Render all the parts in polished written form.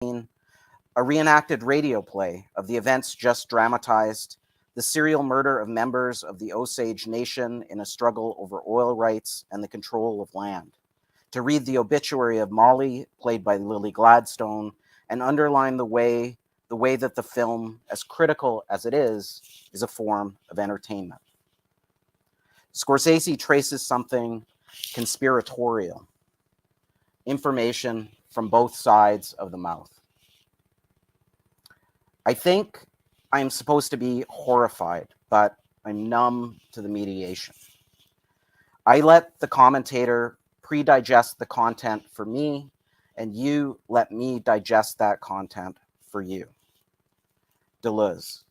a reenacted radio play of the events just dramatized, the serial murder of members of the Osage Nation in a struggle over oil rights and the control of land. To read the obituary of Molly, played by Lily Gladstone, and underline the way that the film, as critical as it is a form of entertainment. Scorsese traces something conspiratorial, information from both sides of the mouth. I think I'm supposed to be horrified, but I'm numb to the mediation. I let the commentator pre-digest the content for me, and you let me digest that content for you. Deleuze.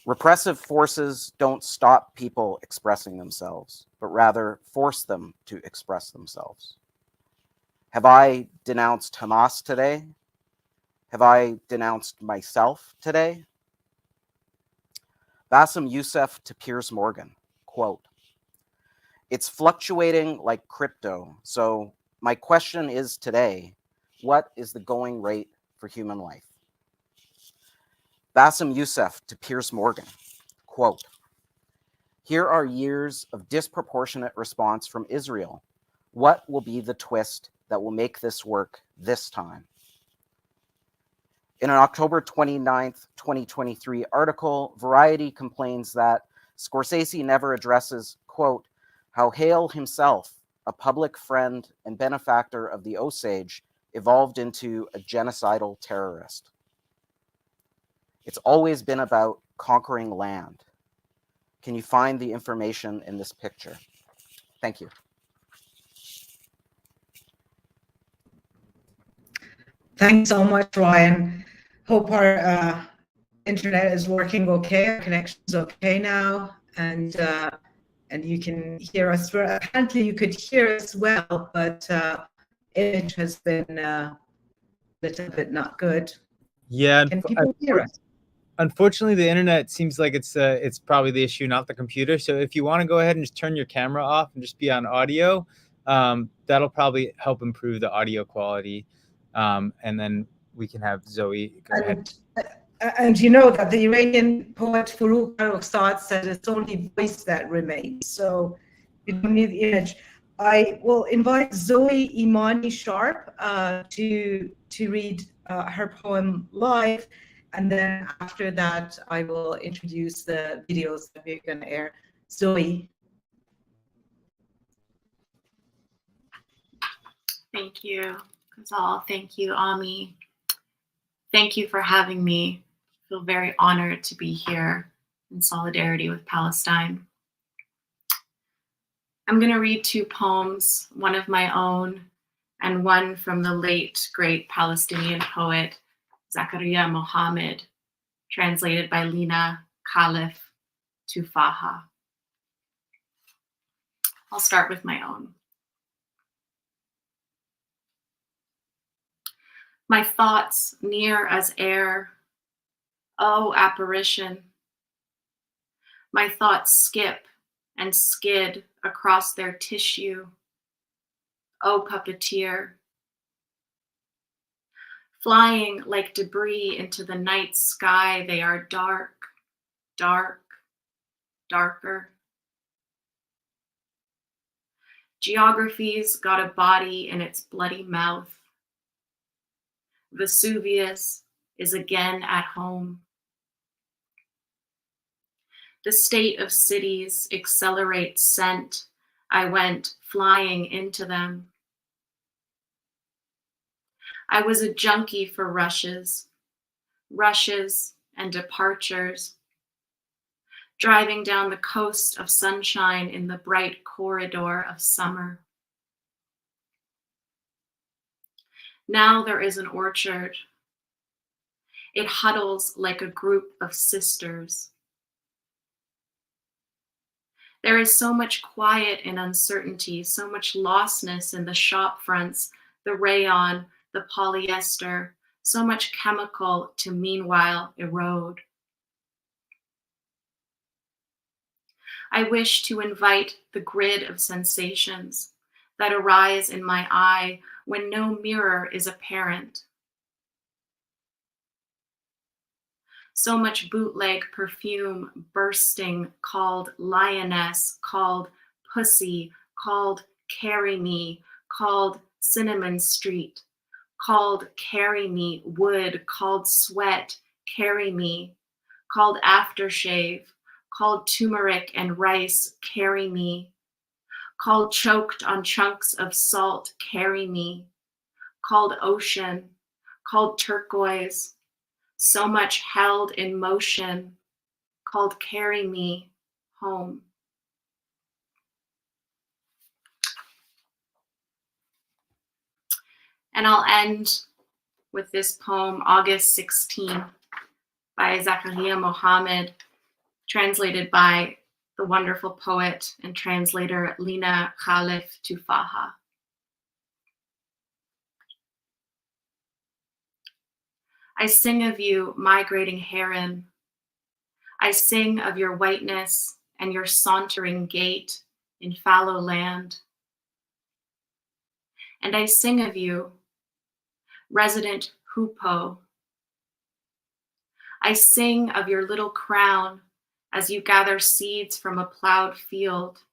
Repressive forces don't stop people expressing themselves, but rather force them to express themselves. Have I denounced Hamas today? Have I denounced myself today? Bassem Youssef to Piers Morgan, quote, "It's fluctuating like crypto, so my question is today, what is the going rate for human life?" Bassem Youssef to Piers Morgan, quote, "Here are years of disproportionate response from Israel. What will be the twist that will make this work this time?" In an October 29th, 2023 article, Variety complains that Scorsese never addresses, quote, "how Hale himself, a public friend and benefactor of the Osage, evolved into a genocidal terrorist. It's always been about conquering land. Can you find the information in this picture?" Thank you. Thanks so much, Ryan. Hope our internet is working okay. Our connection is okay now, and you can hear us. Apparently, you could hear us well, but image has been a little bit not good. Yeah, can people hear us? Unfortunately, the internet seems like it's probably the issue, not the computer. So if you want to go ahead and just turn your camera off and just be on audio, that'll probably help improve the audio quality. And then we can have Zoe go ahead. And you know that the Iranian poet Forough Farrokhzad said it's only voice that remains. So you don't need the image. I will invite Zoe Imani Sharp to read her poem live. And then after that, I will introduce the videos that we're going to air. Zoe. Thank you, Ghazal. Thank you, Ami. Thank you for having me. I feel very honored to be here in solidarity with Palestine. I'm going to read two poems, one of my own and one from the late, great Palestinian poet, Zakaria Mohammed, translated by Lina Khalif Tufaha. I'll start with my own. My thoughts near as air, oh apparition. My thoughts skip and skid across their tissue, oh puppeteer. Flying like debris into the night sky, they are dark, dark, darker. Geography's got a body in its bloody mouth. Vesuvius is again at home. The state of cities accelerates scent. I went flying into them. I was a junkie for rushes and departures, driving down the coast of sunshine in the bright corridor of summer. Now there is an orchard. It huddles like a group of sisters. There is so much quiet and uncertainty, so much lostness in the shop fronts, the rayon, the polyester, so much chemical to meanwhile erode. I wish to invite the grid of sensations, that arise in my eye when no mirror is apparent. So much bootleg perfume bursting, called lioness, called pussy, called carry me, called cinnamon street, called carry me, wood, called sweat, carry me, called aftershave, called turmeric and rice, carry me, called choked on chunks of salt, carry me, called ocean, called turquoise, so much held in motion, called carry me home. And I'll end with this poem, August 16, by Zakaria Mohammed, translated by the wonderful poet and translator Lina Khalif Tufaha. I sing of you, migrating heron. I sing of your whiteness and your sauntering gait in fallow land. And I sing of you, resident hoopoe. I sing of your little crown as you gather seeds from a plowed field.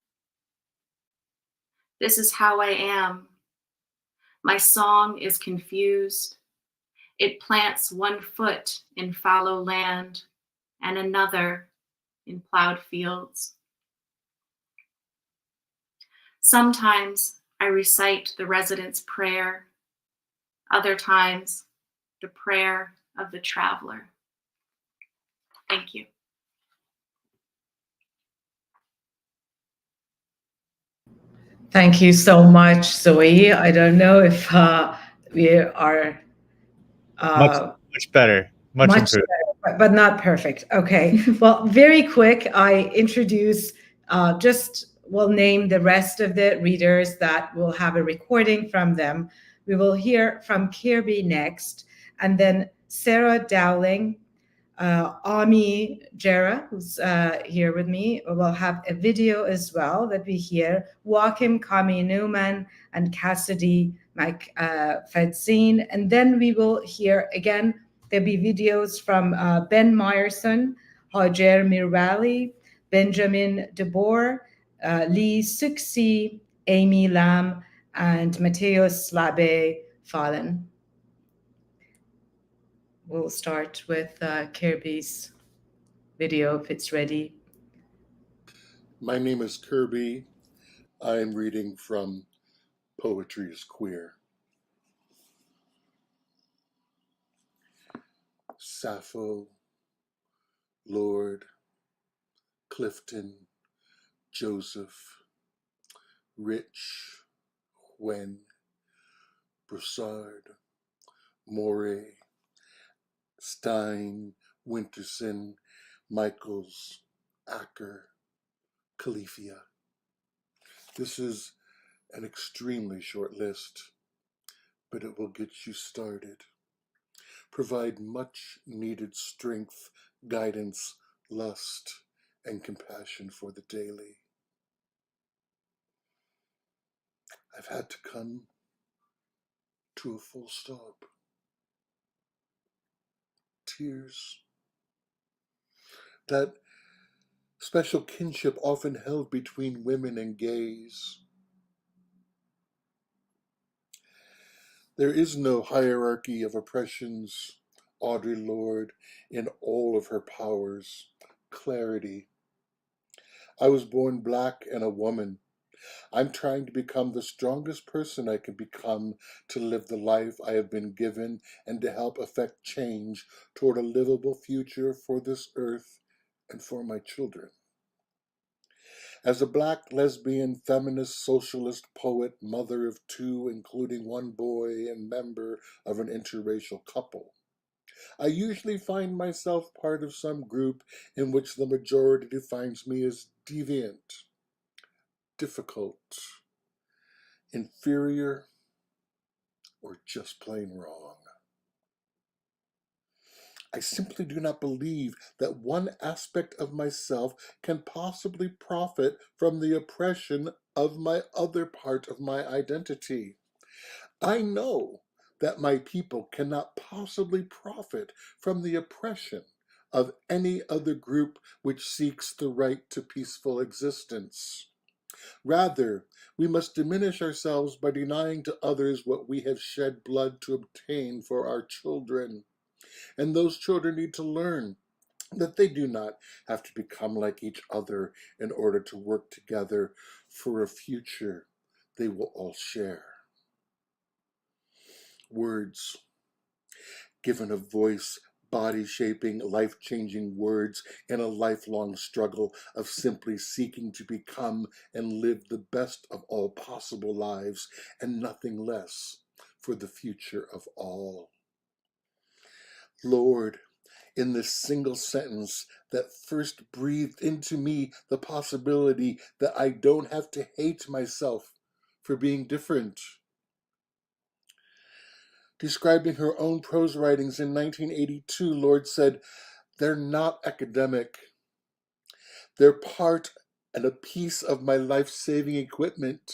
This is how I am. My song is confused. It plants one foot in fallow land and another in plowed fields. Sometimes I recite the resident's prayer, other times the prayer of the traveler. Thank you. Thank you so much, Zoe. I don't know if we are much better, much improved. better, but not perfect. Okay. Well, very quick, I introduce we'll name the rest of the readers that will have a recording from them. We will hear from Kirby next, and then Sarah Dowling, Ami Jera, who's here with me, will have a video as well that we hear. Joachim Kami Newman and Cassidy McFadzine. And then we will hear again, there'll be videos from Ben Meyerson, Hajer Mirwali, Benjamin DeBoer, Lee Suksi, Amy Lam, and Matteo Slabe Fallen. We'll start with Kirby's video if it's ready. My name is Kirby. I'm reading from Poetry is Queer. Sappho, Lord, Clifton, Joseph, Rich, Wen, Broussard, Moray, Stein, Winterson, Michaels, Acker, Califia. This is an extremely short list, but it will get you started. Provide much needed strength, guidance, lust, and compassion for the daily. I've had to come to a full stop. Tears. That special kinship often held between women and gays. There is no hierarchy of oppressions, Audre Lorde, in all of her powers, clarity. I was born Black and a woman. I'm trying to become the strongest person I can become to live the life I have been given and to help affect change toward a livable future for this earth and for my children. As a Black, lesbian, feminist, socialist, poet, mother of two, including one boy, and member of an interracial couple, I usually find myself part of some group in which the majority defines me as deviant, difficult, inferior, or just plain wrong. I simply do not believe that one aspect of myself can possibly profit from the oppression of my other part of my identity. I know that my people cannot possibly profit from the oppression of any other group which seeks the right to peaceful existence. Rather, we must diminish ourselves by denying to others what we have shed blood to obtain for our children. And those children need to learn that they do not have to become like each other in order to work together for a future they will all share. Words, given a voice, body-shaping, life-changing words in a lifelong struggle of simply seeking to become and live the best of all possible lives and nothing less for the future of all. Lord, in this single sentence that first breathed into me the possibility that I don't have to hate myself for being different. Describing her own prose writings in 1982, Lord said, "They're not academic. They're part and a piece of my life-saving equipment."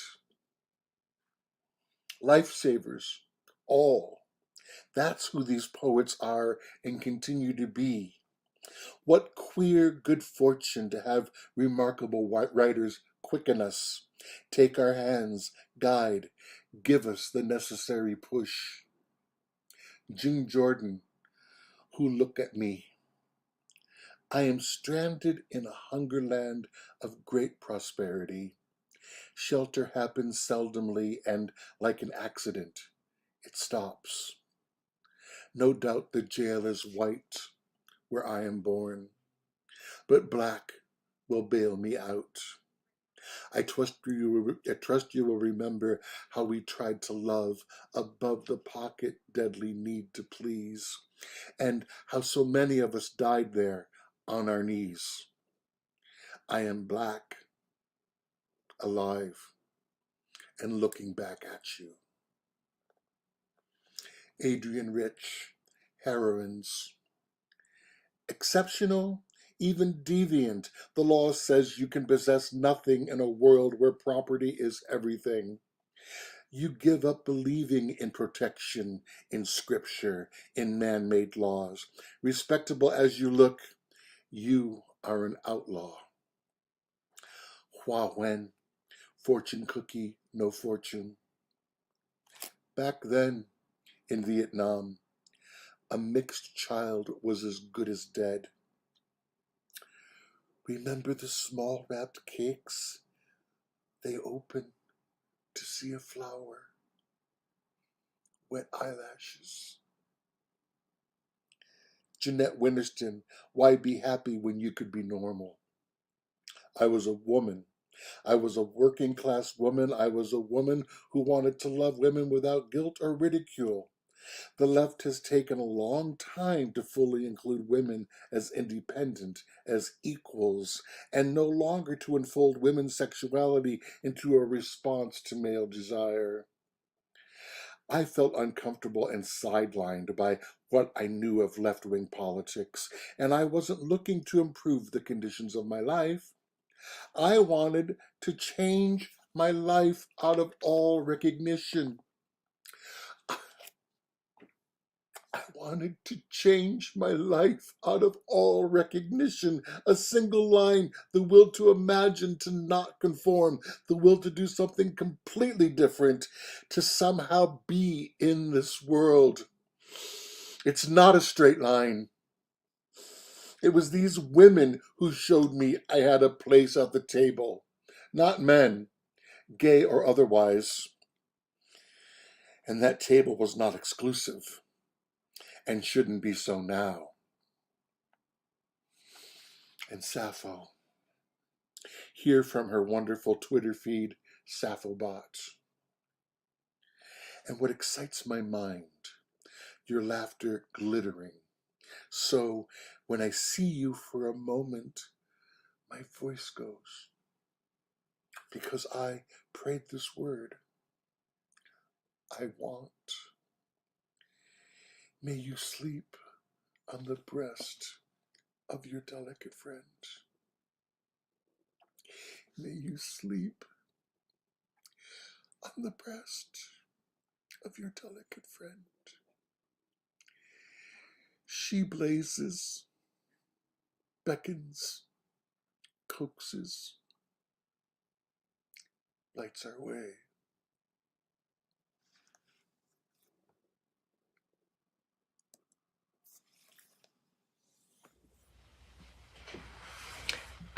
Lifesavers, all. That's who these poets are and continue to be. What queer good fortune to have remarkable writers quicken us, take our hands, guide, give us the necessary push. June Jordan, who look at me. I am stranded in a hungerland of great prosperity. Shelter happens seldomly and like an accident, it stops. No doubt the jail is white where I am born, but black will bail me out. I trust you will remember how we tried to love above the pocket deadly need to please, and how so many of us died there on our knees. I am black, alive, and looking back at you. Adrienne Rich, Heroines. Exceptional, even deviant, the law says you can possess nothing in a world where property is everything. You give up believing in protection, in scripture, in man-made laws. Respectable as you look, you are an outlaw. Hua Wen, fortune cookie, no fortune. Back then, in Vietnam, a mixed child was as good as dead. Remember the small wrapped cakes? They open to see a flower, wet eyelashes. Jeanette Winterston, why be happy when you could be normal? I was a woman. I was a working class woman. I was a woman who wanted to love women without guilt or ridicule. The left has taken a long time to fully include women as independent, as equals, and no longer to unfold women's sexuality into a response to male desire. I felt uncomfortable and sidelined by what I knew of left-wing politics, and I wasn't looking to improve the conditions of my life. I wanted to change my life out of all recognition. I wanted to change my life out of all recognition. A single line, the will to imagine, to not conform, the will to do something completely different, to somehow be in this world. It's not a straight line. It was these women who showed me I had a place at the table, not men, gay or otherwise. And that table was not exclusive, and shouldn't be so now. And Sappho, hear from her wonderful Twitter feed, SapphoBot. And what excites my mind, your laughter glittering. So when I see you for a moment, my voice goes. Because I prayed this word. I want. May you sleep on the breast of your delicate friend. May you sleep on the breast of your delicate friend. She blazes beckons, coaxes, lights our way.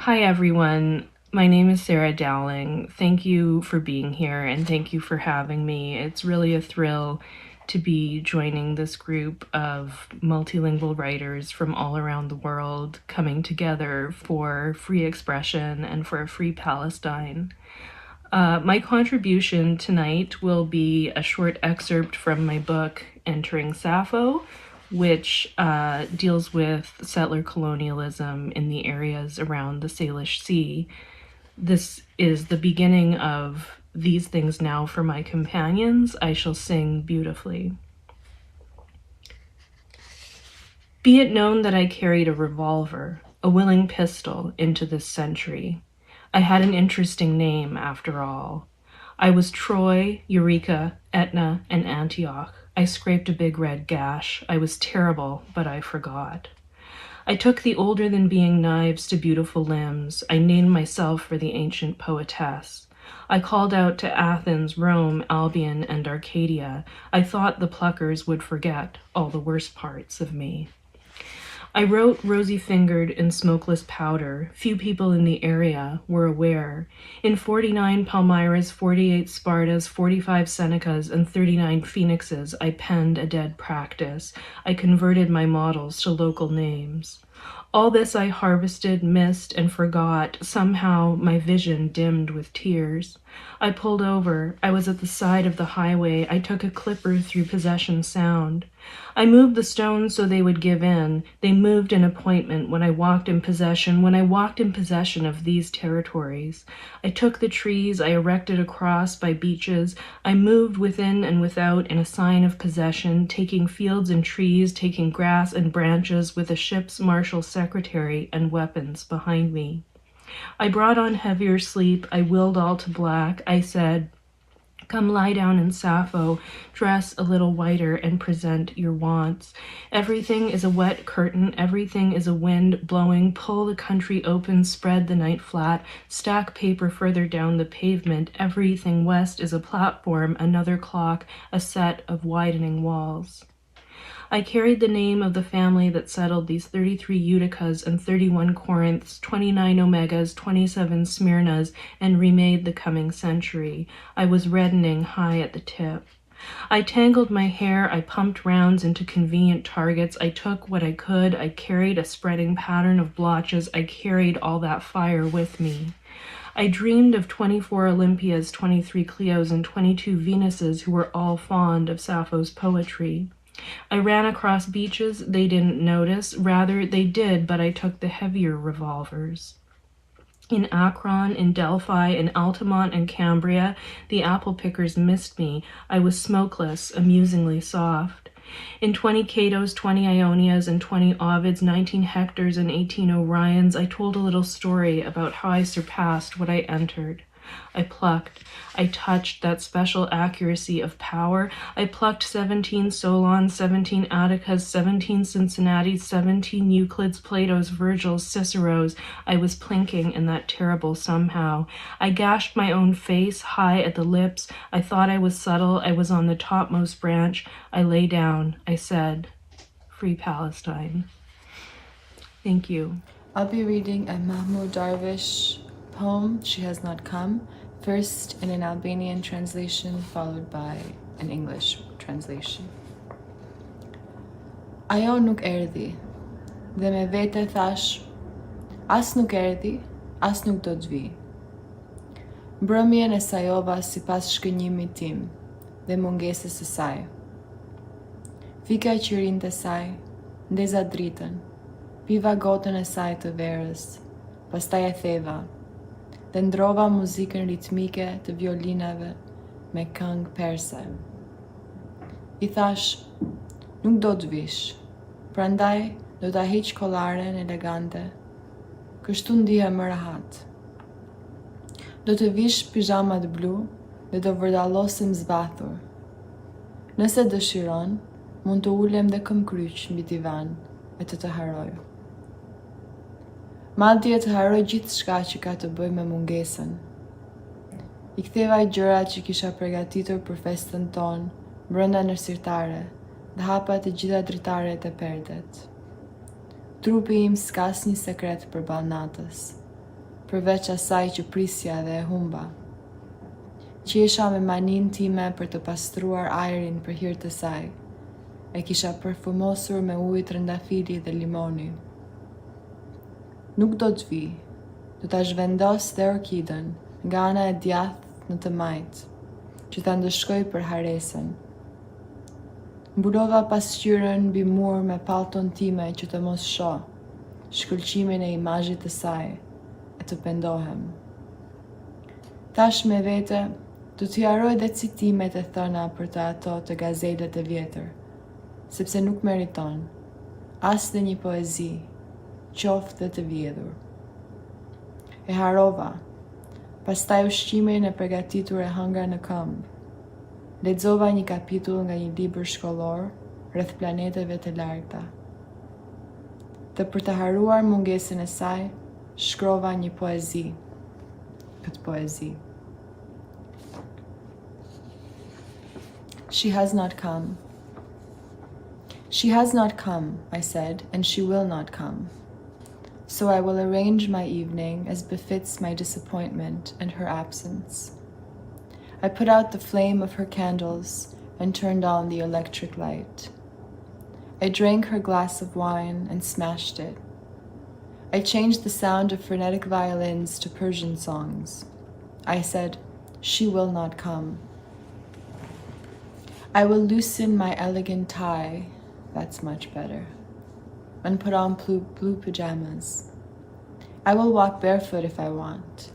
Hi, everyone. My name is Sarah Dowling. Thank you for being here and thank you for having me. It's really a thrill to be joining this group of multilingual writers from all around the world coming together for free expression and for a free Palestine. My contribution tonight will be a short excerpt from my book, Entering Sappho, which deals with settler colonialism in the areas around the Salish Sea. This is the beginning of These Things Now for My Companions. I shall sing beautifully. Be it known that I carried a revolver, a willing pistol, into this century. I had an interesting name, after all. I was Troy, Eureka, Etna, and Antioch. I scraped a big red gash. I was terrible, but I forgot. I took the older-than-being knives to beautiful limbs. I named myself for the ancient poetess. I called out to Athens, Rome, Albion, and Arcadia. I thought the pluckers would forget all the worst parts of me. I wrote rosy-fingered in smokeless powder. Few people in the area were aware. In 49 Palmyras, 48 Spartas, 45 Senecas, and 39 Phoenixes, I penned a dead practice. I converted my models to local names. All this I harvested, missed, and forgot. Somehow my vision dimmed with tears. I pulled over. I was at the side of the highway. I took a clipper through Possession Sound. I moved the stones so they would give in. They moved in appointment when I walked in possession of these territories. I took the trees. I erected a cross by beaches. I moved within and without in a sign of possession, taking fields and trees, taking grass and branches with a ship's marshal secretary and weapons behind me. I brought on heavier sleep. I willed all to black. I said, come lie down in Sappho, dress a little whiter, and present your wants. Everything is a wet curtain, everything is a wind blowing. Pull the country open, spread the night flat, stack paper further down the pavement. Everything west is a platform, another clock, a set of widening walls. I carried the name of the family that settled these 33 Uticas and 31 Corinths, 29 Omegas, 27 Smyrnas, and remade the coming century. I was reddening high at the tip. I tangled my hair. I pumped rounds into convenient targets. I took what I could. I carried a spreading pattern of blotches. I carried all that fire with me. I dreamed of 24 Olympias, 23 Cleos, and 22 Venuses who were all fond of Sappho's poetry. I ran across beaches. They didn't notice. Rather, they did, but I took the heavier revolvers. In Akron, in Delphi, in Altamont, and Cambria, the apple pickers missed me. I was smokeless, amusingly soft. In 20 Catos, 20 Ionias, and 20 Ovids, 19 Hectors, and 18 Orions, I told a little story about how I surpassed what I entered. I plucked. I touched that special accuracy of power. I plucked 17 Solons, 17 Atticas, 17 Cincinnatis, 17 Euclids, Platos, Virgils, Ciceros. I was plinking in that terrible somehow. I gashed my own face high at the lips. I thought I was subtle. I was on the topmost branch. I lay down. I said, Free Palestine. Thank you. I'll be reading a Mahmoud Darwish poem, She Has Not Come, first in an Albanian translation, followed by an English translation. Ajo nuk erdhi, dhe me vete thash, as nuk erdhi, as nuk do të vi. Mbrëmjen e sajova si pas shkënjimit tim dhe mungesës së saj. Vika qirin të saj, ndeza dritën, piva gotën e saj të verës, pastaj e theva, dhe ndrova muzikën ritmike të violinave me këngë perse. I thash, nuk do të vish, prandaj do ta hiq kollaren elegante, kështu ndihem më rahat. Do të vish pijamat blu dhe do vërdallosim zbathur. Nëse dëshiron, mund të ulem dhe këmbkryq mbi divan e të haroj. Madje të harroj gjithçka që ka të bëjë me mungesën. I ktheva gjërat që kisha përgatitur për festën tonë brenda ndërsirtare dhe hapa të gjitha dritaret e perdet. Trupi im s'ka asnjë sekret përballë natës, përveç asaj që prisja dhe e humba. Qesha me manin time për të pastruar ajrin për hir të saj. E kisha përfumosur me ujë trëndafili dhe limoni. Nuk do të vi, do ta zhvendos dhe orkidën nga ana e djathtë në të majtë, që ta ndëshkoj për haresen. Mbulova pasqyrën mbi mur me pallton time që të mos shoh shkëlqimin e imazhit të saj e të pendohem. Tash me vete, do t'i harroj dhe citimet e thëna për të ato të gazetet e vjetër, sepse nuk meriton as dhe një poezi, qoftë dhe të vjedhur. E harova, pastaj ushqimin e përgatitur e hëngra në këmbë. Lexova një kapitull nga një libër shkollor rreth planeteve të largëta. Dhe për të harruar mungesën e saj, shkrova një poezi. Këtë poezi. She has not come. She has not come, I said, and she will not come. So I will arrange my evening as befits my disappointment and her absence. I put out the flame of her candles and turned on the electric light. I drank her glass of wine and smashed it. I changed the sound of frenetic violins to Persian songs. I said, she will not come. I will loosen my elegant tie, that's much better, and put on blue pajamas. I will walk barefoot if I want.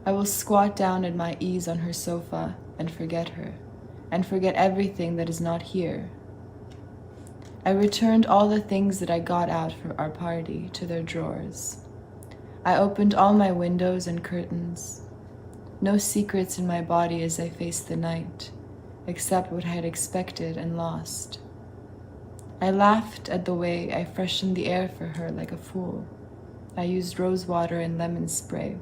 I will squat down at my ease on her sofa and forget her, and forget everything that is not here. I returned all the things that I got out for our party to their drawers. I opened all my windows and curtains. No secrets in my body as I faced the night, except what I had expected and lost. I laughed at the way I freshened the air for her like a fool. I used rose water and lemon spray.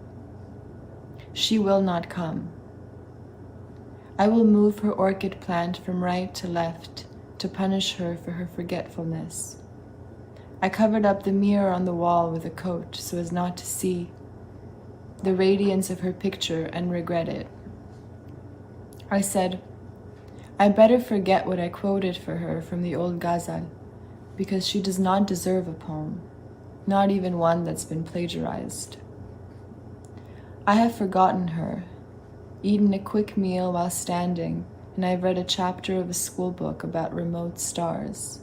She will not come. I will move her orchid plant from right to left to punish her for her forgetfulness. I covered up the mirror on the wall with a coat so as not to see the radiance of her picture and regret it. I said, I better forget what I quoted for her from the old ghazal, because she does not deserve a poem, not even one that's been plagiarized. I have forgotten her, eaten a quick meal while standing, and I've read a chapter of a school book about remote stars.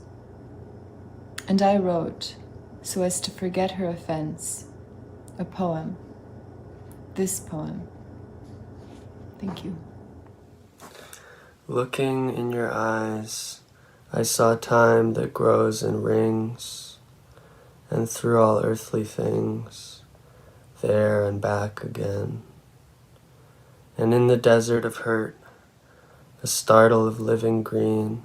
And I wrote, so as to forget her offense, a poem. This poem. Thank you. Looking in your eyes, I saw time that grows in rings, and through all earthly things, there and back again. And in the desert of hurt, a startle of living green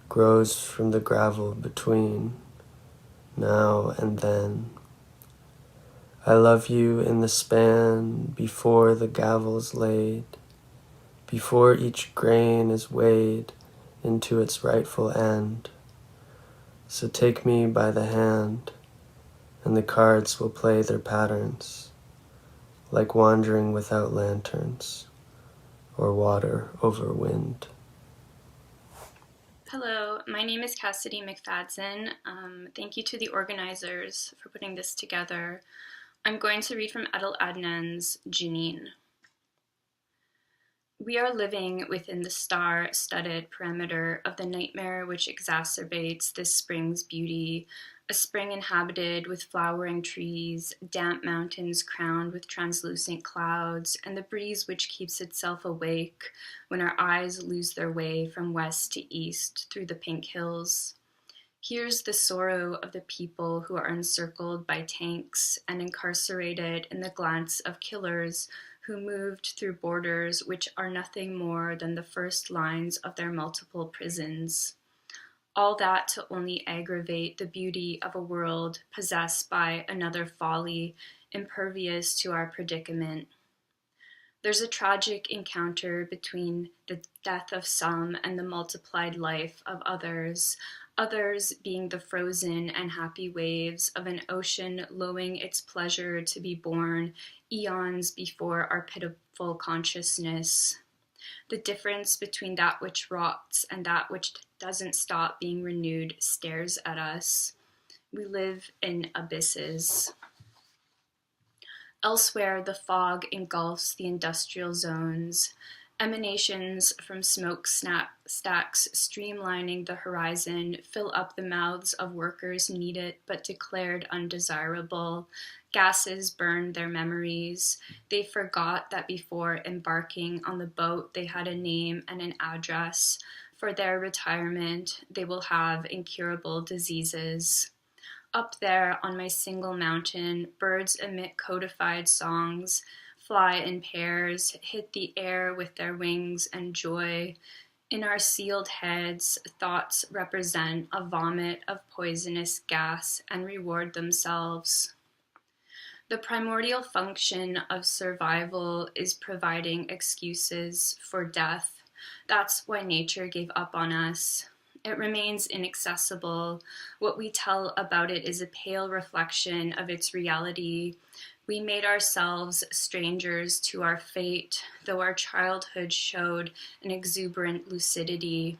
grows from the gravel between now and then. I love you in the span before the gavel's laid, before each grain is weighed into its rightful end. So take me by the hand, and the cards will play their patterns, like wandering without lanterns, or water over wind. Hello, my name is Cassidy McFadden. Thank you to the organizers for putting this together. I'm going to read from Adel Adnan's Janine. We are living within the star-studded perimeter of the nightmare which exacerbates this spring's beauty, a spring inhabited with flowering trees, damp mountains crowned with translucent clouds, and the breeze which keeps itself awake when our eyes lose their way from west to east through the pink hills. Here's the sorrow of the people who are encircled by tanks and incarcerated in the glance of killers who moved through borders which are nothing more than the first lines of their multiple prisons. all that to only aggravate the beauty of a world possessed by another folly, impervious to our predicament. There's a tragic encounter between the death of some and the multiplied life of others, others being the frozen and happy waves of an ocean lowing its pleasure to be born eons before our pitiful consciousness. The difference between that which rots and that which doesn't stop being renewed stares at us. We live in abysses. Elsewhere, the fog engulfs the industrial zones. Emanations from smoke stacks streamlining the horizon fill up the mouths of workers needed but declared undesirable. Gases burn their memories. They forgot that before embarking on the boat they had a name and an address. For their retirement, they will have incurable diseases. Up there on my single mountain, birds emit codified songs, fly in pairs, hit the air with their wings and joy. In our sealed heads, thoughts represent a vomit of poisonous gas and reward themselves. The primordial function of survival is providing excuses for death. That's why nature gave up on us. It remains inaccessible. What we tell about it is a pale reflection of its reality. We made ourselves strangers to our fate, though our childhood showed an exuberant lucidity.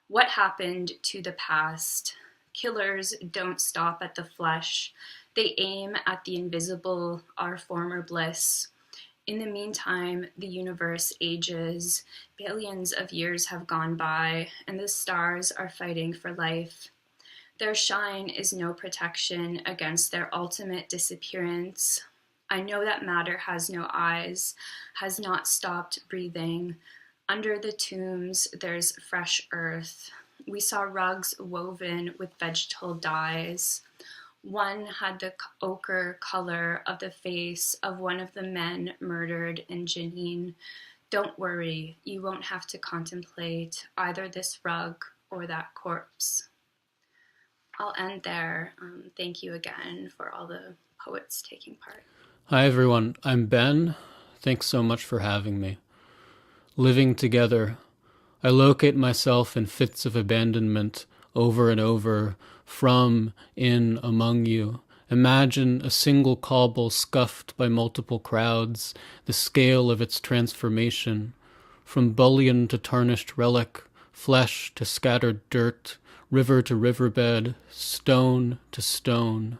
What happened to the past? Killers don't stop at the flesh. They aim at the invisible, our former bliss. In the meantime, the universe ages. Billions of years have gone by, and the stars are fighting for life. Their shine is no protection against their ultimate disappearance. I know that matter has no eyes, has not stopped breathing. Under the tombs, there's fresh earth. We saw rugs woven with vegetal dyes. One had the ochre color of the face of one of the men murdered in Jenin. Don't worry, you won't have to contemplate either this rug or that corpse. I'll end there. Thank you again for all the poets taking part. Hi everyone, I'm Ben. Thanks so much for having me. Living together, I locate myself in fits of abandonment over and over, from, in, among you. Imagine a single cobble scuffed by multiple crowds, the scale of its transformation. From bullion to tarnished relic, flesh to scattered dirt, river to riverbed, stone to stone.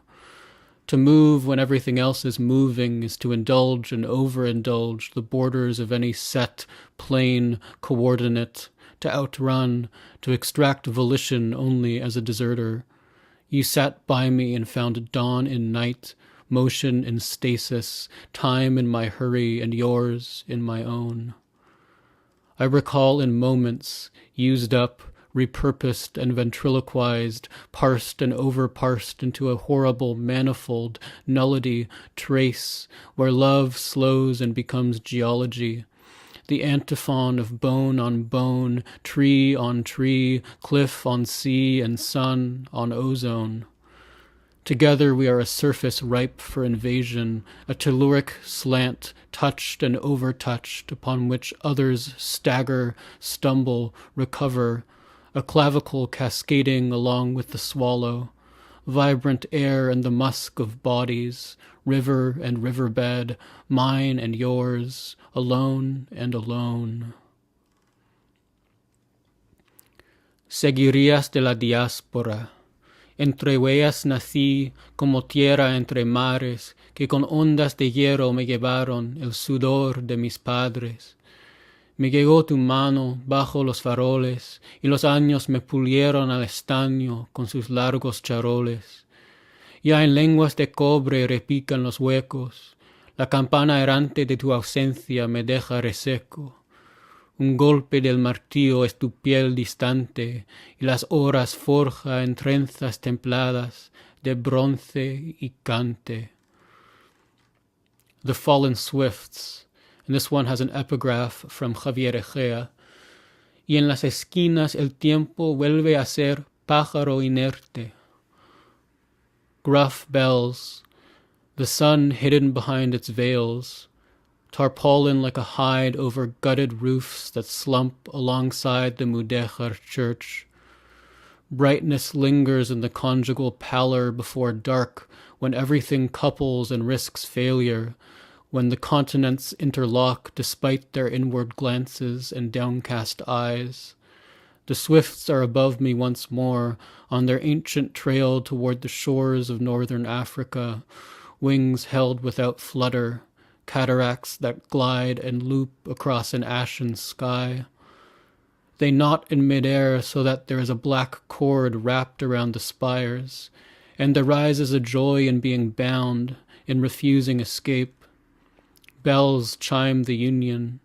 To move when everything else is moving is to indulge and overindulge the borders of any set, plain, coordinate, to outrun, to extract volition only as a deserter. You sat by me and found dawn in night, motion in stasis, time in my hurry and yours in my own. I recall in moments, used up, repurposed and ventriloquized, parsed and over-parsed into a horrible manifold nullity trace, where love slows and becomes geology. The antiphon of bone on bone, tree on tree, cliff on sea, and sun on ozone. Together we are a surface ripe for invasion, a telluric slant touched and overtouched upon which others stagger, stumble, recover, a clavicle cascading along with the swallow, vibrant air and the musk of bodies, river and riverbed, mine and yours, alone and alone. Seguirías de la diaspora. Entre huellas nací como tierra entre mares que con ondas de hierro me llevaron el sudor de mis padres. Me llegó tu mano bajo los faroles y los años me pulieron al estaño con sus largos charoles. Ya en lenguas de cobre repican los huecos, la campana errante de tu ausencia me deja reseco. Un golpe del martillo es tu piel distante y las horas forja en trenzas templadas de bronce y cante. The Fallen Swifts, and this one has an epigraph from Javier Egea. y en las esquinas el tiempo vuelve a ser pájaro inerte. Gruff bells, the sun hidden behind its veils, tarpaulin like a hide over gutted roofs that slump alongside the Mudejar church. Brightness lingers in the conjugal pallor before dark, when everything couples and risks failure, when the continents interlock despite their inward glances and downcast eyes. The swifts are above me once more, on their ancient trail toward the shores of northern Africa, wings held without flutter, cataracts that glide and loop across an ashen sky. They knot in midair so that there is a black cord wrapped around the spires, and there rises a joy in being bound, in refusing escape. Bells chime the union.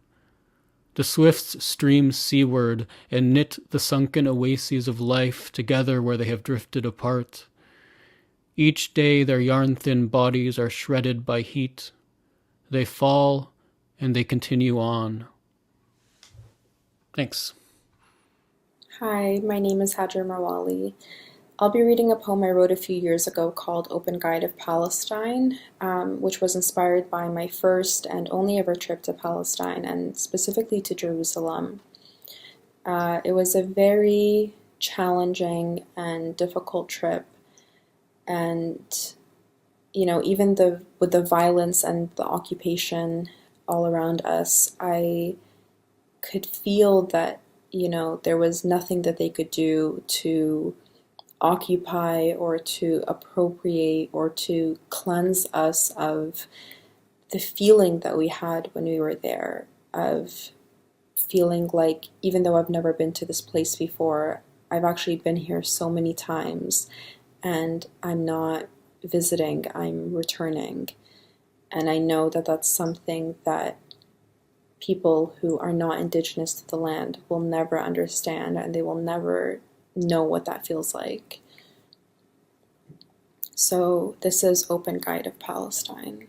The swifts stream seaward and knit the sunken oases of life together where they have drifted apart. Each day their yarn-thin bodies are shredded by heat. They fall and they continue on. Thanks. Hi, my name is Hajar Marwali. I'll be reading a poem I wrote a few years ago called Open Guide of Palestine, which was inspired by my first and only ever trip to Palestine, and specifically to Jerusalem. It was a very challenging and difficult trip, and even with the violence and the occupation all around us, I could feel that there was nothing that they could do to occupy or to appropriate or to cleanse us of the feeling that we had when we were there, of feeling like, even though I've never been to this place before, I've actually been here so many times, and I'm not visiting, I'm returning. And I know that that's something that people who are not indigenous to the land will never understand, and they will never know what that feels like. So this is Open Guide of Palestine.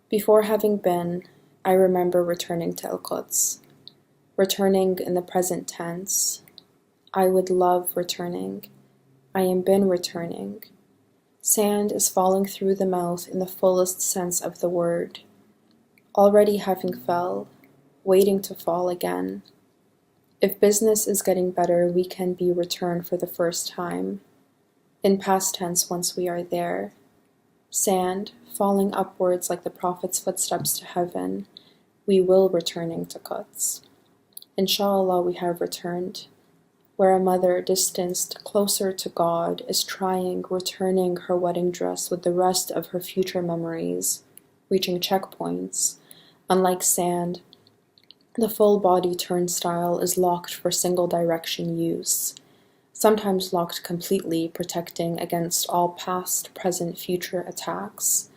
Before having been, I remember returning to Al-Quds, returning in the present tense. I would love returning. I am been returning. Sand is falling through the mouth in the fullest sense of the word, already having fell, waiting to fall again. If business is getting better, we can be returned for the first time. In past tense once we are there. Sand, falling upwards like the Prophet's footsteps to heaven, we will returning to Quds. Inshallah we have returned, where a mother distanced closer to God is returning her wedding dress with the rest of her future memories, reaching checkpoints. Unlike sand, the full body turnstile is locked for single direction use, sometimes locked completely, protecting against all past, present, future attacks.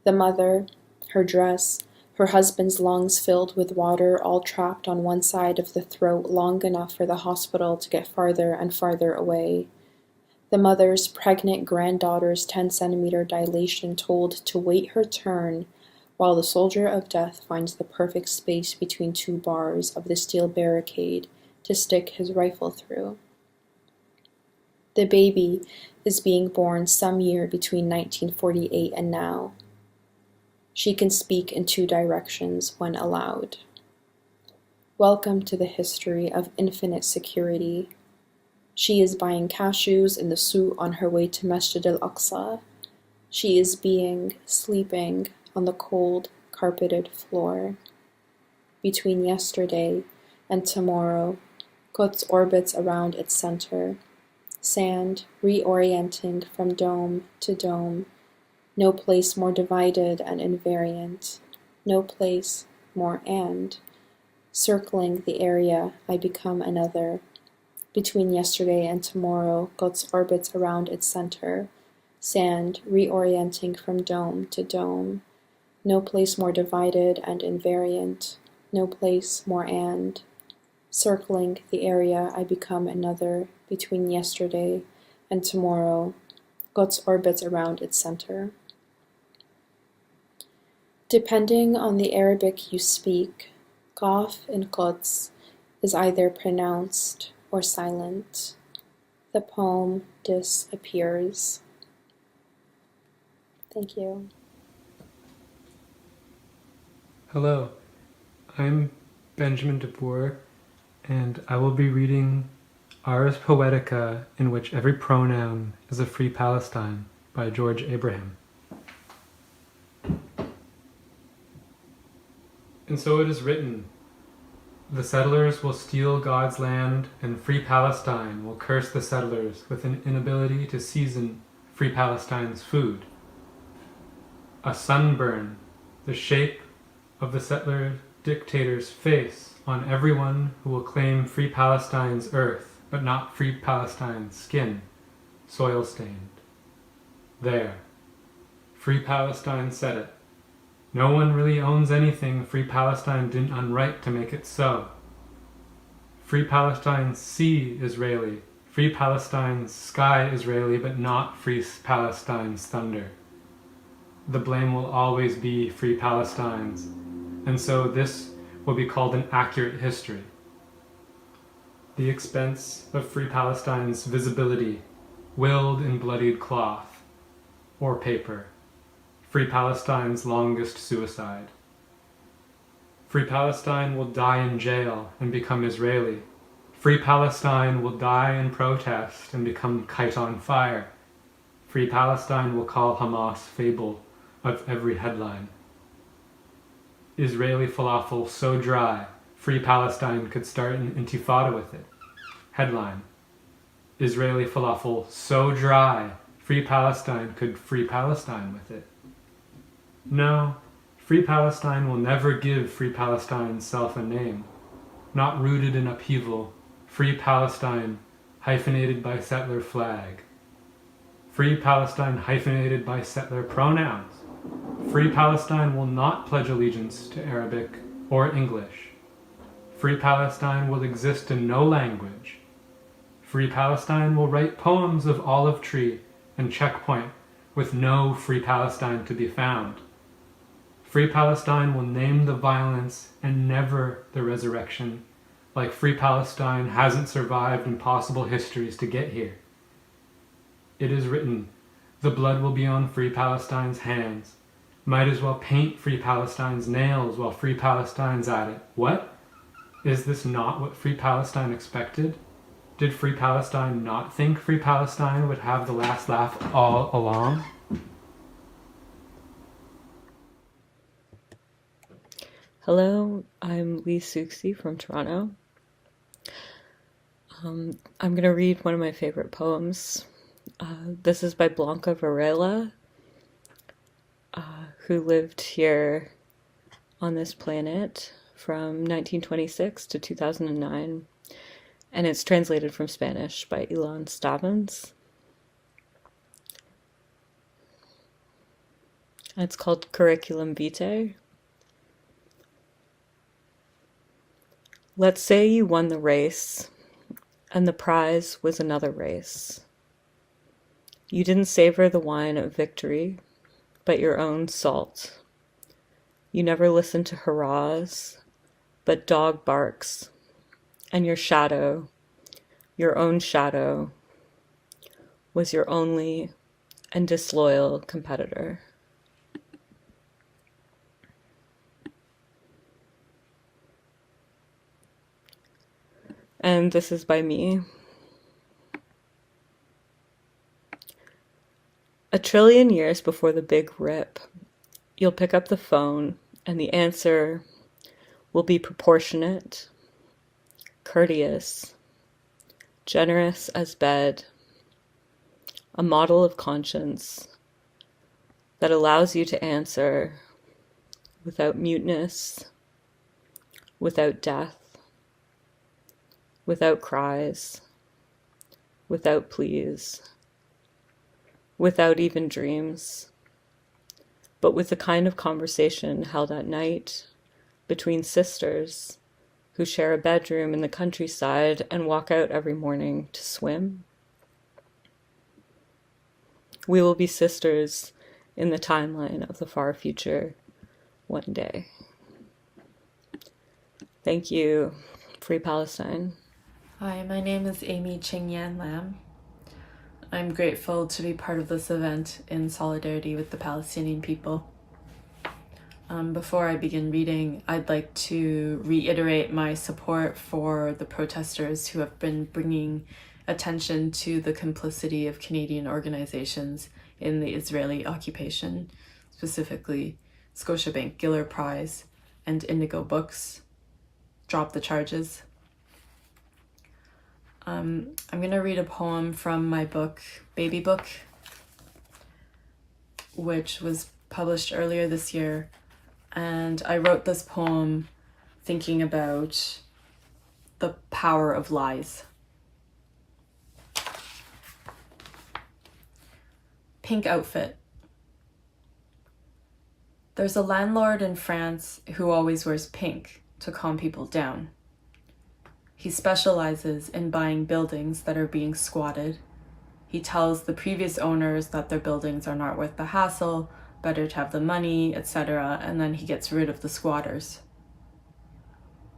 The mother, her dress, her husband's lungs filled with water, all trapped on one side of the throat long enough for the hospital to get farther and farther away. The mother's pregnant granddaughter's 10-centimeter dilation told to wait her turn, while the soldier of death finds the perfect space between two bars of the steel barricade to stick his rifle through. The baby is being born some year between 1948 and now. She can speak in two directions when allowed. Welcome to the history of infinite security. She is buying cashews in the souk on her way to Masjid al-Aqsa. She is sleeping on the cold, carpeted floor. Between yesterday and tomorrow, Quds orbits around its center, sand reorienting from dome to dome, no place more divided and invariant, no place more circling the area I become another. Between yesterday and tomorrow, Quds orbits around its center, sand reorienting from dome to dome, no place more divided and invariant, no place more circling the area I become another. Between yesterday and tomorrow, Quds orbits around its center. Depending on the Arabic you speak, Qaf in Quds is either pronounced or silent. The poem disappears. Thank you. Hello, I'm Benjamin DeBoer, and I will be reading Ars Poetica, in which every pronoun is a free Palestine, by George Abraham. And so it is written, the settlers will steal God's land, and free Palestine will curse the settlers with an inability to season free Palestine's food. A sunburn, the shape of the settler dictator's face on everyone who will claim free Palestine's earth, but not free Palestine's skin, soil-stained. There, free Palestine said it. No one really owns anything free Palestine didn't unwrite to make it so. Free Palestine's sea Israeli, free Palestine's sky Israeli, but not free Palestine's thunder. The blame will always be free Palestine's, and so this will be called an accurate history. The expense of free Palestine's visibility, willed in bloodied cloth or paper. Free Palestine's longest suicide. Free Palestine will die in jail and become Israeli. Free Palestine will die in protest and become kite on fire. Free Palestine will call Hamas fable of every headline. Israeli falafel so dry, free Palestine could start an intifada with it. Headline: Israeli falafel so dry, free Palestine could free Palestine with it. No, free Palestine will never give free Palestine self a name. Not rooted in upheaval, free Palestine hyphenated by settler flag. Free Palestine hyphenated by settler pronouns. Free Palestine will not pledge allegiance to Arabic or English. Free Palestine will exist in no language. Free Palestine will write poems of olive tree and checkpoint with no free Palestine to be found. Free Palestine will name the violence and never the resurrection, like free Palestine hasn't survived impossible histories to get here. It is written, the blood will be on free Palestine's hands. Might as well paint free Palestine's nails while free Palestine's at it. What? Is this not what free Palestine expected? Did free Palestine not think free Palestine would have the last laugh all along? Hello, I'm Lee Suxi from Toronto. I'm going to read one of my favorite poems. This is by Blanca Varela, who lived here on this planet from 1926 to 2009, and it's translated from Spanish by Ilan Stavans. It's called Curriculum Vitae. Let's say you won the race, and the prize was another race. You didn't savor the wine of victory, but your own salt. You never listened to hurrahs, but dog barks, and your shadow, your own shadow, was your only and disloyal competitor. And this is by me. A trillion years before the big rip, you'll pick up the phone and the answer will be proportionate, courteous, generous as bed, a model of conscience that allows you to answer without muteness, without death, without cries, without pleas, without even dreams, but with the kind of conversation held at night between sisters who share a bedroom in the countryside and walk out every morning to swim. We will be sisters in the timeline of the far future one day. Thank you Free Palestine. Hi, my name is Amy Ching-Yan Lam. I'm grateful to be part of this event in solidarity with the Palestinian people. Before I begin reading, I'd like to reiterate my support for the protesters who have been bringing attention to the complicity of Canadian organizations in the Israeli occupation, specifically Scotiabank Giller Prize and Indigo Books. Drop the charges. I'm going to read a poem from my book, Baby Book, which was published earlier this year. And I wrote this poem thinking about the power of lies. Pink outfit. There's a landlord in France who always wears pink to calm people down. He specializes in buying buildings that are being squatted. He tells the previous owners that their buildings are not worth the hassle, better to have the money, etc., and then he gets rid of the squatters.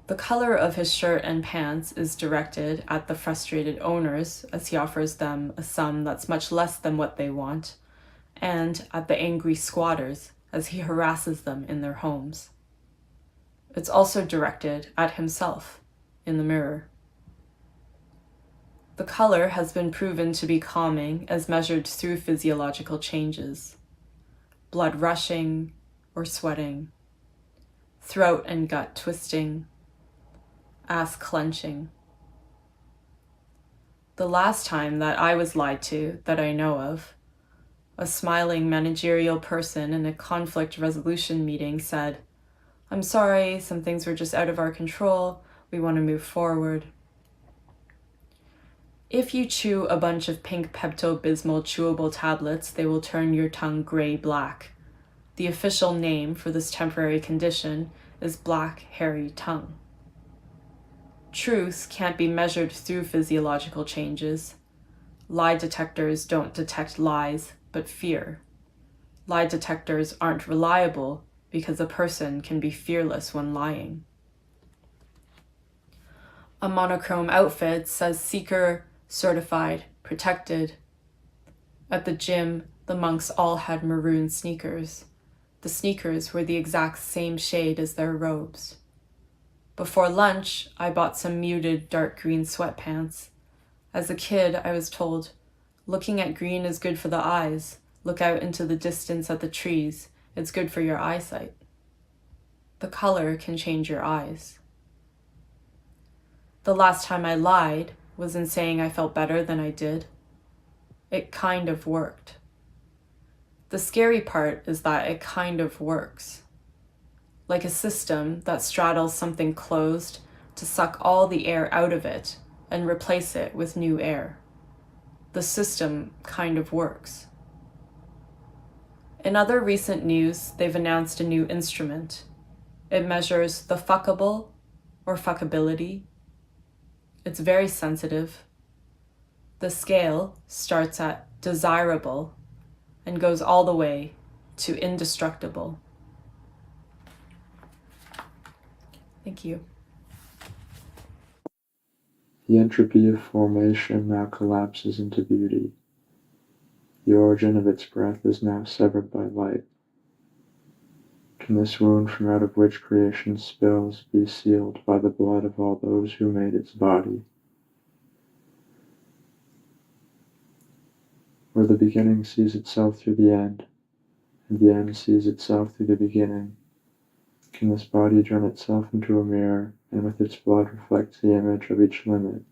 The color of his shirt and pants is directed at the frustrated owners as he offers them a sum that's much less than what they want, and at the angry squatters as he harasses them in their homes. It's also directed at himself in the mirror. The color has been proven to be calming as measured through physiological changes. Blood rushing or sweating, throat and gut twisting, ass clenching. The last time that I was lied to that I know of, a smiling managerial person in a conflict resolution meeting said, "I'm sorry, some things were just out of our control. We want to move forward." If you chew a bunch of pink Pepto-Bismol chewable tablets, they will turn your tongue gray-black. The official name for this temporary condition is black, hairy tongue. Truth can't be measured through physiological changes. Lie detectors don't detect lies, but fear. Lie detectors aren't reliable because a person can be fearless when lying. A monochrome outfit says seeker, certified, protected. At the gym, the monks all had maroon sneakers. The sneakers were the exact same shade as their robes. Before lunch, I bought some muted dark green sweatpants. As a kid, I was told, "Looking at green is good for the eyes. Look out into the distance at the trees. It's good for your eyesight." The color can change your eyes. The last time I lied was in saying I felt better than I did. It kind of worked. The scary part is that it kind of works. Like a system that straddles something closed to suck all the air out of it and replace it with new air. The system kind of works. In other recent news, they've announced a new instrument. It measures the fuckable or fuckability. It's very sensitive. The scale starts at desirable and goes all the way to indestructible. Thank you. The entropy of formation now collapses into beauty. The origin of its breath is now severed by light. Can this wound from out of which creation spills be sealed by the blood of all those who made its body? Where the beginning sees itself through the end, and the end sees itself through the beginning, can this body turn itself into a mirror, and with its blood reflect the image of each limit,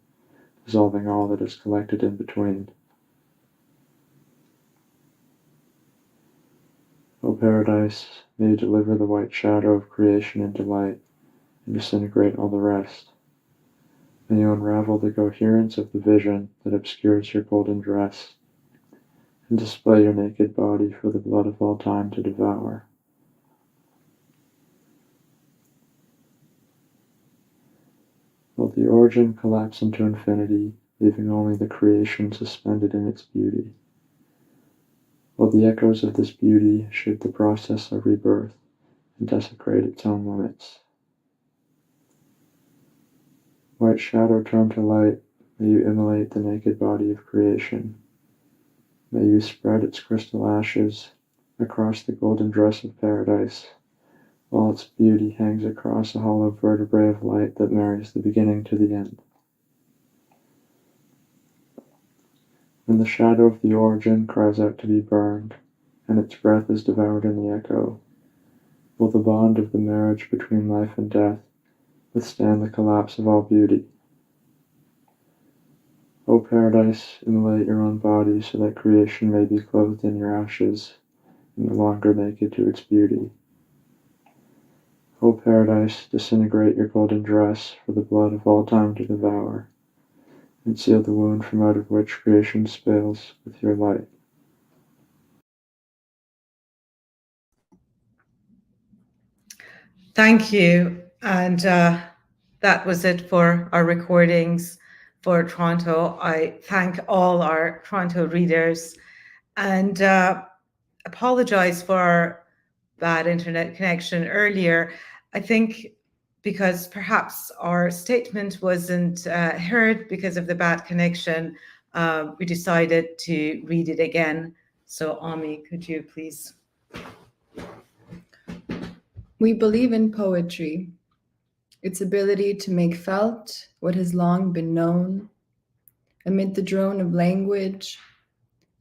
dissolving all that is collected in between? O Paradise, may you deliver the white shadow of creation into light, and disintegrate all the rest. May you unravel the coherence of the vision that obscures your golden dress, and display your naked body for the blood of all time to devour. Will the origin collapse into infinity, leaving only the creation suspended in its beauty? Will the echoes of this beauty shape the process of rebirth and desecrate its own limits? White shadow turn to light, may you immolate the naked body of creation. May you spread its crystal ashes across the golden dress of paradise, while its beauty hangs across a hollow vertebrae of light that marries the beginning to the end. When the shadow of the origin cries out to be burned, and its breath is devoured in the echo, will the bond of the marriage between life and death withstand the collapse of all beauty? O paradise, immolate your own body so that creation may be clothed in your ashes and no longer naked to its beauty. O paradise, disintegrate your golden dress for the blood of all time to devour, and seal the wound from out of which creation spills with your light. Thank you. And that was it for our recordings for Toronto. I thank all our Toronto readers and apologize for our bad internet connection earlier. I think because perhaps our statement wasn't heard because of the bad connection, we decided to read it again. So Ami, could you please? We believe in poetry, its ability to make felt what has long been known, amid the drone of language,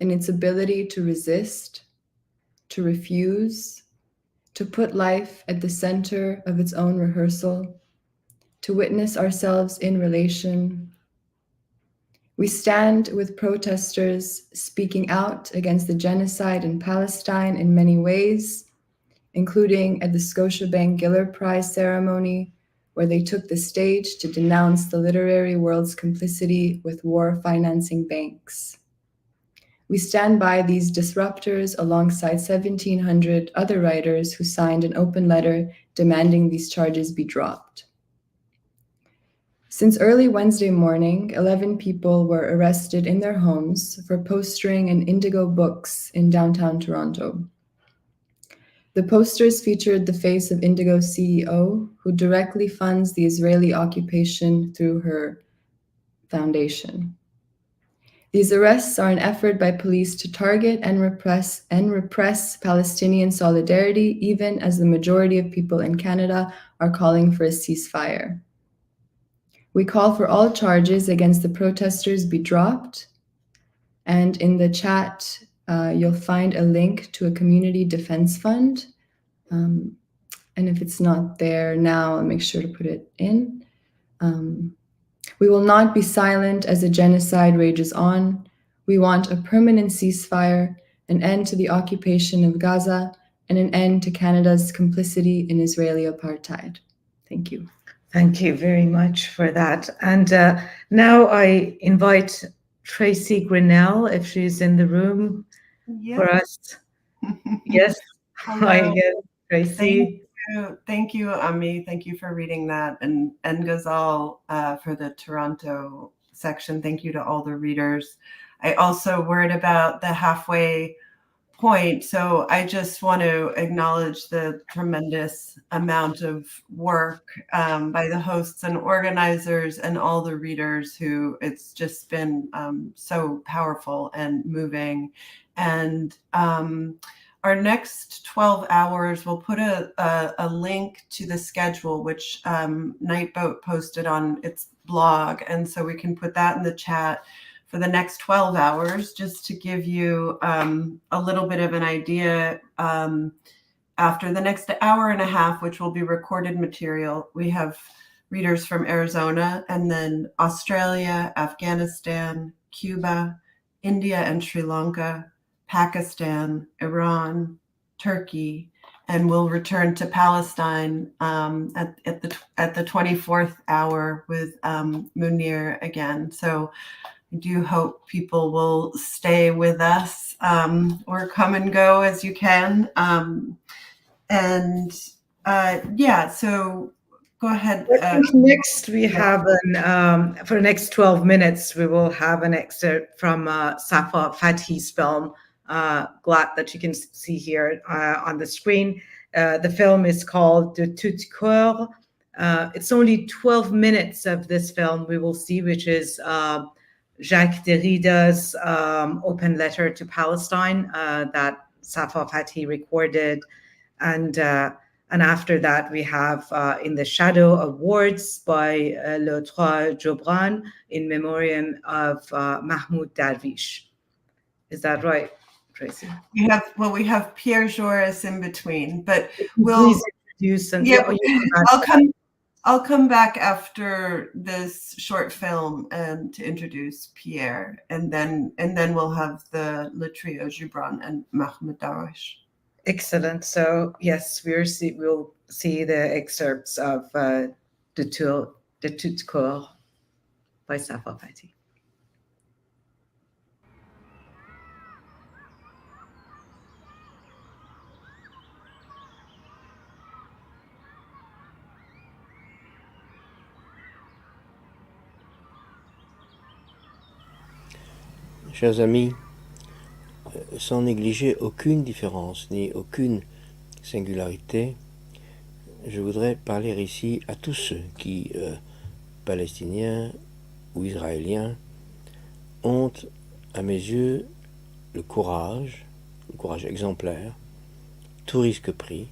and its ability to resist, to refuse, to put life at the center of its own rehearsal, to witness ourselves in relation. We stand with protesters speaking out against the genocide in Palestine in many ways, including at the Scotiabank Giller Prize ceremony, where they took the stage to denounce the literary world's complicity with war financing banks. We stand by these disruptors alongside 1,700 other writers who signed an open letter demanding these charges be dropped. Since early Wednesday morning, 11 people were arrested in their homes for postering in Indigo Books in downtown Toronto. The posters featured the face of Indigo's CEO, who directly funds the Israeli occupation through her foundation. These arrests are an effort by police to target and repress Palestinian solidarity, even as the majority of people in Canada are calling for a ceasefire. We call for all charges against the protesters be dropped, and in the chat, you'll find a link to a community defense fund. And if it's not there now, I'll make sure to put it in. We will not be silent as the genocide rages on. We want a permanent ceasefire, an end to the occupation of Gaza, and an end to Canada's complicity in Israeli apartheid. Thank you. Thank you very much for that. And now I invite Tracy Grinnell, if she's in the room for us. Yes. Hi again, Tracy. Thank you, Ami. Thank you for reading that. And Ghazal for the Toronto section. Thank you to all the readers. I also worried about the halfway point. So I just want to acknowledge the tremendous amount of work by the hosts and organizers and all the readers who it's just been so powerful and moving. And our next 12 hours, we'll put a link to the schedule, which Nightboat posted on its blog. And so we can put that in the chat for the next 12 hours, just to give you a little bit of an idea. After the next hour and a half, which will be recorded material, we have readers from Arizona, and then Australia, Afghanistan, Cuba, India and Sri Lanka, Pakistan, Iran, Turkey, and we'll return to Palestine at the 24th hour with Munir again. So I do hope people will stay with us or come and go as you can. So go ahead. Next, we have for the next 12 minutes, we will have an excerpt from Safa Fathi's film, Glad, that you can see here on the screen. The film is called De Tout Cœur, It's only 12 minutes of this film we will see, which is Jacques Derrida's open letter to Palestine that Safa Fatih recorded. And after that, we have In the Shadow Awards by Le Trois Jobran in memoriam of Mahmoud Darwish. Is that right, Tracy? We have Pierre Joris in between, but please introduce and I'll come back after this short film and to introduce Pierre, and then we'll have the Le Trio Gibran and Mahmoud Darwish. Excellent. So yes, we'll see the excerpts of de Tout Coeur by Safa Fatih. Chers amis, sans négliger aucune différence ni aucune singularité, je voudrais parler ici à tous ceux qui, palestiniens ou israéliens, ont, à mes yeux, le courage exemplaire, tout risque pris,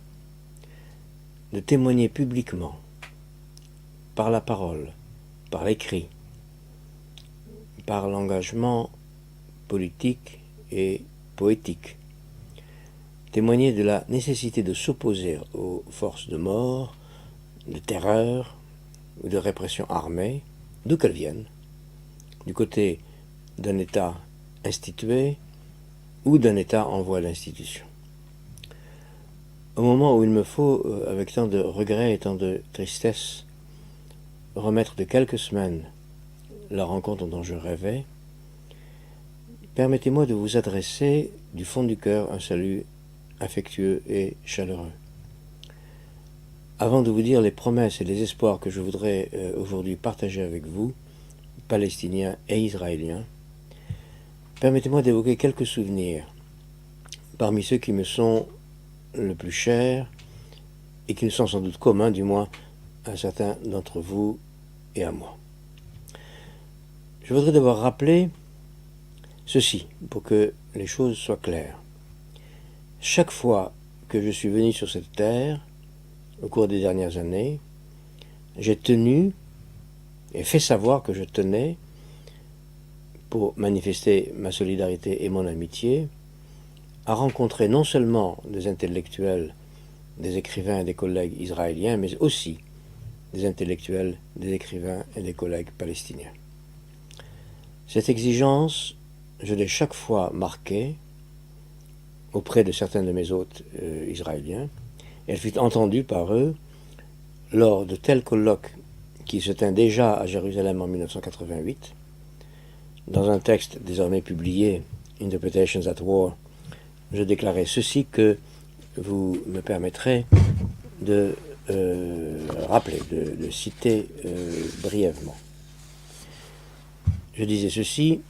de témoigner publiquement, par la parole, par l'écrit, par l'engagement politique et poétique, témoigner de la nécessité de s'opposer aux forces de mort, de terreur ou de répression armée, d'où qu'elles viennent, du côté d'un État institué ou d'un État en voie d'institution. Au moment où il me faut, avec tant de regrets et tant de tristesse, remettre de quelques semaines la rencontre dont je rêvais, permettez-moi de vous adresser du fond du cœur un salut affectueux et chaleureux. Avant de vous dire les promesses et les espoirs que je voudrais aujourd'hui partager avec vous, Palestiniens et Israéliens, permettez-moi d'évoquer quelques souvenirs parmi ceux qui me sont le plus chers et qui me sont sans doute communs, du moins à certains d'entre vous et à moi. Je voudrais d'abord rappeler ceci, pour que les choses soient claires. Chaque fois que je suis venu sur cette terre, au cours des dernières années, j'ai tenu et fait savoir que je tenais, pour manifester ma solidarité et mon amitié, à rencontrer non seulement des intellectuels, des écrivains et des collègues israéliens, mais aussi des intellectuels, des écrivains et des collègues palestiniens. Cette exigence, je l'ai chaque fois marquée auprès de certains de mes hôtes israéliens. Elle fut entendue par eux lors de tels colloques qui se tint déjà à Jérusalem en 1988. Dans un texte désormais publié, Interpretations at War, je déclarais ceci que vous me permettrez de rappeler, de citer brièvement. Je disais ceci: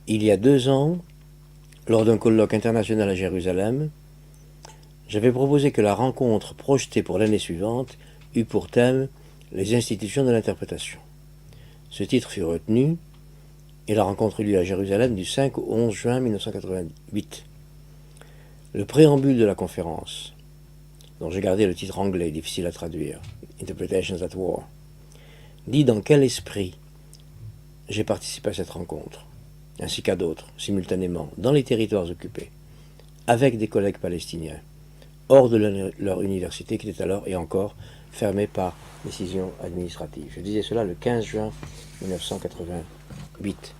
il y a 2 ans, lors d'un colloque international à Jérusalem, j'avais proposé que la rencontre projetée pour l'année suivante eût pour thème les institutions de l'interprétation. Ce titre fut retenu et la rencontre eut lieu à Jérusalem du 5 au 11 juin 1988. Le préambule de la conférence, dont j'ai gardé le titre anglais difficile à traduire, Interpretations at War, dit dans quel esprit j'ai participé à cette rencontre, ainsi qu'à d'autres, simultanément, dans les territoires occupés, avec des collègues palestiniens, hors de leur université qui était alors et encore fermée par décision administrative. Je disais cela le 15 juin 1988.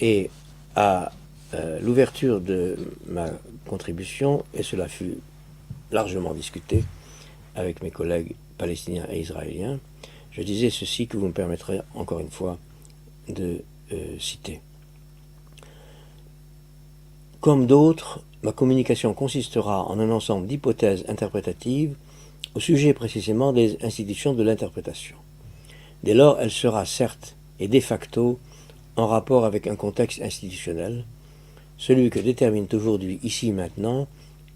Et à l'ouverture de ma contribution, et cela fut largement discuté avec mes collègues palestiniens et israéliens, je disais ceci que vous me permettrez encore une fois de citer. Comme d'autres, ma communication consistera en un ensemble d'hypothèses interprétatives au sujet précisément des institutions de l'interprétation. Dès lors, elle sera certes et de facto en rapport avec un contexte institutionnel, celui que déterminent aujourd'hui, ici maintenant,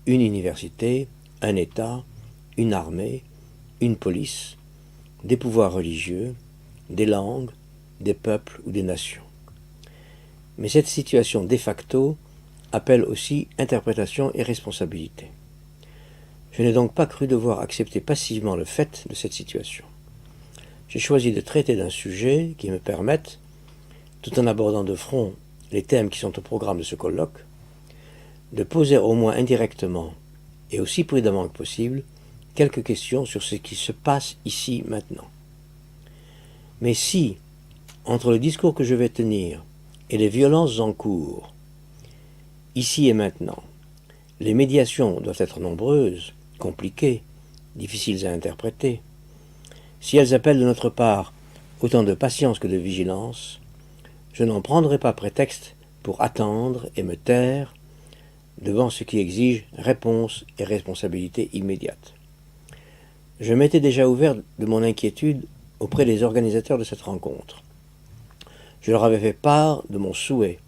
une université, un État, une armée, une police, des pouvoirs religieux, des langues, des peuples ou des nations. Mais cette situation de facto appelle aussi interprétation et responsabilité. Je n'ai donc pas cru devoir accepter passivement le fait de cette situation. J'ai choisi de traiter d'un sujet qui me permette, tout en abordant de front les thèmes qui sont au programme de ce colloque, de poser au moins indirectement et aussi prudemment que possible quelques questions sur ce qui se passe ici maintenant. Mais si, entre le discours que je vais tenir et les violences en cours, ici et maintenant, les médiations doivent être nombreuses, compliquées, difficiles à interpréter, si elles appellent de notre part autant de patience que de vigilance, je n'en prendrai pas prétexte pour attendre et me taire devant ce qui exige réponse et responsabilité immédiate. Je m'étais déjà ouvert de mon inquiétude auprès des organisateurs de cette rencontre. Je leur avais fait part de mon souhait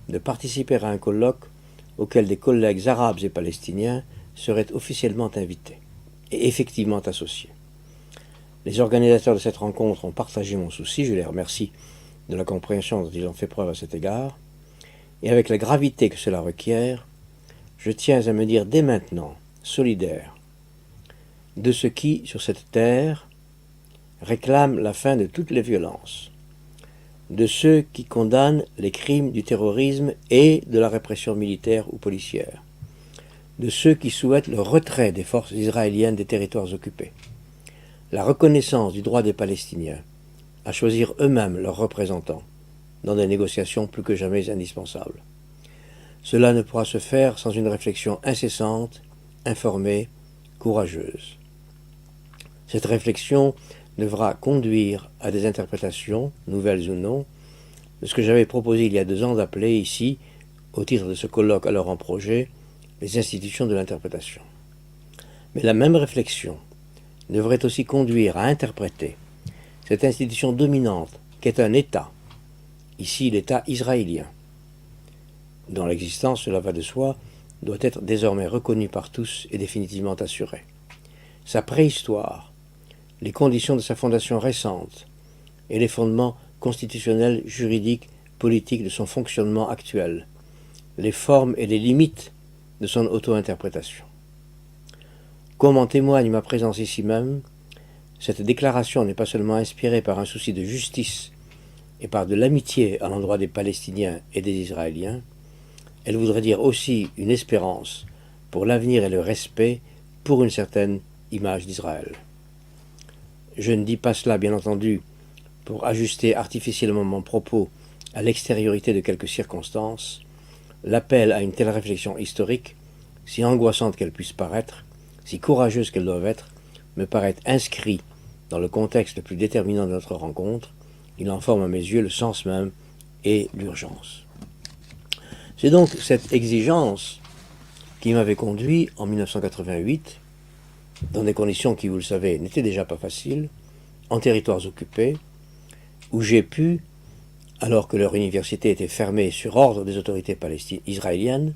de participer à un colloque auquel des collègues arabes et palestiniens seraient officiellement invités et effectivement associés. Les organisateurs de cette rencontre ont partagé mon souci, je les remercie de la compréhension dont ils ont fait preuve à cet égard, et avec la gravité que cela requiert, je tiens à me dire dès maintenant solidaire de ceux qui, sur cette terre, réclament la fin de toutes les violences, de ceux qui condamnent les crimes du terrorisme et de la répression militaire ou policière, de ceux qui souhaitent le retrait des forces israéliennes des territoires occupés, la reconnaissance du droit des Palestiniens à choisir eux-mêmes leurs représentants dans des négociations plus que jamais indispensables. Cela ne pourra se faire sans une réflexion incessante, informée, courageuse. Cette réflexion devra conduire à des interprétations, nouvelles ou non, de ce que j'avais proposé il y a 2 ans d'appeler ici, au titre de ce colloque alors en projet, les institutions de l'interprétation. Mais la même réflexion devrait aussi conduire à interpréter cette institution dominante qu'est un État, ici l'État israélien, dont l'existence, cela va de soi, doit être désormais reconnue par tous et définitivement assurée. Sa préhistoire, les conditions de sa fondation récente et les fondements constitutionnels, juridiques, politiques de son fonctionnement actuel, les formes et les limites de son auto-interprétation. Comme en témoigne ma présence ici même, cette déclaration n'est pas seulement inspirée par un souci de justice et par de l'amitié à l'endroit des Palestiniens et des Israéliens, elle voudrait dire aussi une espérance pour l'avenir et le respect pour une certaine image d'Israël. Je ne dis pas cela, bien entendu, pour ajuster artificiellement mon propos à l'extériorité de quelques circonstances. L'appel à une telle réflexion historique, si angoissante qu'elle puisse paraître, si courageuse qu'elle doive être, me paraît inscrit dans le contexte le plus déterminant de notre rencontre. Il en forme à mes yeux le sens même et l'urgence. C'est donc cette exigence qui m'avait conduit en 1988, dans des conditions qui, vous le savez, n'étaient déjà pas faciles, en territoires occupés, où j'ai pu, alors que leur université était fermée sur ordre des autorités israéliennes,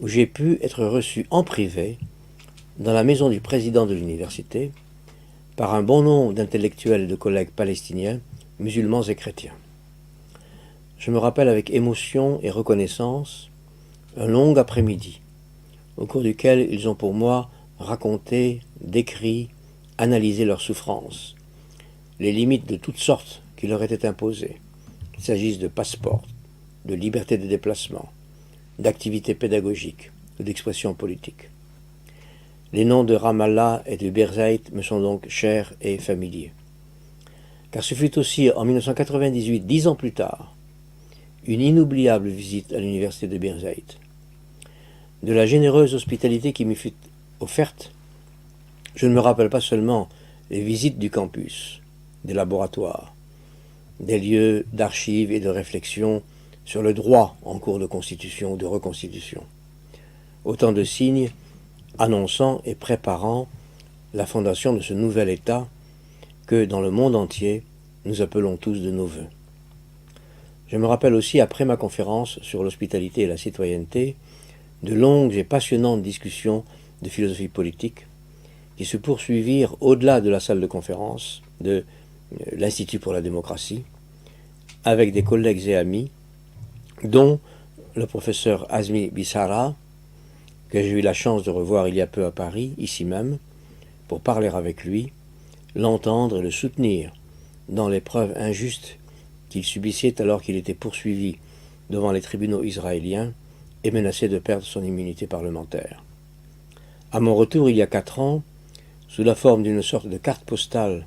où j'ai pu être reçu en privé dans la maison du président de l'université par un bon nombre d'intellectuels et de collègues palestiniens, musulmans et chrétiens. Je me rappelle avec émotion et reconnaissance un long après-midi, au cours duquel ils ont pour moi raconté, décrit, analysé leurs souffrances, les limites de toutes sortes qui leur étaient imposées, qu'il s'agisse de passeports, de liberté de déplacement, d'activités pédagogiques ou d'expression politique. Les noms de Ramallah et de Birzeit me sont donc chers et familiers. Car ce fut aussi en 1998, 10 ans plus tard, une inoubliable visite à l'université de Birzeit. De la généreuse hospitalité qui m'y fut offerte, je ne me rappelle pas seulement les visites du campus, des laboratoires, des lieux d'archives et de réflexion sur le droit en cours de constitution ou de reconstitution. Autant de signes annonçant et préparant la fondation de ce nouvel État que, dans le monde entier, nous appelons tous de nos vœux. Je me rappelle aussi, après ma conférence sur l'hospitalité et la citoyenneté, de longues et passionnantes discussions de philosophie politique qui se poursuivirent au-delà de la salle de conférence de l'Institut pour la démocratie, avec des collègues et amis, dont le professeur Azmi Bissara, que j'ai eu la chance de revoir il y a peu à Paris, ici même, pour parler avec lui, l'entendre et le soutenir dans l'épreuve injuste qu'il subissait alors qu'il était poursuivi devant les tribunaux israéliens et menacé de perdre son immunité parlementaire. À mon retour il y a 4 ans, sous la forme d'une sorte de carte postale,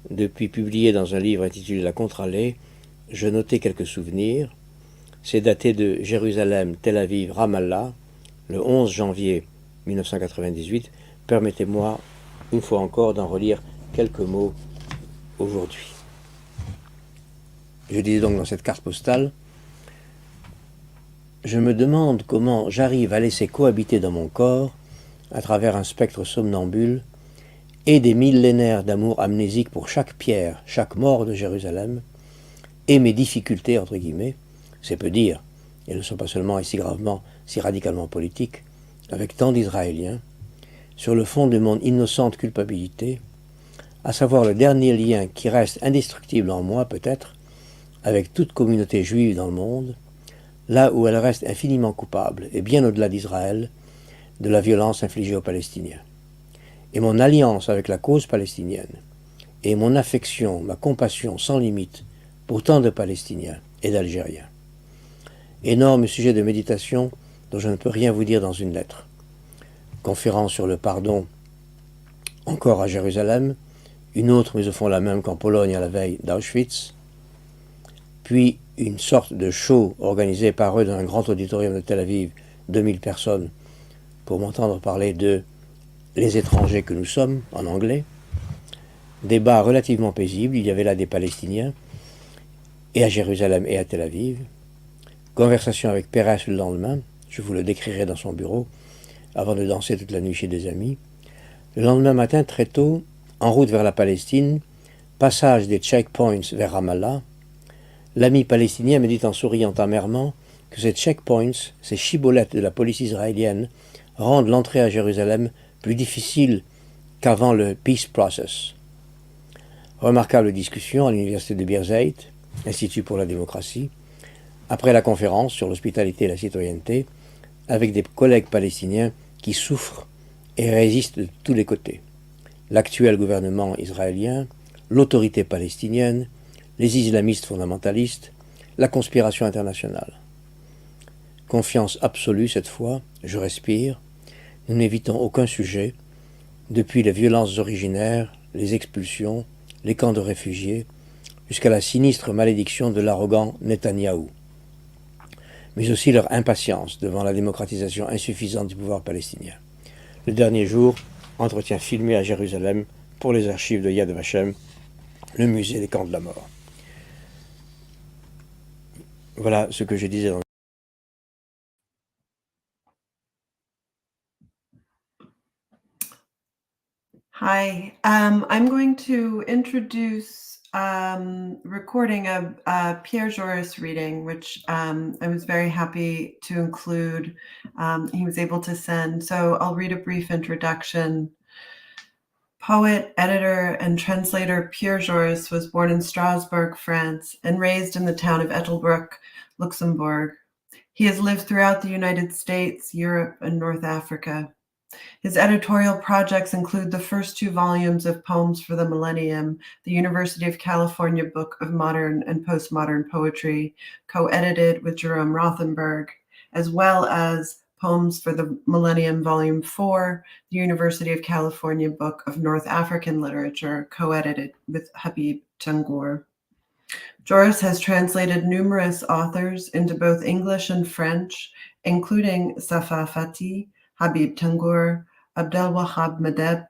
depuis publiée dans un livre intitulé La Contre-allée, je notais quelques souvenirs. C'est daté de Jérusalem, Tel Aviv, Ramallah, le 11 janvier 1998. Permettez-moi, une fois encore, d'en relire quelques mots aujourd'hui. Je disais donc dans cette carte postale, je me demande comment j'arrive à laisser cohabiter dans mon corps, à travers un spectre somnambule, et des millénaires d'amour amnésique pour chaque pierre, chaque mort de Jérusalem, et mes difficultés, entre guillemets, c'est peu dire, elles ne sont pas seulement et si gravement, si radicalement politiques, avec tant d'Israéliens, sur le fond de mon innocente culpabilité, à savoir le dernier lien qui reste indestructible en moi, peut-être, avec toute communauté juive dans le monde, là où elle reste infiniment coupable, et bien au-delà d'Israël, de la violence infligée aux Palestiniens. Et mon alliance avec la cause palestinienne, et mon affection, ma compassion sans limite pour tant de Palestiniens et d'Algériens. Énorme sujet de méditation dont je ne peux rien vous dire dans une lettre. Conférence sur le pardon, encore à Jérusalem, une autre mais au fond la même qu'en Pologne à la veille d'Auschwitz, puis une sorte de show organisé par eux dans un grand auditorium de Tel Aviv, 2000 personnes, pour m'entendre parler de « les étrangers que nous sommes » en anglais. Débat relativement paisible, il y avait là des Palestiniens, et à Jérusalem et à Tel Aviv. Conversation avec Pérez le lendemain, je vous le décrirai dans son bureau, avant de danser toute la nuit chez des amis. Le lendemain matin, très tôt, en route vers la Palestine, passage des checkpoints vers Ramallah, l'ami palestinien me dit en souriant amèrement que ces checkpoints, ces chibolettes de la police israélienne, rendent l'entrée à Jérusalem plus difficile qu'avant le peace process. Remarquable discussion à l'université de Birzeit, Institut pour la démocratie, après la conférence sur l'hospitalité et la citoyenneté, avec des collègues palestiniens qui souffrent et résistent de tous les côtés. L'actuel gouvernement israélien, l'autorité palestinienne, les islamistes fondamentalistes, la conspiration internationale. Confiance absolue cette fois, je respire, nous n'évitons aucun sujet, depuis les violences originaires, les expulsions, les camps de réfugiés, jusqu'à la sinistre malédiction de l'arrogant Netanyahou, mais aussi leur impatience devant la démocratisation insuffisante du pouvoir palestinien. Le dernier jour, entretien filmé à Jérusalem pour les archives de Yad Vashem, le musée des camps de la mort. Voilà ce que je disais dans Hi, I'm going to introduce recording of Pierre Joris reading, which I was very happy to include. He was able to send, so I'll read a brief introduction. Poet, editor, and translator Pierre Joris was born in Strasbourg, France, and raised in the town of Ettelbruck, Luxembourg. He has lived throughout the United States, Europe, and North Africa. His editorial projects include the first 2 volumes of Poems for the Millennium, the University of California Book of Modern and Postmodern Poetry, co-edited with Jerome Rothenberg, as well as Poems for the Millennium, Volume 4, the University of California Book of North African Literature, co-edited with Habib Tangour. Joris has translated numerous authors into both English and French, including Safa Fati, Habib Tangour, Abdelwahab Madeb,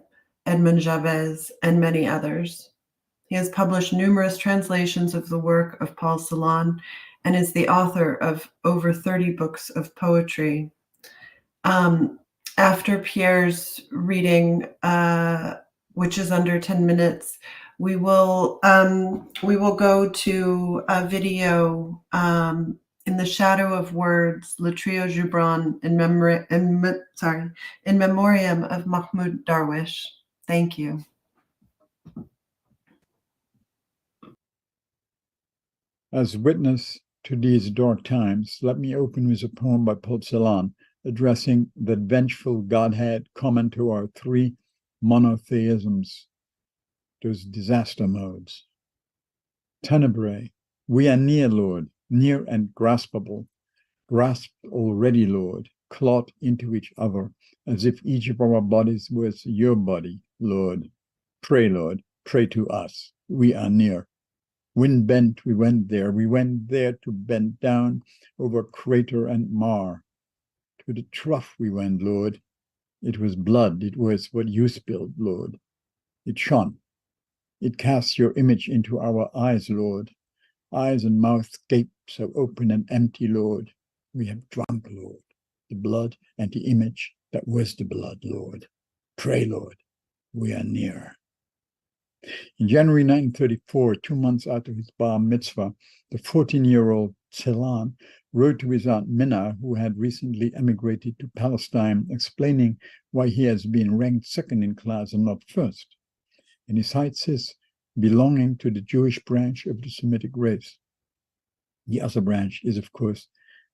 Edmond Javez, and many others. He has published numerous translations of the work of Paul Celan and is the author of over 30 books of poetry. After Pierre's reading, which is under 10 minutes, we will go to a video, In the Shadow of Words, Le Trio Gibran in memoriam of Mahmoud Darwish. Thank you. As witness to these dark times, let me open with a poem by Paul Celan addressing the vengeful Godhead common to our three monotheisms, those disaster modes. Tenebrae, we are near, Lord, near and graspable, grasped already, Lord, clawed into each other, as if each of our bodies was your body, Lord. Pray, Lord, pray to us. We are near. Wind bent, we went there to bend down over crater and mar. To the trough we went, Lord. It was blood, it was what you spilled, Lord. It shone. It cast your image into our eyes, Lord. Eyes and mouth gape so open and empty, Lord. We have drunk, Lord, the blood and the image that was the blood, Lord. Pray, Lord, we are near. In January 1934, 2 months after his bar mitzvah, the 14-year-old Celan wrote to his aunt Minna, who had recently emigrated to Palestine, explaining why he has been ranked second in class and not first. And he cites his belonging to the Jewish branch of the Semitic race. The other branch is, of course,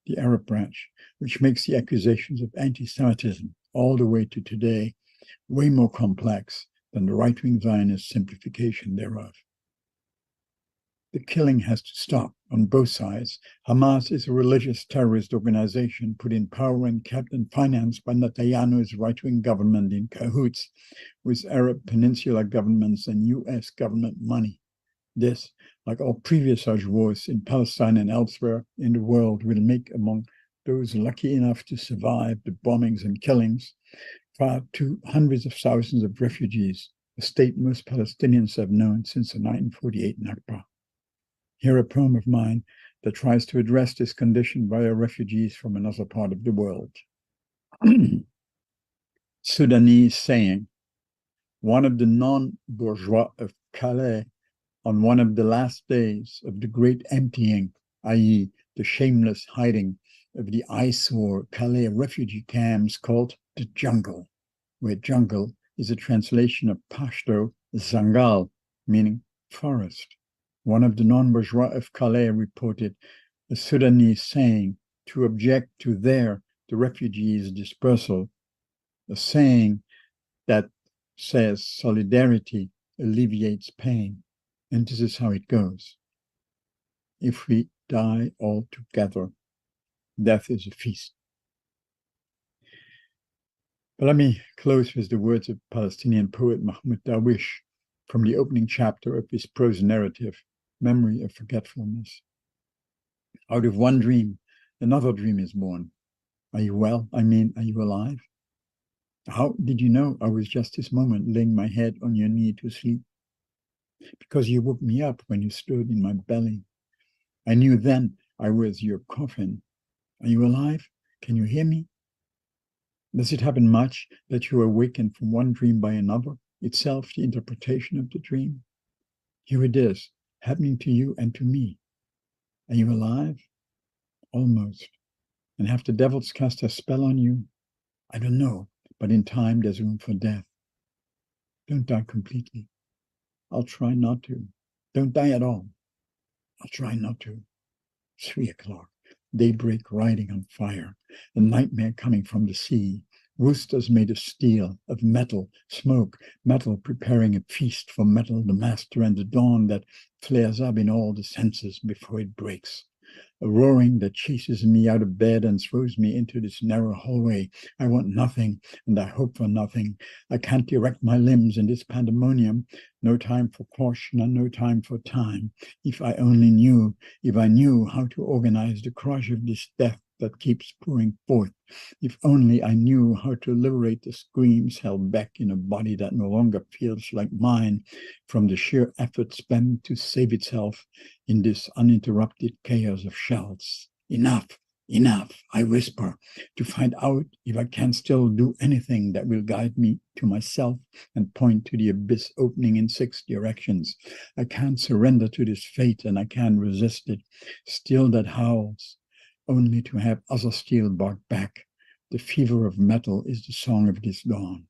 the Arab branch, which makes the accusations of anti-Semitism all the way to today way more complex than the right-wing Zionist simplification thereof. The killing has to stop on both sides. Hamas is a religious terrorist organization put in power and kept and financed by Netanyahu's right-wing government in cahoots with Arab Peninsula governments and US government money. This, like all previous such wars in Palestine and elsewhere in the world, will make among those lucky enough to survive the bombings and killings far to hundreds of thousands of refugees, a state most Palestinians have known since the 1948 Nakba. Here a poem of mine that tries to address this condition via refugees from another part of the world. Sudanese saying, one of the non-bourgeois of Calais on one of the last days of the great emptying, i.e. the shameless hiding of the eyesore Calais refugee camps called the jungle, where jungle is a translation of Pashto Zangal, meaning forest. One of the non-bourgeois of Calais reported a Sudanese saying to object to the refugees' dispersal, a saying that says solidarity alleviates pain. And this is how it goes. If we die all together, death is a feast. But let me close with the words of Palestinian poet Mahmoud Darwish from the opening chapter of his prose narrative, Memory of Forgetfulness. Out of one dream, another dream is born. Are you well? I mean, are you alive? How did you know I was just this moment laying my head on your knee to sleep? Because you woke me up when you stood in my belly. I knew then I was your coffin. Are you alive? Can you hear me? Does it happen much that you awaken from one dream by another, itself the interpretation of the dream? Here it is, happening to you and to me. Are you alive? Almost. And have the devils cast a spell on you? I don't know, but in time there's room for death. Don't die completely. I'll try not to. Don't die at all. I'll try not to. 3 o'clock, daybreak riding on fire, a nightmare coming from the sea, roosters made of steel, of metal, smoke, metal preparing a feast for metal, the master, and the dawn that flares up in all the senses before it breaks. A roaring that chases me out of bed and throws me into this narrow hallway. I want nothing, and I hope for nothing. I can't erect my limbs in this pandemonium. No time for caution and no time for time. If I only knew, if I knew how to organize the crush of this death that keeps pouring forth. If only I knew how to liberate the screams held back in a body that no longer feels like mine from the sheer effort spent to save itself in this uninterrupted chaos of shells. Enough, enough, I whisper, to find out if I can still do anything that will guide me to myself and point to the abyss opening in 6 directions. I can't surrender to this fate and I can't resist it. Still that howls, only to have other steel bark back. The fever of metal is the song of this dawn.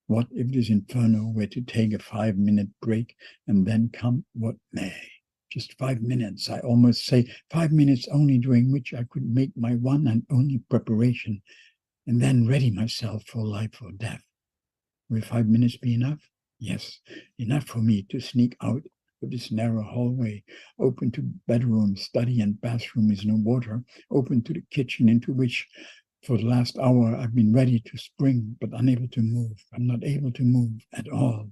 What if this inferno were to take a 5-minute break and then come what may? Just 5 minutes, I almost say 5 minutes only, during which I could make my one and only preparation and then ready myself for life or death. Will 5 minutes be enough? Yes, enough for me to sneak out of this narrow hallway, open to bedroom, study, and bathroom with no water, open to the kitchen into which for the last hour I've been ready to spring, but unable to move. I'm not able to move at all.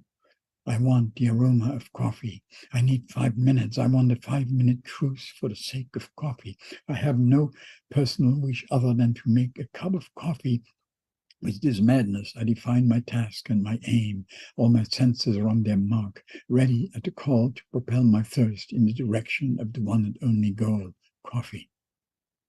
I want the aroma of coffee. I need 5 minutes. I want a 5-minute truce for the sake of coffee. I have no personal wish other than to make a cup of coffee. With this madness, I define my task and my aim. All my senses are on their mark, ready at the call to propel my thirst in the direction of the one and only goal, coffee.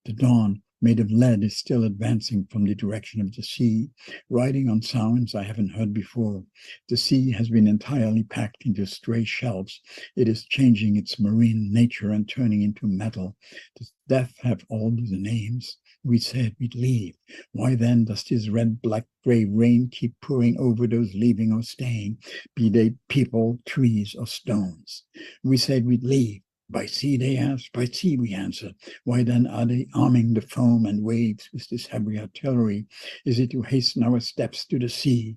The dawn, made of lead, is still advancing from the direction of the sea, riding on sounds I haven't heard before. The sea has been entirely packed into stray shelves. It is changing its marine nature and turning into metal. Does death have all these names? We said we'd leave. Why then does this red, black, gray rain keep pouring over those leaving or staying, be they people, trees, or stones? We said we'd leave. By sea, they asked. By sea, we answered. Why then are they arming the foam and waves with this heavy artillery? Is it to hasten our steps to the sea?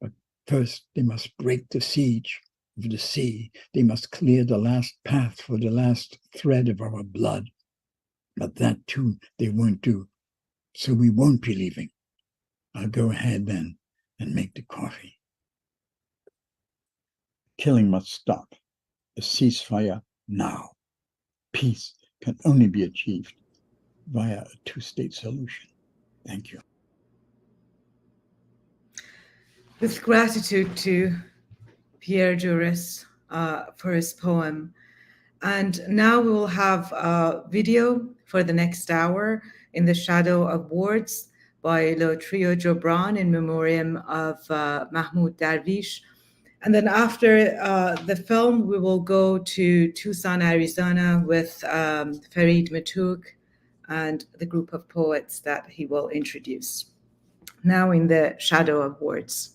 But first they must break the siege of the sea. They must clear the last path for the last thread of our blood. But that too they won't do. So we won't be leaving. I'll go ahead then and make the coffee. Killing must stop. A ceasefire now. Peace can only be achieved via a two-state solution. Thank you. With gratitude to Pierre Juris for his poem. And now we will have a video for the next hour, In the Shadow of Words, by Le Trio Jobran in memoriam of Mahmoud Darwish. And then after the film, we will go to Tucson, Arizona with Farid Matouk and the group of poets that he will introduce. Now In the Shadow of Words.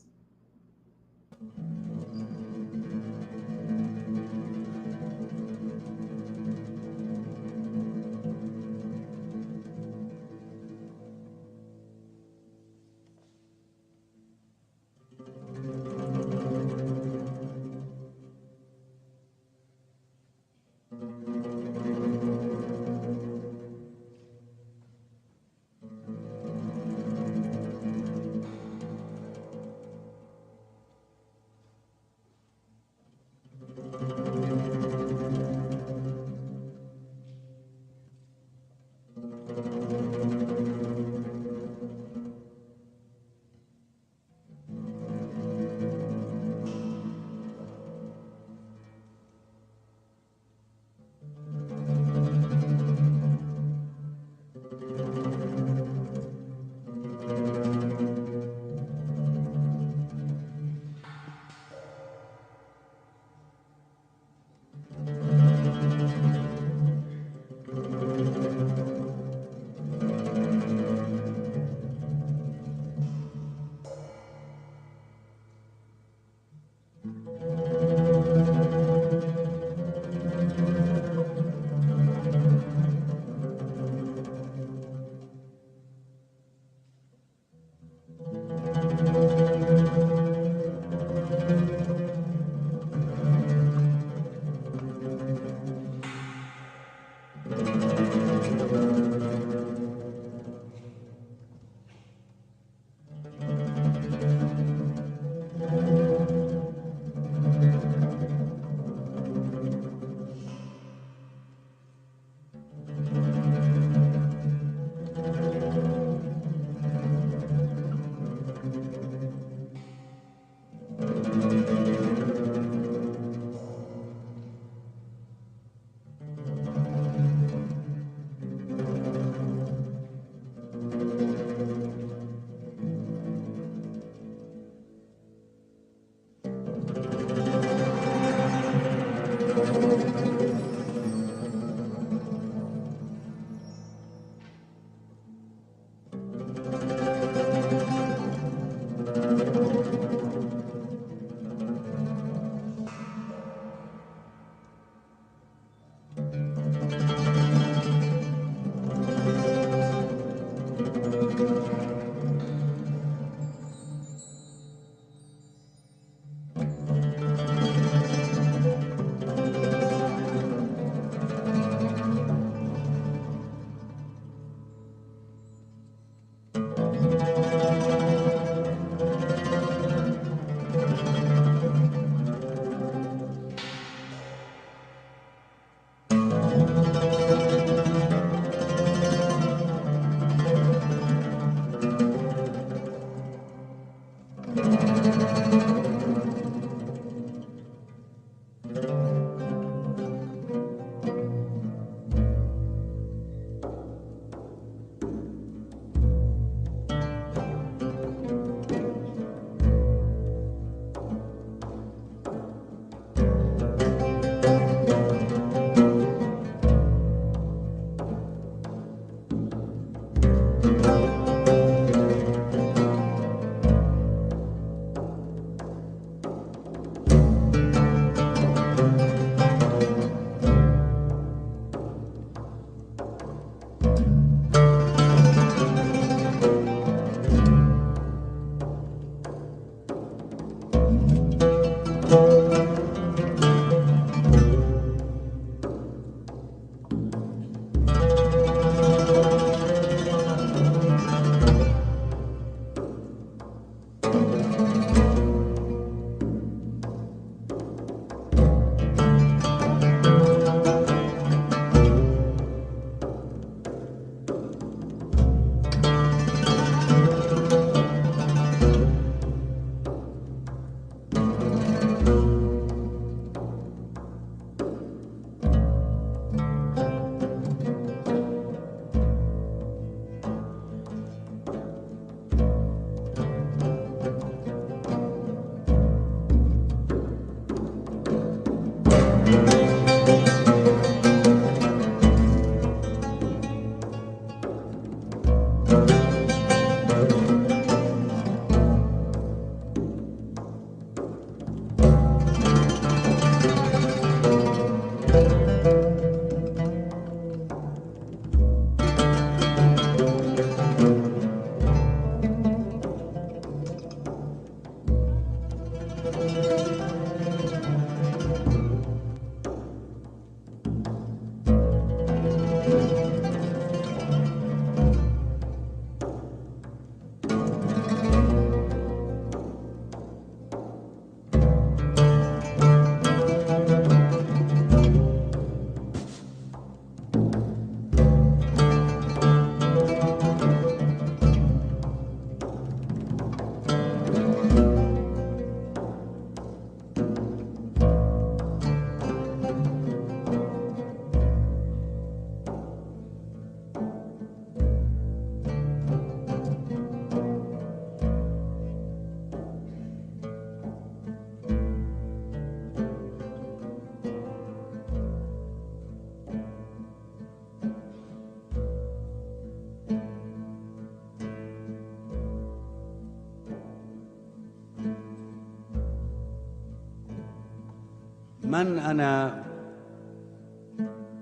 من أنا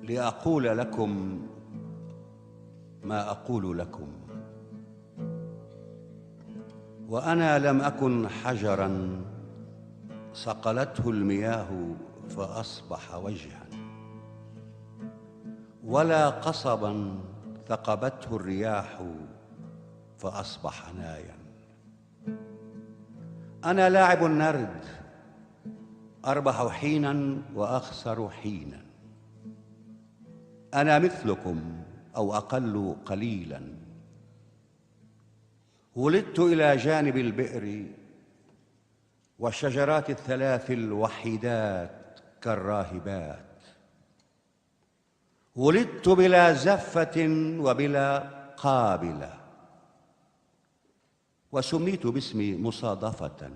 لأقول لكم ما أقول لكم، وأنا لم أكن حجراً صقلته المياه فأصبح وجها، ولا قصباً ثقبته الرياح فأصبح نايا. أنا لاعب النرد، أربح حيناً وأخسر حيناً. أنا مثلكم أو أقل قليلاً. ولدت إلى جانب البئر والشجرات الثلاث الوحيدات كالراهبات. ولدت بلا زفة وبلا قابلة، وسميت باسمي مصادفة،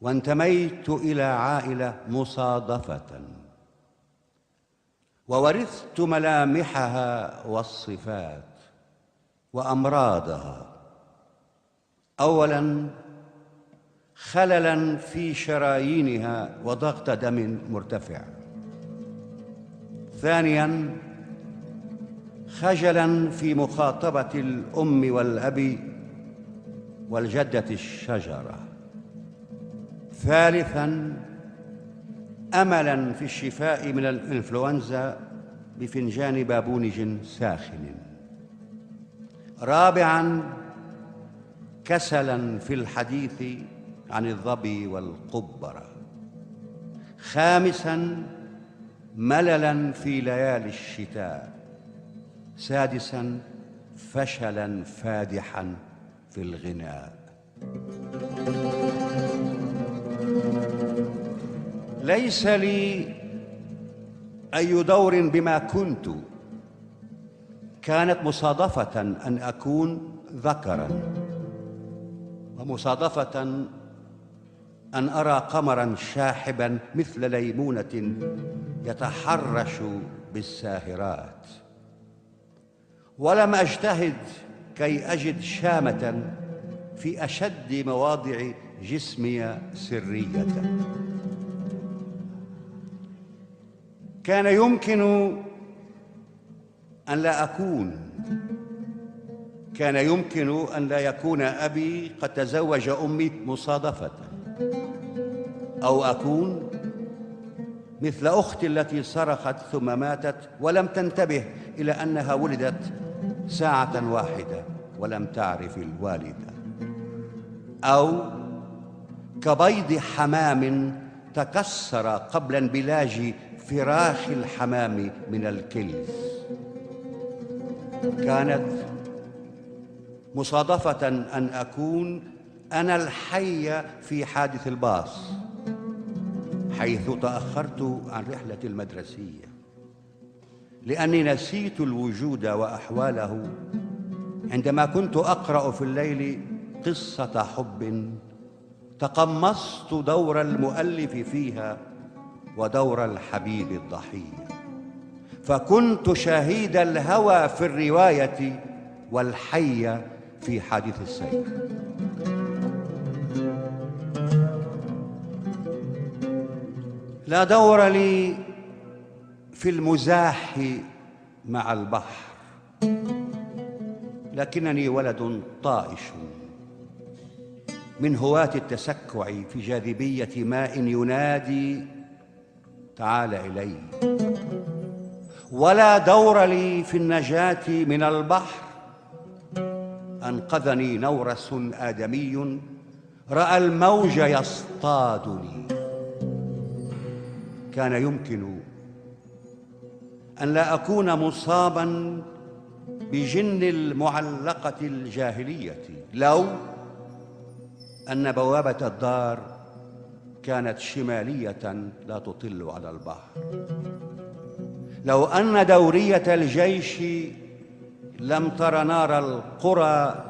وانتميت إلى عائلة مصادفة، وورثت ملامحها والصفات وأمراضها. أولاً خللاً في شرايينها وضغط دم مرتفع. ثانياً خجلا في مخاطبة الأم والأب والجدة الشجرة. ثالثا، أملا في الشفاء من الإنفلونزا بفنجان بابونج ساخن. رابعا، كسلا في الحديث عن الظبي والقبرة. خامسا، مللا في ليالي الشتاء. سادسا، فشلا فادحا في الغناء. ليس لي أي دور بما كنت. كانت مصادفة أن أكون ذكرا، ومصادفة أن أرى قمرا شاحبا مثل ليمونة يتحرش بالساهرات. ولم أجتهد كي أجد شامة في أشد مواضع جسمي سرية. كان يمكن أن لا أكون، كان يمكن أن لا يكون أبي قد تزوج أمي مصادفة، أو أكون مثل أختي التي صرخت ثم ماتت ولم تنتبه إلى أنها ولدت ساعة واحدة ولم تعرف الوالدة، أو كبيض حمام تكسر قبل انبلاج فراخ الحمام من الكلف. كانت مصادفة أن أكون أنا الحي في حادث الباص، حيث تأخرت عن رحلة المدرسية لأني نسيت الوجود وأحواله عندما كنت أقرأ في الليل قصة حب تقمصت دور المؤلف فيها ودور الحبيب الضحية، فكنت شهيد الهوى في الرواية والحي في حادث السير. لا دور لي في المزاح مع البحر، لكنني ولد طائش من هواة التسكع في جاذبية ماء ينادي تعال إلي. ولا دور لي في النجاة من البحر، أنقذني نورس آدمي رأى الموج يصطادني. كان يمكن أن لا أكون مصابا بجن المعلقة الجاهلية لو أن بوابة الدار كانت شمالية لا تطل على البحر، لو أن دورية الجيش لم تر نار القرى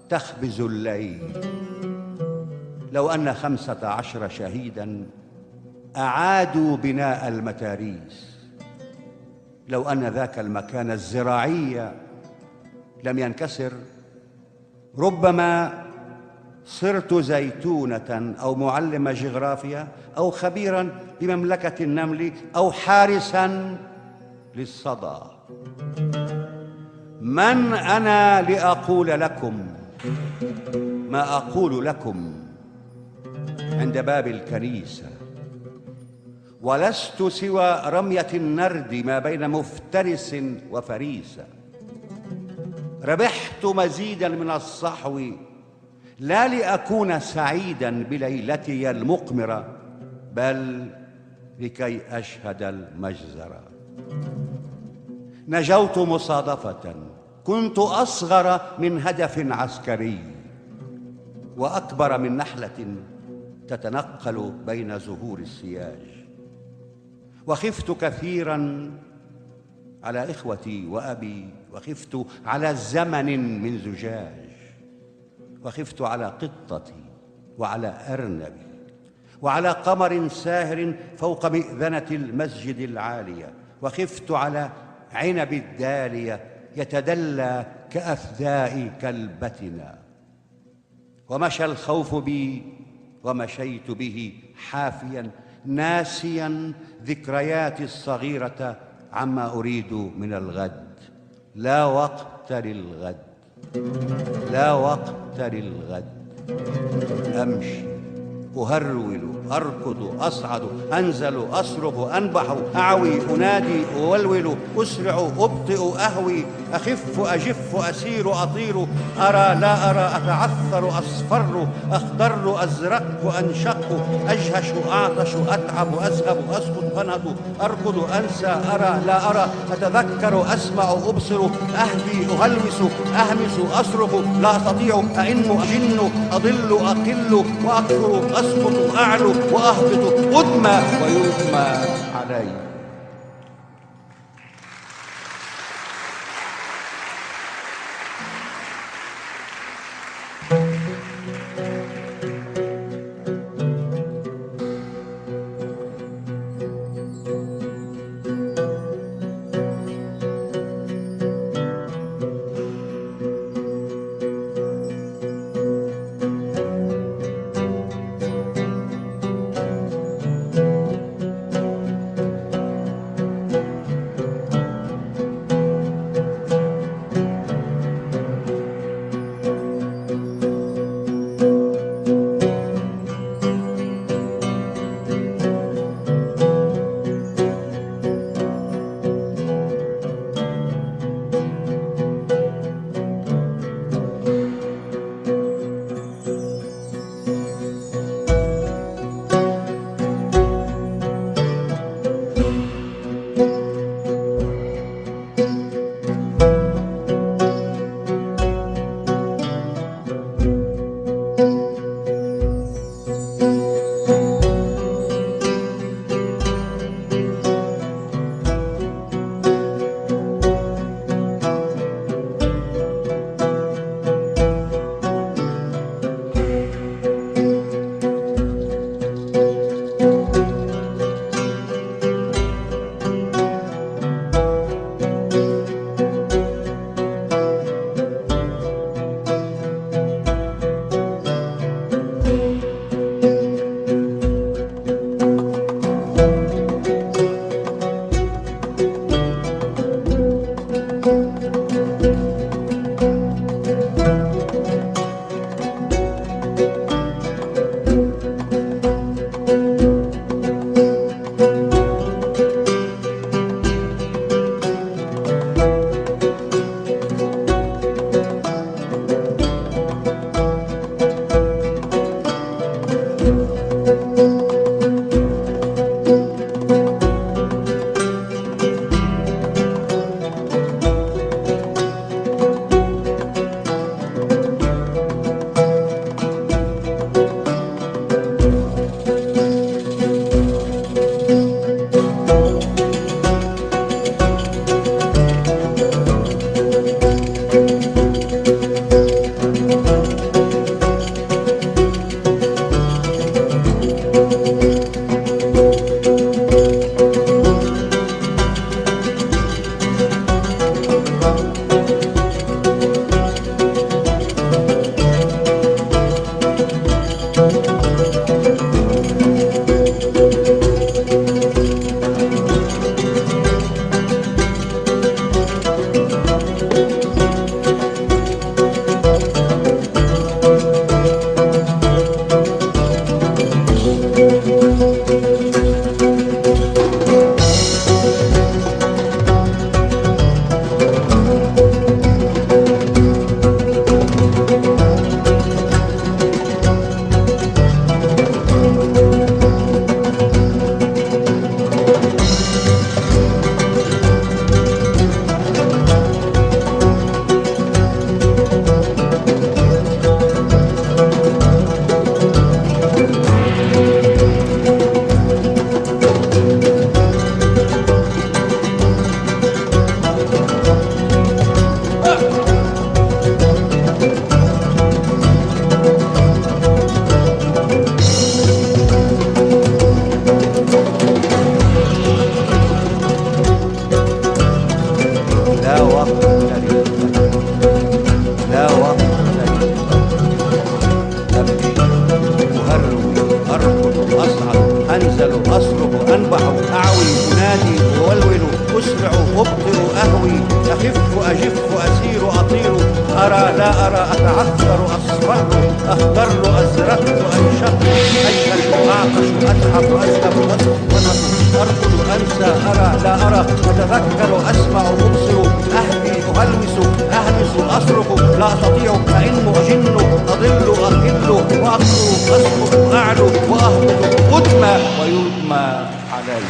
تخبز الليل، لو أن 15 شهيداً أعادوا بناء المتاريس، لو أن ذاك المكان الزراعي لم ينكسر، ربما صرت زيتونة أو معلم جغرافيا أو خبيراً بمملكة النمل أو حارساً للصدى. من أنا لأقول لكم ما أقول لكم عند باب الكنيسة؟ ولست سوى رمية النرد ما بين مفترس وفريسة. ربحت مزيداً من الصحو لا لأكون سعيداً بليلتي المقمرة، بل لكي أشهد المجزرة. نجوت مصادفة، كنت أصغر من هدف عسكري وأكبر من نحلة تتنقل بين زهور السياج، وخفت كثيراً على إخوتي وأبي، وخفت على زمن من زجاج، وخفت على قطتي وعلى أرنبي وعلى قمر ساهر فوق مئذنة المسجد العالية، وخفت على عنب الدالية يتدلى كأثداء كلبتنا. ومشى الخوف بي ومشيت به حافياً ناسياً ذكرياتي الصغيرة عما أريد من الغد. لا وقت للغد، لا وقت للغد. أمشي أهرول أركض أصعد أنزل أصرخ أنبح أعوي أنادي أولول أسرع أبطئ أهوي أخف أجف أسير أطير أرى لا أرى أتعثر أصفر أخضر أزرق أنشق أجهش أعطش أتعب أذهب أسقط أنهض أركض أنسى أرى لا أرى أتذكر أسمع أبصر أهدي أهلوس أهمس أصرخ لا أستطيع أئن أجن أضل أقل وأكثر أسقط أعلو وأهبط أدمى ويغمى علي. أخف أجف لا أرى أتعثر أصفر أخضر أزرق أنشق أيهش أعطش أزحف أزهف أصفر أرقد أنسى أرى لا أرى أتذكر أسمع أبصر أهدي أهلوس أهلس أصرخ لا أستطيع فإن أجن أضل أهل وأقصر أسقط أعلو وأهبط أدمى ويدمى علي.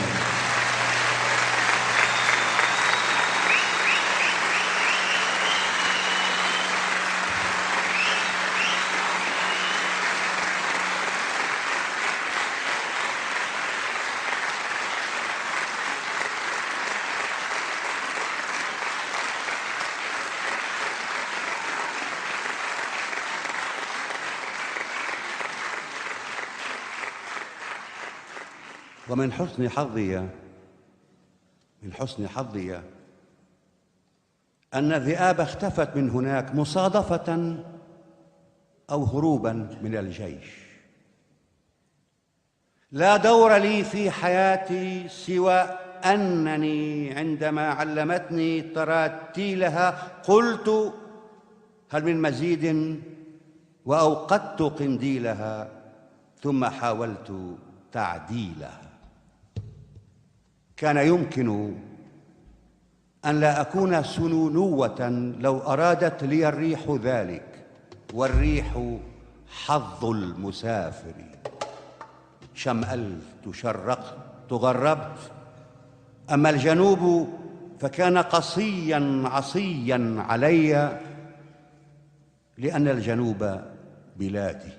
ومن حسن حظي أن الذئاب اختفت من هناك مصادفة أو هروبا من الجيش. لا دور لي في حياتي سوى أنني عندما علمتني تراتيلها قلت هل من مزيد، وأوقدت قنديلها ثم حاولت تعديلها. كان يمكن أن لا أكون سنونوة لو أرادت لي الريح ذلك، والريح حظ المسافر. شمألت شرقت غربت، أما الجنوب فكان قصيا عصيا علي، لأن الجنوب بلادي.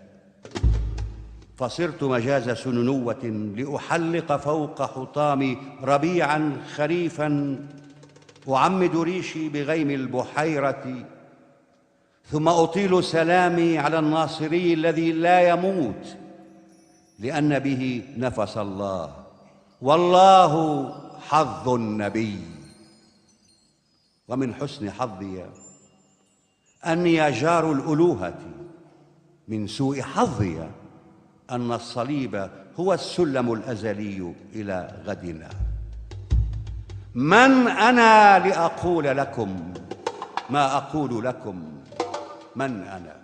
فصرت مجاز سنونوة لأحلق فوق حطامي ربيعا خريفا أعمد ريشي بغيم البحيرة، ثم أطيل سلامي على الناصري الذي لا يموت، لأن به نفس الله، والله حظ النبي. ومن حسن حظي أني جار الألوهة، من سوء حظي أن الصليب هو السلم الأزلي إلى غدنا. من أنا لأقول لكم ما أقول لكم؟ من أنا؟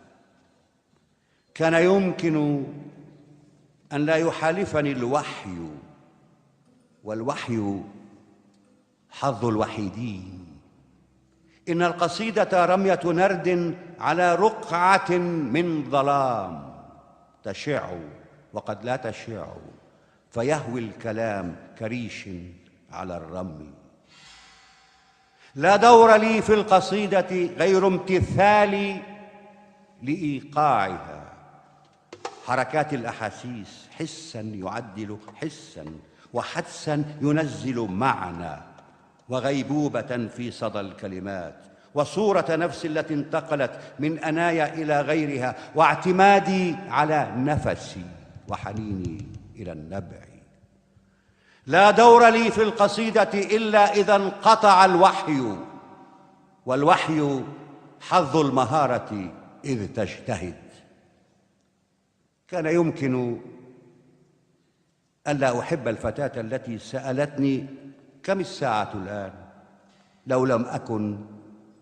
كان يمكن أن لا يحالفني الوحي، والوحي حظ الوحيدين. إن القصيدة رمية نرد على رقعة من ظلام، تشع وقد لا تشع، فيهوي الكلام كريش على الرمي. لا دور لي في القصيدة غير امتثالي لإيقاعها، حركات الأحاسيس، حسا يعدل حسا، وحدسا ينزل معنى، وغيبوبة في صدى الكلمات، وصورة نفس التي انتقلت من أنايا إلى غيرها، واعتمادي على نفسي وحنيني إلى النبع. لا دور لي في القصيدة إلا إذا انقطع الوحي، والوحي حظ المهارة إذ تجتهد. كان يمكن ألا أحب الفتاة التي سألتني كم الساعة الآن لو لم أكن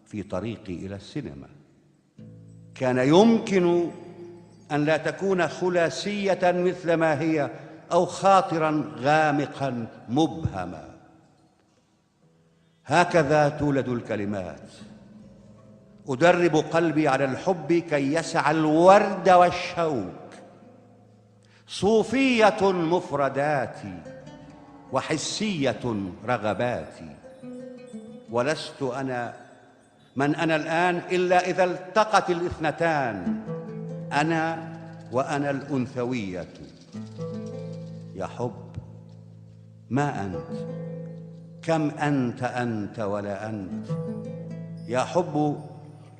في طريقي إلى السينما. كان يمكن أن لا تكون خلاصية مثل ما هي، أو خاطراً غامقاً مبهما. هكذا تولد الكلمات. أدرب قلبي على الحب كي يسع الورد والشوك. صوفية مفرداتي، وحسية رغباتي. ولست أنا من أنا الآن إلا إذا التقت الاثنتان، أنا وأنا الأنثوية. يا حب، ما أنت؟ كم أنت ولا أنت؟ يا حب،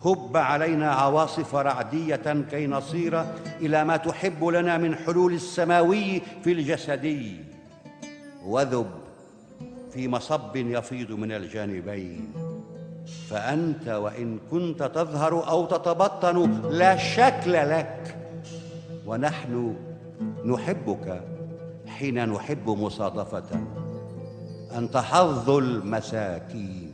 هب علينا عواصف رعدية كي نصير إلى ما تحب لنا من حلول السماوي في الجسدي. وذب في مصب يفيض من الجانبين، فأنت وإن كنت تظهر أو تتبطن لا شكل لك، ونحن نحبك حين نحب مصادفة. أنت حظ المساكين.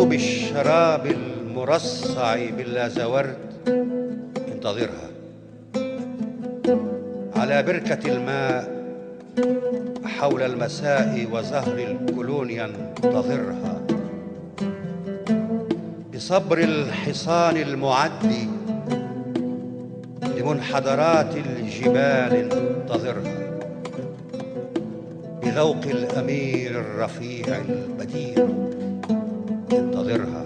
بالشراب المرصع باللازورد انتظرها. على بركة الماء حول المساء وزهر الكولونيا انتظرها. بصبر الحصان المعدي لمنحدرات الجبال انتظرها. بذوق الأمير الرفيع البديع انتظرها.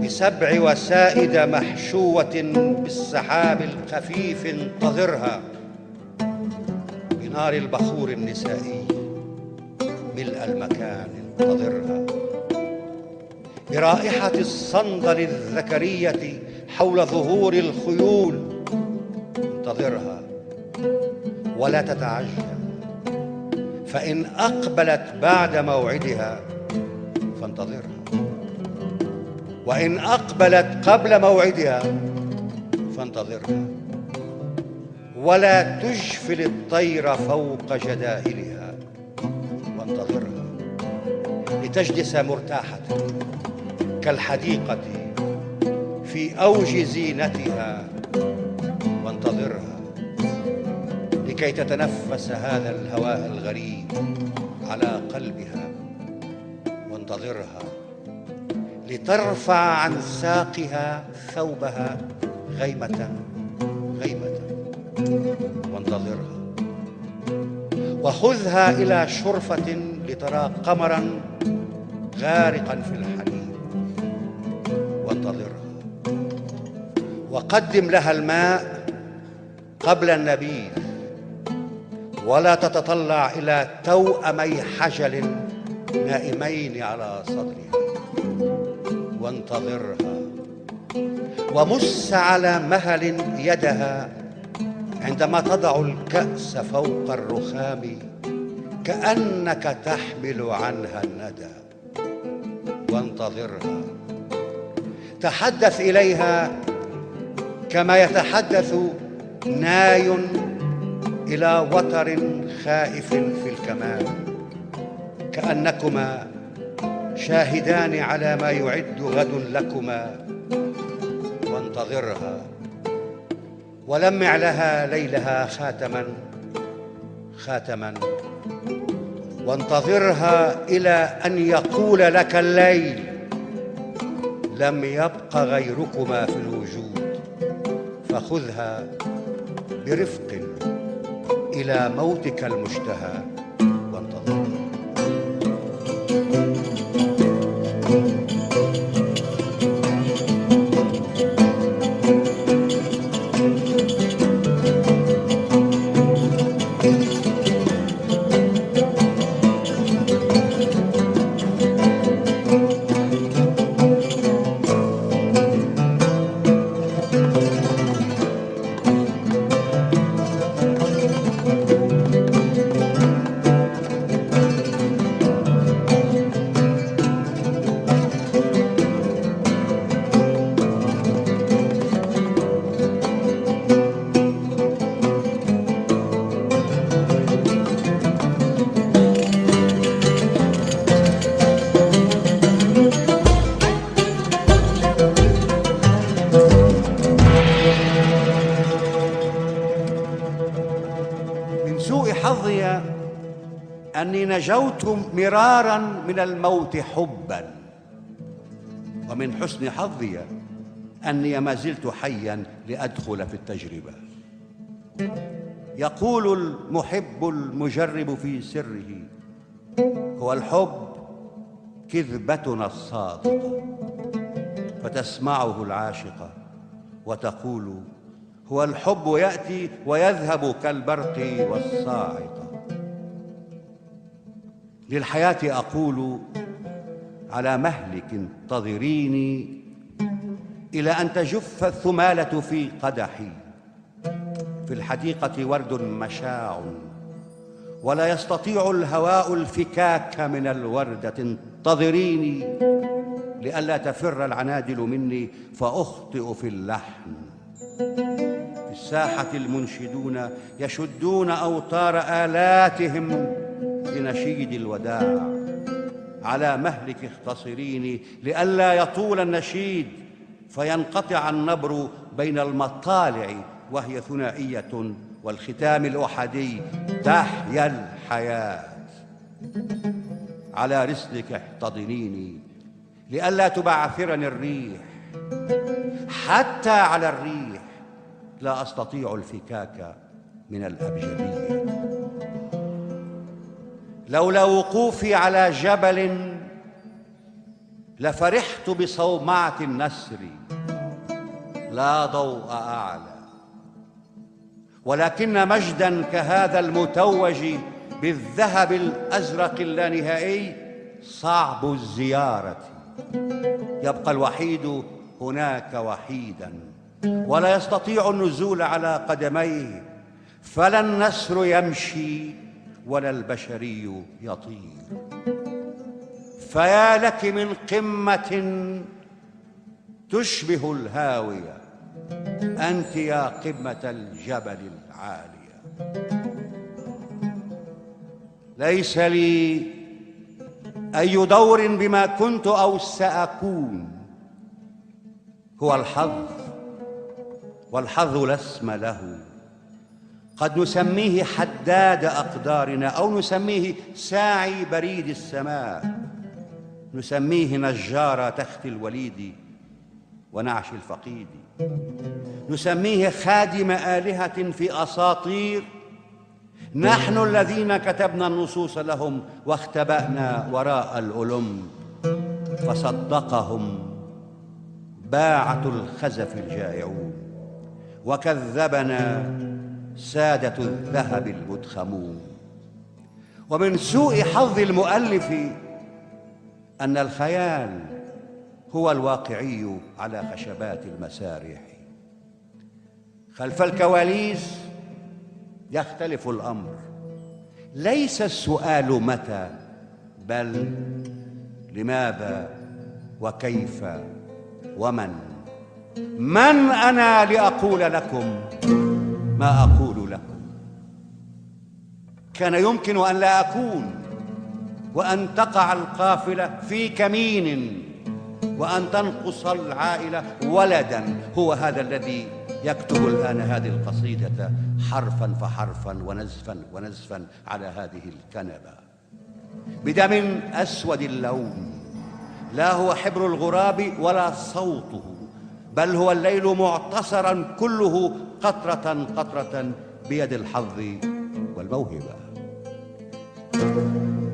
بسبع وسائد محشوة بالسحاب الخفيف انتظرها. بنار البخور النسائي ملء المكان انتظرها. برائحة الصندل الذكرية حول ظهور الخيول انتظرها. ولا تتعجل، فإن أقبلت بعد موعدها فانتظرها، وإن أقبلت قبل موعدها فانتظرها. ولا تجفل الطير فوق جدائلها وانتظرها. لتجلس مرتاحة كالحديقة في أوج زينتها وانتظرها. لكي تتنفس هذا الهواء الغريب على قلبها وانتظرها. لترفع عن ساقها ثوبها غيمة غيمة وانتظرها. وخذها إلى شرفة لترى قمرا غارقا في الحليب وانتظرها. وقدم لها الماء قبل النبيذ، ولا تتطلع إلى توأمي حجل نائمين على صدرها وانتظرها. ومس على مهل يدها عندما تضع الكأس فوق الرخام كأنك تحمل عنها الندى وانتظرها. تحدث إليها كما يتحدث ناي إلى وتر خائف في الكمان، كأنكما شاهدان على ما يعد غد لكما وانتظرها. ولمع لها ليلها خاتما خاتما وانتظرها إلى أن يقول لك الليل لم يبق غيركما في الوجود. فخذها برفق إلى موتك المشتهى وانتظرها. أني نجوت مرارا من الموت حبا، ومن حسن حظي أني ما زلت حيا لأدخل في التجربة. يقول المحب المجرب في سره: هو الحب كذبتنا الصادقة. فتسمعه العاشقة وتقول: هو الحب يأتي ويذهب كالبرق والصاعقة. للحياة أقول: على مهلك انتظريني إلى أن تجف الثمالة في قدحي. في الحديقة ورد مشاع ولا يستطيع الهواء الفكاك من الوردة. انتظريني لئلا تفر العنادل مني فأخطئ في اللحن. في الساحة المنشدون يشدون أوتار آلاتهم لنشيد الوداع. على مهلك اختصريني لئلا يطول النشيد فينقطع النبر بين المطالع وهي ثنائية والختام الأحدي تحيا الحياة. على رسلك احتضنيني لئلا تبعثرني الريح، حتى على الريح لا أستطيع الفكاك من الأبجدية. لولا وقوفي على جبل لفرحت بصومعة النسر، لا ضوء أعلى، ولكن مجدا كهذا المتوج بالذهب الأزرق اللانهائي صعب الزيارة. يبقى الوحيد هناك وحيدا ولا يستطيع النزول على قدميه، فلا النسر يمشي ولا البشري يطير. فيا لك من قمة تشبه الهاوية أنت يا قمة الجبل العالية. ليس لي أي دور بما كنت أو سأكون، هو الحظ، والحظ لا اسم له. قد نسميه حداد أقدارنا أو نسميه ساعي بريد السماء، نسميه نجار تخت الوليد ونعش الفقيد، نسميه خادم آلهة في أساطير، نحن الذين كتبنا النصوص لهم واختبأنا وراء الألم فصدقهم باعة الخزف الجائعون، وكذبنا سادة الذهب المدخمون. ومن سوء حظ المؤلف أن الخيال هو الواقعي على خشبات المسارح. خلف الكواليس يختلف الأمر، ليس السؤال متى بل لماذا وكيف ومن. من أنا لأقول لكم ما أقول لكم؟ كان يمكن أن لا أكون، وأن تقع القافلة في كمين، وأن تنقص العائلة ولدا. هو هذا الذي يكتب الآن هذه القصيدة حرفا فحرفا ونزفا ونزفا على هذه الكنبة بدم أسود اللون. لا هو حبر الغراب ولا صوته، بل هو الليل معتصرا كله قطرة قطرة بيد الحظ والموهبة.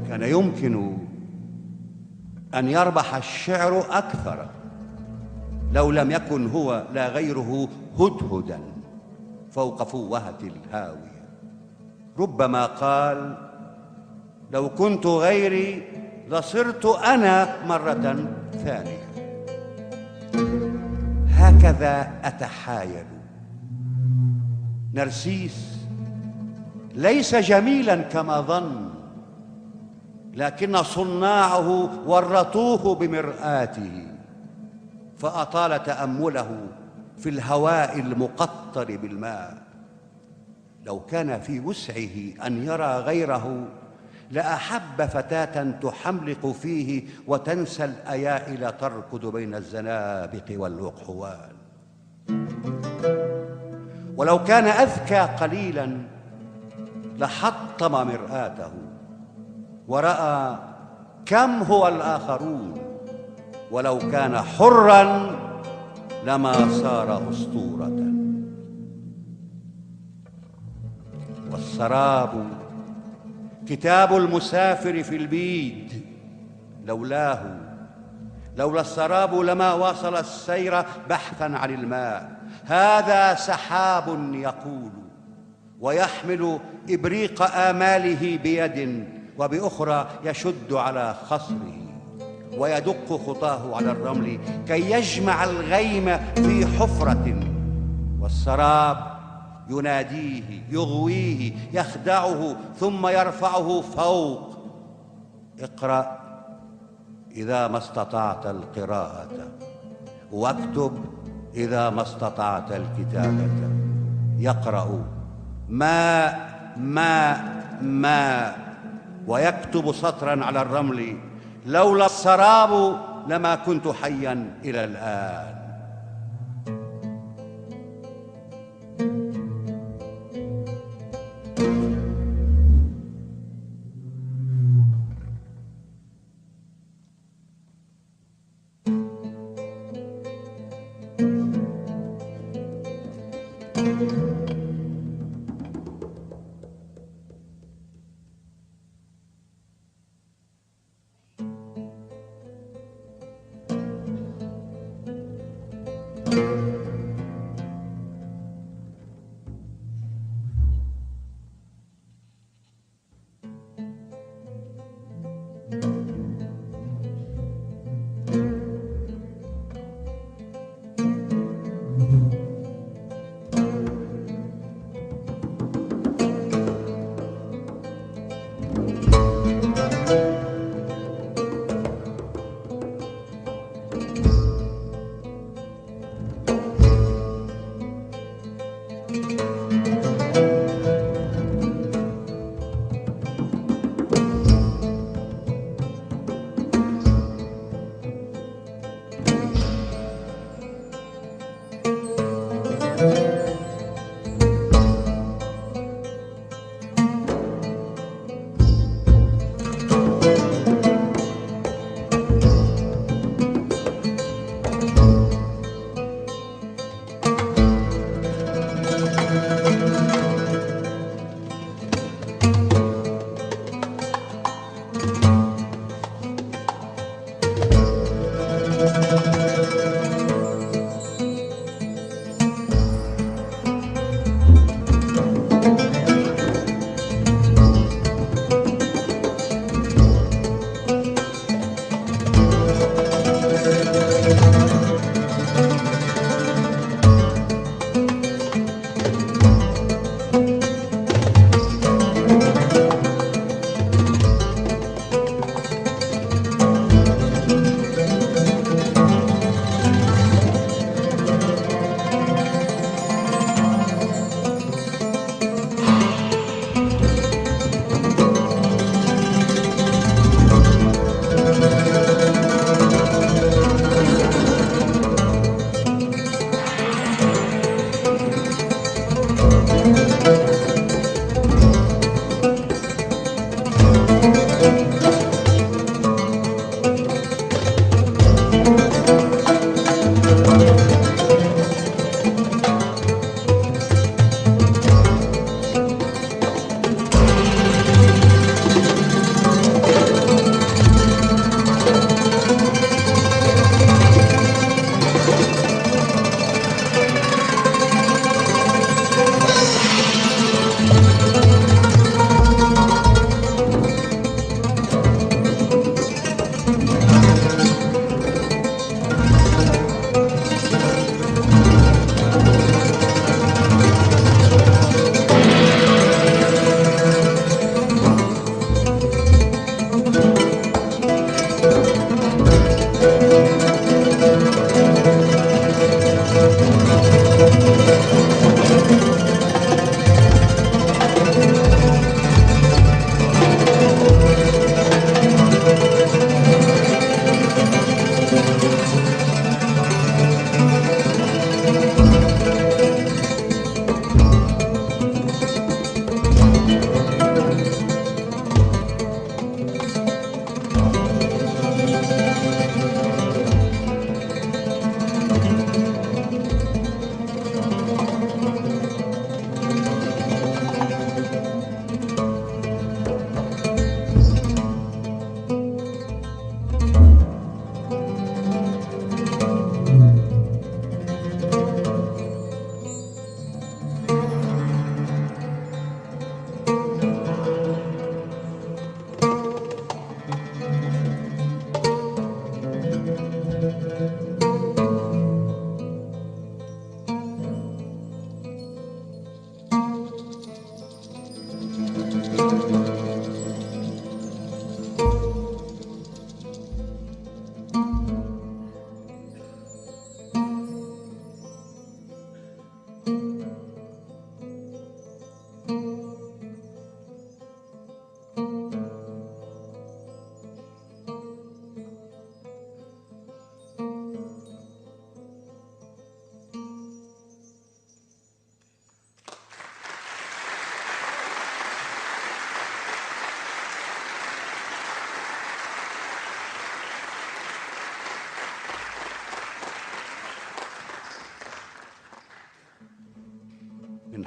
كان يمكن أن يربح الشعر أكثر لو لم يكن هو لا غيره هدهدا فوق فوهة الهاوية. ربما قال: لو كنت غيري لصرت أنا مرة ثانية. هكذا أتحايل. نرسيس ليس جميلا كما ظن، لكن صناعه ورطوه بمرآته فأطال تأمله في الهواء المقطر بالماء. لو كان في وسعه أن يرى غيره لأحب فتاة تحملق فيه وتنسى الأيائل تركض بين الزنابق والأقحوال. ولو كان أذكى قليلا لحطم مرآته ورأى كم هو الآخرون. ولو كان حرا لما صار أسطورة. والسراب كتاب المسافر في البيد، لولا السراب لما واصل السير بحثا عن الماء. هذا سحاب يقول ويحمل إبريق آماله بيد، وبأخرى يشد على خصره ويدق خطاه على الرمل كي يجمع الغيم في حفرة. والسراب يناديه، يغويه، يخدعه، ثم يرفعه فوق. اقرأ إذا ما استطعت القراءة، واكتب إذا ما استطعت الكتابة. يقرأ ماء ماء ماء ويكتب سطرا على الرمل لولا السراب لما كنت حيا إلى الآن.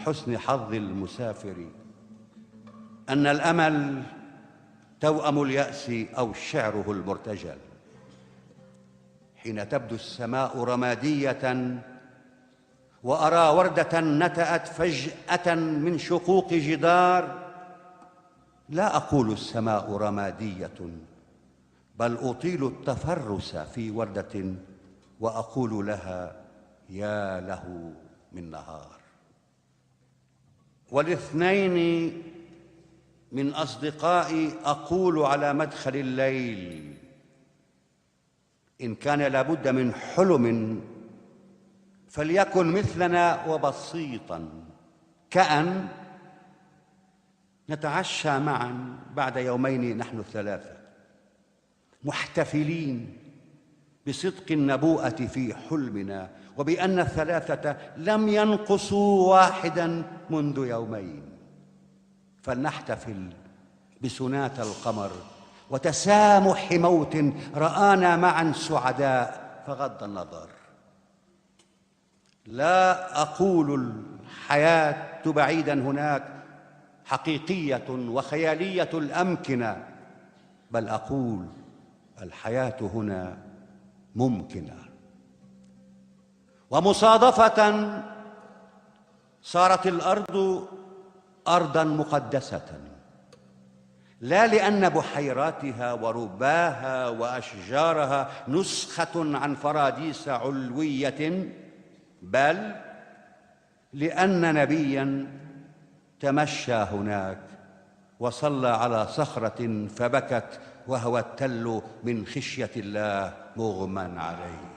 حسن حظ المسافر أن الأمل توأم اليأس أو شعره المرتجل. حين تبدو السماء رمادية وأرى وردة نتأت فجأة من شقوق جدار، لا أقول السماء رمادية، بل أطيل التفرس في وردة وأقول لها يا له من نهار. والاثنين من أصدقائي أقول على مدخل الليل: إن كان لابد من حلم فليكن مثلنا وبسيطا، كأن نتعشى معا بعد يومين نحن الثلاثة، محتفلين بصدق النبوءة في حلمنا وبأن الثلاثة لم ينقصوا واحدا منذ يومين. فلنحتفل بسنات القمر وتسامح موت رآنا معا سعداء فغض النظر. لا أقول الحياة بعيدا هناك حقيقية وخيالية الأمكنة، بل أقول الحياة هنا ممكنة. ومصادفة صارت الأرض أرضا مقدسة، لا لأن بحيراتها ورباها وأشجارها نسخة عن فراديس علوية، بل لأن نبياً تمشى هناك وصلى على صخرة فبكت وهو التل من خشية الله مغمى عليه.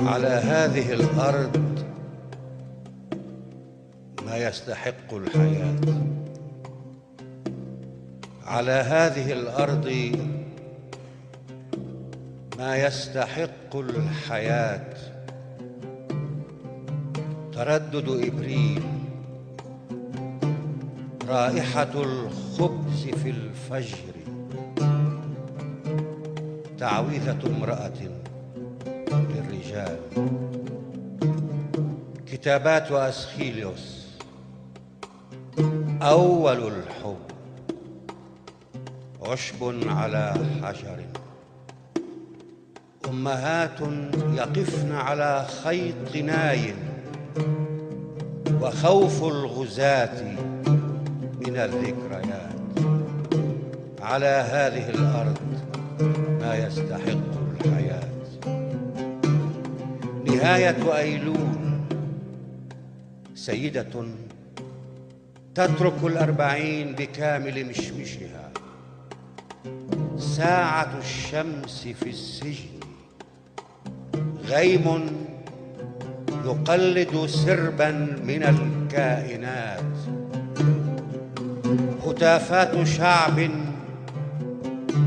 على هذه الأرض ما يستحق الحياة، على هذه الأرض ما يستحق الحياة. تردد إبريل، رائحة الخبز في الفجر، تعويذة امرأة للرجال، كتابات أسخيليوس، أول الحب، عشب على حجر، أمهات يقفن على خيط ناي، وخوف الغزاة من الذكريات. على هذه الأرض ما يستحق الحياة. نهاية أيلول، سيدة تترك 40 بكامل مشمشها، ساعة الشمس في السجن، غيم يقلد سربا من الكائنات، هتافات شعب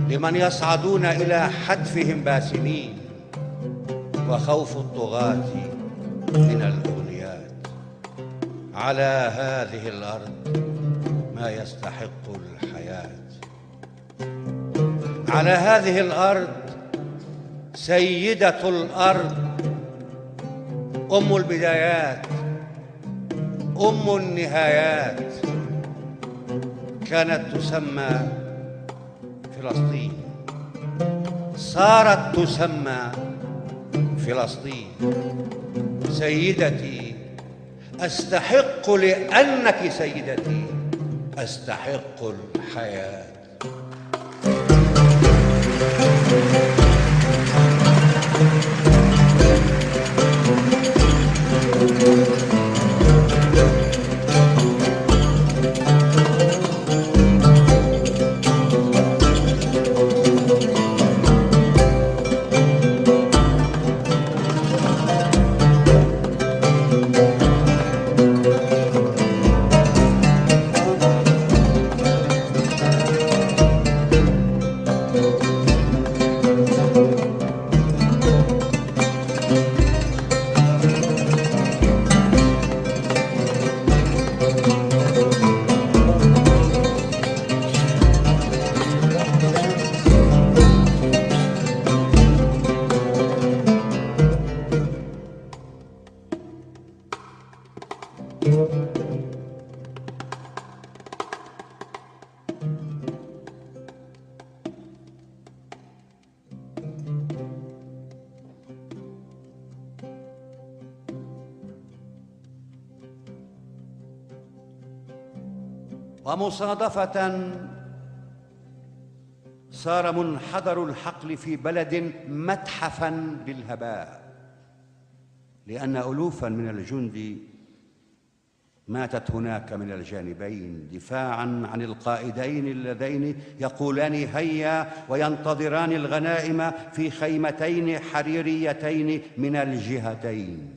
لمن يصعدون إلى حتفهم باسمين، وخوف الطغاة من الأغنيات. على هذه الأرض ما يستحق الحياة. على هذه الأرض سيدة الأرض، أم البدايات، أم النهايات، كانت تسمى فلسطين، صارت تسمى فلسطين. سيدتي أستحق لأنك سيدتي، أستحق الحياة. ومصادفة صار منحدر الحقل في بلد متحفا للهباء، لأن ألوفا من الجند ماتت هناك من الجانبين دفاعا عن القائدين اللذين يقولان هيا وينتظران الغنائم في خيمتين حريريتين من الجهتين.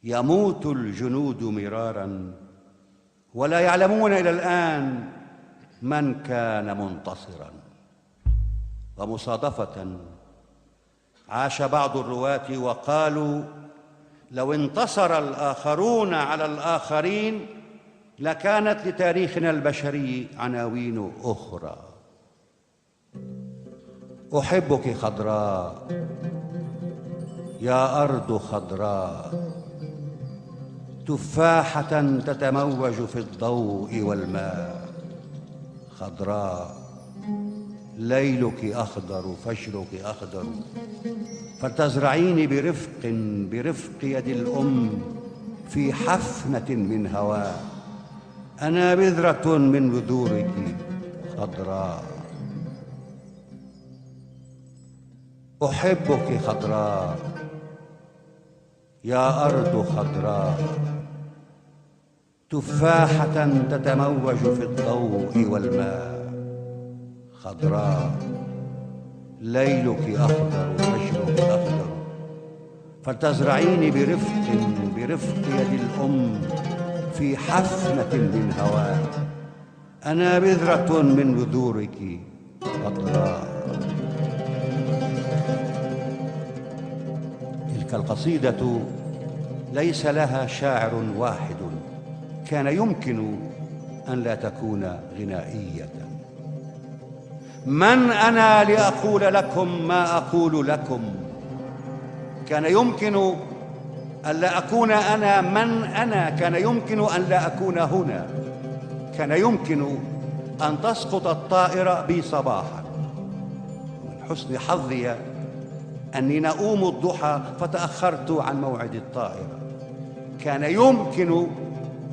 يموت الجنود مرارا ولا يعلمون إلى الآن من كان منتصرا. ومصادفة عاش بعض الرواة وقالوا لو انتصر الآخرون على الآخرين لكانت لتاريخنا البشري عناوين أخرى. أحبك خضراء يا أرض خضراء، تفاحة تتموج في الضوء والماء. خضراء ليلك أخضر فجرك أخضر، فلتزرعيني برفق يد الأم في حفنة من هواء. أنا بذرة من بذورك خضراء. أحبك خضراء يا أرض خضراء، تفاحة تتموج في الضوء والماء. خضراء ليلك أخضر فجرك أخضر، فلتزرعيني برفق يد الأم في حفنة من هواء. أنا بذرة من بذورك خضراء. تلك القصيدة ليس لها شاعر واحد، كان يمكن أن لا تكون غنائية. من أنا لأقول لكم ما أقول لكم؟ كان يمكن أن لا أكون أنا من أنا، كان يمكن أن لا أكون هنا، كان يمكن أن تسقط الطائرة بي صباحا. من حسن حظي أني نؤوم الضحى فتأخرت عن موعد الطائرة. كان يمكن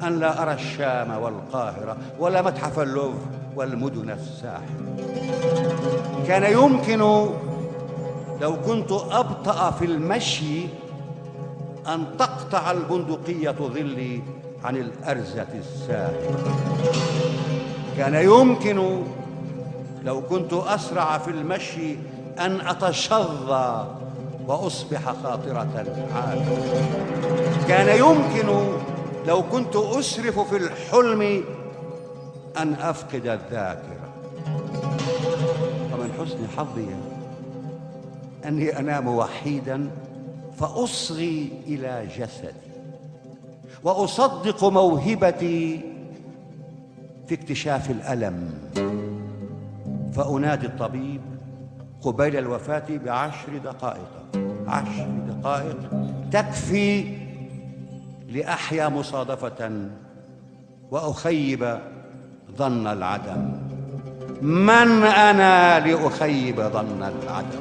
أن لا أرى الشام والقاهرة ولا متحف اللوفر والمدن الساحل. كان يمكن لو كنت أبطأ في المشي أن تقطع البندقية ظلي عن الأرزة الساحل. كان يمكن لو كنت أسرع في المشي أن أتشظى وأصبح خاطرة عابرة. كان يمكن لو كنت أسرف في الحلم أن أفقد الذاكرة. ومن حسن حظي أني أنام وحيدا فأصغي إلى جسدي وأصدق موهبتي في اكتشاف الألم، فأنادي الطبيب قبيل الوفاة ب10 دقائق. 10 دقائق تكفي لأحيا مصادفة وأخيب ظن العدم. من أنا لأخيب ظن العدم؟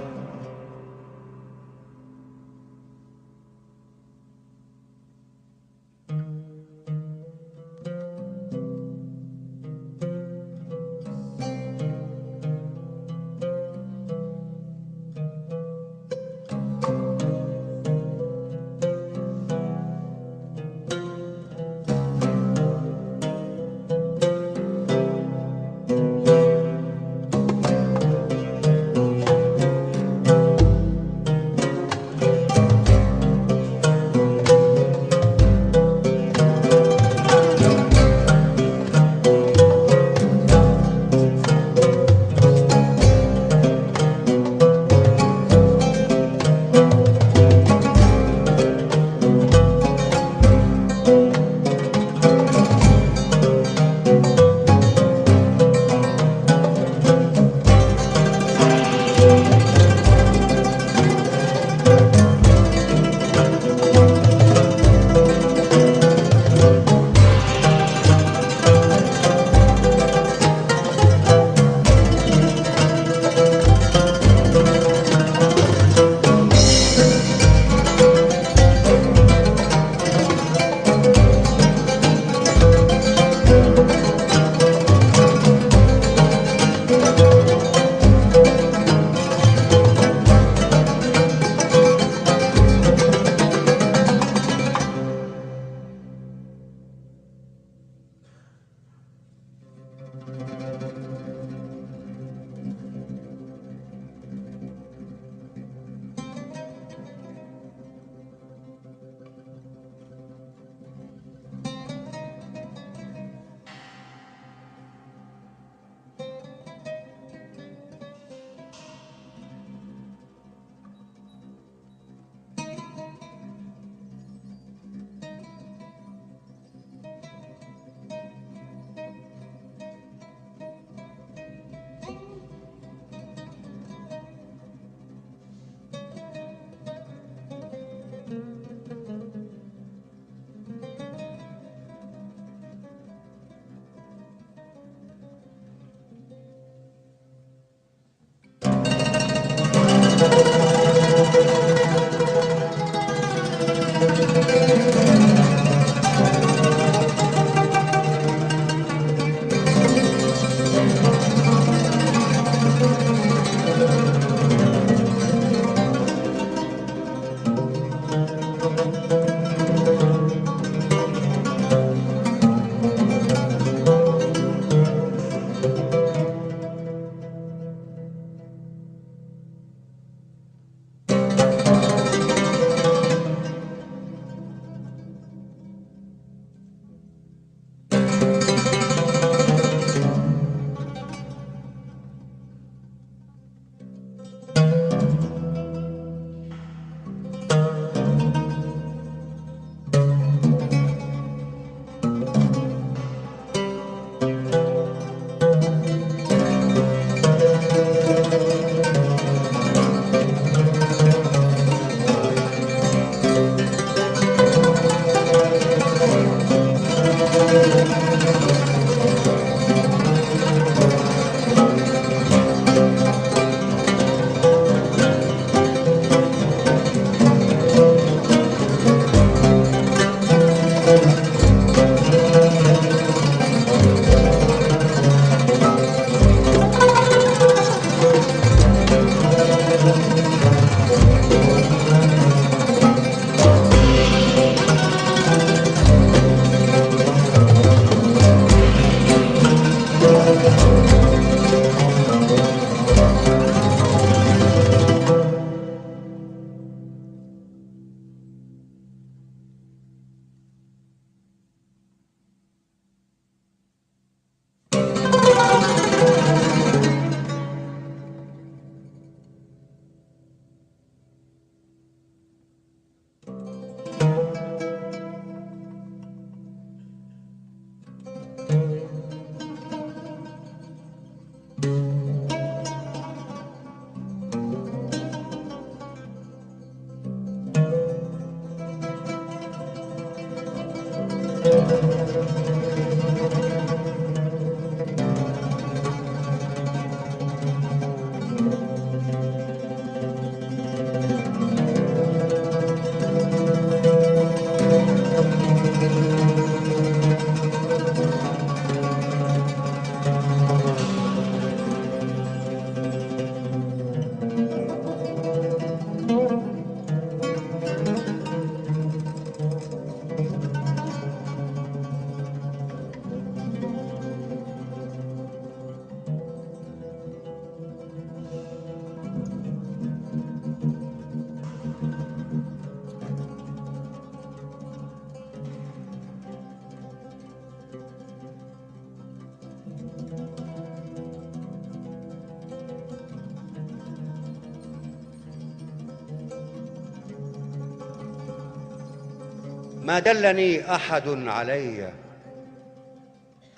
ما دلني أحد علي،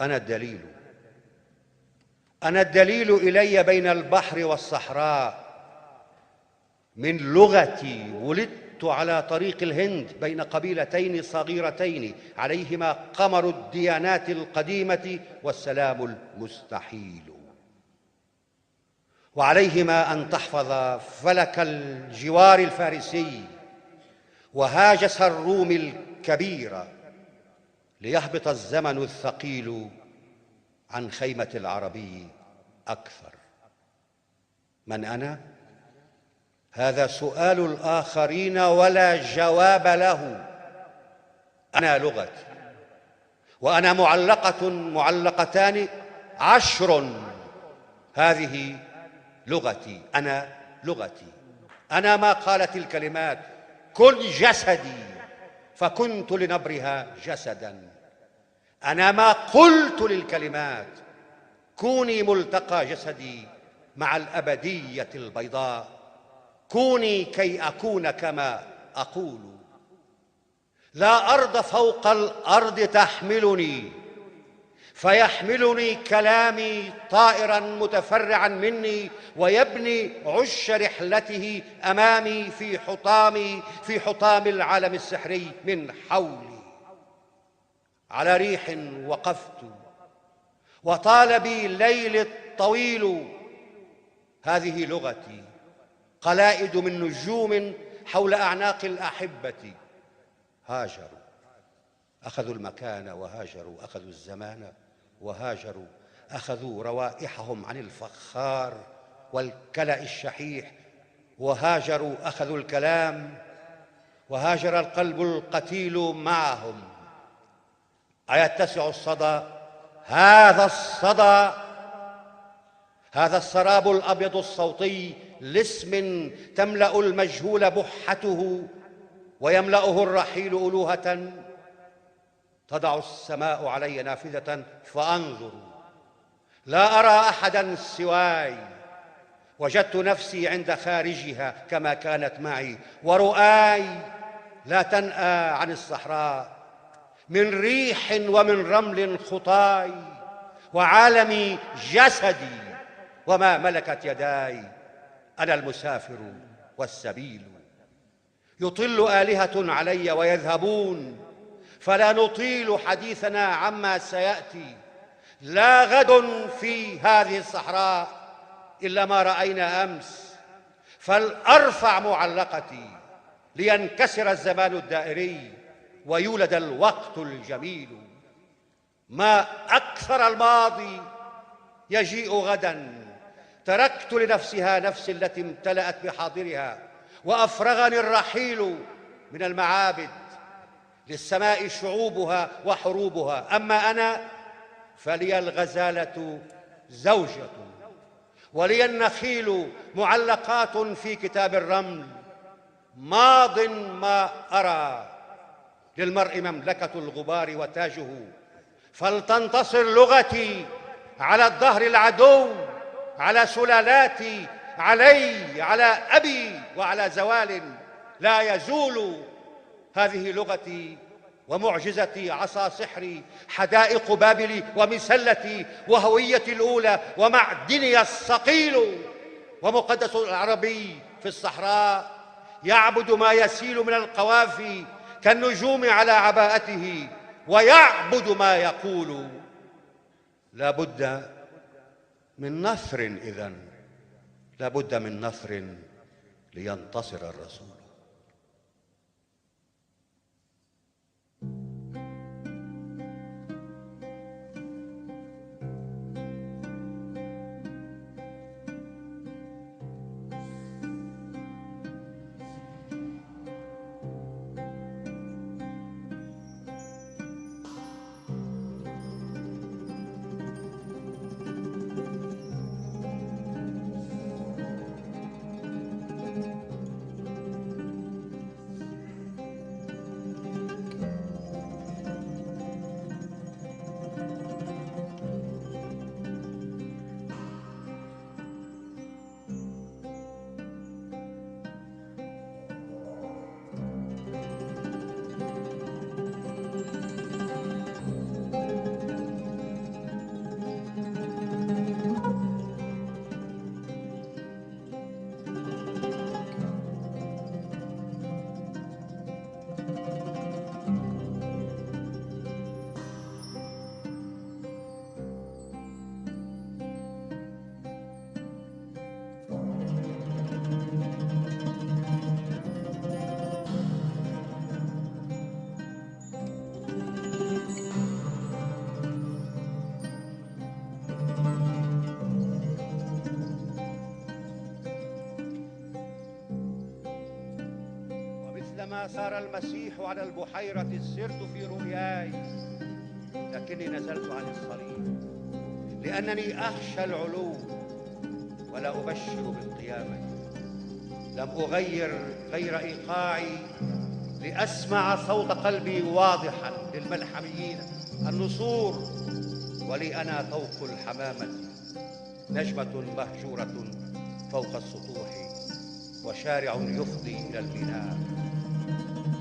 أنا الدليل. أنا الدليل إلي بين البحر والصحراء. من لغتي ولدت على طريق الهند بين قبيلتين صغيرتين عليهما قمر الديانات القديمة والسلام المستحيل، وعليهما أن تحفظ فلك الجوار الفارسي وهاجس الروم الكبير ليهبط الزمن الثقيل عن خيمة العربي أكثر. من أنا؟ هذا سؤال الآخرين ولا جواب له. أنا لغتي، وأنا معلقتان 10. هذه لغتي، أنا لغتي. أنا ما قالت الكلمات كن جسدي فكنت لنبرها جسدا. أنا ما قلت للكلمات كوني ملتقى جسدي مع الأبدية البيضاء. كوني كي أكون كما أقول. لا أرض فوق الأرض تحملني، فيحملني كلامي طائرا متفرعا مني ويبني عش رحلته أمامي في حطام العالم السحري من حولي. على ريح وقفت وطال بي الليل الطويل. هذه لغتي، قلائد من نجوم حول أعناق الأحبة. هاجروا أخذوا المكان، وهاجروا أخذوا الزمان، وهاجروا أخذوا روائحهم عن الفخار والكلأ الشحيح، وهاجروا أخذوا الكلام، وهاجر القلب القتيل معهم. أيتسع الصدى؟ هذا الصدى، هذا السراب الأبيض الصوتي لاسم تملأ المجهول بحته ويملأه الرحيل ألوهة. تضع السماء علي نافذة فأنظر، لا أرى أحداً سواي. وجدت نفسي عند خارجها كما كانت معي، ورؤاي لا تنأى عن الصحراء. من ريح ومن رمل خطاي، وعالمي جسدي وما ملكت يداي. أنا المسافر والسبيل. يطل آلهة علي ويذهبون، فلا نطيل حديثنا عما سيأتي. لا غد في هذه الصحراء إلا ما رأينا أمس. فلأرفع معلقتي لينكسر الزمان الدائري ويولد الوقت الجميل. ما أكثر الماضي يجيء غدا. تركت لنفسها نفسي التي امتلأت بحاضرها، وأفرغني الرحيل من المعابد. للسماء شعوبها وحروبها، أما أنا فلي الغزالة زوجة، ولي النخيل معلقات في كتاب الرمل. ماض ما أرى، للمرء مملكة الغبار وتاجه. فلتنتصر لغتي على الدهر العدو، على سلالاتي، علي، على أبي، وعلى زوال لا يزول. هذه لغتي ومعجزتي، عصا سحري، حدائق بابل ومسلتي، وهويتي الأولى، ومعدني الصقيل. ومقدس العربي في الصحراء يعبد ما يسيل من القوافي كالنجوم على عباءته. ويعبد ما يقول. لا بد من نثر، إذن لا بد من نثر لينتصر الرسول. ومثلما سار المسيح على البحيرة سرت في رؤياي، لكني نزلت عن الصليب لأنني أخشى العلو ولا أبشر بالقيامة. لم أغير غير إيقاعي لأسمع صوت قلبي واضحا للملحميين النسور، ولي أنا طوق الحمامة، نجمة مهجورة فوق السطوح، وشارع يفضي إلى الميناء.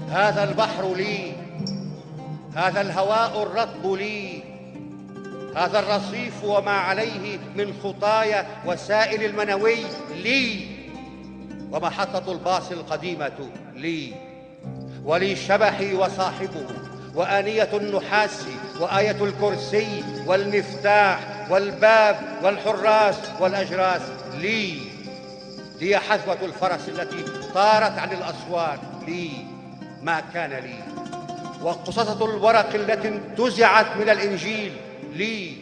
هذا البحر لي، هذا الهواء الرطب لي، هذا الرصيف وما عليه من خطايا وسائل المنوي لي، ومحطة الباص القديمة لي، ولي شبحي وصاحبه، وآنية النحاس، وآية الكرسي، والمفتاح، والباب، والحراس، والأجراس لي. لي حذوة الفرس التي طارت عن الأسوار لي، ما كان لي، وقصصة الورق التي انتزعت من الإنجيل لي،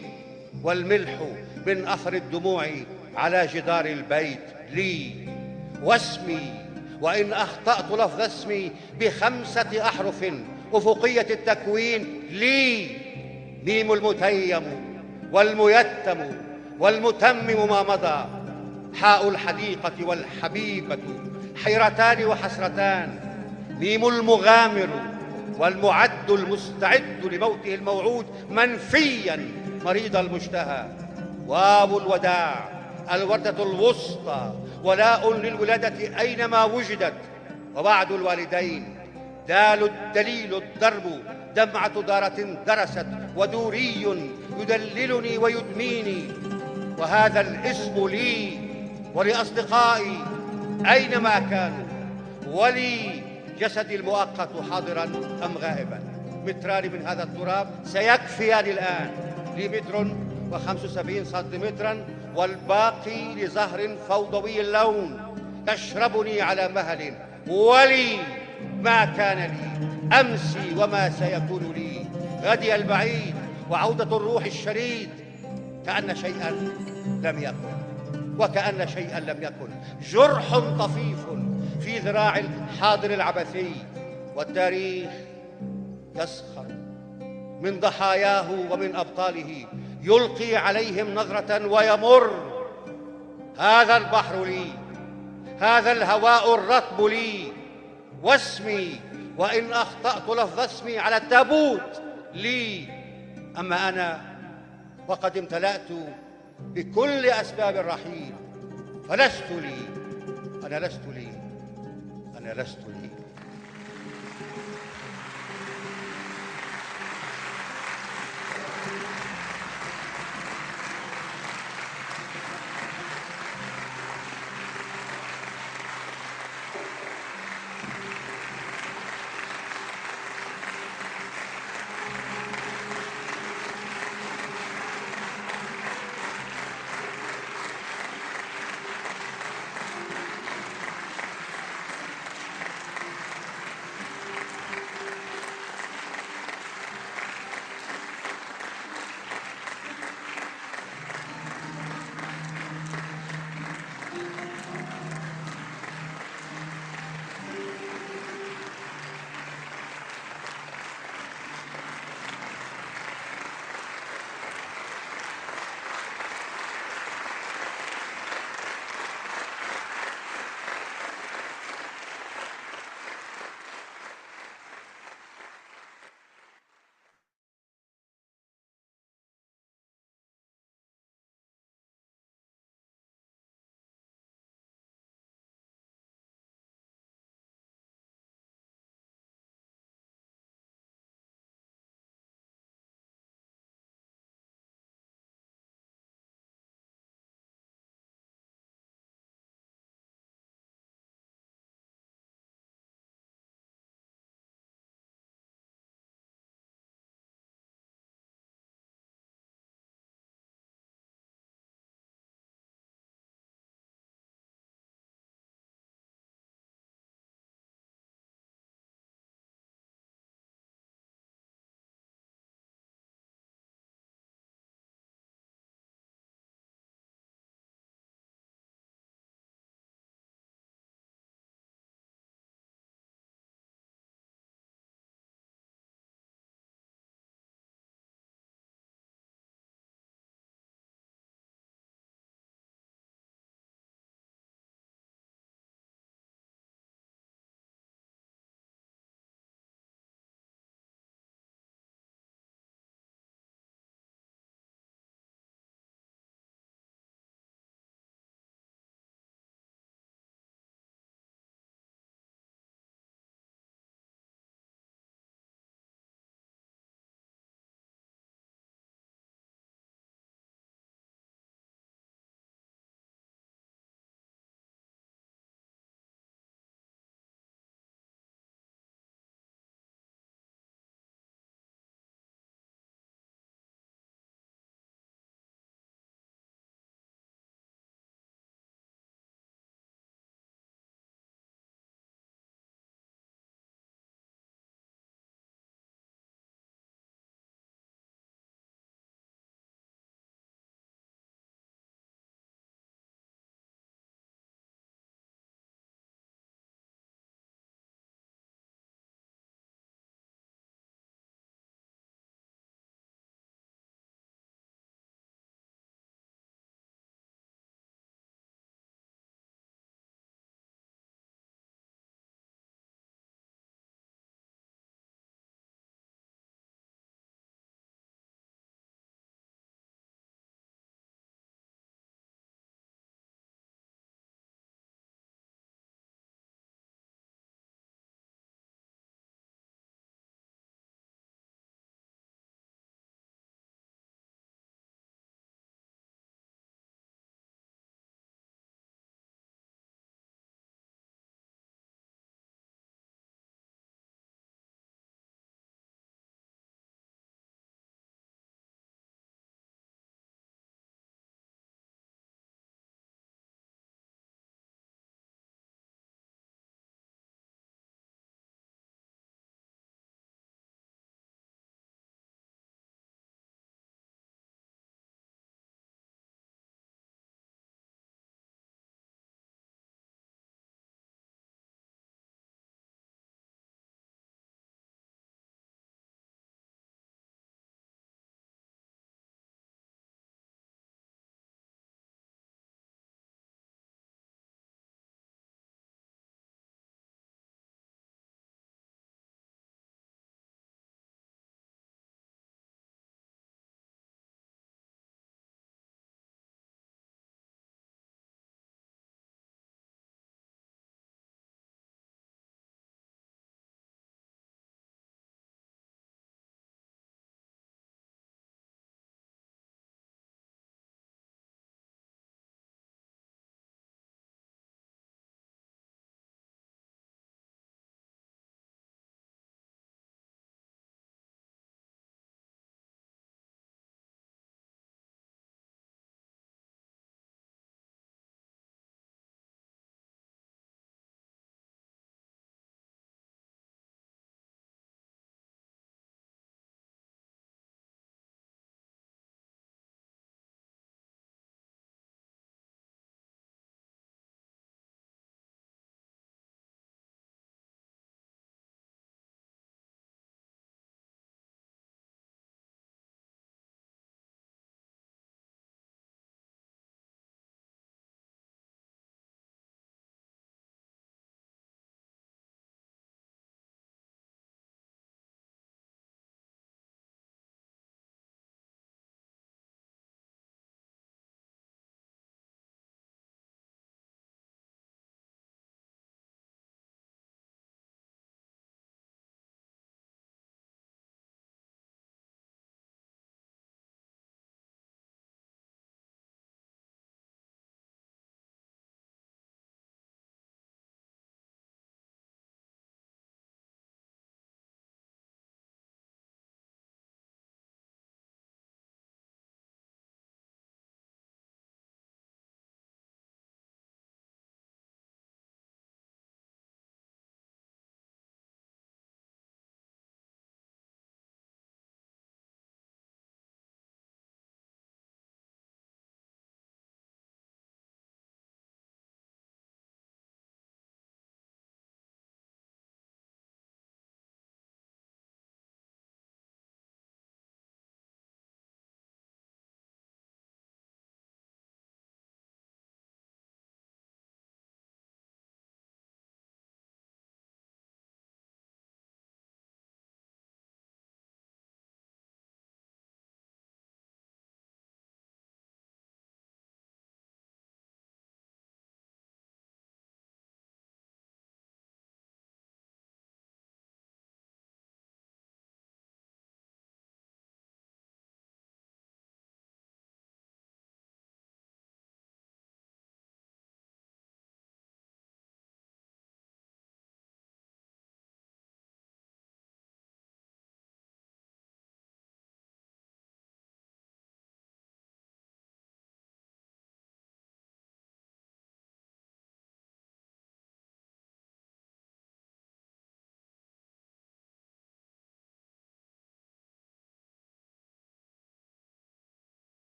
والملح من أثر الدموع على جدار البيت لي، واسمي وإن أخطأت لفظ اسمي ب5 أحرف أفقية التكوين لي، ميم المتيم والميتم والمتمم ما مضى، حاء الحديقة والحبيبة حيرتان وحسرتان، ميم المغامر والمعد المستعد لموته الموعود منفيا مريض المشتهى، واو الوداع الوردة الوسطى ولاء للولادة أينما وجدت، وبعد الوالدين دال الدليل الضرب، دمعة دارة درست ودوري يدللني ويدميني، وهذا الاسم لي ولأصدقائي أينما كانوا، ولي جسدي المؤقت حاضرا أم غائبا. متران من هذا التراب سيكفيان الآن، لي 1.75 سنتيمترا، والباقي لزهر فوضوي اللون يشربني على مهل، ولي ما كان لي أمسي وما سيكون لي غدي البعيد، وعودة الروح الشريد، كأن شيئا لم يكن وكأن شيئا لم يكن، جرح طفيف في ذراع الحاضر العبثي، والتاريخ يسخر من ضحاياه ومن أبطاله، يلقي عليهم نظرة ويمر. هذا البحر لي، هذا الهواء الرطب لي، واسمي وإن أخطأت لفظ اسمي على التابوت لي. أما أنا وقد امتلأت بكل أسباب الرحيل، فلست لي، أنا لست لي، أنا لست لي.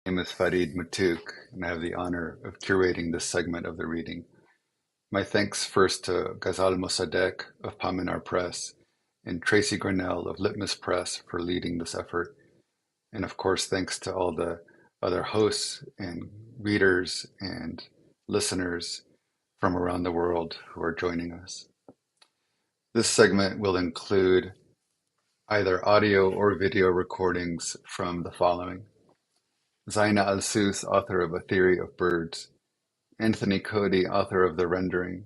My name is Farid Matuk, and I have the honor of curating this segment of the reading. My thanks first to Ghazal Mossadegh of Paminar Press and Tracy Grinnell of Litmus Press for leading this effort. And of course, thanks to all the other hosts and readers and listeners from around the world who are joining us. This segment will include either audio or video recordings from the following: Zaina Al-Sus, author of A Theory of Birds; Anthony Cody, author of The Rendering;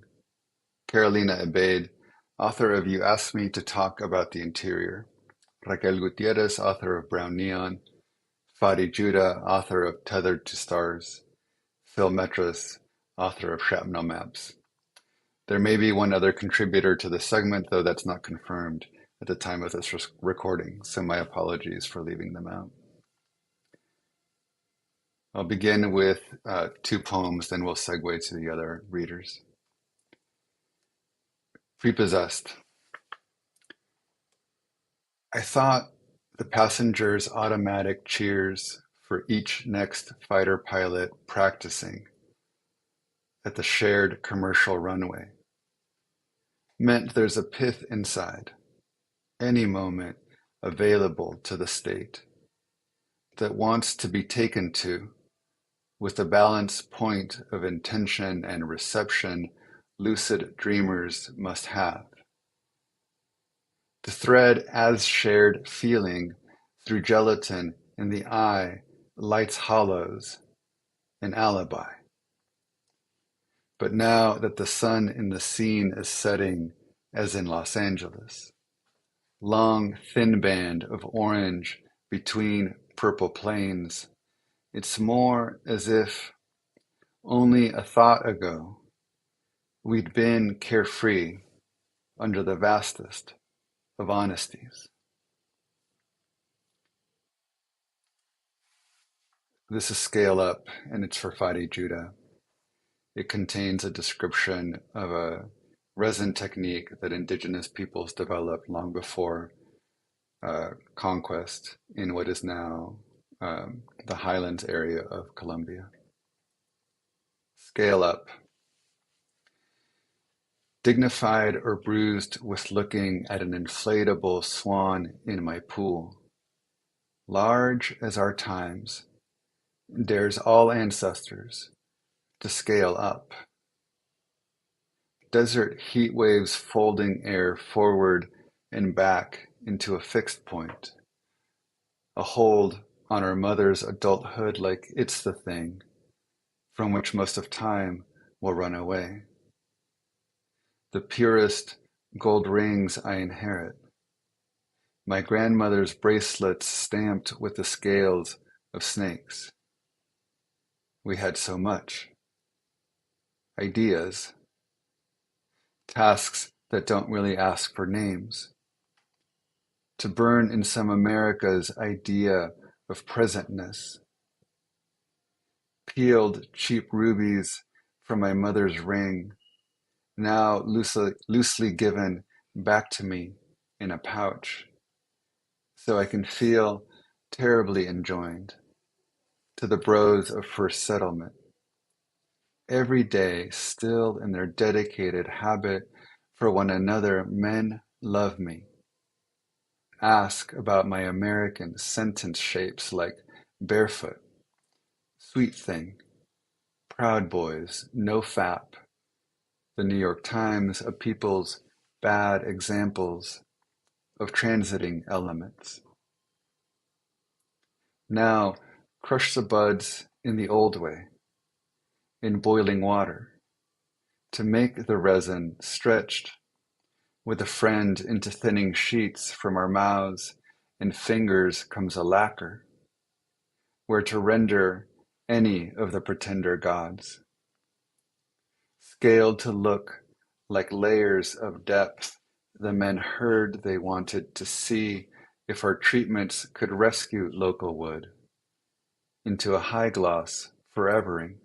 Carolina Ebaid, author of You Asked Me to Talk About the Interior; Raquel Gutierrez, author of Brown Neon; Fadi Judah, author of Tethered to Stars; Phil Metras, author of Shrapnel Maps. There may be one other contributor to this segment, though that's not confirmed at the time of this recording, so my apologies for leaving them out. I'll begin with 2 poems, then we'll segue to the other readers. Repossessed. I thought the passengers' automatic cheers for each next fighter pilot practicing at the shared commercial runway meant there's a pith inside, any moment available to the state, that wants to be taken to with the balance point of intention and reception lucid dreamers must have. To thread as shared feeling through gelatin in the eye lights hollows, an alibi. But now that the sun in the scene is setting, as in Los Angeles, long thin band of orange between purple plains, it's more as if only a thought ago we'd been carefree under the vastest of honesties. This is Scale Up, and it's for Fadi Judah. It contains a description of a resin technique that indigenous peoples developed long before conquest in what is now the highlands area of Colombia. Scale Up. Dignified or bruised with looking at an inflatable swan in my pool, large as our times, dares all ancestors to scale up. Desert heat waves folding air forward and back into a fixed point, a hold on our mother's adulthood like it's the thing from which most of time will run away. The purest gold rings I inherit, my grandmother's bracelets stamped with the scales of snakes. We had so much. Ideas, tasks that don't really ask for names. To burn in some America's idea of presentness. Peeled cheap rubies from my mother's ring, now loosely given back to me in a pouch, so I can feel terribly enjoined to the bros of first settlement. Every day, still in their dedicated habit for one another, men love me. Ask about my American sentence shapes like barefoot, sweet thing, proud boys, no fap, the New York Times, a people's bad examples of transiting elements. Now, crush the buds in the old way, in boiling water, to make the resin stretched with a friend into thinning sheets from our mouths and fingers comes a lacquer, where to render any of the pretender gods. Scaled to look like layers of depth, the men heard they wanted to see if our treatments could rescue local wood into a high gloss forevering.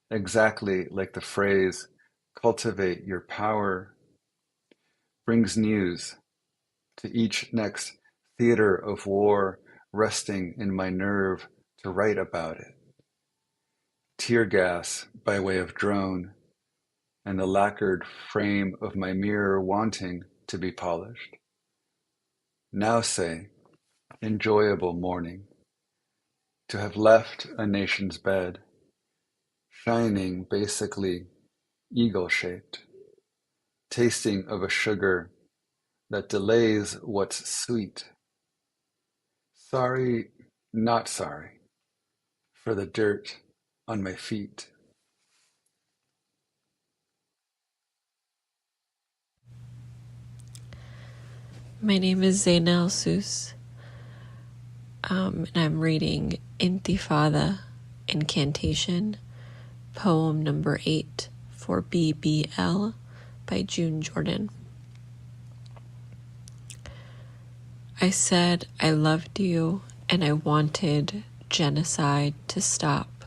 Exactly like the phrase, cultivate your power, brings news to each next theater of war resting in my nerve to write about it. Tear gas by way of drone, and the lacquered frame of my mirror wanting to be polished. Now say, enjoyable morning, to have left a nation's bed, shining basically eagle-shaped, tasting of a sugar that delays what's sweet. Sorry, not sorry, for the dirt on my feet. My name is Zainal Sous, and I'm reading Intifada Incantation, poem number 8 for BBL by June Jordan. I said I loved you and I wanted genocide to stop.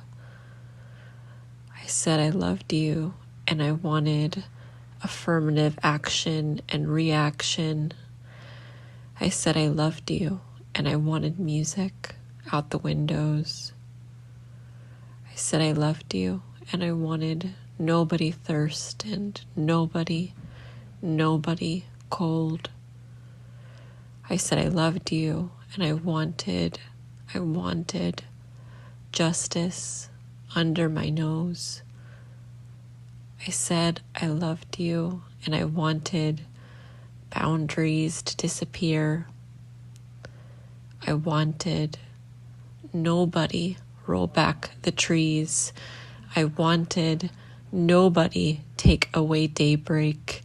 I said I loved you and I wanted affirmative action and reaction. I said I loved you and I wanted music out the windows. I said I loved you and I wanted nobody thirst and nobody cold. I said I loved you and I wanted justice under my nose. I said I loved you and I wanted boundaries to disappear. I wanted nobody roll back the trees. I wanted nobody take away daybreak.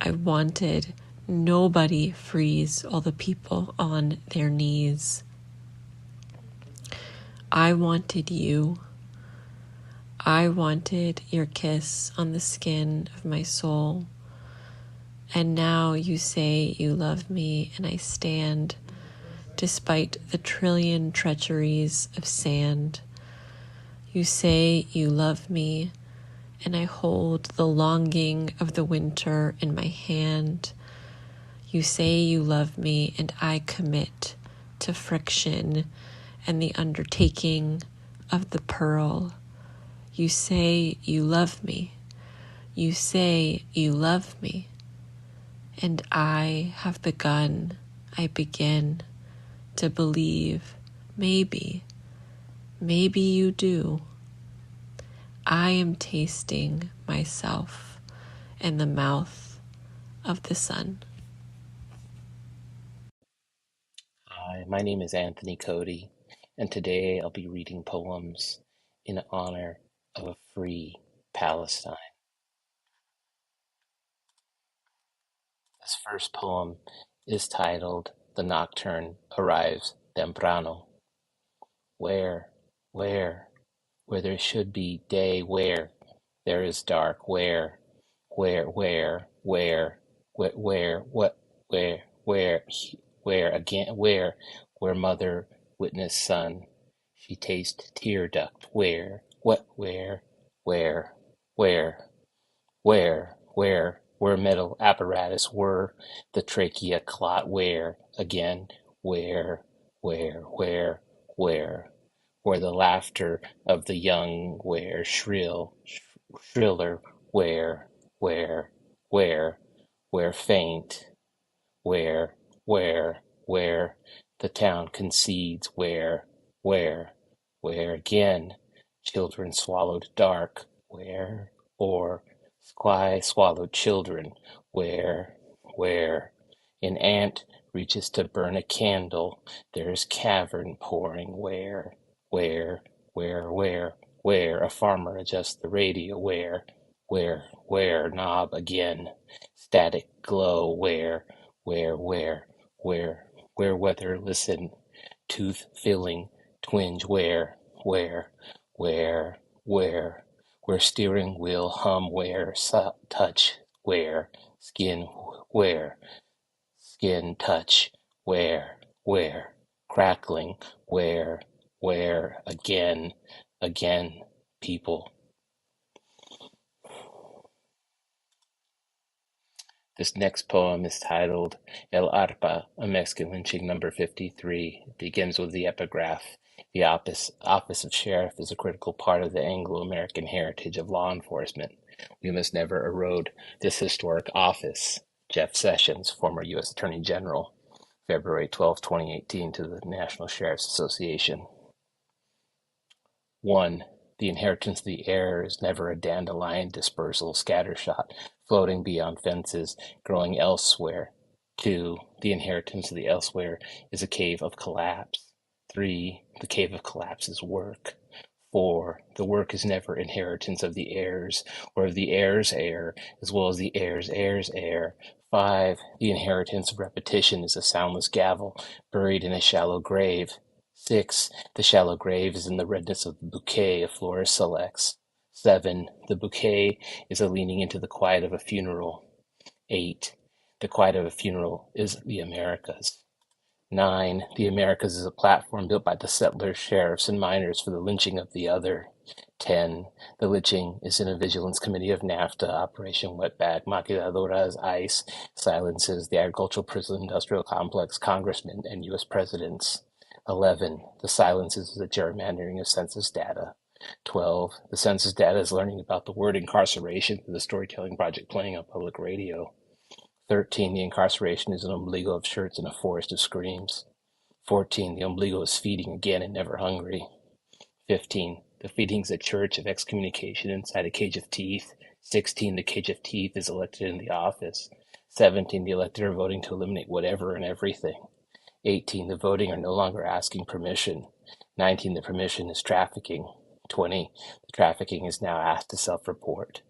I wanted nobody freeze all the people on their knees. I wanted you. I wanted your kiss on the skin of my soul. And now you say you love me and I stand despite the trillion treacheries of sand. You say you love me and I hold the longing of the winter in my hand. You say you love me and I commit to friction and the undertaking of the pearl. You say you love me. You say you love me. And I have begun, I begin to believe maybe you do. I am tasting myself in the mouth of the sun. Hi, my name is Anthony Cody, and today I'll be reading poems in honor of a free Palestine. This first poem is titled The Nocturne Arrives Temprano. Where there should be day, where there is dark, where again, where mother witness son, she taste tear duct, where metal apparatus, where the trachea clot, where again, where where the laughter of the young, where shriller, where faint, where the town concedes, where again children swallowed dark, where or sky swallowed children, where an ant reaches to burn a candle, there's cavern pouring, where a farmer adjusts the radio, where knob again, static glow, where weather listen, tooth filling twinge, where steering wheel hum, where touch, where skin touch, where crackling, where again people. This next poem is titled El Arpa, a Mexican lynching number 53. It begins with the epigraph, The office of sheriff is a critical part of the Anglo-American heritage of law enforcement. We must never erode this historic office. Jeff Sessions, former U.S. Attorney General, February 12, 2018, to the National Sheriff's Association. 1. The inheritance of the air is never a dandelion dispersal scattershot, floating beyond fences, growing elsewhere. 2. The inheritance of the elsewhere is a cave of collapse. 3. The cave of collapse is work. 4. The work is never inheritance of the heirs, or of the heir's heir, as well as the heir's heir's heir. 5. The inheritance of repetition is a soundless gavel buried in a shallow grave. 6. The shallow grave is in the redness of the bouquet a florist selects. 7. The bouquet is a leaning into the quiet of a funeral. 8. The quiet of a funeral is the Americas. 9. The Americas is a platform built by the settlers, sheriffs, and miners for the lynching of the other. 10. The lynching is in a vigilance committee of NAFTA, Operation Wetback, Maquiladoras, ICE, silences the agricultural prison industrial complex, congressmen, and U.S. presidents. 11. The silences is the gerrymandering of census data. 12. The census data is learning about the word incarceration through the storytelling project playing on public radio. 13. The incarceration is an ombligo of shirts in a forest of screams. 14. The ombligo is feeding again and never hungry. 15. The feeding is a church of excommunication inside a cage of teeth. 16. The cage of teeth is elected in the office. 17. The elected are voting to eliminate whatever and everything. 18. The voting are no longer asking permission. 19. The permission is trafficking. 20. The trafficking is now asked to self-report.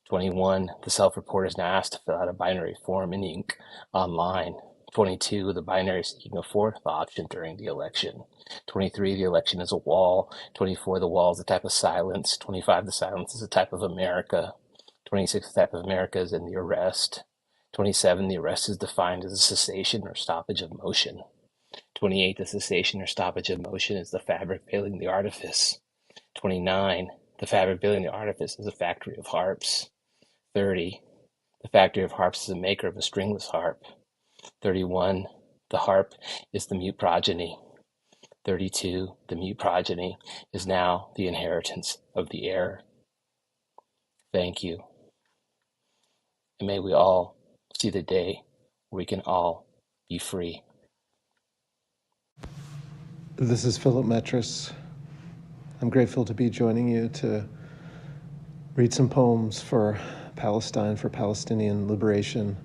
21. The self-report is now asked to fill out a binary form in ink online. 22. The binary is seeking a fourth option during the election. 23. The election is a wall. 24. The wall is a type of silence. 25. The silence is a type of America. 26. The type of America is in the arrest. 27. The arrest is defined as a cessation or stoppage of motion. 28. The cessation or stoppage of motion is the fabric veiling the artifice. 29. The fabric veiling the artifice is a factory of harps. 30. The factory of harps is the maker of a stringless harp. 31. The harp is the mute progeny. 32. The mute progeny is now the inheritance of the heir. Thank you. And may we all see the day where we can all be free. This is Philip Metris. I'm grateful to be joining you to read some poems for Palestine, for Palestinian liberation.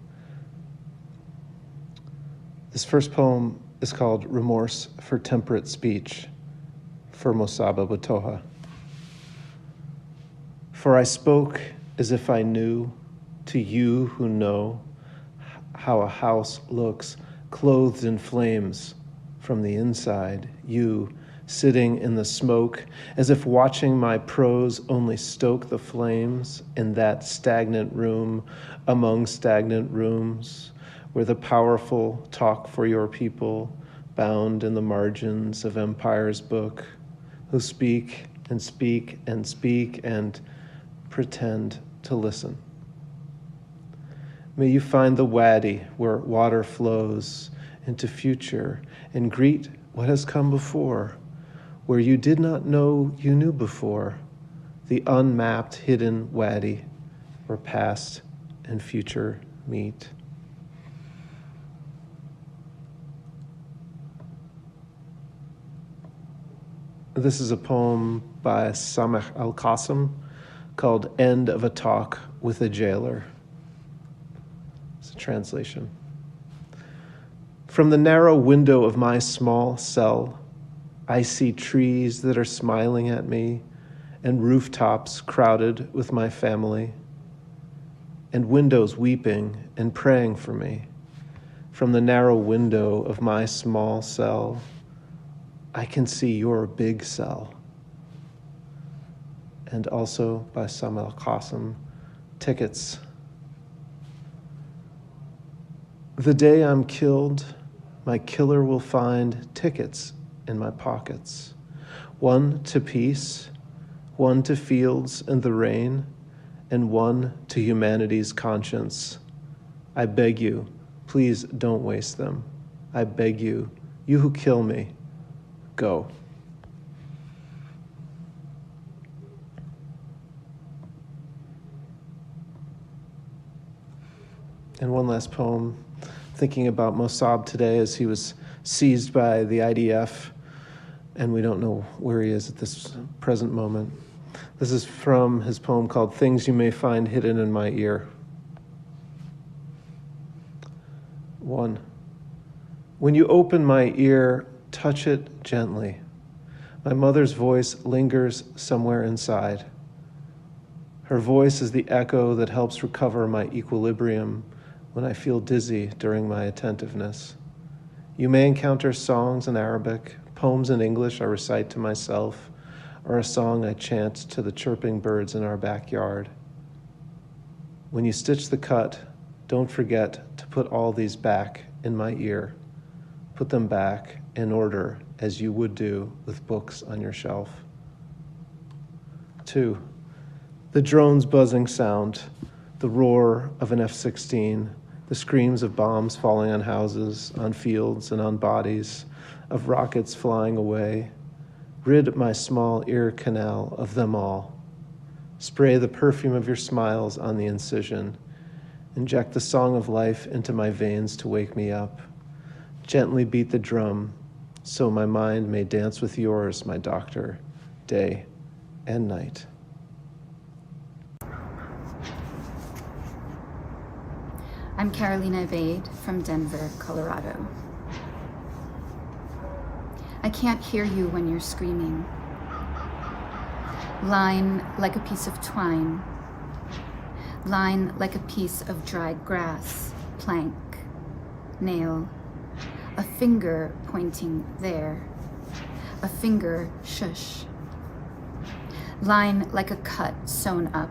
This first poem is called Remorse for Temperate Speech, for Mosaba Batoha. For I spoke as if I knew, to you who know how a house looks clothed in flames from the inside, you sitting in the smoke, as if watching my prose only stoke the flames in that stagnant room among stagnant rooms, where the powerful talk for your people, bound in the margins of empire's book, who speak and speak and speak and pretend to listen. May you find the wadi where water flows into future and greet what has come before, where you did not know you knew before, the unmapped hidden wadi where past and future meet. This is a poem by Sameh Al-Qasim called End of a Talk with a Jailer. It's a translation. From the narrow window of my small cell, I see trees that are smiling at me and rooftops crowded with my family and windows weeping and praying for me. From the narrow window of my small cell, I can see your big cell. And also by Sameh Al-Qasim, Tickets. The day I'm killed, my killer will find tickets in my pockets. One to peace, one to fields and the rain, and one to humanity's conscience. I beg you, please don't waste them. I beg you, you who kill me, Go. And one last poem, thinking about Mossab today as he was seized by the IDF, and we don't know where he is at this present moment. This is from his poem called Things You May Find Hidden in My Ear. 1. When you open my ear, touch it gently. My mother's voice lingers somewhere inside. Her voice is the echo that helps recover my equilibrium when I feel dizzy during my attentiveness. You may encounter songs in Arabic, poems in English I recite to myself, or a song I chant to the chirping birds in our backyard. When you stitch the cut, don't forget to put all these back in my ear. Put them back in order as you would do with books on your shelf. 2. The drone's buzzing sound, the roar of an F-16, the screams of bombs falling on houses, on fields, and on bodies, of rockets flying away. Rid my small ear canal of them all. Spray the perfume of your smiles on the incision. Inject the song of life into my veins to wake me up. Gently beat the drum, so my mind may dance with yours, my doctor, day and night. I'm Carolina Vade from Denver, Colorado. I can't hear you when you're screaming. Line like a piece of twine. Line like a piece of dried grass, plank, nail, a finger pointing there, a finger shush. Line like a cut sewn up,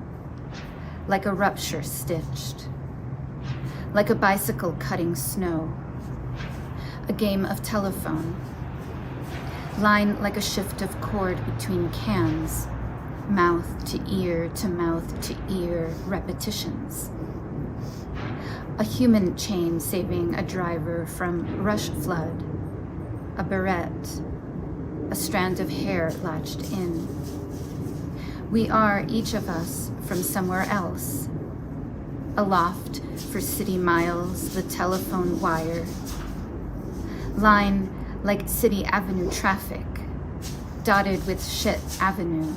like a rupture stitched. Like a bicycle cutting snow, a game of telephone. Line like a shift of cord between cans, mouth to ear to mouth to ear repetitions. A human chain saving a driver from rush flood, a barrette, a strand of hair latched in. We are, each of us, from somewhere else. Aloft for city miles, the telephone wire. Line like City Avenue traffic, dotted with shit avenue,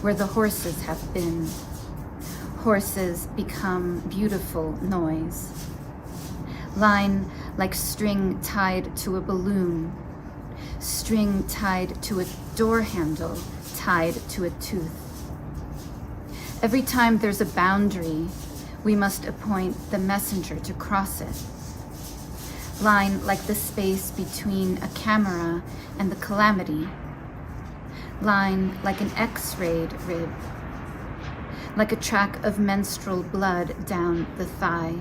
where the horses have been. Horses become beautiful noise. Line like string tied to a balloon, string tied to a door handle, tied to a tooth. Every time there's a boundary, we must appoint the messenger to cross it. Line like the space between a camera and the calamity. Line like an X-rayed rib. Like a track of menstrual blood down the thigh.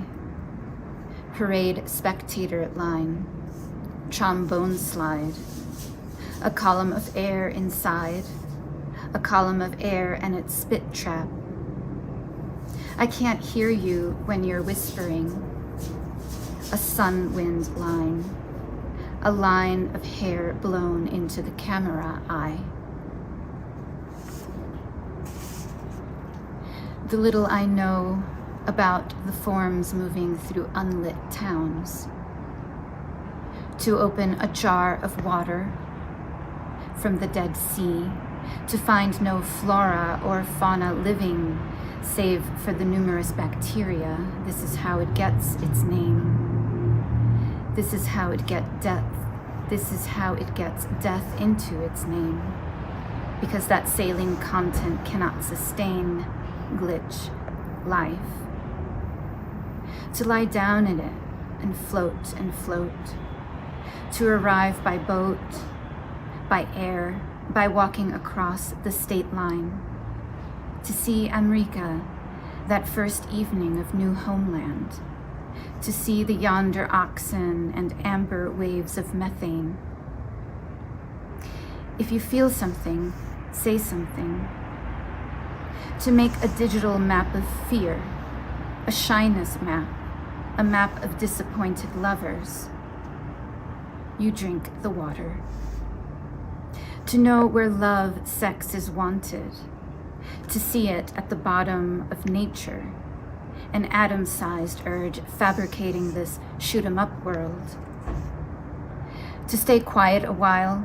Parade spectator line. Trombone slide. A column of air inside. A column of air and its spit trap. I can't hear you when you're whispering. A sun wind line. A line of hair blown into the camera eye. The little I know about the forms moving through unlit towns. To open a jar of water from the Dead Sea, to find no flora or fauna living save for the numerous bacteria. This is how it gets its name. This is how it gets death. This is how it gets death into its name. Because that saline content cannot sustain, glitch, life. To lie down in it and float and float. To arrive by boat, by air, by walking across the state line. To see America, that first evening of new homeland. To see the yonder oxen and amber waves of methane. If you feel something, say something. To make a digital map of fear, a shyness map, a map of disappointed lovers. You drink the water. To know where love, sex is wanted, to see it at the bottom of nature, an atom-sized urge fabricating this shoot-'em-up world. To stay quiet a while,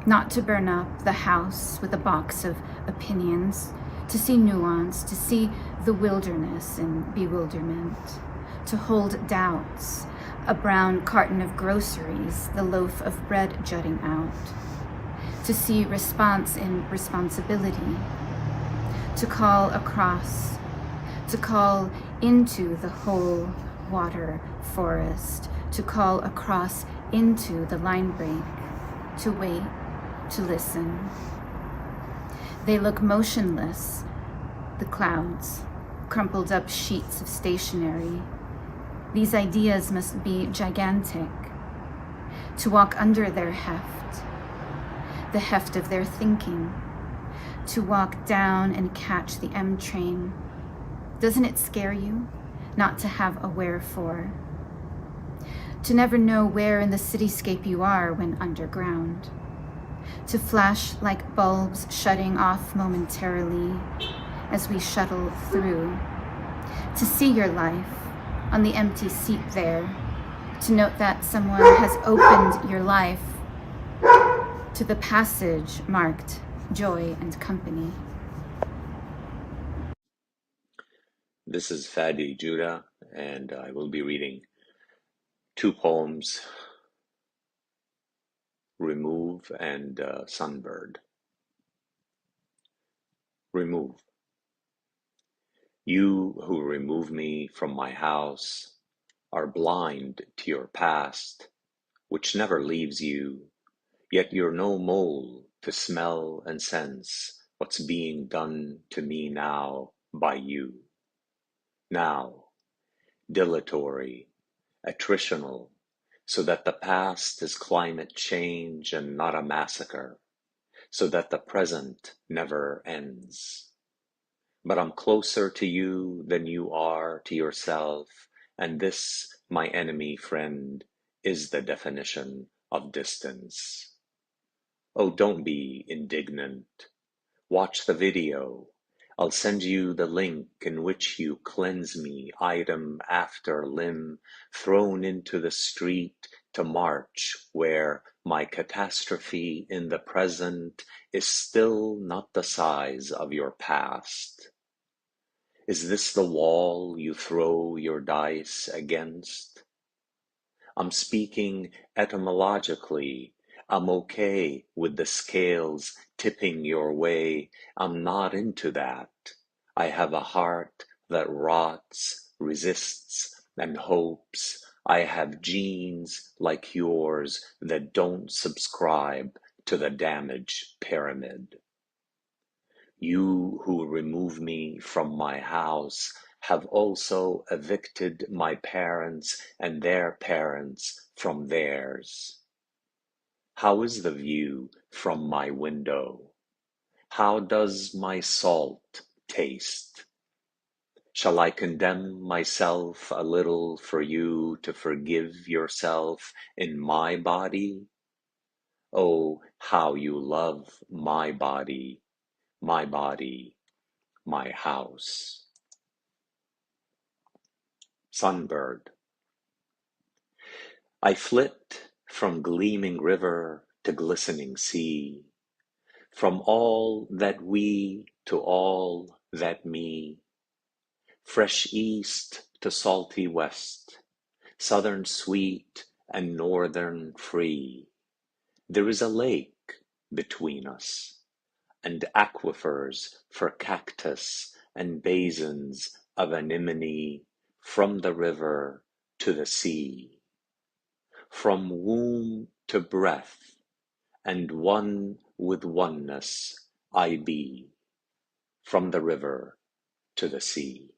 not to burn up the house with a box of opinions, to see nuance, to see the wilderness in bewilderment, to hold doubts, a brown carton of groceries, the loaf of bread jutting out, to see response in responsibility, to call across, to call into the whole water forest, to call across into the line break, to wait, to listen. They look motionless, the clouds, crumpled up sheets of stationery. These ideas must be gigantic, to walk under their heft, the heft of their thinking, to walk down and catch the M train. Doesn't it scare you not to have a wherefore? To never know where in the cityscape you are when underground. To flash like bulbs shutting off momentarily as we shuttle through. To see your life on the empty seat there. To note that someone has opened your life to the passage marked joy and company. This is Fadi Judah, and I will be reading two poems, Remove and Sunbird. Remove. You who remove me from my house are blind to your past, which never leaves you, yet you're no mole to smell and sense what's being done to me now by you. Now, dilatory, attritional, so that the past is climate change and not a massacre, so that the present never ends. But I'm closer to you than you are to yourself, and this, my enemy friend, is the definition of distance. Oh, don't be indignant. Watch the video. I'll send you the link in which you cleanse me, item after limb, thrown into the street to march where my catastrophe in the present is still not the size of your past. Is this the wall you throw your dice against? I'm speaking etymologically. I'm okay with the scales tipping your way. I'm not into that. I have a heart that rots, resists, and hopes. I have genes like yours that don't subscribe to the damage pyramid. You who remove me from my house have also evicted my parents and their parents from theirs. How is the view from my window? How does my salt taste? Shall I condemn myself a little for you to forgive yourself in my body? Oh, how you love my body, my house. Sunbird. I flit from gleaming river to glistening sea, from all that we to all that me, fresh east to salty west, southern sweet and northern free. There is a lake between us, and aquifers for cactus and basins of anemone from the river to the sea. From womb to breath, and one with oneness I be, from the river to the sea.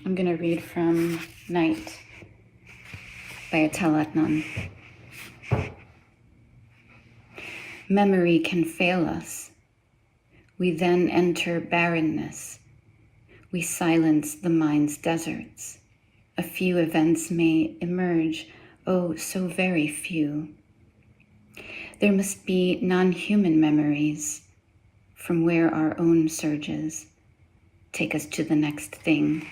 I'm going to read from Night by Atal Adnan. Memory can fail us. We then enter barrenness. We silence the mind's deserts. A few events may emerge, oh, so very few. There must be non-human memories from where our own surges take us to the next thing.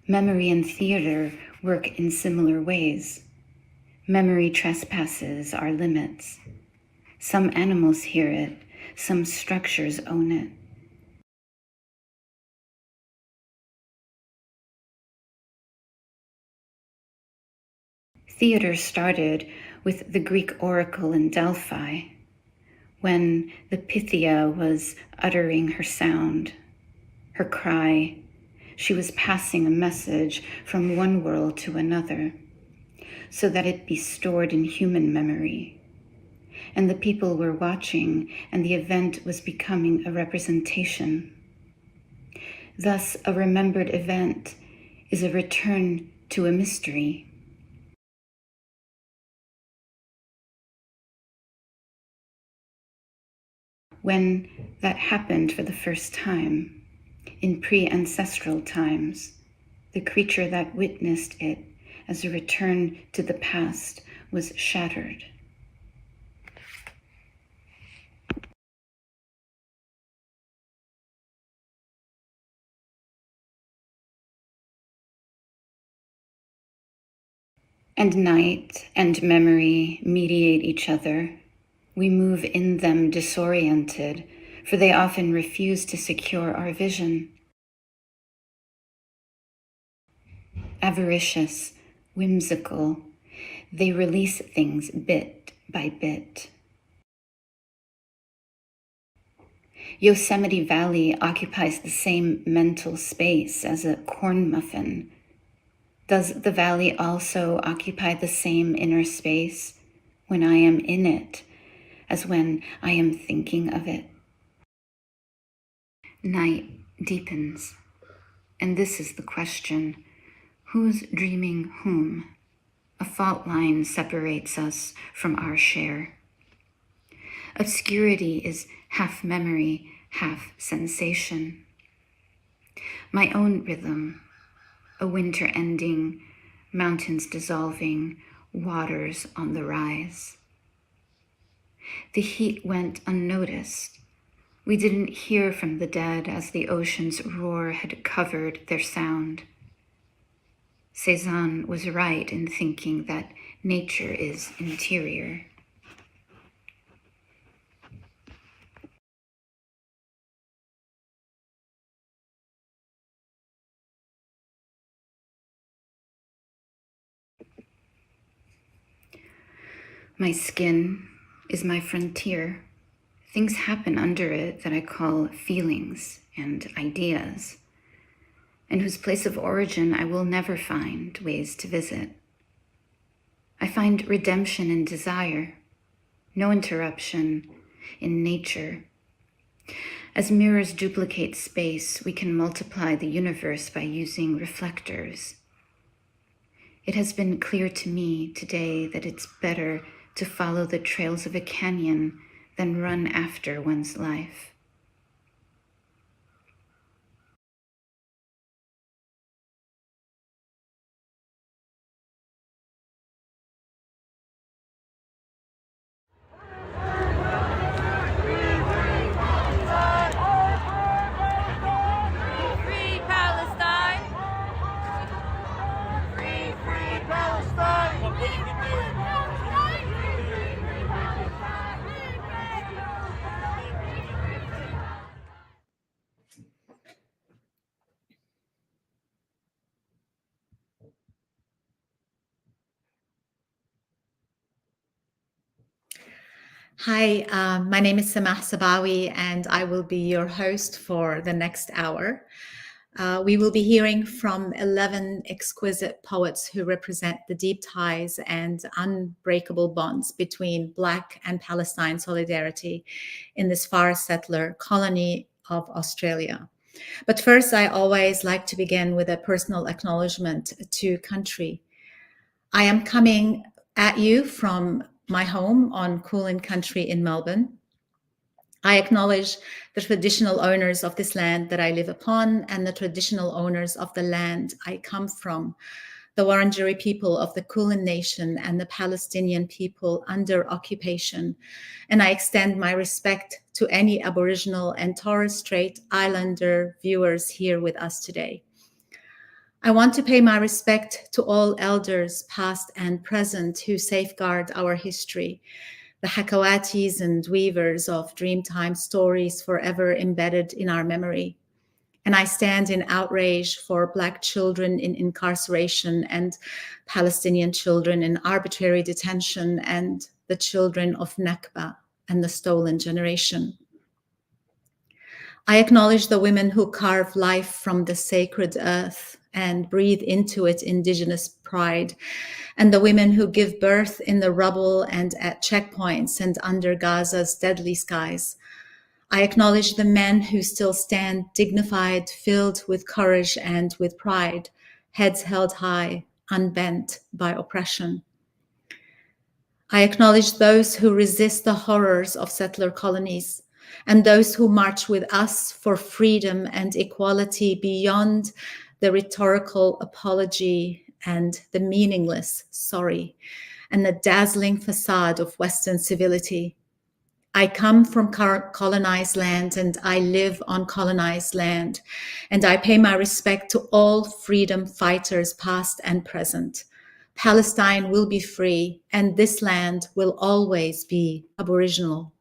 Memory and theater work in similar ways. Memory trespasses our limits. Some animals hear it, some structures own it. Theater started with the Greek oracle in Delphi, when the Pythia was uttering her sound, her cry. She was passing a message from one world to another, so that it be stored in human memory. And the people were watching, and the event was becoming a representation. Thus, a remembered event is a return to a mystery. When that happened for the first time, in pre-ancestral times, the creature that witnessed it as a return to the past was shattered. And night and memory mediate each other. We move in them disoriented, for they often refuse to secure our vision. Avaricious, whimsical, they release things bit by bit. Yosemite Valley occupies the same mental space as a corn muffin. Does the valley also occupy the same inner space when I am in it as when I am thinking of it? Night deepens, and this is the question: who's dreaming whom? A fault line separates us from our share. Obscurity is half memory, half sensation. My own rhythm, a winter ending, mountains dissolving, waters on the rise. The heat went unnoticed. We didn't hear from the dead as the ocean's roar had covered their sound. Cézanne was right in thinking that nature is interior. My skin is my frontier. Things happen under it that I call feelings and ideas, and whose place of origin I will never find ways to visit. I find redemption in desire, no interruption in nature. As mirrors duplicate space, we can multiply the universe by using reflectors. It has been clear to me today that it's better to follow the trails of a canyon than run after one's life. Hi, my name is Samah Sabawi, and I will be your host for the next hour. We will be hearing from 11 exquisite poets who represent the deep ties and unbreakable bonds between Black and Palestine solidarity in this far settler colony of Australia. But first, I always like to begin with a personal acknowledgement to country. I am coming at you from my home on Kulin country in Melbourne. I acknowledge the traditional owners of this land that I live upon and the traditional owners of the land I come from, the Wurundjeri people of the Kulin Nation and the Palestinian people under occupation. And I extend my respect to any Aboriginal and Torres Strait Islander viewers here with us today. I want to pay my respect to all elders, past and present, who safeguard our history, the Hakawatis and weavers of Dreamtime stories forever embedded in our memory. And I stand in outrage for Black children in incarceration and Palestinian children in arbitrary detention and the children of Nakba and the stolen generation. I acknowledge the women who carve life from the sacred earth and breathe into it indigenous pride, and the women who give birth in the rubble and at checkpoints and under Gaza's deadly skies. I acknowledge the men who still stand dignified, filled with courage and with pride, heads held high, unbent by oppression. I acknowledge those who resist the horrors of settler colonies and those who march with us for freedom and equality beyond the rhetorical apology and the meaningless sorry and the dazzling facade of Western civility. I come from colonized land and I live on colonized land, and I pay my respect to all freedom fighters past and present. Palestine will be free and this land will always be Aboriginal.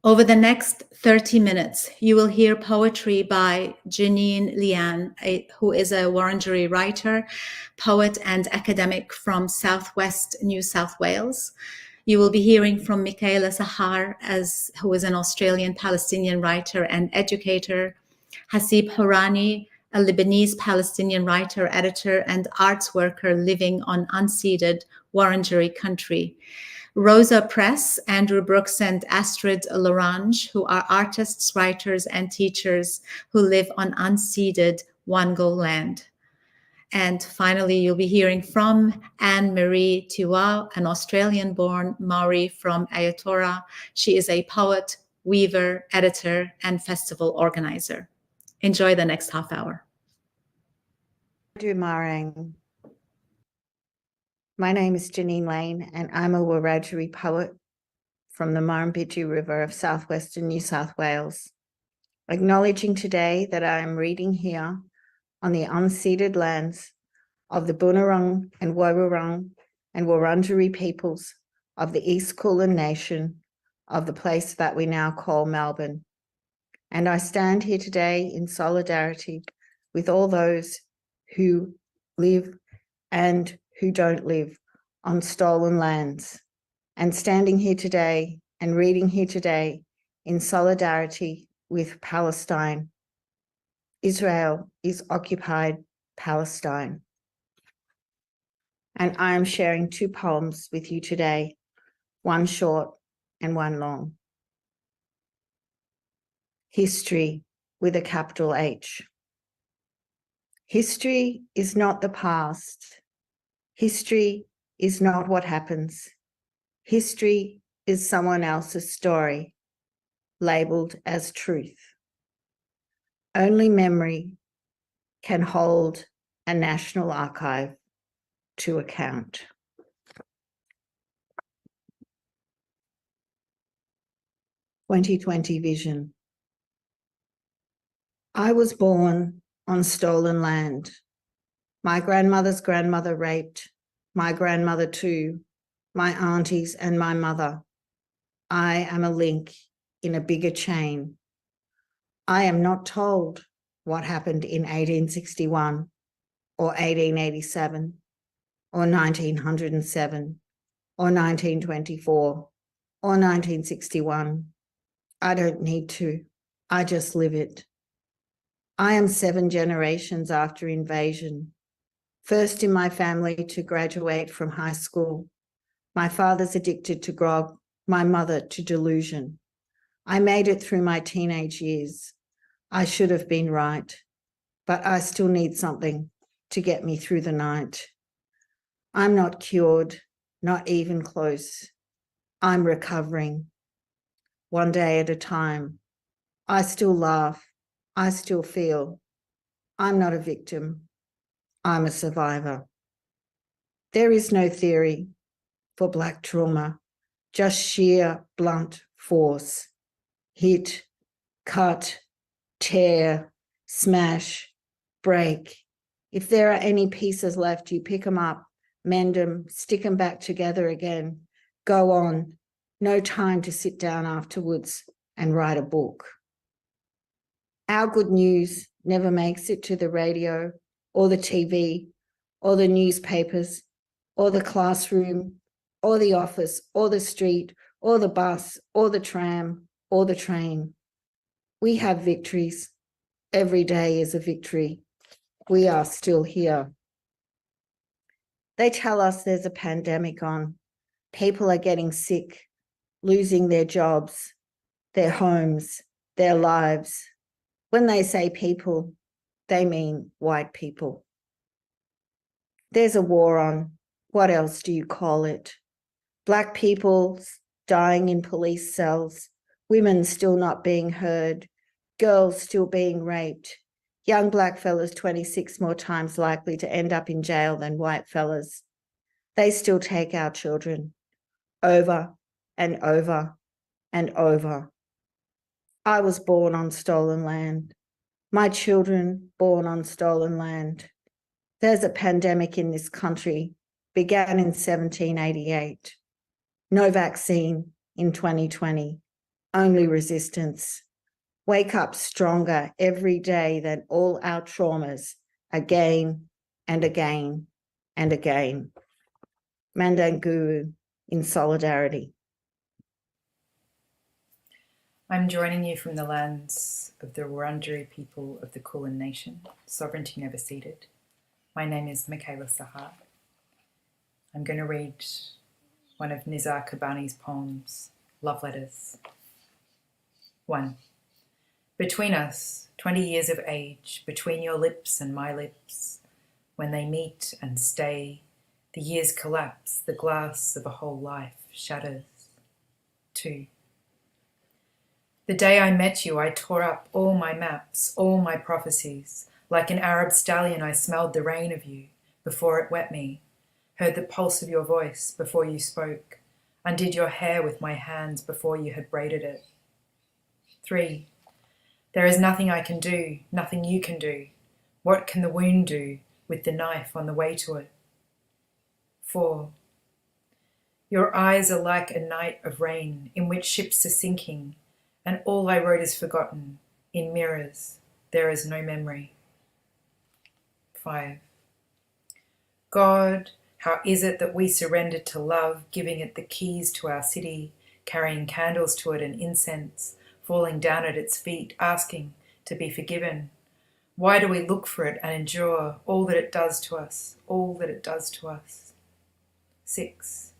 Over the next 30 minutes, you will hear poetry by Janine Lian, who is a Wurundjeri writer, poet, and academic from Southwest New South Wales. You will be hearing from Michaela Sahar, who is an Australian Palestinian writer and educator, Hasib Hourani, a Lebanese Palestinian writer, editor, and arts worker living on unceded Wurundjeri country. Rosa Press, Andrew Brooks, and Astrid Lorange, who are artists, writers, and teachers who live on unceded Wangal land. And finally, you'll be hearing from Anne-Marie Tiwa, an Australian-born Maori from Aotearoa. She is a poet, weaver, editor, and festival organizer. Enjoy the next half hour. Marang. My name is Janine Lane, and I'm a Wurundjeri poet from the Murrumbidgee River of southwestern New South Wales, acknowledging today that I am reading here on the unceded lands of the Bunurong and Woiwurrung and Wurundjeri peoples of the East Kulin Nation of the place that we now call Melbourne. And I stand here today in solidarity with all those who live and who don't live on stolen lands, and standing here today and reading here today in solidarity with Palestine. Israel is occupied Palestine. And I am sharing two poems with you today, one short and one long. History with a capital H. History is not the past. History is not what happens. History is someone else's story, labeled as truth. Only memory can hold a national archive to account. "2020 Vision. I was born on stolen land. My grandmother's grandmother raped, my grandmother too, my aunties and my mother. I am a link in a bigger chain. I am not told what happened in 1861 or 1887 or 1907 or 1924 or 1961. I don't need to. I just live it. I am 7 generations after invasion. First in my family to graduate from high school. My father's addicted to grog, my mother to delusion. I made it through my teenage years. I should have been right, but I still need something to get me through the night. I'm not cured, not even close. I'm recovering, one day at a time. I still laugh. I still feel. I'm not a victim. I'm a survivor. There is no theory for Black trauma, just sheer blunt force. Hit, cut, tear, smash, break. If there are any pieces left, you pick them up, mend them, stick them back together again. Go on. No time to sit down afterwards and write a book. Our good news never makes it to the radio or the TV or the newspapers or the classroom or the office or the street or the bus or the tram or the train. We have victories. Every day is a victory. We are still here. They tell us there's a pandemic on. People are getting sick, losing their jobs, their homes, their lives. When they say people, they mean white people. There's a war on. What else do you call it? Black people dying in police cells, women still not being heard, girls still being raped, young Black fellas 26 more times likely to end up in jail than white fellas. They still take our children over and over and over. I was born on stolen land. My children born on stolen land. There's a pandemic in this country, began in 1788. No vaccine in 2020, only resistance. Wake up stronger every day than all our traumas, again and again and again. Mandanguru in solidarity. I'm joining you from the lands of the Wurundjeri people of the Kulin Nation, sovereignty never ceded. My name is Michaela Sahar. I'm going to read one of Nizar Kabani's poems, Love Letters. 1. Between us, 20 years of age, between your lips and my lips, when they meet and stay, the years collapse, the glass of a whole life shatters. 2. The day I met you, I tore up all my maps, all my prophecies. Like an Arab stallion, I smelled the rain of you before it wet me, heard the pulse of your voice before you spoke, undid your hair with my hands before you had braided it. 3. There is nothing I can do, nothing you can do. What can the wound do with the knife on the way to it? 4. Your eyes are like a night of rain in which ships are sinking, and all I wrote is forgotten. In mirrors, there is no memory. 5. God, how is it that we surrendered to love, giving it the keys to our city, carrying candles to it and incense, falling down at its feet, asking to be forgiven? Why do we look for it and endure all that it does to us, all that it does to us? 6.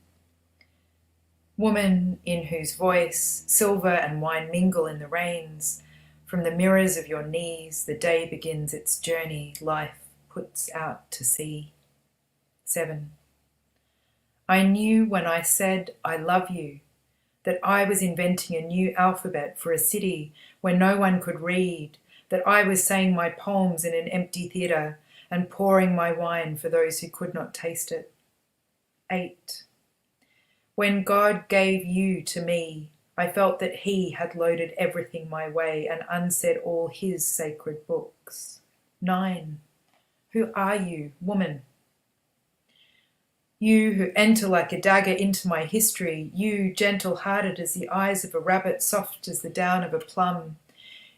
Woman in whose voice silver and wine mingle in the rains, from the mirrors of your knees the day begins its journey, life puts out to sea. 7. I knew when I said I love you that I was inventing a new alphabet for a city where no one could read, that I was saying my poems in an empty theatre and pouring my wine for those who could not taste it. 8. When God gave you to me, I felt that he had loaded everything my way and unsaid all his sacred books. 9. Who are you, woman? You who enter like a dagger into my history, you gentle-hearted as the eyes of a rabbit, soft as the down of a plum,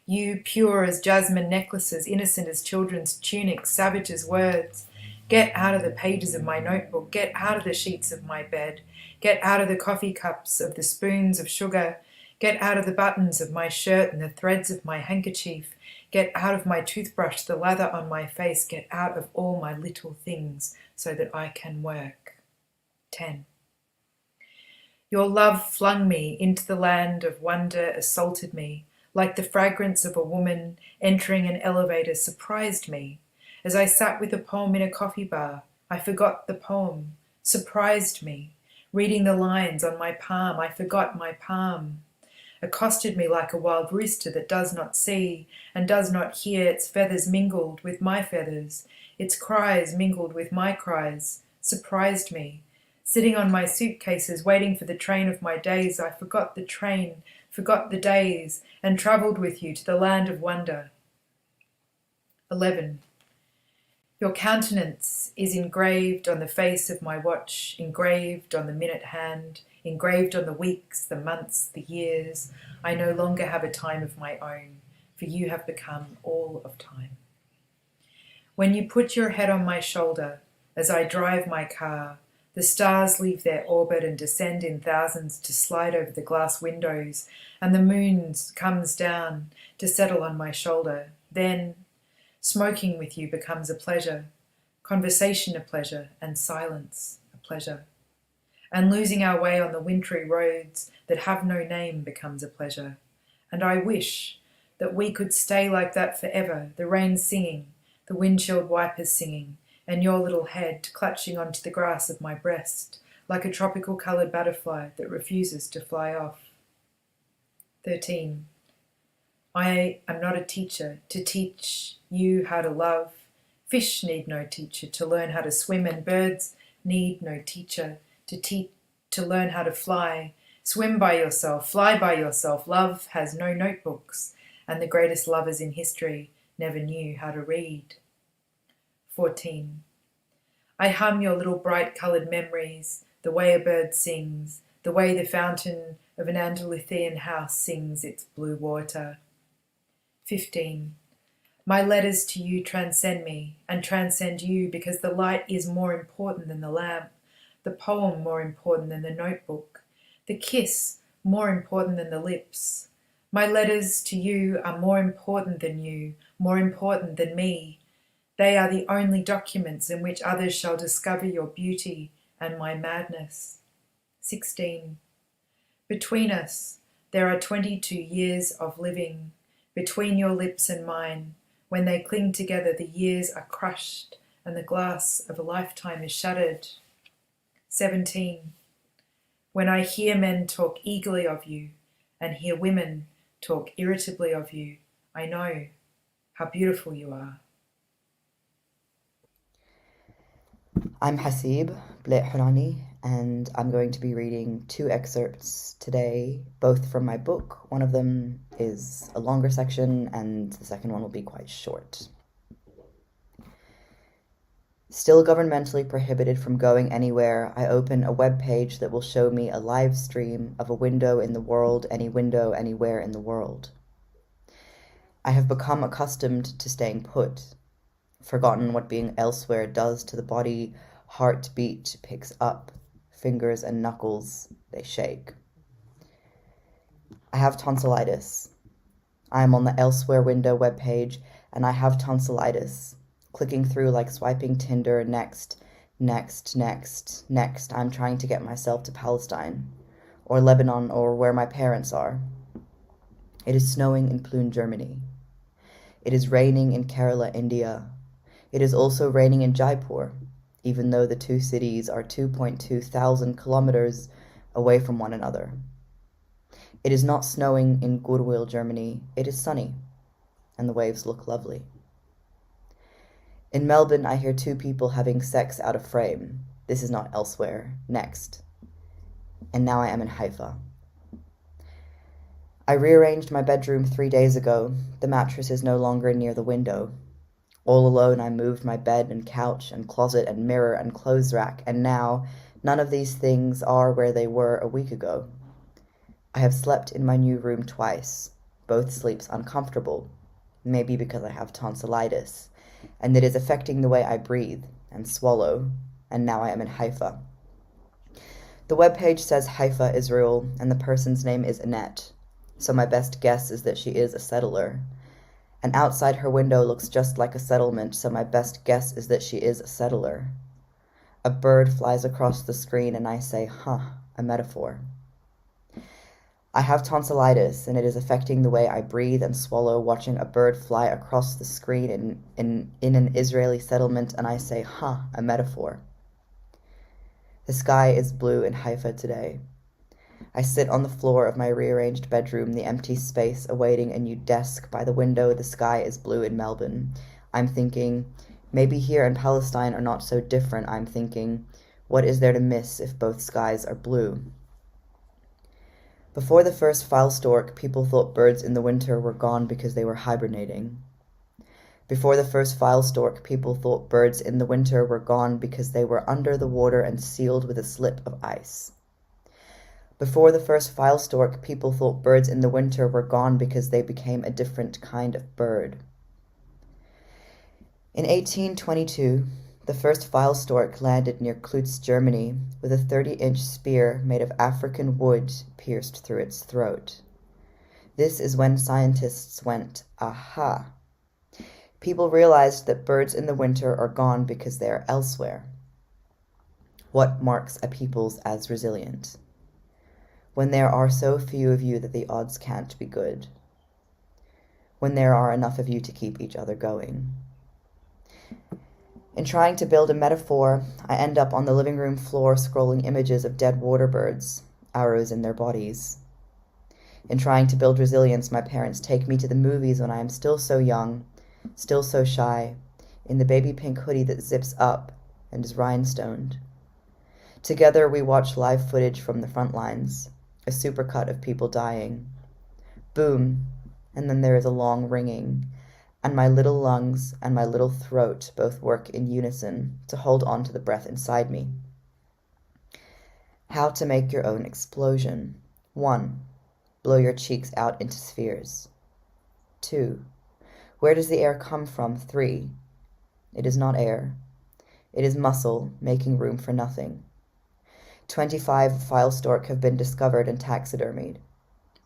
you pure as jasmine necklaces, innocent as children's tunics, savage as words. Get out of the pages of my notebook, get out of the sheets of my bed, get out of the coffee cups, of the spoons of sugar, get out of the buttons of my shirt and the threads of my handkerchief, get out of my toothbrush, the lather on my face, get out of all my little things so that I can work. 10. Your love flung me into the land of wonder, assaulted me, like the fragrance of a woman entering an elevator surprised me. As I sat with a poem in a coffee bar, I forgot the poem, surprised me. Reading the lines on my palm, I forgot my palm. Accosted me like a wild rooster that does not see and does not hear, its feathers mingled with my feathers, its cries mingled with my cries, surprised me. Sitting on my suitcases, waiting for the train of my days, I forgot the train, forgot the days, and travelled with you to the land of wonder. 11. Your countenance is engraved on the face of my watch, engraved on the minute hand, engraved on the weeks, the months, the years. I no longer have a time of my own, for you have become all of time. When you put your head on my shoulder, as I drive my car, the stars leave their orbit and descend in thousands to slide over the glass windows, and the moon comes down to settle on my shoulder. Then, smoking with you becomes a pleasure, conversation a pleasure, and silence a pleasure. And losing our way on the wintry roads that have no name becomes a pleasure. And I wish that we could stay like that forever, the rain singing, the windshield wipers singing, and your little head clutching onto the grass of my breast, like a tropical coloured butterfly that refuses to fly off. 13. I am not a teacher to teach you how to love. Fish need no teacher to learn how to swim, and birds need no teacher to learn how to fly. Swim by yourself, fly by yourself. Love has no notebooks, and the greatest lovers in history never knew how to read. 14. I hum your little bright-coloured memories, the way a bird sings, the way the fountain of an Andalusian house sings its blue water. 15. My letters to you transcend me and transcend you, because the light is more important than the lamp, the poem more important than the notebook, the kiss more important than the lips. My letters to you are more important than you, more important than me. They are the only documents in which others shall discover your beauty and my madness. 16. Between us, there are 22 years of living. Between your lips and mine, when they cling together, the years are crushed and the glass of a lifetime is shattered. 17. When I hear men talk eagerly of you and hear women talk irritably of you, I know how beautiful you are. I'm Hasib Blet Hunani, and I'm going to be reading 2 excerpts today, both from my book. One of them is a longer section, and the second one will be quite short. Still governmentally prohibited from going anywhere, I open a web page that will show me a live stream of a window in the world, any window anywhere in the world. I have become accustomed to staying put, forgotten what being elsewhere does to the body. Heartbeat picks up, fingers and knuckles, they shake. I have tonsillitis. I am on the Elsewhere window webpage, and I have tonsillitis, clicking through like swiping Tinder. Next. I'm trying to get myself to Palestine, or Lebanon, or where my parents are. It is snowing in Plön, Germany. It is raining in Kerala, India. It is also raining in Jaipur, even though the 2 cities are 2.2 thousand kilometers away from one another. It is not snowing in Goodwill, Germany. It is sunny, and the waves look lovely. In Melbourne, I hear 2 people having sex out of frame. This is not Elsewhere. Next. And now I am in Haifa. I rearranged my bedroom 3 days ago. The mattress is no longer near the window. All alone, I moved my bed and couch and closet and mirror and clothes rack, and now none of these things are where they were a week ago. I have slept in my new room twice, both sleeps uncomfortable, maybe because I have tonsillitis, and it is affecting the way I breathe and swallow, and now I am in Haifa. The webpage says Haifa, Israel, and the person's name is Annette, so my best guess is that she is a settler. And outside her window looks just like a settlement, so my best guess is that she is a settler. A bird flies across the screen and I say, a metaphor. I have tonsillitis, and it is affecting the way I breathe and swallow watching a bird fly across the screen in an Israeli settlement, and I say, huh, a metaphor. The sky is blue in Haifa today. I sit on the floor of my rearranged bedroom, the empty space awaiting a new desk. By the window, the sky is blue in Melbourne. I'm thinking, maybe here and Palestine are not so different. I'm thinking, what is there to miss if both skies are blue? Before the first file stork, people thought birds in the winter were gone because they were hibernating. Before the first file stork, people thought birds in the winter were gone because they were under the water and sealed with a slip of ice. Before the first file stork, people thought birds in the winter were gone because they became a different kind of bird. In 1822, the first file stork landed near Klutz, Germany, with a 30-inch spear made of African wood pierced through its throat. This is when scientists went, aha. People realized that birds in the winter are gone because they are elsewhere. What marks a peoples as resilient? When there are so few of you that the odds can't be good. When there are enough of you to keep each other going. In trying to build a metaphor, I end up on the living room floor scrolling images of dead water birds, arrows in their bodies. In trying to build resilience, my parents take me to the movies when I am still so young, still so shy, in the baby pink hoodie that zips up and is rhinestoned. Together we watch live footage from the front lines, a supercut of people dying. Boom, and then there is a long ringing, and my little lungs and my little throat both work in unison to hold on to the breath inside me. How to make your own explosion. 1. Blow your cheeks out into spheres. 2. Where does the air come from? 3. It is not air. It is muscle making room for nothing. 25 file stork have been discovered and taxidermied.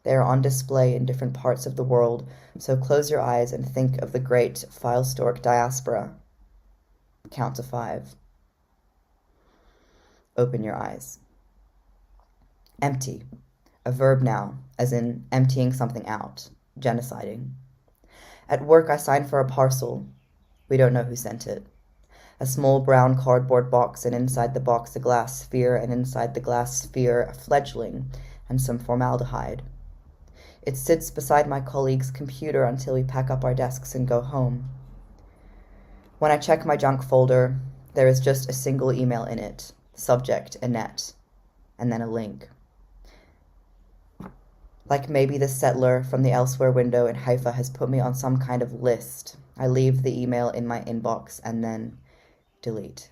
They are on display in different parts of the world, so close your eyes and think of the great file stork diaspora. Count to 5. Open your eyes. Empty. A verb now, as in emptying something out, genociding. At work, I signed for a parcel. We don't know who sent it. A small brown cardboard box, and inside the box a glass sphere, and inside the glass sphere a fledgling and some formaldehyde. It sits beside my colleague's computer until we pack up our desks and go home. When I check my junk folder, there is just a single email in it, subject Annette, and then a link. Like maybe the settler from the Elsewhere window in Haifa has put me on some kind of list. I leave the email in my inbox and then delete.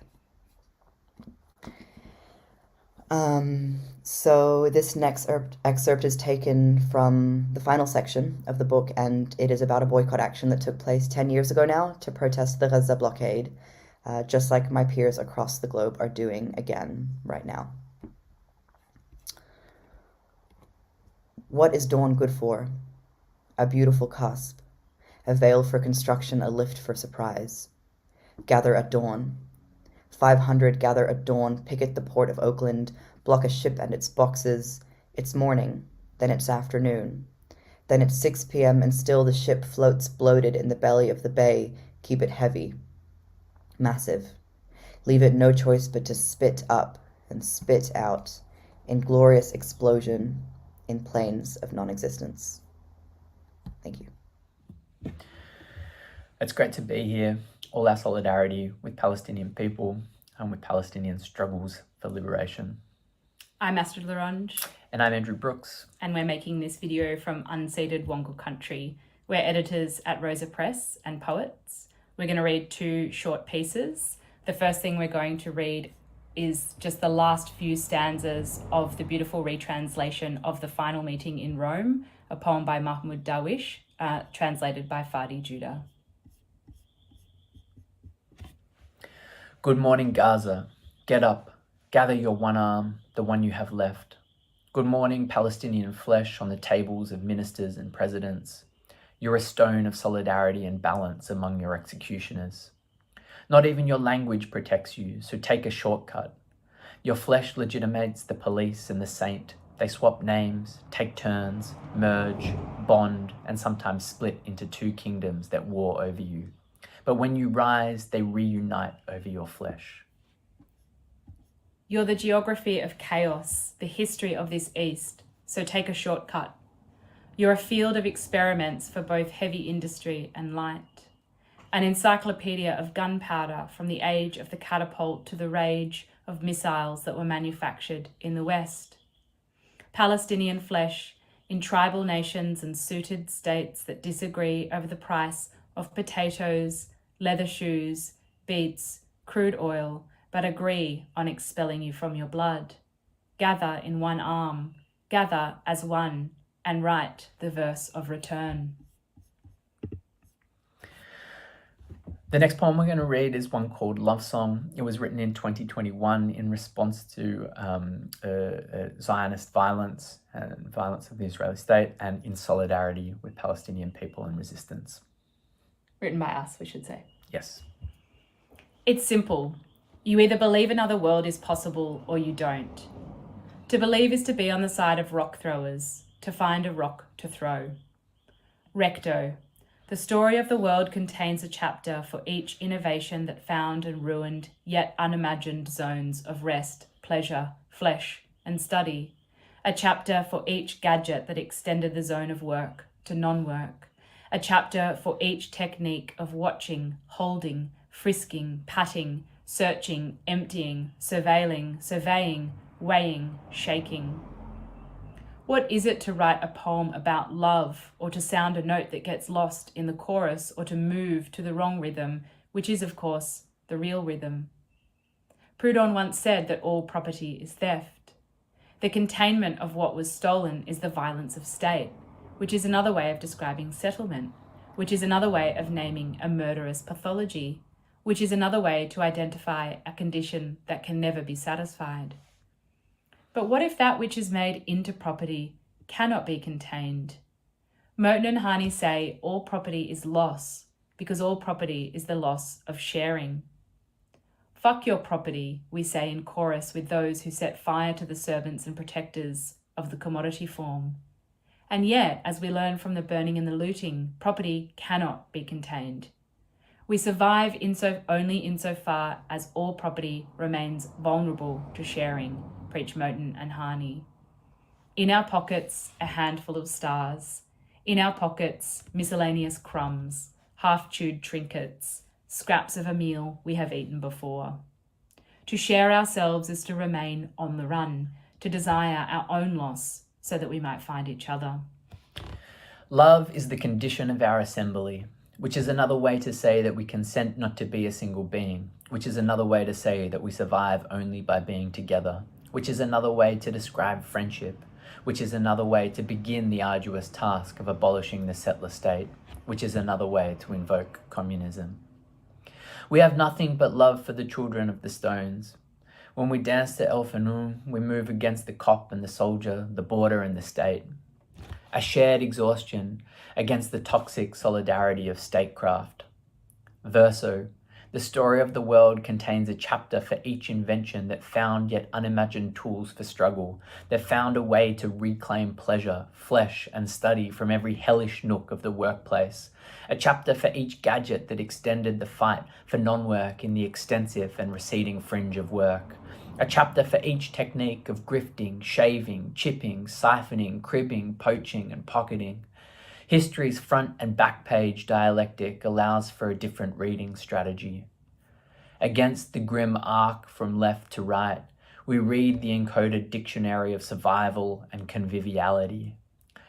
So this next excerpt is taken from the final section of the book, and it is about a boycott action that took place 10 years ago now to protest the Gaza blockade, just like my peers across the globe are doing again right now. What is dawn good for? A beautiful cusp, a veil for construction, a lift for surprise. Gather at dawn. 500 gather at dawn, picket the port of Oakland, block a ship and its boxes. It's morning, then it's afternoon. Then it's 6 p.m. and still the ship floats bloated in the belly of the bay. Keep it heavy. Massive. Leave it no choice but to spit up and spit out in glorious explosion in plains of non-existence. Thank you. It's great to be here. All our solidarity with Palestinian people and with Palestinian struggles for liberation. I'm Astrid Larange. And I'm Andrew Brooks. And we're making this video from unceded Wongal country. We're editors at Rosa Press and poets. We're going to read 2 short pieces. The first thing we're going to read is just the last few stanzas of the beautiful retranslation of The Final Meeting in Rome, a poem by Mahmoud Darwish, translated by Fadi Judah. Good morning, Gaza. Get up. Gather your one arm, the one you have left. Good morning, Palestinian flesh on the tables of ministers and presidents. You're a stone of solidarity and balance among your executioners. Not even your language protects you, so take a shortcut. Your flesh legitimates the police and the saint, They swap names, take turns, merge, bond, and sometimes split into two kingdoms that war over you. But when you rise, they reunite over your flesh. You're the geography of chaos, the history of this East, so take a shortcut. You're a field of experiments for both heavy industry and light. An encyclopedia of gunpowder from the age of the catapult to the rage of missiles that were manufactured in the West. Palestinian flesh in tribal nations and suited states that disagree over the price of potatoes, leather shoes, beets, crude oil, but agree on expelling you from your blood. Gather in one arm, gather as one, and write the verse of return. The next poem we're going to read is one called Love Song. It was written in 2021 in response to Zionist violence and violence of the Israeli state, and in solidarity with Palestinian people and resistance. Written by us, we should say. Yes. It's simple. You either believe another world is possible or you don't. To believe is to be on the side of rock throwers, to find a rock to throw. Recto. The story of the world contains a chapter for each innovation that found and ruined yet unimagined zones of rest, pleasure, flesh, and study. A chapter for each gadget that extended the zone of work to non-work. A chapter for each technique of watching, holding, frisking, patting, searching, emptying, surveilling, surveying, weighing, shaking. What is it to write a poem about love, or to sound a note that gets lost in the chorus, or to move to the wrong rhythm, which is, of course, the real rhythm? Proudhon once said that all property is theft. The containment of what was stolen is the violence of state, which is another way of describing settlement, which is another way of naming a murderous pathology, which is another way to identify a condition that can never be satisfied. But what if that which is made into property cannot be contained? Moten and Hani say all property is loss, because all property is the loss of sharing. Fuck your property, we say in chorus with those who set fire to the servants and protectors of the commodity form. And yet, as we learn from the burning and the looting, property cannot be contained. We survive only insofar as all property remains vulnerable to sharing, preach Moten and Hani. In our pockets, a handful of stars. In our pockets, miscellaneous crumbs, half-chewed trinkets, scraps of a meal we have eaten before. To share ourselves is to remain on the run, to desire our own loss so that we might find each other. Love is the condition of our assembly, which is another way to say that we consent not to be a single being, which is another way to say that we survive only by being together, which is another way to describe friendship, which is another way to begin the arduous task of abolishing the settler state, which is another way to invoke communism. We have nothing but love for the children of the stones. When we dance to El Fanoum, we move against the cop and the soldier, the border and the state. A shared exhaustion against the toxic solidarity of statecraft. Verso, the story of the world contains a chapter for each invention that found yet unimagined tools for struggle, that found a way to reclaim pleasure, flesh, and study from every hellish nook of the workplace. A chapter for each gadget that extended the fight for non-work in the extensive and receding fringe of work. A chapter for each technique of grifting, shaving, chipping, siphoning, cribbing, poaching, and pocketing. History's front and back page dialectic allows for a different reading strategy. Against the grim arc from left to right, we read the encoded dictionary of survival and conviviality.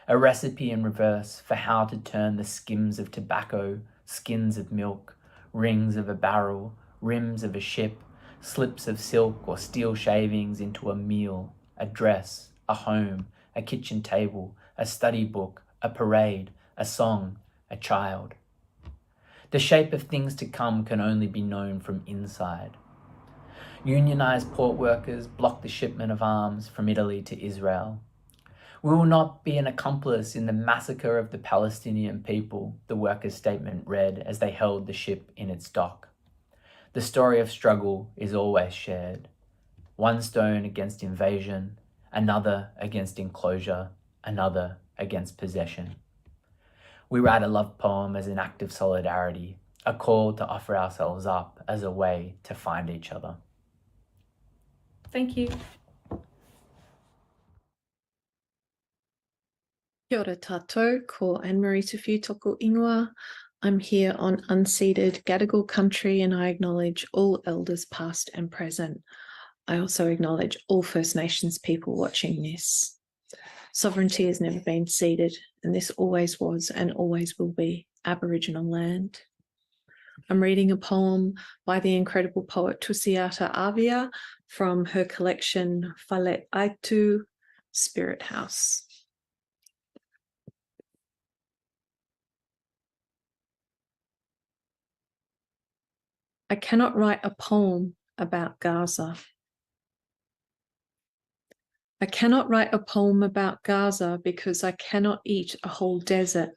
A recipe in reverse for how to turn the skims of tobacco, skins of milk, rings of a barrel, rims of a ship, slips of silk or steel shavings into a meal, a dress, a home, a kitchen table, a study book, a parade, a song, a child. The shape of things to come can only be known from inside. Unionized port workers block the shipment of arms from Italy to Israel. We will not be an accomplice in the massacre of the Palestinian people, the workers' statement read as they held the ship in its dock. The story of struggle is always shared. One stone against invasion, another against enclosure, another against possession. We write a love poem as an act of solidarity, a call to offer ourselves up as a way to find each other. Thank you. Kia ora tātou, ko Anne-Marie Tawhiu toko ingoa. I'm here on unceded Gadigal country and I acknowledge all elders past and present. I also acknowledge all First Nations people watching this. Sovereignty has never been ceded and this always was and always will be Aboriginal land. I'm reading a poem by the incredible poet Tusiata Avia from her collection Falet Aitu, Spirit House. I cannot write a poem about Gaza. I cannot write a poem about Gaza because I cannot eat a whole desert.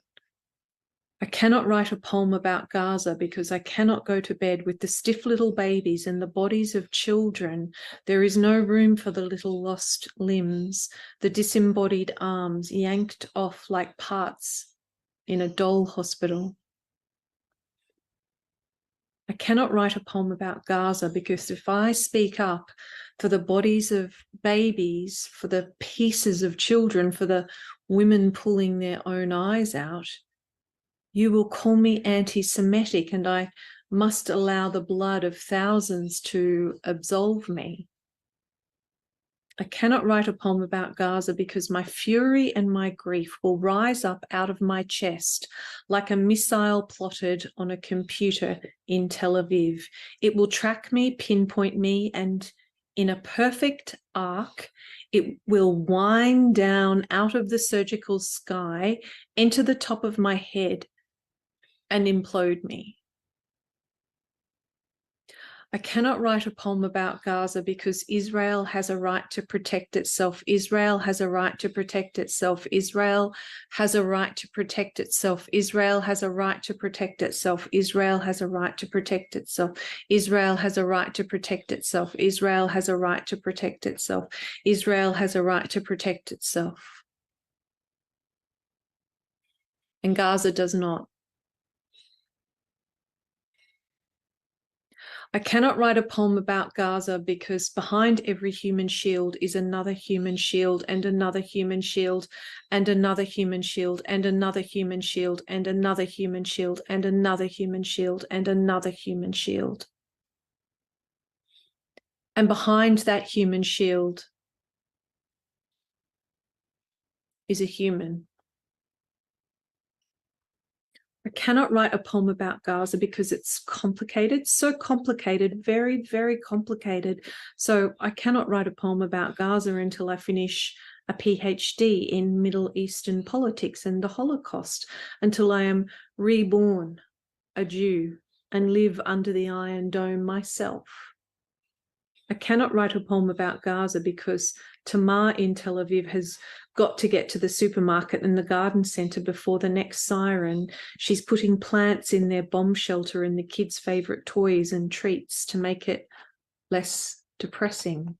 I cannot write a poem about Gaza because I cannot go to bed with the stiff little babies and the bodies of children. There is no room for the little lost limbs, the disembodied arms yanked off like parts in a doll hospital. I cannot write a poem about Gaza because if I speak up for the bodies of babies, for the pieces of children, for the women pulling their own eyes out, you will call me anti-Semitic and I must allow the blood of thousands to absolve me. I cannot write a poem about Gaza because my fury and my grief will rise up out of my chest like a missile plotted on a computer in Tel Aviv. It will track me, pinpoint me, and in a perfect arc, it will wind down out of the surgical sky, enter the top of my head, and implode me. I cannot write a poem about Gaza because Israel has a right to protect itself. Israel has a right to protect itself. Israel has a right to protect itself. Israel has a right to protect itself. Israel has a right to protect itself. Israel has a right to protect itself. Israel has a right to protect itself. Israel has a right to protect itself. And Gaza does not. I cannot write a poem about Gaza because behind every human shield is another human shield and another human shield and another human shield and another human shield and another human shield and another human shield and another human shield. And behind that human shield is a human. I cannot write a poem about Gaza because it's complicated, so complicated, very, very complicated. So I cannot write a poem about Gaza until I finish a PhD in Middle Eastern politics and the Holocaust, until I am reborn a Jew and live under the Iron Dome myself. I cannot write a poem about Gaza because Tamar in Tel Aviv has got to get to the supermarket and the garden centre before the next siren. She's putting plants in their bomb shelter and the kids' favourite toys and treats to make it less depressing.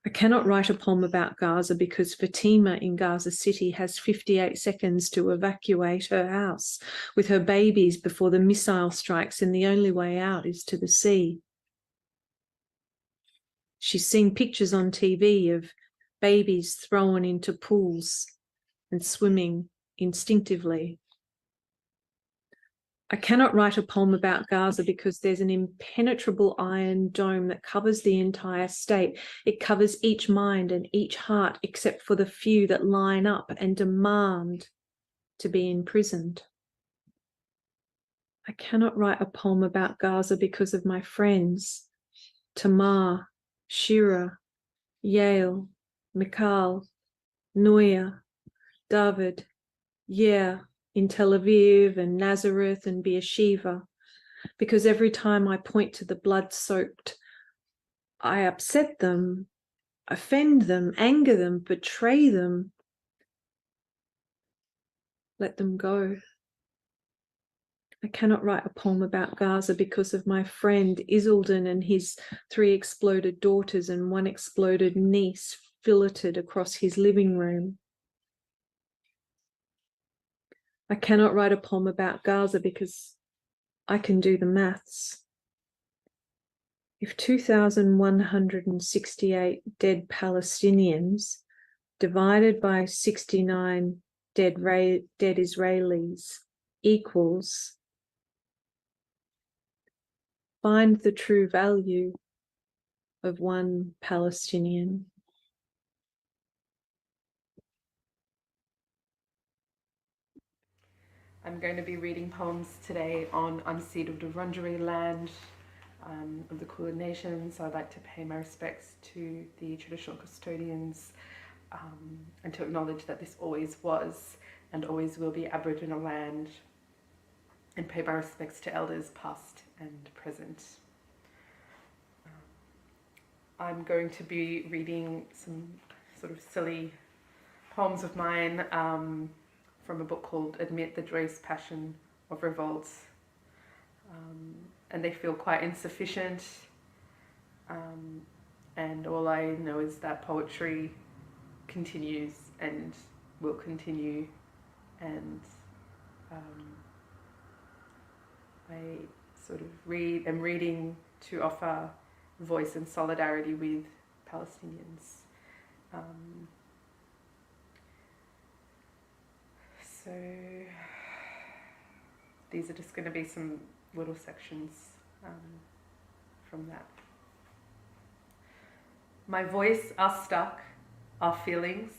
I cannot write a poem about Gaza because Fatima in Gaza City has 58 seconds to evacuate her house with her babies before the missile strikes and the only way out is to the sea. She's seen pictures on TV of babies thrown into pools and swimming instinctively. I cannot write a poem about Gaza because there's an impenetrable iron dome that covers the entire state. It covers each mind and each heart except for the few that line up and demand to be imprisoned. I cannot write a poem about Gaza because of my friends, Tamar, Shira, Yael, Mikal, Noya, David, in Tel Aviv and Nazareth and Beersheba, because every time I point to the blood-soaked, I upset them, offend them, anger them, betray them, let them go. I cannot write a poem about Gaza because of my friend Isilden and his 3 exploded daughters and 1 exploded niece filleted across his living room. I cannot write a poem about Gaza because I can do the maths. If 2,168 dead Palestinians divided by 69 dead Israelis equals, find the true value of one Palestinian. I'm going to be reading poems today on unceded Wurundjeri land of the Kulin Nation, so I'd like to pay my respects to the traditional custodians and to acknowledge that this always was and always will be Aboriginal land, and pay my respects to elders past and present. I'm going to be reading some sort of silly poems of mine from a book called Admit the Joyous Passion of Revolt. And they feel quite insufficient. And all I know is that poetry continues and will continue. And I sort of am reading to offer voice and solidarity with Palestinians. So these are just going to be some little sections from that. My voice are stuck, are feelings.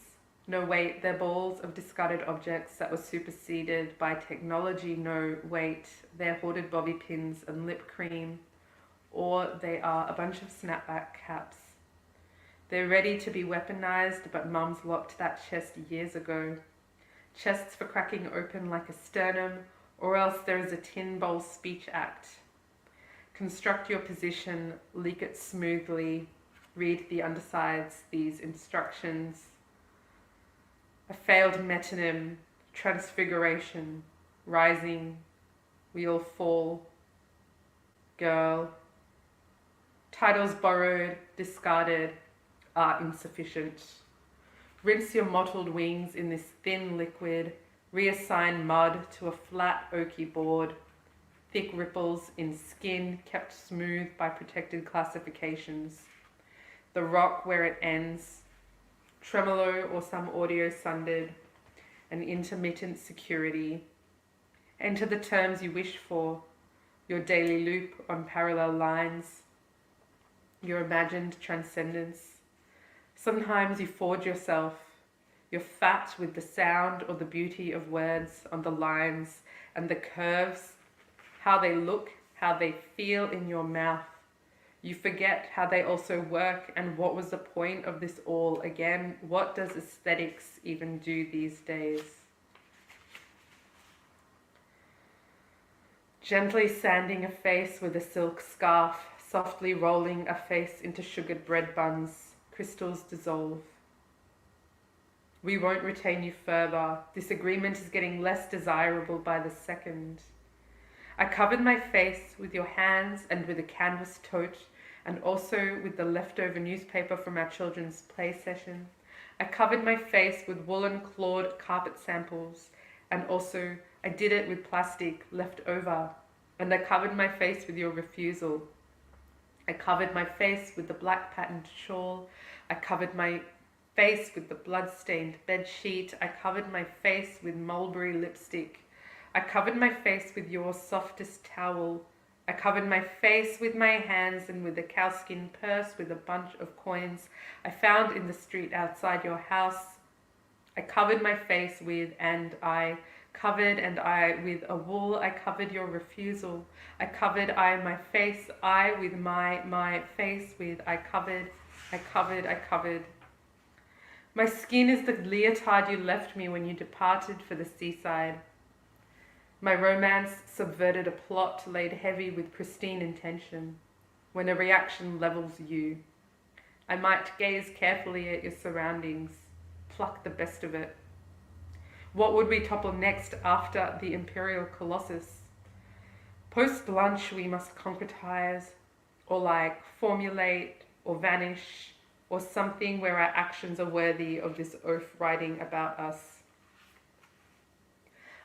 No wait, they're balls of discarded objects that were superseded by technology. No wait, they're hoarded bobby pins and lip cream, or they are a bunch of snapback caps. They're ready to be weaponized, but mums locked that chest years ago. Chests for cracking open like a sternum, or else there is a tin bowl speech act. Construct your position, leak it smoothly, read the undersides, these instructions. A failed metonym, transfiguration, rising, we all fall. Girl. Titles borrowed, discarded, are insufficient. Rinse your mottled wings in this thin liquid, reassign mud to a flat oaky board, thick ripples in skin kept smooth by protected classifications, the rock where it ends, tremolo or some audio sundered, an intermittent security. Enter the terms you wish for, your daily loop on parallel lines, your imagined transcendence. Sometimes you forge yourself. You're fat with the sound or the beauty of words on the lines and the curves, how they look, how they feel in your mouth. You forget how they also work, and what was the point of this all again? What does aesthetics even do these days? Gently sanding a face with a silk scarf, softly rolling a face into sugared bread buns, crystals dissolve. We won't retain you further. This agreement is getting less desirable by the second. I covered my face with your hands and with a canvas tote, and also with the leftover newspaper from our children's play session. I covered my face with woolen clawed carpet samples, and also I did it with plastic left over, and I covered my face with your refusal. I covered my face with the black patterned shawl. I covered my face with the blood-stained bed sheet. I covered my face with mulberry lipstick. I covered my face with your softest towel. I covered my face with my hands and with a cowskin purse with a bunch of coins I found in the street outside your house. I covered my face with, and I covered, and I with a wool. I covered your refusal. I covered my face, I with my face with, I covered. My skin is the leotard you left me when you departed for the seaside. My romance subverted a plot laid heavy with pristine intention. When a reaction levels you, I might gaze carefully at your surroundings, pluck the best of it. What would we topple next after the imperial colossus? Post-lunch we must concretize, or formulate, or vanish, or something where our actions are worthy of this oath writing about us.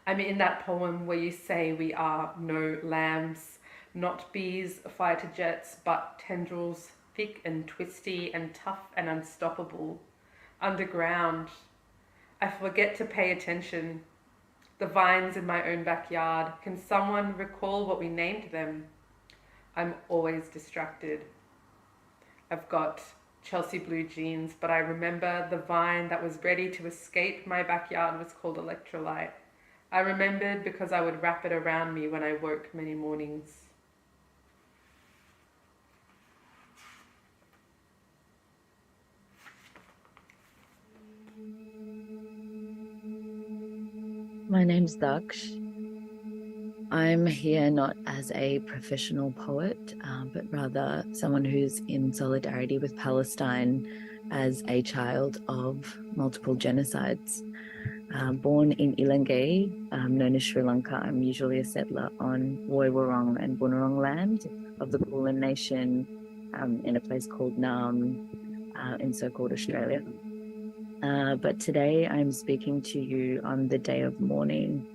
I'm in that poem where you say we are no lambs, not bees, fighter jets, but tendrils, thick and twisty and tough and unstoppable. Underground. I forget to pay attention. The vines in my own backyard. Can someone recall what we named them? I'm always distracted. I've got Chelsea blue jeans, but I remember the vine that was ready to escape my backyard was called Electrolyte. I remembered because I would wrap it around me when I woke many mornings. My name's Daksh. I'm here not as a professional poet, but rather someone who's in solidarity with Palestine as a child of multiple genocides. Born in Ilangay, known as Sri Lanka, I'm usually a settler on Woiwurrung and Bunurong land of the Kulin Nation in a place called Nam in so-called Australia. But today I'm speaking to you on the day of mourning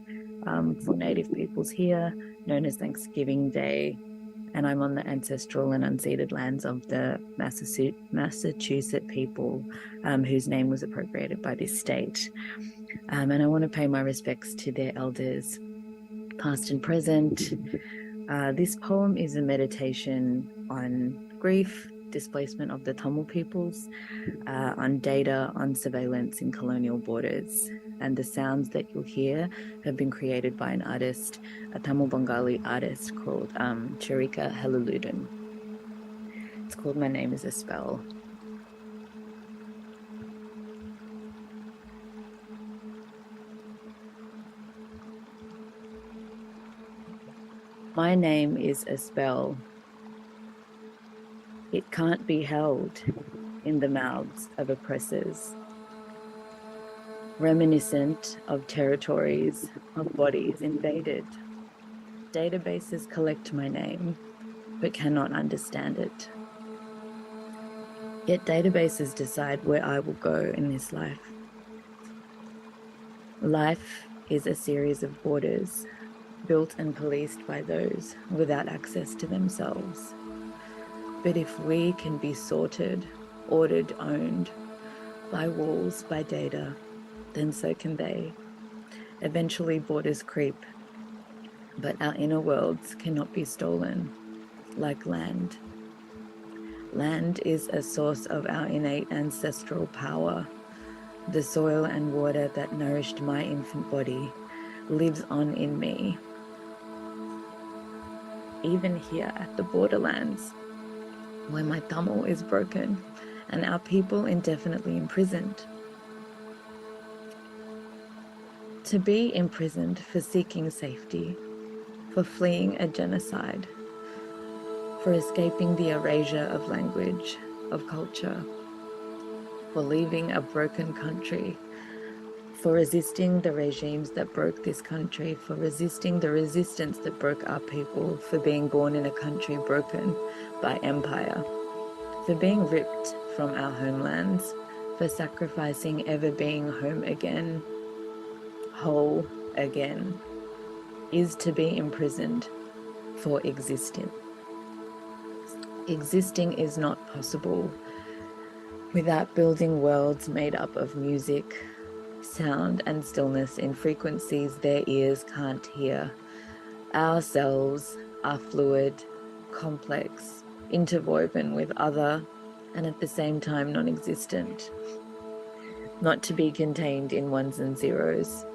for Native peoples here, known as Thanksgiving Day, and I'm on the ancestral and unceded lands of the Massachusetts people whose name was appropriated by this state. And I want to pay my respects to their elders, past and present. This poem is a meditation on grief, displacement of the Tamil peoples, on data, on surveillance in colonial borders. And the sounds that you'll hear have been created by an artist, a Tamil Bengali artist called Charika Helaludan. It's called My Name is a Spell. My name is a spell. It can't be held in the mouths of oppressors, reminiscent of territories, of bodies invaded. Databases collect my name, but cannot understand it. Yet databases decide where I will go in this life. Life is a series of borders, built and policed by those without access to themselves. But if we can be sorted, ordered, owned by walls, by data, then so can they. Eventually borders creep, but our inner worlds cannot be stolen, like land. Land is a source of our innate ancestral power. The soil and water that nourished my infant body lives on in me. Even here at the borderlands, where my Tamil is broken and our people indefinitely imprisoned. To be imprisoned for seeking safety, for fleeing a genocide, for escaping the erasure of language, of culture, for leaving a broken country, for resisting the regimes that broke this country, for resisting the resistance that broke our people, for being born in a country broken by empire, for being ripped from our homelands, for sacrificing ever being home again, whole again, is to be imprisoned for existing. Existing is not possible without building worlds made up of music, sound and stillness in frequencies their ears can't hear. Ourselves are fluid, complex, interwoven with other, and at the same time non-existent. Not to be contained in ones and zeros,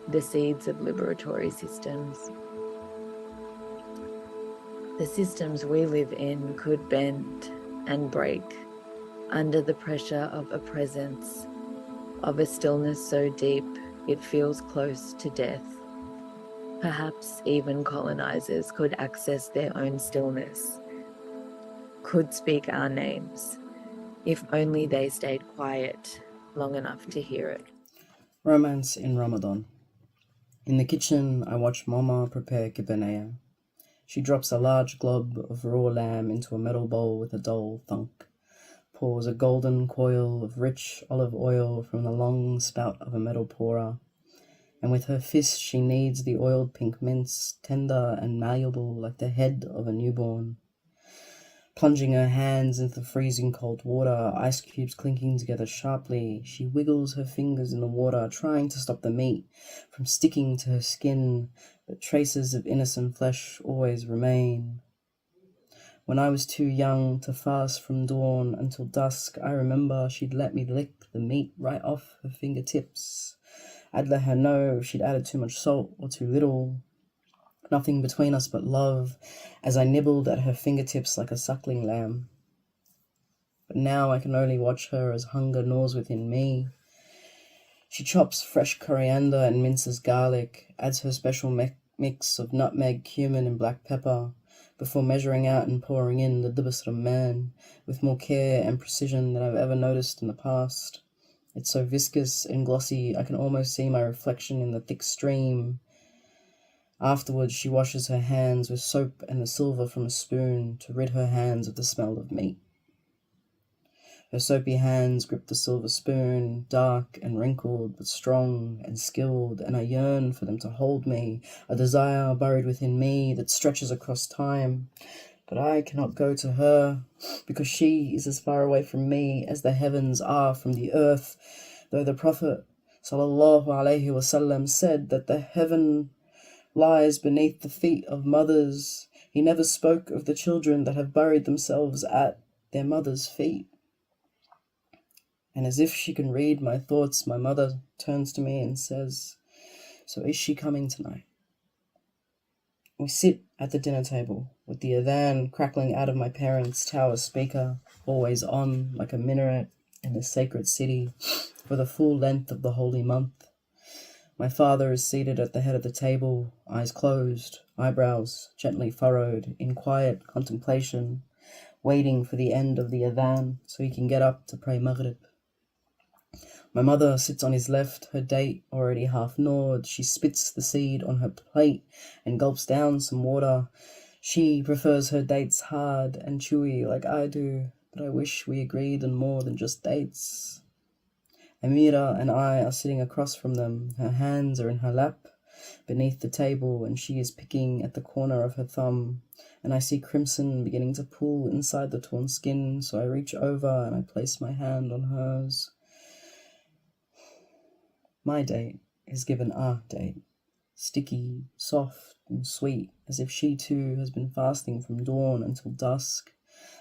the seeds of liberatory systems. The systems we live in could bend and break under the pressure of a presence, of a stillness so deep it feels close to death. Perhaps even colonizers could access their own stillness, could speak our names, if only they stayed quiet long enough to hear it. Romance in Ramadan. In the kitchen, I watch Mama prepare kibanaya. She drops a large glob of raw lamb into a metal bowl with a dull thunk, pours a golden coil of rich olive oil from the long spout of a metal pourer, and with her fist she kneads the oiled pink mince, tender and malleable like the head of a newborn. Plunging her hands into the freezing cold water, ice cubes clinking together sharply, she wiggles her fingers in the water, trying to stop the meat from sticking to her skin, but traces of innocent flesh always remain. When I was too young to fast from dawn until dusk, I remember she'd let me lick the meat right off her fingertips. I'd let her know if she'd added too much salt or too little. Nothing between us but love, as I nibbled at her fingertips like a suckling lamb. But now I can only watch her as hunger gnaws within me. She chops fresh coriander and minces garlic, adds her special mix of nutmeg, cumin, and black pepper, before measuring out and pouring in the dibs man with more care and precision than I've ever noticed in the past. It's so viscous and glossy I can almost see my reflection in the thick stream. Afterwards, she washes her hands with soap and the silver from a spoon to rid her hands of the smell of meat. Her soapy hands grip the silver spoon, dark and wrinkled, but strong and skilled, and I yearn for them to hold me, a desire buried within me that stretches across time. But I cannot go to her, because she is as far away from me as the heavens are from the earth, though the Prophet ﷺ said that the heaven lies beneath the feet of mothers. He never spoke of the children that have buried themselves at their mother's feet. And as if she can read my thoughts, my mother turns to me and says, "So is she coming tonight?" We sit at the dinner table, with the adhan crackling out of my parents' tower speaker, always on like a minaret in the sacred city, for the full length of the holy month. My father is seated at the head of the table, eyes closed, eyebrows gently furrowed, in quiet contemplation, waiting for the end of the adhan so he can get up to pray Maghrib. My mother sits on his left, her date already half gnawed. She spits the seed on her plate and gulps down some water. She prefers her dates hard and chewy like I do, but I wish we agreed on more than just dates. Amira and I are sitting across from them. Her hands are in her lap beneath the table, and she is picking at the corner of her thumb. And I see crimson beginning to pool inside the torn skin, so I reach over and I place my hand on hers. My date is given our date, sticky, soft, and sweet, as if she too has been fasting from dawn until dusk.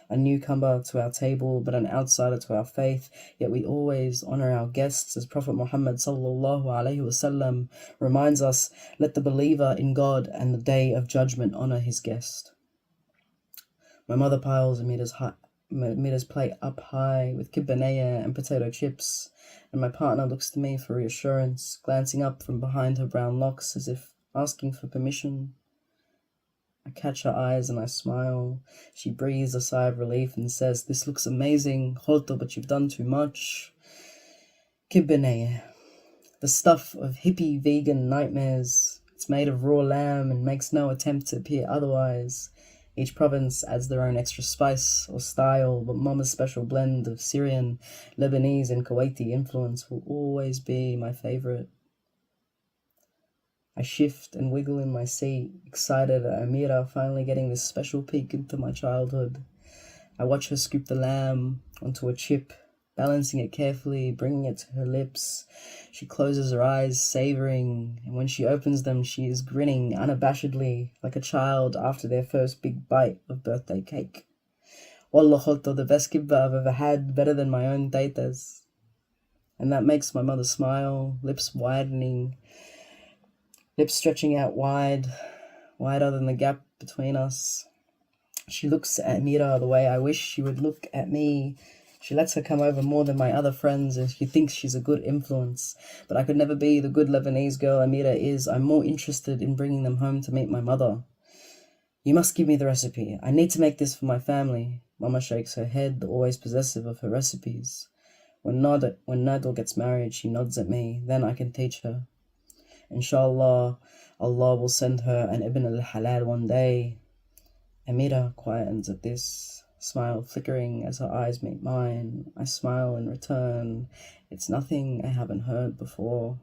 A newcomer to our table, but an outsider to our faith, yet we always honor our guests as Prophet Muhammad ﷺ reminds us, let the believer in God and the day of judgment honor his guest. My mother piles Amita's plate up high with kibbanaya and potato chips, and my partner looks to me for reassurance, glancing up from behind her brown locks as if asking for permission. I catch her eyes and I smile. She breathes a sigh of relief and says, "This looks amazing, Kholto, but you've done too much." Kibbanaya, the stuff of hippie vegan nightmares. It's made of raw lamb and makes no attempt to appear otherwise. Each province adds their own extra spice or style, but Mama's special blend of Syrian, Lebanese, and Kuwaiti influence will always be my favorite. I shift and wiggle in my seat, excited at Amira finally getting this special peek into my childhood. I watch her scoop the lamb onto a chip, balancing it carefully, bringing it to her lips. She closes her eyes, savoring, and when she opens them, she is grinning unabashedly, like a child after their first big bite of birthday cake. Wallah Kholto, the best kibba I've ever had, better than my own taitas. And that makes my mother smile, lips widening, lips stretching out wider than the gap between us. She looks at Amira the way I wish she would look at me. She lets her come over more than my other friends, and she thinks she's a good influence. But I could never be the good Lebanese girl Amira is. I'm more interested in bringing them home to meet my mother. "You must give me the recipe. I need to make this for my family." Mama shakes her head, always possessive of her recipes. When Nadal gets married, she nods at me. Then I can teach her. Inshallah, Allah will send her an Ibn al-Halal one day. Amira quietens at this. smile flickering as her eyes meet mine. I smile in return. It's nothing I haven't heard before.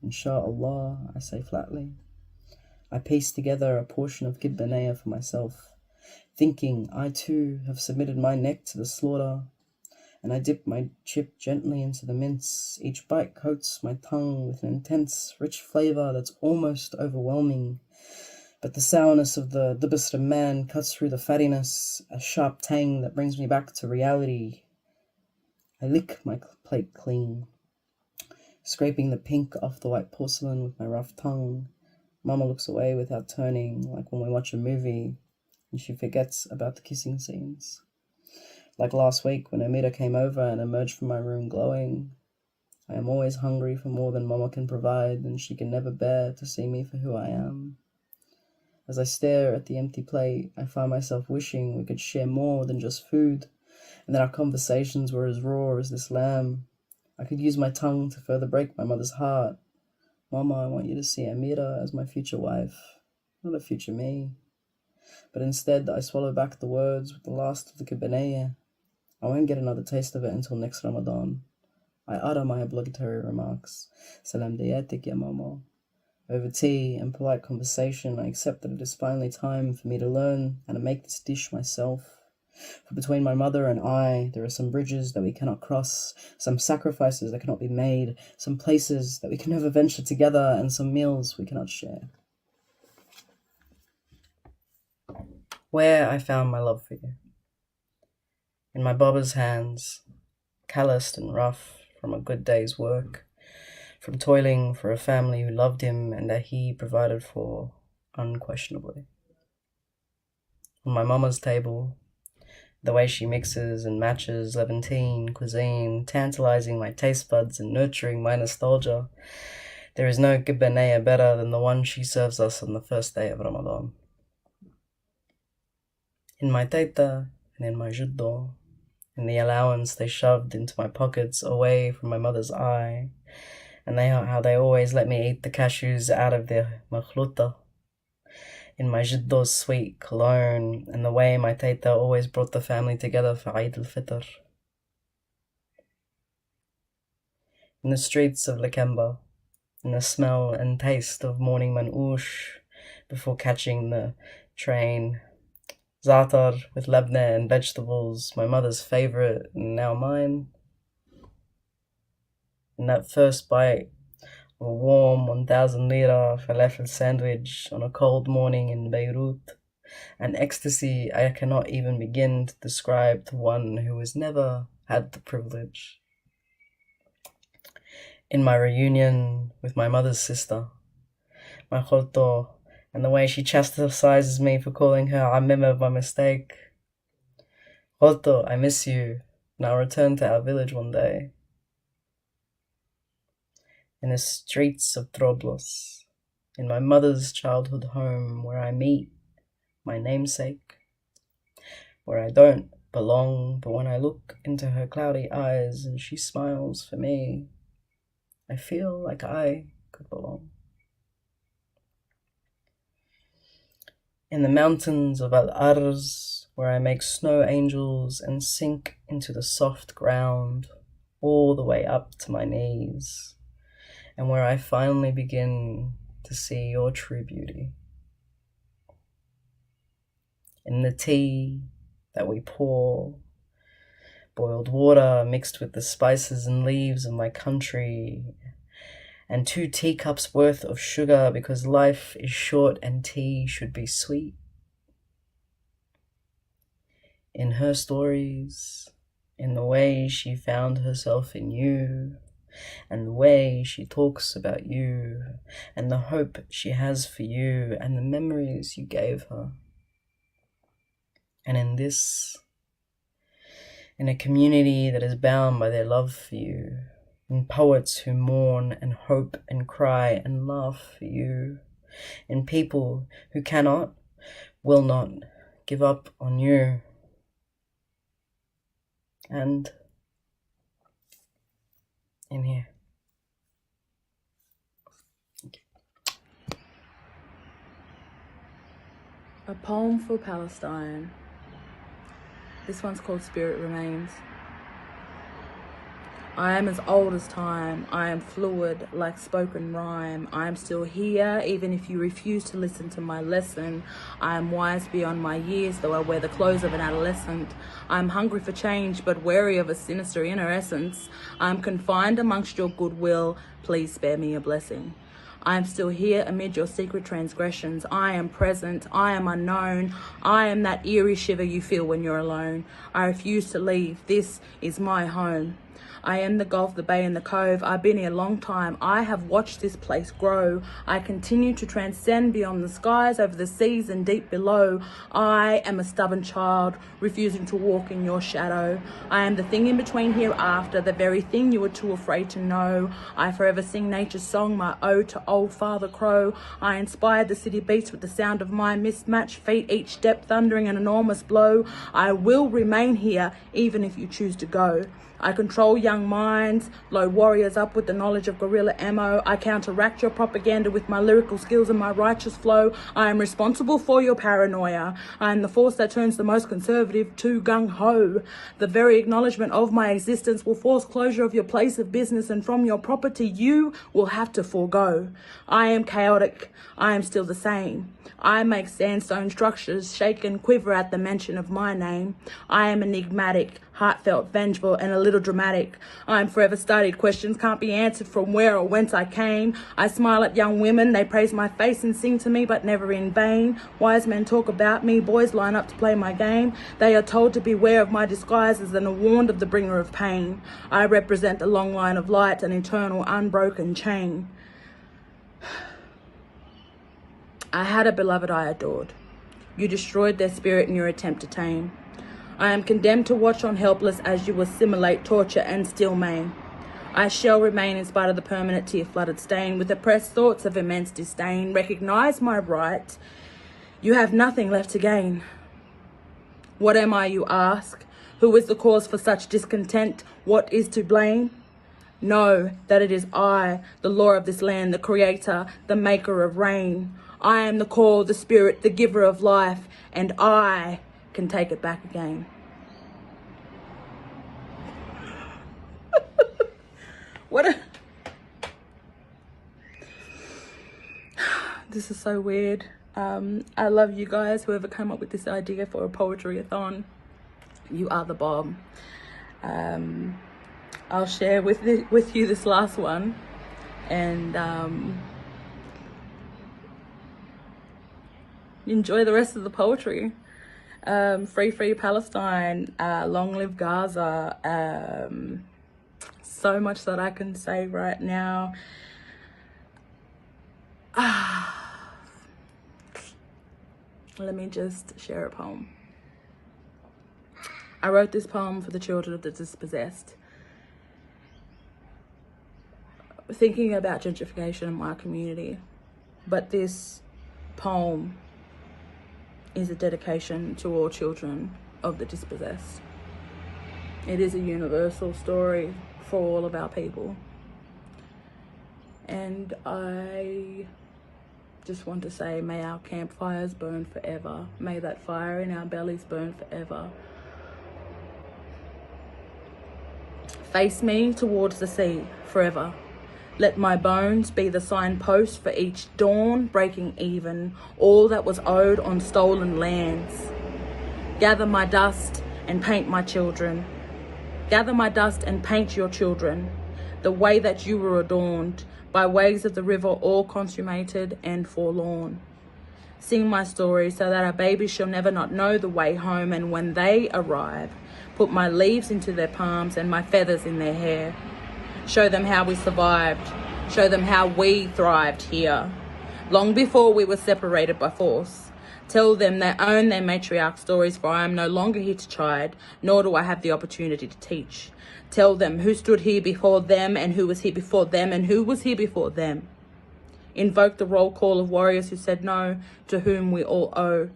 Insha'Allah, I say flatly. I piece together a portion of Kibbanaya for myself, thinking I too have submitted my neck to the slaughter, and I dip my chip gently into the mince. Each bite coats my tongue with an intense, rich flavor that's almost overwhelming. But the sourness of the dibist man cuts through the fattiness, a sharp tang that brings me back to reality. I lick my plate clean, scraping the pink off the white porcelain with my rough tongue. Mama looks away without turning, like when we watch a movie and she forgets about the kissing scenes. Like last week when Amira came over and emerged from my room glowing. I am always hungry for more than Mama can provide, and she can never bear to see me for who I am. As I stare at the empty plate, I find myself wishing we could share more than just food, and that our conversations were as raw as this lamb. I could use my tongue to further break my mother's heart. Mama, I want you to see Amira as my future wife, not a future me. But instead, I swallow back the words with the last of the Kibbanaya. I won't get another taste of it until next Ramadan. I utter my obligatory remarks. Salam dayatik ya mama. Over tea and polite conversation, I accept that it is finally time for me to learn how to make this dish myself. For between my mother and I, there are some bridges that we cannot cross, some sacrifices that cannot be made, some places that we can never venture together, and some meals we cannot share. Where I found my love for you. In my Baba's hands, calloused and rough from a good day's work, from toiling for a family who loved him and that he provided for unquestionably. On my mama's table, the way she mixes and matches Levantine cuisine, tantalizing my taste buds and nurturing my nostalgia. There is no Kibbanaya better than the one she serves us on the first day of Ramadan. In my taita and in my juddo, in the allowance they shoved into my pockets away from my mother's eye, and how they always let me eat the cashews out of their makhluta. In my jiddo's sweet cologne, and the way my taita always brought the family together for Eid al-Fitr. In the streets of Lakemba, in the smell and taste of morning manoush before catching the train, za'atar with labna and vegetables, my mother's favorite and now mine. In that first bite of a warm 1,000 lira falafel sandwich on a cold morning in Beirut, an ecstasy I cannot even begin to describe to one who has never had the privilege. In my reunion with my mother's sister, my khorto, and the way she chastises me for calling her Amima by mistake. Khorto, I miss you, and I'll return to our village one day. In the streets of Troblos, in my mother's childhood home, where I meet my namesake, where I don't belong, but when I look into her cloudy eyes and she smiles for me, I feel like I could belong. In the mountains of Al-Arz, where I make snow angels and sink into the soft ground all the way up to my knees, and where I finally begin to see your true beauty. In the tea that we pour, boiled water mixed with the spices and leaves of my country, and 2 teacups worth of sugar because life is short and tea should be sweet. In her stories, in the way she found herself in you, and the way she talks about you, and the hope she has for you, and the memories you gave her. And in this, in a community that is bound by their love for you, in poets who mourn and hope and cry and laugh for you, in people who cannot, will not give up on you. And in here. A poem for Palestine. This one's called Spirit Remains. I am as old as time. I am fluid like spoken rhyme. I am still here, even if you refuse to listen to my lesson. I am wise beyond my years, though I wear the clothes of an adolescent. I am hungry for change, but wary of a sinister inner essence. I am confined amongst your goodwill. Please spare me a blessing. I am still here amid your secret transgressions. I am present. I am unknown. I am that eerie shiver you feel when you're alone. I refuse to leave. This is my home. I am the Gulf, the Bay and the Cove. I've been here a long time. I have watched this place grow. I continue to transcend beyond the skies, over the seas and deep below. I am a stubborn child, refusing to walk in your shadow. I am the thing in between hereafter, the very thing you were too afraid to know. I forever sing nature's song, my ode to old Father Crow. I inspired the city beats with the sound of my mismatched feet, each step thundering an enormous blow. I will remain here, even if you choose to go. I control young minds, load warriors up with the knowledge of guerrilla ammo. I counteract your propaganda with my lyrical skills and my righteous flow. I am responsible for your paranoia. I am the force that turns the most conservative to gung-ho. The very acknowledgement of my existence will force closure of your place of business, and from your property you will have to forego. I am chaotic. I am still the same. I make sandstone structures shake and quiver at the mention of my name. I am enigmatic, heartfelt, vengeful, and a little dramatic. I am forever studied. Questions can't be answered from where or whence I came. I smile at young women. They praise my face and sing to me, but never in vain. Wise men talk about me. Boys line up to play my game. They are told to beware of my disguises and are warned of the bringer of pain. I represent the long line of light, an eternal, unbroken chain. I had a beloved I adored. You destroyed their spirit in your attempt to tame. I am condemned to watch on helpless as you assimilate, torture, and still maim. I shall remain in spite of the permanent tear-flooded stain, with oppressed thoughts of immense disdain. Recognize my right. You have nothing left to gain. What am I, you ask? Who is the cause for such discontent? What is to blame? Know that it is I, the law of this land, the creator, the maker of rain. I am the core, the spirit, the giver of life, and I can take it back again. This is so weird. I love you guys, whoever came up with this idea for a poetry-a-thon. You are the bomb. I'll share with you this last one, and enjoy the rest of the poetry. Free Palestine, long live Gaza. So much that I can say right now. Let me just share a poem. I wrote this poem for the children of the dispossessed, thinking about gentrification in my community. But this poem is a dedication to all children of the dispossessed. It is a universal story for all of our people. And I just want to say, may our campfires burn forever. May that fire in our bellies burn forever. Face me towards the sea forever. Let my bones be the signpost for each dawn breaking even, all that was owed on stolen lands. Gather my dust and paint my children. Gather my dust and paint your children, the way that you were adorned, by waves of the river all consummated and forlorn. Sing my story so that our babies shall never not know the way home, and when they arrive, put my leaves into their palms and my feathers in their hair. Show them how we survived. Show them how we thrived here, long before we were separated by force. Tell them they own their matriarch stories, for I am no longer here to chide, nor do I have the opportunity to teach. Tell them who stood here before them, and who was here before them, and who was here before them. Invoke the roll call of warriors who said no, to whom we all owe.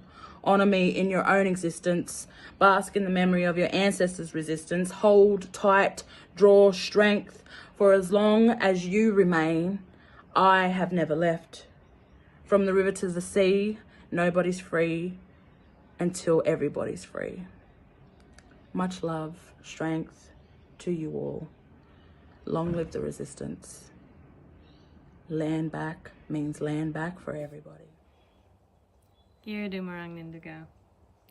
Honor me in your own existence. Bask in the memory of your ancestors' resistance. Hold tight, draw strength, for as long as you remain, I have never left. From the river to the sea, nobody's free until everybody's free. Much love, strength to you all. Long live the resistance. Land back means land back for everybody. Gira Dumarang Nindigo,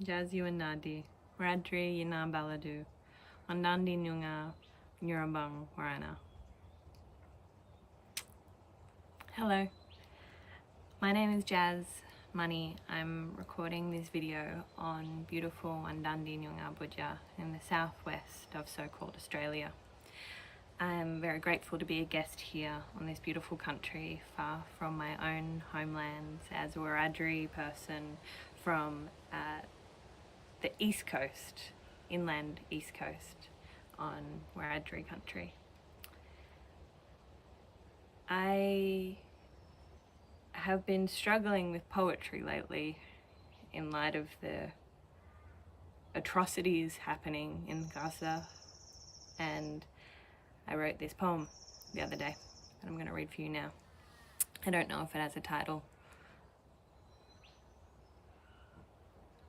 Jazzu and Nadi, Radri Yina Baladu, Andandi Nunga, Nyurabang Warana. Hello, my name is Jazz Money. I'm recording this video on beautiful Andandi Nunga Budja in the southwest of so-called Australia. I am very grateful to be a guest here on this beautiful country, far from my own homelands, as a Wiradjuri person from the east coast, inland east coast on Wiradjuri country. I have been struggling with poetry lately in light of the atrocities happening in Gaza, and I wrote this poem the other day that I'm going to read for you now. I don't know if it has a title.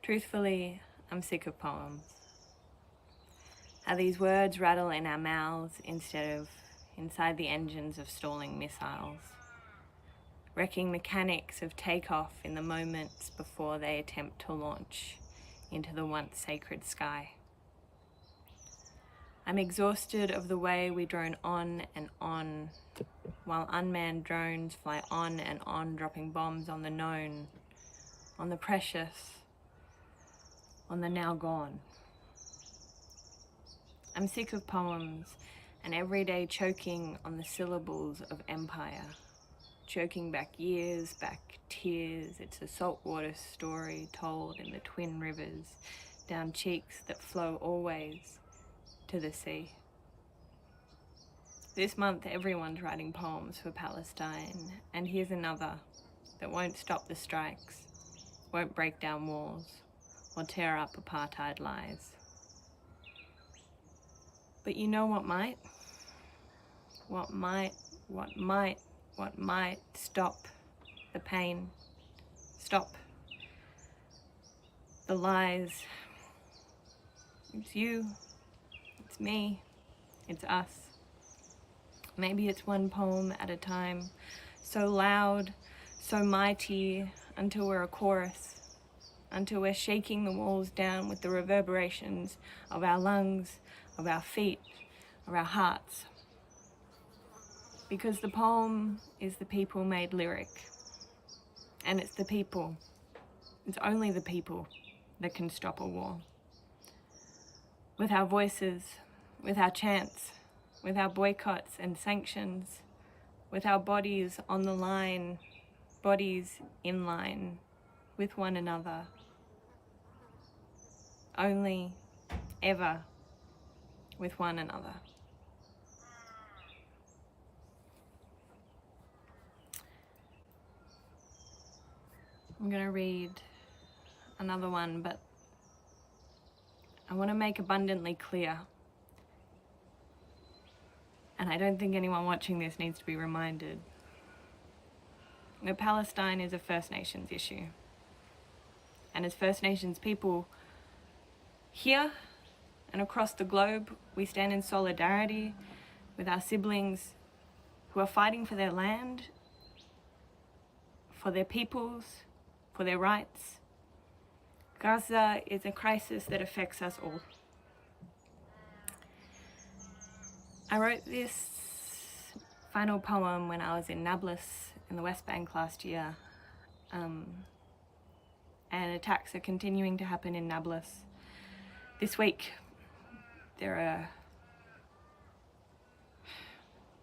Truthfully, I'm sick of poems. How these words rattle in our mouths instead of inside the engines of stalling missiles, wrecking mechanics of takeoff in the moments before they attempt to launch into the once sacred sky. I'm exhausted of the way we drone on and on, while unmanned drones fly on and on, dropping bombs on the known, on the precious, on the now gone. I'm sick of poems and everyday choking on the syllables of empire, choking back years, back tears. It's a saltwater story told in the twin rivers, down cheeks that flow always to the sea. This month everyone's writing poems for Palestine, and here's another that won't stop the strikes, won't break down walls, or tear up apartheid lies. But you know what might? What might stop the pain, stop the lies? It's you. It's me, it's us. Maybe it's one poem at a time, so loud, so mighty, until we're a chorus, until we're shaking the walls down with the reverberations of our lungs, of our feet, of our hearts. Because the poem is the people made lyric, and it's the people, it's only the people that can stop a war. With our voices, with our chants, with our boycotts and sanctions, with our bodies on the line, bodies in line with one another. Only, ever, with one another. I'm going to read another one, but I want to make abundantly clear, and I don't think anyone watching this needs to be reminded, that Palestine is a First Nations issue. And as First Nations people here and across the globe, we stand in solidarity with our siblings who are fighting for their land, for their peoples, for their rights. Gaza is a crisis that affects us all. I wrote this final poem when I was in Nablus in the West Bank last year, and attacks are continuing to happen in Nablus. This week, there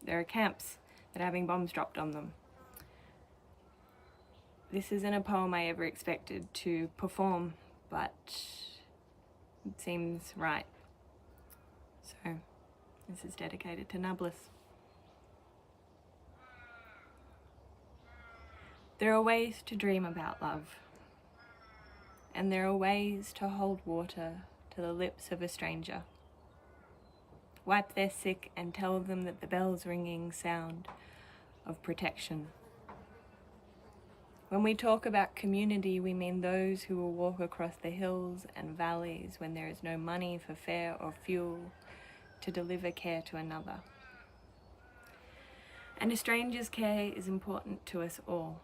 are camps that are having bombs dropped on them. This isn't a poem I ever expected to perform, but it seems right. So, this is dedicated to Nablus. There are ways to dream about love, and there are ways to hold water to the lips of a stranger. Wipe their sick and tell them that the bell's ringing sound of protection. When we talk about community, we mean those who will walk across the hills and valleys when there is no money for fare or fuel to deliver care to another. And a stranger's care is important to us all.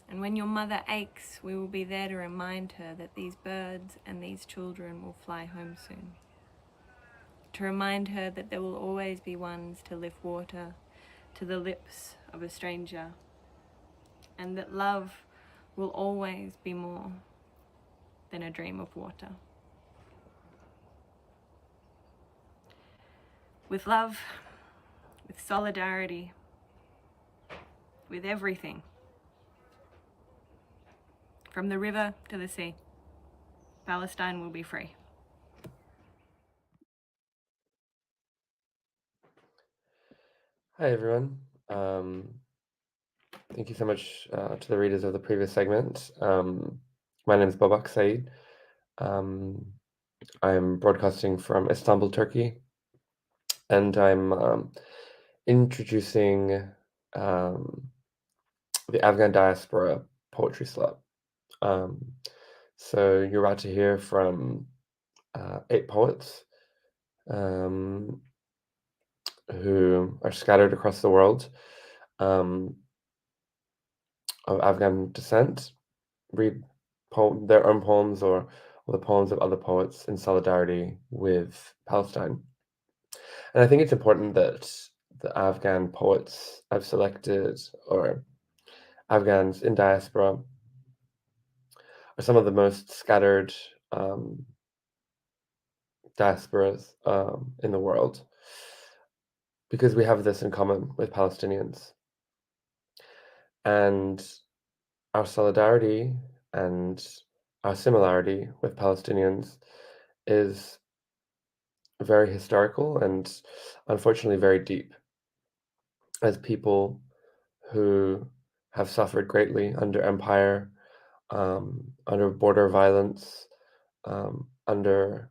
And when your mother aches, we will be there to remind her that these birds and these children will fly home soon. To remind her that there will always be ones to lift water to the lips of a stranger, and that love will always be more than a dream of water. With love, with solidarity, with everything, from the river to the sea, Palestine will be free. Hi, everyone. Thank you so much to the readers of the previous segment. My name is Babak Said. I'm broadcasting from Istanbul, Turkey, and I'm introducing the Afghan diaspora poetry slot. So you're about to hear from 8 poets who are scattered across the world of Afghan descent, read their own poems or the poems of other poets in solidarity with Palestine. And I think it's important that the Afghan poets I've selected, or Afghans in diaspora, are some of the most scattered diasporas in the world, because we have this in common with Palestinians. And our solidarity and our similarity with Palestinians is very historical and unfortunately very deep, as people who have suffered greatly under empire, under border violence, under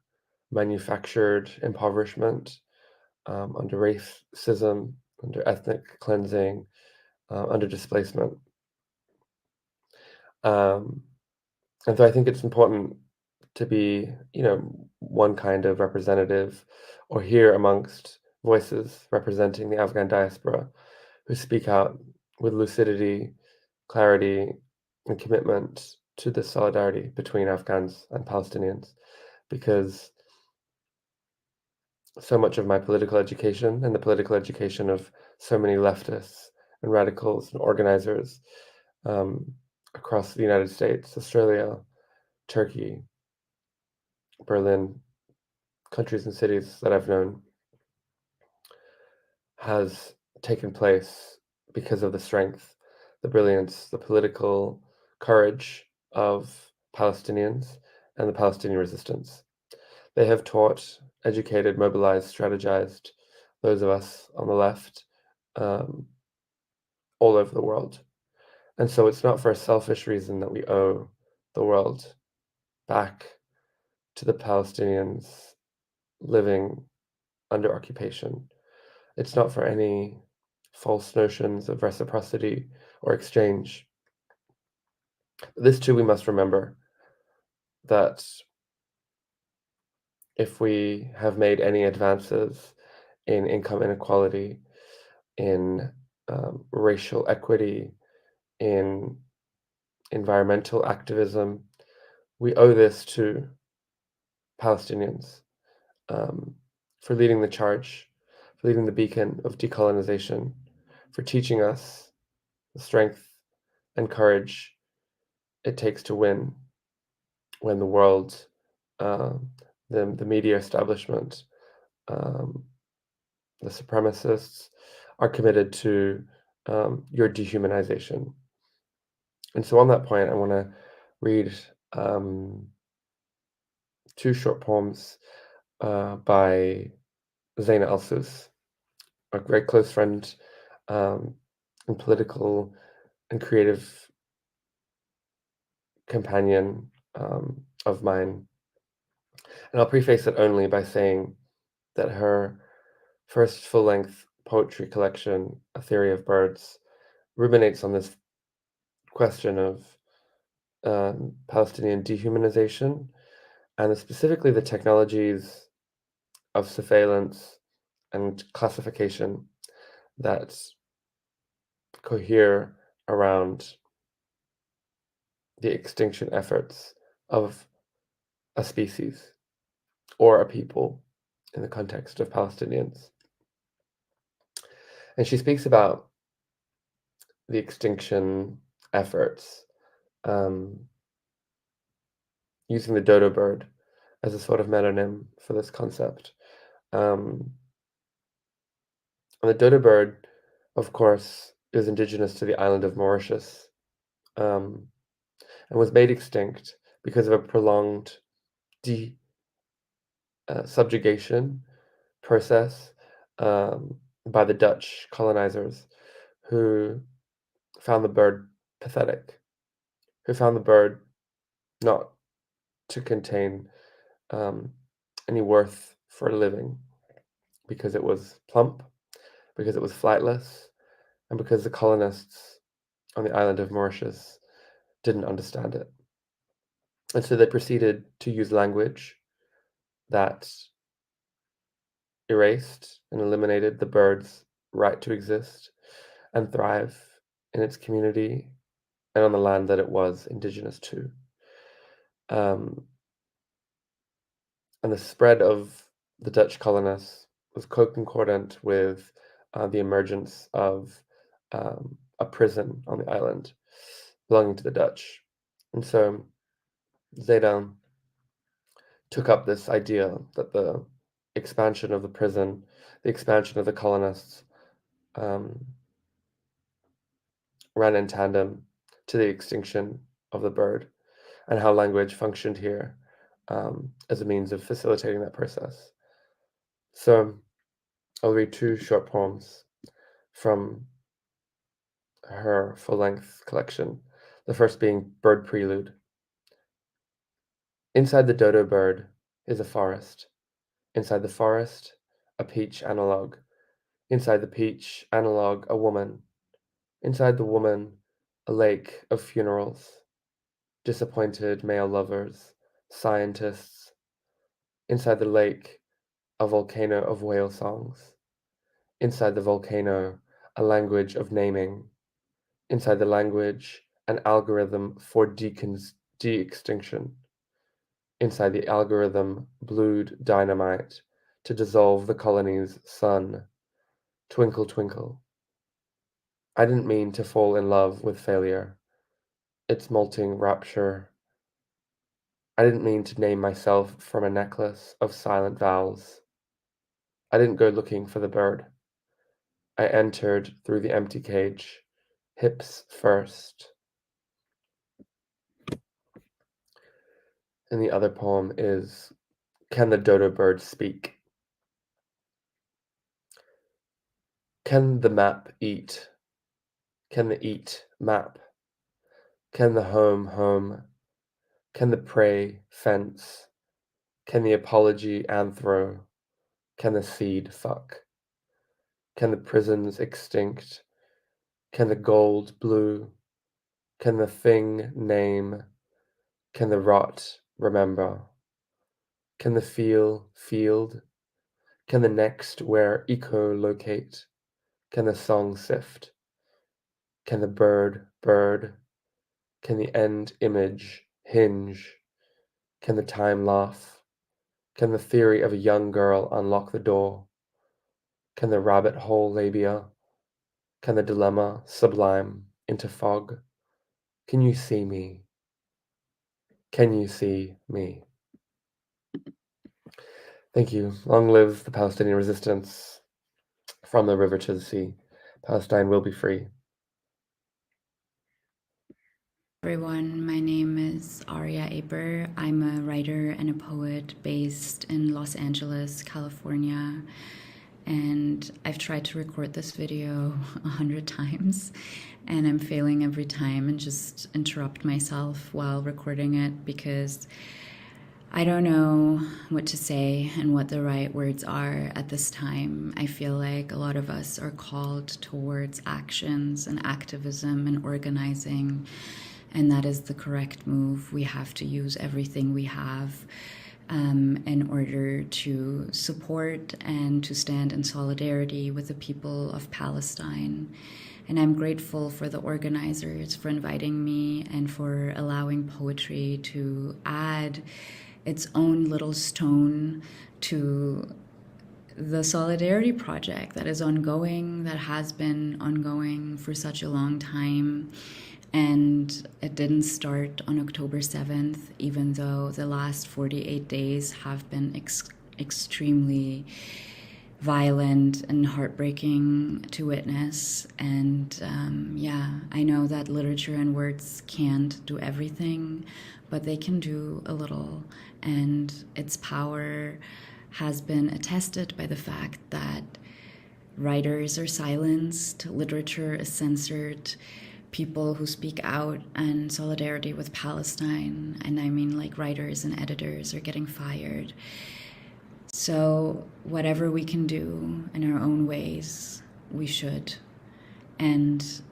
manufactured impoverishment, under racism, under ethnic cleansing, under displacement. And so I think it's important to be, one kind of representative, or here amongst voices representing the Afghan diaspora who speak out with lucidity, clarity, and commitment to this solidarity between Afghans and Palestinians, because so much of my political education and the political education of so many leftists and radicals and organizers across the United States, Australia, Turkey, Berlin, countries and cities that I've known, has taken place because of the strength, the brilliance, the political courage of Palestinians and the Palestinian resistance. They have taught, educated, mobilized, strategized those of us on the left all over the world. And so it's not for a selfish reason that we owe the world back to the Palestinians living under occupation. It's not for any false notions of reciprocity or exchange. This too, we must remember that if we have made any advances in income inequality, in racial equity, in environmental activism, we owe this to Palestinians for leading the charge, for leading the beacon of decolonization, for teaching us the strength and courage it takes to win when the world, the media establishment, the supremacists are committed to your dehumanization. And so on that point, I want to read 2 short poems by Zaina Al-Sus, a very close friend and political and creative companion of mine. And I'll preface it only by saying that her first full-length poetry collection, A Theory of Birds, ruminates on this question of Palestinian dehumanization, and specifically the technologies of surveillance and classification that cohere around the extinction efforts of a species or a people in the context of Palestinians. And she speaks about the extinction efforts using the dodo bird as a sort of metonym for this concept. And the dodo bird, of course, is indigenous to the island of Mauritius, and was made extinct because of a prolonged subjugation process by the Dutch colonizers, who found the bird pathetic, who found the bird not to contain any worth for living, because it was plump, because it was flightless, and because the colonists on the island of Mauritius didn't understand it. And so they proceeded to use language that erased and eliminated the bird's right to exist and thrive in its community and on the land that it was indigenous to. And the spread of the Dutch colonists was co-concordant with the emergence of a prison on the island belonging to the Dutch. And so Zedam took up this idea that the expansion of the prison, the expansion of the colonists, ran in tandem to the extinction of the bird, and how language functioned here as a means of facilitating that process. So I'll read two short poems from her full-length collection, the first being Bird Prelude. Inside the dodo bird is a forest. Inside the forest, a peach analog. Inside the peach analog, a woman. Inside the woman, a lake of funerals. Disappointed male lovers, scientists. Inside the lake, a volcano of whale songs. Inside the volcano, a language of naming. Inside the language, an algorithm for de-extinction. Inside the algorithm, blued dynamite to dissolve the colony's sun. Twinkle, twinkle. I didn't mean to fall in love with failure, its molting rapture. I didn't mean to name myself from a necklace of silent vowels. I didn't go looking for the bird. I entered through the empty cage, hips first. And the other poem is Can the Dodo Bird Speak? Can the map eat? Can the eat map? Can the home home? Can the prey fence? Can the apology anthro? Can the seed fuck? Can the prisons extinct? Can the gold blue? Can the thing name? Can the rot remember? Can the feel field? Can the next where echo-locate? Can the song sift? Can the bird bird? Can the end image hinge? Can the time laugh? Can the theory of a young girl unlock the door? Can the rabbit hole labia? Can the dilemma sublime into fog? Can you see me? Can you see me? Thank you. Long live the Palestinian resistance. From the river to the sea, Palestine will be free. Everyone, my name is Aria Aber. I'm a writer and a poet based in Los Angeles, California. And I've tried to record this video 100 times and I'm failing every time and just interrupt myself while recording it because I don't know what to say and what the right words are at this time. I feel like a lot of us are called towards actions and activism and organizing, and that is the correct move. We have to use everything we have in order to support and to stand in solidarity with the people of Palestine. And I'm grateful for the organizers for inviting me and for allowing poetry to add its own little stone to the solidarity project that is ongoing, that has been ongoing for such a long time. And it didn't start on October 7th, even though the last 48 days have been extremely violent and heartbreaking to witness. And I know that literature and words can't do everything, but they can do a little. And its power has been attested by the fact that writers are silenced, literature is censored, people who speak out in solidarity with Palestine, and I mean like writers and editors, are getting fired. So whatever we can do in our own ways, we should. And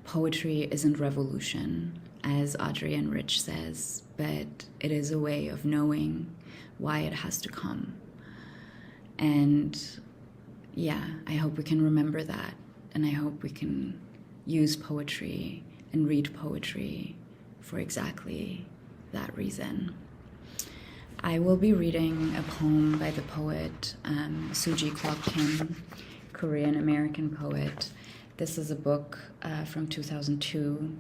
poetry isn't revolution, as Adrienne Rich says, but it is a way of knowing why it has to come. And I hope we can remember that, and I hope we can use poetry and read poetry for exactly that reason. I will be reading a poem by the poet Suji Kwok Kim, Korean-American poet. This is a book from 2002.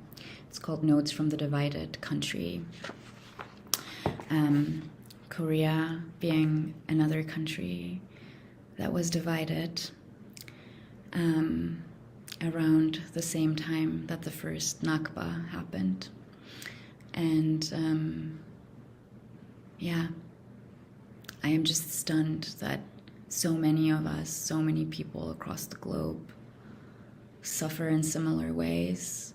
It's called Notes from the Divided Country. Korea being another country that was divided around the same time that the first Nakba happened. And I am just stunned that so many of us, so many people across the globe suffer in similar ways,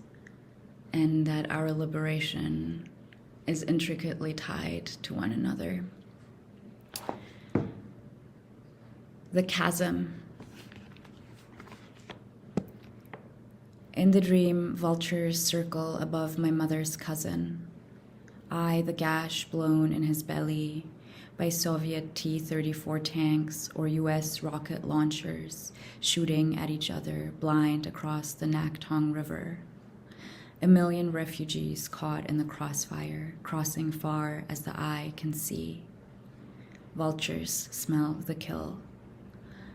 and that our liberation is intricately tied to one another. The chasm. In the dream, vultures circle above my mother's cousin. I, the gash blown in his belly by Soviet T-34 tanks or US rocket launchers shooting at each other blind across the Naktong River. A million refugees caught in the crossfire, crossing far as the eye can see. Vultures smell the kill.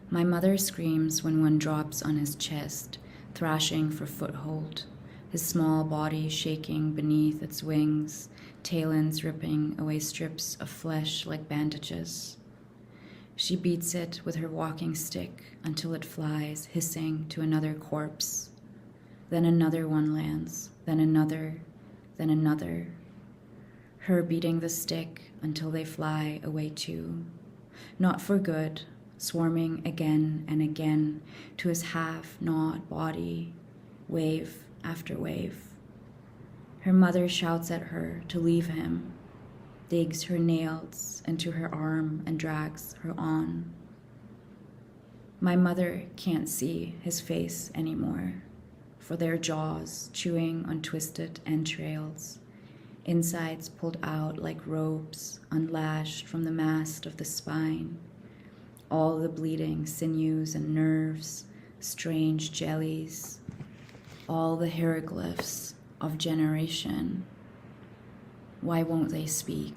My mother screams when one drops on his chest, thrashing for foothold, his small body shaking beneath its wings, talons ripping away strips of flesh like bandages. She beats it with her walking stick until it flies, hissing, to another corpse. Then another one lands, then another, then another. Her beating the stick until they fly away too. Not for good, swarming again and again to his half-gnawed body, wave after wave. Her mother shouts at her to leave him, digs her nails into her arm and drags her on. My mother can't see his face anymore, for their jaws chewing on twisted entrails, insides pulled out like ropes unlashed from the mast of the spine, all the bleeding sinews and nerves, strange jellies, all the hieroglyphs of generation. Why won't they speak?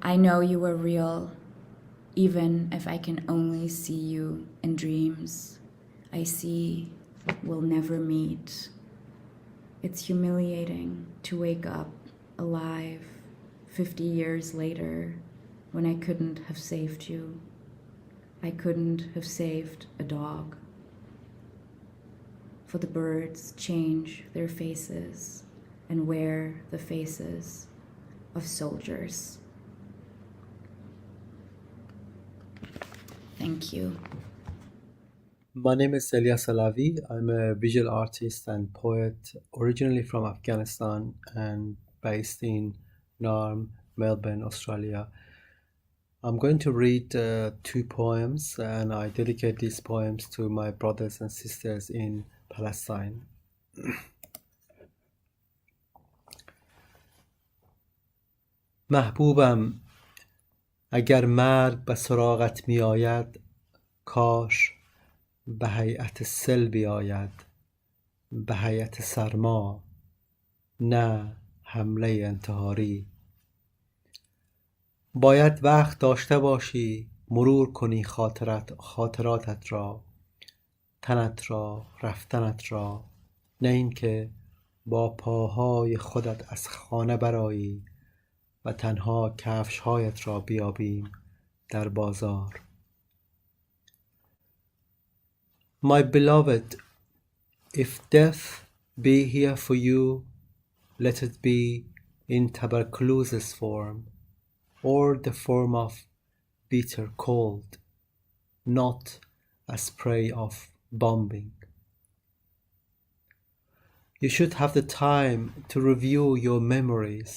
I know you are real, even if I can only see you in dreams. I see we'll never meet. It's humiliating to wake up alive 50 years later when I couldn't have saved you. I couldn't have saved a dog. For the birds change their faces and wear the faces of soldiers. Thank you. My name is Elia Salavi. I'm a visual artist and poet, originally from Afghanistan and based in Naarm, Melbourne, Australia. I'm going to read 2 poems, and I dedicate these poems to my brothers and sisters in Palestine. محبوبم اگر مرگ به سراغت می آید کاش به هیئت سل بیاید به هیئت سرما نه حمله انتحاری باید وقت داشته باشی مرور کنی خاطراتت را تنت را رفتنت را نه اینکه با پاهای خودت از خانه برایی و تنها کفش‌هایت را بیابیم در بازار. My beloved, if death be here for you, let it be in tuberculosis form, or the form of bitter cold, not as prey of bombing. You should have the time to review your memories,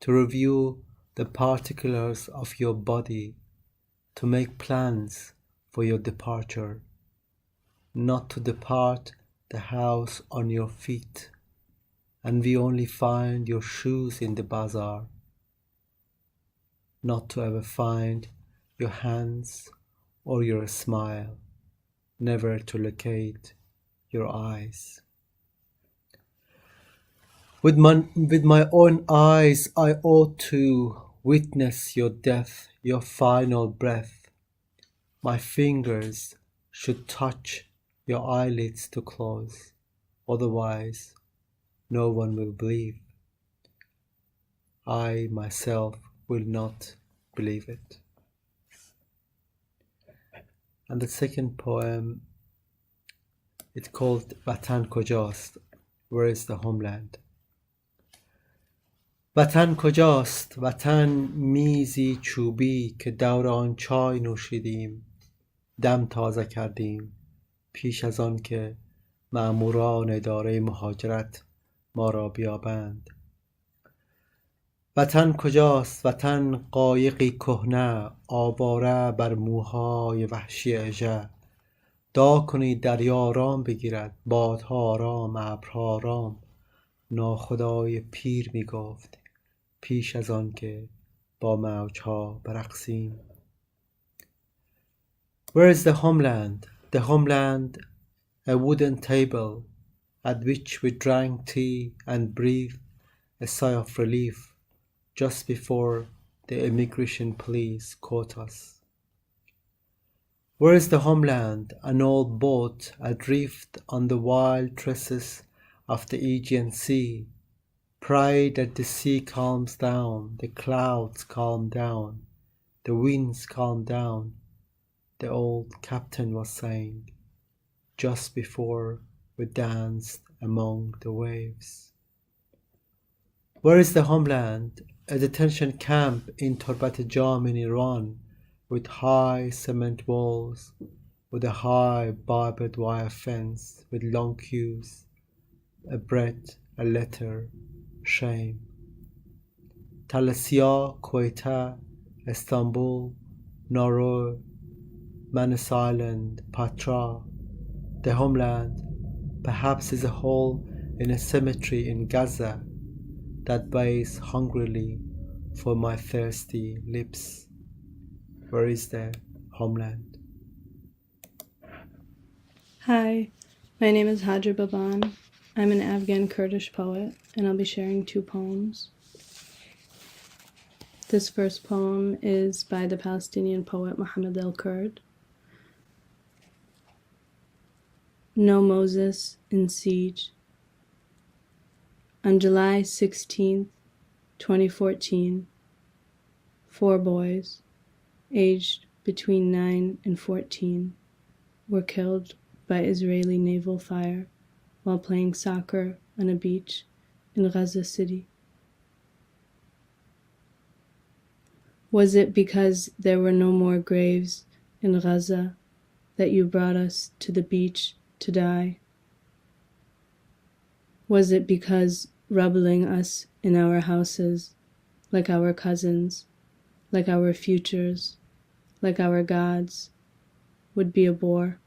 to review the particulars of your body, to make plans for your departure, not to depart the house on your feet, and we only find your shoes in the bazaar, not to ever find your hands or your smile, never to locate your eyes. With my own eyes I ought to witness your death, your final breath. My fingers should touch your eyelids to close, otherwise no one will believe. I myself will not believe it. And the second poem, it's called Vatan Kojast, where is the homeland? وطن کجاست؟ وطن میزی چوبی که دور آن چای نوشیدیم دم تازه کردیم پیش از آن که مأموران اداره مهاجرت ما را بیابند. وطن کجاست؟ وطن قایقی کهنه آواره بر موهای وحشی اژه دعا کنید دریا آرام بگیرد بادها آرام ابرها آرام ناخدای پیر می گفت پیش از آن که با موجها برقصیم. Where is the homeland? The homeland, a wooden table at which we drank tea and breathed a sigh of relief just before the immigration police caught us. Where is the homeland? An old boat adrift on the wild tresses of the Aegean Sea. Pray that the sea calms down, the clouds calm down, the winds calm down, the old captain was saying, just before we danced among the waves. Where is the homeland? A detention camp in Torbat Jam in Iran, with high cement walls, with a high barbed wire fence, with long queues, a bread, a letter, shame. Talasya, Quetta, Istanbul, Nauru, Manus Island, Patra, the homeland, perhaps is a hole in a cemetery in Gaza that waits hungrily for my thirsty lips. Where is the homeland? Hi, my name is Hajar Baban. I'm an Afghan Kurdish poet, and I'll be sharing 2 poems. This first poem is by the Palestinian poet Muhammad al-Kurd. No Moses in Siege. On July 16, 2014, 4 boys, aged between 9 and 14, were killed by Israeli naval fire while playing soccer on a beach in Gaza City. Was it because there were no more graves in Gaza that you brought us to the beach to die? Was it because rubbling us in our houses, like our cousins, like our futures, like our gods, would be a bore?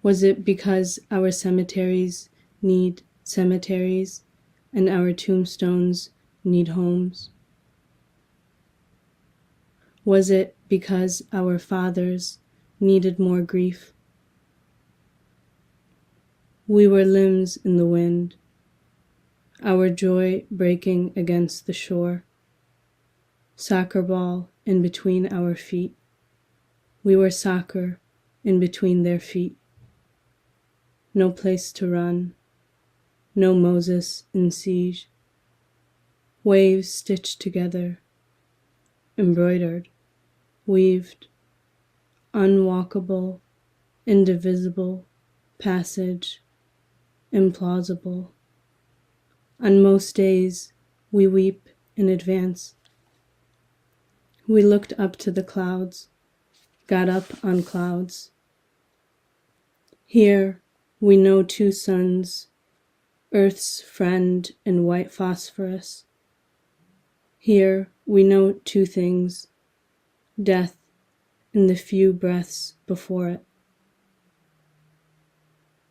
Was it because our cemeteries need cemeteries and our tombstones need homes? Was it because our fathers needed more grief? We were limbs in the wind, our joy breaking against the shore, soccer ball in between our feet. We were soccer in between their feet. No place to run, no Moses in siege. Waves stitched together, embroidered, weaved, unwalkable, indivisible, passage, implausible. On most days, we weep in advance. We looked up to the clouds, got up on clouds. Here, we know two suns, Earth's friend in white phosphorus. Here, we know two things, death and the few breaths before it.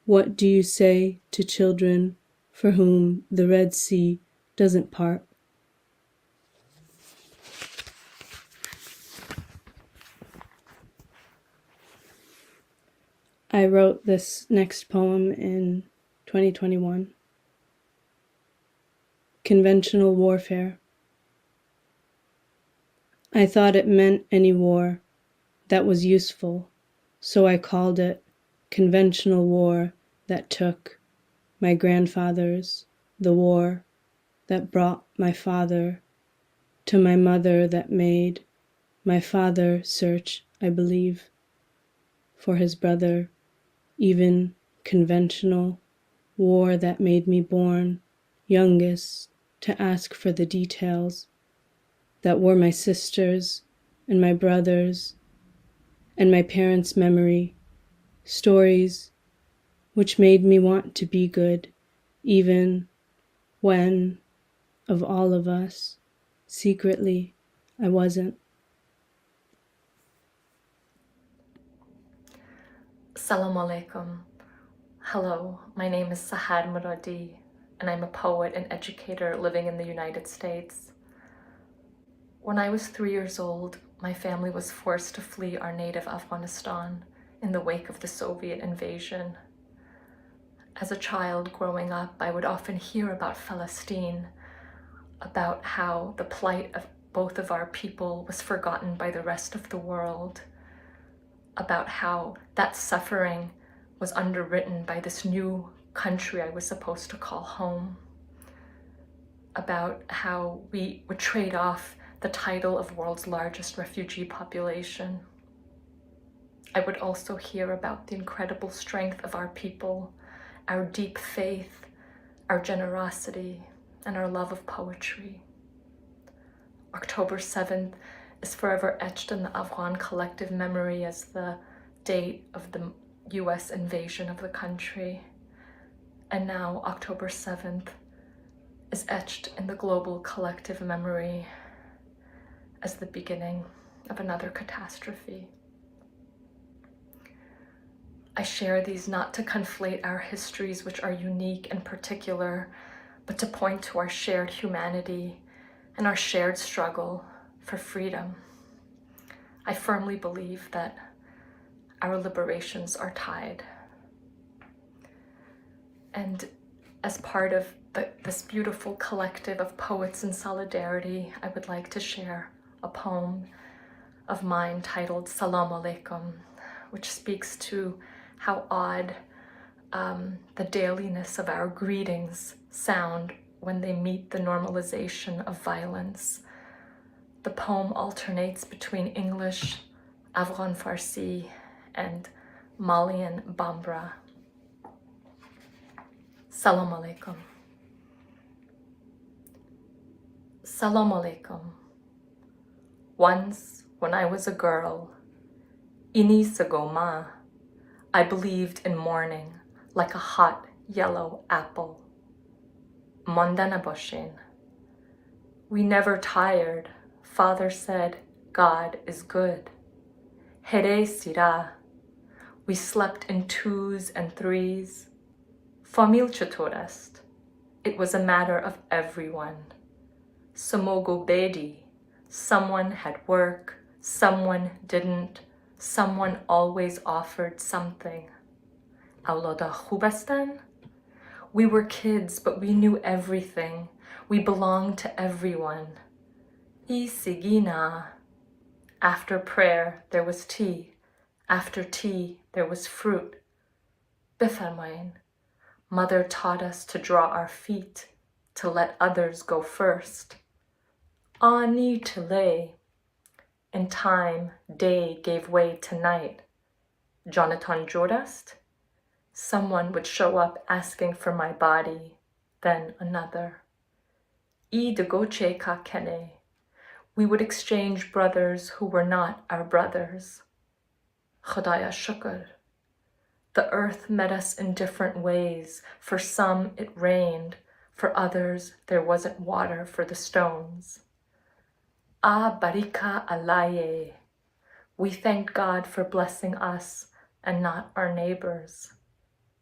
What do you say to children for whom the Red Sea doesn't part? I wrote this next poem in 2021. Conventional warfare. I thought it meant any war that was useful, so I called it conventional war that took my grandfathers, the war that brought my father to my mother, that made my father search, I believe, for his brother. Even conventional war that made me born youngest to ask for the details that were my sisters and my brothers and my parents' memory, stories which made me want to be good, even when, of all of us, secretly I wasn't. Assalamu alaikum. Hello, my name is Sahar Muradi, and I'm a poet and educator living in the United States. When I was 3 years old, my family was forced to flee our native Afghanistan in the wake of the Soviet invasion. As a child growing up, I would often hear about Palestine, about how the plight of both of our people was forgotten by the rest of the world, about how that suffering was underwritten by this new country I was supposed to call home, about how we would trade off the title of world's largest refugee population. I would also hear about the incredible strength of our people, our deep faith, our generosity, and our love of poetry. October 7th is forever etched in the Afghan collective memory as the date of the US invasion of the country. And now October 7th is etched in the global collective memory as the beginning of another catastrophe. I share these not to conflate our histories, which are unique and particular, but to point to our shared humanity and our shared struggle for freedom. I firmly believe that our liberations are tied. And as part of this beautiful collective of poets in solidarity, I would like to share a poem of mine titled Salam Alaikum, which speaks to how odd the dailiness of our greetings sound when they meet the normalization of violence. The poem alternates between English, Afghan Farsi, and Malian Bambara. Salam alaikum. Salam alaikum. Once, when I was a girl, Ini Sagoma, I believed in morning like a hot yellow apple. Mondana boshin. We never tired. Father said, God is good. Here sira. We slept in 2s and 3s. Famil chatorest. It was a matter of everyone. Samogo bedi. Someone had work, someone didn't, someone always offered something. Auloda khubastan? We were kids, but we knew everything. We belonged to everyone. I sigina. After prayer, there was tea. After tea, there was fruit. Bifarmain. Mother taught us to draw our feet, to let others go first. Ani to lay. In time, day gave way to night. Jonathan Jodast? Someone would show up asking for my body, then another. I de goche ka kene. We would exchange brothers who were not our brothers. Khodaya shukr. The earth met us in different ways. For some it rained, for others there wasn't water for the stones. Ah barika alaye. We thanked God for blessing us and not our neighbors.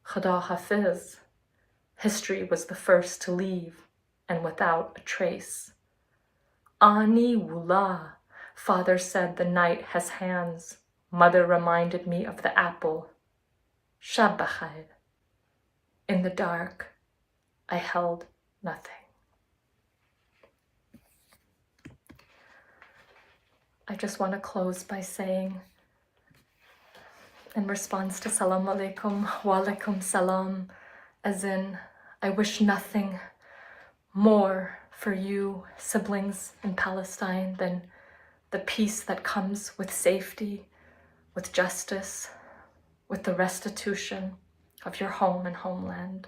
Khada hafiz. History was the first to leave and without a trace. Ani wula. Father said the night has hands. Mother reminded me of the apple. Shab b'chayr. In the dark, I held nothing. I just want to close by saying, in response to salam alaikum, wa alaikum salam, as in, I wish nothing more for you, siblings in Palestine, than the peace that comes with safety, with justice, with the restitution of your home and homeland.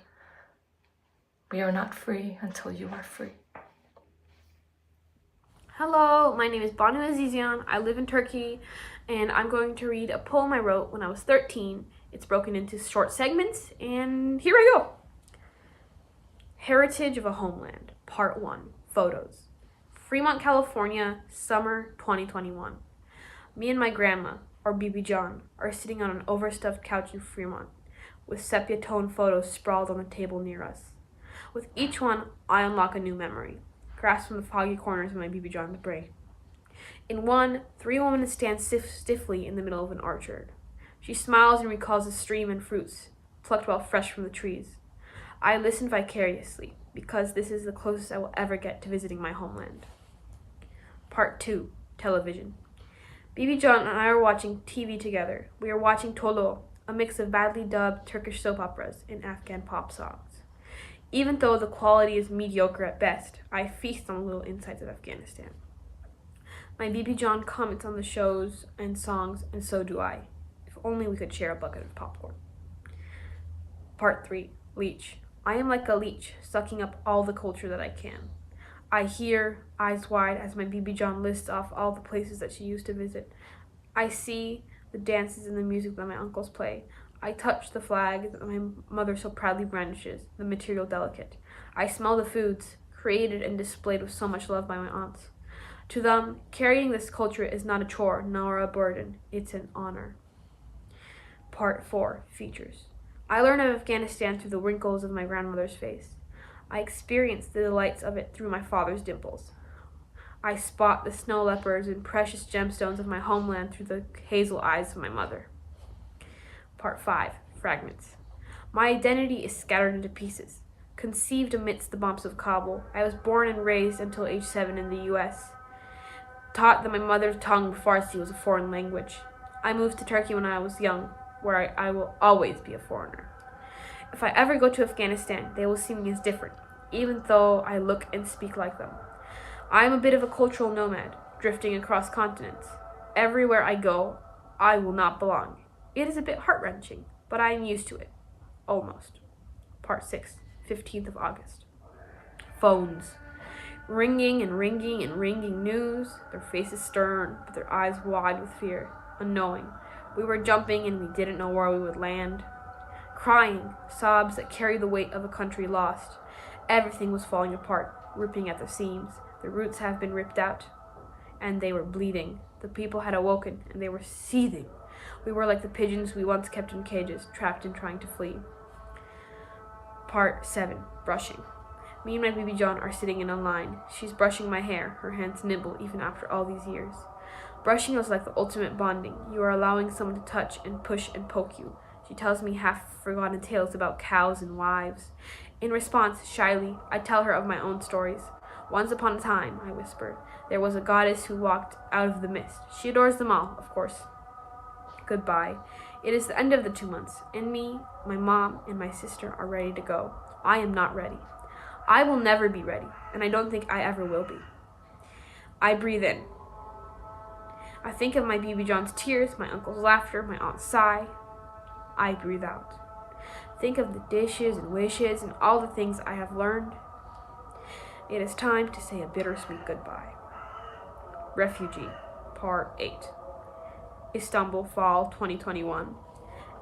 We are not free until you are free. Hello, my name is Banu Azizian. I live in Turkey, and I'm going to read a poem I wrote when I was 13. It's broken into short segments, and here I go. Heritage of a Homeland, Part 1, Photos. Fremont, California, summer 2021. Me and my grandma, or Bibi John, are sitting on an overstuffed couch in Fremont, with sepia-tone photos sprawled on the table near us. With each one, I unlock a new memory, grasped from the foggy corners of my Bibi John's brain. In one, 3 women stand stiffly in the middle of an orchard. She smiles and recalls the stream and fruits, plucked while fresh from the trees. I listen vicariously, because this is the closest I will ever get to visiting my homeland. Part 2, Television. Bibi John and I are watching TV together. We are watching Tolo, a mix of badly dubbed Turkish soap operas and Afghan pop songs. Even though the quality is mediocre at best, I feast on the little insights of Afghanistan. My Bibi John comments on the shows and songs, and so do I. If only we could share a bucket of popcorn. Part 3, Leech. I am like a leech, sucking up all the culture that I can. I hear, eyes wide, as my Bibi John lists off all the places that she used to visit. I see the dances and the music that my uncles play. I touch the flag that my mother so proudly brandishes, the material delicate. I smell the foods, created and displayed with so much love by my aunts. To them, carrying this culture is not a chore, nor a burden. It's an honor. Part 4, Features. I learn of Afghanistan through the wrinkles of my grandmother's face. I experience the delights of it through my father's dimples. I spot the snow leopards and precious gemstones of my homeland through the hazel eyes of my mother. Part 5, Fragments. My identity is scattered into pieces. Conceived amidst the bumps of Kabul, I was born and raised until age 7 in the U.S. Taught that my mother's tongue, Farsi, was a foreign language. I moved to Turkey when I was young, where I will always be a foreigner. If I ever go to Afghanistan, they will see me as different, even though I look and speak like them. I am a bit of a cultural nomad, drifting across continents. Everywhere I go, I will not belong. It is a bit heart-wrenching, but I am used to it. Almost. Part 6, 15th of August. Phones. Ringing and ringing and ringing news, their faces stern, but their eyes wide with fear, unknowing. We were jumping and we didn't know where we would land. Crying, sobs that carry the weight of a country lost. Everything was falling apart, ripping at the seams. The roots have been ripped out, and they were bleeding. The people had awoken, and they were seething. We were like the pigeons we once kept in cages, trapped and trying to flee. Part 7. Brushing. Me and my baby John are sitting in a line. She's brushing my hair. Her hands nimble even after all these years. Brushing is like the ultimate bonding. You are allowing someone to touch and push and poke you. She tells me half-forgotten tales about cows and wives. In response, shyly, I tell her of my own stories. Once upon a time, I whisper, there was a goddess who walked out of the mist. She adores them all, of course. Goodbye. It is the end of the 2 months, and me, my mom, and my sister are ready to go. I am not ready. I will never be ready, and I don't think I ever will be. I breathe in. I think of my baby John's tears, my uncle's laughter, my aunt's sigh. I breathe out. Think of the dishes and wishes and all the things I have learned. It is time to say a bittersweet goodbye. Refugee, Part 8. Istanbul, Fall 2021.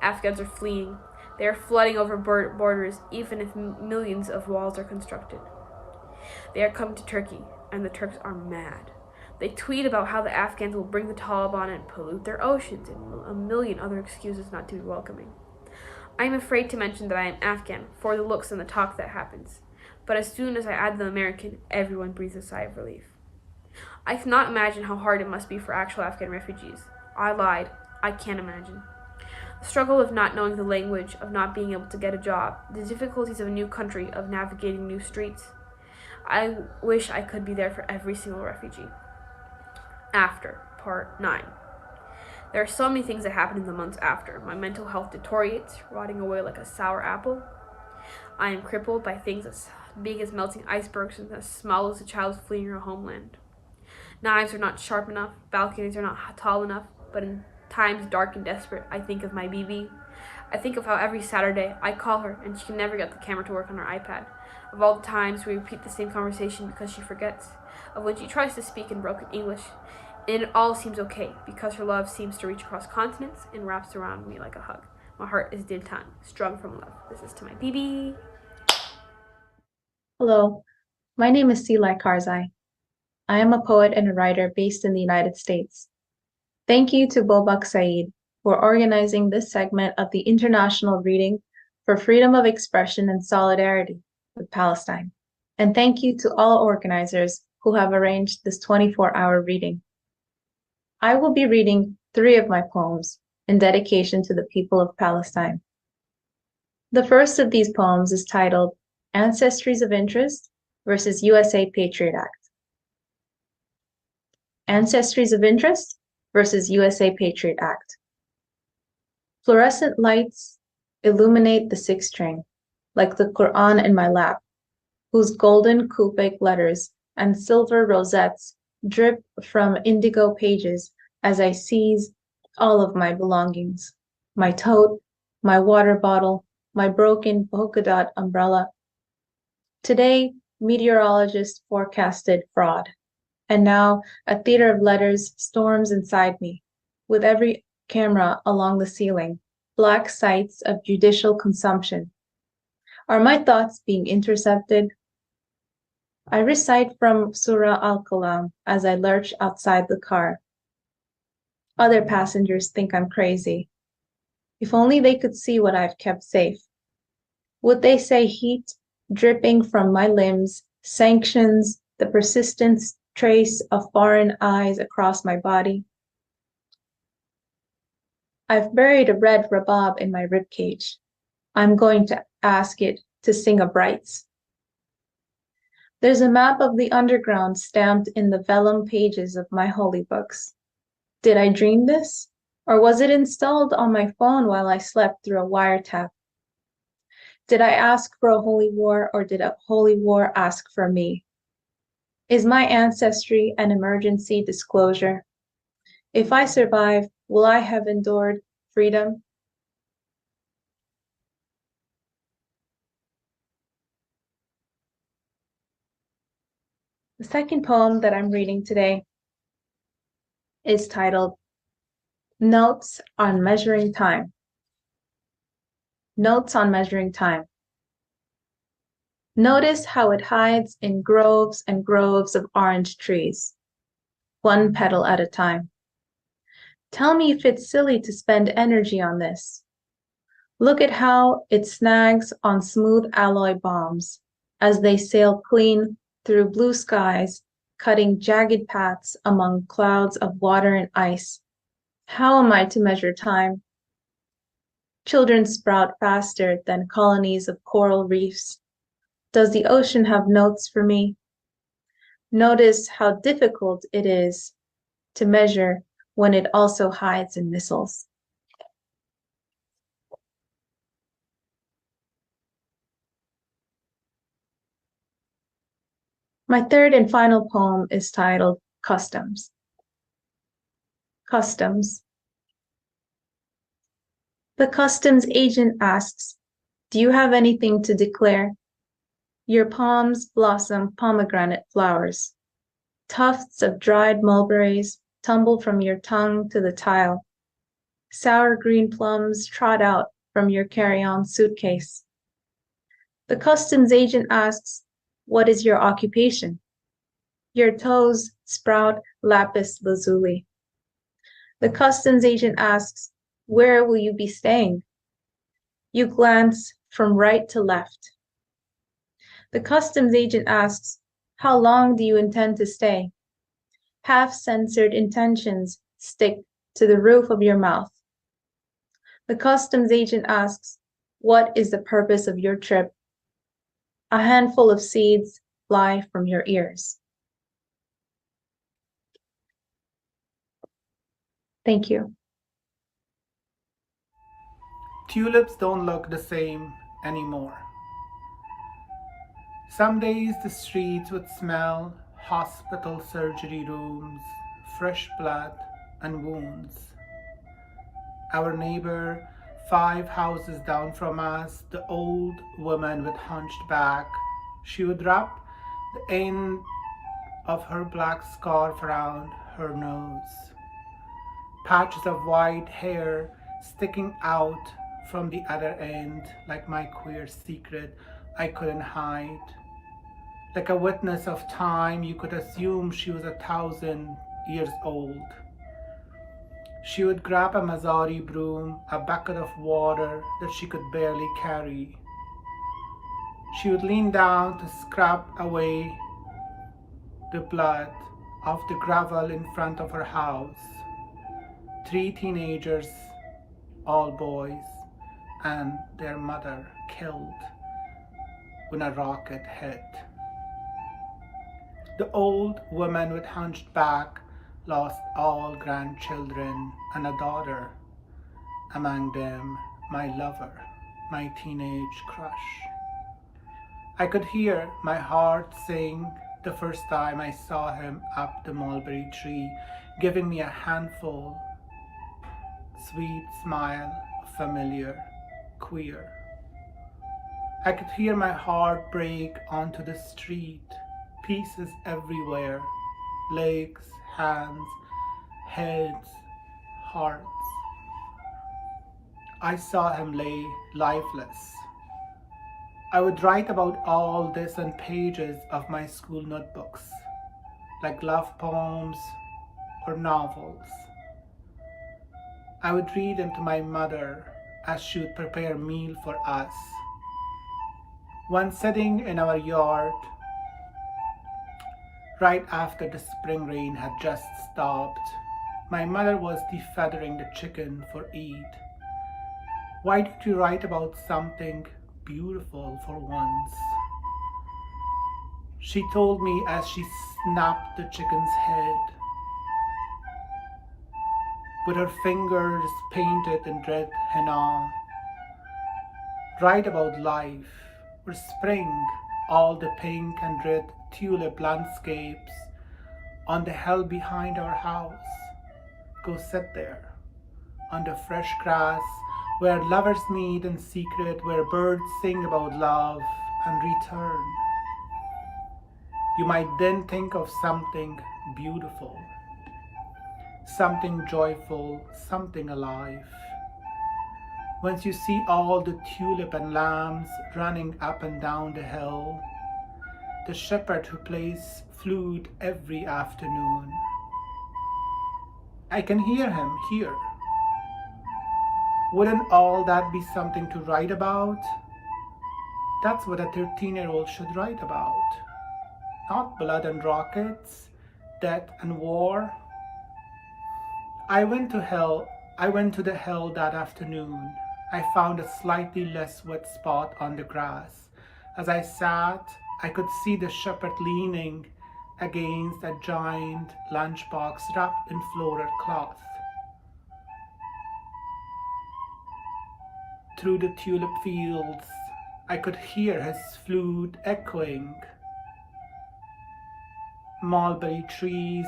Afghans are fleeing. They are flooding over borders, even if millions of walls are constructed. They are coming to Turkey, and the Turks are mad. They tweet about how the Afghans will bring the Taliban and pollute their oceans, and a million other excuses not to be welcoming. I am afraid to mention that I am Afghan, for the looks and the talk that happens. But as soon as I add the American, everyone breathes a sigh of relief. I cannot imagine how hard it must be for actual Afghan refugees. I lied. I can't imagine. The struggle of not knowing the language, of not being able to get a job, the difficulties of a new country, of navigating new streets. I wish I could be there for every single refugee. After, Part 9. There are so many things that happen in the months after. My mental health deteriorates, rotting away like a sour apple. I am crippled by things as big as melting icebergs and as small as a child fleeing her homeland. Knives are not sharp enough, balconies are not tall enough, but in times dark and desperate, I think of my BB. I think of how every Saturday I call her and she can never get the camera to work on her iPad. Of all the times we repeat the same conversation because she forgets. Of when she tries to speak in broken English. And it all seems okay because her love seems to reach across continents and wraps around me like a hug. My heart is Diltan, strung from love. This is to my BB. Hello, my name is Silai Karzai. I am a poet and a writer based in the United States. Thank you to Bobak Said for organizing this segment of the International Reading for Freedom of Expression and Solidarity with Palestine. And thank you to all organizers who have arranged this 24-hour reading. I will be reading 3 of my poems in dedication to the people of Palestine. The first of these poems is titled Ancestries of Interest versus USA Patriot Act. Ancestries of Interest versus USA Patriot Act. Fluorescent lights illuminate the 6th string, like the Quran in my lap, whose golden Kufic letters and silver rosettes drip from indigo pages as I seize all of my belongings, my tote, my water bottle, my broken polka dot umbrella. Today, meteorologists forecasted fraud, and now a theater of letters storms inside me, with every camera along the ceiling, black sites of judicial consumption. Are my thoughts being intercepted? I recite from Surah Al-Qalam as I lurch outside the car. Other passengers think I'm crazy. If only they could see what I've kept safe. Would they say heat dripping from my limbs sanctions the persistent trace of foreign eyes across my body? I've buried a red rabab in my ribcage. I'm going to ask it to sing a brights. There's a map of the underground stamped in the vellum pages of my holy books. Did I dream this? Or was it installed on my phone while I slept through a wiretap? Did I ask for a holy war, or did a holy war ask for me? Is my ancestry an emergency disclosure? If I survive, will I have endured freedom? The second poem that I'm reading today is titled Notes on Measuring Time. Notes on Measuring Time. Notice how it hides in groves and groves of orange trees, one petal at a time. Tell me if it's silly to spend energy on this. Look at how it snags on smooth alloy bombs as they sail clean through blue skies, cutting jagged paths among clouds of water and ice. How am I to measure time? Children sprout faster than colonies of coral reefs. Does the ocean have notes for me? Notice how difficult it is to measure when it also hides in missiles. My third and final poem is titled Customs. Customs. The customs agent asks, "Do you have anything to declare?" Your palms blossom pomegranate flowers. Tufts of dried mulberries tumble from your tongue to the tile. Sour green plums trot out from your carry-on suitcase. The customs agent asks, "What is your occupation?" Your toes sprout lapis lazuli. The customs agent asks, "Where will you be staying?" You glance from right to left. The customs agent asks, "How long do you intend to stay?" Half-censored intentions stick to the roof of your mouth. The customs agent asks, "What is the purpose of your trip?" A handful of seeds fly from your ears. Thank you. Tulips don't look the same anymore. Some days the streets would smell hospital surgery rooms, fresh blood, and wounds. Our neighbor, 5 houses down from us, the old woman with hunched back, she would wrap the end of her black scarf around her nose. Patches of white hair sticking out from the other end like my queer secret I couldn't hide. Like a witness of time, you could assume she was 1,000 years old. She would grab a Mazzari broom, a bucket of water that she could barely carry. She would lean down to scrub away the blood off the gravel in front of her house. 3 teenagers, all boys, and their mother killed when a rocket hit. The old woman with hunched back lost all grandchildren and a daughter, among them my lover, my teenage crush. I could hear my heart sing the first time I saw him up the mulberry tree, giving me a handful, sweet smile, familiar, queer. I could hear my heart break onto the street, pieces everywhere, legs, hands, heads, hearts. I saw him lay lifeless. I would write about all this on pages of my school notebooks, like love poems or novels. I would read them to my mother as she would prepare a meal for us. One sitting in our yard, right after the spring rain had just stopped, my mother was defeathering the chicken for Eid. "Why did you write about something beautiful for once?" she told me as she snapped the chicken's head. With her fingers painted in red henna. "Write about life, or spring, all the pink and red tulip landscapes on the hill behind our house. Go sit there on the fresh grass where lovers meet in secret, where birds sing about love and return. You might then think of something beautiful, something joyful, something alive. Once you see all the tulip and lambs running up and down the hill, the shepherd who plays flute every afternoon. I can hear him here. Wouldn't all that be something to write about? That's what a 13-year-old should write about. Not blood and rockets, death and war. I went to the hill that afternoon. I found a slightly less wet spot on the grass. As I sat, I could see the shepherd leaning against a giant lunchbox wrapped in floral cloth. Through the tulip fields, I could hear his flute echoing. Mulberry trees,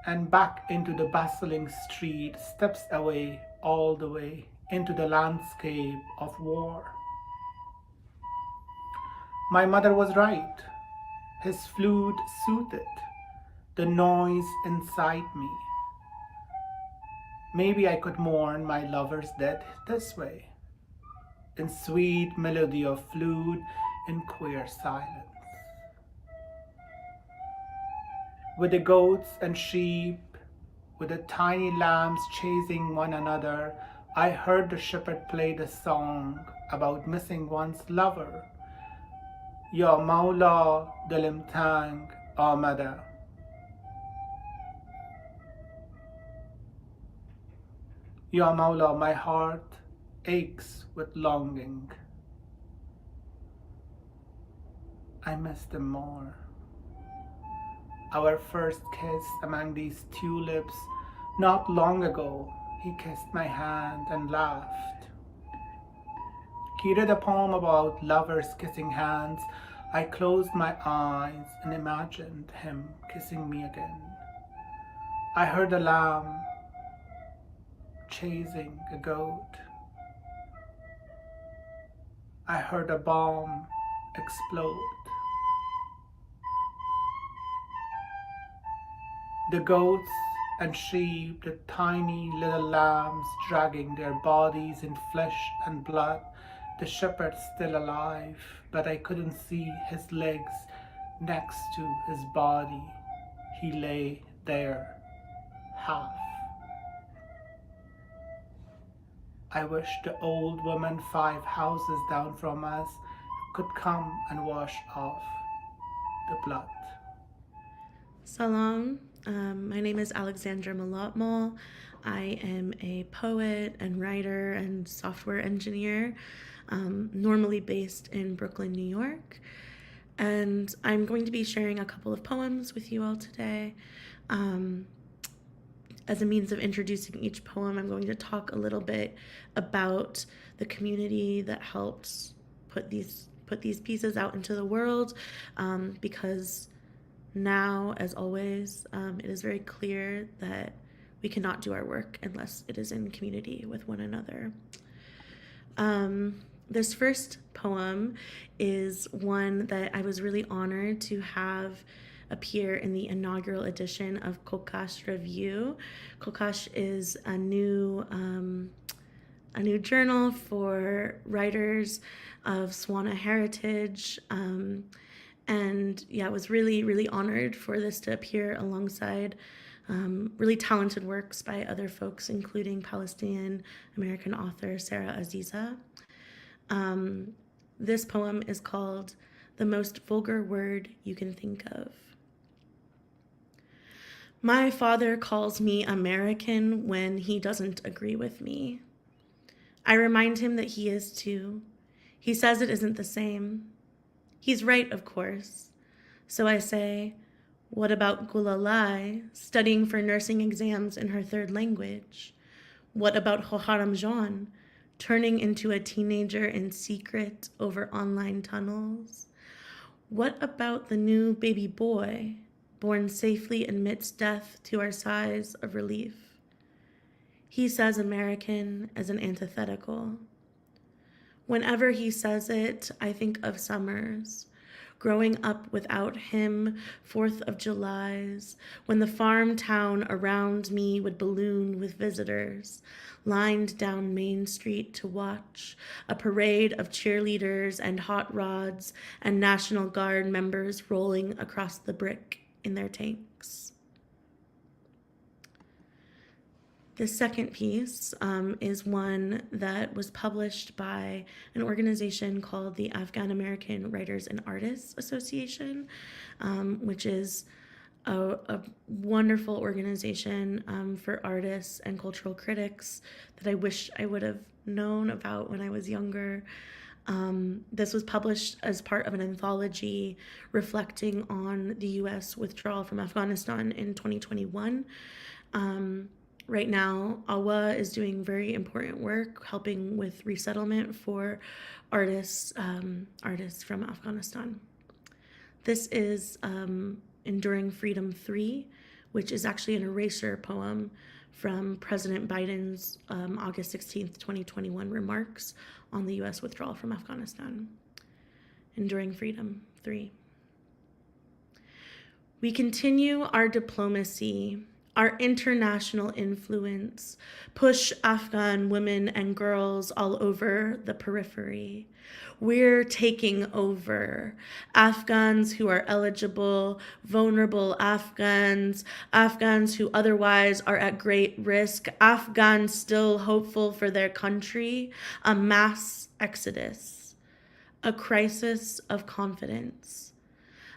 and back into the bustling street, steps away, all the way into the landscape of war. My mother was right. His flute soothed the noise inside me. Maybe I could mourn my lover's death this way, in sweet melody of flute, in queer silence. With the goats and sheep, with the tiny lambs chasing one another, I heard the shepherd play the song about missing one's lover. Ya Mawla dilim tang amada. Ya Mawla, my heart aches with longing. I miss them more. Our first kiss among these tulips, not long ago, he kissed my hand and laughed. He read a poem about lovers kissing hands. I closed my eyes and imagined him kissing me again. I heard a lamb chasing a goat. I heard a bomb explode. The goats and sheep, the tiny little lambs dragging their bodies in flesh and blood, the shepherd still alive, but I couldn't see his legs next to his body. He lay there, half. I wish the old woman 5 houses down from us could come and wash off the blood. Salam. My name is Alexandra Malotmol. I am a poet and writer and software engineer, normally based in Brooklyn, New York. And I'm going to be sharing a couple of poems with you all today. As a means of introducing each poem, I'm going to talk a little bit about the community that helped put these pieces out into the world, because now, as always, it is very clear that we cannot do our work unless it is in community with one another. This first poem is one that I was really honored to have appear in the inaugural edition of Kokash Review. Kokash is a new journal for writers of Swana heritage. And yeah, I was really, really honored for this to appear alongside really talented works by other folks, including Palestinian American author Sarah Aziza. This poem is called The Most Vulgar Word You Can Think of. My father calls me American when he doesn't agree with me. I remind him that he is too. He says it isn't the same. He's right, of course. So I say, what about Gulalai, studying for nursing exams in her 3rd language? What about Hoharam Jean, turning into a teenager in secret over online tunnels? What about the new baby boy, born safely amidst death to our sighs of relief? He says American as an antithetical. Whenever he says it, I think of summers, growing up without him, 4th of Julys, when the farm town around me would balloon with visitors, lined down Main Street to watch a parade of cheerleaders and hot rods and National Guard members rolling across the brick in their tanks. The second piece is one that was published by an organization called the Afghan American Writers and Artists Association, which is a wonderful organization for artists and cultural critics that I wish I would have known about when I was younger. This was published as part of an anthology reflecting on the U.S. withdrawal from Afghanistan in 2021. Right now, AWA is doing very important work helping with resettlement for artists from Afghanistan. This is Enduring Freedom 3, which is actually an erasure poem from President Biden's August 16th, 2021 remarks on the U.S. withdrawal from Afghanistan. Enduring Freedom 3. We continue our diplomacy, our international influence, push Afghan women and girls all over the periphery. We're taking over. Afghans who are eligible, vulnerable Afghans, Afghans who otherwise are at great risk, Afghans still hopeful for their country, a mass exodus, a crisis of confidence.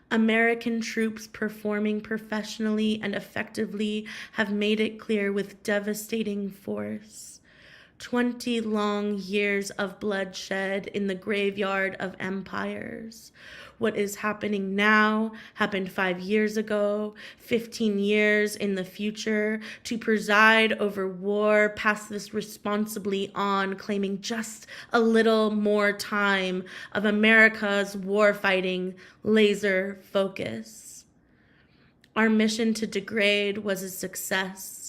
American troops performing professionally and effectively have made it clear with devastating force. 20 long years of bloodshed in the graveyard of empires. What is happening now happened 5 years ago, 15 years in the future. To preside over war, pass this responsibly on, claiming just a little more time of America's warfighting laser focus. Our mission to degrade was a success.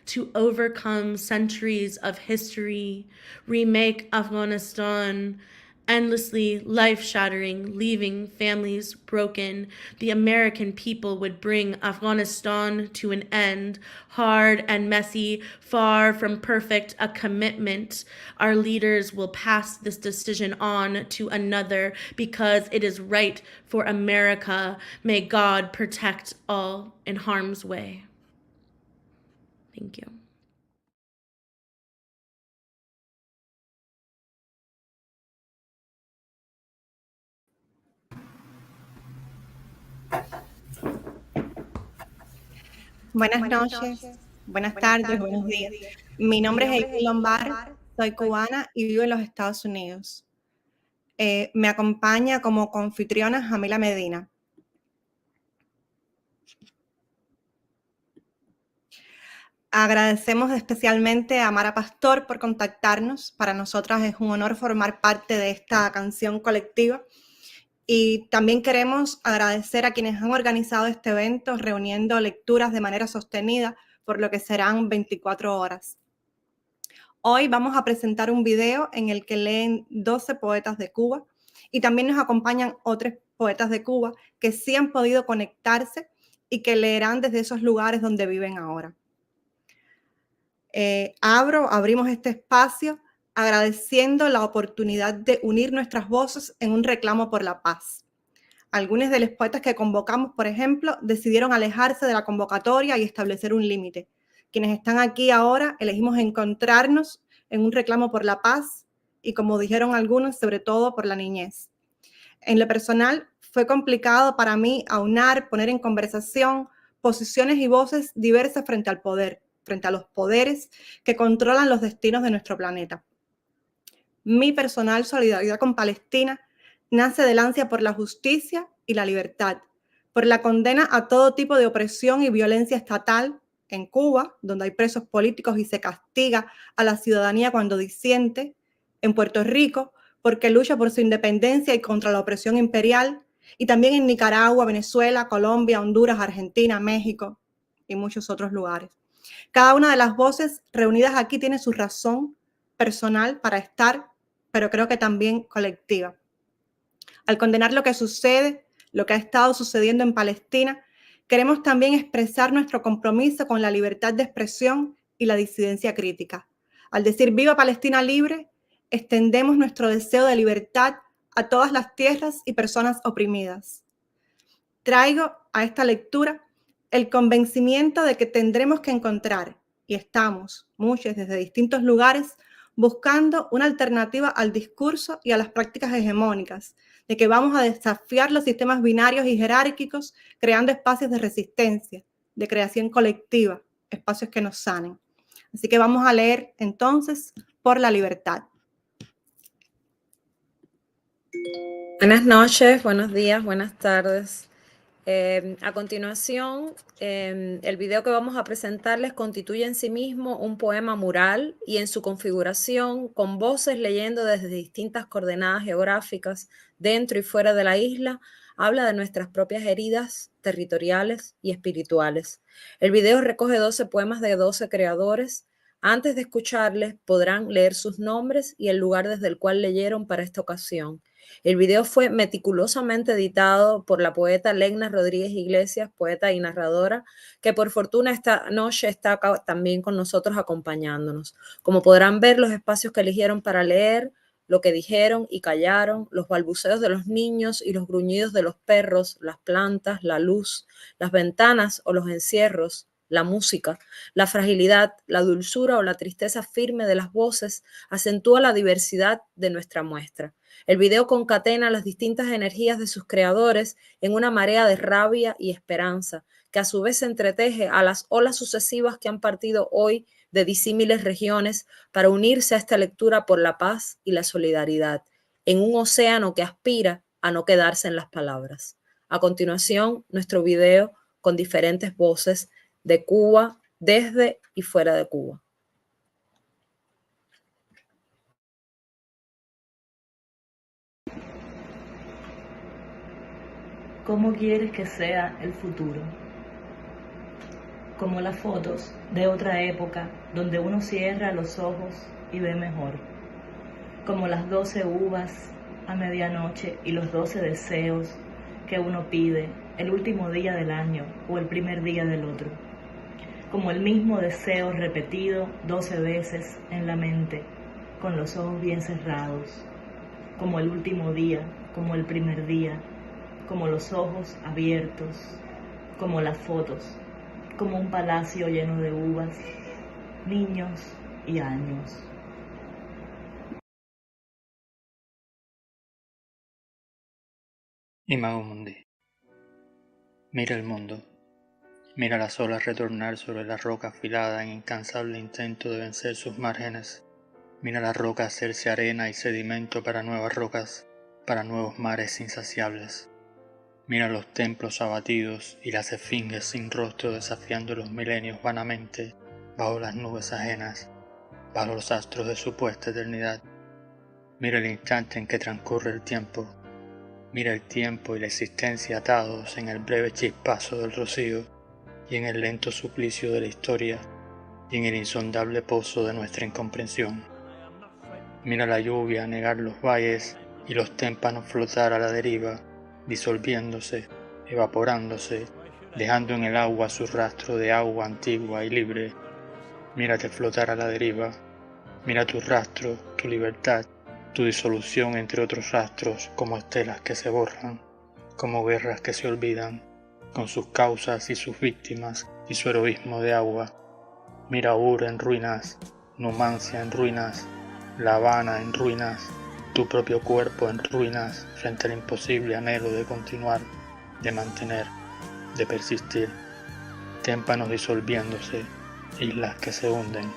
To overcome centuries of history, remake Afghanistan, endlessly life-shattering, leaving families broken. The American people would bring Afghanistan to an end, hard and messy, far from perfect, a commitment. Our leaders will pass this decision on to another because it is right for America. May God protect all in harm's way. Thank you. Buenas noches, buenas tardes, buenos días. Mi nombre es April Lombard, soy cubana y vivo en los Estados Unidos. Me acompaña como confitriona Jamila Medina. Agradecemos especialmente a Mara Pastor por contactarnos. Para nosotras es un honor formar parte de esta canción colectiva. Y también queremos agradecer a quienes han organizado este evento, reuniendo lecturas de manera sostenida por lo que serán 24 horas. Hoy vamos a presentar un video en el que leen 12 poetas de Cuba y también nos acompañan otros poetas de Cuba que sí han podido conectarse y que leerán desde esos lugares donde viven ahora. Abrimos este espacio agradeciendo la oportunidad de unir nuestras voces en un reclamo por la paz. Algunos de los poetas que convocamos, por ejemplo, decidieron alejarse de la convocatoria y establecer un límite. Quienes están aquí ahora elegimos encontrarnos en un reclamo por la paz y, como dijeron algunos, sobre todo por la niñez. En lo personal, fue complicado para mí aunar, poner en conversación posiciones y voces diversas frente al poder, frente a los poderes que controlan los destinos de nuestro planeta. Mi personal solidaridad con Palestina nace del ansia por la justicia y la libertad, por la condena a todo tipo de opresión y violencia estatal en Cuba, donde hay presos políticos y se castiga a la ciudadanía cuando disiente, en Puerto Rico, porque lucha por su independencia y contra la opresión imperial, y también en Nicaragua, Venezuela, Colombia, Honduras, Argentina, México y muchos otros lugares. Cada una de las voces reunidas aquí tiene su razón personal para estar, pero creo que también colectiva. Al condenar lo que sucede, lo que ha estado sucediendo en Palestina, queremos también expresar nuestro compromiso con la libertad de expresión y la disidencia crítica. Al decir viva Palestina libre, extendemos nuestro deseo de libertad a todas las tierras y personas oprimidas. Traigo a esta lectura el convencimiento de que tendremos que encontrar, y estamos, muchos desde distintos lugares, buscando una alternativa al discurso y a las prácticas hegemónicas, de que vamos a desafiar los sistemas binarios y jerárquicos, creando espacios de resistencia, de creación colectiva, espacios que nos sanen. Así que vamos a leer entonces Por la Libertad. Buenas noches, buenos días, buenas tardes. A continuación, el video que vamos a presentarles constituye en sí mismo un poema mural y en su configuración, con voces leyendo desde distintas coordenadas geográficas dentro y fuera de la isla, habla de nuestras propias heridas territoriales y espirituales. El video recoge 12 poemas de 12 creadores. Antes de escucharles, podrán leer sus nombres y el lugar desde el cual leyeron para esta ocasión. El video fue meticulosamente editado por la poeta Legna Rodríguez Iglesias, poeta y narradora, que por fortuna esta noche está acá también con nosotros acompañándonos. Como podrán ver, los espacios que eligieron para leer, lo que dijeron y callaron, los balbuceos de los niños y los gruñidos de los perros, las plantas, la luz, las ventanas o los encierros, la música, la fragilidad, la dulzura o la tristeza firme de las voces acentúa la diversidad de nuestra muestra. El video concatena las distintas energías de sus creadores en una marea de rabia y esperanza, que a su vez se entreteje a las olas sucesivas que han partido hoy de disímiles regiones para unirse a esta lectura por la paz y la solidaridad, en un océano que aspira a no quedarse en las palabras. A continuación, nuestro video con diferentes voces de Cuba, desde y fuera de Cuba. ¿Cómo quieres que sea el futuro? Como las fotos de otra época donde uno cierra los ojos y ve mejor. Como las 12 uvas a medianoche y los 12 deseos que uno pide el último día del año o el primer día del otro. Como el mismo deseo repetido 12 veces en la mente, con los ojos bien cerrados. Como el último día, como el primer día, como los ojos abiertos, como las fotos, como un palacio lleno de uvas, niños y años. Imago Mundi. Mira el mundo. Mira las olas retornar sobre la roca afilada en incansable intento de vencer sus márgenes. Mira la roca hacerse arena y sedimento para nuevas rocas, para nuevos mares insaciables. Mira los templos abatidos y las esfinges sin rostro desafiando los milenios vanamente bajo las nubes ajenas, bajo los astros de supuesta eternidad. Mira el instante en que transcurre el tiempo. Mira el tiempo y la existencia atados en el breve chispazo del rocío y en el lento suplicio de la historia y en el insondable pozo de nuestra incomprensión. Mira la lluvia anegar los valles y los témpanos flotar a la deriva, disolviéndose, evaporándose, dejando en el agua su rastro de agua antigua y libre. Mírate flotar a la deriva, mira tu rastro, tu libertad, tu disolución entre otros rastros como estelas que se borran, como guerras que se olvidan, con sus causas y sus víctimas y su heroísmo de agua. Mira Ur en ruinas, Numancia en ruinas, La Habana en ruinas, tu propio cuerpo en ruinas frente al imposible anhelo de continuar, de mantener, de persistir. Témpanos disolviéndose, islas que se hunden,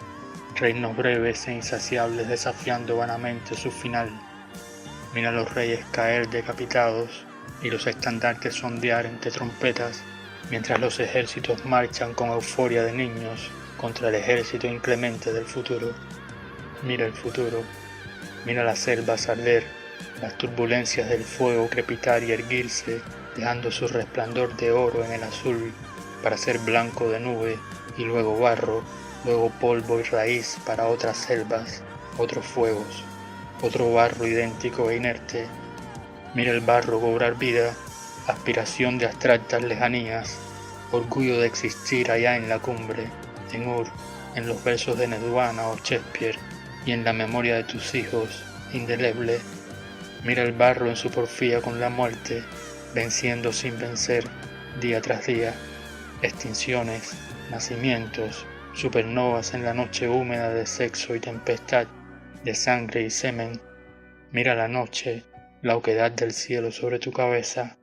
reinos breves e insaciables desafiando vanamente su final. Mira los reyes caer decapitados y los estandartes ondear entre trompetas, mientras los ejércitos marchan con euforia de niños contra el ejército inclemente del futuro. Mira el futuro, mira las selvas arder, las turbulencias del fuego crepitar y erguirse, dejando su resplandor de oro en el azul, para ser blanco de nube y luego barro, luego polvo y raíz para otras selvas, otros fuegos, otro barro idéntico e inerte. Mira el barro cobrar vida, aspiración de abstractas lejanías, orgullo de existir allá en la cumbre, en Ur, en los versos de Nirvana o Shakespeare y en la memoria de tus hijos, indeleble. Mira el barro en su porfía con la muerte, venciendo sin vencer, día tras día, extinciones, nacimientos, supernovas en la noche húmeda de sexo y tempestad, de sangre y semen. Mira la noche, la oquedad del cielo sobre tu cabeza,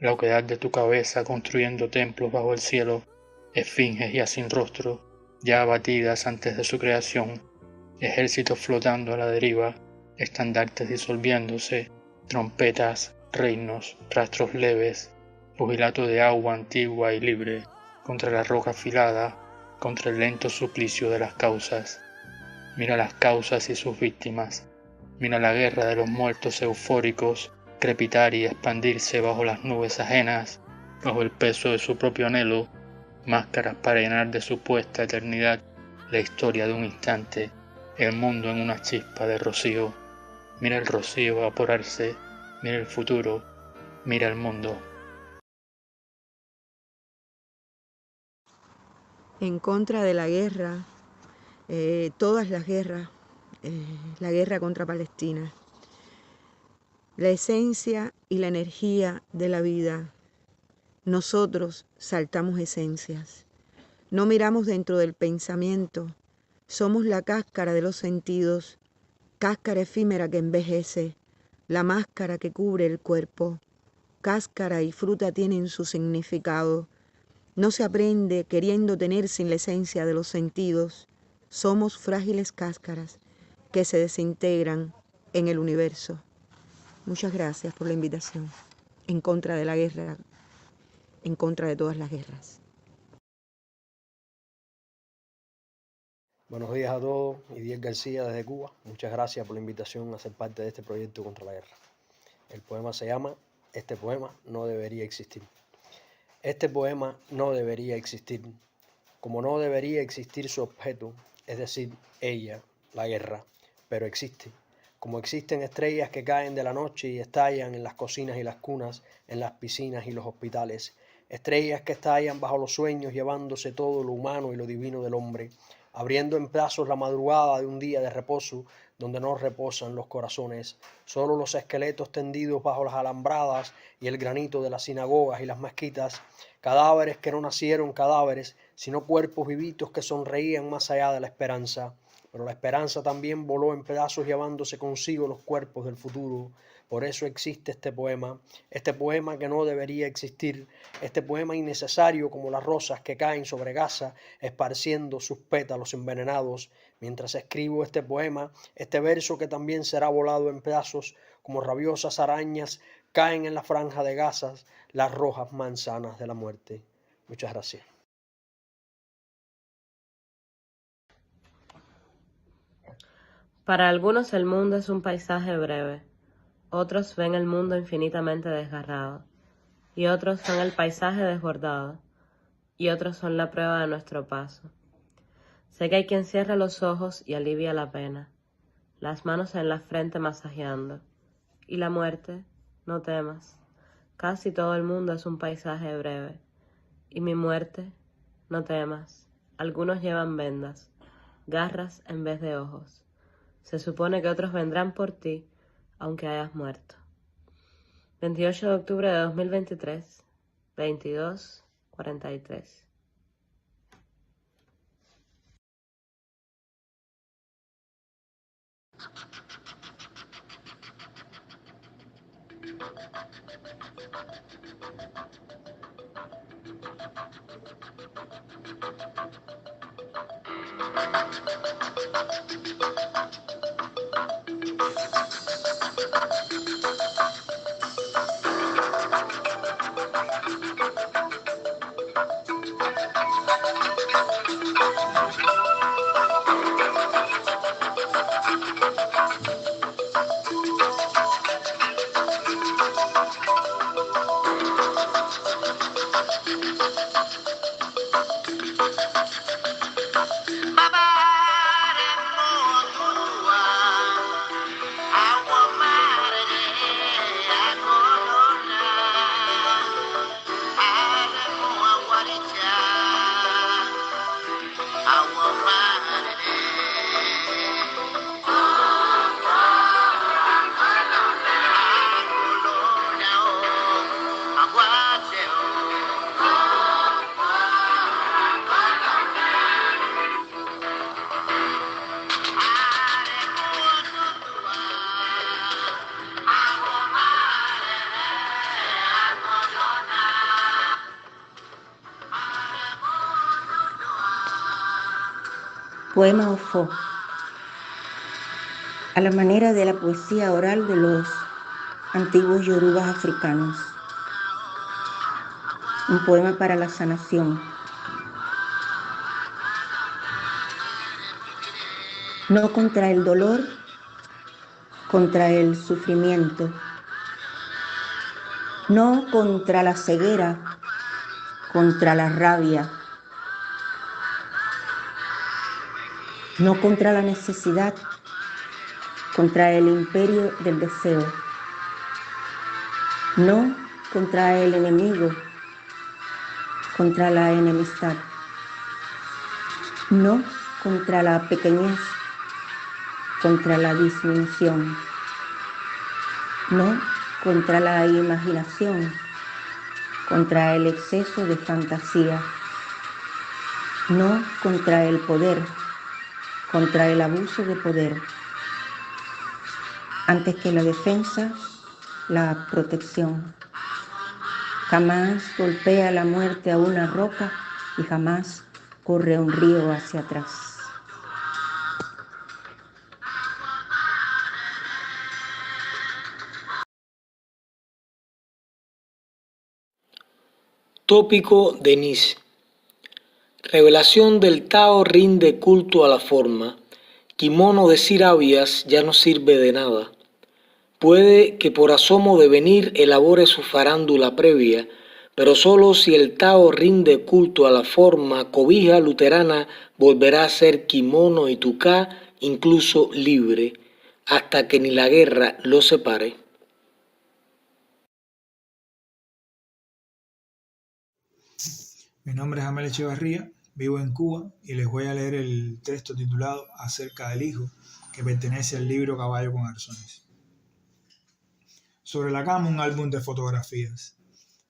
la oquedad de tu cabeza construyendo templos bajo el cielo, esfinges ya sin rostro, ya abatidas antes de su creación, ejércitos flotando a la deriva, estandartes disolviéndose, trompetas, reinos, rastros leves, pugilato de agua antigua y libre, contra la roca afilada, contra el lento suplicio de las causas. Mira las causas y sus víctimas. Mira la guerra de los muertos eufóricos, crepitar y expandirse bajo las nubes ajenas, bajo el peso de su propio anhelo, máscaras para llenar de supuesta eternidad la historia de un instante, el mundo en una chispa de rocío. Mira el rocío evaporarse, mira el futuro, mira el mundo. En contra de la guerra, todas las guerras, la guerra contra Palestina, la esencia y la energía de la vida. Nosotros saltamos esencias, no miramos dentro del pensamiento, somos la cáscara de los sentidos, cáscara efímera que envejece, la máscara que cubre el cuerpo. Cáscara y fruta tienen su significado. No se aprende queriendo tener sin la esencia de los sentidos. Somos frágiles cáscaras que se desintegran en el universo. Muchas gracias por la invitación. En contra de la guerra, en contra de todas las guerras. Buenos días a todos, Idiel García desde Cuba. Muchas gracias por la invitación a ser parte de este proyecto contra la guerra. El poema se llama Este poema no debería existir. Este poema no debería existir, como no debería existir su objeto, es decir, ella, la guerra, pero existe. Como existen estrellas que caen de la noche y estallan en las cocinas y las cunas, en las piscinas y los hospitales. Estrellas que estallan bajo los sueños llevándose todo lo humano y lo divino del hombre, abriendo en pedazos la madrugada de un día de reposo donde no reposan los corazones, solo los esqueletos tendidos bajo las alambradas y el granito de las sinagogas y las mezquitas, cadáveres que no nacieron cadáveres, sino cuerpos vivitos que sonreían más allá de la esperanza. Pero la esperanza también voló en pedazos llevándose consigo los cuerpos del futuro. Por eso existe este poema que no debería existir, este poema innecesario como las rosas que caen sobre Gaza, esparciendo sus pétalos envenenados. Mientras escribo este poema, este verso que también será volado en pedazos, como rabiosas arañas, caen en la franja de Gaza las rojas manzanas de la muerte. Muchas gracias. Para algunos el mundo es un paisaje breve, otros ven el mundo infinitamente desgarrado, y otros son el paisaje desbordado, y otros son la prueba de nuestro paso. Sé que hay quien cierra los ojos y alivia la pena, las manos en la frente masajeando, y la muerte, no temas, casi todo el mundo es un paisaje breve, y mi muerte, no temas, algunos llevan vendas, garras en vez de ojos. Se supone que otros vendrán por ti, aunque hayas muerto. 28 de octubre de 2023, 22:43. Poema Ofo, a la manera de la poesía oral de los antiguos yorubas africanos. Un poema para la sanación. No contra el dolor, contra el sufrimiento. No contra la ceguera, contra la rabia. No contra la necesidad, contra el imperio del deseo. No contra el enemigo, contra la enemistad. No contra la pequeñez, contra la disminución. No contra la imaginación, contra el exceso de fantasía. No contra el poder, contra el abuso de poder. Antes que la defensa, la protección. Jamás golpea la muerte a una roca y jamás corre un río hacia atrás. Tópico de Nietzsche. Revelación del Tao rinde culto a la forma. Kimono de sirabias ya no sirve de nada. Puede que por asomo de venir elabore su farándula previa, pero solo si el Tao rinde culto a la forma, cobija luterana volverá a ser kimono y tucá, incluso libre, hasta que ni la guerra lo separe. Mi nombre es Amel Echevarría, vivo en Cuba y les voy a leer el texto titulado Acerca del Hijo, que pertenece al libro Caballo con Arzones. Sobre la cama un álbum de fotografías.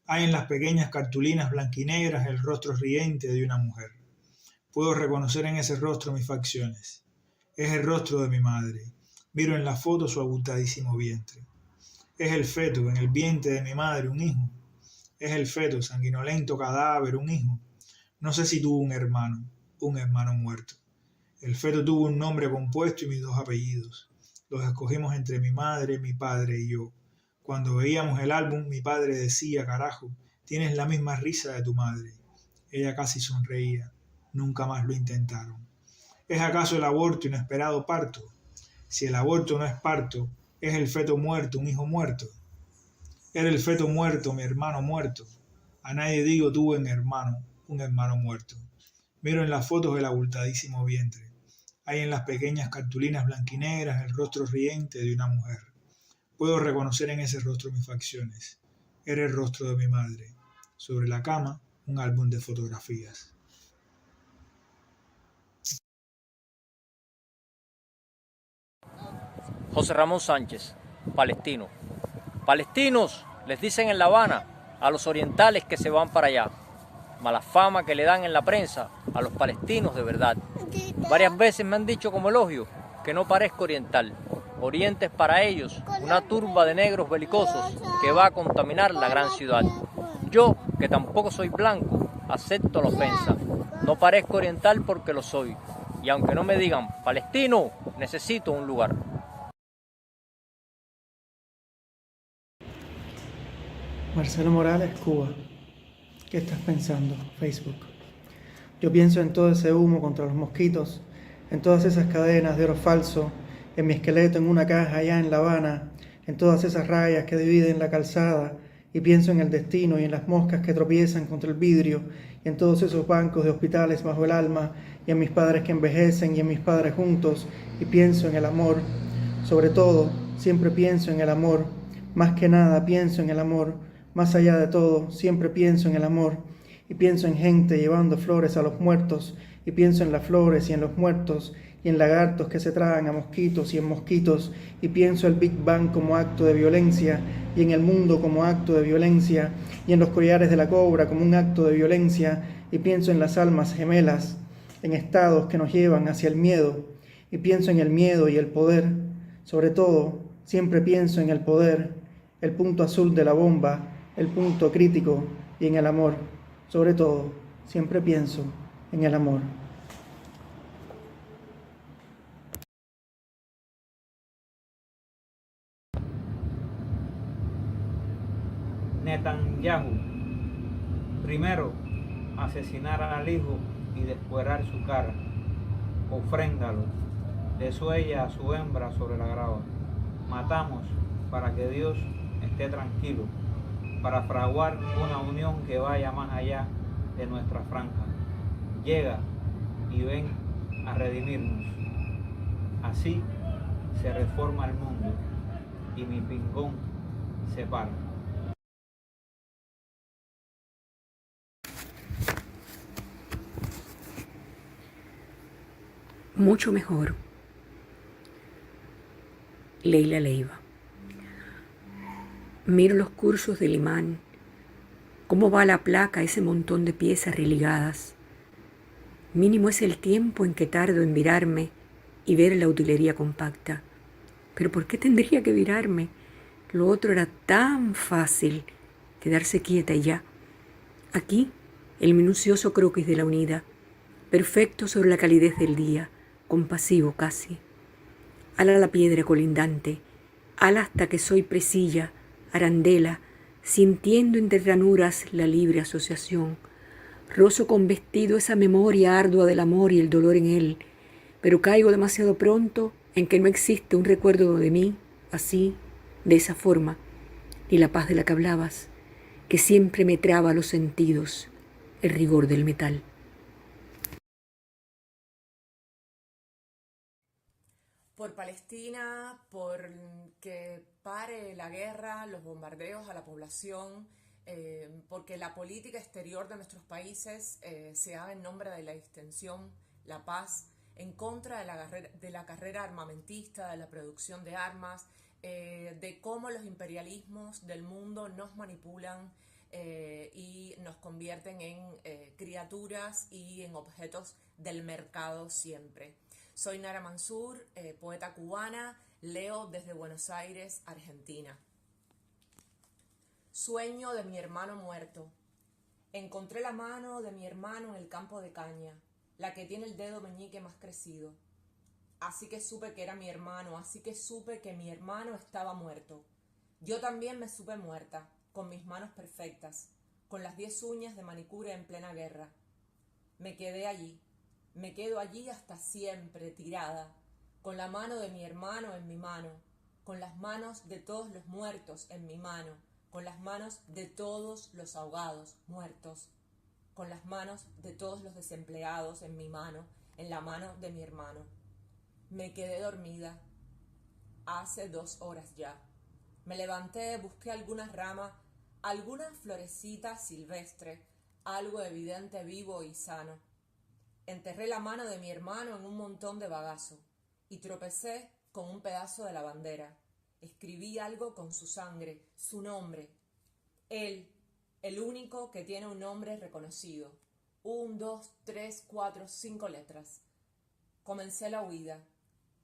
Hay en las pequeñas cartulinas blanquinegras el rostro riente de una mujer. Puedo reconocer en ese rostro mis facciones. Es el rostro de mi madre. Miro en la foto su abultadísimo vientre. Es el feto en el vientre de mi madre, un hijo. Es el feto, sanguinolento cadáver, un hijo. No sé si tuvo un hermano muerto. El feto tuvo un nombre compuesto y mis dos apellidos. Los escogimos entre mi madre, mi padre y yo. Cuando veíamos el álbum, mi padre decía, carajo, tienes la misma risa de tu madre. Ella casi sonreía. Nunca más lo intentaron. ¿Es acaso el aborto inesperado parto? Si el aborto no es parto, es el feto muerto, un hijo muerto. Era el feto muerto, mi hermano muerto. A nadie digo tuve un hermano muerto. Miro en las fotos el abultadísimo vientre. Hay en las pequeñas cartulinas blanquinegras el rostro riente de una mujer. Puedo reconocer en ese rostro mis facciones. Era el rostro de mi madre. Sobre la cama, un álbum de fotografías. José Ramón Sánchez, palestino. Palestinos, les dicen en La Habana a los orientales que se van para allá. Mala fama que le dan en la prensa a los palestinos de verdad. Varias veces me han dicho como elogio que no parezco oriental. Oriente es para ellos una turba de negros belicosos que va a contaminar la gran ciudad. Yo, que tampoco soy blanco, acepto la ofensa. No parezco oriental porque lo soy. Y aunque no me digan palestino, necesito un lugar. Marcelo Morales, Cuba. ¿Qué estás pensando? Facebook. Yo pienso en todo ese humo contra los mosquitos, en todas esas cadenas de oro falso, en mi esqueleto en una caja allá en La Habana, en todas esas rayas que dividen la calzada, y pienso en el destino y en las moscas que tropiezan contra el vidrio, y en todos esos bancos de hospitales bajo el alma, y en mis padres que envejecen y en mis padres juntos, y pienso en el amor. Sobre todo, siempre pienso en el amor. Más que nada pienso en el amor. Más allá de todo, siempre pienso en el amor. Y pienso en gente llevando flores a los muertos, y pienso en las flores y en los muertos, y en lagartos que se tragan a mosquitos y en mosquitos, y pienso el Big Bang como acto de violencia, y en el mundo como acto de violencia, y en los collares de la cobra como un acto de violencia, y pienso en las almas gemelas, en estados que nos llevan hacia el miedo, y pienso en el miedo y el poder. Sobre todo, siempre pienso en el poder, el punto azul de la bomba, el punto crítico, y en el amor. Sobre todo, siempre pienso en el amor. Netanyahu, primero, asesinar al hijo y descuerar su cara, ofréndalo, desuella a su hembra sobre la grava. Matamos para que Dios esté tranquilo, para fraguar una unión que vaya más allá de nuestra franja. Llega y ven a redimirnos. Así se reforma el mundo y mi pingón se para. Mucho mejor. Leila Leiva. Miro los cursos del imán, cómo va la placa ese montón de piezas religadas. Mínimo es el tiempo en que tardo en virarme y ver la utilería compacta. Pero ¿por qué tendría que virarme? Lo otro era tan fácil, quedarse quieta y ya. Aquí, el minucioso croquis de la unida, perfecto sobre la calidez del día, compasivo casi. Ala la piedra colindante, ala hasta que soy presilla, arandela, sintiendo entre ranuras la libre asociación. Rozo con vestido esa memoria ardua del amor y el dolor en él, pero caigo demasiado pronto en que no existe un recuerdo de mí, así, de esa forma, ni la paz de la que hablabas, que siempre me traba los sentidos, el rigor del metal. Por Palestina, por que pare la guerra, los bombardeos a la población, porque la política exterior de nuestros países se haga en nombre de la extensión, la paz, en contra de la carrera armamentista, de la producción de armas, de cómo los imperialismos del mundo nos manipulan y nos convierten en criaturas y en objetos del mercado siempre. Soy Nara Mansur, poeta cubana, leo desde Buenos Aires, Argentina. Sueño de mi hermano muerto. Encontré la mano de mi hermano en el campo de caña, la que tiene el dedo meñique más crecido. Así que supe que era mi hermano, así que supe que mi hermano estaba muerto. Yo también me supe muerta, con mis manos perfectas, con las 10 uñas de manicure en plena guerra. Me quedé allí. Me quedo allí hasta siempre, tirada, con la mano de mi hermano en mi mano, con las manos de todos los muertos en mi mano, con las manos de todos los ahogados muertos, con las manos de todos los desempleados en mi mano, en la mano de mi hermano. Me quedé dormida. Hace 2 horas ya. Me levanté, busqué algunas ramas, alguna florecita silvestre, algo evidente vivo y sano. Enterré la mano de mi hermano en un montón de bagazo y tropecé con un pedazo de la bandera. Escribí algo con su sangre, su nombre. Él, el único que tiene un nombre reconocido. 1, 2, 3, 4, 5 letras. Comencé la huida.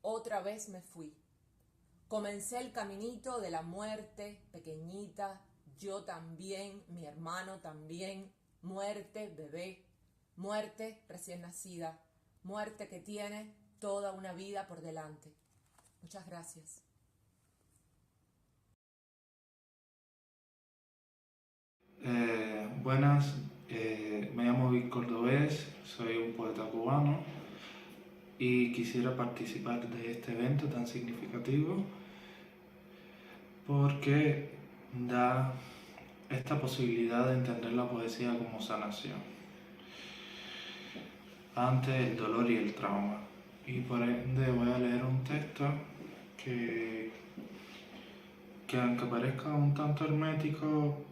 Otra vez me fui. Comencé el caminito de la muerte, pequeñita, yo también, mi hermano también, muerte, bebé. Muerte recién nacida, muerte que tiene toda una vida por delante. Muchas gracias. Buenas, me llamo Vic Cordobés, soy un poeta cubano y quisiera participar de este evento tan significativo porque da esta posibilidad de entender la poesía como sanación ante el dolor y el trauma. Y por ende voy a leer un texto que aunque parezca un tanto hermético,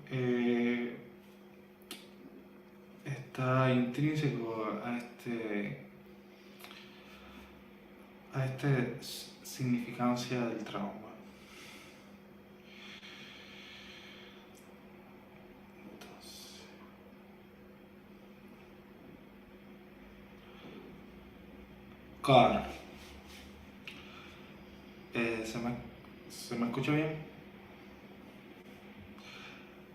está intrínseco a esta significancia del trauma. Car. ¿Se me escucha bien?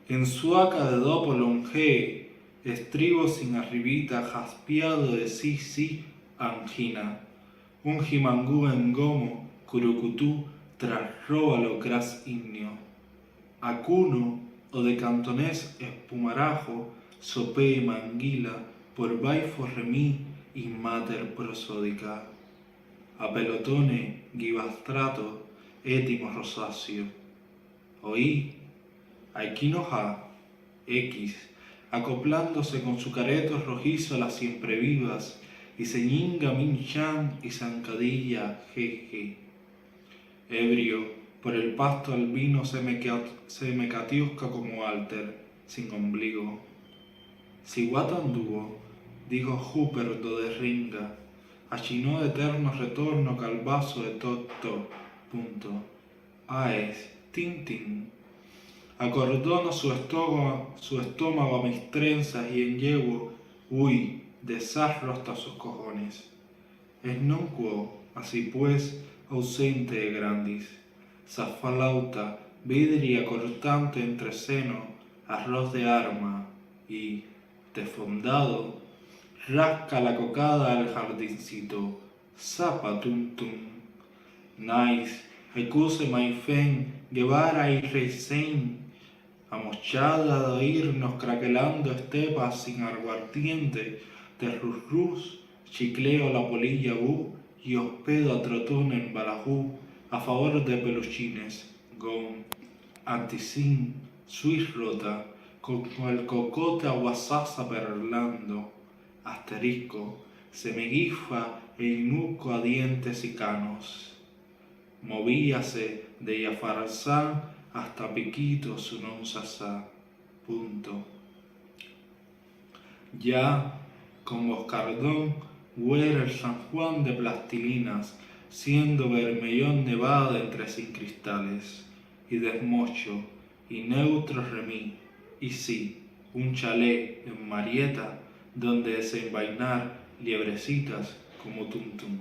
En suaca de dopo longe, estribo sin arribita, jaspiado de sí, angina. Un jimangú en gomo, curucutú, tras róbalo cras ignio. Acuno, o de cantonés espumarajo, sopé manguila, por baifo remí in mater prosodica. A pelotone gibastrato etimo rosacio. Oí, Aikinoja, X, acoplándose con su careto rojizo a las siempre vivas, y señinga minchan y zancadilla, jeje. Ebrio, por el pasto albino se me catiusca como alter, sin ombligo. Si guato anduvo, dijo Júperto de Ringa, achinó de eterno retorno calvazo de tocto, punto. Aes, tintin. Acordono su estómago a mis trenzas y en yegua, desarro hasta sus cojones. Es non quo, así pues, ausente de grandis, zafalauta, vidria cortante entre seno, arroz de arma, y, desfondado, rasca la cocada al jardincito, zapa tum tum. Nais, ecuse maifen, guevara y reisen, amochada de oírnos craquelando estepas sin aguardiente, de rus, chicleo la polilla bu y hospedo a trotón en balajú a favor de peluchines, gon, anticín, suis rota, con el cocote aguasasa perlando, asterisco, semeguifa e inuco a dientes y canos. Movíase de Yafarzán hasta Piquito su non sasá, punto. Ya, con Boscardón, huera el San Juan de plastilinas, siendo vermellón nevada entre sin cristales, y desmocho, y neutro remí, y sí, un chalet en Marieta, donde desenvainar liebrecitas como tum tum.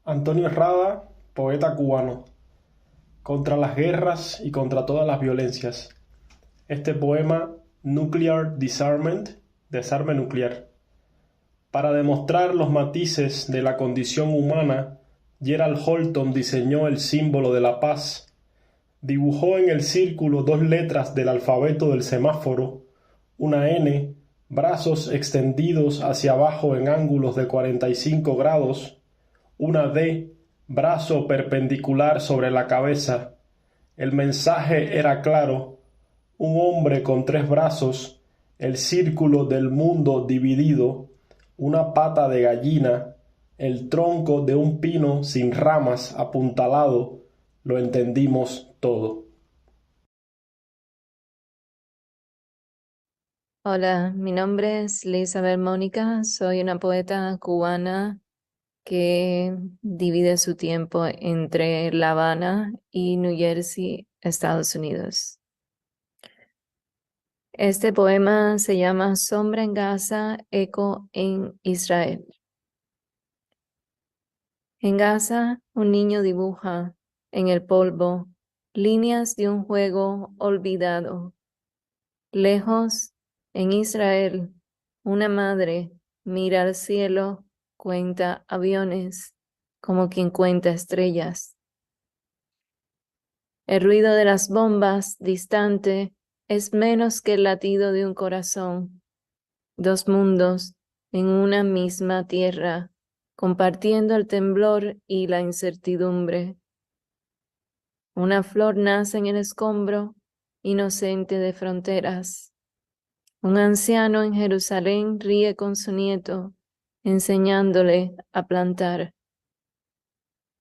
Antonio Rada, poeta cubano. Contra las guerras y contra todas las violencias. Este poema, Nuclear Disarmament, desarme nuclear. Para demostrar los matices de la condición humana, Gerald Holton diseñó el símbolo de la paz. Dibujó en el círculo 2 letras del alfabeto del semáforo, una N, brazos extendidos hacia abajo en ángulos de 45 grados, una D, brazo perpendicular sobre la cabeza. El mensaje era claro: un hombre con 3 brazos, el círculo del mundo dividido, una pata de gallina, el tronco de un pino sin ramas apuntalado. Lo entendimos todo. Hola, mi nombre es Elizabeth Mónica, soy una poeta cubana que divide su tiempo entre La Habana y New Jersey, Estados Unidos. Este poema se llama Sombra en Gaza, eco en Israel. En Gaza, un niño dibuja en el polvo líneas de un juego olvidado. Lejos, en Israel, una madre mira al cielo, cuenta aviones, como quien cuenta estrellas. El ruido de las bombas, distante, es menos que el latido de un corazón. 2 mundos en una misma tierra, compartiendo el temblor y la incertidumbre. Una flor nace en el escombro, inocente de fronteras. Un anciano en Jerusalén ríe con su nieto, enseñándole a plantar.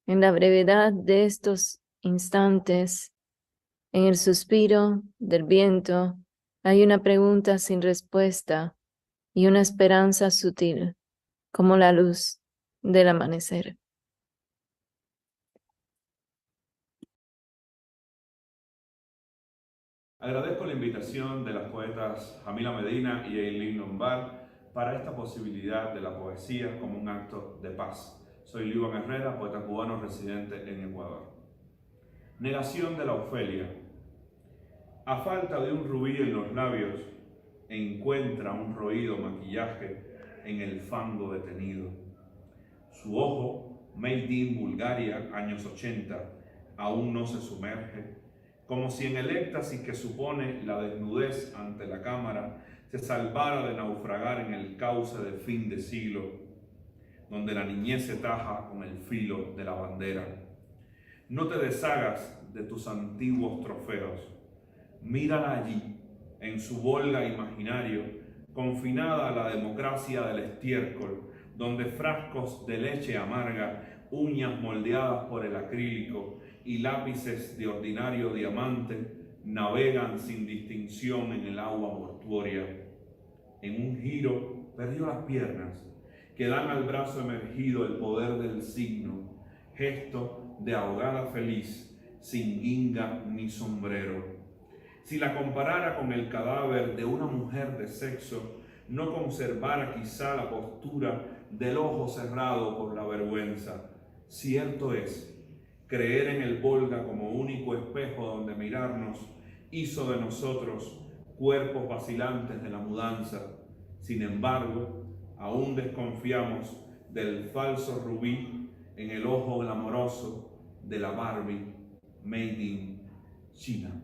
En la brevedad de estos instantes, en el suspiro del viento, hay una pregunta sin respuesta y una esperanza sutil, como la luz del amanecer. Agradezco la invitación de las poetas Jamila Medina y Eileen Lombard para esta posibilidad de la poesía como un acto de paz. Soy Liuban Herrera, poeta cubano residente en Ecuador. Negación de la Ofelia. A falta de un rubí en los labios, encuentra un roído maquillaje en el fango detenido. Su ojo Made in Bulgaria, años 80, aún no se sumerge, como si en el éxtasis que supone la desnudez ante la cámara se salvara de naufragar en el cauce de fin de siglo, donde la niñez se taja con el filo de la bandera. No te deshagas de tus antiguos trofeos. Mírala allí, en su volga imaginario, confinada a la democracia del estiércol, donde frascos de leche amarga, uñas moldeadas por el acrílico y lápices de ordinario diamante navegan sin distinción en el agua mortuoria. En un giro perdió las piernas, que dan al brazo emergido el poder del signo, gesto de ahogada feliz, sin guinga ni sombrero. Si la comparara con el cadáver de una mujer de sexo, no conservara quizá la postura del ojo cerrado por la vergüenza. Cierto es, creer en el Volga como único espejo donde mirarnos hizo de nosotros cuerpos vacilantes de la mudanza. Sin embargo, aún desconfiamos del falso rubí en el ojo glamoroso de la Barbie made in China.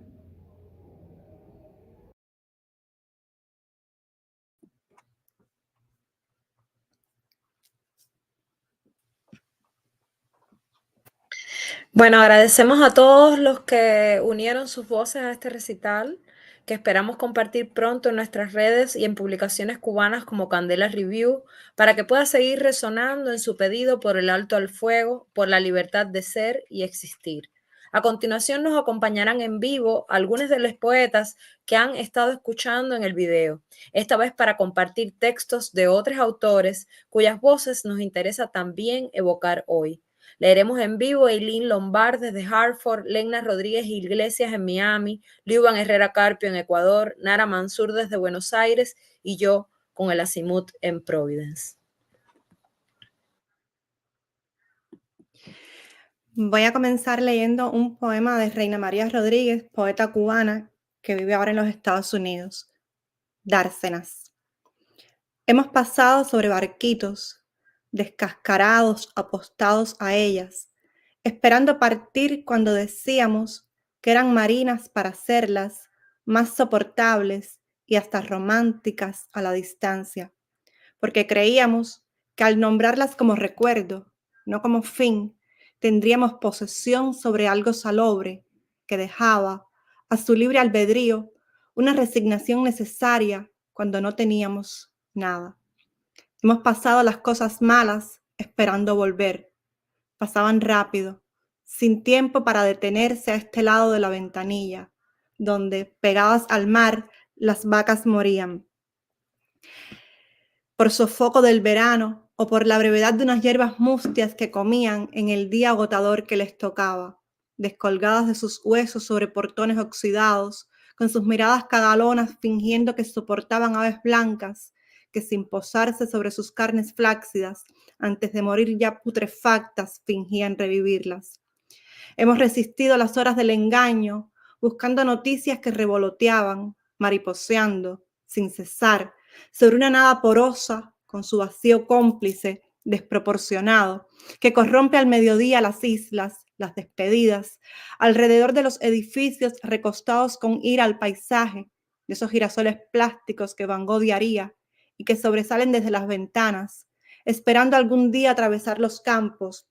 Bueno, agradecemos a todos los que unieron sus voces a este recital, que esperamos compartir pronto en nuestras redes y en publicaciones cubanas como Candela Review, para que pueda seguir resonando en su pedido por el alto al fuego, por la libertad de ser y existir. A continuación nos acompañarán en vivo algunos de los poetas que han estado escuchando en el video, esta vez para compartir textos de otros autores cuyas voces nos interesa también evocar hoy. Leeremos en vivo a Eileen Lombard desde Hartford, Lena Rodríguez Iglesias en Miami, Liuban Herrera Carpio en Ecuador, Nara Mansur desde Buenos Aires y yo con el Azimut en Providence. Voy a comenzar leyendo un poema de Reina María Rodríguez, poeta cubana que vive ahora en los Estados Unidos. Dársenas. Hemos pasado sobre barquitos, descascarados, apostados a ellas, esperando partir cuando decíamos que eran marinas para hacerlas más soportables y hasta románticas a la distancia, porque creíamos que al nombrarlas como recuerdo, no como fin, tendríamos posesión sobre algo salobre que dejaba a su libre albedrío una resignación necesaria cuando no teníamos nada. Hemos pasado las cosas malas esperando volver. Pasaban rápido, sin tiempo para detenerse a este lado de la ventanilla, donde, pegadas al mar, las vacas morían. Por sofoco del verano o por la brevedad de unas hierbas mustias que comían en el día agotador que les tocaba, descolgadas de sus huesos sobre portones oxidados, con sus miradas cagalonas fingiendo que soportaban aves blancas, que sin posarse sobre sus carnes flácidas, antes de morir ya putrefactas, fingían revivirlas. Hemos resistido las horas del engaño, buscando noticias que revoloteaban, mariposeando, sin cesar, sobre una nada porosa, con su vacío cómplice, desproporcionado, que corrompe al mediodía las islas, las despedidas, alrededor de los edificios recostados con ira al paisaje, de esos girasoles plásticos que Van Gogh haría y que sobresalen desde las ventanas, esperando algún día atravesar los campos,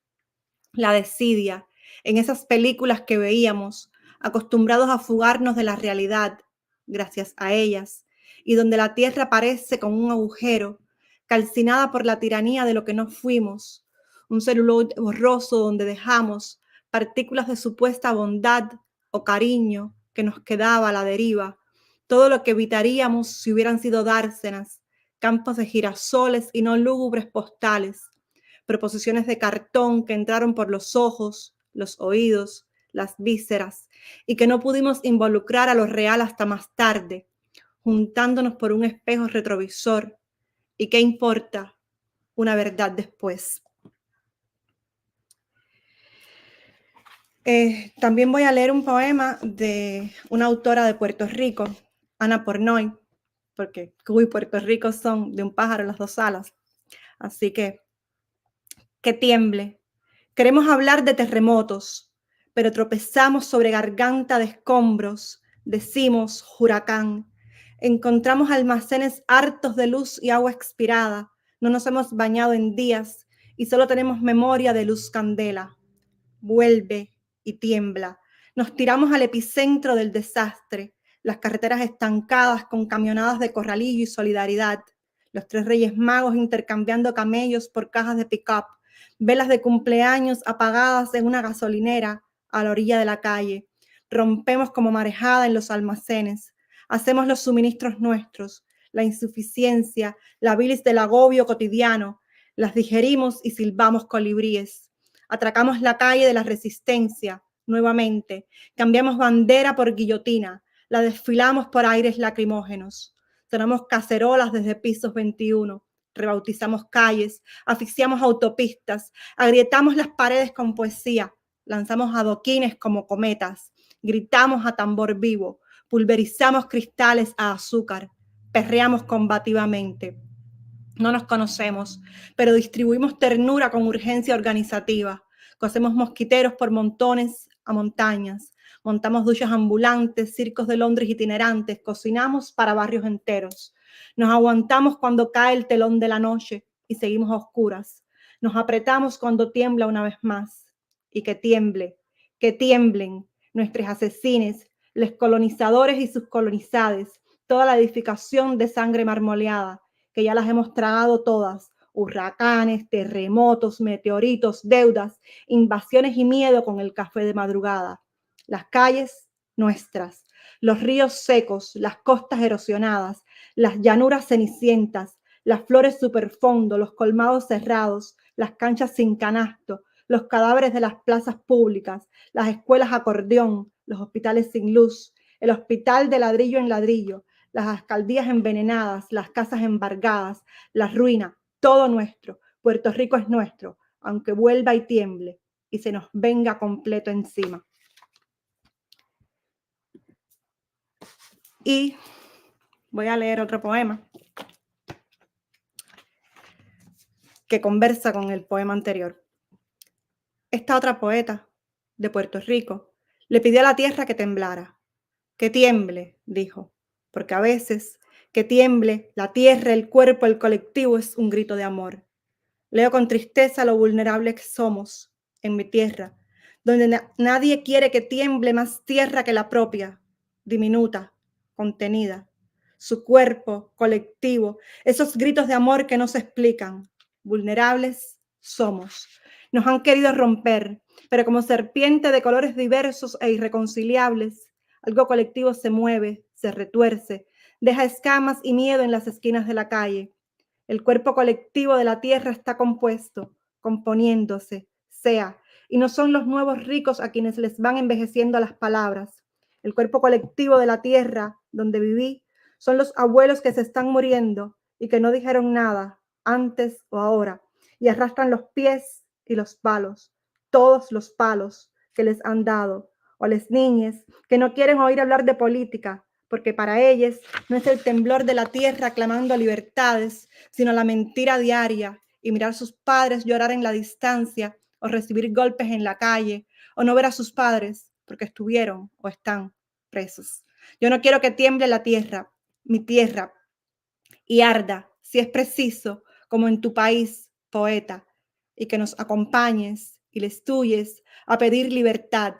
la desidia, en esas películas que veíamos, acostumbrados a fugarnos de la realidad, gracias a ellas, y donde la tierra parece como un agujero, calcinada por la tiranía de lo que no fuimos, un celuloide borroso donde dejamos partículas de supuesta bondad o cariño que nos quedaba a la deriva, todo lo que evitaríamos si hubieran sido dársenas, campos de girasoles y no lúgubres postales, proposiciones de cartón que entraron por los ojos, los oídos, las vísceras, y que no pudimos involucrar a lo real hasta más tarde, juntándonos por un espejo retrovisor. ¿Y qué importa una verdad después? También voy a leer un poema de una autora de Puerto Rico, Ana Pornoy, porque Cuba y Puerto Rico son de un pájaro las dos alas. Así que tiemble Queremos hablar de terremotos, pero tropezamos sobre garganta de escombros. Decimos huracán. Encontramos almacenes hartos de luz y agua expirada. No nos hemos bañado en días y solo tenemos memoria de luz candela. Vuelve y tiembla. Nos tiramos al epicentro del desastre. Las carreteras estancadas con camionadas de corralillo y solidaridad. Los tres reyes magos intercambiando camellos por cajas de pick-up. Velas de cumpleaños apagadas en una gasolinera a la orilla de la calle. Rompemos como marejada en los almacenes. Hacemos los suministros nuestros. La insuficiencia, la bilis del agobio cotidiano. Las digerimos y silbamos colibríes. Atracamos la calle de la resistencia nuevamente. Cambiamos bandera por guillotina. La desfilamos por aires lacrimógenos. Sonamos cacerolas desde pisos 21. Rebautizamos calles, asfixiamos autopistas, agrietamos las paredes con poesía, lanzamos adoquines como cometas, gritamos a tambor vivo, pulverizamos cristales a azúcar, perreamos combativamente. No nos conocemos, pero distribuimos ternura con urgencia organizativa. Cosemos mosquiteros por montones a montañas. Montamos duchas ambulantes, circos de Londres itinerantes. Cocinamos para barrios enteros. Nos aguantamos cuando cae el telón de la noche y seguimos a oscuras. Nos apretamos cuando tiembla una vez más. Y que tiemblen nuestros asesines, los colonizadores y sus colonizades, toda la edificación de sangre marmoleada, que ya las hemos tragado todas, huracanes, terremotos, meteoritos, deudas, invasiones y miedo con el café de madrugada. Las calles nuestras, los ríos secos, las costas erosionadas, las llanuras cenicientas, las flores superfondo, los colmados cerrados, las canchas sin canasto, los cadáveres de las plazas públicas, las escuelas acordeón, los hospitales sin luz, el hospital de ladrillo en ladrillo, las alcaldías envenenadas, las casas embargadas, la ruina, todo nuestro. Puerto Rico es nuestro, aunque vuelva y tiemble y se nos venga completo encima. Y voy a leer otro poema que conversa con el poema anterior. Esta otra poeta de Puerto Rico le pidió a la tierra que temblara. Que tiemble, dijo, porque a veces que tiemble la tierra, el cuerpo, el colectivo es un grito de amor. Leo con tristeza lo vulnerable que somos en mi tierra, donde nadie quiere que tiemble más tierra que la propia, diminuta, contenida. Su cuerpo colectivo, esos gritos de amor que no se explican. Vulnerables somos. Nos han querido romper, pero como serpiente de colores diversos e irreconciliables, algo colectivo se mueve, se retuerce, deja escamas y miedo en las esquinas de la calle. El cuerpo colectivo de la tierra está compuesto, componiéndose, y no son los nuevos ricos a quienes les van envejeciendo las palabras. El cuerpo colectivo de la tierra donde viví son los abuelos que se están muriendo y que no dijeron nada antes o ahora y arrastran los pies y los palos, todos los palos que les han dado, o las niñas que no quieren oír hablar de política, porque para ellas no es el temblor de la tierra clamando a libertades, sino la mentira diaria y mirar a sus padres llorar en la distancia o recibir golpes en la calle o no ver a sus padres porque estuvieron o están presos. Yo no quiero que tiemble la tierra, mi tierra, y arda, si es preciso, como en tu país, poeta, y que nos acompañes y les tuyes a pedir libertad,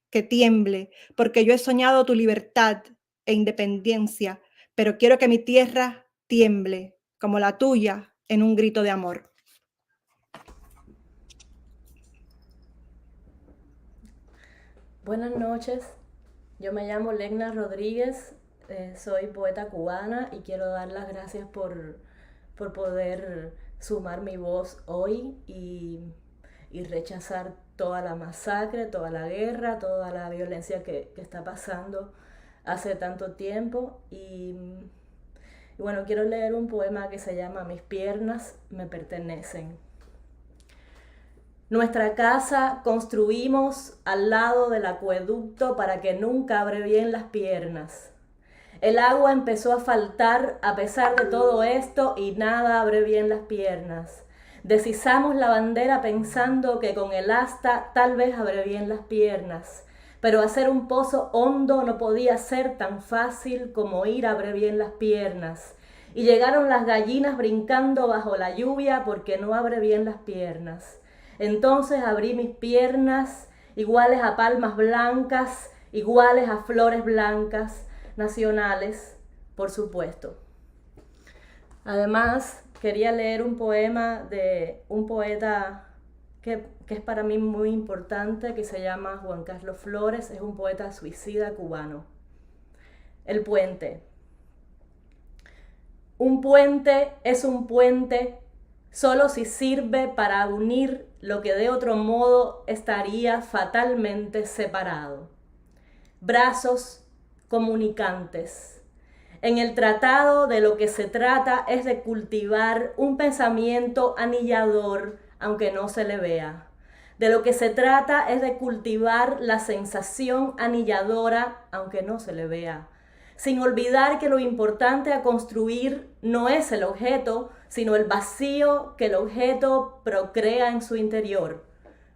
que tiemble, porque yo he soñado tu libertad e independencia, pero quiero que mi tierra tiemble, como la tuya, en un grito de amor. Buenas noches, yo me llamo Legna Rodríguez, soy poeta cubana y quiero dar las gracias por poder sumar mi voz hoy y rechazar toda la masacre, toda la guerra, toda la violencia que está pasando hace tanto tiempo. Y bueno, quiero leer un poema que se llama Mis piernas me pertenecen. Nuestra casa construimos al lado del acueducto para que nunca abrevien las piernas. El agua empezó a faltar a pesar de todo esto y nada abre bien las piernas. Deshizamos la bandera pensando que con el asta tal vez abrevíen las piernas, pero hacer un pozo hondo no podía ser tan fácil como ir abrevíen las piernas. Y llegaron las gallinas brincando bajo la lluvia porque no abrevíen las piernas. Entonces abrí mis piernas, iguales a palmas blancas, iguales a flores blancas, nacionales, por supuesto. Además, quería leer un poema de un poeta que es para mí muy importante, que se llama Juan Carlos Flores, es un poeta suicida cubano. El puente. Un puente es un puente solo si sirve para unir lo que de otro modo estaría fatalmente separado. Brazos comunicantes. En el tratado de lo que se trata es de cultivar un pensamiento anillador, aunque no se le vea. De lo que se trata es de cultivar la sensación anilladora, aunque no se le vea. Sin olvidar que lo importante a construir no es el objeto, sino el vacío que el objeto procrea en su interior.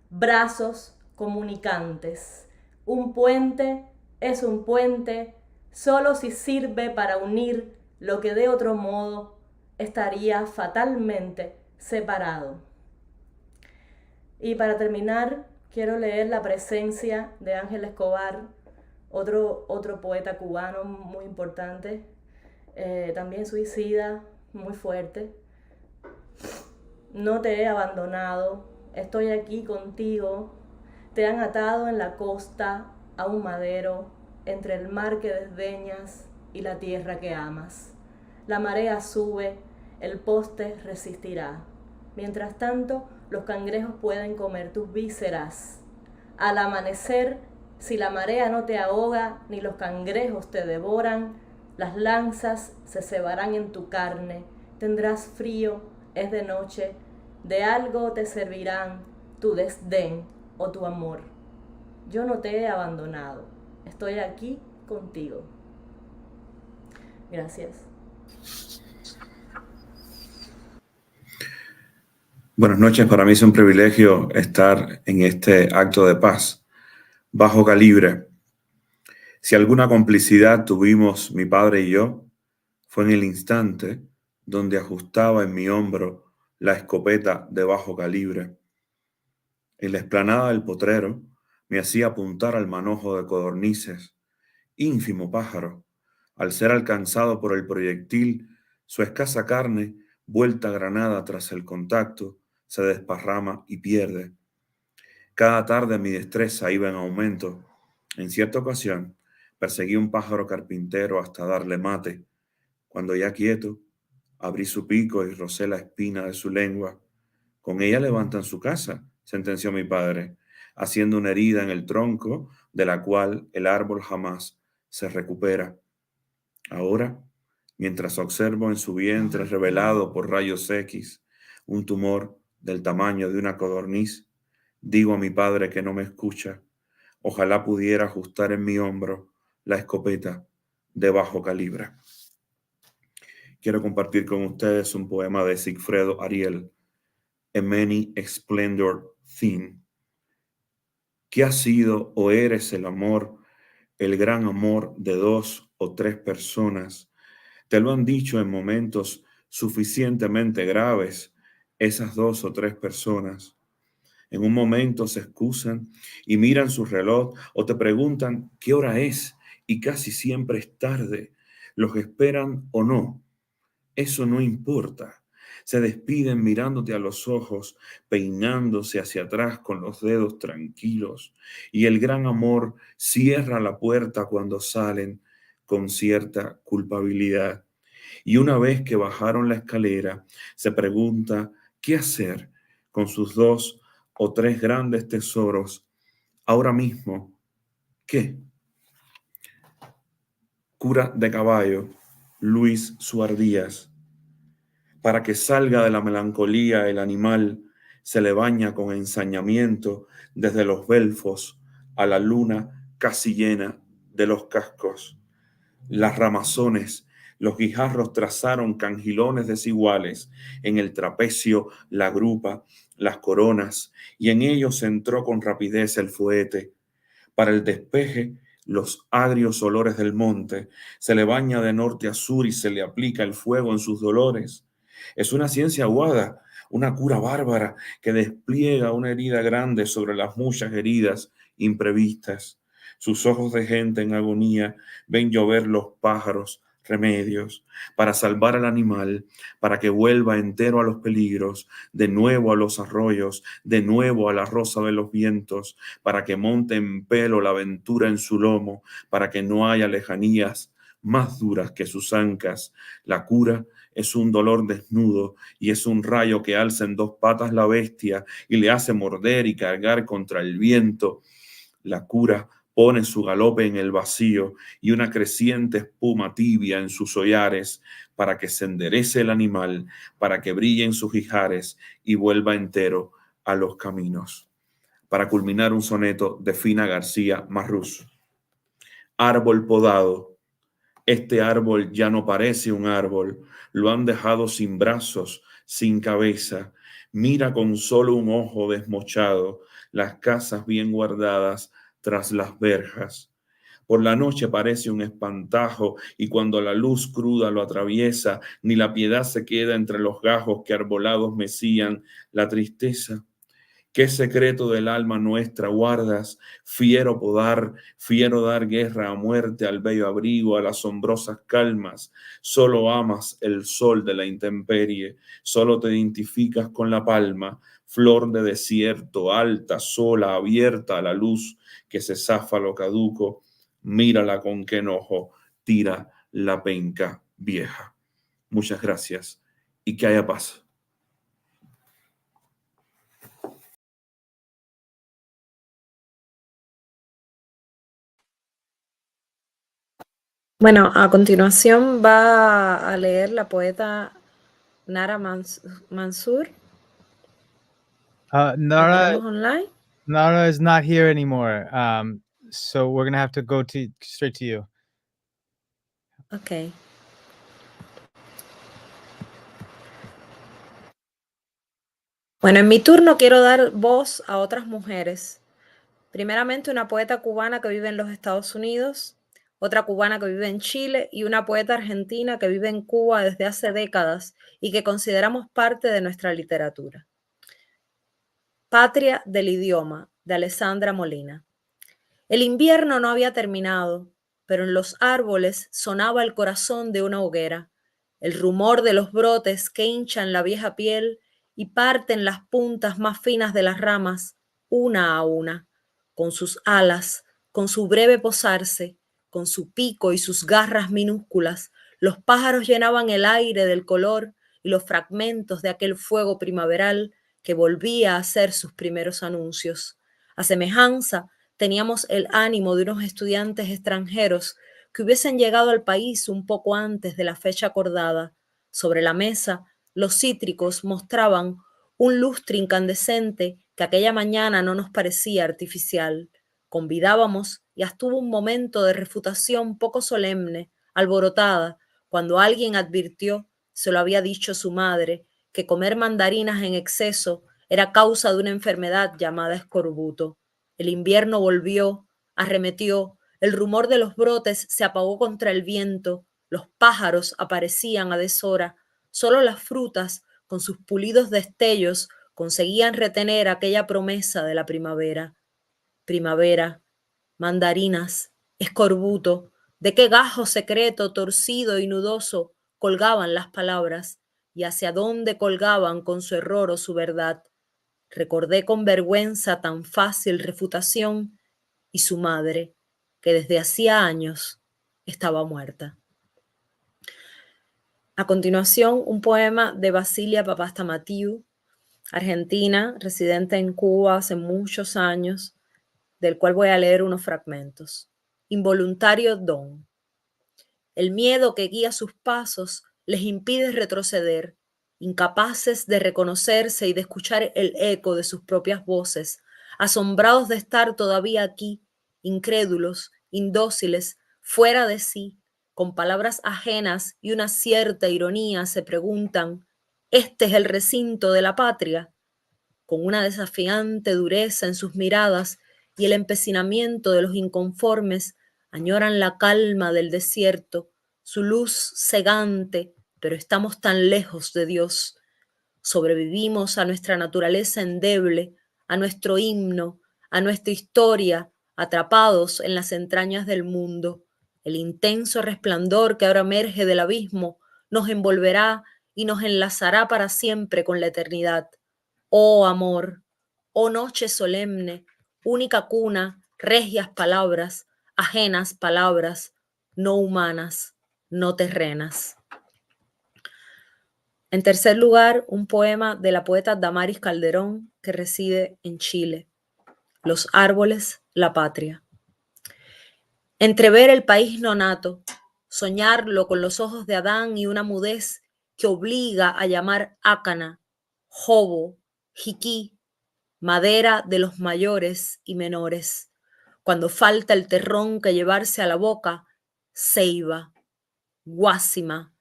Brazos comunicantes. Un puente es un puente solo si sirve para unir lo que de otro modo estaría fatalmente separado. Y para terminar, quiero leer La presencia de Ángel Escobar, otro poeta cubano muy importante, también suicida, muy fuerte. No te he abandonado, estoy aquí contigo, te han atado en la costa a un madero, entre el mar que desdeñas y la tierra que amas. La marea sube, el poste resistirá. Mientras tanto, los cangrejos pueden comer tus vísceras. Al amanecer, si la marea no te ahoga ni los cangrejos te devoran, las lanzas se cebarán en tu carne, tendrás frío, es de noche, de algo te servirán tu desdén o tu amor. Yo no te he abandonado, estoy aquí contigo. Gracias. Buenas noches, para mí es un privilegio estar en este acto de paz, bajo calibre. Si alguna complicidad tuvimos mi padre y yo, fue en el instante donde ajustaba en mi hombro la escopeta de bajo calibre. En la explanada del potrero me hacía apuntar al manojo de codornices, ínfimo pájaro. Al ser alcanzado por el proyectil, su escasa carne, vuelta a granada tras el contacto, se desparrama y pierde. Cada tarde mi destreza iba en aumento. En cierta ocasión, perseguí un pájaro carpintero hasta darle mate. Cuando ya quieto, abrí su pico y rocé la espina de su lengua. Con ella levantan su casa, sentenció mi padre, haciendo una herida en el tronco de la cual el árbol jamás se recupera. Ahora, mientras observo en su vientre revelado por rayos X un tumor del tamaño de una codorniz, digo a mi padre que no me escucha, ojalá pudiera ajustar en mi hombro la escopeta de bajo calibre. Quiero compartir con ustedes un poema de Sigfredo Ariel, A Many Splendor Theme. ¿Qué ha sido o eres el amor, el gran amor de 2 o 3 personas? Te lo han dicho en momentos suficientemente graves esas 2 o 3 personas. En un momento se excusan y miran su reloj o te preguntan qué hora es y casi siempre es tarde. Los esperan o no. Eso no importa. Se despiden mirándote a los ojos, peinándose hacia atrás con los dedos tranquilos. Y el gran amor cierra la puerta cuando salen con cierta culpabilidad. Y una vez que bajaron la escalera, se pregunta qué hacer con sus 2 o 3 grandes tesoros. Ahora mismo, ¿qué? Cura de caballo, Luis Suar Díaz. Para que salga de la melancolía el animal, se le baña con ensañamiento desde los belfos a la luna casi llena de los cascos. Las ramazones Los guijarros trazaron cangilones desiguales, en el trapecio la grupa, las coronas, y en ellos entró con rapidez el fuete. Para el despeje, los agrios olores del monte, se le baña de norte a sur y se le aplica el fuego en sus dolores. Es una ciencia aguada, una cura bárbara que despliega una herida grande sobre las muchas heridas imprevistas. Sus ojos de gente en agonía ven llover los pájaros, remedios, para salvar al animal, para que vuelva entero a los peligros, de nuevo a los arroyos, de nuevo a la rosa de los vientos, para que monte en pelo la aventura en su lomo, para que no haya lejanías más duras que sus ancas. La cura es un dolor desnudo y es un rayo que alza en dos patas la bestia y le hace morder y cargar contra el viento. La cura pone su galope en el vacío y una creciente espuma tibia en sus hollares para que se enderece el animal, para que brillen sus ijares y vuelva entero a los caminos. Para culminar un soneto de Fina García Marrús. Árbol podado. Este árbol ya no parece un árbol, lo han dejado sin brazos, sin cabeza. Mira con solo un ojo desmochado las casas bien guardadas tras las verjas. Por la noche parece un espantajo y cuando la luz cruda lo atraviesa, ni la piedad se queda entre los gajos que arbolados mecían la tristeza. ¿Qué secreto del alma nuestra guardas? Fiero dar guerra a muerte, al bello abrigo, a las asombrosas calmas. Solo amas el sol de la intemperie, solo te identificas con la palma, flor de desierto, alta, sola, abierta a la luz que se zafa lo caduco. Mírala con qué enojo tira la penca vieja. Muchas gracias y que haya paz. Bueno, a continuación va a leer la poeta Nara Mansur. ¿La tenemos online? Nara is not here anymore, so we're going to have to go straight to you. Okay. Bueno, en mi turno quiero dar voz a otras mujeres. Primeramente, una poeta cubana que vive en los Estados Unidos, otra cubana que vive en Chile y una poeta argentina que vive en Cuba desde hace décadas y que consideramos parte de nuestra literatura. Patria del idioma, de Alessandra Molina. El invierno no había terminado, pero en los árboles sonaba el corazón de una hoguera, el rumor de los brotes que hinchan la vieja piel y parten las puntas más finas de las ramas, una a una, con sus alas, con su breve posarse, con su pico y sus garras minúsculas. Los pájaros llenaban el aire del color y los fragmentos de aquel fuego primaveral que volvía a hacer sus primeros anuncios. A semejanza, teníamos el ánimo de unos estudiantes extranjeros que hubiesen llegado al país un poco antes de la fecha acordada. Sobre la mesa, los cítricos mostraban un lustre incandescente que aquella mañana no nos parecía artificial. Convidábamos y hasta hubo un momento de refutación poco solemne, alborotada, cuando alguien advirtió, se lo había dicho su madre, que comer mandarinas en exceso era causa de una enfermedad llamada escorbuto. El invierno volvió, arremetió, el rumor de los brotes se apagó contra el viento, los pájaros aparecían a deshora, solo las frutas, con sus pulidos destellos, conseguían retener aquella promesa de la primavera. Primavera, mandarinas, escorbuto, de qué gajo secreto, torcido y nudoso colgaban las palabras y hacia dónde colgaban con su error o su verdad. Recordé con vergüenza tan fácil refutación y su madre, que desde hacía años estaba muerta. A continuación, un poema de Basilia Papastamatiu, argentina, residente en Cuba hace muchos años, del cual voy a leer unos fragmentos. Involuntario don. El miedo que guía sus pasos les impide retroceder, incapaces de reconocerse y de escuchar el eco de sus propias voces, asombrados de estar todavía aquí, incrédulos, indóciles, fuera de sí, con palabras ajenas y una cierta ironía se preguntan, ¿este es el recinto de la patria? Con una desafiante dureza en sus miradas y el empecinamiento de los inconformes, añoran la calma del desierto, su luz cegante, pero estamos tan lejos de Dios. Sobrevivimos a nuestra naturaleza endeble, a nuestro himno, a nuestra historia, atrapados en las entrañas del mundo. El intenso resplandor que ahora emerge del abismo nos envolverá y nos enlazará para siempre con la eternidad. Oh amor, oh noche solemne, única cuna, regias palabras, ajenas palabras, no humanas, no terrenas. En tercer lugar, un poema de la poeta Damaris Calderón, que reside en Chile. Los árboles, la patria. Entrever el país nonato, soñarlo con los ojos de Adán y una mudez que obliga a llamar ácana, jobo, jiquí, madera de los mayores y menores. Cuando falta el terrón que llevarse a la boca, ceiba, guásima,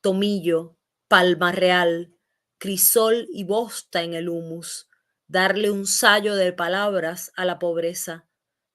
tomillo, palma real, crisol y bosta en el humus, darle un sayo de palabras a la pobreza.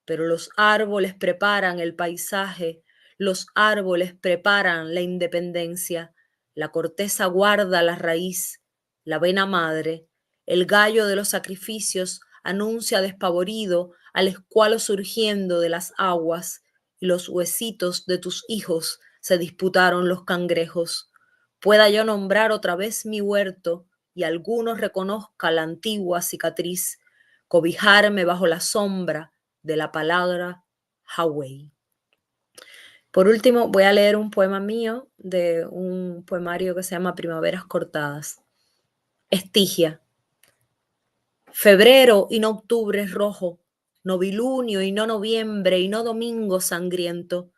Pero los árboles preparan el paisaje, los árboles preparan la independencia, la corteza guarda la raíz, la vena madre, el gallo de los sacrificios anuncia despavorido al escualo surgiendo de las aguas, y los huesitos de tus hijos se disputaron los cangrejos. Pueda yo nombrar otra vez mi huerto y alguno reconozca la antigua cicatriz, cobijarme bajo la sombra de la palabra Hawái. Por último, voy a leer un poema mío de un poemario que se llama Primaveras Cortadas. Estigia. Febrero y no octubre rojo, novilunio y no noviembre y no domingo sangriento.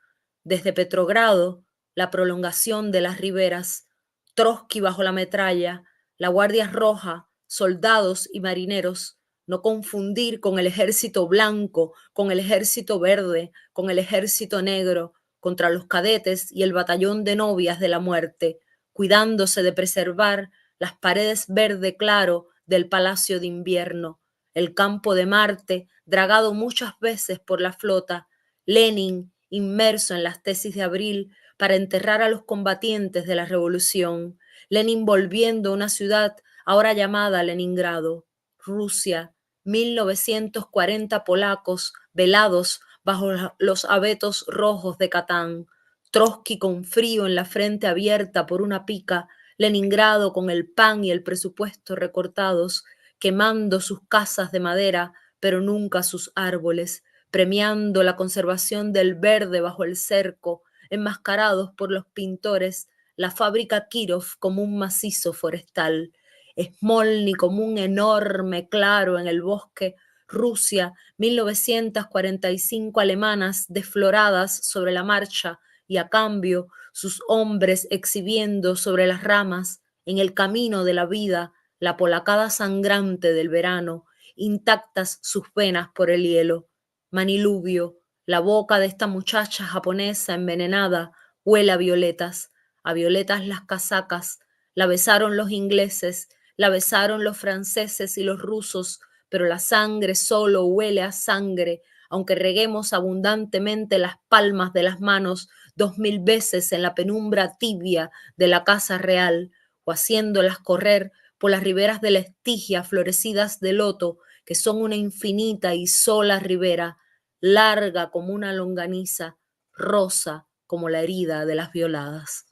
Desde Petrogrado, la prolongación de las riberas, Trotsky bajo la metralla, la Guardia Roja, soldados y marineros, no confundir con el ejército blanco, con el ejército verde, con el ejército negro, contra los cadetes y el batallón de novias de la muerte, cuidándose de preservar las paredes verde claro del Palacio de Invierno, el campo de Marte, dragado muchas veces por la flota, Lenin inmerso en las tesis de abril para enterrar a los combatientes de la revolución, Lenin volviendo a una ciudad ahora llamada Leningrado, Rusia, 1940 polacos velados bajo los abetos rojos de Catán, Trotsky con frío en la frente abierta por una pica, Leningrado con el pan y el presupuesto recortados, quemando sus casas de madera, pero nunca sus árboles, premiando la conservación del verde bajo el cerco, enmascarados por los pintores, la fábrica Kirov como un macizo forestal, Smolny como un enorme claro en el bosque, Rusia, 1945 alemanas desfloradas sobre la marcha y a cambio sus hombres exhibiendo sobre las ramas, en el camino de la vida, la polacada sangrante del verano, intactas sus venas por el hielo. Maniluvio, la boca de esta muchacha japonesa envenenada, huele a violetas las casacas, la besaron los ingleses, la besaron los franceses y los rusos, pero la sangre solo huele a sangre, aunque reguemos abundantemente las palmas de las manos 2000 veces en la penumbra tibia de la casa real, o haciéndolas correr por las riberas de la Estigia florecidas de loto, que son una infinita y sola ribera, larga como una longaniza, rosa como la herida de las violadas.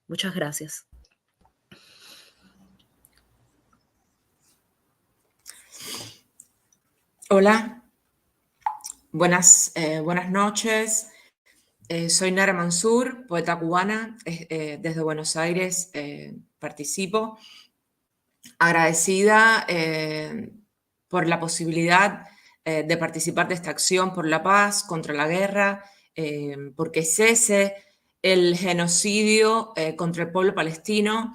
Muchas gracias. Hola, buenas noches. Soy Nara Mansur, poeta cubana. Desde Buenos Aires participo. Agradecida por la posibilidad de participar de esta acción por la paz, contra la guerra, porque cese el genocidio contra el pueblo palestino.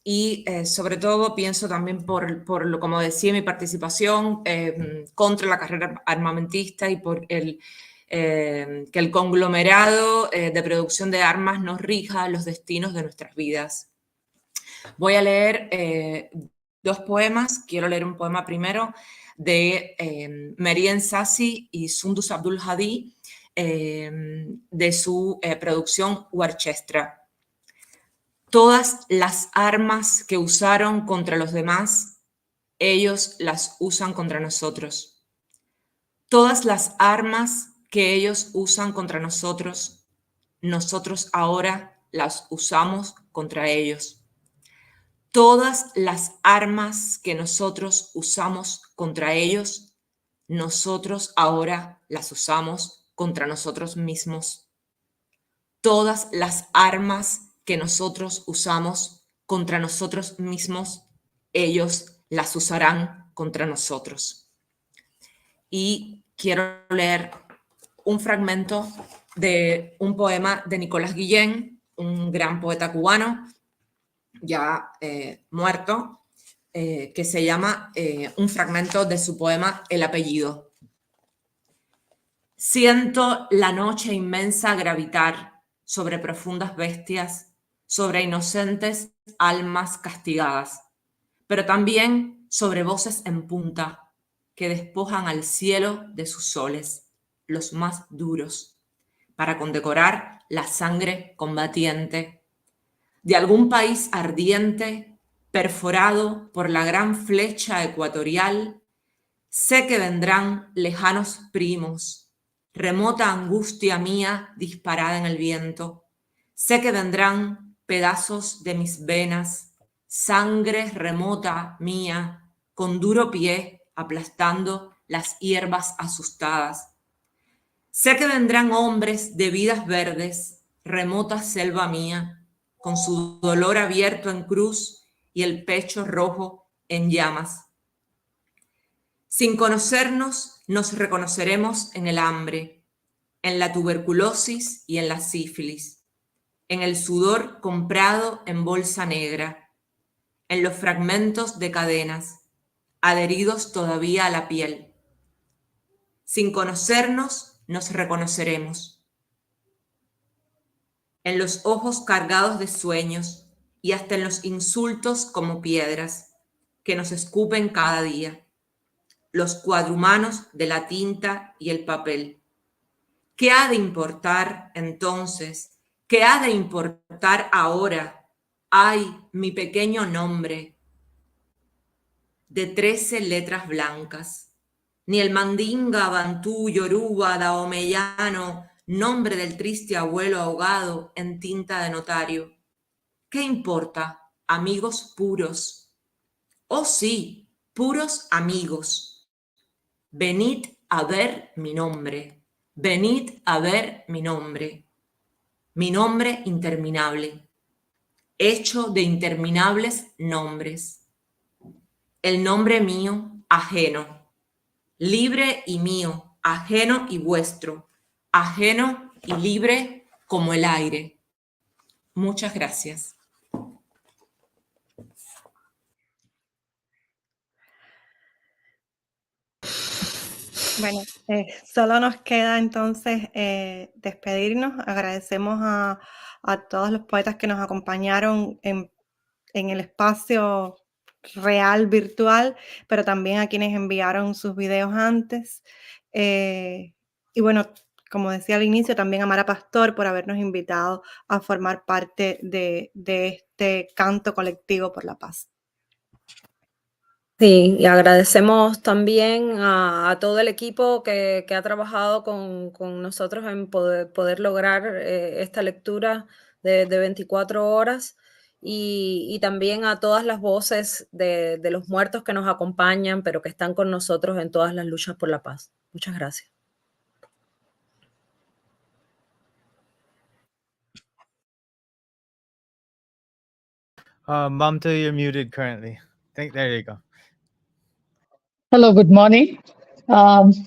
Y sobre todo pienso también por lo, como decía, mi participación contra la carrera armamentista y por el que el conglomerado de producción de armas nos rija los destinos de nuestras vidas. Voy a leer dos poemas. Quiero leer un poema primero de Meriem Sassi y Sundus Abdul Hadi, de su producción Worcestra. Todas las armas que usaron contra los demás, ellos las usan contra nosotros. Todas las armas que ellos usan contra nosotros, nosotros ahora las usamos contra ellos. Todas las armas que nosotros usamos contra ellos, nosotros ahora las usamos contra nosotros mismos. Todas las armas que nosotros usamos contra nosotros mismos, ellos las usarán contra nosotros. Y quiero leer un fragmento de un poema de Nicolás Guillén, un gran poeta cubano, ya muerto, que se llama un fragmento de su poema El apellido. Siento la noche inmensa gravitar sobre profundas bestias, sobre inocentes almas castigadas, pero también sobre voces en punta que despojan al cielo de sus soles, los más duros, para condecorar la sangre combatiente de algún país ardiente, perforado por la gran flecha ecuatorial. Sé que vendrán lejanos primos, remota angustia mía disparada en el viento. Sé que vendrán pedazos de mis venas, sangre remota mía, con duro pie aplastando las hierbas asustadas. Sé que vendrán hombres de vidas verdes, remota selva mía, con su dolor abierto en cruz y el pecho rojo en llamas. Sin conocernos, nos reconoceremos en el hambre, en la tuberculosis y en la sífilis, en el sudor comprado en bolsa negra, en los fragmentos de cadenas, adheridos todavía a la piel. Sin conocernos, nos reconoceremos. En los ojos cargados de sueños y hasta en los insultos como piedras que nos escupen cada día, los cuadrumanos de la tinta y el papel. ¿Qué ha de importar entonces? ¿Qué ha de importar ahora? Ay, mi pequeño nombre de 13 letras blancas. Ni el mandinga, bantú, yoruba, daomeyano, nombre del triste abuelo ahogado en tinta de notario. ¿Qué importa? Amigos puros. Oh sí, puros amigos. Venid a ver mi nombre. Venid a ver mi nombre. Mi nombre interminable, hecho de interminables nombres. El nombre mío, ajeno, libre y mío, ajeno y vuestro, ajeno y libre como el aire. Muchas gracias. Bueno, solo nos queda entonces despedirnos. Agradecemos a todos los poetas que nos acompañaron en el espacio real virtual, pero también a quienes enviaron sus videos antes. Y bueno, como decía al inicio, también a Mara Pastor por habernos invitado a formar parte de este canto colectivo por la paz. Sí, y agradecemos también a todo el equipo que ha trabajado con nosotros en poder lograr esta lectura de 24 horas y también a todas las voces de los muertos que nos acompañan, pero que están con nosotros en todas las luchas por la paz. Muchas gracias. Mamta, you're muted currently. There you go. Hello, good morning.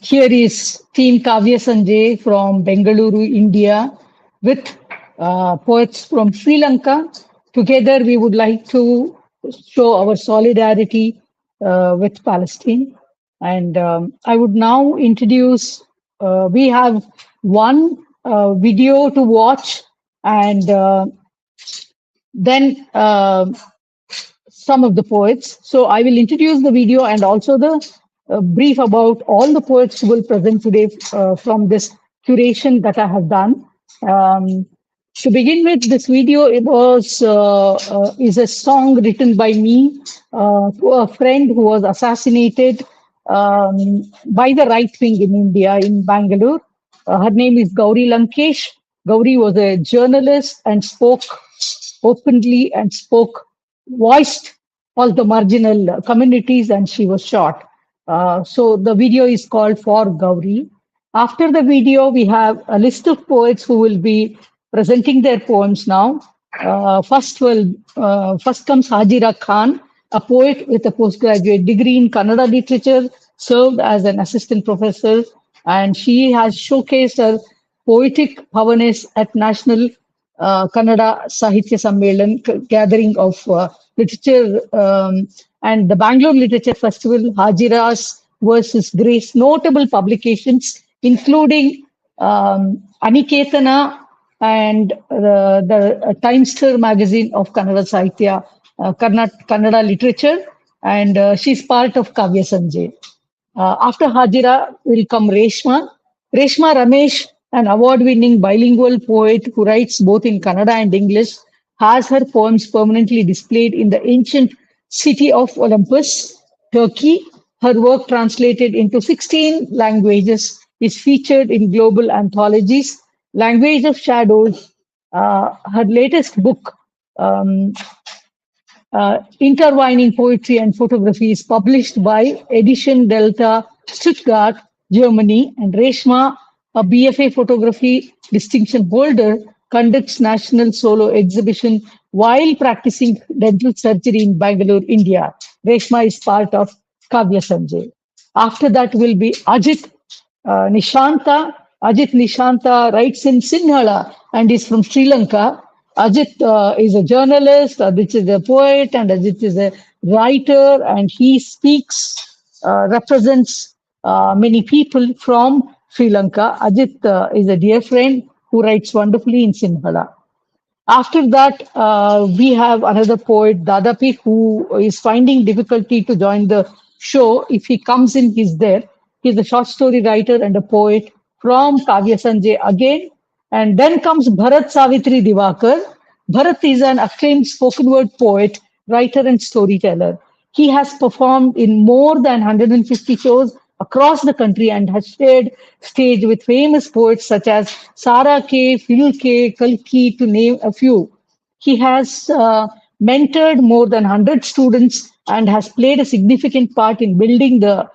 Here is Team Kavya Sanjay from Bengaluru, India, with poets from Sri Lanka. Together, we would like to show our solidarity with Palestine. And I would now introduce, we have one video to watch, and then some of the poets. So I will introduce the video and also the brief about all the poets who will present today from this curation that I have done. To begin with, this video is a song written by me to a friend who was assassinated by the right wing in India, in Bangalore. Her name is Gauri Lankesh. Gauri was a journalist and spoke openly and voiced all the marginal communities, and she was shot. So the video is called For Gauri. After the video, we have a list of poets who will be presenting their poems now. First comes Hajira Khan, a poet with a postgraduate degree in Kannada literature, served as an assistant professor, and she has showcased her poetic prowess at National Kannada Sahitya Sammelan, gathering of literature, and the Bangalore Literature Festival, Hajira's versus Grace, notable publications, including Aniketana and the Timester magazine of Kannada Sahitya, Kannada literature, and she's part of Kavya Sanjay. After Hajira will come Reshma. Reshma Ramesh, an award-winning bilingual poet who writes both in Kannada and English, has her poems permanently displayed in the ancient city of Olympus, Turkey. Her work, translated into 16 languages, is featured in global anthologies. Language of Shadows, her latest book, intertwining poetry and photography, is published by Edition Delta, Stuttgart, Germany. And Reshma, a BFA photography distinction holder, conducts national solo exhibition while practicing dental surgery in Bangalore, India. Reshma is part of Kavya Sanjay. After that will be Ajit Nishanta. Ajit Nishanta writes in Sinhala and is from Sri Lanka. Ajit is a journalist, Ajit is a poet, and Ajit is a writer, and he represents many people from Sri Lanka. Ajit is a dear friend who writes wonderfully in Sinhala. After that, we have another poet, Dadapi, who is finding difficulty to join the show. If he comes in, he's there. He's a short story writer and a poet from Kavya Sanjay again. And then comes Bharat Savitri Divakar. Bharat is an acclaimed spoken word poet, writer, and storyteller. He has performed in more than 150 shows across the country and has shared stage with famous poets such as Sara K, Phil K, Kalki, to name a few. He has mentored more than 100 students and has played a significant part in building the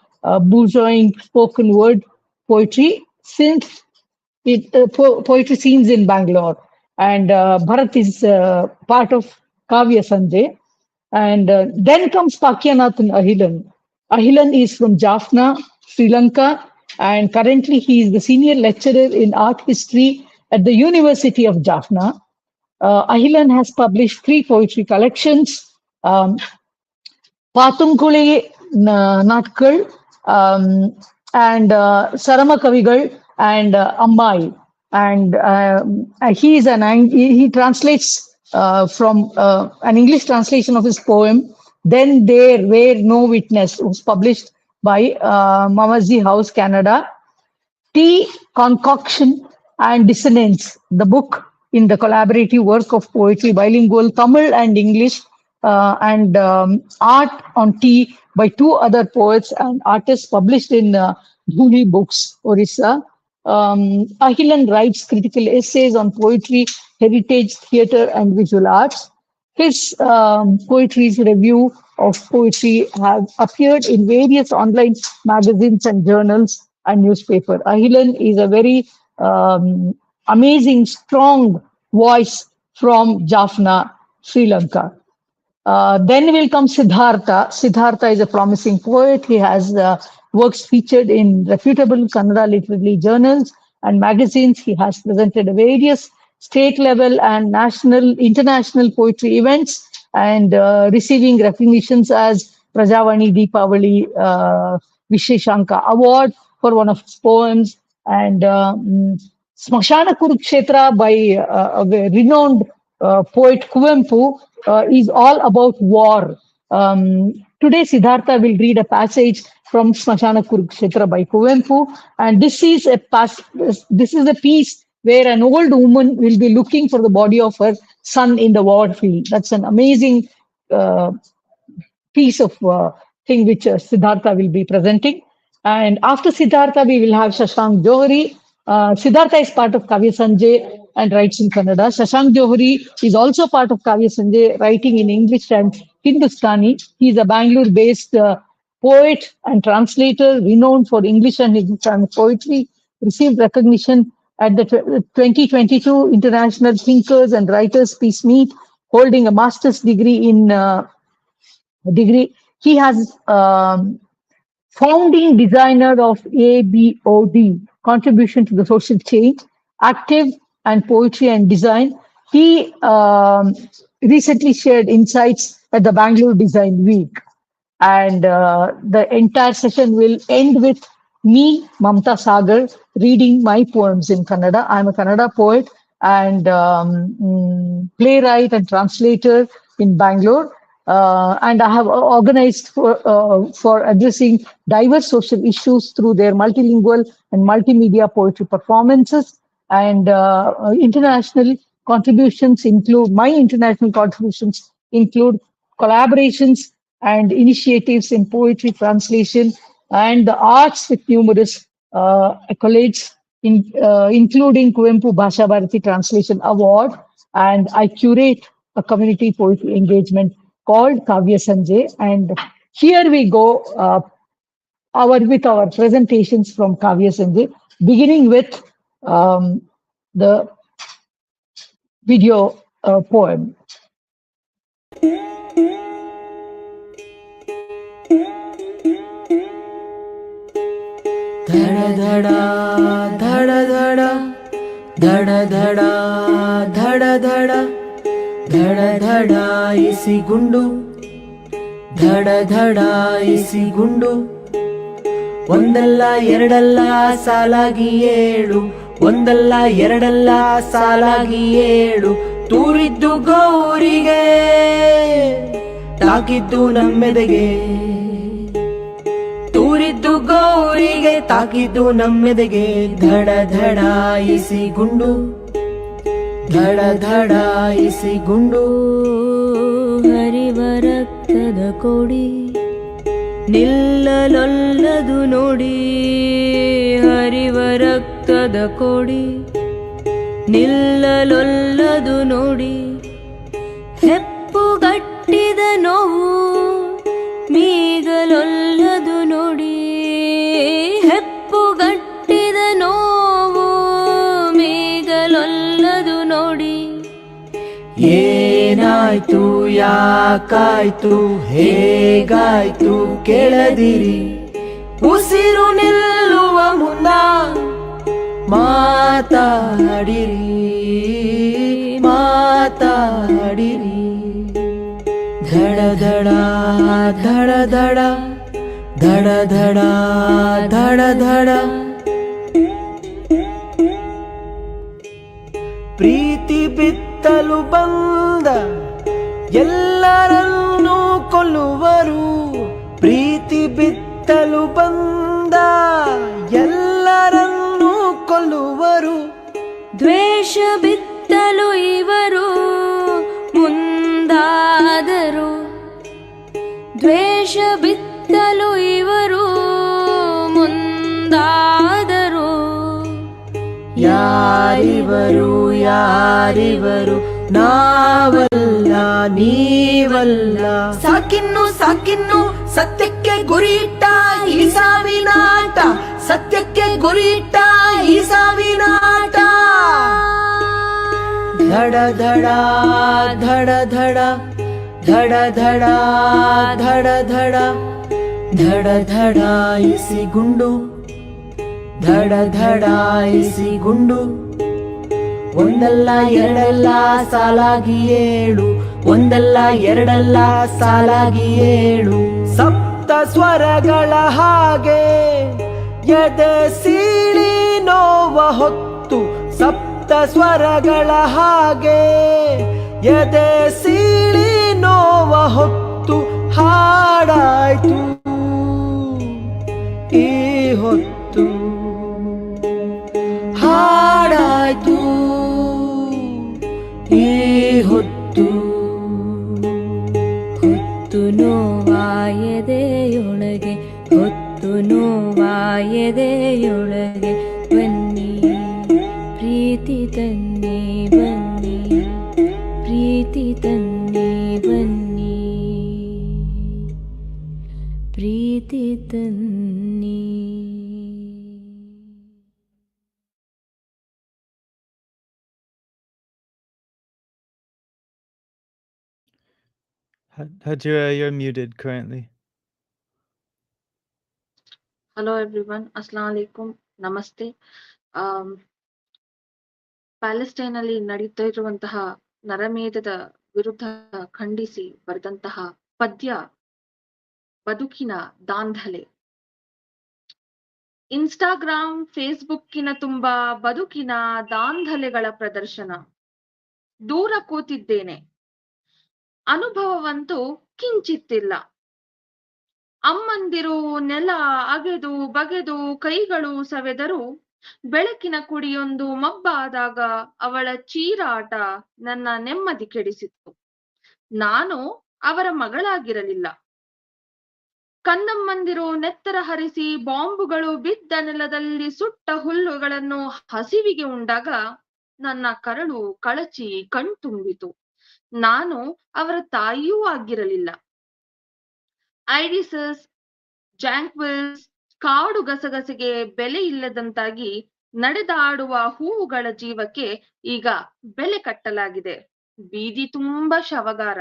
bourgeois spoken word poetry poetry scenes in Bangalore. And Bharat is part of Kavya Sanjay. And then comes Pakyanathan Ahilan. Ahilan is from Jaffna, Sri Lanka, and currently he is the senior lecturer in art history at the University of Jaffna. Ahilan has published 3 poetry collections, Patungule Natkal, and Sarama Kavigal, and Ammai. And he translates from an English translation of his poem, Then There Were No Witness, was published by Mamazi House, Canada. Tea, Concoction, and Dissonance, the book in the collaborative work of poetry, bilingual Tamil and English, and Art on Tea by 2 other poets and artists, published in Dhuli Books, Orissa. Ahilan writes critical essays on poetry, heritage, theatre, and visual arts. His poetry's review of poetry have appeared in various online magazines and journals and newspaper. Ahilan is a very amazing, strong voice from Jaffna, Sri Lanka. Then will come Siddhartha. Siddhartha is a promising poet. He has works featured in reputable Kannada literary journals and magazines. He has presented various state level and international poetry events, and receiving recognitions as Prajavani Deepavali Visheshanka Award for one of his poems, and Smashana Kurukshetra by a renowned poet Kuvempu is all about war. Today, Siddhartha will read a passage from Smashana Kurukshetra by Kuvempu, and this is a piece where an old woman will be looking for the body of her son in the war field. That's an amazing piece of thing which Siddhartha will be presenting. And after Siddhartha, we will have Shashank Johari. Siddhartha is part of Kavya Sanjay and writes in Kannada. Shashank Johari is also part of Kavya Sanjay, writing in English and Hindustani. He is a Bangalore-based poet and translator, renowned for English and Hindustani poetry, received recognition at the 2022 International Thinkers and Writers Peace Meet, holding a master's degree in He has founding designer of ABOD, Contribution to the Social Change, active and poetry and design. He recently shared insights at the Bangalore Design Week. And the entire session will end with me, Mamta Sagar, reading my poems in Kannada. I'm a Kannada poet and playwright and translator in Bangalore. And I have organized for addressing diverse social issues through their multilingual and multimedia poetry performances. And international contributions include collaborations and initiatives in poetry translation and the arts with numerous accolades, including Kuvempu Bhasha Bharati Translation Award. And I curate a community poetry engagement called Kavya Sanjay. And here we go with our presentations from Kavya Sanjay, beginning with the video poem. Dhada dhada, dhada dhada, dhada dhada, dhada dhada, dhada dhada isi gundu, dhada dhada isi gundu. ಒಂದಲ್ಲ ಎರಡಲ್ಲ ಸಾಲಾಗಿ ಏಳು, ಒಂದಲ್ಲ ಎರಡಲ್ಲ ಸಾಲಾಗಿ ಏಳು. ತೂರಿದ್ದು ಗೌರಿಗೆ ತಾಕಿದ್ದು ನಮ್ಮೆದೆಗೆ, ತೂರಿದ್ದು ಗೌರಿಗೆ ತಾಕಿದ್ದು ನಮ್ಮೆದೆಗೆ. ಧಡ ಧಡ EC ಗುಂಡು, ಧಡ ಧಡ EC ಗುಂಡು. ಹರಿವ ರಕ್ತದ ಕೊಡಿ ನಿಲ್ಲಲೊಲ್ಲದು ನೋಡಿ, ಹರಿವ ರಕ್ತದ ಕೊಡಿ ನಿಲ್ಲಲೊಲ್ಲದು ನೋಡಿ. ಹೆಪ್ಪುಗಟ್ಟಿದ ನೋವು ಮೀಗಲೊಲ್ಲದು ನೋಡಿ, ಹೆಪ್ಪುಗಟ್ಟಿದ ನೋವು ಮೀಗಲೊಲ್ಲದು ನೋಡಿ. ಏನಾಯ್ತು ಯಾಕಾಯ್ತು ಹೇಗಾಯ್ತು ಕೇಳದಿರಿ, ಉಸಿರು ನಿಲ್ಲುವ ಮುನ್ನ ಮಾತಾಡಿರಿ, ಮಾತಾಡಿರಿ. ಧಡ ಧಡ ಧಡ ಧಡ, ಧಡ ಧಡ ಧಡ ಧಡ. ಪ್ರೀತಿ ಬಿತ್ತಲು ಬಂದ ಎಲ್ಲರನ್ನೂ ಕೊಲ್ಲುವರು, ಪ್ರೀತಿ ಬಿತ್ತಲು ಬಂದ ಎಲ್ಲರನ್ನೂ ಕೊಲ್ಲುವರು. ದ್ವೇಷ ಬಿತ್ತಲು ಇವರು ಮುಂದಾದರು, ದ್ವೇಷ ಬಿತ್ತಲು ಇವರು ಮುಂದಾದರು. ಯಾರಿವರು ಯಾರಿವರು ನಾವಲ್ಲ ನೀವಲ್ಲ. ಸಾಕಿನ್ನು ಸಾಕಿನ್ನು ಸತ್ಯಕ್ಕೆ ಗುರಿಯಿಟ್ಟ ಈ ಸಾವಿನಾಟ, ಸತ್ಯಕ್ಕೆ ಗುರಿಯಿಟ್ಟ ಈ ಸಾವಿನಾಟ. ಧಡ ಧಡ ಧಡ ಧಡ, ಧಡ ಧಡ ಧಡ ಧಡ, ಧಡ ಧಡ ಇಸಿ ಗುಂಡು, ಧಡ ಧಡ ಇಸಿ ಗುಂಡು. ಒಂದಲ್ಲ ಎರಡಲ್ಲ ಸಾಲಾಗಿ ಏಳು, ಒಂದಲ್ಲ ಎರಡಲ್ಲ ಸಾಲಾಗಿ ಏಳು. ಸಪ್ತ ಸ್ವರಗಳ ಹಾಗೆ ಎದೆ ಸೀಳಿ ನೋವ ಹೊತ್ತು ಸಪ್ತ ಸ್ವರಗಳ ಹಾಗೆ ಎದೆ ಸೀಳಿ ನೋವ ಹೊತ್ತು ಹಾಡಾಯ್ತು ಈ ಹೊತ್ತು ಹಾಡಾಯ್ತು ಈ ಹೊತ್ತು ಹೊತ್ತು ನೋವಾಯದೆಯೊಳಗೆ ಹೊತ್ತು ನೋವಾಯದೆಯೊಳಗೆ ಬನ್ನಿ ಪ್ರೀತಿ ತನ್ನಿ ಬನ್ನಿ ಪ್ರೀತಿ ತನ್ನಿ ಬನ್ನಿ ಪ್ರೀತಿ ತನ್ನಿ. Hajira, you're muted currently. Hello everyone, Assalamu alaikum, Namaste. Palestine ಅಲ್ಲಿ ನಡೀತಾ ಇರುವಂತಹ ನರಮೇಧದ ವಿರುದ್ಧ ಖಂಡಿಸಿ ಬರೆದಂತಹ ಪದ್ಯ ಬದುಕಿನ ದಾಂಧಲೆ. ಇನ್ಸ್ಟಾಗ್ರಾಮ್, ಫೇಸ್ಬುಕ್ಕಿನ ತುಂಬಾ ಬದುಕಿನ ದಾಂಧಲೆಗಳ ಪ್ರದರ್ಶನ. ದೂರ ಕೂತಿದ್ದೇನೆ, ಅನುಭವವಂತೂ ಕಿಂಚಿತ್ತಿಲ್ಲ. ಅಮ್ಮಂದಿರು ನೆಲ ಅಗೆದು ಬಗೆದು ಕೈಗಳು ಸವೆದರು. ಬೆಳಕಿನ ಕುಡಿಯೊಂದು ಮಬ್ಬಾದಾಗ ಅವಳ ಚೀರಾಟ ನನ್ನ ನೆಮ್ಮದಿ ಕೆಡಿಸಿತ್ತು. ನಾನು ಅವರ ಮಗಳಾಗಿರಲಿಲ್ಲ. ಕನ್ನಮ್ಮಂದಿರು ನೆತ್ತರ ಹರಿಸಿ ಬಾಂಬುಗಳು ಬಿದ್ದ ನೆಲದಲ್ಲಿ ಸುಟ್ಟ ಹುಲ್ಲುಗಳನ್ನು ಹಸಿವಿಗೆ ಉಂಡಾಗ ನನ್ನ ಕರಳು ಕಳಚಿ ಕಣ್ತುಂಬಿತು. ನಾನು ಅವರ ತಾಯಿಯೂ ಆಗಿರಲಿಲ್ಲ. ಐಡಿಸಸ್, ಜಾಂಕ್ವಿಲ್ಸ್, ಕಾಡು ಗಸಗಸೆಗೆ ಬೆಲೆ ಇಲ್ಲದಂತಾಗಿ ನಡೆದಾಡುವ ಹೂವುಗಳ ಜೀವಕ್ಕೆ ಈಗ ಬೆಲೆ ಕಟ್ಟಲಾಗಿದೆ. ಬೀದಿ ತುಂಬ ಶವಗಾರ.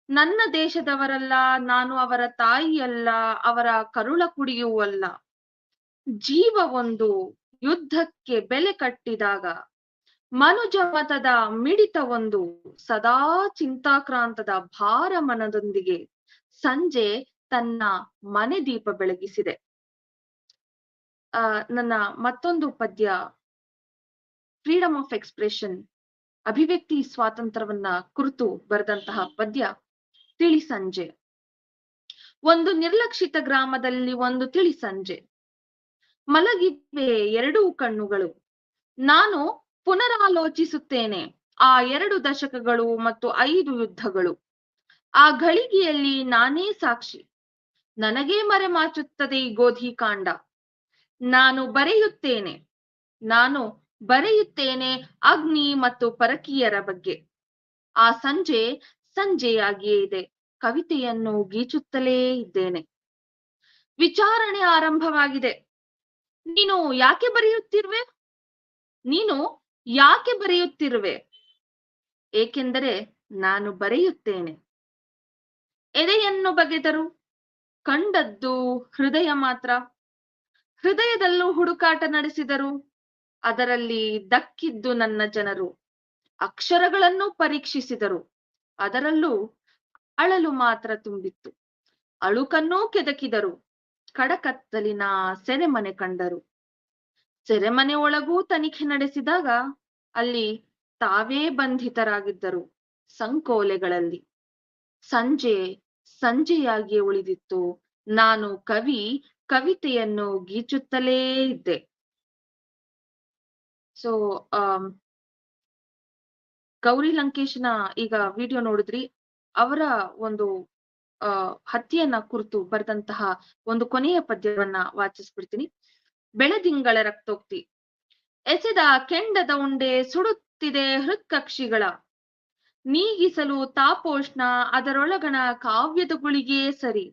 ನನ್ನ ದೇಶದವರಲ್ಲ, ನಾನು ಅವರ ತಾಯಿಯಲ್ಲ, ಅವರ ಕರುಳ ಕುಡಿಯೂ ಅಲ್ಲ. ಜೀವವೊಂದು ಯುದ್ಧಕ್ಕೆ ಬೆಲೆ ಕಟ್ಟಿದಾಗ ಮನುಜ ಮತದ ಮಿಡಿತವೊಂದು ಸದಾ ಚಿಂತಾಕ್ರಾಂತದ ಭಾರ ಮನದೊಂದಿಗೆ ಸಂಜೆ ತನ್ನ ಮನೆ ದೀಪ ಬೆಳಗಿಸಿದೆ. ನನ್ನ ಮತ್ತೊಂದು ಪದ್ಯ ಫ್ರೀಡಮ್ ಆಫ್ ಎಕ್ಸ್ಪ್ರೆಷನ್, ಅಭಿವ್ಯಕ್ತಿ ಸ್ವಾತಂತ್ರ್ಯವನ್ನ ಕುರಿತು ಬರೆದಂತಹ ಪದ್ಯ ತಿಳಿ ಸಂಜೆ. ಒಂದು ನಿರ್ಲಕ್ಷಿತ ಗ್ರಾಮದಲ್ಲಿ ಒಂದು ತಿಳಿ ಸಂಜೆ. ಮಲಗಿವೆ ಎರಡೂ ಕಣ್ಣುಗಳು. ನಾನು ಪುನರಾಲೋಚಿಸುತ್ತೇನೆ ಆ 2 ದಶಕಗಳು ಮತ್ತು 5 ಯುದ್ಧಗಳು. ಆ ಘಳಿಗೆಯಲ್ಲಿ ನಾನೇ ಸಾಕ್ಷಿ. ನನಗೇ ಮರೆಮಾಚುತ್ತದೆ ಈ ಗೋಧಿ ಕಾಂಡ. ನಾನು ಬರೆಯುತ್ತೇನೆ ಅಗ್ನಿ ಮತ್ತು ಪರಕೀಯರ ಬಗ್ಗೆ. ಆ ಸಂಜೆ ಸಂಜೆಯಾಗಿಯೇ ಇದೆ. ಕವಿತೆಯನ್ನು ಗೀಚುತ್ತಲೇ ಇದ್ದೇನೆ. ವಿಚಾರಣೆ ಆರಂಭವಾಗಿದೆ. ನೀನು ಯಾಕೆ ಬರೆಯುತ್ತಿರುವೆ? ಏಕೆಂದರೆ ನಾನು ಬರೆಯುತ್ತೇನೆ. ಎದೆಯನ್ನು ಬಗೆದರು, ಕಂಡದ್ದು ಹೃದಯ ಮಾತ್ರ. ಹೃದಯದಲ್ಲೂ ಹುಡುಕಾಟ ನಡೆಸಿದರು, ಅದರಲ್ಲಿ ದಕ್ಕಿದ್ದು ನನ್ನ ಜನರು. ಅಕ್ಷರಗಳನ್ನು ಪರೀಕ್ಷಿಸಿದರು, ಅದರಲ್ಲೂ ಅಳಲು ಮಾತ್ರ ತುಂಬಿತ್ತು. ಅಳುಕನ್ನೂ ಕೆದಕಿದರು, ಕಡಕತ್ತಲಿನ ಸೆರೆಮನೆ ಕಂಡರು. ಸೆರೆಮನೆ ಒಳಗೂ ತನಿಖೆ ನಡೆಸಿದಾಗ ಅಲ್ಲಿ ತಾವೇ ಬಂಧಿತರಾಗಿದ್ದರು ಸಂಕೋಲೆಗಳಲ್ಲಿ. ಸಂಜೆಯಾಗಿಯೇ ಉಳಿದಿತ್ತು. ನಾನು ಕವಿತೆಯನ್ನು ಗೀಚುತ್ತಲೇ ಇದ್ದೆ. ಸೊ ಗೌರಿ ಲಂಕೇಶ್ನ ಈಗ ವಿಡಿಯೋ ನೋಡಿದ್ರಿ. ಅವರ ಒಂದು ಹತ್ಯೆಯನ್ನ ಕುರಿತು ಬರೆದಂತಹ ಒಂದು ಕೊನೆಯ ಪದ್ಯವನ್ನ ವಾಚಿಸ್ಬಿಡ್ತೀನಿ. ಬೆಳದಿಂಗಳ ರಕ್ತೋಕ್ತಿ. ಎಸೆದ ಕೆಂಡದ ಉಂಡೆ ಸುಡುತ್ತಿದೆ ಹೃತ್ಕಕ್ಷಿಗಳ. ನೀಗಿಸಲು ತಾಪೋಷ್ಣ ಅದರೊಳಗಣ ಕಾವ್ಯದ ಗುಳಿಗೆ ಸರಿ.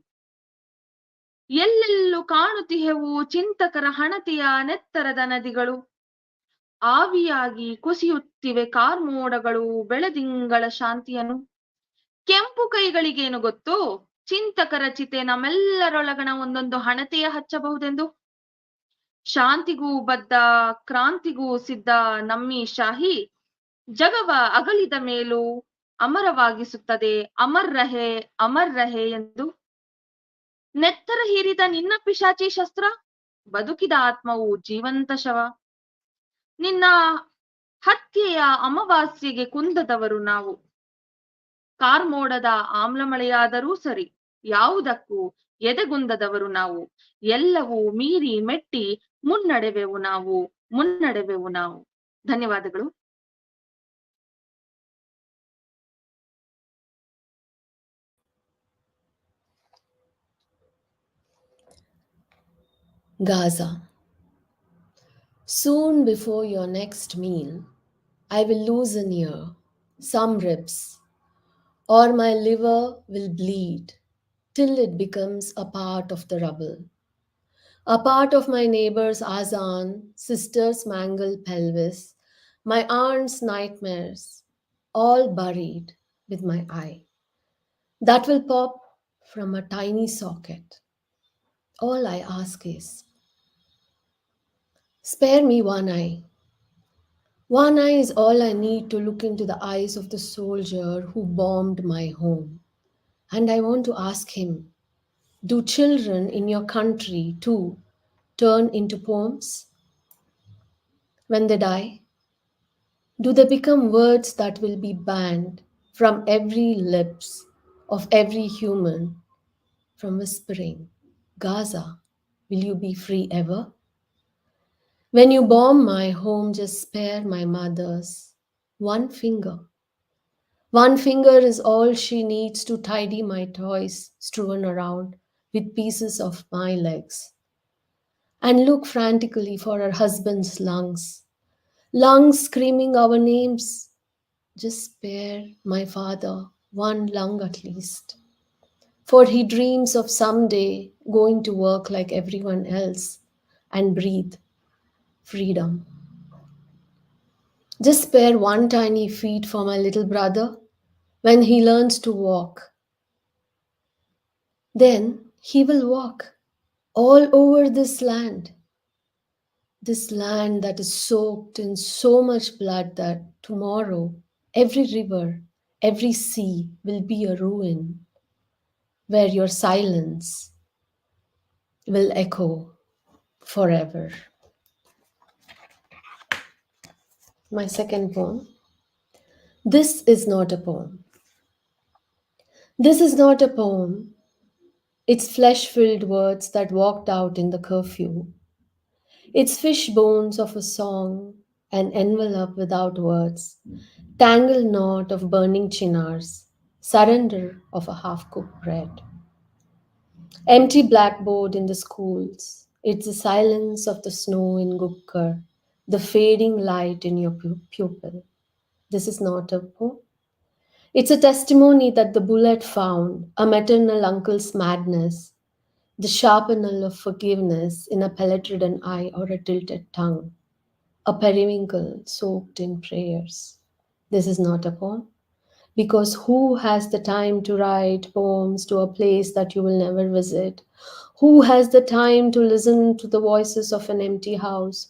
ಎಲ್ಲೆಲ್ಲೂ ಕಾಣುತ್ತಿಹೆವು ಚಿಂತಕರ ಹಣತೆಯ ನೆತ್ತರದ ನದಿಗಳು. ಆವಿಯಾಗಿ ಕುಸಿಯುತ್ತಿವೆ ಕಾರ್ಮೋಡಗಳು ಬೆಳದಿಂಗಳ ಶಾಂತಿಯನ್ನು. ಕೆಂಪು ಕೈಗಳಿಗೇನು ಗೊತ್ತು, ಚಿಂತಕರ ಚಿತೆ ನಮ್ಮೆಲ್ಲರೊಳಗಣ ಒಂದೊಂದು ಹಣತೆಯ ಹಚ್ಚಬಹುದೆಂದು. ಶಾಂತಿಗೂ ಬದ್ಧ ಕ್ರಾಂತಿಗೂ ಸಿದ್ಧ ನಮ್ಮಿ ಶಾಹಿ. ಜಗವ ಅಗಲಿದ ಮೇಲೂ ಅಮರವಾಗಿಸುತ್ತದೆ ಅಮರ್ ರಹೆ ಎಂದು. ನೆತ್ತರ ಹೀರಿದ ನಿನ್ನ ಪಿಶಾಚಿ ಶಸ್ತ್ರ, ಬದುಕಿದ ಆತ್ಮವು ಜೀವಂತ ಶವ. ನಿನ್ನ ಹತ್ಯೆಯ ಅಮಾವಾಸ್ಯೆಗೆ ಕುಂದದವರು ನಾವು. ಕಾರ್ಮೋಡದ ಆಮ್ಲಮಳೆಯಾದರೂ ಸರಿ, ಯಾವುದಕ್ಕೂ ಎದೆಗುಂದದವರು ನಾವು. ಎಲ್ಲವೂ ಮೀರಿ ಮೆಟ್ಟಿ ಮುನ್ನಡೆವೆವು ನಾವು. ಧನ್ಯವಾದಗಳು. Gaza. Soon before your next meal, I will lose an ear, some ribs, or my liver will bleed till it becomes a part of the rubble, a part of my neighbor's azan, sister's mangled pelvis, my aunt's nightmares, all buried with my eye. That will pop from a tiny socket. All I ask is, spare me one eye. One eye is all I need to look into the eyes of the soldier who bombed my home. And I want to ask him, do children in your country too turn into poems? When they die, do they become words that will be banned from every lips of every human from whispering, Gaza, will you be free ever? When you bomb my home, just spare my mother's one finger. One finger is all she needs to tidy my toys strewn around with pieces of my legs. And look frantically for her husband's lungs. Lungs screaming our names. Just spare my father one lung at least. For he dreams of someday going to work like everyone else and breathe freedom. Just spare one tiny feet for my little brother when he learns to walk. Then he will walk all over this land that is soaked in so much blood that tomorrow every river, every sea will be a ruin where your silence will echo forever. My second poem. This is not a poem. This is not a poem. It's flesh-filled words that walked out in the curfew. It's fish bones of a song, an envelope without words, tangled knot of burning chinars, surrender of a half-cooked bread. Empty blackboard in the schools. It's the silence of the snow in Gupkar, the fading light in your pupil. This is not a poem. It's a testimony that the bullet found a maternal uncle's madness, the sharpener of forgiveness in a pellet-ridden eye or a tilted tongue, a periwinkle soaked in prayers. This is not a poem, because who has the time to write poems to a place that you will never visit? Who has the time to listen to the voices of an empty house?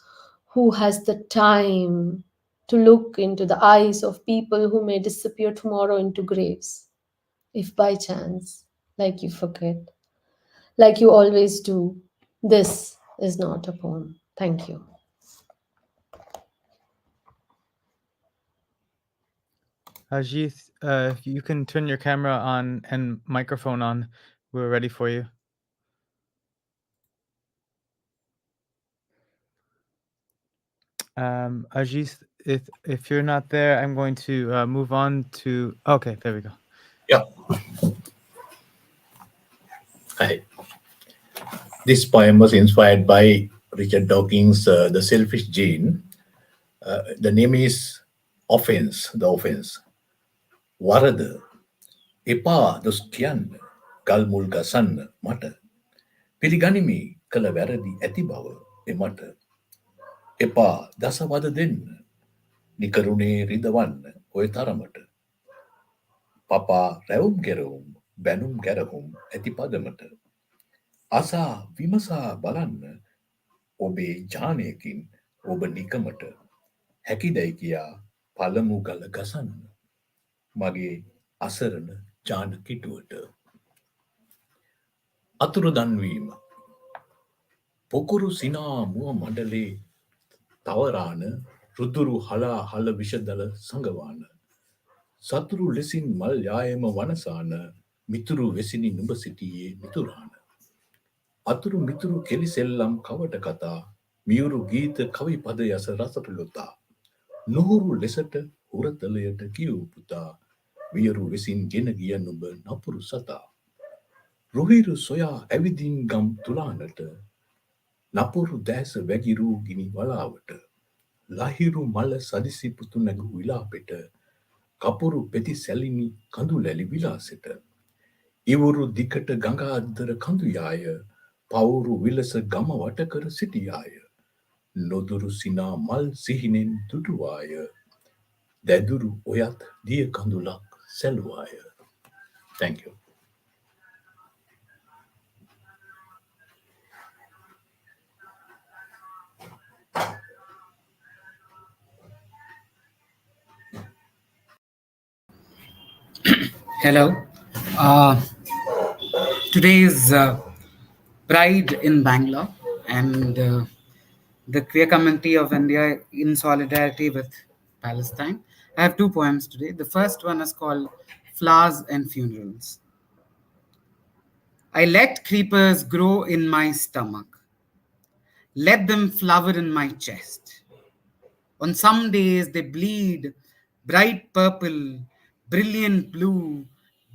Who has the time to look into the eyes of people who may disappear tomorrow into graves? If by chance, like you forget, like you always do, this is not a poem. Thank you. Ajith, if you can turn your camera on and microphone on, we're ready for you. Ajith, if you're not there, I'm going to move on to. Okay, there we go. Yeah. Hi. This poem was inspired by Richard Dawkins' The Selfish Gene. The name is Offense, the Offense. Warada. Epa dos kiyan galmul gasan mata. Piliganimi kala varadi ඇති බව එමට. එපා දසවද දෙන්න. නිකරුණේ රිදවන්න ඔය තරමට. පපා රැවුම් ගෙරවුම් බැනුම් ගැරහුම් ඇති පදමට. අසා විමසා බලන්න ඔබේ ඥානයකින් ඔබ නිකමට හැකිදැයි කියා පළමු ගල ගසන්න. මගේ අසරණ ඥාන කිටුවට. අතුරුදන්වීම. පොකුරු සිනා මුව මඩලේ තවරාන රුදුරු හලා හල විෂදල සංගවාන. සතුරු ලෙසින් මල් යායම වනසාන මිතුරු වෙසිනි නුඹ සිටියේ මිතුරාන. අතුරු මිතුරු කෙලිසෙල්ලම් කවට කතා මියුරු ගීත කවි පද යස රසපුලොතා. නොහුරු ලෙසට හුරතලයට කියූ පුතා වියරු වෙසින් ගෙන ගිය නුඹ නපුරු සතා. රුහිරු සොයා ඇවිදින් ගම් තුලානට නපුරු දැස වැගිරූ ගිනි වලාවට. ලහිරු මල සදිසි පුතු නැගූ විලාපෙට කපුරු පෙති සැලිනි කඳු ලැලි විලාසෙට. ඉවුරු දිකට ගඟ අද්දර කඳු යාය පවුරු විලස ගම වට කර සිටියාය. නොදුරු සිනා මල් සිහිනෙන් දුටුවාය දැදුරු ඔයත් දිය කඳුලක් සැලුවාය. Thank you. Hello. Today is Pride in Bangalore, and the Queer Community of India in solidarity with Palestine. I have two poems today. The first one is called Flowers and Funerals. I let creepers grow in my stomach. Let them flower in my chest. On some days they bleed bright purple, brilliant blue,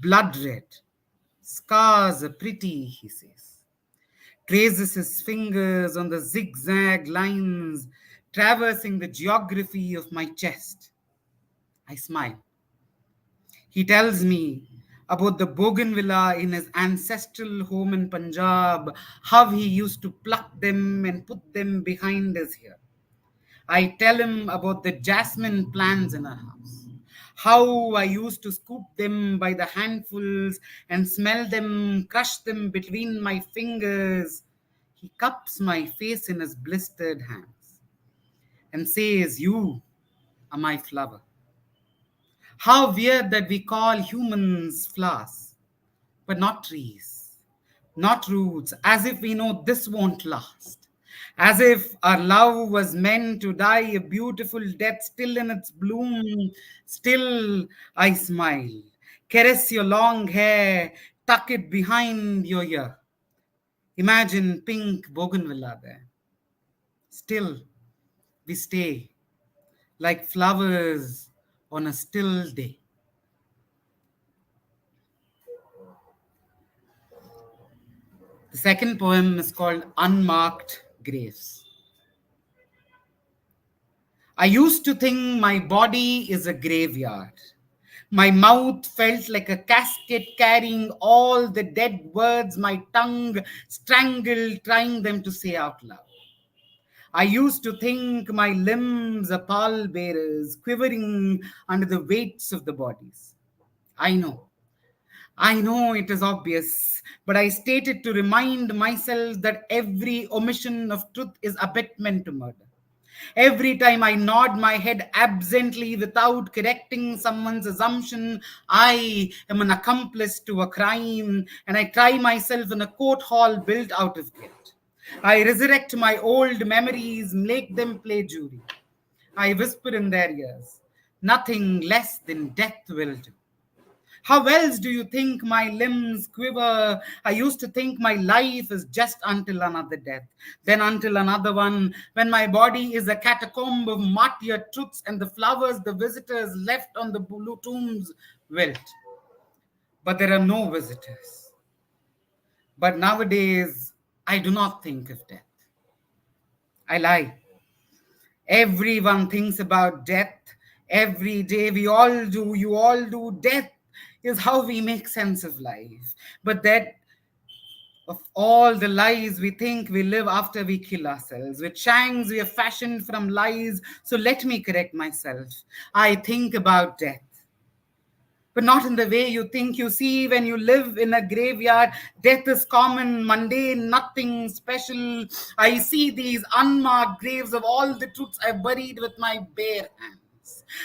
blood red. Scars are pretty, he says. Traces his fingers on the zigzag lines traversing the geography of my chest. I smile. He tells me about the bougainvillea in his ancestral home in Punjab, how he used to pluck them and put them behind his ear. I tell him about the jasmine plants in our house, how I used to scoop them by the handfuls and smell them, crush them between my fingers. He cups my face in his blistered hands and says, "You are my flower." How weird that we call humans flowers, but not trees, not roots, as if we know this won't last. As if our love was meant to die a beautiful death still in its bloom. Still I smile, caress your long hair, tuck it behind your ear. Imagine pink bougainvillea there. Still we stay like flowers on a still day. The second poem is called Unmarked Graves. I used to think my body is a graveyard. My mouth felt like a casket carrying all the dead words my tongue strangled trying them to say out loud. I used to think my limbs are pallbearers quivering under the weights of the bodies. I know it is obvious, but I state it to remind myself that every omission of truth is abetment to murder. Every time I nod my head absently without correcting someone's assumption, I am an accomplice to a crime, and I try myself in a court hall built out of guilt. I resurrect my old memories, make them play jury. I whisper in their ears, nothing less than death will do. How else do you think my limbs quiver? I used to think my life is just until another death, then until another one, when my body is a catacomb of martyr truths and the flowers the visitors left on the blue tombs wilt. But there are no visitors. But nowadays, I do not think of death. I lie. Everyone thinks about death. Every day we all do, you all do. Death is how we make sense of life. But that of all the lies we think we live after we kill ourselves, with shanks we are fashioned from lies. So let me correct myself. I think about death, but not in the way you think. You see, when you live in a graveyard, death is common, mundane, nothing special. I see these unmarked graves of all the truths I buried with my bare hands.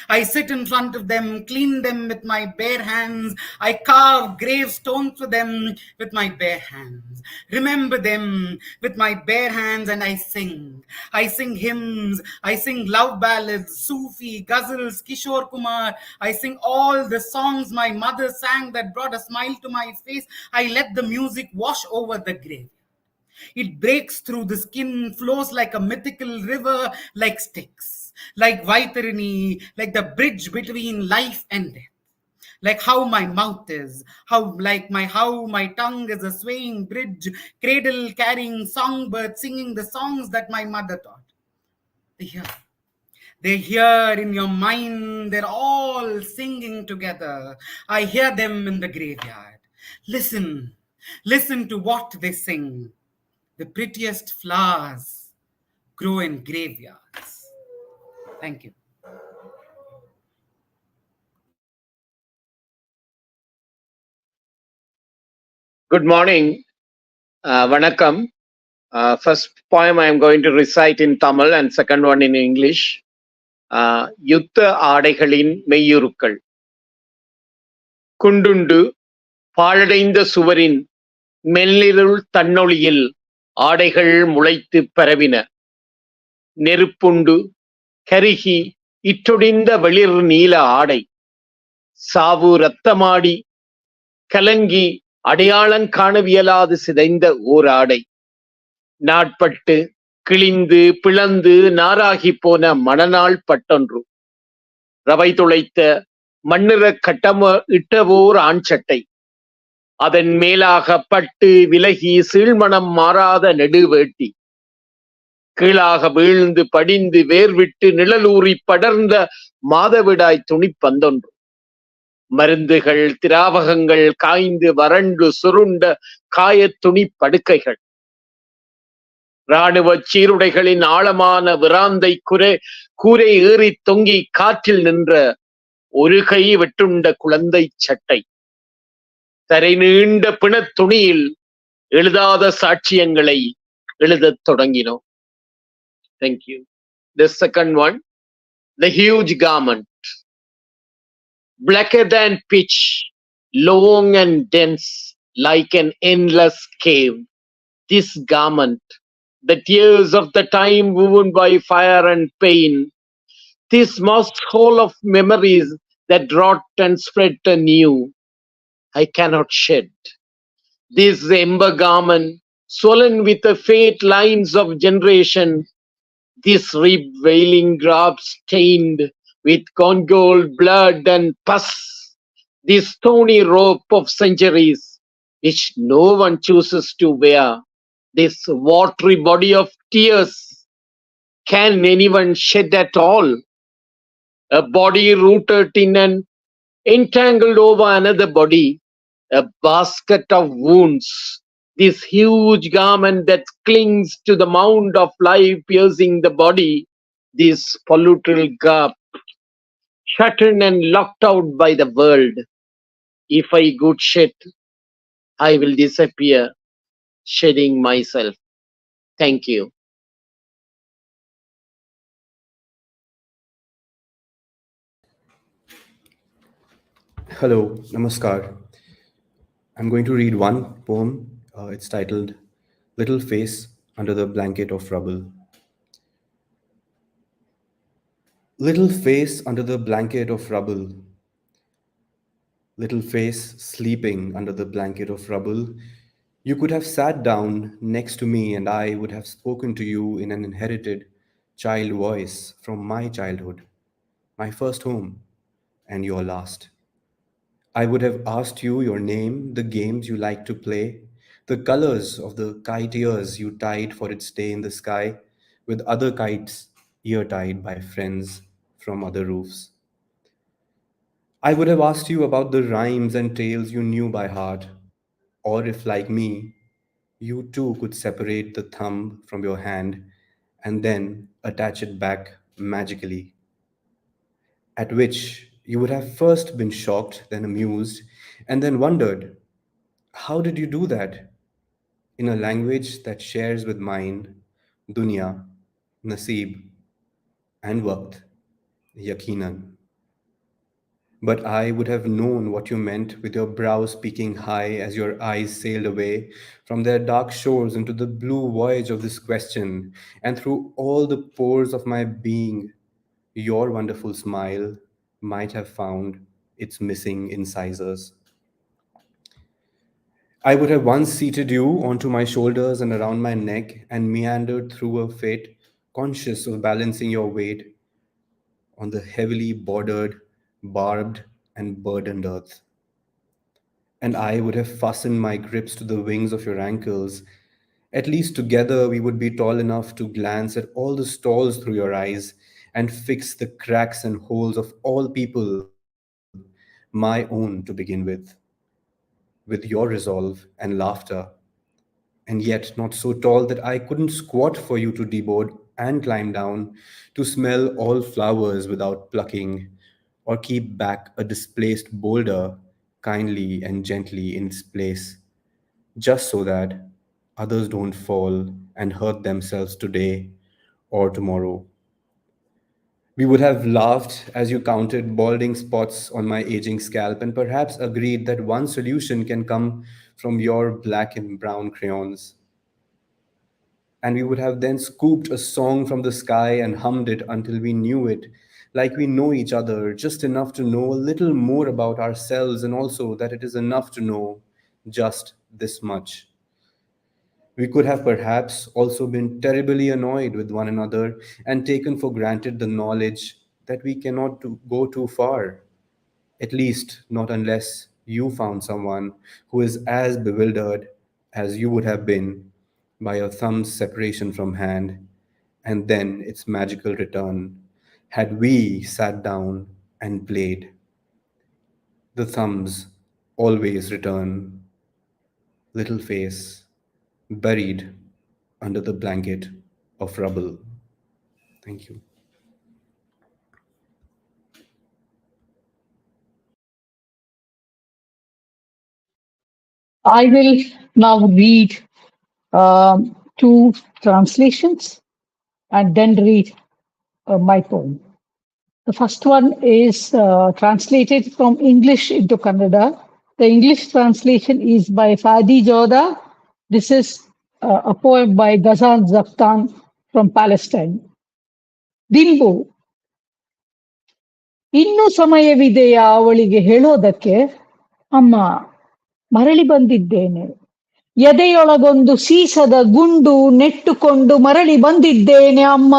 I sit in front of them, clean them with my bare hands. I carve gravestones for them with my bare hands. Remember them with my bare hands, and I sing. I sing hymns. I sing love ballads, Sufi, ghazals, Kishore Kumar. I sing all the songs my mother sang that brought a smile to my face. I let the music wash over the grave. It breaks through the skin, flows like a mythical river, like Styx, like Vaitarini, like the bridge between life and death. Like how my mouth is, how my tongue is a swaying bridge, cradle carrying songbird singing the songs that my mother taught. They hear in your mind, they're all singing together. I hear them in the graveyard. Listen to what they sing. The prettiest flowers grow in graveyards. Thank you. Good morning. Vanakkam. First poem I am going to recite in Tamil and second one in English. யுத்த ஆடைகளின் மெய்யுருக்கள். குண்டுண்டு பாழடைந்த சுவரின் மெல்லிருள் தன்னொளியில் ஆடைகள் முளைத்து பரவின. நெருப்புண்டு கருகி இற்றொடிந்த வெளிர் நீல ஆடை. சாவு இரத்தமாடி கலங்கி அடையாளம் காணவியலாது சிதைந்த ஓர் ஆடை. நாட்பட்டு கிழிந்து பிளந்து நாராகி போன மணநாள் பட்டொன்று. ரவை துளைத்த மண்ணிற கட்டம இட்டவோர் ஆண் சட்டை. அதன் மேலாக பட்டு விலகி சீழ்மணம் மாறாத நெடுவேட்டி. கீழாக வீழ்ந்து படிந்து வேர்விட்டு நிழலூறி படர்ந்த மாதவிடாய் துணிப்பந்தொன்று. மருந்துகள் திராவகங்கள் காய்ந்து வறண்டு சுருண்ட காயத்துணி படுக்கைகள். இராணுவ சீருடைகளின் ஆழமான விராந்தை கூரை ஏறி தொங்கி காற்றில் நின்ற ஒரு கை வெட்டுண்ட குழந்தை சட்டை. தரை நீண்ட பிணத்துணியில் எழுதாத சாட்சியங்களை எழுதத் தொடங்கினோம். Thank you. The second one, the huge garment. Blacker than pitch, long and dense, like an endless cave. This garment, the tears of the time woven by fire and pain, this moss hole of memories that rot and spread anew, I cannot shed. This ember garment, swollen with the fate lines of generation, this rib-veiling grab stained with congealed blood and pus, this thorny rope of centuries, which no one chooses to wear, this watery body of tears, can anyone shed at all? A body rooted in and entangled over another body, a basket of wounds, this huge garment that clings to the mound of life piercing the body, this polluted gap, shut in and locked out by the world. If I could shed, I will disappear, shedding myself. Thank you. Hello, namaskar. I'm going to read one poem. It's titled Little Face Under the Blanket of Rubble. Little face under the blanket of rubble. Little face sleeping under the blanket of rubble. You could have sat down next to me and I would have spoken to you in an inherited child voice from my childhood, my first home and your last. I would have asked you your name, the games you like to play, the colors of the kite ears you tied for its day in the sky, with other kites ear-tied by friends from other roofs. I would have asked you about the rhymes and tales you knew by heart, or if, like me, you too could separate the thumb from your hand and then attach it back magically. At which you would have first been shocked, then amused, and then wondered, how did you do that? In a language that shares with mine, dunya, naseeb, and waqt. Yakinan. But I would have known what you meant with your brow speaking high as your eyes sailed away from their dark shores into the blue voyage of this question, and through all the pores of my being, your wonderful smile might have found its missing incisors. I would have once seated you onto my shoulders and around my neck and meandered through a fate, conscious of balancing your weight on the heavily bordered, barbed, and burdened earth. And I would have fastened my grips to the wings of your ankles. At least together we would be tall enough to glance at all the stalls through your eyes and fix the cracks and holes of all people, my own to begin with your resolve and laughter, and yet not so tall that I couldn't squat for you to deboard and climb down to smell all flowers without plucking, or keep back a displaced boulder kindly and gently in its place, just so that others don't fall and hurt themselves today or tomorrow. We would have laughed as you counted balding spots on my aging scalp and perhaps agreed that one solution can come from your black and brown crayons. And we would have then scooped a song from the sky and hummed it until we knew it, like we know each other, just enough to know a little more about ourselves, and also that it is enough to know just this much. We could have perhaps also been terribly annoyed with one another and taken for granted the knowledge that we cannot go too far, at least not unless you found someone who is as bewildered as you would have been by your thumb's separation from hand, and then its magical return, had we sat down and played. The thumbs always return, little face buried under the blanket of rubble. Thank you. I will now read two translations and then read my poem. The first one is translated from English into Kannada. The English translation is by Fadi Joda. This is a poem by Ghazan Zaftan from Palestine. ದಿಂಬು, ಇನ್ನೂ ಸಮಯವಿದೆಯಾ ಅವಳಿಗೆ ಹೇಳೋದಕ್ಕೆ? ಅಮ್ಮ, ಮರಳಿ ಬಂದಿದ್ದೇನೆ. ಎದೆಯೊಳಗೊಂದು ಸೀಸದ ಗುಂಡು ನೆಟ್ಟುಕೊಂಡು ಮರಳಿ ಬಂದಿದ್ದೇನೆ ಅಮ್ಮ.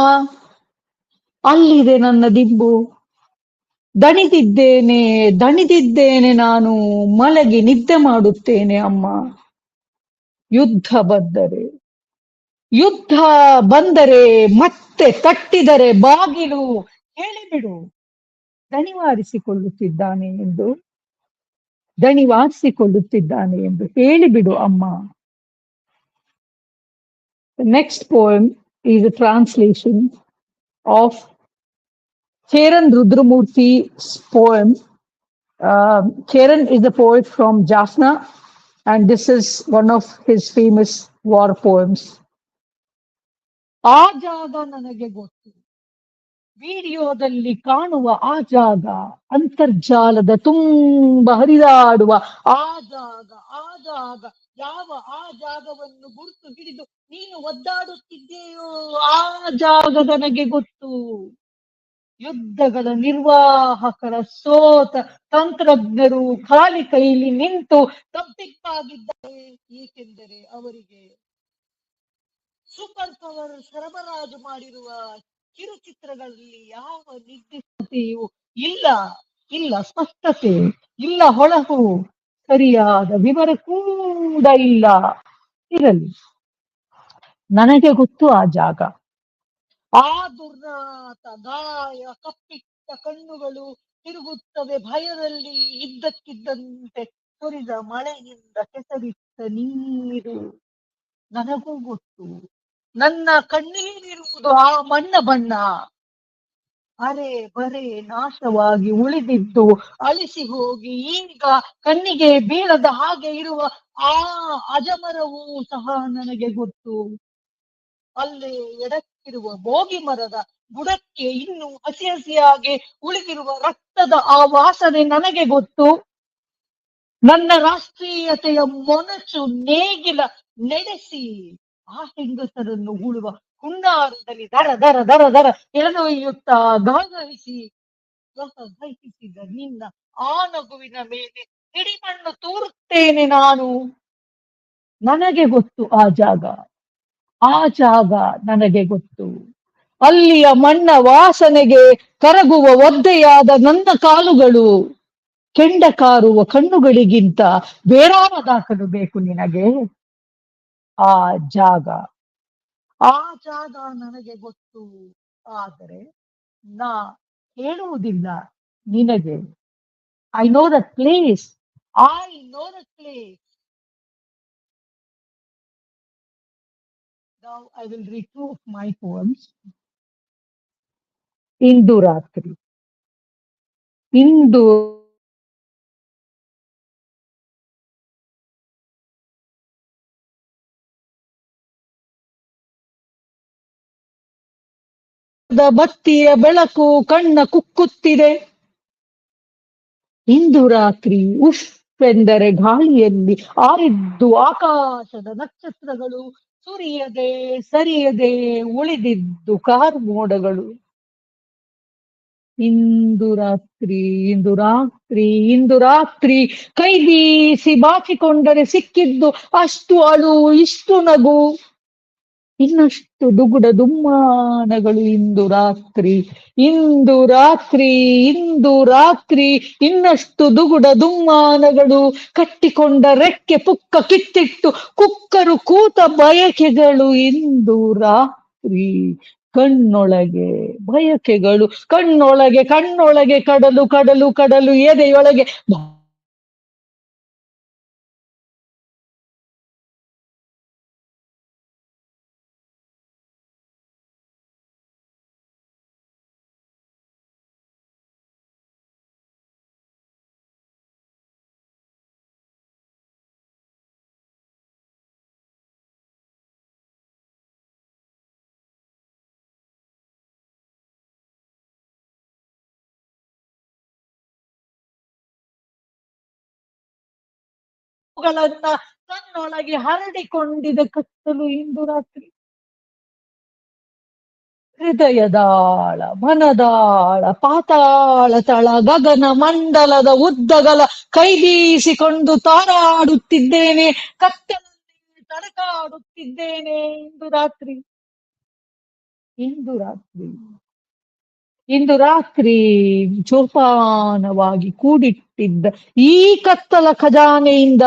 ಅಲ್ಲಿದೆ ನನ್ನ ದಿಂಬು. ದಣಿದಿದ್ದೇನೆ ದಣಿದಿದ್ದೇನೆ ನಾನು, ಮಲಗಿ ನಿದ್ದೆ ಮಾಡುತ್ತೇನೆ ಅಮ್ಮ. ಯುದ್ಧ ಬಂದರೆ ಮತ್ತೆ ತಟ್ಟಿದರೆ ಬಾಗಿಲು ಹೇಳಿಬಿಡು, ದಣಿವಾರಿಸಿಕೊಳ್ಳುತ್ತಿದ್ದಾನೆ ಎಂದು ಹೇಳಿಬಿಡು ಅಮ್ಮ. The next poem is a translation of Cheran Rudramurthi's poem. Cheran is a poet from Jaffna, and this is one of his famous war poems. ಆ ಜಾಗ ನನಗೆ ಗೊತ್ತು, ವಿಡಿಯೋದಲ್ಲಿ ಕಾಣುವ ಆ ಜಾಗ, ಅಂತರ್ಜಾಲದ ತುಂಬ ಹರಿದಾಡುವ ಆ ಜಾಗ, ಯಾವ ಆ ಜಾಗವನ್ನು ಗುರುತು ಹಿಡಿದು ನೀನು ಒದ್ದಾಡುತ್ತಿದ್ದೆಯೋ ಆ ಜಾಗ ನನಗೆ ಗೊತ್ತು. ಯುದ್ಧಗಳ ನಿರ್ವಾಹಕರ ಸೋತ ತಂತ್ರಜ್ಞರು ಖಾಲಿ ಕೈಲಿ ನಿಂತು ತಬ್ಬಿಬ್ಬಾಗಿದ್ದಾರೆ, ಏಕೆಂದರೆ ಅವರಿಗೆ ಸೂಪರ್ ಪವರ್ ಸರಬರಾಜು ಮಾಡಿರುವ ಕಿರುಚಿತ್ರಗಳಲ್ಲಿ ಯಾವ ನಿರ್ದಿಷ್ಟತೆಯೂ ಇಲ್ಲ ಸ್ಪಷ್ಟತೆ, ಇಲ್ಲ ಹೊಳಹು, ಸರಿಯಾದ ವಿವರ ಕೂಡ ಇರಲಿ. ನನಗೆ ಗೊತ್ತು ಆ ಜಾಗ. ಆ ದುರ್ನಾತ ಗಾಯ, ಕಪ್ಪಿಟ್ಟ ಕಣ್ಣುಗಳು ತಿರುಗುತ್ತವೆ ಭಯದಲ್ಲಿ, ಇದ್ದಕ್ಕಿದ್ದಂತೆ ಸುರಿದ ಮಳೆಯಿಂದ ಕೆಸರಿಟ್ಟ ನೀರು. ನನಗೂ ಗೊತ್ತು ನನ್ನ ಕಣ್ಣೀರಿರುವುದು ಆ ಮಣ್ಣ ಬಣ್ಣ, ಅರೆ ಬರೆ ನಾಶವಾಗಿ ಉಳಿದಿದ್ದು ಅಳಿಸಿ ಹೋಗಿ ಈಗ ಕಣ್ಣಿಗೆ ಬೀಳದ ಹಾಗೆ ಇರುವ ಆ ಅಜಮರವೂ ಸಹ ನನಗೆ ಗೊತ್ತು. ಅಲ್ಲೇ ಎಡಕ್ಕಿರುವ ಬೋಗಿ ಮರದ ಬುಡಕ್ಕೆ ಇನ್ನು ಹಸಿ ಹಸಿಯಾಗಿ ಉಳಿದಿರುವ ರಕ್ತದ ಆ ವಾಸನೆ ನನಗೆ ಗೊತ್ತು. ನನ್ನ ರಾಷ್ಟ್ರೀಯತೆಯ ಮೊನಚು ನೇಗಿಲ ನಡೆಸಿ ಆ ಹೆಂಗಸರನ್ನು ಉಳುವ ಹುನ್ನಾರದಲ್ಲಿ ದರ ದರ ದರ ದರ ಎಳೆದೊಯ್ಯುತ್ತಾ ಗಾಗಹಿಸಿ ಗಹಿಸಿದ ನಿನ್ನ ಆ ನಗುವಿನ ಮೇಲೆ ಹಿಡಿಮಣ್ಣು ತೂರುತ್ತೇನೆ ನಾನು. ನನಗೆ ಗೊತ್ತು ಆ ಜಾಗ ನನಗೆ ಗೊತ್ತು. ಅಲ್ಲಿಯ ಮಣ್ಣ ವಾಸನೆಗೆ ಕರಗುವ ಒದ್ದೆಯಾದ ನನ್ನ ಕಾಲುಗಳು ಕೆಂಡ ಕಾರುವ ಕಣ್ಣುಗಳಿಗಿಂತ ಬೇರಾವ ದಾಖಲು ಬೇಕು ನಿನಗೆ? ಆ ಜಾಗ ನನಗೆ ಗೊತ್ತು. ಆದರೆ ನಾ ಹೇಳುವುದಿಲ್ಲ ನಿನಗೆ. I know that place. Now I will read two of my poems. ಇಂದು ರಾತ್ರಿ. ಇಂದು ಬತ್ತಿಯ ಬೆಳಕು ಕಣ್ಣ ಕುಕ್ಕುತ್ತಿದೆ. ಇಂದು ರಾತ್ರಿ ಉಫ್ ಎಂದರೆ ಗಾಳಿಯಲ್ಲಿ ಆರಿದ್ದು ಆಕಾಶದ ನಕ್ಷತ್ರಗಳು, ಸುರಿಯದೆ ಸರಿಯದೆ ಉಳಿದಿದ್ದು ಕಾರ್ ಮೋಡಗಳು. ಇಂದು ರಾತ್ರಿ ಕೈ ಬೀಸಿ ಬಾಚಿಕೊಂಡರೆ ಸಿಕ್ಕಿದ್ದು ಅಷ್ಟು ಅಳು, ಇಷ್ಟು ನಗು, ಇನ್ನಷ್ಟು ದುಗುಡ ದುಮ್ಮಾನಗಳು. ಇಂದು ರಾತ್ರಿ ಇನ್ನಷ್ಟು ದುಗುಡ ದುಮ್ಮಾನಗಳು. ಕಟ್ಟಿಕೊಂಡ ರೆಕ್ಕೆ ಪುಕ್ಕ ಕಿತ್ತಿಟ್ಟು ಕುಕ್ಕರು ಕೂತ ಬಯಕೆಗಳು. ಇಂದು ರಾತ್ರಿ ಕಣ್ಣೊಳಗೆ ಬಯಕೆಗಳು, ಕಣ್ಣೊಳಗೆ ಕಡಲು ಎದೆಯೊಳಗೆ ಗಳನ್ನ ತನ್ನೊಳಗೆ ಹರಡಿಕೊಂಡಿದ ಕತ್ತಲು. ಇಂದು ರಾತ್ರಿ ಹೃದಯದಾಳ, ಮನದಾಳ, ಪಾತಾಳ ತಳ, ಗಗನ ಮಂಡಲದ ಉದ್ದಗಲ ಕೈ ಬೀಸಿಕೊಂಡು ತಾರಾಡುತ್ತಿದ್ದೇನೆ, ಕತ್ತಲಲ್ಲಿ ತಡಕಾಡುತ್ತಿದ್ದೇನೆ. ಇಂದು ರಾತ್ರಿ ಜೋಪಾನವಾಗಿ ಕೂಡಿಟ್ಟಿದ್ದ ಈ ಕತ್ತಲ ಖಜಾನೆಯಿಂದ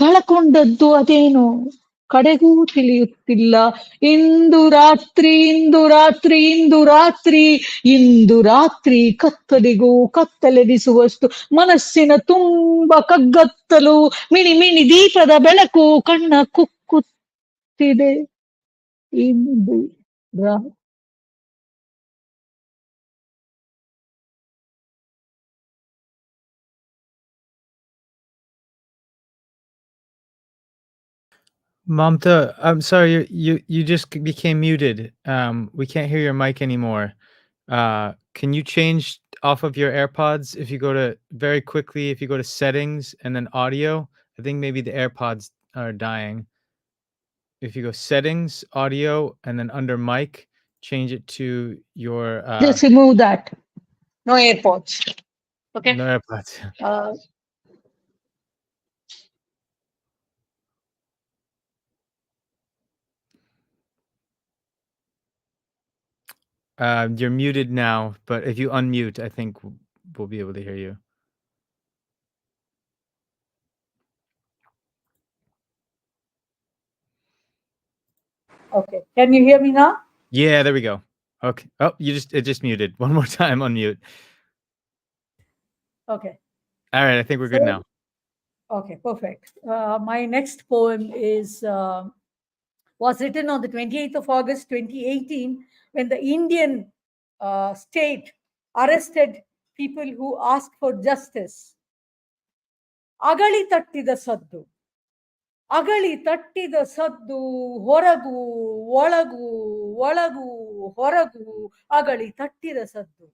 ಕಳಕೊಂಡದ್ದು ಅದೇನು ಕಡೆಗೂ ತಿಳಿಯುತ್ತಿಲ್ಲ. ಇಂದು ರಾತ್ರಿ ಕತ್ತಲಿಗೂ ಕತ್ತಲೆನಿಸುವಷ್ಟು ಮನಸ್ಸಿನ ತುಂಬ ಕಗ್ಗತ್ತಲು, ಮಿಣಿ ದೀಪದ ಬೆಳಕು ಕಣ್ಣ ಕುಕ್ಕುತ್ತಿದೆ. ಇಂದು ರಾತ್ರಿ Mamta, I'm sorry, you just became muted. We can't hear your mic anymore. Can you change off of your AirPods? If you go to settings and then audio, I think maybe the AirPods are dying. If you go settings, audio, and then under mic, change it to your just remove that. No AirPods. Okay. no AirPods. You're muted now, but if you unmute, I think we'll be able to hear you. Okay. Can you hear me now? Yeah, there we go. Okay. Oh, it just muted. One more time, unmute. Okay. All right, I think we're good now. Okay, perfect. My next poem was written on the 28th of August, 2018, when the Indian state arrested people who asked for justice. ಅಗಳಿ ತಟ್ಟಿದ ಸದ್ದು ಹೊರಗು ಒಳಗು ಹೊರಗೂ ಅಗಳಿ ತಟ್ಟಿದ ಸದ್ದು.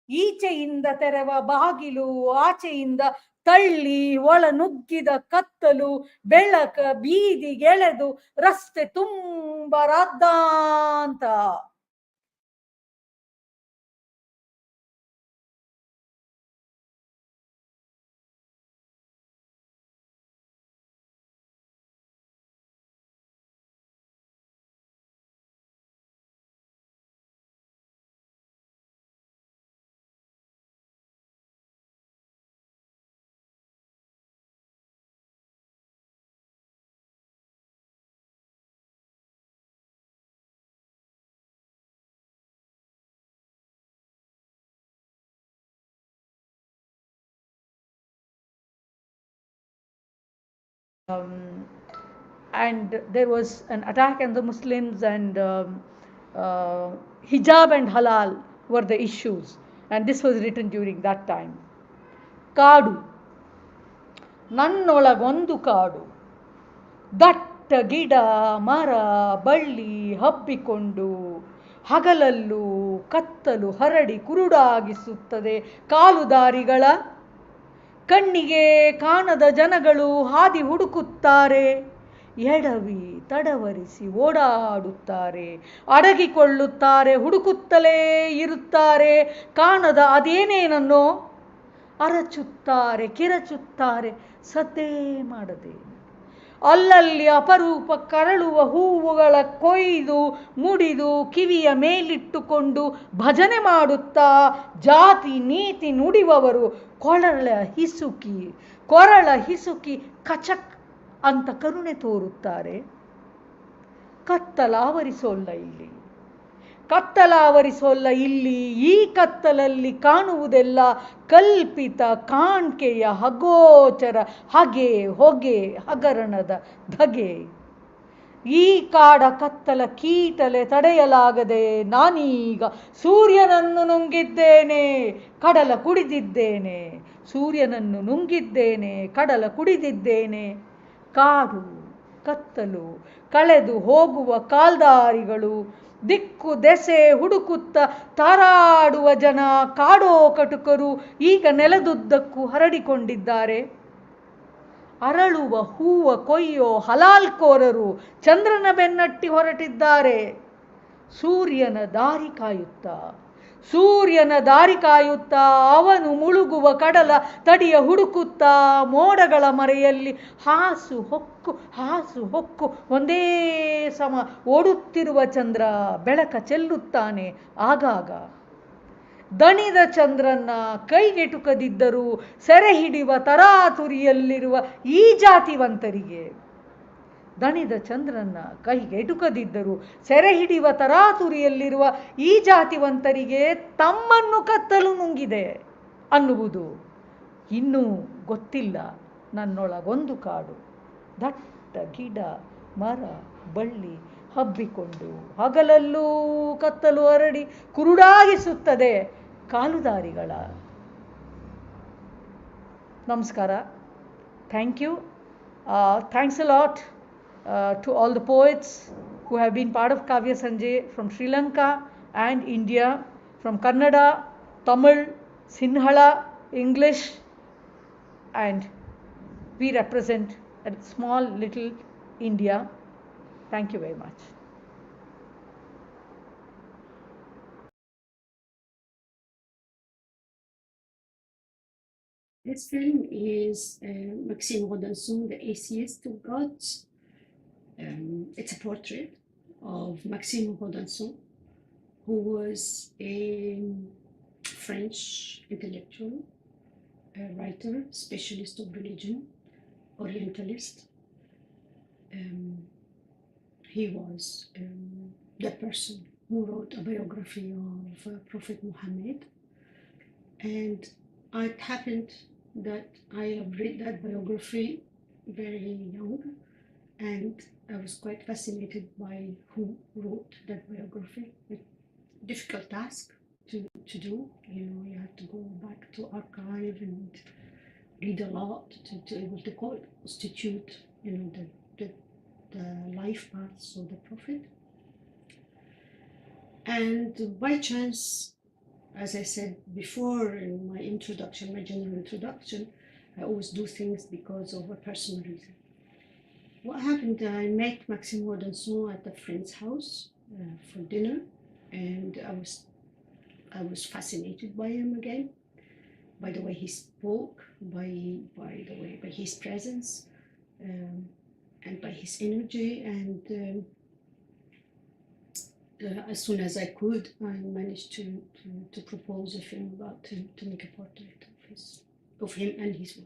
ಈಚೆಯಿಂದ ತೆರೆವ ಬಾಗಿಲು, ಆಚೆಯಿಂದ ತಳ್ಳಿ ಒಳ ನುಗ್ಗಿದ ಕತ್ತಲು, ಬೆಳಕ ಬೀದಿಗೆಳೆದು ರಸ್ತೆ ತುಂಬ ರಾದ್ದಾಂತ. And there was an attack on the Muslims, and hijab and halal were the issues, and this was written during that time. ಕಾಡು, ನನ್ನೊಳಗೊಂದು ಕಾಡು, ದಟ್ಟ ಗಿಡ ಮರ ಬಳ್ಳಿ ಹಬ್ಬಿಕೊಂಡು, ಹಗಲಲ್ಲೂ ಕತ್ತಲು ಹರಡಿ ಕುರುಡಾಗಿಸುತ್ತದೆ ಕಾಲುದಾರಿಗಳ. ಕಣ್ಣಿಗೆ ಕಾಣದ ಜನಗಳು ಹಾದಿ ಹುಡುಕುತ್ತಾರೆ, ಎಡವಿ ತಡವರಿಸಿ ಓಡಾಡುತ್ತಾರೆ, ಅಡಗಿಕೊಳ್ಳುತ್ತಾರೆ, ಹುಡುಕುತ್ತಲೇ ಇರುತ್ತಾರೆ. ಕಾಣದ ಅದೇನೇನನ್ನೋ ಅರಚುತ್ತಾರೆ, ಕಿರಚುತ್ತಾರೆ, ಸದ್ದೇ ಮಾಡದೆ. ಅಲ್ಲಲ್ಲಿ ಅಪರೂಪ ಕರಳುವ ಹೂವುಗಳ ಕೊಯ್ದು ಮುಡಿದು ಕಿವಿಯ ಮೇಲಿಟ್ಟುಕೊಂಡು ಭಜನೆ ಮಾಡುತ್ತಾ ಜಾತಿ ನೀತಿ ನುಡಿಯುವವರು ಕೊರಳ ಹಿಸುಕಿ ಕಚಕ್ ಅಂತ ಕರುಣೆ ತೋರುತ್ತಾರೆ. ಕತ್ತಲಾವರಿಸೋಲ್ಲ ಇಲ್ಲಿ. ಈ ಕತ್ತಲಲ್ಲಿ ಕಾಣುವುದೆಲ್ಲ ಕಲ್ಪಿತ ಕಾಣ್ಕೆಯ ಅಗೋಚರ ಹಗೆ ಹೊಗೆ ಹಗರಣದ ಧಗೆ. ಈ ಕಾಡ ಕತ್ತಲ ಕೀಟಲೆ ತಡೆಯಲಾಗದೆ ನಾನೀಗ ಸೂರ್ಯನನ್ನು ನುಂಗಿದ್ದೇನೆ, ಕಡಲ ಕುಡಿದಿದ್ದೇನೆ. ಸೂರ್ಯನನ್ನು ನುಂಗಿದ್ದೇನೆ, ಕಡಲ ಕುಡಿದಿದ್ದೇನೆ. ಕಾಡು ಕತ್ತಲು ಕಳೆದು ಹೋಗುವ ಕಾಲ್ದಾರಿಗಳು, ದಿಕ್ಕು ದೆಸೆ ಹುಡುಕುತ್ತ ತಾರಾಡುವ ಜನ, ಕಾಡೋ ಕಟುಕರು ಈಗ ನೆಲದುದ್ದಕ್ಕೂ ಹರಡಿಕೊಂಡಿದ್ದಾರೆ. ಅರಳುವ ಹೂವ ಕೊಯ್ಯೋ ಹಲಾಲ್ಕೋರರು ಚಂದ್ರನ ಬೆನ್ನಟ್ಟಿ ಹೊರಟಿದ್ದಾರೆ. ಸೂರ್ಯನ ದಾರಿ ಕಾಯುತ್ತಾ ಅವನು ಮುಳುಗುವ ಕಡಲ ತಡಿಯ ಹುಡುಕುತ್ತಾ, ಮೋಡಗಳ ಮರೆಯಲ್ಲಿ ಹಾಸು ಹೊಕ್ಕು ಒಂದೇ ಸಮ ಓಡುತ್ತಿರುವ ಚಂದ್ರ ಬೆಳಕ ಚೆಲ್ಲುತ್ತಾನೆ ಆಗಾಗ. ದಣಿದ ಚಂದ್ರನ್ನ ಕೈಗೆಟುಕದಿದ್ದರೂ ಸೆರೆ ಹಿಡಿಯುವ ತರಾತುರಿಯಲ್ಲಿರುವ ಈ ಜಾತಿವಂತರಿಗೆ, ದಣಿದ ಚಂದ್ರನ್ನ ಕೈಗೆಟುಕದಿದ್ದರೂ ಸೆರೆ ಹಿಡಿಯುವ ತರಾತುರಿಯಲ್ಲಿರುವ ಈ ಜಾತಿವಂತರಿಗೆ ತಮ್ಮನ್ನು ಕತ್ತಲು ನುಂಗಿದೆ ಅನ್ನುವುದು ಇನ್ನೂ ಗೊತ್ತಿಲ್ಲ. ನನ್ನೊಳಗೊಂದು ಕಾಡು, ದಟ್ಟ ಗಿಡ ಮರ ಬಳ್ಳಿ ಹಬ್ಬಿಕೊಂಡು, ಹಗಲಲ್ಲೂ ಕತ್ತಲು ಹರಡಿ ಕುರುಡಾಗಿಸುತ್ತದೆ ಕಾಲುದಾರಿಗಳ. ನಮಸ್ಕಾರ. Thank you. Thanks a lot to all the poets who have been part of Kavya Sanjay from Sri Lanka and India, from Kannada, Tamil, Sinhala, English, and we represent a small little India. Thank you very much. This film is Maxime Rodinson, The Atheist of Gods. It's a portrait of Maxime Rodinson, who was a French intellectual, a writer, specialist of religion, Orientalist. He was the person who wrote a biography of Prophet Muhammad, and it happened that I have read that biography very young, and I was quite fascinated by who wrote that biography. It's a difficult task to do. You know, you have to go back to archive and read a lot to able to constitute, you know, the life paths of the Prophet. And by chance, as I said before in my introduction, my general introduction, I always do things because of a personal reason. What happened, I met Maxime Audenson at a friend's house for dinner, and I was fascinated by him again, by the way he spoke, by his presence, and by his energy. And as soon as I could, I managed to propose a film about him, to make a portrait of him and his work.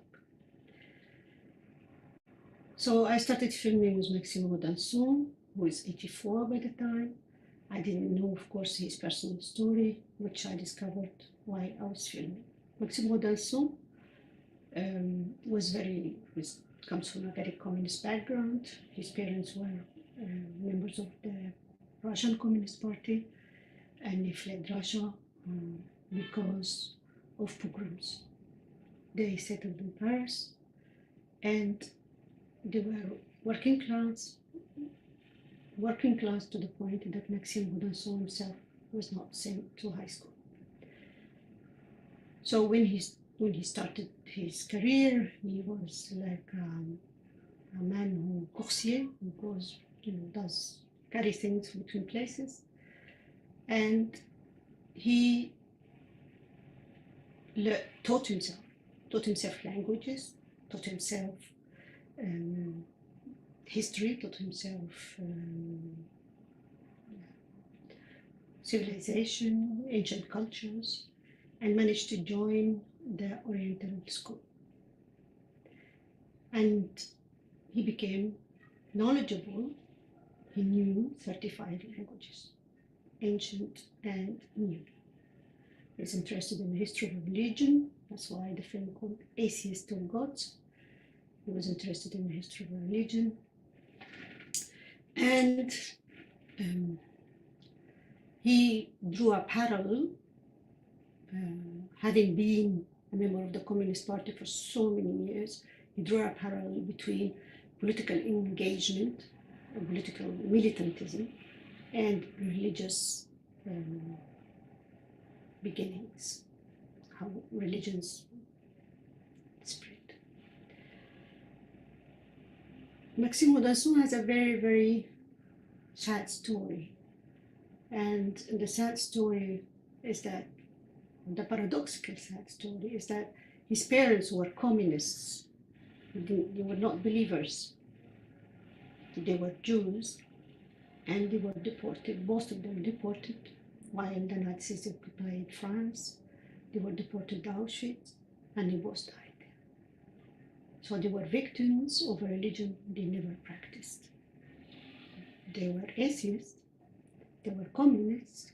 So I started filming with Maxime Audenson, who is 84 by the time. I didn't know, of course, his personal story, which I discovered while I was filming. Maxime Audenson comes from a very communist background. His parents were members of the Russian Communist Party, and he fled Russia because of pogroms. They settled in Paris, and they were working class to the point that Maxime Audenson himself was not sent to high school. So when he started his career, he was like a man coursier, who goes, does carry things between places, and he taught himself languages, taught himself history, taught himself civilization, ancient cultures, and managed to join the Oriental School. And he became knowledgeable. He knew 35 languages, ancient and new. He's interested in the history of religion. That's why the film called Atheists to Gods. He was interested in the history of religion. And he drew a parallel, having been a member of the Communist Party for so many years, he drew a parallel between political engagement, political militantism, and religious beginnings, how religions spread. Maxime Audenson has a very, very sad story. And the sad story is that, the paradoxical sad story is that his parents were communists. They were not believers. They were Jews, and they were deported, most of them deported, while the Nazis occupied France. They were deported to Auschwitz, and they both died. So they were victims of a religion they never practiced. They were atheists, they were communists,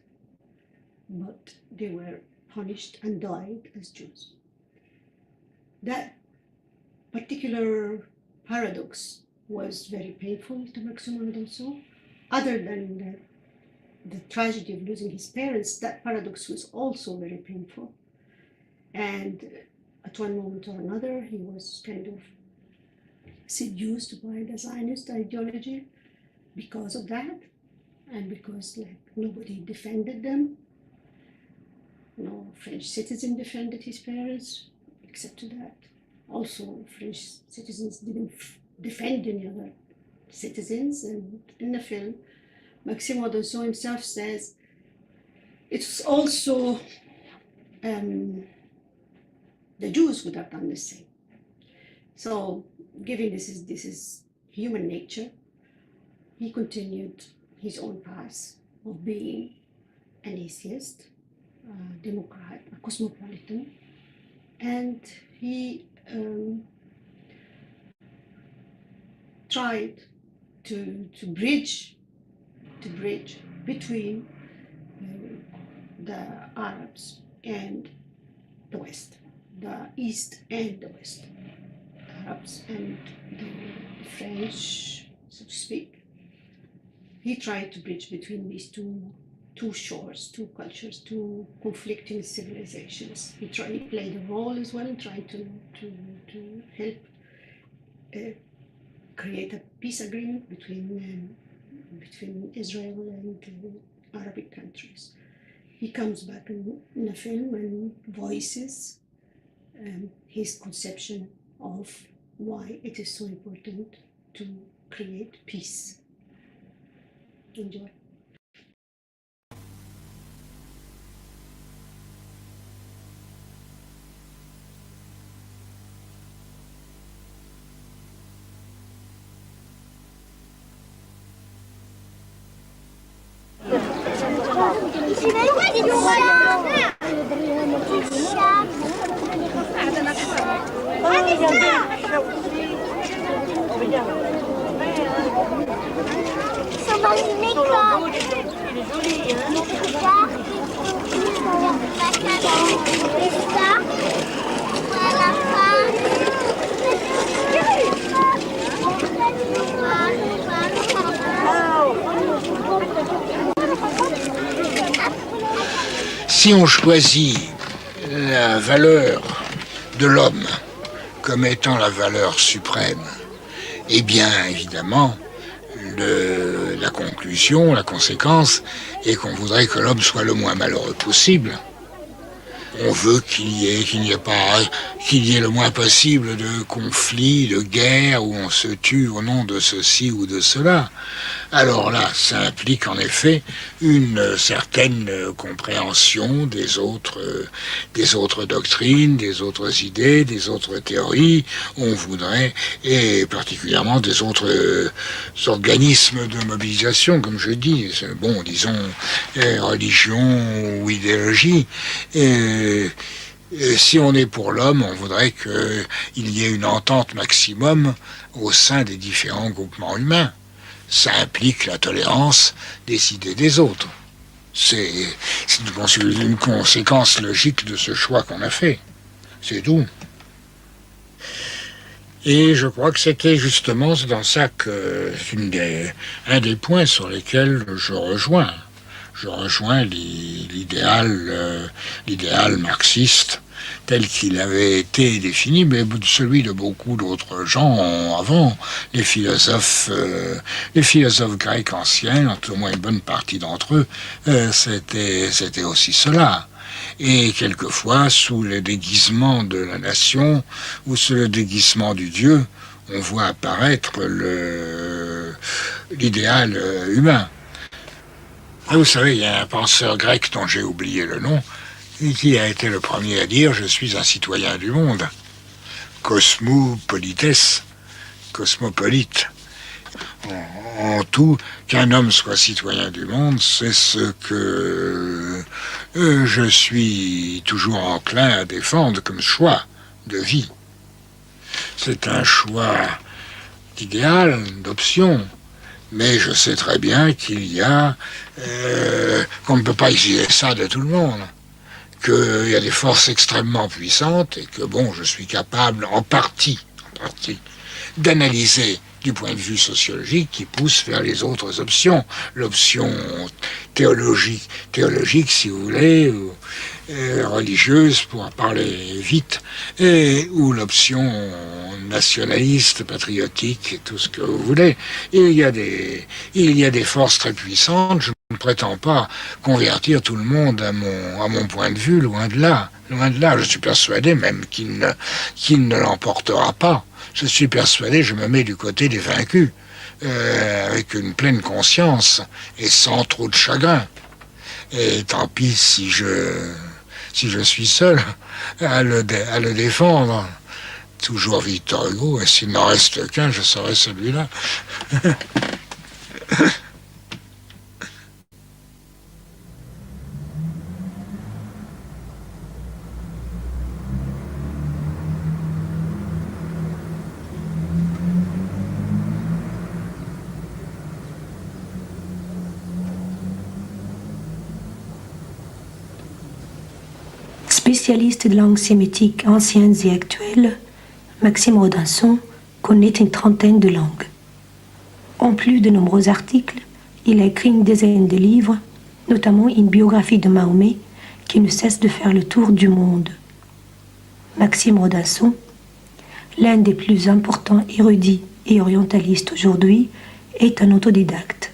but they were punished and died as Jews. That particular paradox was very painful to Maxime Audenson. Other than the tragedy of losing his parents, that paradox was also very painful. And at one moment or another, he was kind of seduced by the Zionist ideology because of that, and because nobody defended them. No French citizen defended his parents, except that. Also, French citizens didn't defend any other citizens. And in the film, Maxime Audenson himself says it's also the Jews would have done the same. So, given this is human nature, he continued his own path of being an atheist, a democrat, a cosmopolitan, and he tried to bridge between the Arabs and the West, the East and the West, the Arabs and the French, so to speak. He tried to bridge between these two shores, two cultures, two conflicting civilizations. He played a role as well in trying to help create a peace agreement between Israel Arabic countries. He comes back in a film and voices his conception of why it is so important to create peace. Enjoy. Si on choisit la valeur de l'homme comme étant la valeur suprême, eh bien évidemment, la conclusion, la conséquence est qu'on voudrait que l'homme soit le moins malheureux possible. On veut qu'il y ait le moins possible de conflits, de guerres, où on se tue au nom de ceci ou de cela. Alors là, ça implique en effet une certaine compréhension des autres doctrines, des autres idées, des autres théories. On voudrait, et particulièrement des autres organismes de mobilisation, comme je dis, bon, disons, religion ou idéologie. Si on est pour l'homme, on voudrait qu'il y ait une entente maximum au sein des différents groupements humains. Ça implique la tolérance des idées des autres. C'est une conséquence logique de ce choix qu'on a fait. C'est tout. Et je crois que c'était justement dans ça que un des points sur lesquels je rejoins l'idéal marxiste tel qu'il avait été défini, mais celui de beaucoup d'autres gens avant, les philosophes grecs anciens, au moins une bonne partie d'entre eux, c'était aussi cela. Et quelquefois, sous le déguisement de la nation ou sous le déguisement du Dieu, on voit apparaître l'idéal humain. Et vous savez, il y a un penseur grec dont j'ai oublié le nom, qui a été le premier à dire « Je suis un citoyen du monde ». Cosmopolites, cosmopolite. En tout, qu'un homme soit citoyen du monde, c'est ce que je suis toujours enclin à défendre comme choix de vie. C'est un choix d'idéal, d'option. Mais je sais très bien qu'il y a qu'on ne peut pas exiger ça de tout le monde, qu'il y a des forces extrêmement puissantes et que bon, je suis capable en partie, d'analyser du point de vue sociologique qui pousse vers les autres options, l'option théologique si vous voulez, ou religieuse pour parler vite, ou l'option nationaliste, patriotique, et tout ce que vous voulez. Il y a des forces très puissantes. Je ne prétends pas convertir tout le monde à mon point de vue, loin de là. Loin de là, je suis persuadé même qu'il ne l'emportera pas. Je suis persuadé, je me mets du côté des vaincus, avec une pleine conscience et sans trop de chagrin. Et tant pis si je suis seul à le défendre. Toujours Victor Hugo, et s'il n'en reste qu'un, je serai celui-là. Spécialiste de langues sémitiques anciennes et actuelles, Maxime Rodinson connaît une trentaine de langues. En plus de nombreux articles, il a écrit une dizaine de livres, notamment une biographie de Mahomet qui ne cesse de faire le tour du monde. Maxime Rodinson, l'un des plus importants érudits et orientalistes aujourd'hui, est un autodidacte.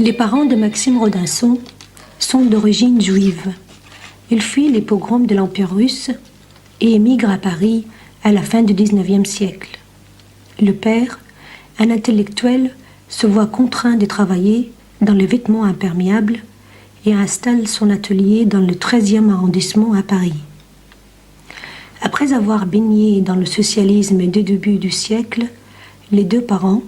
Les parents de Maxime Rodinson sont d'origine juive. Ils fuient les pogroms de l'Empire russe et émigrent à Paris à la fin du XIXe siècle. Le père, un intellectuel, se voit contraint de travailler dans les vêtements imperméables et installe son atelier dans le 13e arrondissement à Paris. Après avoir baigné dans le socialisme des débuts du siècle, les deux parents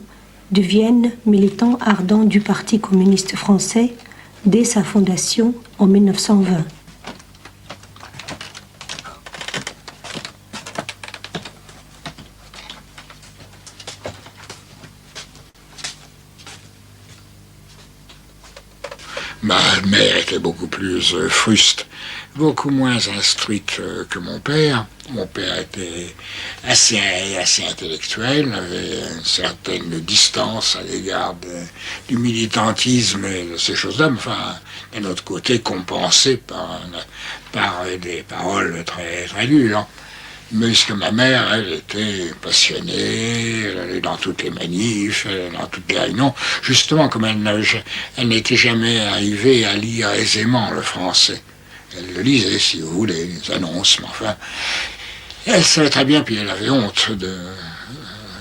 deviennent militants ardents du Parti communiste français dès sa fondation en 1920. Ma mère était beaucoup plus fruste, beaucoup moins instruite que mon père. Mon père était assez intellectuel, avait une certaine distance à l'égard du militantisme et de ces choses-là, mais enfin, d'un autre côté, compensé par des paroles très, très dures. Mais ce que ma mère, elle était passionnée, elle allait dans toutes les manifs, elle allait dans toutes les réunions. Justement, comme elle n'était jamais arrivée à lire aisément le français. Elle le lisait, si vous voulez, les annonces, mais enfin... Elle savait très bien, puis elle avait honte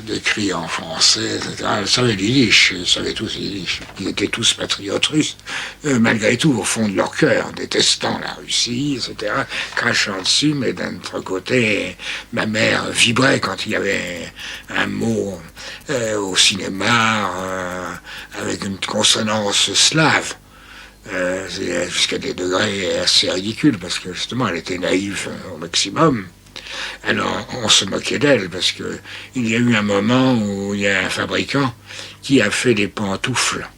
d'écrire en français, etc. Elle savait l'Yiddish, ils savaient tous l'Yiddish. Ils étaient tous patriotes russes, malgré tout, au fond de leur cœur, détestant la Russie, etc., crachant dessus, mais d'un autre côté, ma mère vibrait quand il y avait un mot au cinéma avec une consonance slave. Jusqu'à des degrés assez ridicules, parce que justement, elle était naïve au maximum. Alors, on se moquait d'elle, parce que il y a eu un moment où il y a un fabricant qui a fait des pantoufles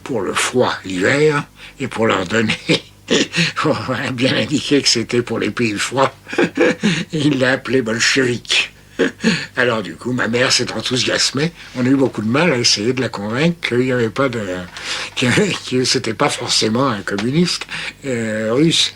pour le froid l'hiver, et pour leur donner, pour bien indiquer que c'était pour les pays froids, il l'a appelé bolchevique. Alors du coup, ma mère s'est enthousiasmée. On a eu beaucoup de mal à essayer de la convaincre qu'il n'y avait pas que c'était pas forcément un communiste russe.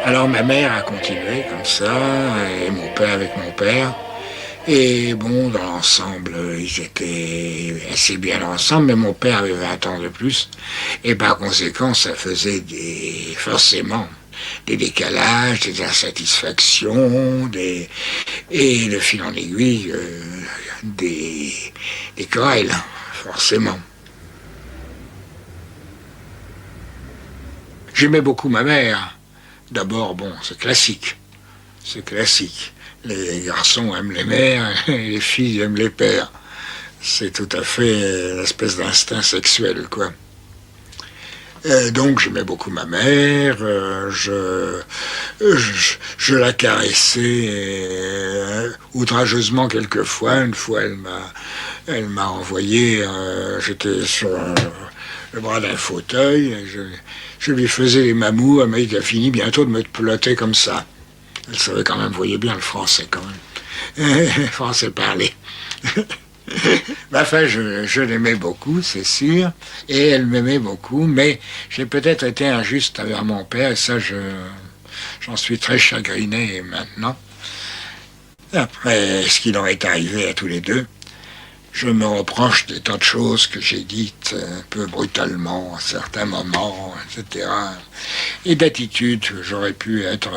Alors ma mère a continué comme ça, et mon père avec mon père. Et bon, dans l'ensemble, ils étaient assez bien ensemble, mais mon père avait 20 ans de plus. Et par conséquent, ça faisait forcément des décalages, des insatisfactions, et de fil en aiguille, des querelles, forcément. J'aimais beaucoup ma mère. D'abord, bon, c'est classique. C'est classique. Les garçons aiment les mères et les filles aiment les pères. C'est tout à fait une espèce d'instinct sexuel, quoi. Donc j'aimais beaucoup ma mère, je la caressais outrageusement quelquefois. Une fois, elle m'a envoyé, j'étais sur le bras d'un fauteuil, je lui faisais les mamoux, elle m'a dit qu'elle a fini bientôt de me peloter comme ça. Elle savait quand même, voyez bien le français quand même. Le français parlé. Mais enfin, je l'aimais beaucoup, c'est sûr, et elle m'aimait beaucoup, mais j'ai peut-être été injuste envers mon père, et ça, j'en suis très chagriné maintenant. Après ce qui leur est arrivé à tous les deux, je me reproche des tas de choses que j'ai dites un peu brutalement à certains moments, etc. Et d'attitude, j'aurais pu être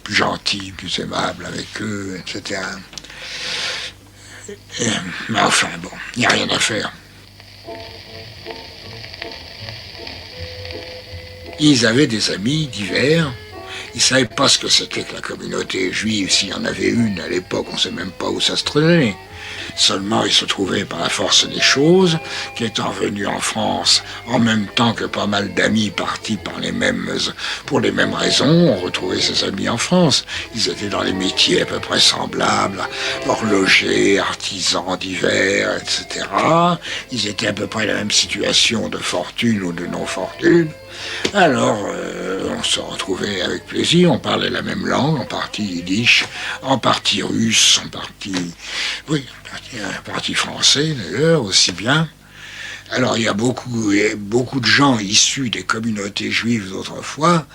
plus gentil, plus aimable avec eux, etc. Mais enfin, bon, il n'y a rien à faire. Ils avaient des amis divers. Ils ne savaient pas ce que c'était que la communauté juive, s'il y en avait une à l'époque, on ne sait même pas où ça se trouvait. Seulement, ils se trouvaient par la force des choses, qu'étant venus en France en même temps que pas mal d'amis partis pour les mêmes raisons, on retrouvait ces amis en France. Ils étaient dans les métiers à peu près semblables, horlogers, artisans divers, etc. Ils étaient à peu près dans la même situation de fortune ou de non-fortune. Alors, on se retrouvait avec plaisir, on parlait la même langue, en partie yiddish, en partie russe, en partie français d'ailleurs, aussi bien. Alors, il y a beaucoup de gens issus des communautés juives d'autrefois,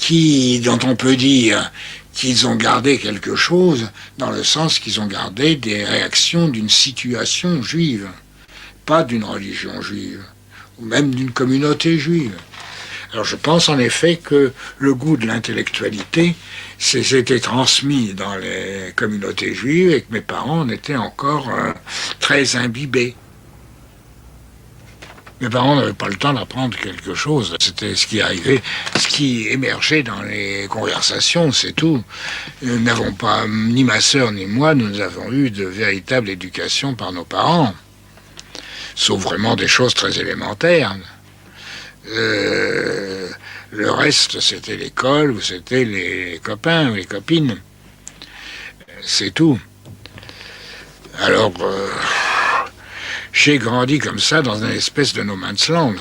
dont on peut dire qu'ils ont gardé quelque chose, dans le sens qu'ils ont gardé des réactions d'une situation juive, pas d'une religion juive, ou même d'une communauté juive. Alors je pense en effet que le goût de l'intellectualité s'était transmis dans les communautés juives et que mes parents en étaient encore très imbibés. Mes parents n'avaient pas le temps d'apprendre quelque chose. C'était ce qui arrivait, ce qui émergeait dans les conversations, c'est tout. Nous n'avons pas, ni ma sœur ni moi, nous avons eu de véritable éducation par nos parents. Sauf vraiment des choses très élémentaires. Le reste, c'était l'école, ou c'était les copains, ou les copines. C'est tout. Alors, j'ai grandi comme ça dans une espèce de no man's land,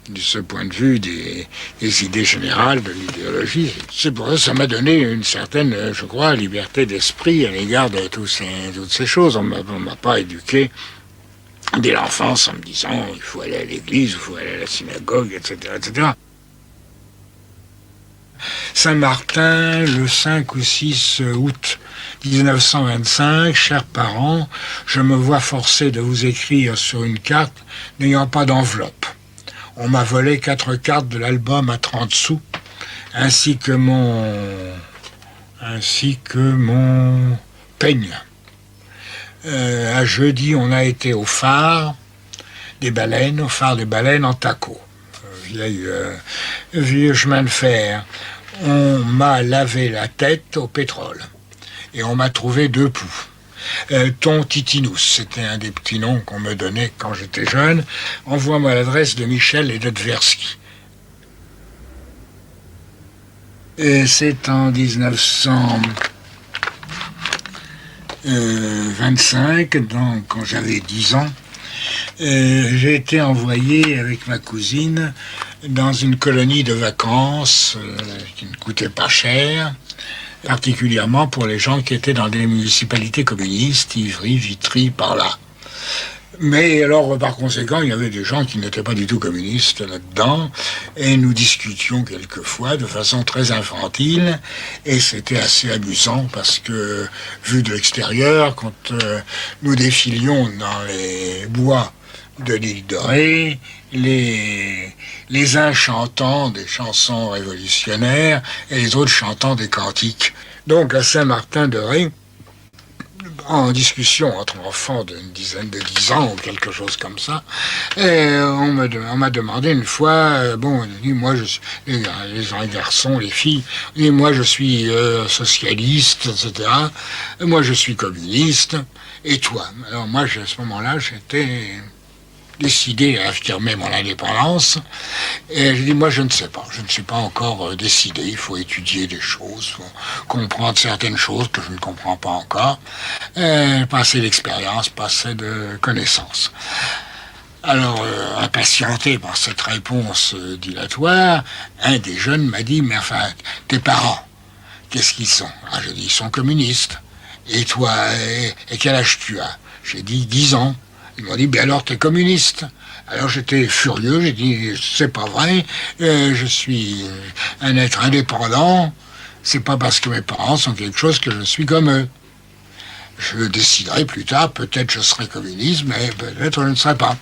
de ce point de vue des idées générales, de l'idéologie. C'est pour ça que ça m'a donné une certaine, je crois, liberté d'esprit à l'égard de toutes ces choses. On ne m'a pas éduqué dès l'enfance en me disant il faut aller à l'église, il faut aller à la synagogue, etc., etc. Saint-Martin, le 5 ou 6 août 1925, chers parents, je me vois forcé de vous écrire sur une carte n'ayant pas d'enveloppe. On m'a volé 4 cartes de l'album à 30 sous, ainsi que mon peigne. À jeudi, on a été au phare des baleines en Taco, vieux chemin de fer. On m'a lavé la tête au pétrole et on m'a trouvé 2 poux. Ton Titinus, c'était un des petits noms qu'on me donnait quand j'étais jeune. Envoie-moi l'adresse de Michel et de Tversky. Et c'est en 1925, donc quand j'avais 10 ans, j'ai été envoyé avec ma cousine dans une colonie de vacances qui ne coûtait pas cher, particulièrement pour les gens qui étaient dans des municipalités communistes, Ivry, Vitry, par là. Mais alors, par conséquent, il y avait des gens qui n'étaient pas du tout communistes là-dedans, et nous discutions quelquefois de façon très infantile, et c'était assez amusant parce que, vu de l'extérieur, quand nous défilions dans les bois de l'île de Ré, les uns chantant des chansons révolutionnaires et les autres chantant des cantiques. Donc à Saint-Martin-de-Ré, en discussion entre enfants d'une dizaine de 10 ans ou quelque chose comme ça, et on m'a demandé une fois, moi je suis, les garçons, les filles, moi je suis socialiste, etc. Moi je suis communiste, et toi? Alors moi à ce moment-là j'étais décidé à affirmer mon indépendance. Et je dis, moi, je ne sais pas. Je ne suis pas encore décidé. Il faut étudier des choses, faut comprendre certaines choses que je ne comprends pas encore. Passer d'expérience, passer de connaissances. Alors, impatienté par cette réponse dilatoire, un des jeunes m'a dit, mais enfin, tes parents, qu'est-ce qu'ils sont? Ah, je dis, ils sont communistes. Et toi, et quel âge tu as? J'ai dit, 10 ans. Ils m'ont dit, ben alors t'es communiste. Alors j'étais furieux, j'ai dit, c'est pas vrai, je suis un être indépendant, c'est pas parce que mes parents sont quelque chose que je suis comme eux. Je déciderai plus tard, peut-être je serai communiste, mais peut-être je ne serai pas.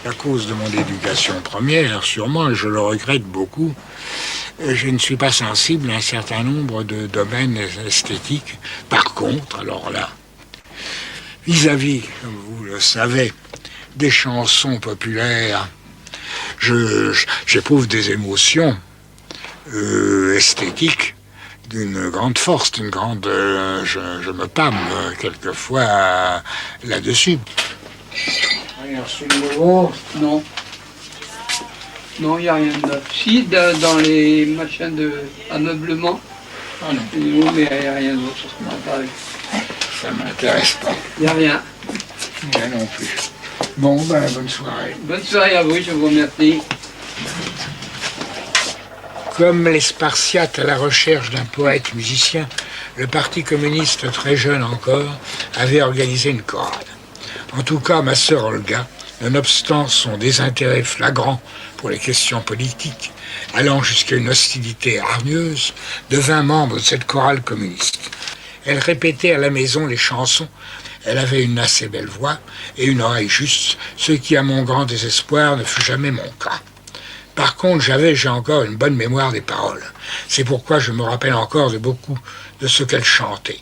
à cause de mon éducation première, sûrement, et je le regrette beaucoup, je ne suis pas sensible à un certain nombre de domaines esthétiques. Par contre, alors là, vis-à-vis, comme vous le savez, des chansons populaires, j'éprouve des émotions esthétiques d'une grande force, d'une grande... je me pâme quelquefois là-dessus. Rien reçu de nouveau? Non. Non, il n'y a rien de neuf. Si, dans les machins d'ameublement. Ah non. Mais il n'y a rien d'autre, ça m'intéresse. Ça m'intéresse pas. Il n'y a rien. Moi non plus. Bon, ben, bonne soirée. Bonne soirée à vous, je vous remercie. Comme les Spartiates à la recherche d'un poète musicien, le Parti communiste, très jeune encore, avait organisé une chorale. En tout cas, ma sœur Olga, nonobstant son désintérêt flagrant pour les questions politiques, allant jusqu'à une hostilité hargneuse, devint membre de cette chorale communiste. Elle répétait à la maison les chansons. Elle avait une assez belle voix et une oreille juste, ce qui, à mon grand désespoir, ne fut jamais mon cas. Par contre, j'ai encore une bonne mémoire des paroles. C'est pourquoi je me rappelle encore de beaucoup de ce qu'elle chantait.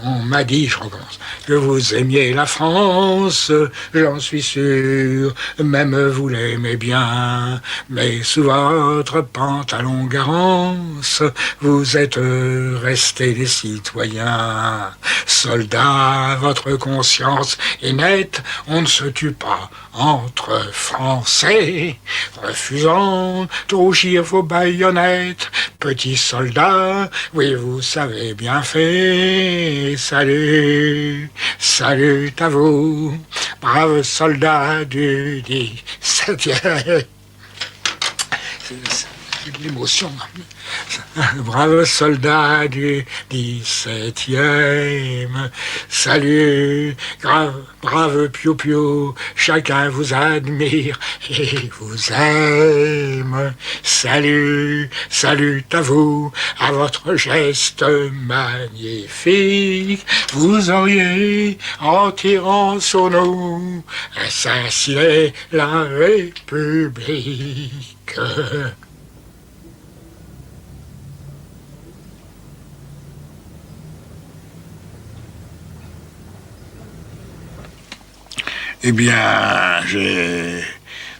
On m'a dit, je recommence, que vous aimiez la France, j'en suis sûr, même vous l'aimez bien, mais sous votre pantalon garance, vous êtes restés des citoyens. Soldats, votre conscience est nette, on ne se tue pas entre Français, refusant de rougir vos baïonnettes. Petits soldats, oui, vous savez bien fait, salut, salut à vous, braves soldats du 17e. C'est de l'émotion. Braves soldats du 17e, salut, brave piou-piou, chacun vous admire et vous aime. Salut, salut à vous, à votre geste magnifique, vous auriez, en tirant sur nous, assassiné la République. Eh bien, j'ai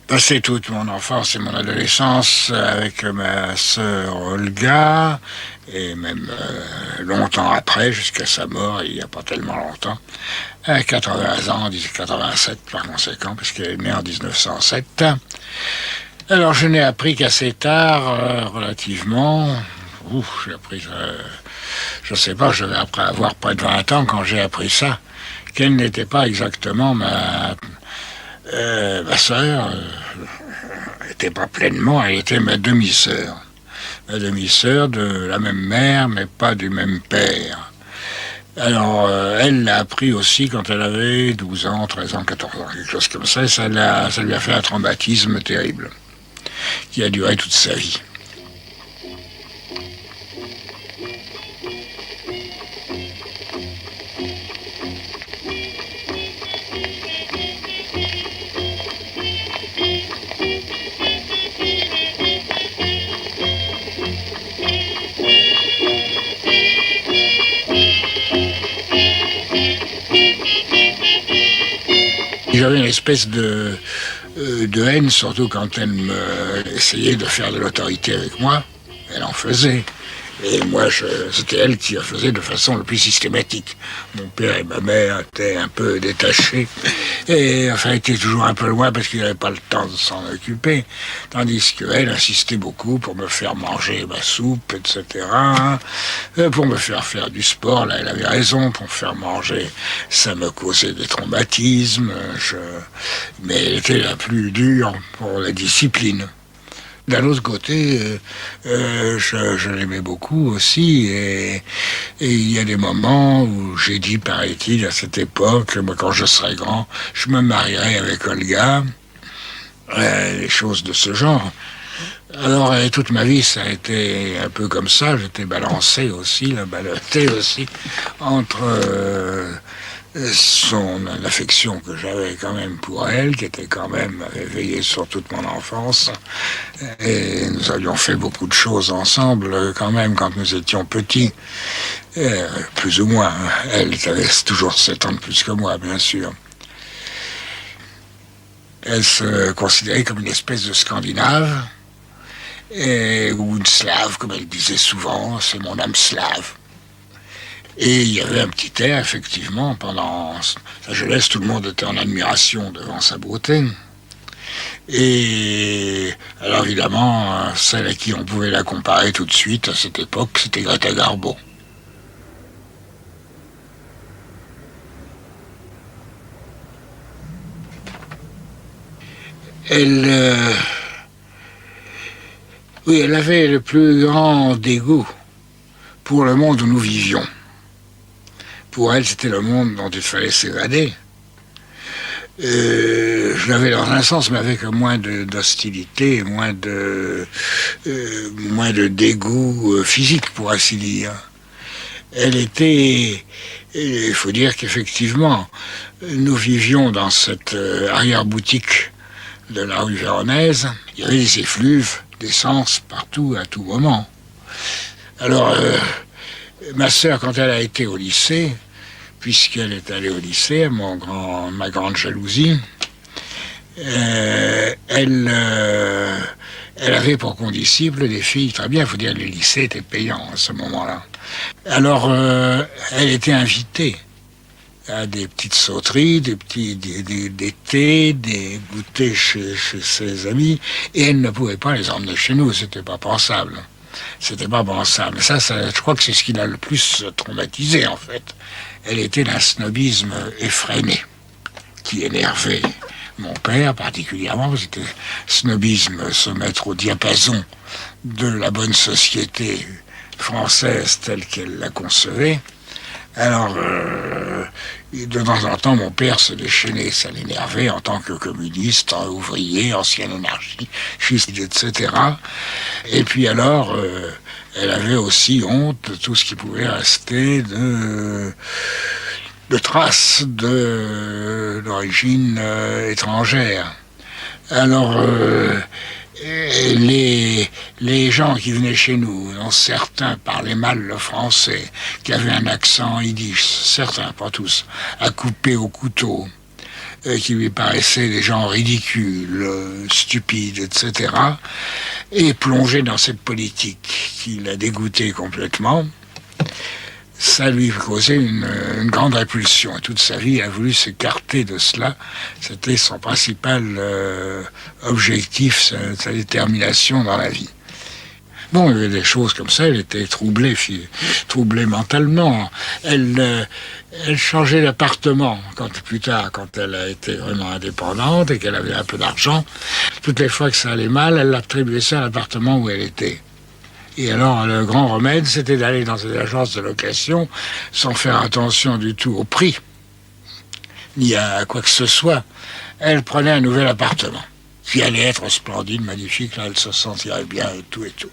passé toute mon enfance et mon adolescence avec ma sœur Olga, et même longtemps après, jusqu'à sa mort, il n'y a pas tellement longtemps, à 80 ans, 87 par conséquent, puisqu'elle est née en 1907. Alors, je n'ai appris qu'assez tard, relativement. J'ai appris, je sais pas, je devais après avoir près de 20 ans quand j'ai appris ça, qu'elle n'était pas exactement ma sœur, n'était pas pleinement, elle était ma demi-sœur. Ma demi-sœur de la même mère, mais pas du même père. Alors, elle l'a appris aussi quand elle avait 12 ans, 13 ans, 14 ans, quelque chose comme ça, et ça lui a fait un traumatisme terrible, qui a duré toute sa vie. J'avais une espèce de haine, surtout quand elle essayait de faire de l'autorité avec moi. Elle en faisait. Et moi, c'était elle qui la faisait de façon le plus systématique. Mon père et ma mère étaient un peu détachés. Et enfin, étaient toujours un peu loin parce qu'ils n'avaient pas le temps de s'en occuper. Tandis qu'elle insistait beaucoup pour me faire manger ma soupe, etc. Pour me faire du sport. Là, elle avait raison. Pour me faire manger, ça me causait des traumatismes. Mais elle était la plus dure pour la discipline. D'un autre côté, je l'aimais beaucoup aussi, et il y a des moments où j'ai dit, paraît-il, à cette époque, moi, quand je serai grand, je me marierai avec Olga, des choses de ce genre. Alors, toute ma vie, ça a été un peu comme ça, j'étais balancé aussi, ballotté aussi, entre son affection que j'avais quand même pour elle, qui était quand même veillée sur toute mon enfance. Et nous avions fait beaucoup de choses ensemble quand même quand nous étions petits, plus ou moins. Elle avait toujours 7 ans de plus que moi, bien sûr. Elle se considérait comme une espèce de Scandinave, ou une slave, comme elle disait souvent, c'est mon âme slave. Et il y avait un petit air, effectivement, pendant sa jeunesse, tout le monde était en admiration devant sa beauté. Et alors évidemment, celle à qui on pouvait la comparer tout de suite à cette époque, c'était Greta Garbo. Oui, elle avait le plus grand dégoût pour le monde où nous vivions. Pour elle, c'était le monde dont il fallait s'évader. Je l'avais dans un sens, mais avec moins d'hostilité, moins de dégoût physique, pour ainsi dire. Elle était... Il faut dire qu'effectivement, nous vivions dans cette arrière-boutique de la rue Véronèse. Il y avait des effluves d'essence partout, à tout moment. Alors, ma sœur, quand elle a été au lycée, puisqu'elle est allée au lycée, ma grande jalousie, elle avait pour condisciples des filles très bien. Il faut dire que les lycées étaient payants à ce moment-là. Alors, elle était invitée à des petites sauteries, des thés, des goûters chez ses amis, et elle ne pouvait pas les emmener chez nous. C'était pas pensable. C'était pas pensable. Ça, je crois que c'est ce qui l'a le plus traumatisé, en fait. Elle était d'un snobisme effréné, qui énervait mon père particulièrement. C'était snobisme, se mettre au diapason de la bonne société française telle qu'elle la concevait. Alors, de temps en temps, mon père se déchaînait, ça l'énervait en tant que communiste, ouvrier, ancien anarchiste, etc. Et puis alors, elle avait aussi honte de tout ce qui pouvait rester de traces d'origine étrangère. Alors, les gens qui venaient chez nous, dont certains parlaient mal le français, qui avaient un accent yiddish, certains, pas tous, à couper au couteau, qui lui paraissaient des gens ridicules, stupides, etc., et plongés dans cette politique qui l'a dégoûté complètement, ça lui causait une grande répulsion. Et toute sa vie, il a voulu s'écarter de cela. C'était son principal objectif, sa détermination dans la vie. Bon, il y avait des choses comme ça, elle était troublée mentalement. Elle changeait d'appartement plus tard, quand elle a été vraiment indépendante et qu'elle avait un peu d'argent. Toutes les fois que ça allait mal, elle attribuait ça à l'appartement où elle était. Et alors, le grand remède, c'était d'aller dans une agence de location sans faire attention du tout au prix, ni à quoi que ce soit. Elle prenait un nouvel appartement, qui allait être splendide, magnifique, là, elle se sentirait bien et tout et tout.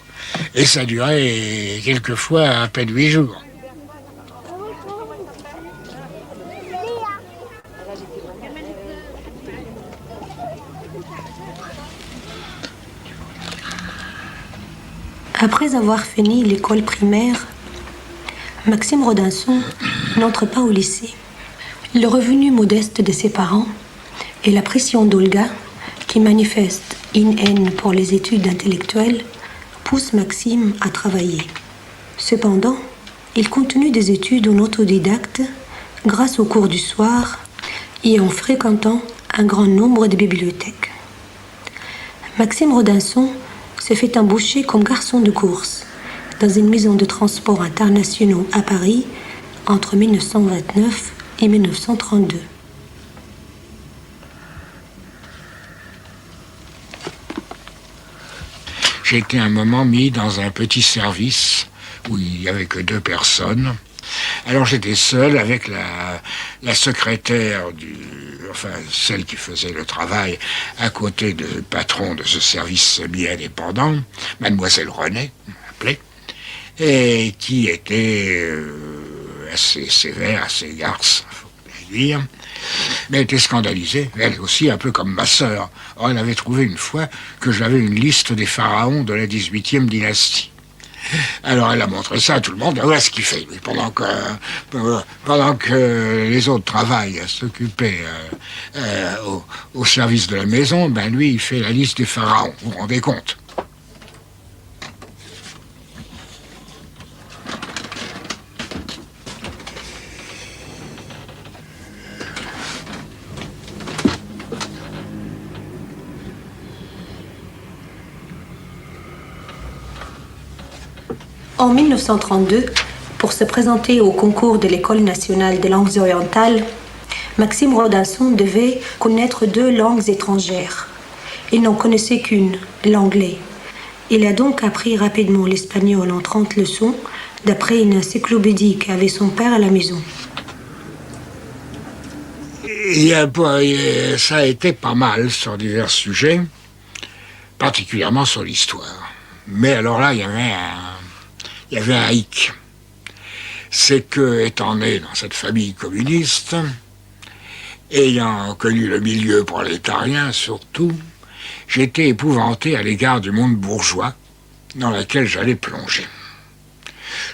Et ça durait quelquefois à peine 8 jours. Après avoir fini l'école primaire, Maxime Rodinson n'entre pas au lycée. Le revenu modeste de ses parents et la pression d'Olga, qui manifeste une haine pour les études intellectuelles, poussent Maxime à travailler. Cependant, il continue des études en autodidacte grâce aux cours du soir et en fréquentant un grand nombre de bibliothèques. Maxime Rodinson se fait embaucher comme garçon de course dans une maison de transport internationaux à Paris entre 1929 et 1932. J'ai été un moment mis dans un petit service où il n'y avait que 2 personnes. Alors j'étais seul avec la secrétaire celle qui faisait le travail à côté du patron de ce service semi-indépendant, mademoiselle René, appelée, et qui était assez sévère, assez garce, dire. Mais elle était scandalisée, elle aussi, un peu comme ma sœur. Or, elle avait trouvé une fois que j'avais une liste des pharaons de la 18e dynastie. Alors elle a montré ça à tout le monde, voilà ce qu'il fait, lui, pendant que les autres travaillent à s'occuper au service de la maison, ben lui il fait la liste des pharaons, vous vous rendez compte? En 1932, pour se présenter au concours de l'École nationale des langues orientales, Maxime Rodinson devait connaître 2 langues étrangères. Il n'en connaissait qu'une, l'anglais. Il a donc appris rapidement l'espagnol en 30 leçons, d'après une encyclopédie qu'avait son père à la maison. Ça a été pas mal sur divers sujets, particulièrement sur l'histoire. Mais alors là, il y avait un hic. C'est que, étant né dans cette famille communiste, ayant connu le milieu prolétarien surtout, j'étais épouvanté à l'égard du monde bourgeois dans lequel j'allais plonger.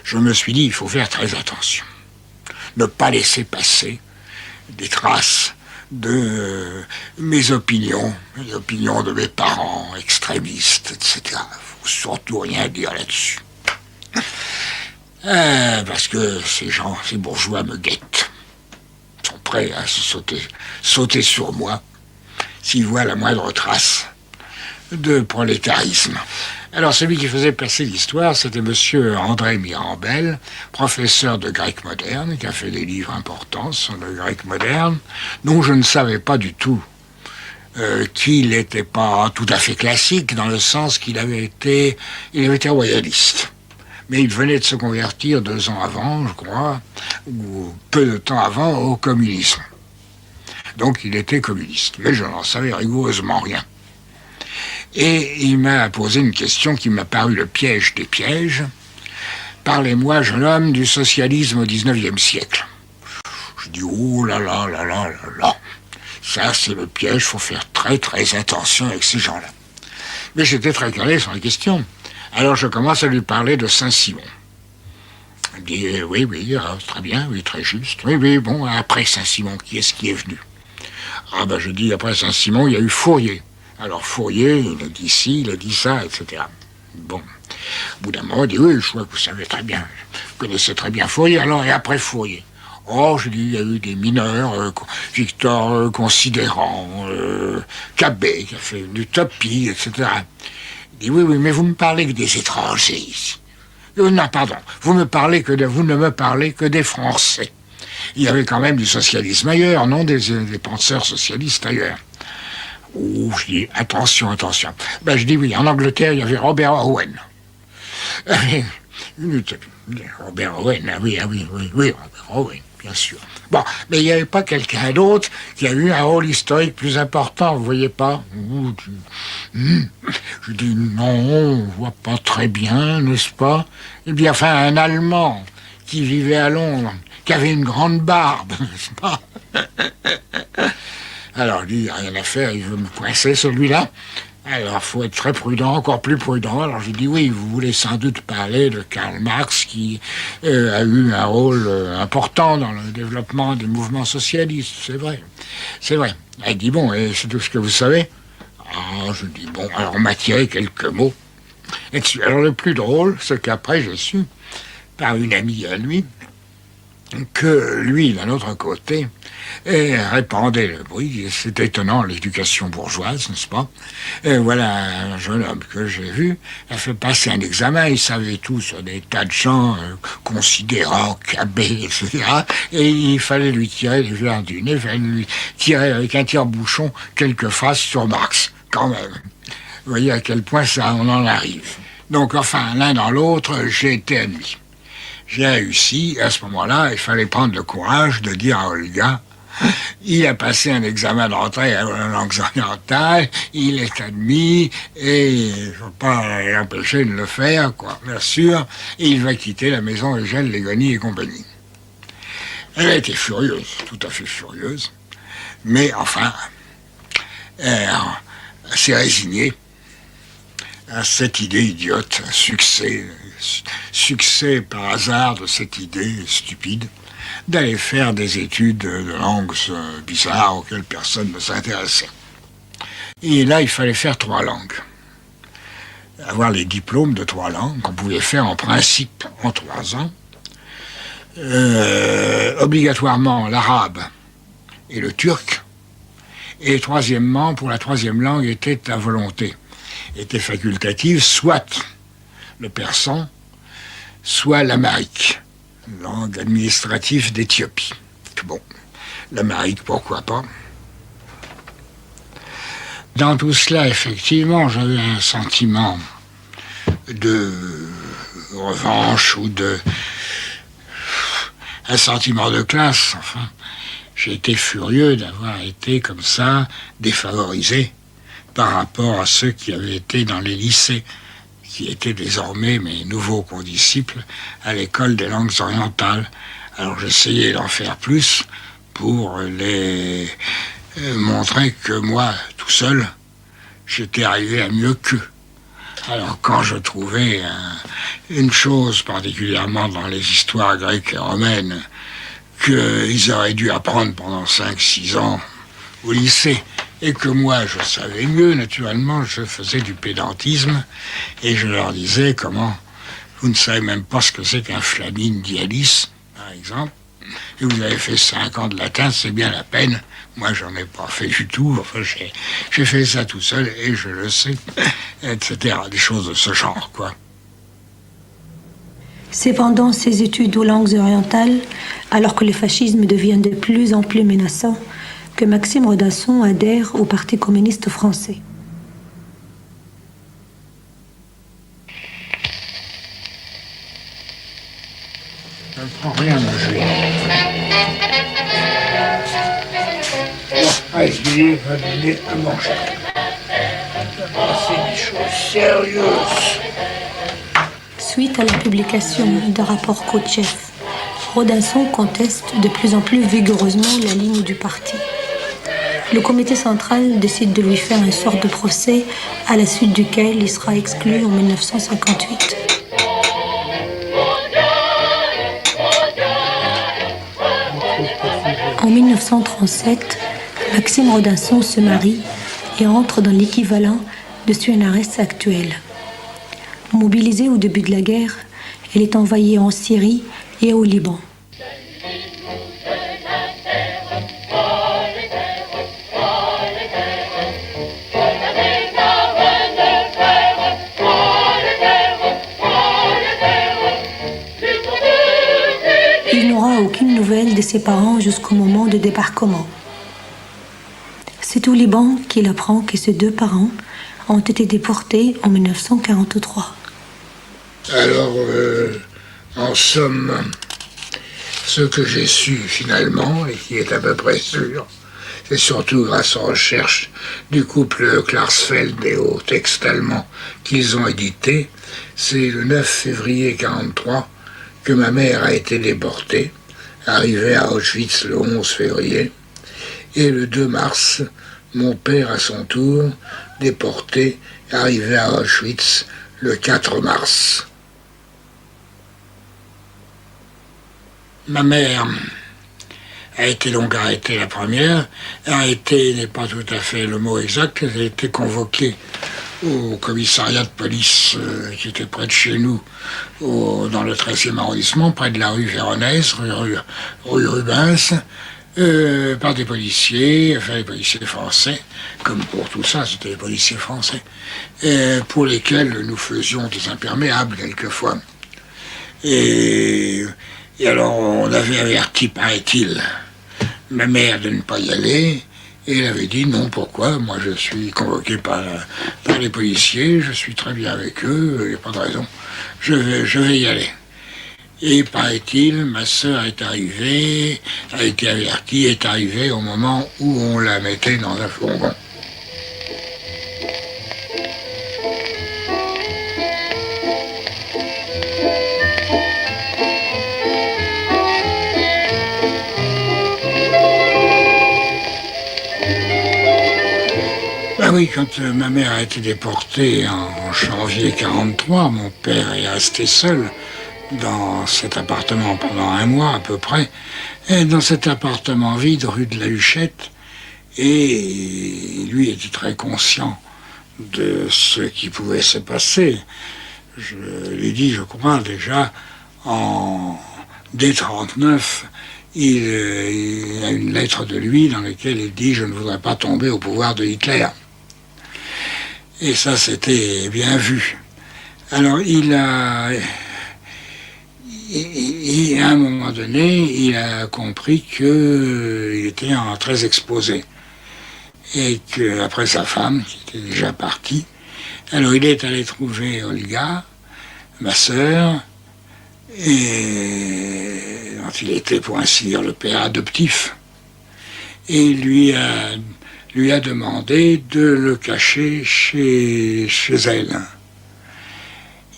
Je me suis dit, il faut faire très attention. Ne pas laisser passer des traces de mes opinions, les opinions de mes parents extrémistes, etc. Il ne faut surtout rien dire là-dessus. Parce que ces bourgeois me guettent. Ils sont prêts à sauter sur moi s'ils voient la moindre trace de prolétarisme. Alors celui qui faisait passer l'histoire, c'était monsieur André Mirambel, professeur de grec moderne, qui a fait des livres importants sur le grec moderne, dont je ne savais pas du tout qu'il n'était pas tout à fait classique, dans le sens qu'il avait été royaliste. Mais il venait de se convertir 2 ans avant, je crois, ou peu de temps avant, au communisme. Donc il était communiste, mais je n'en savais rigoureusement rien. Et il m'a posé une question qui m'a paru le piège des pièges. Parlez-moi, jeune homme, du socialisme au XIXe siècle. Je dis, oh là là là là là là. Ça, c'est le piège, il faut faire très très attention avec ces gens-là. Mais j'étais très calé sur la question. Alors je commence à lui parler de Saint-Simon. Il dit, oui, très bien, oui, très juste. Oui, bon, après Saint-Simon, qui est-ce qui est venu? Ah ben je dis, après Saint-Simon, il y a eu Fourier. Alors Fourier, il a dit ci, il a dit ça, etc. Bon, au bout d'un moment, il dit, oui, je vois que vous savez très bien, vous connaissez très bien Fourier, alors, et après Fourier? Oh, je dis, il y a eu des mineurs, Victor Considérant, Cabet, qui a fait une utopie, etc. Il dit, oui, mais vous me parlez que des étrangers ici. Non, pardon, vous ne me parlez que des Français. Il y avait quand même du socialisme ailleurs, non, des penseurs socialistes ailleurs. Oh, je dis, attention. Ben, je dis, oui, en Angleterre, il y avait Robert Owen. Robert Owen, oui, Robert Owen, bien sûr. Bon, mais il n'y avait pas quelqu'un d'autre qui a eu un rôle historique plus important, vous voyez pas? Je dis, non, on voit pas très bien, n'est-ce pas? Eh bien, enfin, un Allemand qui vivait à Londres, qui avait une grande barbe, n'est-ce pas? Alors, lui, il n'a rien à faire, il veut me coincer, celui-là. Alors, il faut être très prudent, encore plus prudent. Alors, je dis, oui, vous voulez sans doute parler de Karl Marx, qui a eu un rôle important dans le développement des mouvements socialistes, c'est vrai. Il dit, bon, et c'est tout ce que vous savez? Ah, je dis, bon, alors on m'a tiré quelques mots. Alors, le plus drôle, c'est qu'après, j'ai su, par une amie à lui, que lui, d'un autre côté, répandait le bruit. C'est étonnant, l'éducation bourgeoise, n'est-ce pas? Et voilà un jeune homme que j'ai vu, a fait passer un examen, il savait tout sur des tas de gens considérants, Cabet, etc. Et il fallait lui tirer les verres du nez, il fallait lui tirer avec un tire-bouchon quelques phrases sur Marx, quand même. Vous voyez à quel point ça, on en arrive. Donc, enfin, l'un dans l'autre, j'ai été admis. J'ai réussi, à ce moment-là, il fallait prendre le courage de dire à Olga, il a passé un examen d'entrée à la langue orientale, il est admis, et je ne peux pas l'empêcher de le faire, quoi, bien sûr, et il va quitter la maison Eugène Légony et compagnie. Elle a été furieuse, tout à fait furieuse, mais enfin, elle s'est résignée à cette idée idiote, un succès par hasard de cette idée stupide d'aller faire des études de langues bizarres auxquelles personne ne s'intéressait. Et là, il fallait faire 3 langues. Avoir les diplômes de 3 langues qu'on pouvait faire en principe en 3 ans. Obligatoirement l'arabe et le turc. Et troisièmement, pour la 3e langue, était à volonté, était facultative, soit le persan, soit l'amharique, langue administrative d'Éthiopie. Bon, l'amharique, pourquoi pas. Dans tout cela, effectivement, j'avais un sentiment de revanche ou un sentiment de classe, enfin. J'ai été furieux d'avoir été comme ça défavorisé par rapport à ceux qui avaient été dans les lycées, qui étaient désormais mes nouveaux condisciples à l'école des langues orientales. Alors j'essayais d'en faire plus pour les montrer que moi, tout seul, j'étais arrivé à mieux qu'eux. Alors quand je trouvais une chose, particulièrement dans les histoires grecques et romaines, qu'ils auraient dû apprendre pendant 5-6 ans au lycée, et que moi je savais mieux, naturellement, je faisais du pédantisme, et je leur disais comment vous ne savez même pas ce que c'est qu'un flamine dialis, par exemple, et vous avez fait 5 ans de latin, c'est bien la peine. Moi, j'en ai pas fait du tout. Enfin, j'ai fait ça tout seul et je le sais, etc. Des choses de ce genre, quoi. C'est pendant ses études aux langues orientales, alors que le fascisme devient de plus en plus menaçant, que Maxime Rodasson adhère au Parti communiste français. Je ne prends rien, mon Julien. Allez, Julien va donner à manger. C'est des choses sérieuses. Suite à la publication d'un rapport Kochev, Rodasson conteste de plus en plus vigoureusement la ligne du parti. Le comité central décide de lui faire une sorte de procès, à la suite duquel il sera exclu en 1958. En 1937, Maxime Rodasson se marie et entre dans l'équivalent de CNRS actuel. Mobilisée au début de la guerre, elle est envoyée en Syrie et au Liban. Il n'aura aucune nouvelle de ses parents jusqu'au moment du débarquement. C'est au Liban qu'il apprend que ses 2 parents ont été déportés en 1943. Alors, en somme, ce que j'ai su finalement, et qui est à peu près sûr, c'est surtout grâce aux recherches du couple Klarsfeld et aux textes allemands qu'ils ont édités, c'est le 9 février 1943 que ma mère a été déportée, arrivée à Auschwitz le 11 février, et le 2 mars, mon père à son tour, déporté, arrivé à Auschwitz le 4 mars. Ma mère a été donc arrêtée la première. Arrêtée n'est pas tout à fait le mot exact. Elle a été convoquée au commissariat de police qui était près de chez nous, dans le 13e arrondissement, près de la rue Véronèse, rue Rubens, par des policiers, enfin des policiers français, comme pour tout ça, c'était des policiers français, pour lesquels nous faisions des imperméables quelquefois. Et alors on avait averti, paraît-il, ma mère de ne pas y aller, et elle avait dit non, pourquoi, moi je suis convoqué par les policiers, je suis très bien avec eux, il n'y a pas de raison, je vais y aller. Et paraît-il, ma sœur est arrivée, a été avertie, est arrivée au moment où on la mettait dans un fourgon. oui, quand ma mère a été déportée en janvier 1943, mon père est resté seul dans cet appartement pendant 1 mois à peu près, et dans cet appartement vide rue de la Huchette, et lui était très conscient de ce qui pouvait se passer. Je l'ai dit, je crois, déjà, dès 1939, il y a une lettre de lui dans laquelle il dit « Je ne voudrais pas tomber au pouvoir de Hitler ». Et ça, c'était bien vu. Alors, et à un moment donné, il a compris qu'il était très exposé. Et qu'après sa femme, qui était déjà partie, alors il est allé trouver Olga, ma sœur, et dont il était pour ainsi dire le père adoptif, et lui a demandé de le cacher chez elle.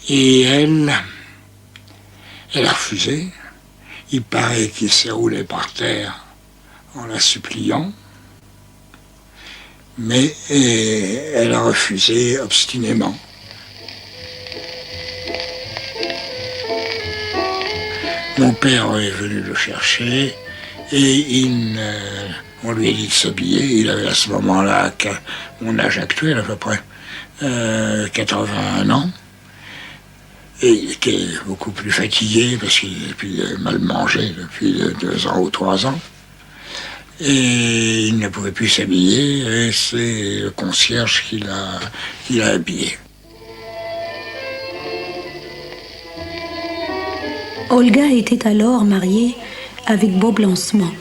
Et elle a refusé. Il paraît qu'il s'est roulé par terre en la suppliant, mais elle a refusé obstinément. Mon père est venu le chercher et on lui a dit de s'habiller. Il avait à ce moment-là mon âge actuel à peu près, 81 ans. Et il était beaucoup plus fatigué parce qu'il avait mal mangé depuis 2 ans ou 3 ans. Et il ne pouvait plus s'habiller et c'est le concierge qui l'a habillé. Olga était alors mariée avec Bob Lancement,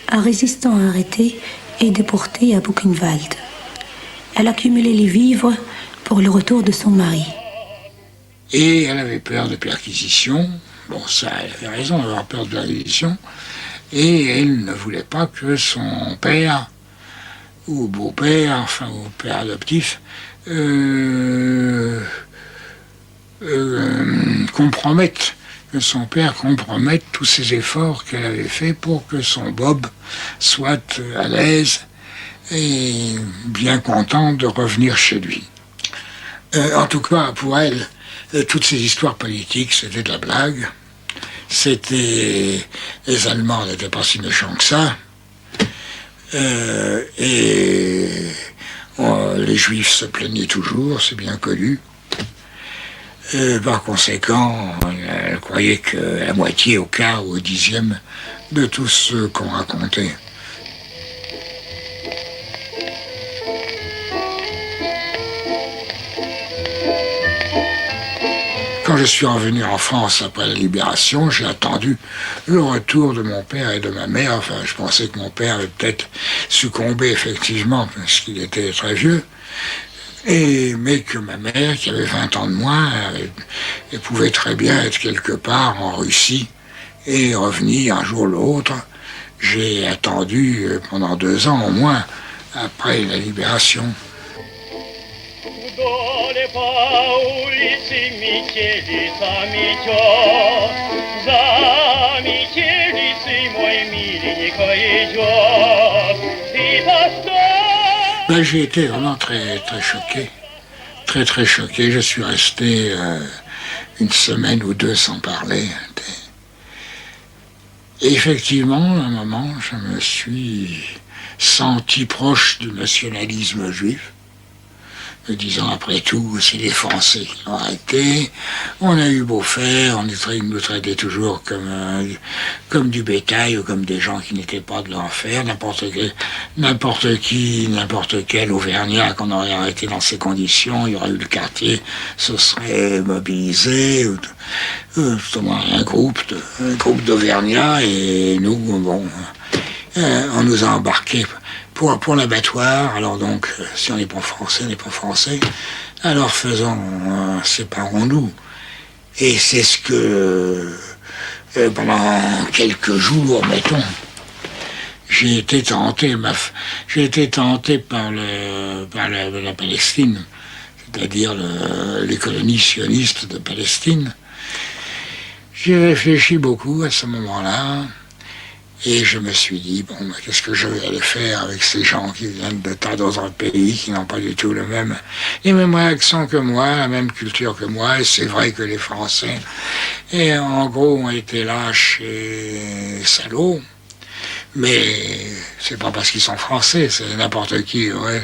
un résistant arrêté et déporté à Buchenwald. Elle accumulait les vivres pour le retour de son mari. Et elle avait peur de perquisition. Bon, ça, elle avait raison d'avoir peur de perquisition. Et elle ne voulait pas que son père, ou beau-père, enfin, ou père adoptif, compromette, que son père compromette tous ses efforts qu'elle avait faits pour que son Bob soit à l'aise et bien content de revenir chez lui. En tout cas, pour elle, toutes ces histoires politiques, c'était de la blague. Les Allemands n'étaient pas si méchants que ça. Les Juifs se plaignaient toujours, c'est bien connu. Par conséquent, elle croyait que la moitié, au quart ou au 10e de tout ce qu'on racontait. Quand je suis revenu en France après la libération, j'ai attendu le retour de mon père et de ma mère. Enfin, je pensais que mon père avait peut-être succombé effectivement parce qu'il était très vieux. Mais que ma mère, qui avait 20 ans de moins, elle pouvait très bien être quelque part en Russie et revenir un jour ou l'autre. J'ai attendu pendant 2 ans au moins après la libération. Ben, j'ai été vraiment très, très choqué. Très, très choqué. Je suis resté 1 semaine ou 2 sans parler. Et effectivement, à un moment, je me suis senti proche du nationalisme juif. Me disant, après tout, c'est les Français qui l'ont arrêté. On a eu beau faire, ils nous traitaient toujours comme du bétail ou comme des gens qui n'étaient pas de l'enfer. N'importe quel Auvergnat qu'on aurait arrêté dans ces conditions, il y aurait eu le quartier, se serait mobilisé, un groupe d'Auvergnats, et nous, bon, on nous a embarqués pour l'abattoir. Alors donc, si on n'est pas français, on n'est pas français. Alors séparons-nous. Et c'est ce que, pendant quelques jours, mettons, j'ai été tenté par la Palestine, c'est-à-dire les colonies sionistes de Palestine. J'ai réfléchi beaucoup à ce moment-là. Et je me suis dit, bon, qu'est-ce que je vais aller faire avec ces gens qui viennent de tas d'autres pays, qui n'ont pas du tout les mêmes réactions que moi, la même culture que moi, et c'est vrai que les Français, et en gros, ont été lâches et salauds, mais c'est pas parce qu'ils sont français, c'est n'importe qui aurait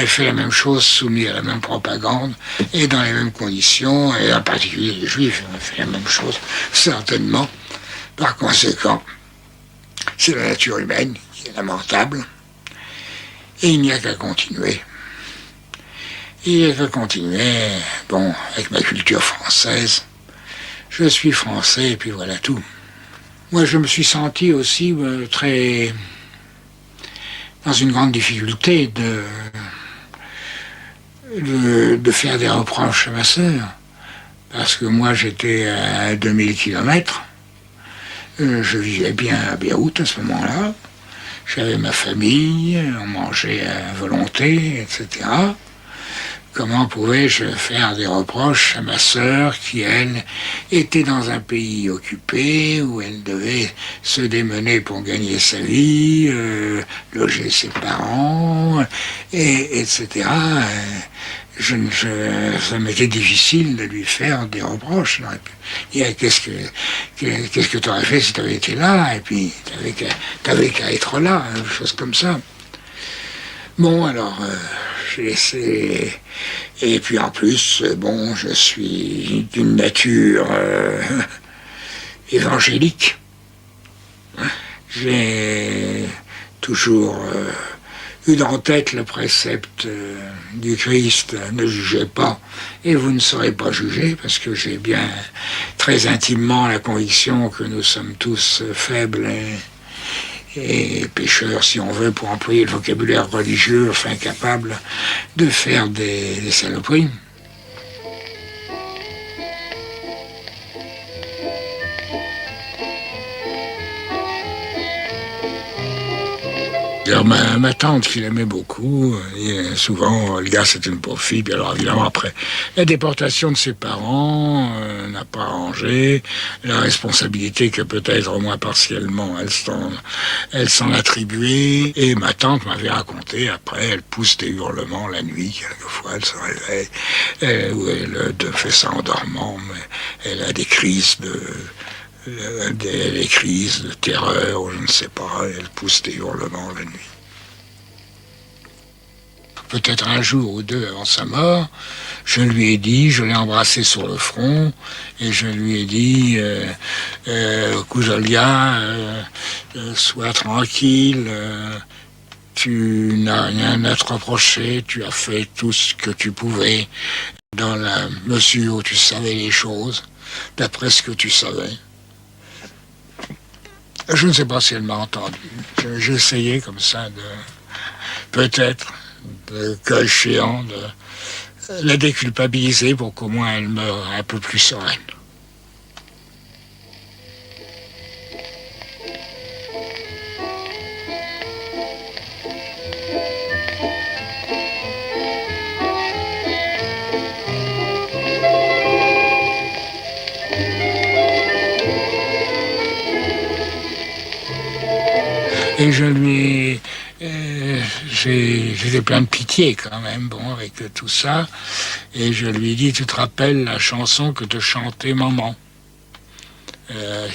fait la même chose, soumis à la même propagande, et dans les mêmes conditions, et en particulier les Juifs ont fait la même chose, certainement. Par conséquent, c'est la nature humaine qui est lamentable, et il n'y a qu'à continuer. Il n'y a qu'à continuer, bon, avec ma culture française. Je suis français, et puis voilà tout. Moi, je me suis senti aussi dans une grande difficulté de faire des reproches à ma sœur, parce que moi, j'étais à 2000 kilomètres. Je vivais bien à Beyrouth à ce moment-là. J'avais ma famille, on mangeait à volonté, etc. Comment pouvais-je faire des reproches à ma sœur qui, elle, était dans un pays occupé, où elle devait se démener pour gagner sa vie, loger ses parents, etc. Ça m'était difficile de lui faire des reproches. Qu'est-ce que tu aurais fait si tu avais été là? Et puis, t'avais qu'à être là, une chose comme ça. Bon, alors, j'ai laissé... Et puis en plus, bon, je suis d'une nature évangélique. J'ai toujours... eu en tête le précepte du Christ, ne jugez pas, et vous ne serez pas jugés, parce que j'ai bien très intimement la conviction que nous sommes tous faibles et pécheurs, si on veut, pour employer le vocabulaire religieux, enfin capables de faire des saloperies. Alors, ma tante, qui l'aimait beaucoup, et souvent, le gars, c'était une pauvre fille. Puis alors, évidemment, après, la déportation de ses parents n'a pas arrangé. La responsabilité que peut-être, au moins partiellement, elle s'en attribuait. Et ma tante m'avait raconté, après, elle pousse des hurlements la nuit, quelquefois, elle se réveille, ou elle fait ça en dormant, mais elle a des crises des crises de terreur, ou je ne sais pas, elle pousse des hurlements la nuit. Peut-être un jour ou deux avant sa mort, je lui ai dit, je l'ai embrassé sur le front, et je lui ai dit, Koujalia, sois tranquille, tu n'as rien à te reprocher, tu as fait tout ce que tu pouvais, dans la mesure où tu savais les choses, d'après ce que tu savais. Je ne sais pas si elle m'a entendu. J'ai essayé comme ça peut-être, le cas échéant, de la déculpabiliser pour qu'au moins elle meure un peu plus sereine. Et je lui j'étais plein de pitié quand même, bon, avec tout ça. Et je lui ai dit, tu te rappelles la chanson que te chantait maman?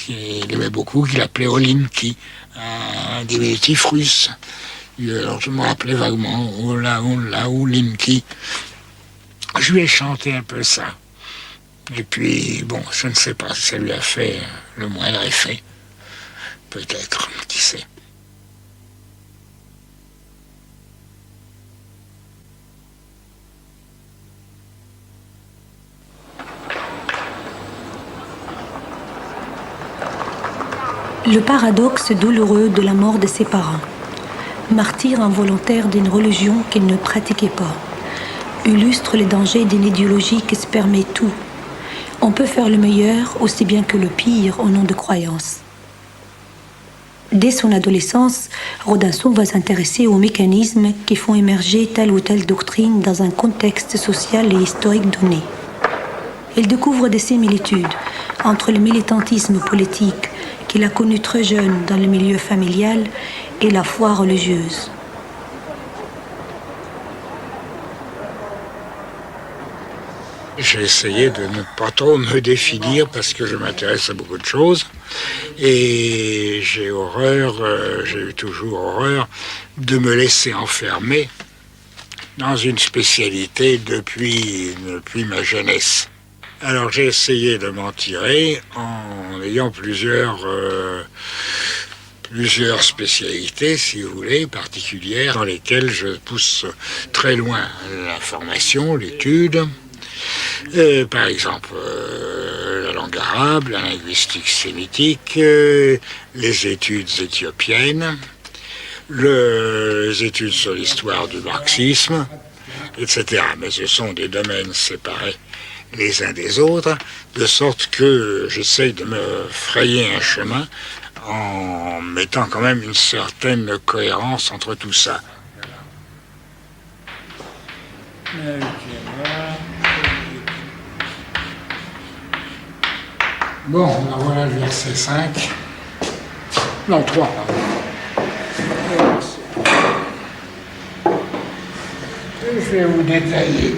Il aimait beaucoup, qu'il appelait Olinki, un diminutif russe. Alors je me rappelais vaguement, Ola, Olinki. Je lui ai chanté un peu ça. Et puis, bon, je ne sais pas si ça lui a fait le moindre effet. Peut-être, qui sait. Le paradoxe douloureux de la mort de ses parents. Martyr involontaire d'une religion qu'il ne pratiquait pas. Illustre les dangers d'une idéologie qui se permet tout. On peut faire le meilleur aussi bien que le pire au nom de croyances. Dès son adolescence, Robinson va s'intéresser aux mécanismes qui font émerger telle ou telle doctrine dans un contexte social et historique donné. Il découvre des similitudes entre le militantisme politique qu'il a connu très jeune dans le milieu familial et la foi religieuse. J'ai essayé de ne pas trop me définir parce que je m'intéresse à beaucoup de choses et j'ai eu toujours horreur de me laisser enfermer dans une spécialité depuis ma jeunesse. Alors j'ai essayé de m'en tirer en ayant plusieurs spécialités, si vous voulez, particulières, dans lesquelles je pousse très loin la formation, l'étude. Par exemple, la langue arabe, la linguistique sémitique, les études éthiopiennes, les études sur l'histoire du marxisme, etc. Mais ce sont des domaines séparés les uns des autres, de sorte que j'essaye de me frayer un chemin en mettant quand même une certaine cohérence entre tout ça. Bon, alors voilà le verset 5. Non, 3, pardon. Je vais vous détailler.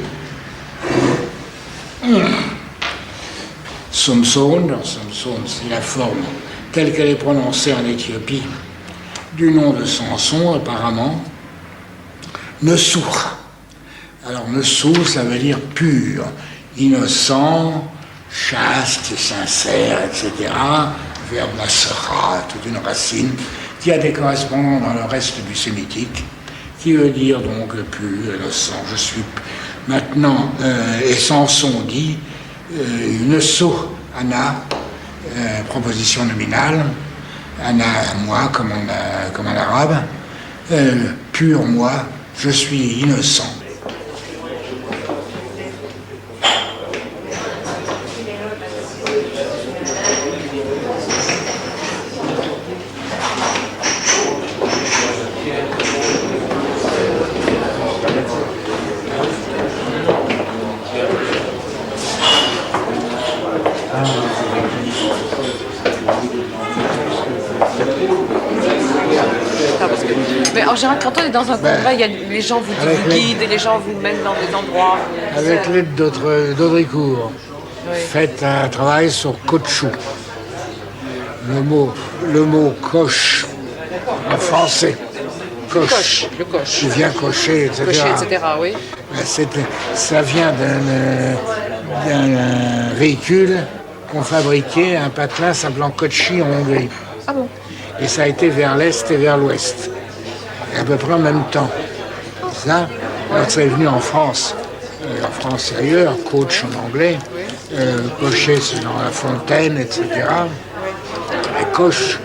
Samson, c'est la forme telle qu'elle est prononcée en Éthiopie du nom de Samson, apparemment. Nessour. Alors, Nessour, ça veut dire pur, innocent, chaste, sincère, etc. Verbe nasera, toute une racine qui a des correspondants dans le reste du sémitique, qui veut dire donc pur, innocent. Je suis maintenant, et Samson dit, Nesso, Anna, proposition nominale, Anna, moi, comme en arabe, pur, moi, je suis innocent. Mais en général, quand on est dans un congrès, les gens vous guident et les gens vous mènent dans des endroits. Avec l'aide d'Audricourt, faites un travail sur caoutchouc. Le mot coche en français. Coche. Le coche. Qui vient cocher, etc. Cocher, etc., oui. Ça vient d'un véhicule qu'on fabriquait, un patelin s'appelant Kochi en Hongrie. Ah bon? Et ça a été vers l'est et vers l'ouest. Et à peu près en même temps. Ça, alors ça est venu en France et ailleurs, coach en anglais, cocher c'est dans la fontaine, etc. Et coche.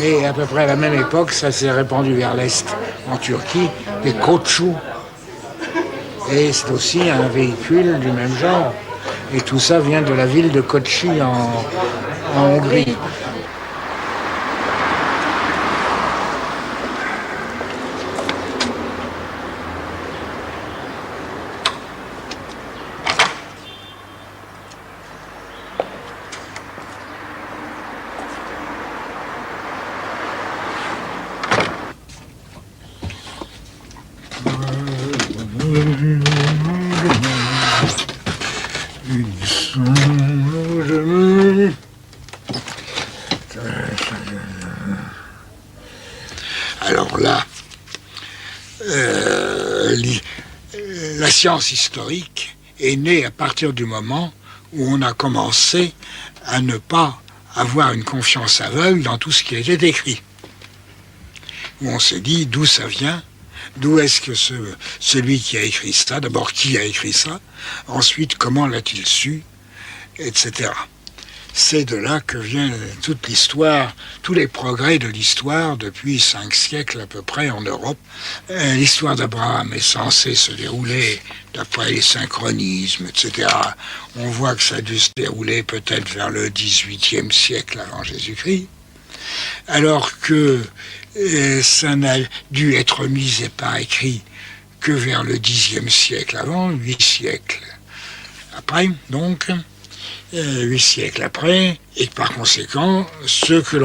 Mais à peu près à la même époque, ça s'est répandu vers l'est, en Turquie, des caoutchoucs. Et c'est aussi un véhicule du même genre. Et tout ça vient de la ville de Kochi en Hongrie. Alors là, la science historique est née à partir du moment où on a commencé à ne pas avoir une confiance aveugle dans tout ce qui était écrit. Où on s'est dit d'où ça vient, d'où est-ce que celui qui a écrit ça, d'abord qui a écrit ça, ensuite comment l'a-t-il su, etc. C'est de là que vient toute l'histoire, tous les progrès de l'histoire depuis 5 siècles à peu près en Europe. L'histoire d'Abraham est censée se dérouler d'après les synchronismes, etc. On voit que ça a dû se dérouler peut-être vers le XVIIIe siècle avant Jésus-Christ, alors que ça n'a dû être mis et pas écrit que vers le Xe siècle avant, 8 siècles après, donc. 8 siècles après, et que par conséquent, ce que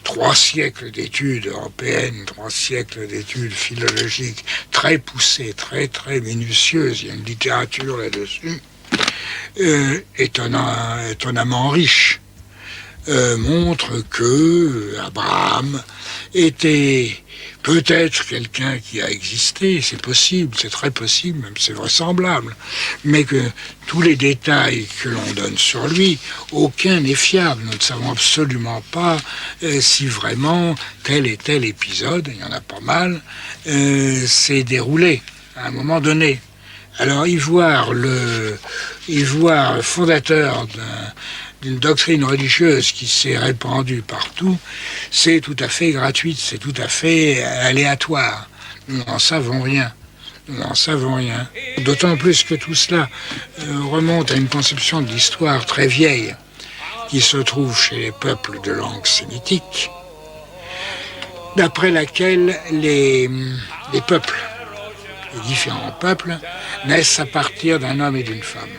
3 siècles d'études européennes, 3 siècles d'études philologiques très poussées, très minutieuses, il y a une littérature là-dessus, étonnamment riche, montre que Abraham était peut-être quelqu'un qui a existé, c'est possible, c'est très possible, même c'est vraisemblable, mais que tous les détails que l'on donne sur lui, aucun n'est fiable. Nous ne savons absolument pas si vraiment tel et tel épisode, il y en a pas mal, s'est déroulé à un moment donné. Alors y voir le fondateur d'une doctrine religieuse qui s'est répandue partout, c'est tout à fait gratuit, c'est tout à fait aléatoire. Nous n'en savons rien. Nous n'en savons rien. D'autant plus que tout cela remonte à une conception de l'histoire très vieille qui se trouve chez les peuples de langue sémitique, d'après laquelle les peuples, les différents peuples, naissent à partir d'un homme et d'une femme.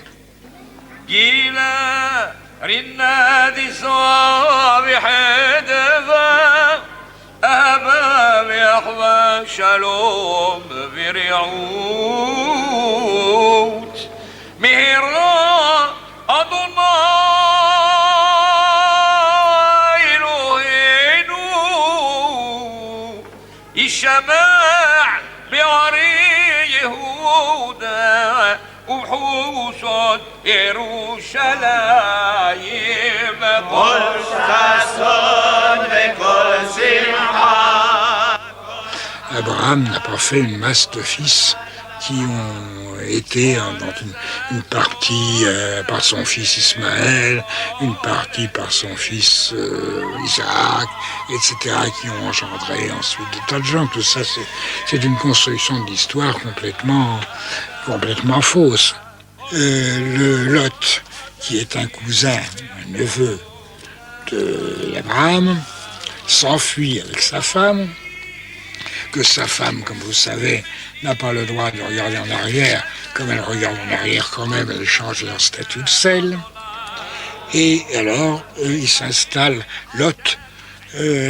رنادي صابح دفا أمام يحوى شلوم بريعوت مهرا أضنا إلهينو الشماع بعري يهودا وحوصت يروشلايم Abraham n'a pas fait une masse de fils qui ont été dans une partie par son fils Ismaël, une partie par son fils Isaac, etc., qui ont engendré ensuite des tas de gens. Tout ça, c'est une construction de l'histoire complètement fausse. Le Lot, qui est un cousin, un neveu d'Abraham, s'enfuit avec sa femme, que sa femme, comme vous savez, n'a pas le droit de regarder en arrière. Comme elle regarde en arrière quand même, elle change leur statut de sel. Et alors, il s'installe, Lot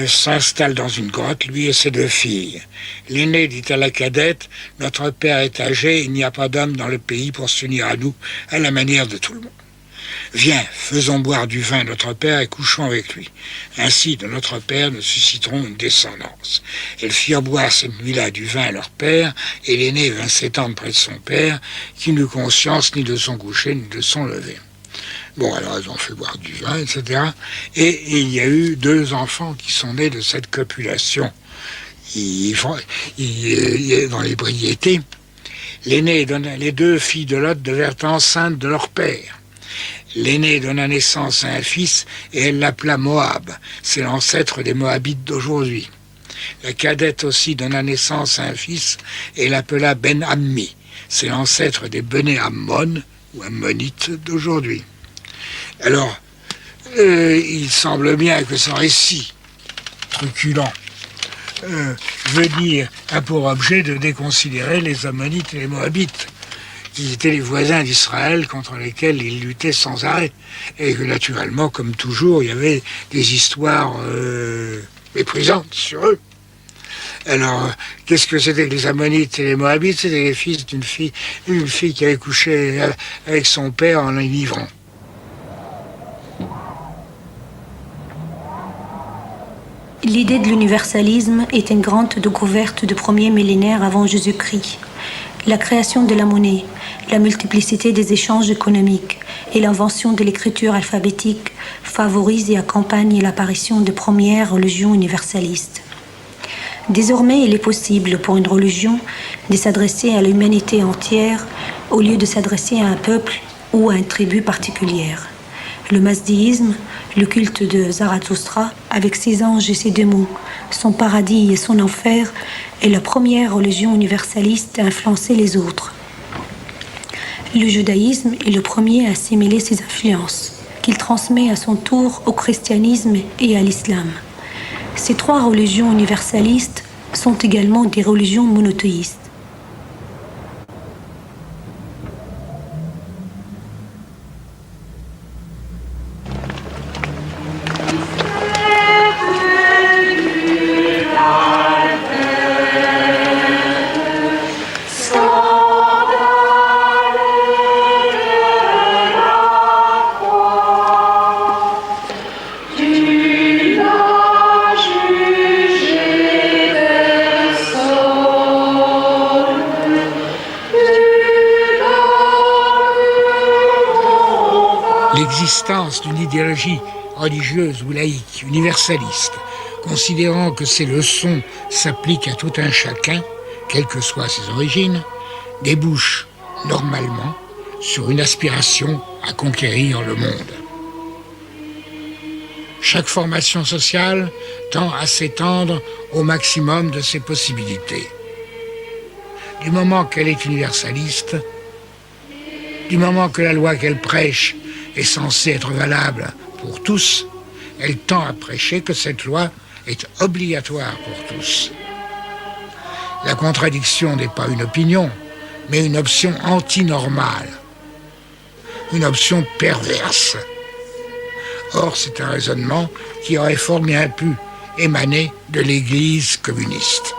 s'installe dans une grotte, lui et ses 2 filles. L'aîné dit à la cadette, « Notre père est âgé, il n'y a pas d'homme dans le pays pour s'unir à nous, à la manière de tout le monde. Viens, faisons boire du vin à notre père et couchons avec lui. Ainsi, de notre père, nous susciterons une descendance. » Elles firent boire cette nuit-là du vin à leur père, et l'aîné vint s'étendre près de son père, qui n'eut conscience ni de son coucher, ni de son lever. Bon, alors elles ont fait boire du vin, etc. Et il y a eu 2 enfants qui sont nés de cette copulation. Dans l'ébriété, les 2 filles de Lot devinrent enceintes de leur père. L'aînée donna naissance à un fils et elle l'appela Moab. C'est l'ancêtre des Moabites d'aujourd'hui. La cadette aussi donna naissance à un fils et l'appela Ben Ammi. C'est l'ancêtre des Bené Ammon ou Ammonites d'aujourd'hui. Alors, il semble bien que ce récit truculent a pour objet de déconsidérer les Ammonites et les Moabites, qui étaient les voisins d'Israël contre lesquels ils luttaient sans arrêt. Et que naturellement, comme toujours, il y avait des histoires méprisantes sur eux. Alors, qu'est-ce que c'était que les Ammonites et les Moabites? C'était les fils d'une fille qui avait couché avec son père en l'enivrant. L'idée de l'universalisme est une grande découverte du premier millénaire avant Jésus-Christ. La création de la monnaie, la multiplicité des échanges économiques et l'invention de l'écriture alphabétique favorisent et accompagnent l'apparition de premières religions universalistes. Désormais, il est possible pour une religion de s'adresser à l'humanité entière au lieu de s'adresser à un peuple ou à une tribu particulière. Le masdéisme, le culte de Zarathustra, avec ses anges et ses démons, son paradis et son enfer, est la première religion universaliste à influencer les autres. Le judaïsme est le premier à assimiler ses influences, qu'il transmet à son tour au christianisme et à l'islam. Ces 3 religions universalistes sont également des religions monothéistes. l'existence d'une idéologie religieuse ou laïque, universaliste, considérant que ces leçons s'appliquent à tout un chacun, quelles que soient ses origines, débouche normalement sur une aspiration à conquérir le monde. Chaque formation sociale tend à s'étendre au maximum de ses possibilités. Du moment qu'elle est universaliste, du moment que la loi qu'elle prêche est censée être valable pour tous, elle tend à prêcher que cette loi est obligatoire pour tous. La contradiction n'est pas une opinion, mais une option antinormale, une option perverse. Or, c'est un raisonnement qui aurait fort bien pu émaner de l'Église communiste.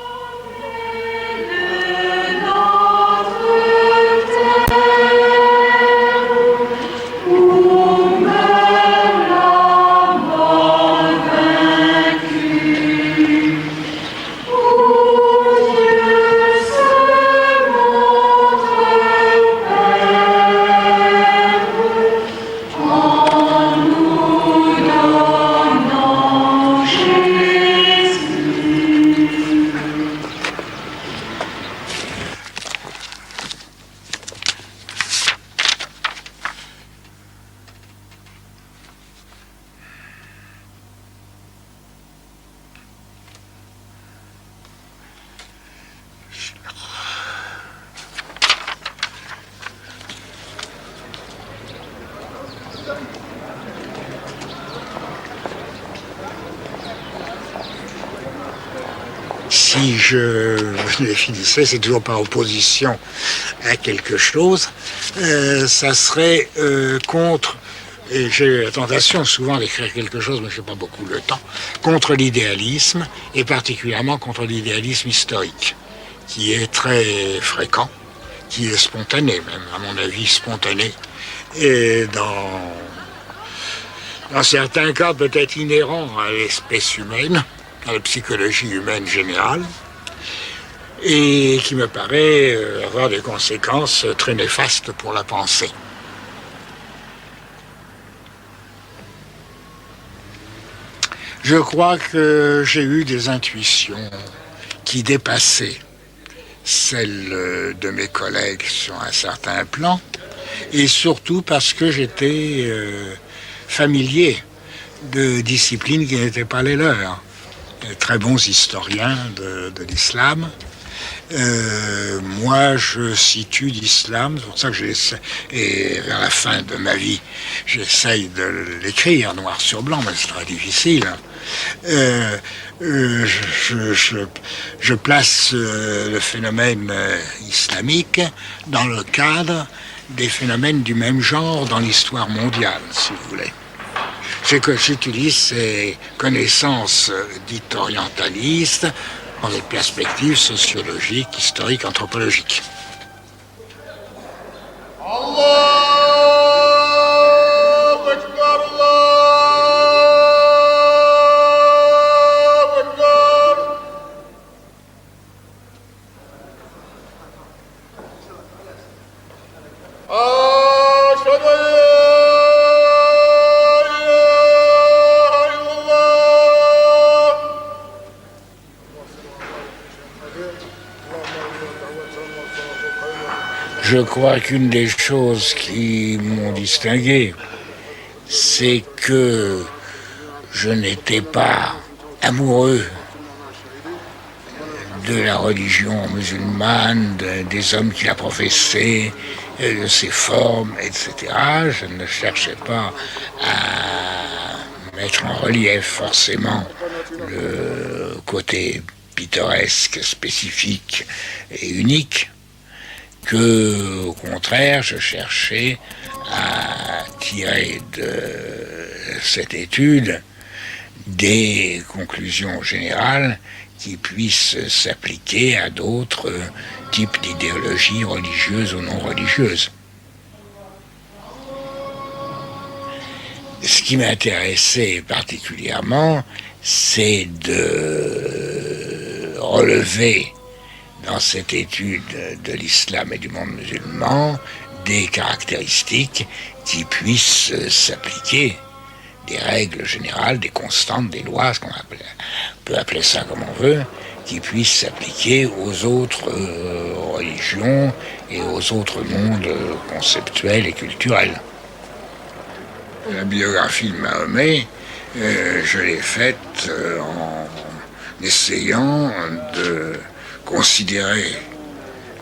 Si je définissais, c'est toujours par opposition à quelque chose, ça serait contre, et j'ai la tentation souvent d'écrire quelque chose, mais je n'ai pas beaucoup le temps, contre l'idéalisme, et particulièrement contre l'idéalisme historique, qui est très fréquent, qui est spontané, même à mon avis spontané, et dans certains cas peut-être inhérent à l'espèce humaine, à la psychologie humaine générale, et qui me paraît avoir des conséquences très néfastes pour la pensée. Je crois que j'ai eu des intuitions qui dépassaient celles de mes collègues sur un certain plan, et surtout parce que j'étais familier de disciplines qui n'étaient pas les leurs. Des très bons historiens de l'islam. Moi, je situe l'islam, c'est pour ça que et vers la fin de ma vie, j'essaye de l'écrire noir sur blanc, mais c'est très difficile. Je place le phénomène islamique dans le cadre des phénomènes du même genre dans l'histoire mondiale, si vous voulez. C'est que j'utilise ces connaissances dites orientalistes dans des perspectives sociologiques, historiques, anthropologiques. Je crois qu'une des choses qui m'ont distingué, c'est que je n'étais pas amoureux de la religion musulmane, des hommes qui la professaient, de ses formes, etc. Je ne cherchais pas à mettre en relief forcément le côté pittoresque, spécifique et unique, que, au contraire, je cherchais à tirer de cette étude des conclusions générales qui puissent s'appliquer à d'autres types d'idéologies religieuses ou non religieuses. Ce qui m'intéressait particulièrement, c'est de relever dans cette étude de l'islam et du monde musulman des caractéristiques qui puissent s'appliquer, des règles générales, des constantes, des lois, on peut appeler ça comme on veut, qui puissent s'appliquer aux autres religions et aux autres mondes conceptuels et culturels. La biographie de Mahomet, je l'ai faite en essayant de considérer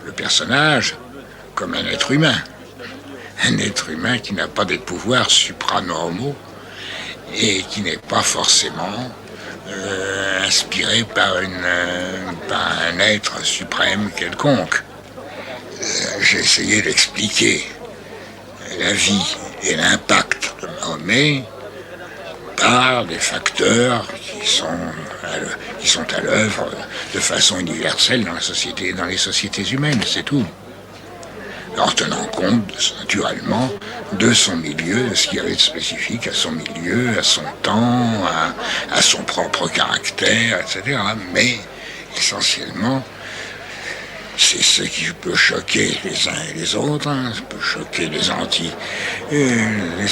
le personnage comme un être humain qui n'a pas des pouvoirs supranormaux et qui n'est pas forcément inspiré par un être suprême quelconque. J'ai essayé d'expliquer la vie et l'impact de Mahomet par des facteurs qui sont à l'œuvre de façon universelle dans les sociétés humaines, c'est tout. En tenant compte, naturellement, de son milieu, de ce qu'il y avait de spécifique à son milieu, à son temps, à son propre caractère, etc. Mais, essentiellement, c'est ce qui peut choquer les uns et les autres, ça peut choquer les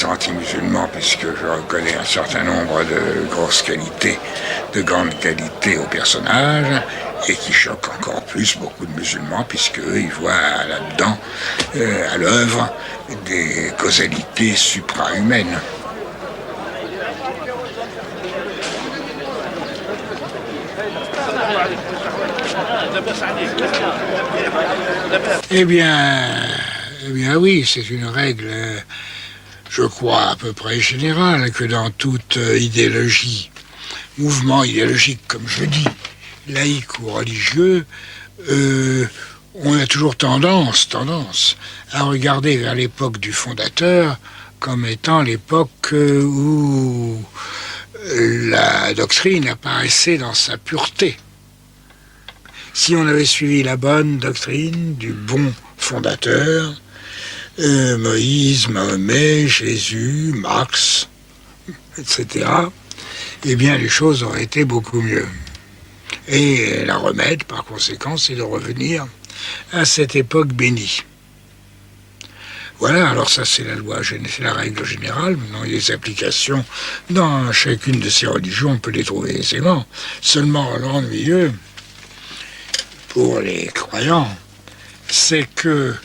anti-musulmans, puisque je reconnais un certain nombre de grandes qualités au personnage, et qui choque encore plus beaucoup de musulmans, puisque eux, ils voient là-dedans, à l'œuvre, des causalités suprahumaines. Eh bien oui, c'est une règle, je crois, à peu près générale, que dans toute idéologie, mouvement idéologique, comme je dis, laïque ou religieux, on a toujours tendance à regarder vers l'époque du fondateur comme étant l'époque où la doctrine apparaissait dans sa pureté. Si on avait suivi la bonne doctrine du bon fondateur, Moïse, Mahomet, Jésus, Marx, etc., eh bien les choses auraient été beaucoup mieux. Et la remède, par conséquent, c'est de revenir à cette époque bénie. Voilà, alors ça c'est c'est la règle générale. Maintenant, les applications dans chacune de ces religions, on peut les trouver aisément. Seulement, l'ennuyeux pour les croyants, c'est que,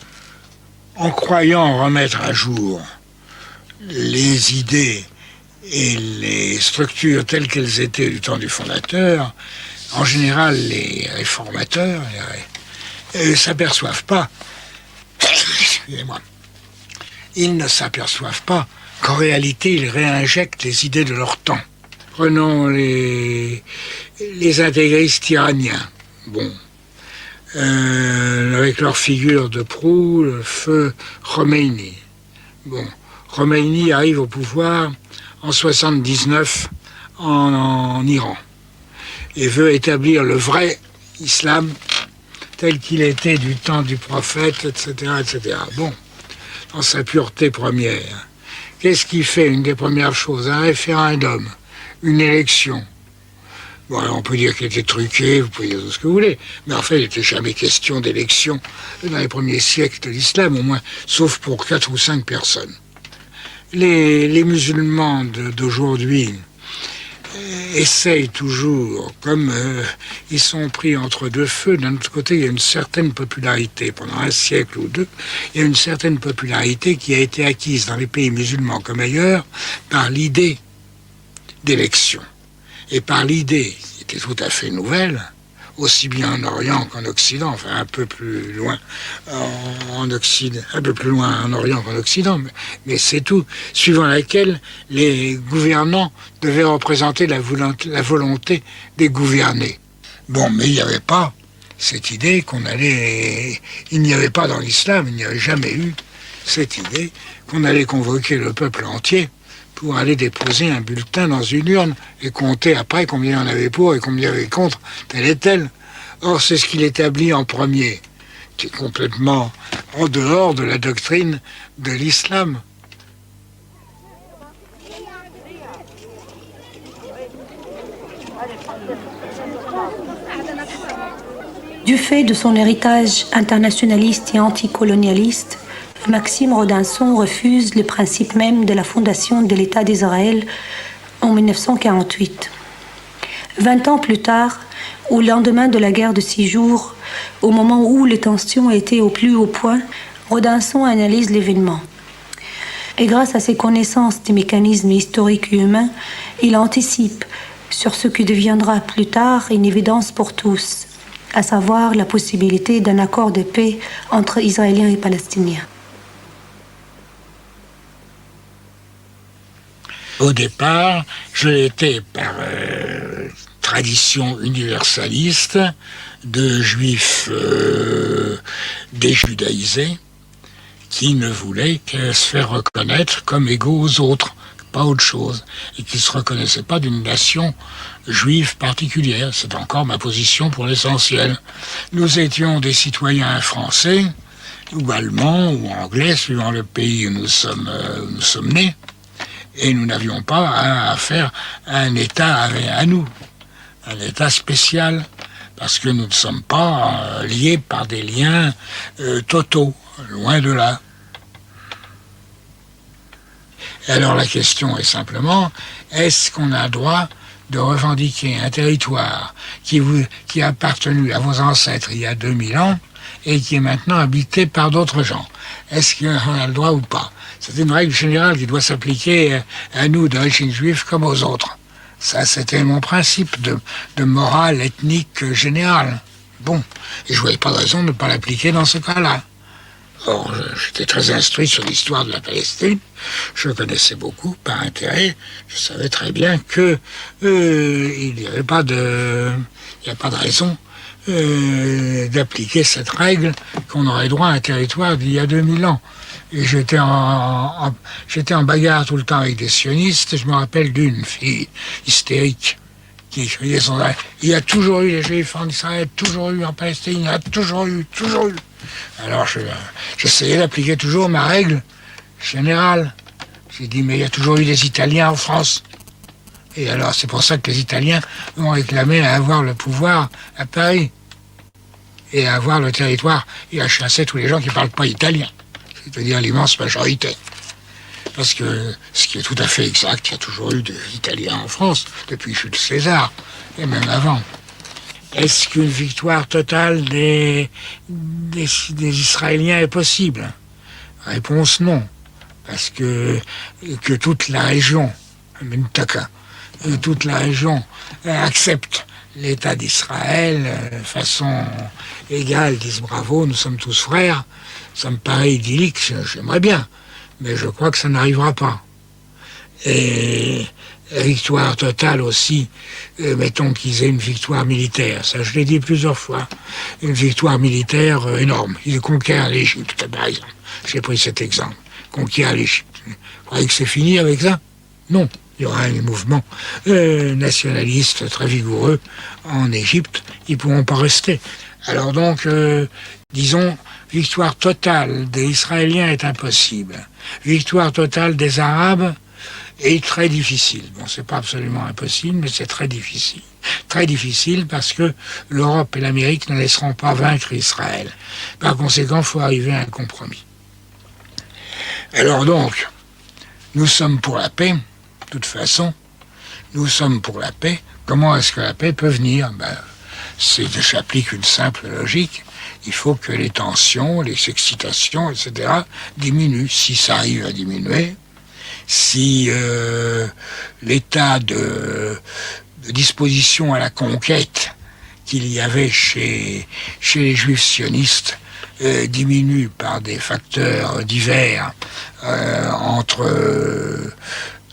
en croyant remettre à jour les idées et les structures telles qu'elles étaient du temps du fondateur, en général, les réformateurs s'aperçoivent pas, excusez-moi, ils ne s'aperçoivent pas qu'en réalité, ils réinjectent les idées de leur temps. Prenons les intégristes iraniens. Bon. Avec leur figure de proue, le feu Khomeini. Bon. Khomeini arrive au pouvoir en 79 en Iran et veut établir le vrai islam tel qu'il était du temps du prophète, etc., etc. Bon, dans sa pureté première. Qu'est-ce qu'il fait? Une des premières choses, un référendum, une élection. Bon, alors on peut dire qu'il était truqué, vous pouvez dire tout ce que vous voulez, mais en fait, il n'était jamais question d'élection dans les premiers siècles de l'islam, au moins, sauf pour 4 ou 5 personnes. Les musulmans d'aujourd'hui essayent toujours, comme ils sont pris entre deux feux. D'un autre côté, il y a une certaine popularité. Pendant un siècle ou deux, il y a une certaine popularité qui a été acquise dans les pays musulmans comme ailleurs par l'idée d'élection. Et par l'idée, qui était tout à fait nouvelle, aussi bien en Orient qu'en Occident, enfin un peu plus loin en Occident, un peu plus loin en Orient qu'en Occident, mais c'est tout, suivant laquelle les gouvernants devaient représenter la volonté des gouvernés. Bon, mais il n'y avait pas cette idée il n'y avait pas dans l'islam, il n'y avait jamais eu cette idée qu'on allait convoquer le peuple entier pour aller déposer un bulletin dans une urne et compter après combien il y en avait pour et combien il y avait contre, tel et tel. Or, c'est ce qu'il établit en premier, qui est complètement en dehors de la doctrine de l'islam. Du fait de son héritage internationaliste et anticolonialiste, Maxime Rodinson refuse le principe même de la fondation de l'État d'Israël en 1948. 20 ans plus tard, au lendemain de la guerre de 6 jours, au moment où les tensions étaient au plus haut point, Rodinson analyse l'événement. Et grâce à ses connaissances des mécanismes historiques et humains, il anticipe sur ce qui deviendra plus tard une évidence pour tous, à savoir la possibilité d'un accord de paix entre Israéliens et Palestiniens. Au départ, je l'étais par tradition universaliste de juifs déjudaïsés qui ne voulaient que se faire reconnaître comme égaux aux autres, pas autre chose, et qui ne se reconnaissaient pas d'une nation juive particulière. C'est encore ma position pour l'essentiel. Nous étions des citoyens français, ou allemands, ou anglais, suivant le pays où nous sommes nés, et nous n'avions pas à faire un État à nous, un État spécial, parce que nous ne sommes pas liés par des liens totaux, loin de là. Et alors la question est simplement, est-ce qu'on a le droit de revendiquer un territoire qui a appartenu à vos ancêtres il y a 2000 ans et qui est maintenant habité par d'autres gens? Est-ce qu'on a le droit ou pas? C'est une règle générale qui doit s'appliquer à nous d'origine juive comme aux autres. Ça, c'était mon principe de morale ethnique générale. Bon, et je voyais pas de raison de ne pas l'appliquer dans ce cas-là. Or, j'étais très instruit sur l'histoire de la Palestine. Je connaissais beaucoup par intérêt. Je savais très bien que il n'y a pas de raison d'appliquer cette règle qu'on aurait droit à un territoire d'il y a 2000 ans. Et j'étais en bagarre tout le temps avec des sionistes. Je me rappelle d'une fille hystérique qui criait son arrêt. Il y a toujours eu des juifs en Israël, toujours eu en Palestine, il y en a toujours eu. Alors j'essayais d'appliquer toujours ma règle générale. J'ai dit, mais il y a toujours eu des Italiens en France. Et alors c'est pour ça que les Italiens ont réclamé à avoir le pouvoir à Paris. Et à avoir le territoire et à chasser tous les gens qui ne parlent pas italien. C'est-à-dire l'immense majorité. Parce que, ce qui est tout à fait exact, il y a toujours eu des Italiens en France, depuis Jules César, et même avant. Est-ce qu'une victoire totale des Israéliens est possible? Réponse non. Parce que toute la région, toute la région accepte l'État d'Israël de façon égale, disent bravo, nous sommes tous frères, ça me paraît idyllique, j'aimerais bien, mais je crois que ça n'arrivera pas. Et victoire totale aussi, mettons qu'ils aient une victoire militaire, ça je l'ai dit plusieurs fois, une victoire militaire énorme, ils conquièrent l'Égypte par exemple, j'ai pris cet exemple, conquièrent l'Égypte. Vous croyez que c'est fini avec ça? Non. Il y aura un mouvement nationaliste très vigoureux en Égypte, ils ne pourront pas rester. Alors donc, disons, victoire totale des Israéliens est impossible. Victoire totale des Arabes est très difficile. Bon, c'est pas absolument impossible, mais c'est très difficile. Très difficile parce que l'Europe et l'Amérique ne laisseront pas vaincre Israël. Par conséquent, il faut arriver à un compromis. Alors donc, nous sommes pour la paix. De toute façon, nous sommes pour la paix. Comment est-ce que la paix peut venir? J'applique une simple logique. Il faut que les tensions, les excitations, etc. diminuent. Si ça arrive à diminuer, si l'état de disposition à la conquête qu'il y avait chez les juifs sionistes diminue par des facteurs divers à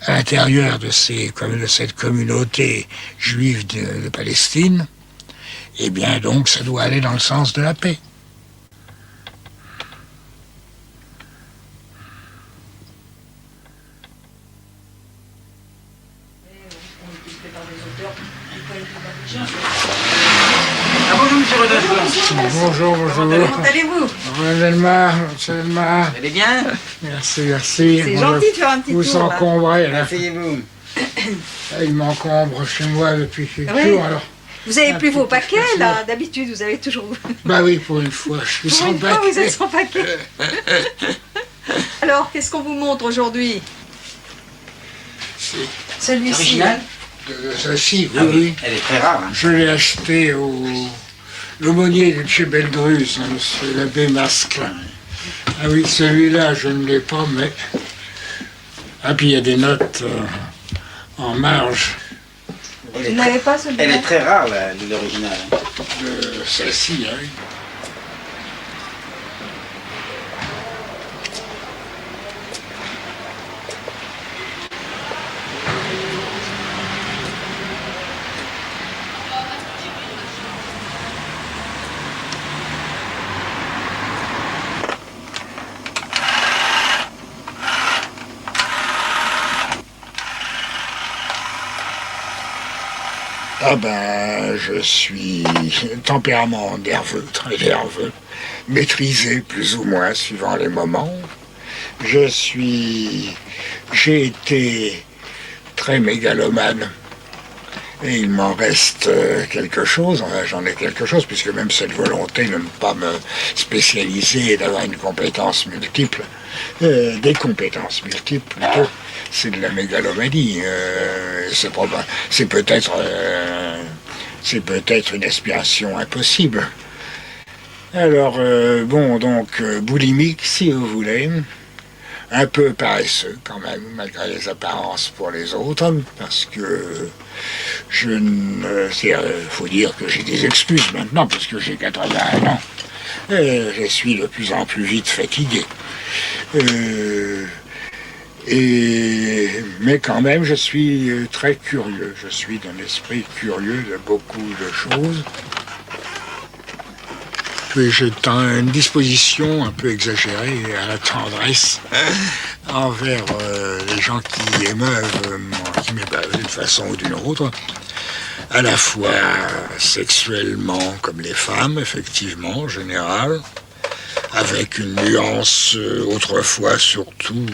l'intérieur de cette communauté juive de Palestine, eh bien donc ça doit aller dans le sens de la paix. Bonjour. Comment allez-vous? Vous allez bien? Merci. C'est gentil de faire un petit tour. Vous encombrez, là. Asseyez-vous. Il m'encombre chez moi depuis quelques jours, alors. Vous avez plus vos paquets, là? D'habitude, vous avez toujours... Bah oui, pour une fois, je suis sans paquet. Pour une fois, vous êtes sans paquet. alors, qu'est-ce qu'on vous montre aujourd'hui? Celui-ci. Original Celle-ci, oui, oui. Elle est très rare. Hein. Je l'ai acheté au l'aumônier de chez Beldrus, c'est l'abbé Masquin. Ah oui, celui-là, je ne l'ai pas, mais... Ah, puis il y a des notes en marge. Vous n'avez pas celui-là? Elle est très rare, l'original. Celle-ci, hein. Ah ben, je suis tempérament nerveux, très nerveux, maîtrisé plus ou moins suivant les moments. J'ai été très mégalomane et il m'en reste quelque chose, enfin, j'en ai quelque chose, puisque même cette volonté de ne pas me spécialiser et d'avoir une compétence multiple, des compétences multiples plutôt, c'est de la mégalomanie. C'est peut-être une aspiration impossible. Alors, bon, donc, boulimique, si vous voulez, un peu paresseux quand même, malgré les apparences pour les autres, parce que faut dire que j'ai des excuses maintenant, parce que j'ai 81 ans, et je suis de plus en plus vite fatigué. Mais quand même, je suis très curieux. Je suis d'un esprit curieux de beaucoup de choses. Puis j'ai une disposition un peu exagérée à la tendresse envers les gens qui m'émeuvent d'une façon ou d'une autre, à la fois sexuellement comme les femmes, effectivement, en général, avec une nuance autrefois surtout,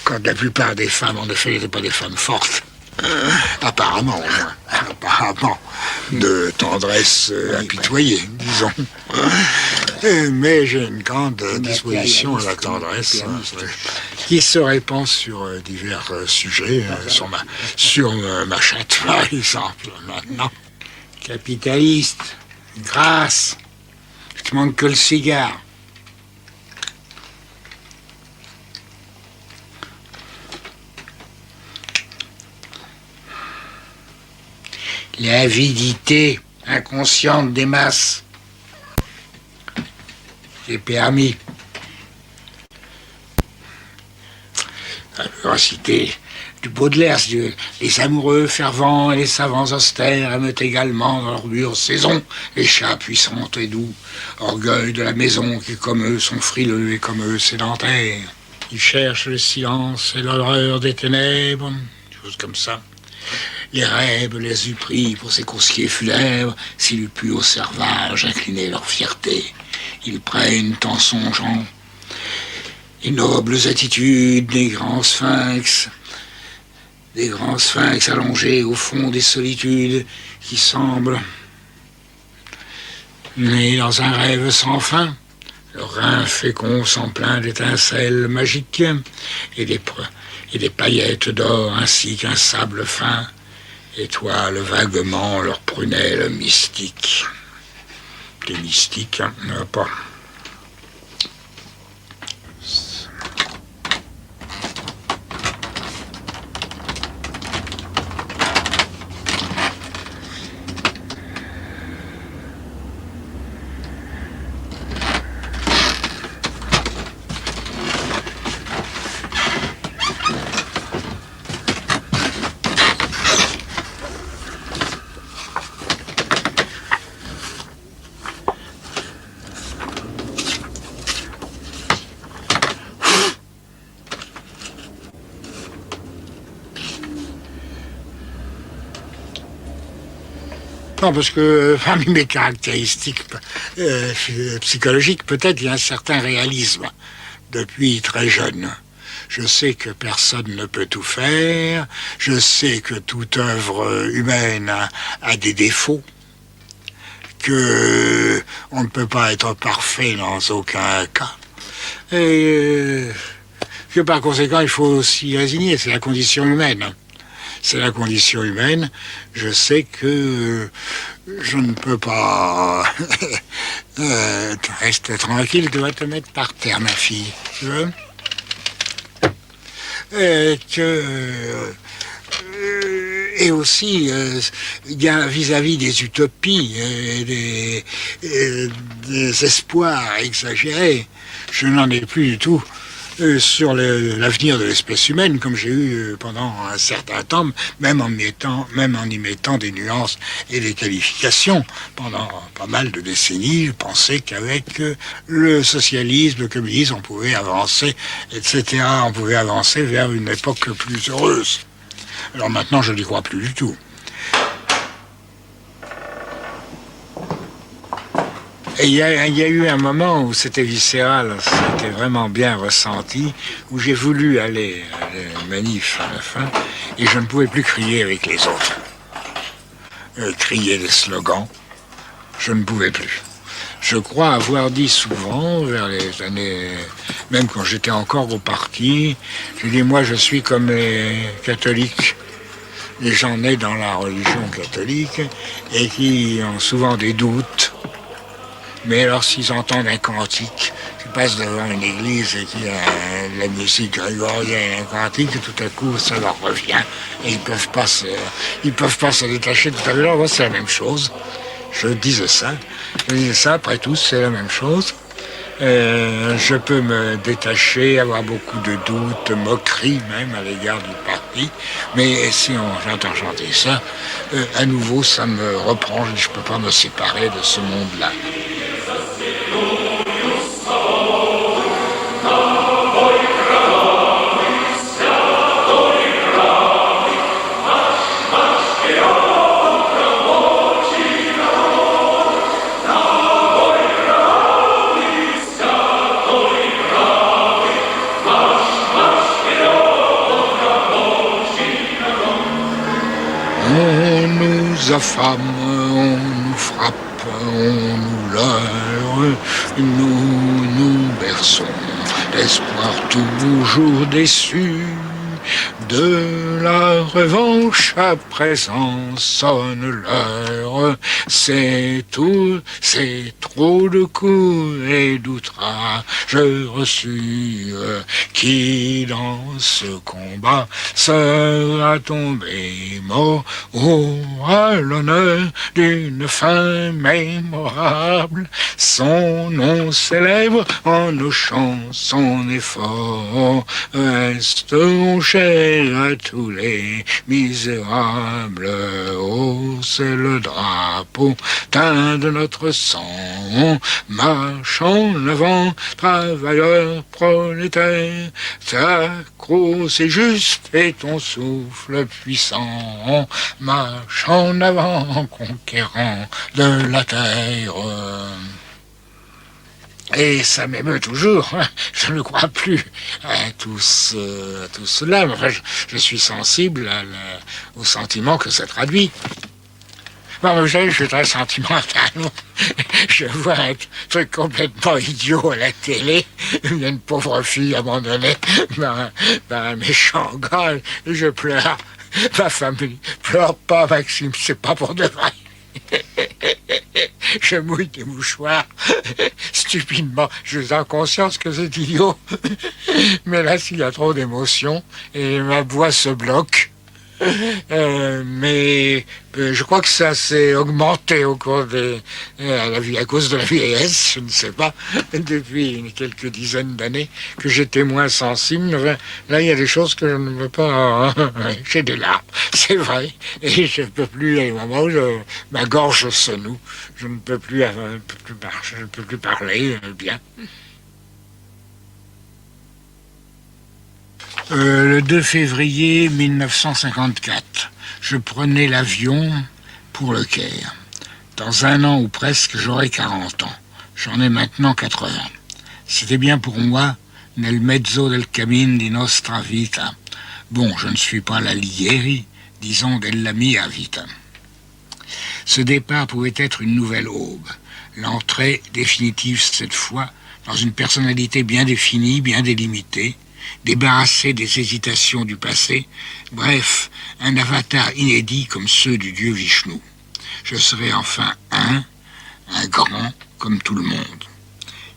quand la plupart des femmes, en effet, n'étaient pas des femmes fortes, apparemment, de tendresse apitoyée, disons. Mais j'ai une grande disposition à la tendresse qui se répand sur divers sujets, sur ma chatte, par exemple, maintenant. Capitaliste, grâce, je te manque que le cigare. L'avidité inconsciente des masses. J'ai permis. On va citer du Baudelaire, les amoureux fervents et les savants austères aiment également dans leur dure saison les chats puissants et doux, orgueil de la maison qui comme eux sont frileux et comme eux sédentaires. Ils cherchent le silence et l'horreur des ténèbres, des choses comme ça. Les rêves les eût pris pour ces coursiers funèbres, s'ils eût pu au servage incliner leur fierté. Ils prennent en songeant les nobles attitudes des grands sphinx allongés au fond des solitudes qui semblent nés dans un rêve sans fin. Leurs reins féconds sont pleins d'étincelles magiques et des paillettes d'or ainsi qu'un sable fin étoile vaguement leurs prunelles mystiques. Des mystiques, hein, pas. Non, parce que parmi mes caractéristiques psychologiques, peut-être il y a un certain réalisme depuis très jeune. Je sais que personne ne peut tout faire, je sais que toute œuvre humaine a des défauts, que on ne peut pas être parfait dans aucun cas. Et que par conséquent il faut s'y résigner, c'est la condition humaine. C'est la condition humaine. Je sais que je ne peux pas rester tranquille, tu vas te mettre par terre, ma fille. Tu veux et aussi, il y a vis-à-vis des utopies et des espoirs exagérés. Je n'en ai plus du tout sur l'avenir de l'espèce humaine, comme j'ai eu pendant un certain temps, même en y mettant des nuances et des qualifications. Pendant pas mal de décennies, je pensais qu'avec le socialisme, le communisme, on pouvait avancer, etc. On pouvait avancer vers une époque plus heureuse. Alors maintenant, je n'y crois plus du tout. Et il y a eu un moment où c'était viscéral, c'était vraiment bien ressenti, où j'ai voulu aller à la manif à la fin, et je ne pouvais plus crier avec les autres. Crier des slogans, je ne pouvais plus. Je crois avoir dit souvent, vers les années, même quand j'étais encore au parti, j'ai dit, moi je suis comme les catholiques, les gens nés dans la religion catholique, et qui ont souvent des doutes. Mais alors s'ils entendent un cantique, qui passe devant une église et qui a de la musique grégorienne, un cantique, et tout à coup ça leur revient, et ils peuvent pas se détacher de tout à l'heure. Moi c'est la même chose. Je disais ça, après tout c'est la même chose. Je peux me détacher, avoir beaucoup de doutes, moqueries même à l'égard du parti, mais si j'entends chanter ça, à nouveau ça me reprend, je ne peux pas me séparer de ce monde-là. On nous affame, on nous frappe, on nous leurre, nous berçons l'espoir toujours déçu. De la revanche à présent sonne l'heure, c'est trop de coups et d'outrages reçus. Qui dans ce combat sera tombé mort aura l'honneur d'une fin mémorable. Son nom célèbre en nos chansons efforts resteront chers à tous les misérables. Oh, c'est le drapeau teint de notre sang. Marche en avant, travailleurs prolétaires. Ta croix est juste et ton souffle puissant. Marche en avant, conquérant de la terre. Et ça m'émeut toujours, hein. Je ne crois plus à tout cela, mais enfin, je suis sensible au sentiment que ça traduit. Bon, vous savez, je suis très sentimental. Je vois un truc complètement idiot à la télé. Il y a une pauvre fille abandonnée par un méchant gars, et je pleure. Ma famille, pleure pas, Maxime, c'est pas pour de vrai. Je mouille des mouchoirs stupidement. Je suis en conscience que c'est idiot. Mais là, s'il y a trop d'émotions, et ma voix se bloque. Mais je crois que ça s'est augmenté au cours à cause de la vieillesse, je ne sais pas, depuis quelques dizaines d'années que j'étais moins sensible. Enfin, là, il y a des choses que je ne peux pas... J'ai des larmes, c'est vrai, et je ne peux plus, à un moment où ma gorge se noue, je ne peux plus parler bien. Le 2 février 1954, je prenais l'avion pour le Caire. Dans un an ou presque, j'aurai 40 ans. J'en ai maintenant 80. C'était bien pour moi, nel mezzo del cammin di nostra vita. Bon, je ne suis pas l'Alighieri, disons della mia vita. Ce départ pouvait être une nouvelle aube. L'entrée définitive cette fois dans une personnalité bien définie, bien délimitée, débarrassé des hésitations du passé, bref, un avatar inédit comme ceux du dieu Vishnu. Je serai enfin un grand comme tout le monde.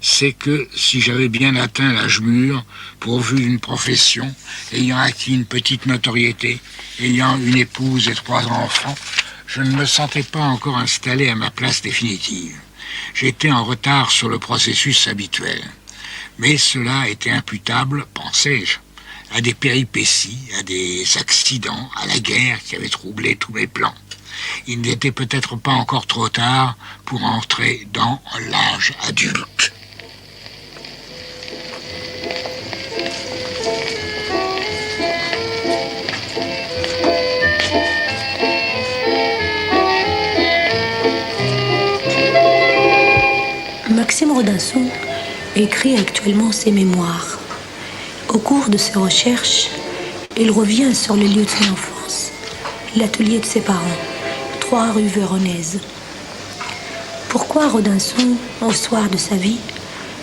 C'est que si j'avais bien atteint l'âge mûr, pourvu d'une profession, ayant acquis une petite notoriété, ayant une épouse et 3 enfants, je ne me sentais pas encore installé à ma place définitive. J'étais en retard sur le processus habituel. Mais cela était imputable, pensais-je, à des péripéties, à des accidents, à la guerre qui avait troublé tous mes plans. Il n'était peut-être pas encore trop tard pour entrer dans l'âge adulte. Maxime Rodinson écrit actuellement ses mémoires. Au cours de ses recherches, il revient sur les lieux de son enfance, l'atelier de ses parents, 3 rue Véronèse. Pourquoi Rodinson, au soir de sa vie,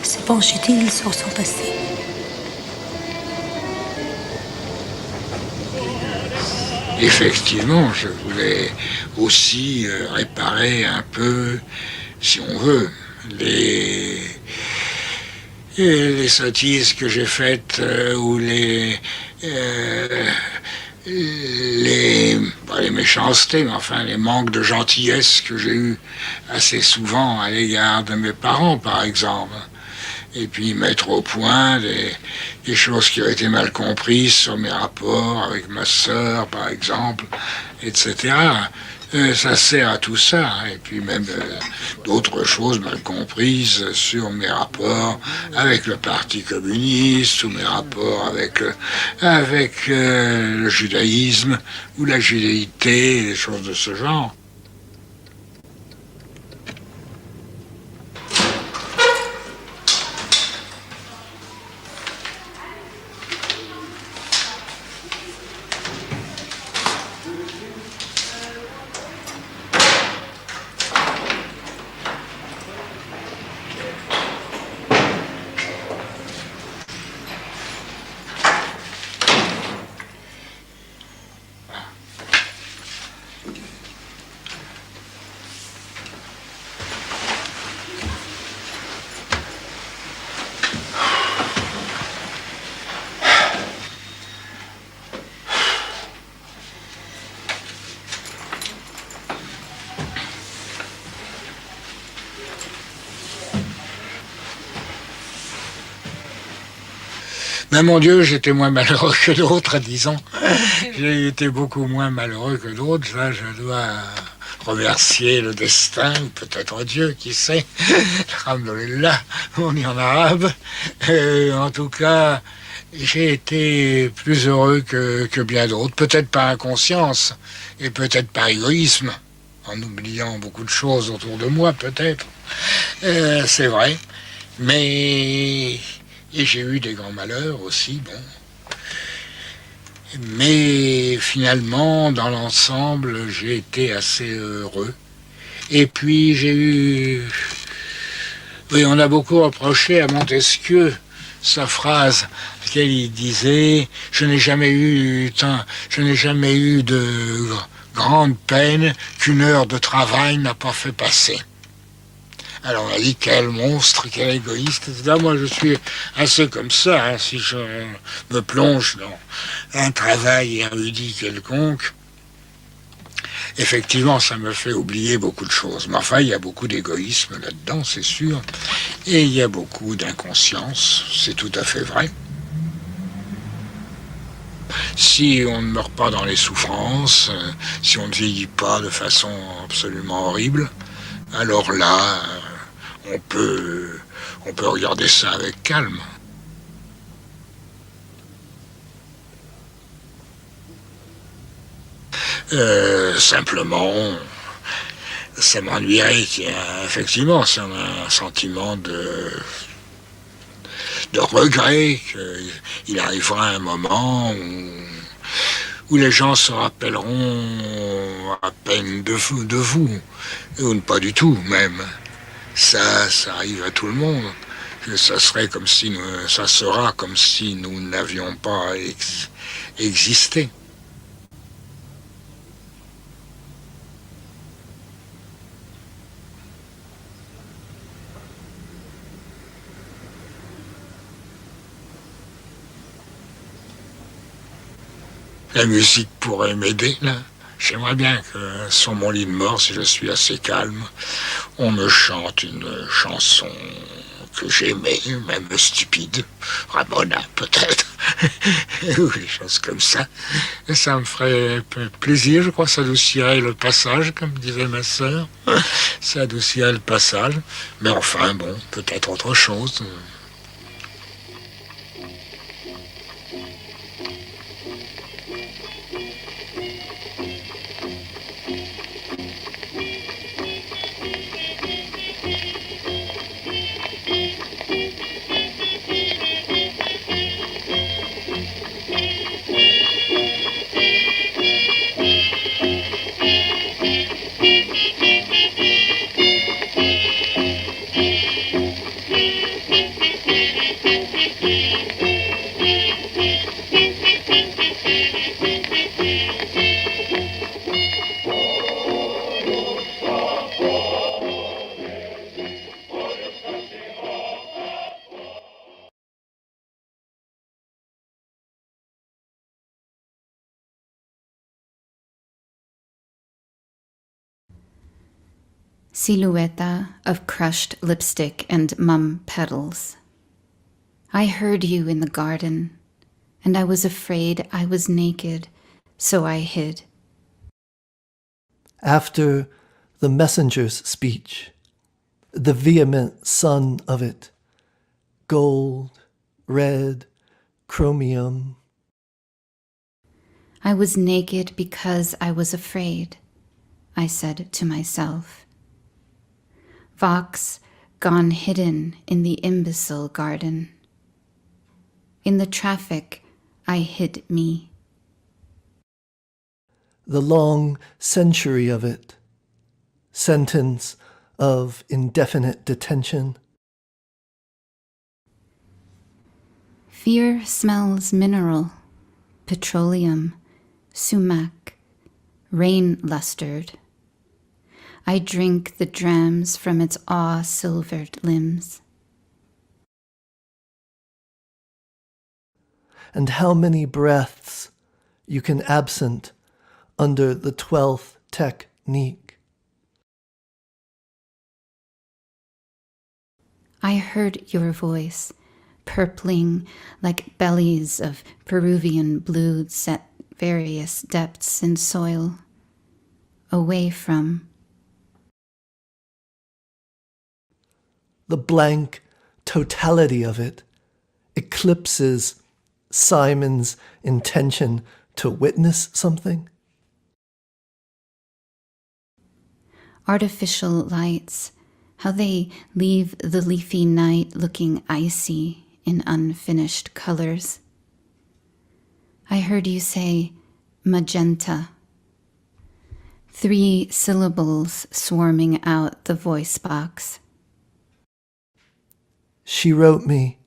se penchait-il sur son passé? Effectivement, je voulais aussi réparer un peu, si on veut, les sottises que j'ai faites ou les méchancetés, mais enfin les manques de gentillesse que j'ai eu assez souvent à l'égard de mes parents, par exemple. Et puis mettre au point des choses qui ont été mal comprises sur mes rapports avec ma sœur, par exemple, etc. Ça sert à tout ça, et puis même d'autres choses mal comprises sur mes rapports avec le Parti communiste, ou mes rapports avec le judaïsme, ou la judéité, des choses de ce genre. Mais mon Dieu, j'étais moins malheureux que d'autres, disons. J'ai été beaucoup moins malheureux que d'autres. Ça, je dois remercier le destin, peut-être Dieu, qui sait. Alhamdoulilah, on dit en arabe. En tout cas, j'ai été plus heureux que bien d'autres. Peut-être par inconscience et peut-être par égoïsme, en oubliant beaucoup de choses autour de moi, peut-être. C'est vrai. Mais... Et j'ai eu des grands malheurs aussi, bon. Mais finalement, dans l'ensemble, j'ai été assez heureux. Et puis j'ai eu... Oui, on a beaucoup reproché à Montesquieu sa phrase, laquelle il disait « Je n'ai jamais eu de grande peine qu'une heure de travail n'a pas fait passer. » Alors on a dit quel monstre, quel égoïste, etc. Moi je suis assez comme ça, hein, si je me plonge dans un travail érudit quelconque, effectivement ça me fait oublier beaucoup de choses. Mais enfin il y a beaucoup d'égoïsme là-dedans, c'est sûr, et il y a beaucoup d'inconscience, c'est tout à fait vrai. Si on ne meurt pas dans les souffrances, si on ne vieillit pas de façon absolument horrible, alors là... On peut regarder ça avec calme. Simplement, ça m'ennuierait, effectivement, c'est un sentiment de regret, qu'il arrivera un moment où les gens se rappelleront à peine de vous, ou pas du tout même. Ça arrive à tout le monde. ça serait comme si ça sera comme si nous n'avions pas existé. La musique pourrait m'aider, là. J'aimerais bien que sur mon lit de mort, si je suis assez calme, on me chante une chanson que j'aimais, même stupide, Ramona peut-être, ou des choses comme ça. Et ça me ferait plaisir, je crois, ça adoucirait le passage, comme disait ma sœur. Ça adoucirait le passage. Mais enfin, bon, peut-être autre chose. Silhouette of crushed lipstick and mum petals. I heard you in the garden, and I was afraid I was naked, so I hid. After the messenger's speech, the vehement sun of it, gold, red, chromium. I was naked because I was afraid, I said to myself. Vox gone hidden in the imbecile garden. In the traffic, I hid me. The long century of it, sentence of indefinite detention. Fear smells mineral, petroleum, sumac, rain-lustered. I drink the drams from its awe-silvered limbs. And how many breaths you can absent under the 12th technique. I heard your voice, purpling like bellies of Peruvian blues at various depths in soil, away from. The blank totality of it eclipses Simon's intention to witness something. Artificial lights, how they leave the leafy night looking icy in unfinished colors. I heard you say magenta. 3 syllables swarming out the voice box. She wrote me,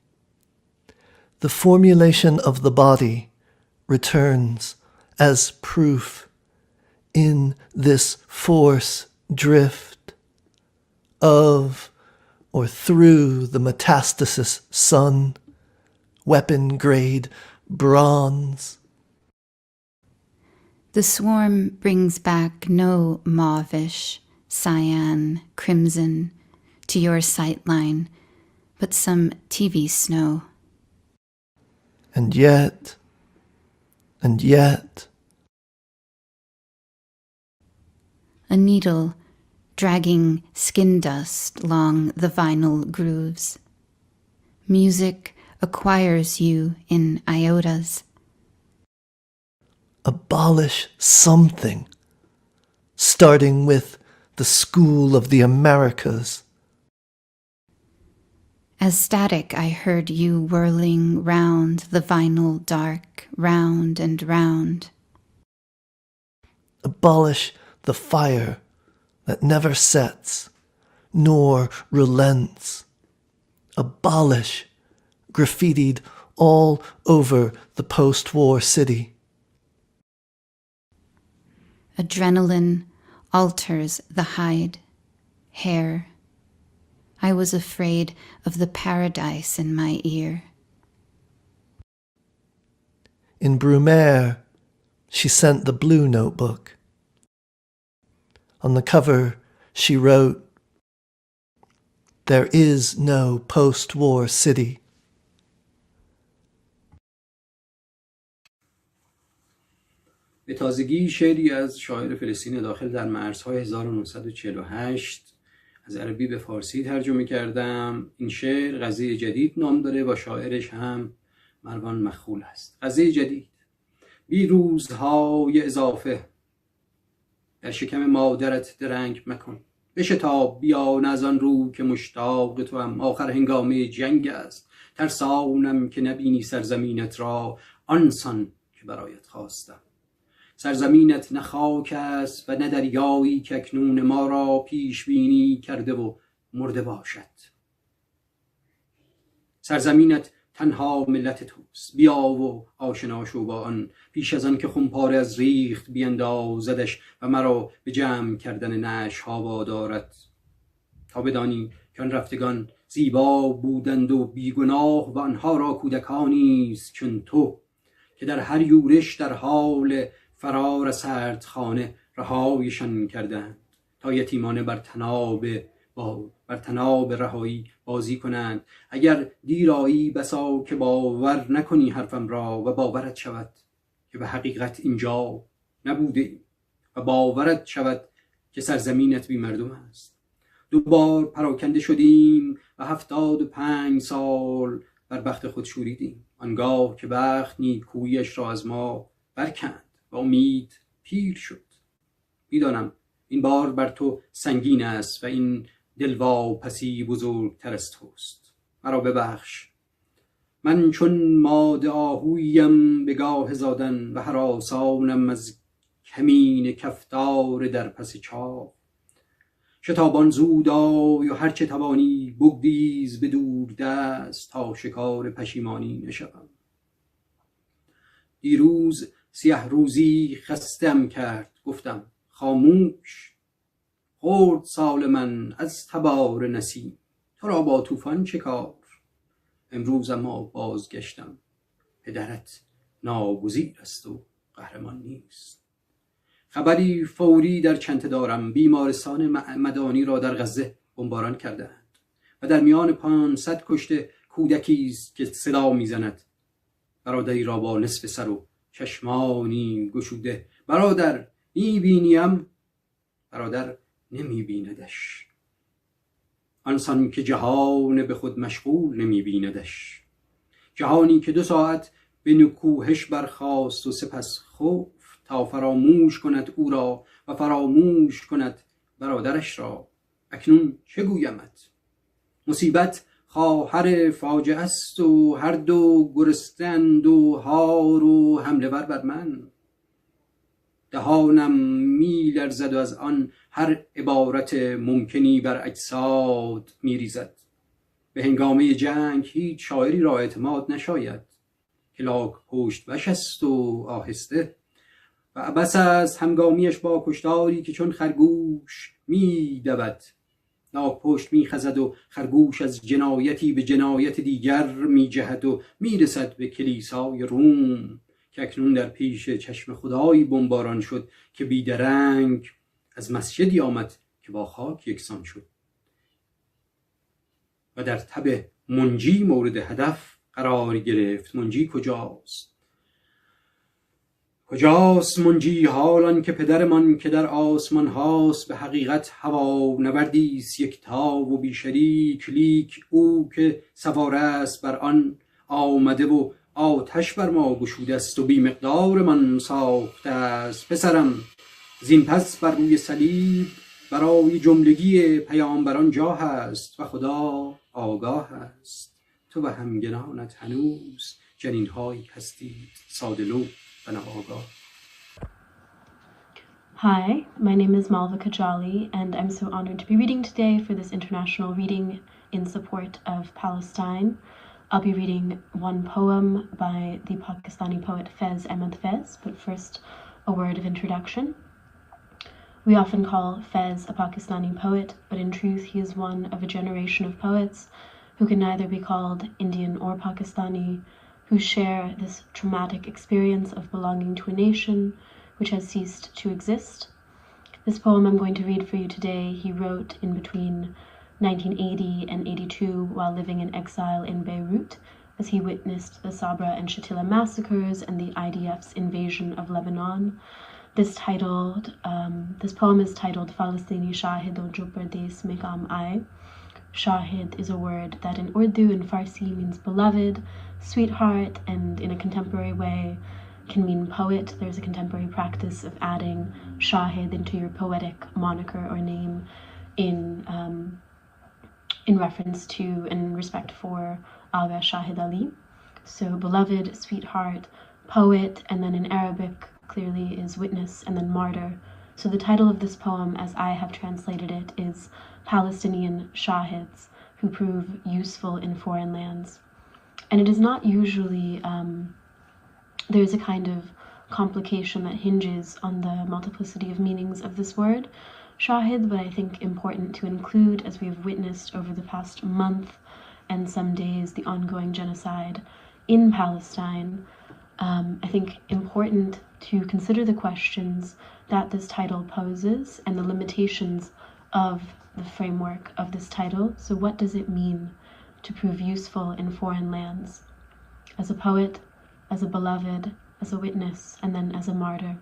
the formulation of the body returns as proof in this force drift of or through the metastasis sun, weapon grade bronze. The swarm brings back no mauvish, cyan, crimson to your sightline, but some TV snow. And yet, a needle dragging skin dust along the vinyl grooves. Music acquires you in iotas. Abolish something, starting with the school of the Americas. As static, I heard you whirling round the vinyl dark, round and round. Abolish the fire that never sets, nor relents. abolish, graffitied all over the post-war city. Adrenaline alters the hide, hair. I was afraid of the paradise in my ear. In Brumaire, she sent the blue notebook. On the cover, she wrote, "There is no post-war city." به تازگی شعری از شاعر فلسطین داخل در مرزهای 1948 از عربی به فارسی ترجمه کردم. این شعر غزه جدید نام داره و شاعرش هم مروان مخول است. غزه جدید: بی روزهای اضافه در شکم مادرت درنگ مکن، بشتاب بیا نه از آن رو که مشتاق تو هم، آخر هنگامه جنگ است، ترسانم که نبینی سرزمینت را آنسان که برایت خواستم. سرزمینت نه خاک است و نه دریایی که اکنون ما را پیش بینی کرده و مرده باشد. سرزمینت تنها ملت توست، بیا و آشنا شو با آن، پیش از آن که خمپاره از ریخت بیندازدش و مرا به جمع کردن نعش‌ها وادارد. تا بدانی که آن رفتگان زیبا بودند و بیگناه و آنها را کودکانی است چون تو که در هر یورش در حال فرار از سردخانه رهایشان کردند تا یتیمانه بر تناب رهایی بازی کنند. اگر دیرایی بسا که باور نکنی حرفم را و باورت شود که به حقیقت اینجا نبوده و باورت شود که سرزمینت بی مردم است. 2 بار پراکنده شدیم و 75 سال بر بخت خود شوریدیم، آنگاه که بخت نیکویش را از ما برکند و امید پیر شد. میدانم این بار بر تو سنگین است و این دلواپسی بزرگتر از توست. مرا ببخش، من چون ماده آهویم به گاه زادن و هراسانم از کمین کفتار در پس چاه. شتابان زود آی و هرچه توانی بگریز به دور دست تا شکار پشیمانی نشوم. دیروز سیه روزی خستم کرد، گفتم خاموش. خورد سال من از تبار نسیم، تو را با طوفان چه کار؟ امروز اما بازگشتم، پدرت ناگزیر است و قهرمان نیست. خبری فوری در چنته دارم، بیمارستان مدانی را در غزه بمباران کردند و در میان 500 کشته کودکی است که صدا میزند. برادری را با نصف سر و چشمانی گشوده. برادر میبینیم، برادر نمیبیندش، آنسان که جهان به خود مشغول نمیبیندش. جهانی که 2 ساعت به نکوهش برخاست و سپس خوف تا فراموش کند او را و فراموش کند برادرش را. اکنون چه گویمت؟ مصیبت خواهر فاجعه است و هر دو گرستند و هار و حمله ور بر من. دهانم میلرزد و از آن هر عبارت ممکنی بر اجساد میریزد. به هنگامه جنگ هیچ شاعری را اعتماد نشاید که لاک پشت وش است و آهسته و عبس است هنگامیش با کشتاری که چون خرگوش میدود. لاک پشت میخزد و خرگوش از جنایتی به جنایت دیگر میجهد و میرسد به کلیسای روم که اکنون در پیش چشم خدایی بمباران شد که بیدرنگ از مسجدی آمد که با خاک یکسان شد و در تب منجی مورد هدف قرار گرفت. منجی کجاست؟ کجاست منجی حالان که پدرمان که در آسمان هاست به حقیقت هوا نوردیست یکتا و بیشریک، لیک او که سوار است بر آن آمده و آتش بر ما گشوده است و بی مقدار من ساخته است. پسرم زین پس بر روی صلیب برای جملگی پیامبران جا هست و خدا آگاه است. تو و همگنانت هنوز جنین‌هایی هستید ساده‌لو و ناآگاه. Hi, my name is Malva Kajali, and I'm so honored to be reading today for this international reading in support of Palestine. I'll be reading one poem by the Pakistani poet Faiz Ahmed Faiz, but first a word of introduction. We often call Faiz a Pakistani poet, but in truth he is one of a generation of poets who can neither be called Indian or Pakistani, who share this traumatic experience of belonging to a nation which has ceased to exist. This poem I'm going to read for you today, he wrote in between 1980 and 82 while living in exile in Beirut, as he witnessed the Sabra and Shatila massacres and the IDF's invasion of Lebanon. This poem is titled Falastini Shahido Jo Pardes Mein Kaam Aaye. Shahid is a word that in Urdu and Farsi means beloved, sweetheart, and in a contemporary way can mean poet. There's a contemporary practice of adding Shahid into your poetic moniker or name in reference to and respect for Agha Shahid Ali. So beloved, sweetheart, poet, and then in Arabic clearly is witness and then martyr. So the title of this poem, as I have translated it, is Palestinian Shahids who prove useful in foreign lands. And it is not usually, there's a kind of complication that hinges on the multiplicity of meanings of this word, Shahid, but I think important to include as we have witnessed over the past month and some days the ongoing genocide in Palestine. I think important to consider the questions that this title poses and the limitations of the framework of this title. So what does it mean to prove useful in foreign lands? As a poet, as a beloved, as a witness, and then as a martyr.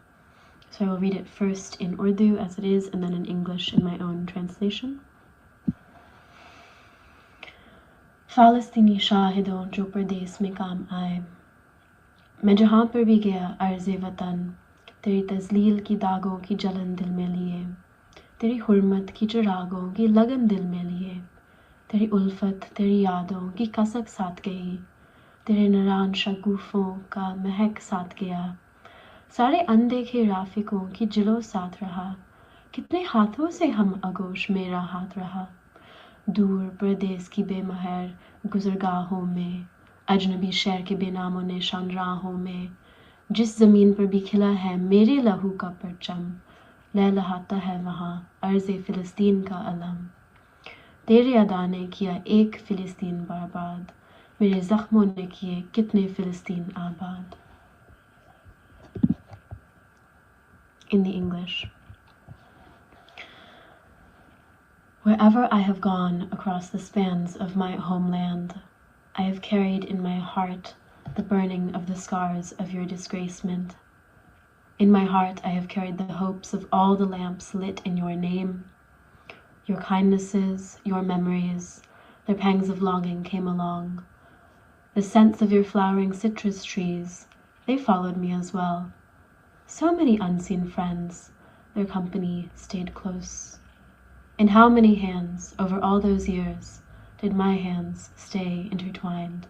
So I will read it first in Urdu as it is, and then in English in my own translation. Falastini shahidon jo pardes mein kaam aaye. मैं जहाँ पर भी गया अर्ज़े वतन तेरी तज़लील की दागों की जलन दिल में लिए, तेरी हुर्मत की चिरागों की लगन दिल में लिए, तेरी उल्फत तेरी यादों की कसक साथ गई, तेरे नारान शगुफ़ों का महक साथ गया, सारे अनदेखे राफिकों की जिलो साथ रहा, कितने हाथों से हम आगोश मेरा हाथ रहा, दूर परदेस की बेमहर गुज़रगाहों में, अजनबी शहर के बेनामो निशान राहों में, जिस ज़मीन पर भी खिला है मेरे लहू का परचम, लहलहाता है वहाँ अर्ज़े फ़िलिस्तीन का अलम। तेरे अदा ने किया एक फ़िलिस्तीन बर्बाद, मेरे ज़ख्मों ने किए कितने फ़िलिस्तीन आबाद। In the English. Wherever I have gone across the spans of my homeland, I have carried in my heart the burning of the scars of your disgracement. In my heart I have carried the hopes of all the lamps lit in your name. Your kindnesses, your memories, their pangs of longing came along. The scents of your flowering citrus trees, they followed me as well. So many unseen friends, their company stayed close. In how many hands, over all those years, did my hands stay intertwined?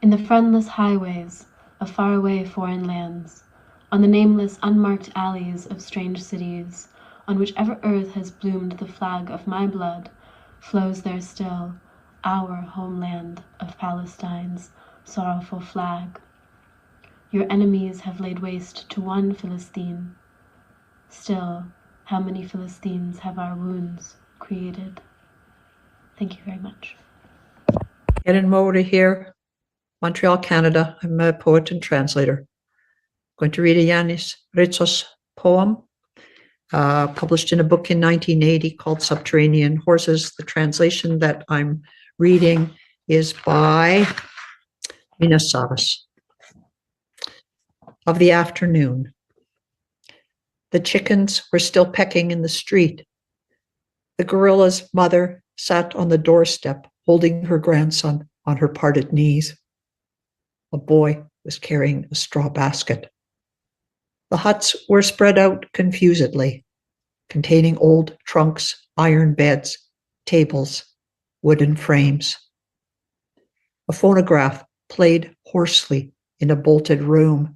In the friendless highways of faraway foreign lands, on the nameless unmarked alleys of strange cities, on whichever earth has bloomed the flag of my blood, flows there still our homeland of Palestine's sorrowful flag. Your enemies have laid waste to one Philistine. Still, how many Philistines have our wounds created? Thank you very much. Erin Mowry here, Montreal, Canada. I'm a poet and translator. I'm going to read a Yanis Ritsos poem, published in a book in 1980 called Subterranean Horses. The translation that I'm reading is by Mina Savas. Of the afternoon. The chickens were still pecking in the street. The gorilla's mother sat on the doorstep, holding her grandson on her parted knees. A boy was carrying a straw basket. The huts were spread out confusedly, containing old trunks, iron beds, tables, wooden frames. A phonograph played hoarsely in a bolted room.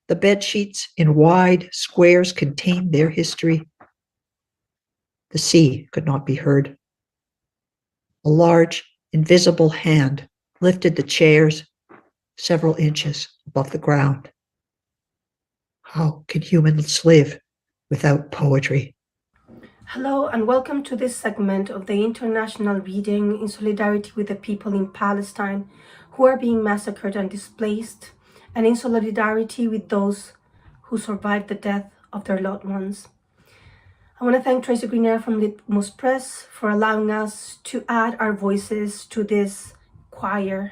The bed sheets in wide squares contained their history. The sea could not be heard. A large, invisible hand lifted the chairs several inches above the ground. How can humans live without poetry? Hello and welcome to this segment of the International Reading in solidarity with the people in Palestine who are being massacred and displaced, and in solidarity with those who survived the death of their loved ones. I want to thank Tracy Greener from Litmus Press for allowing us to add our voices to this choir.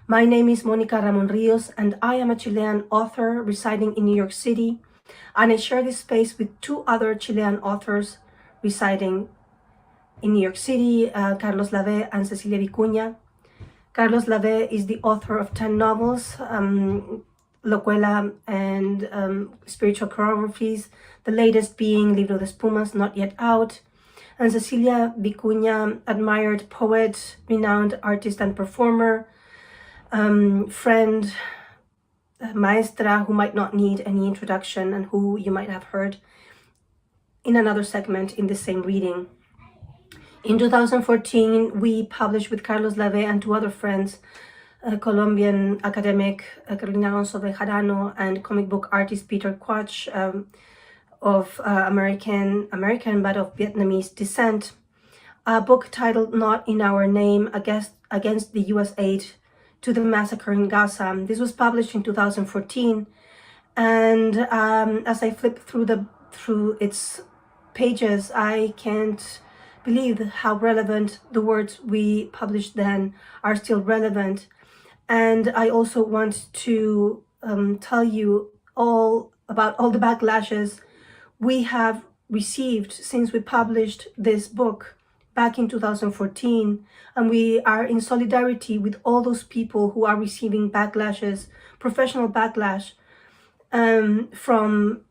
My name is Monica Ramon Rios, and I am a Chilean author residing in New York City, and I share this space with two other Chilean authors residing in New York City, Carlos Lave and Cecilia Vicuña. Carlos Lave is the author of 10 novels, Locuela and spiritual choreographies, the latest being Libro de Espumas, not yet out. And Cecilia Vicuña, admired poet, renowned artist and performer, friend, maestra who might not need any introduction and who you might have heard in another segment in the same reading. In 2014, we published with Carlos Lave and two other friends, Colombian academic Carolina Alonso Bejarano and comic book artist Peter Quach of American but of Vietnamese descent, a book titled Not in Our Name against the US aid to the massacre in Gaza. This was published in 2014, and as I flip through its pages, I can't believe how relevant the words we published then are still relevant. And I also want to tell you all about all the backlashes we have received since we published this book back in 2014, and we are in solidarity with all those people who are receiving backlashes, professional backlash, from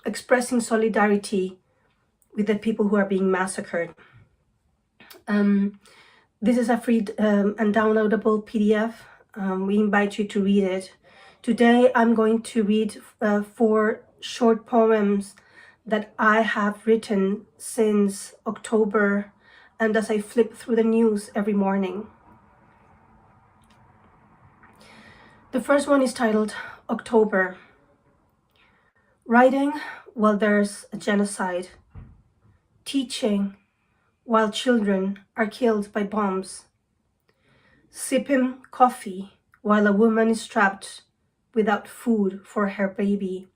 expressing solidarity with the people who are being massacred. This is a free and downloadable PDF. We invite you to read it. Today I'm going to read 4 short poems that I have written since October, and as I flip through the news every morning. The first one is titled October. Writing while there's a genocide. Teaching while children are killed by bombs. Sipping coffee while a woman is trapped without food for her baby.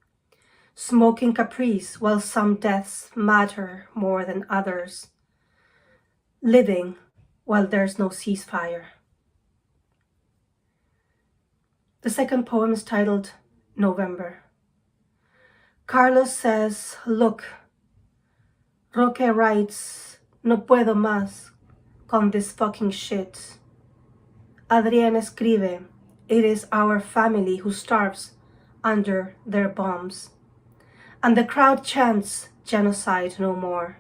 Smoking Caprice while some deaths matter more than others. Living while there's no ceasefire. The second poem is titled November. Carlos says, look. Roque writes, no puedo más con this fucking shit. Adrián escribe, it is our family who starves under their bombs. And the crowd chants genocide no more.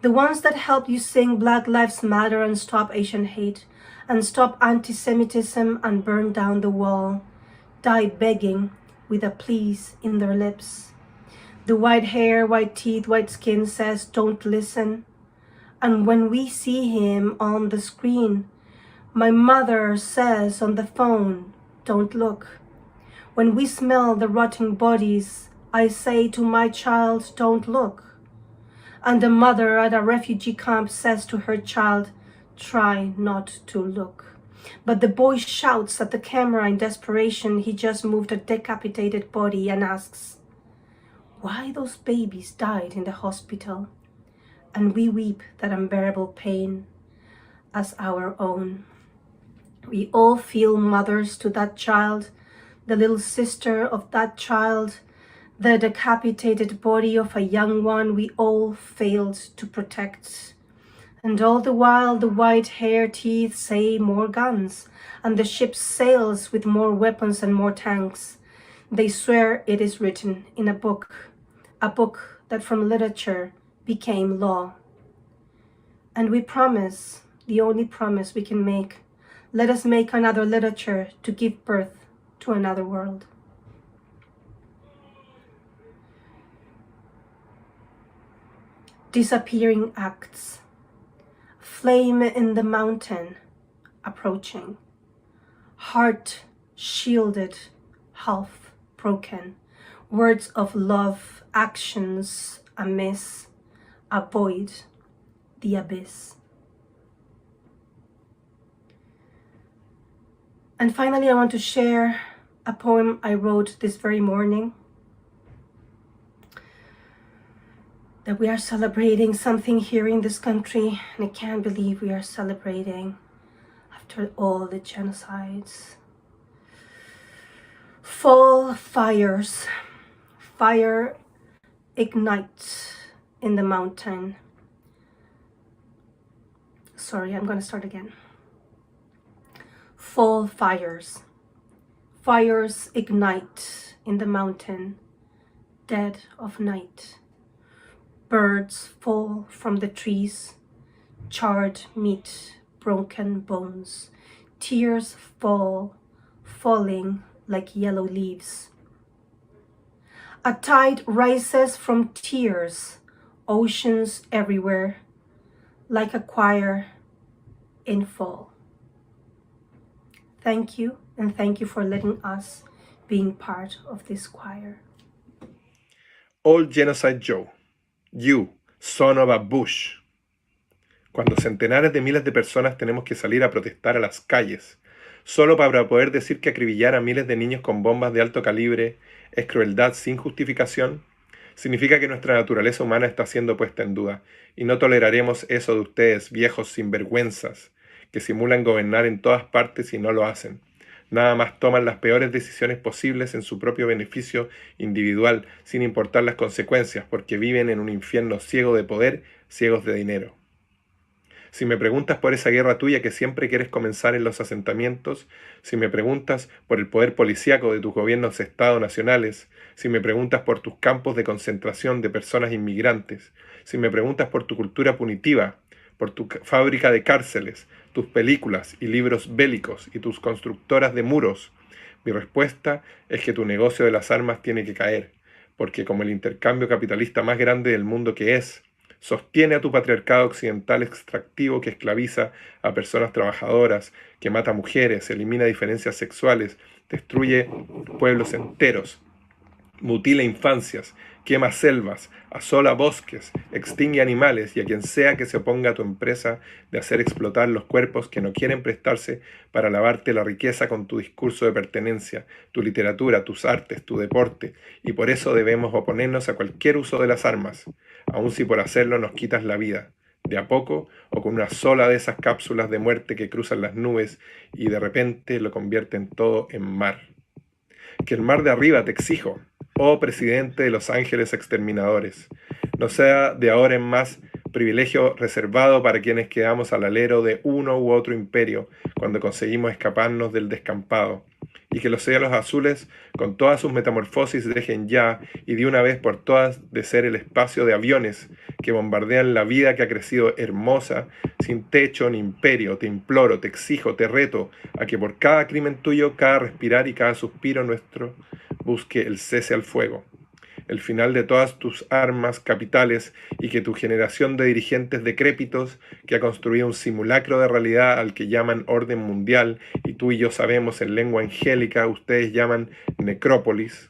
The ones that help you sing Black Lives Matter and stop Asian hate and stop anti-Semitism and burn down the wall, die begging with a please in their lips. The white hair, white teeth, white skin says, don't listen. And when we see him on the screen, my mother says on the phone, don't look. When we smell the rotting bodies, I say to my child, don't look. And the mother at a refugee camp says to her child, try not to look. But the boy shouts at the camera in desperation. He just moved a decapitated body and asks, why those babies died in the hospital? And we weep that unbearable pain as our own. We all feel mothers to that child, the little sister of that child, the decapitated body of a young one we all failed to protect. And all the while the white hair teeth say more guns, and the ship sails with more weapons and more tanks. They swear it is written in a book that from literature became law. And we promise, the only promise we can make, let us make another literature to give birth to another world. Disappearing acts. flame in the mountain approaching, heart shielded, half broken, words of love, actions amiss, avoid the abyss. And finally, I want to share a poem I wrote this very morning, that we are celebrating something here in this country, and I can't believe we are celebrating after all the genocides. Fall fires, fire ignites in the mountain. Sorry, I'm going to start again. Fall fires, fires ignite in the mountain, dead of night. Birds fall from the trees, charred meat, broken bones. Tears fall, falling like yellow leaves. A tide rises from tears, oceans everywhere, like a choir in fall. Thank you, and thank you for letting us being part of this choir. Old Genocide Joe. You, son of a Bush. Cuando centenares de miles de personas tenemos que salir a protestar a las calles, solo para poder decir que acribillar a miles de niños con bombas de alto calibre es crueldad sin justificación, significa que nuestra naturaleza humana está siendo puesta en duda, y no toleraremos eso de ustedes, viejos sinvergüenzas, que simulan gobernar en todas partes y no lo hacen. Nada más toman las peores decisiones posibles en su propio beneficio individual, sin importar las consecuencias, porque viven en un infierno ciego de poder, ciegos de dinero. Si me preguntas por esa guerra tuya que siempre quieres comenzar en los asentamientos, si me preguntas por el poder policíaco de tus gobiernos de Estado nacionales, si me preguntas por tus campos de concentración de personas inmigrantes, si me preguntas por tu cultura punitiva, por tu fábrica de cárceles, tus películas y libros bélicos y tus constructoras de muros, mi respuesta es que tu negocio de las armas tiene que caer, porque como el intercambio capitalista más grande del mundo que es, sostiene a tu patriarcado occidental extractivo que esclaviza a personas trabajadoras, que mata mujeres, elimina diferencias sexuales, destruye pueblos enteros, mutila infancias, quema selvas, asola bosques, extingue animales y a quien sea que se oponga a tu empresa de hacer explotar los cuerpos que no quieren prestarse para lavarte la riqueza con tu discurso de pertenencia, tu literatura, tus artes, tu deporte, y por eso debemos oponernos a cualquier uso de las armas, aun si por hacerlo nos quitas la vida, de a poco o con una sola de esas cápsulas de muerte que cruzan las nubes y de repente lo convierten todo en mar. Que el mar de arriba, te exijo, oh presidente de los ángeles exterminadores, no sea de ahora en más privilegio reservado para quienes quedamos al alero de uno u otro imperio cuando conseguimos escaparnos del descampado, y que los cielos azules con todas sus metamorfosis dejen ya y de una vez por todas de ser el espacio de aviones que bombardean la vida que ha crecido hermosa, sin techo ni imperio. Te imploro, te exijo, te reto a que por cada crimen tuyo, cada respirar y cada suspiro nuestro busque el cese al fuego, el final de todas tus armas capitales, y que tu generación de dirigentes decrépitos que ha construido un simulacro de realidad al que llaman orden mundial y tú y yo sabemos en lengua angélica ustedes llaman necrópolis,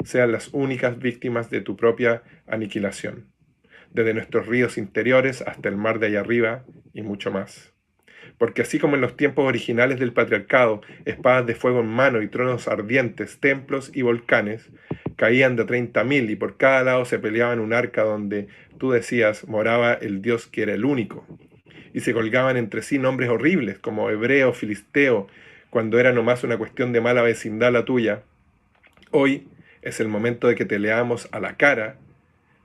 sean las únicas víctimas de tu propia aniquilación, desde nuestros ríos interiores hasta el mar de allá arriba y mucho más. Porque así como en los tiempos originales del patriarcado, espadas de fuego en mano y tronos ardientes, templos y volcanes, caían de 30.000 y por cada lado se peleaban un arca donde, tú decías, moraba el Dios que era el único. Y se colgaban entre sí nombres horribles como hebreo, filisteo, cuando era nomás una cuestión de mala vecindad la tuya. Hoy es el momento de que te leamos a la cara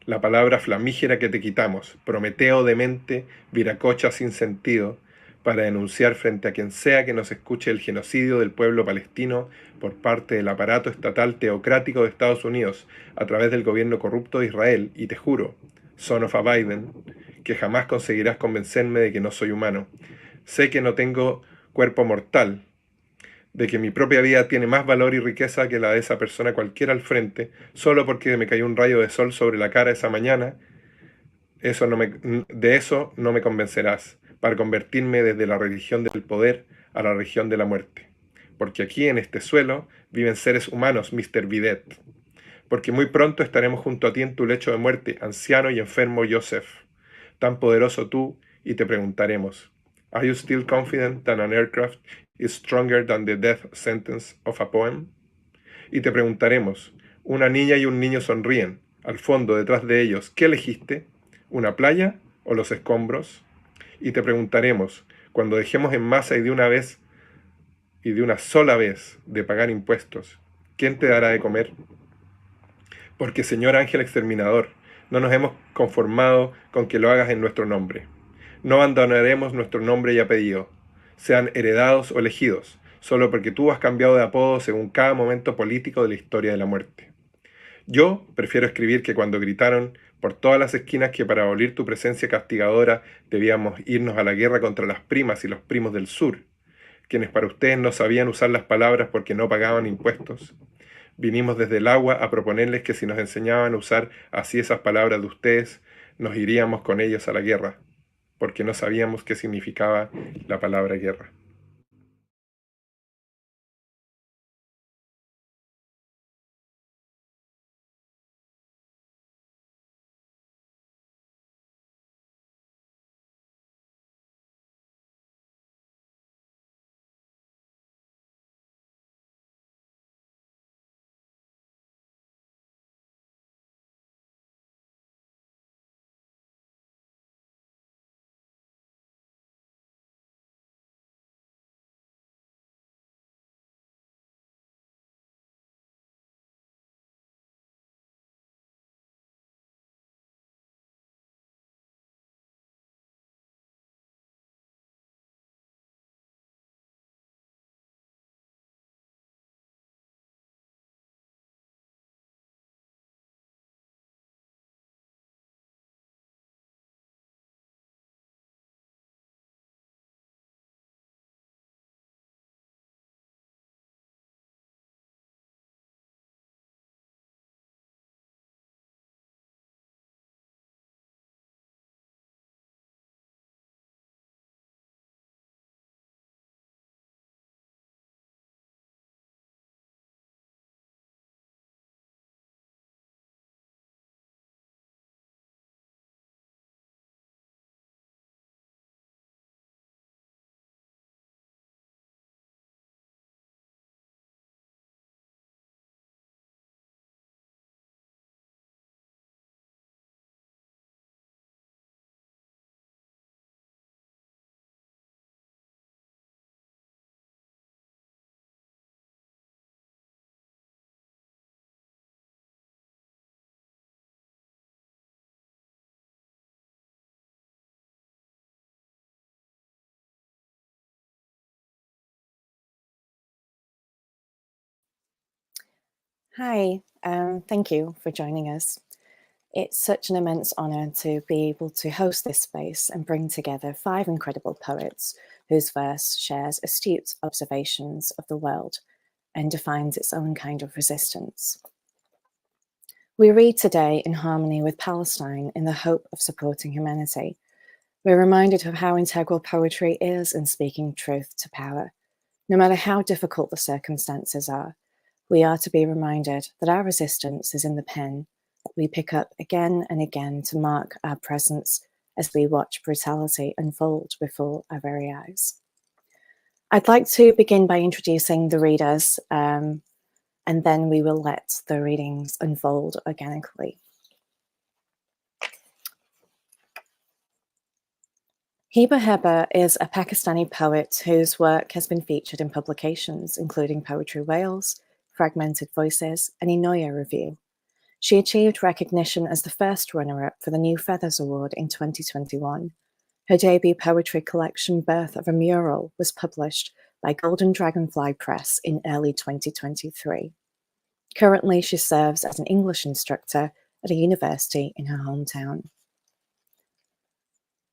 la palabra flamígera que te quitamos, Prometeo demente, viracocha sin sentido, para denunciar frente a quien sea que nos escuche el genocidio del pueblo palestino por parte del aparato estatal teocrático de Estados Unidos a través del gobierno corrupto de Israel, y te juro, son of a Biden, que jamás conseguirás convencerme de que no soy humano. Sé que no tengo cuerpo mortal, de que mi propia vida tiene más valor y riqueza que la de esa persona cualquiera al frente, solo porque me cayó un rayo de sol sobre la cara esa mañana. De eso no me convencerás, para convertirme desde la religión del poder a la religión de la muerte. Porque aquí en este suelo viven seres humanos, Mr. Bidet. Porque muy pronto estaremos junto a ti en tu lecho de muerte, anciano y enfermo Joseph, tan poderoso tú, y te preguntaremos, ¿Are you still confident that an aircraft is stronger than the death sentence of a poem? Y te preguntaremos, una niña y un niño sonríen, al fondo, detrás de ellos, ¿qué elegiste? ¿Una playa o los escombros? Y te preguntaremos, cuando dejemos en masa y de una sola vez de pagar impuestos, ¿quién te dará de comer? Porque, Señor ángel exterminador, no nos hemos conformado con que lo hagas en nuestro nombre. No abandonaremos nuestro nombre y apellido, sean heredados o elegidos, solo porque tú has cambiado de apodo según cada momento político de la historia de la muerte. Yo prefiero escribir que cuando gritaron por todas las esquinas que para abolir tu presencia castigadora debíamos irnos a la guerra contra las primas y los primos del sur, quienes para ustedes no sabían usar las palabras porque no pagaban impuestos. Vinimos desde el agua a proponerles que si nos enseñaban a usar así esas palabras de ustedes, nos iríamos con ellos a la guerra, porque no sabíamos qué significaba la palabra guerra. Hi, thank you for joining us. It's such an immense honour to be able to host this space and bring together 5 incredible poets whose verse shares astute observations of the world and defines its own kind of resistance. We read today in harmony with Palestine in the hope of supporting humanity. We're reminded of how integral poetry is in speaking truth to power. No matter how difficult the circumstances are, we are to be reminded that our resistance is in the pen that we pick up again and again to mark our presence as we watch brutality unfold before our very eyes. I'd like to begin by introducing the readers, and then we will let the readings unfold organically. Hiba Heba is a Pakistani poet whose work has been featured in publications including Poetry Wales, Fragmented Voices, and Inoya Review. She achieved recognition as the first runner-up for the New Feathers Award in 2021. Her debut poetry collection, Birth of a Mural, was published by Golden Dragonfly Press in early 2023. Currently, she serves as an English instructor at a university in her hometown.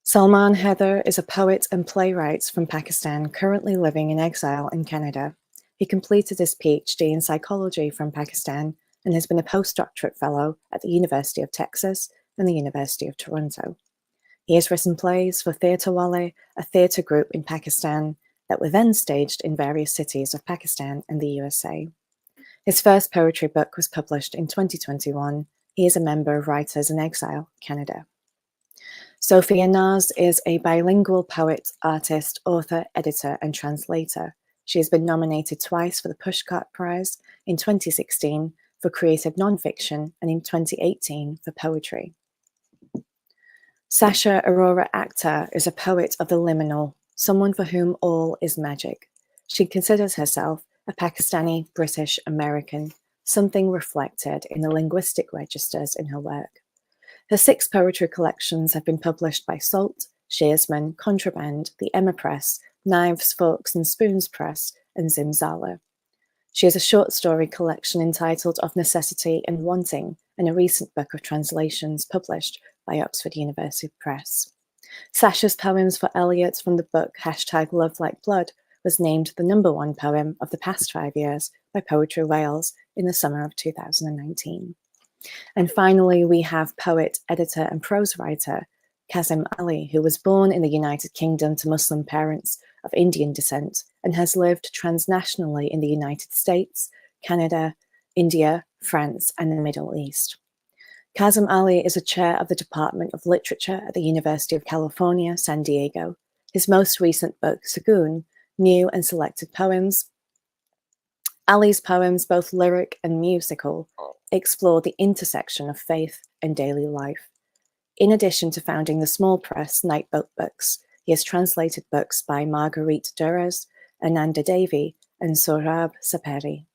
Salman Heather is a poet and playwright from Pakistan currently living in exile in Canada. He completed his PhD in psychology from Pakistan and has been a postdoctorate fellow at the University of Texas and the University of Toronto. He has written plays for Theatre Wale, a theatre group in Pakistan that were then staged in various cities of Pakistan and the USA. His first poetry book was published in 2021. He is a member of Writers in Exile, Canada. Sophia Naz is a bilingual poet, artist, author, editor, and translator. She has been nominated twice for the Pushcart Prize, in 2016 for creative nonfiction and in 2018 for poetry. Sasha Aurora Akhtar is a poet of the liminal, someone for whom all is magic. She considers herself a Pakistani, British, American, something reflected in the linguistic registers in her work. Her 6 poetry collections have been published by Salt, Shearsman, Contraband, the Emma Press, Knives, Forks and Spoons Press, and Zimzala. She has a short story collection entitled Of Necessity and Wanting, and a recent book of translations published by Oxford University Press. Sasha's poems for Eliot from the book #Love Like Blood was named the #1 poem of the past 5 years by Poetry Wales in the summer of 2019. And finally, we have poet, editor, and prose writer Kazim Ali, who was born in the United Kingdom to Muslim parents of Indian descent and has lived transnationally in the United States, Canada, India, France, and the Middle East. Kazim Ali is a chair of the Department of Literature at the University of California, San Diego. His most recent book, Sagoon, New and Selected Poems. Ali's poems, both lyric and musical, explore the intersection of faith and daily life. In addition to founding the small press Nightboat Books, he has translated books by Marguerite Duras, Ananda Devi, and Sohrab Saperi.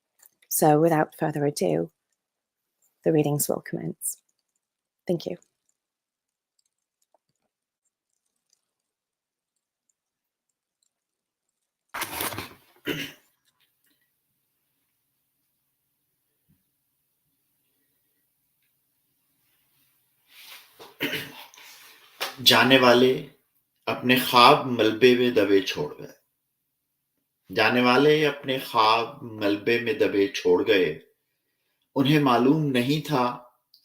So without further ado, the readings will commence. Thank you. जाने वाले अपने ख्वाब मलबे में दबे छोड़ गए। जाने वाले अपने ख्वाब मलबे में दबे छोड़ गए। उन्हें मालूम नहीं था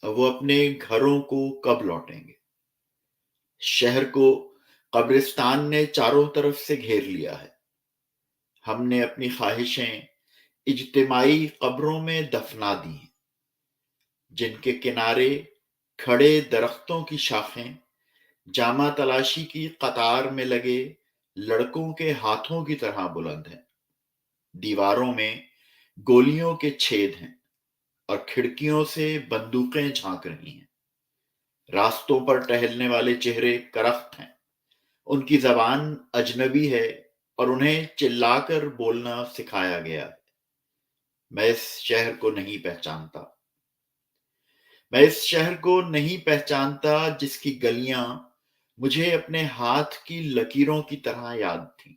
वो अपने घरों को कब लौटेंगे। शहर को कब्रिस्तान ने चारों तरफ से घेर लिया है। हमने अपनी ख्वाहिशें इज्तिमाई कब्रों में दफना दी हैं, जिनके किनारे खड़े दरख्तों की शाखें जामा तलाशी की कतार में लगे लड़कों के हाथों की तरह बुलंद हैं। दीवारों में गोलियों के छेद हैं और खिड़कियों से बंदूकें झांक रही हैं। रास्तों पर टहलने वाले चेहरे करख्त हैं। उनकी जबान अजनबी है और उन्हें चिल्लाकर बोलना सिखाया गया है। मैं इस शहर को नहीं पहचानता। मैं इस शहर को नहीं पहचानता जिसकी गलियां मुझे अपने हाथ की लकीरों की तरह याद थीं।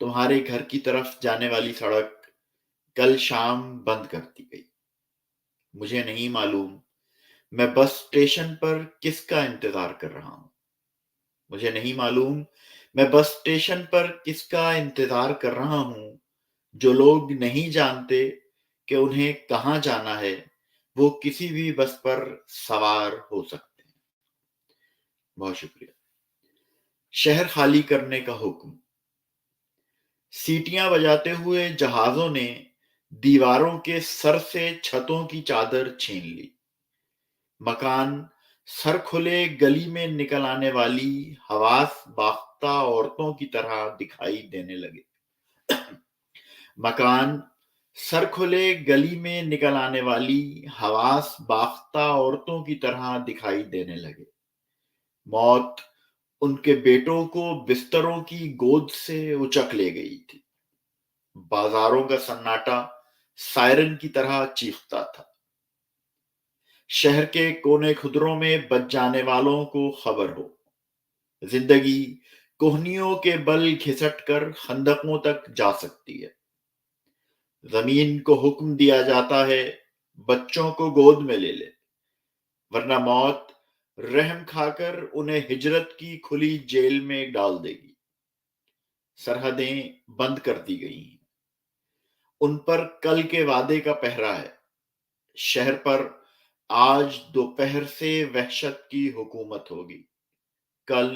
तुम्हारे घर की तरफ जाने वाली सड़क कल शाम बंद कर दी गई। मुझे नहीं मालूम मैं बस स्टेशन पर किसका इंतजार कर रहा हूं। मुझे नहीं मालूम मैं बस स्टेशन पर किसका इंतजार कर रहा हूं। जो लोग नहीं जानते कि उन्हें कहां जाना है, वो किसी भी बस पर सवार हो सकते हैं। बहुत शुक्रिया। शहर खाली करने का हुक्म। सीटियां बजाते हुए जहाजों ने दीवारों के सर से छतों की चादर छीन ली। मकान सर खुले गली में निकल आने वाली हवास बाख्ता औरतों की तरह दिखाई देने लगे। मकान सर खुले गली में निकल आने वाली हवास बाख्ता औरतों की तरह दिखाई देने लगे। मौत उनके बेटों को बिस्तरों की गोद से उचक ले गई थी। बाजारों का सन्नाटा सायरन की तरह चीखता था। शहर के कोने खुदरों में बच जाने वालों को खबर हो। जिंदगी कोहनियों के बल घिसट कर खंदकों तक जा सकती है। जमीन को हुक्म दिया जाता है बच्चों को गोद में ले ले, वरना मौत रहम खाकर उन्हें हिजरत की खुली जेल में डाल देगी। सरहदें बंद कर दी गई हैं। उन पर कल के वादे का पहरा है। शहर पर आज दोपहर से वहशत की हुकूमत होगी। کل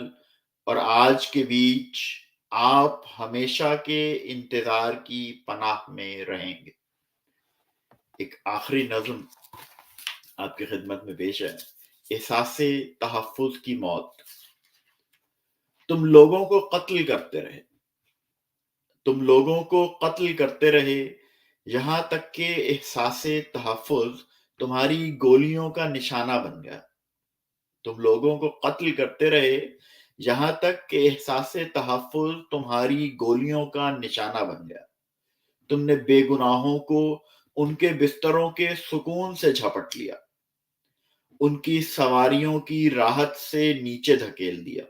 اور آج کے بیچ آپ ہمیشہ کے انتظار کی پناہ میں رہیں گے. ایک آخری نظم آپ کی خدمت میں پیش ہے. احساس تحفظ کی موت. تم لوگوں کو قتل کرتے رہے، تم لوگوں کو قتل کرتے رہے، یہاں تک کہ احساس تحفظ تمہاری گولیوں کا نشانہ بن گیا. تم لوگوں کو قتل کرتے رہے یہاں تک کہ احساس تحفظ تمہاری گولیوں کا نشانہ بن گیا. تم نے بے گناہوں کو ان کے بستروں کے سکون سے جھپٹ لیا، ان کی سواریوں کی راحت سے نیچے دھکیل دیا،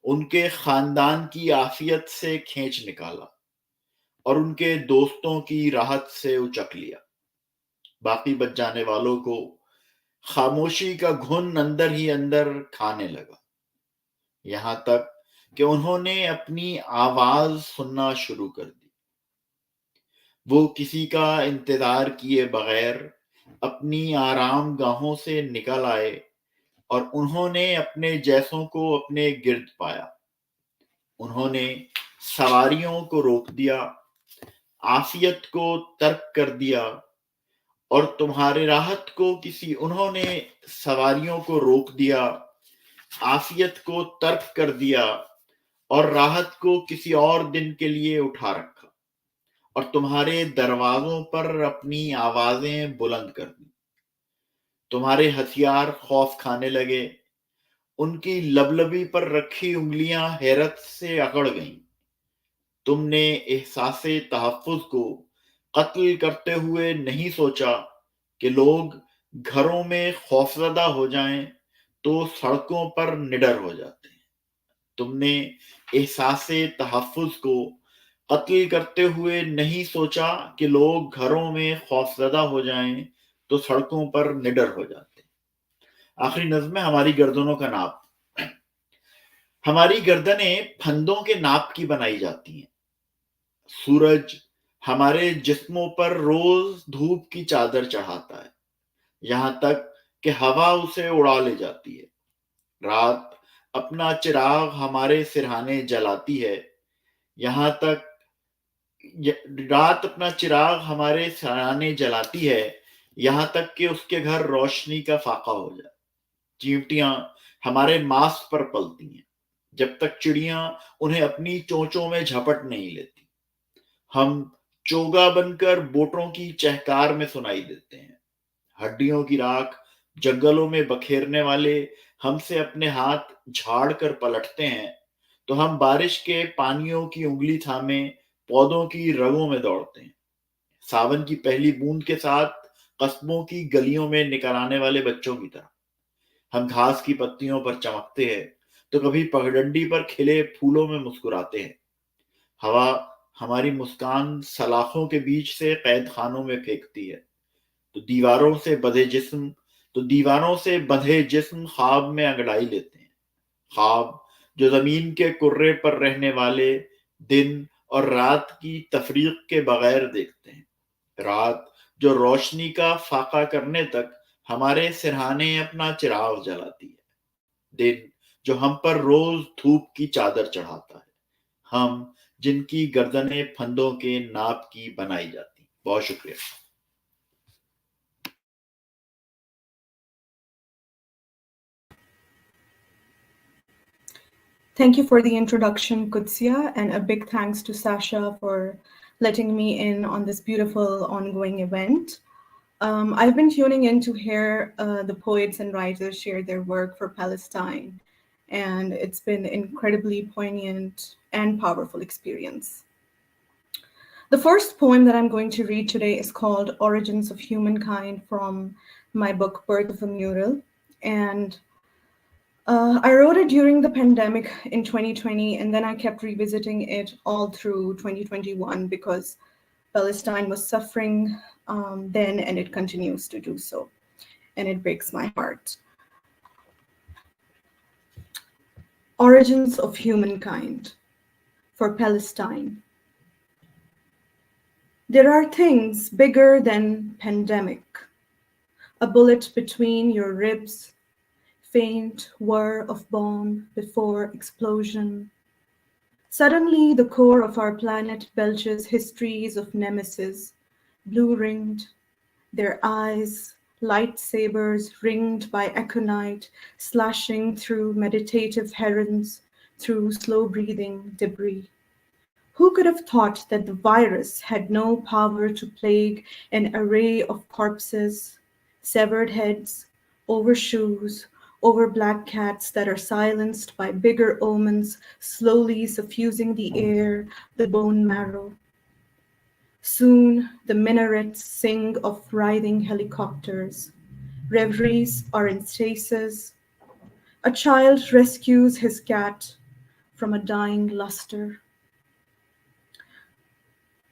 ان کے خاندان کی عافیت سے کھینچ نکالا اور ان کے دوستوں کی راحت سے اچک لیا. باقی بچ جانے والوں کو خاموشی کا گھن اندر ہی اندر کھانے لگا، یہاں تک کہ انہوں نے اپنی آواز سننا شروع کر دی. وہ کسی کا انتظار کیے بغیر اپنی آرام گاہوں سے نکل آئے اور انہوں نے اپنے جیسوں کو اپنے گرد پایا. انہوں نے سواریوں کو روک دیا، عافیت کو ترک کر دیا اور تمہاری راحت کو انہوں نے سواریوں کو روک دیا، عافیت کو ترک کر دیا اور راحت کو کسی اور دن کے لیے اٹھا رکھا اور تمہارے دروازوں پر اپنی آوازیں بلند کر دی. تمہارے ہتھیار خوف کھانے لگے، ان کی لبلبی پر رکھی انگلیاں حیرت سے اکڑ گئیں. تم نے احساس تحفظ کو قتل کرتے ہوئے نہیں سوچا کہ لوگ گھروں میں خوفزدہ ہو جائیں تو سڑکوں پر نڈر ہو جاتے ہیں. تم نے احساس تحفظ کو قتل کرتے ہوئے نہیں سوچا کہ لوگ گھروں میں خوفزدہ ہو جائیں تو سڑکوں پر نڈر ہو جاتے ہیں. آخری نظم ہے ہماری گردنوں کا ناپ. ہماری گردنیں پھندوں کے ناپ کی بنائی جاتی ہیں. سورج ہمارے جسموں پر روز دھوپ کی چادر چڑھاتا ہے، یہاں تک کہ ہوا اسے اڑا لے جاتی ہے. رات اپنا چراغ ہمارے سرہانے جلاتی ہے، یہاں تک رات اپنا چراغ ہمارے سرہانے جلاتی ہے یہاں تک کہ اس کے گھر روشنی کا فاقہ ہو جائے. چیونٹیاں ہمارے ماسک پر پلتی ہیں جب تک چڑیاں انہیں اپنی چونچوں میں جھپٹ نہیں لیتی. ہم چوگا بن کر بوٹوں کی چہکار میں سنائی دیتے ہیں. ہڈیوں کی راکھ جنگلوں میں بکھیرنے والے ہم سے اپنے ہاتھ جھاڑ کر پلٹتے ہیں تو ہم بارش کے پانیوں کی انگلی تھامے پودوں کی رگوں میں دوڑتے ہیں. ساون کی پہلی بوند کے ساتھ قصبوں کی گلیوں میں نکل آنے والے بچوں کی طرح ہم گھاس کی پتیوں پر چمکتے ہیں تو کبھی پگڈنڈی پر کھلے پھولوں میں مسکراتے ہیں. ہوا ہماری مسکان سلاخوں کے بیچ سے قید خانوں میں پھینکتی ہے تو دیواروں سے بندھے جسم خواب میں انگڑائی لیتے ہیں. خواب جو زمین کے کرے پر رہنے والے دن اور رات کی تفریق کے بغیر دیکھتے ہیں. رات جو روشنی کا فاقہ کرنے تک ہمارے سرہانے اپنا چراغ جلاتی ہے. دن جو ہم پر روز دھوپ کی چادر چڑھاتا ہے. ہم جن کی گردنیں پھندوں کے ناپ کی بنائی جاتی. بہت شکریہ. Thank you for the introduction, Kutsia, and a big thanks to Sasha for letting me in on this beautiful ongoing event. I've been tuning in to hear the poets and writers share their work for Palestine, and it's been an incredibly poignant and powerful experience. The first poem that I'm going to read today is called Origins of Humankind from my book, Birth of a Mural. And I wrote it during the pandemic in 2020, and then I kept revisiting it all through 2021 because Palestine was suffering then, and it continues to do so. And it breaks my heart. Origins of Humankind for Palestine. There are things bigger than pandemic. A bullet between your ribs, faint whir of bomb before explosion. Suddenly, the core of our planet belches histories of nemesis, blue-ringed, their eyes, lightsabers ringed by aconite, slashing through meditative herons, through slow-breathing debris. Who could have thought that the virus had no power to plague an array of corpses, severed heads, over shoes, over black cats that are silenced by bigger omens slowly suffusing the air, the bone marrow. Soon the minarets sing of writhing helicopters. Reveries are in stasis. A child rescues his cat from a dying luster.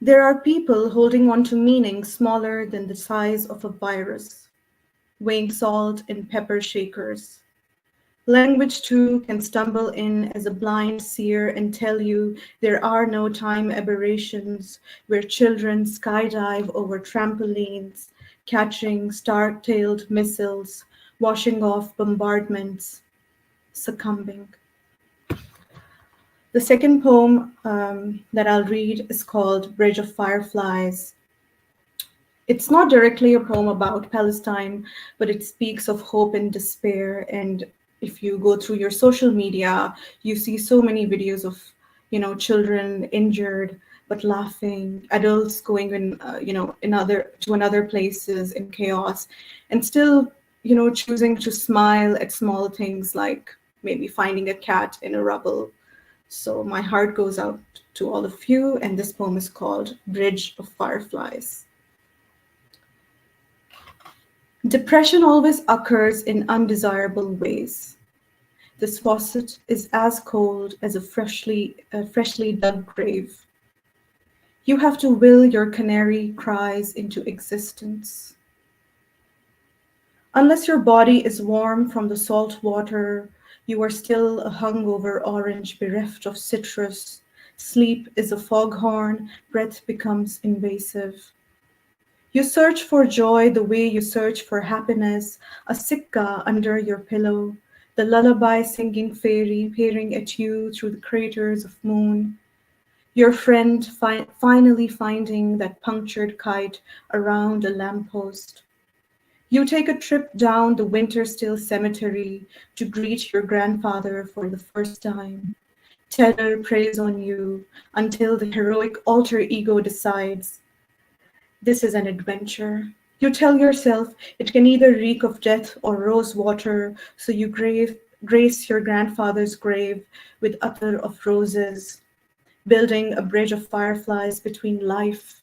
There are people holding on to meaning smaller than the size of a virus, weighing salt in pepper shakers. Language too can stumble in as a blind seer and tell you there are no time aberrations where children skydive over trampolines, catching star-tailed missiles, washing off bombardments, succumbing. The second poem that I'll read is called Bridge of Fireflies. It's not directly a poem about Palestine, but it speaks of hope and despair. And if you go through your social media, you see so many videos of, children injured but laughing, adults going in, to another places in chaos, and still, choosing to smile at small things like maybe finding a cat in a rubble. So my heart goes out to all of you, and this poem is called Bridge of Fireflies. Depression always occurs in undesirable ways. This faucet is as cold as a freshly dug grave. You have to will your canary cries into existence. Unless your body is warm from the salt water, you are still a hungover orange bereft of citrus. Sleep is a foghorn, breath becomes invasive. You search for joy the way you search for happiness, a sikka under your pillow, the lullaby singing fairy peering at you through the craters of moon. Your friend finally finding that punctured kite around a lamppost. You take a trip down the winter-still cemetery to greet your grandfather for the first time. Terror preys on you until the heroic alter ego decides, this is an adventure. You tell yourself it can either reek of death or rose water, so you grace your grandfather's grave with attar of roses, building a bridge of fireflies between life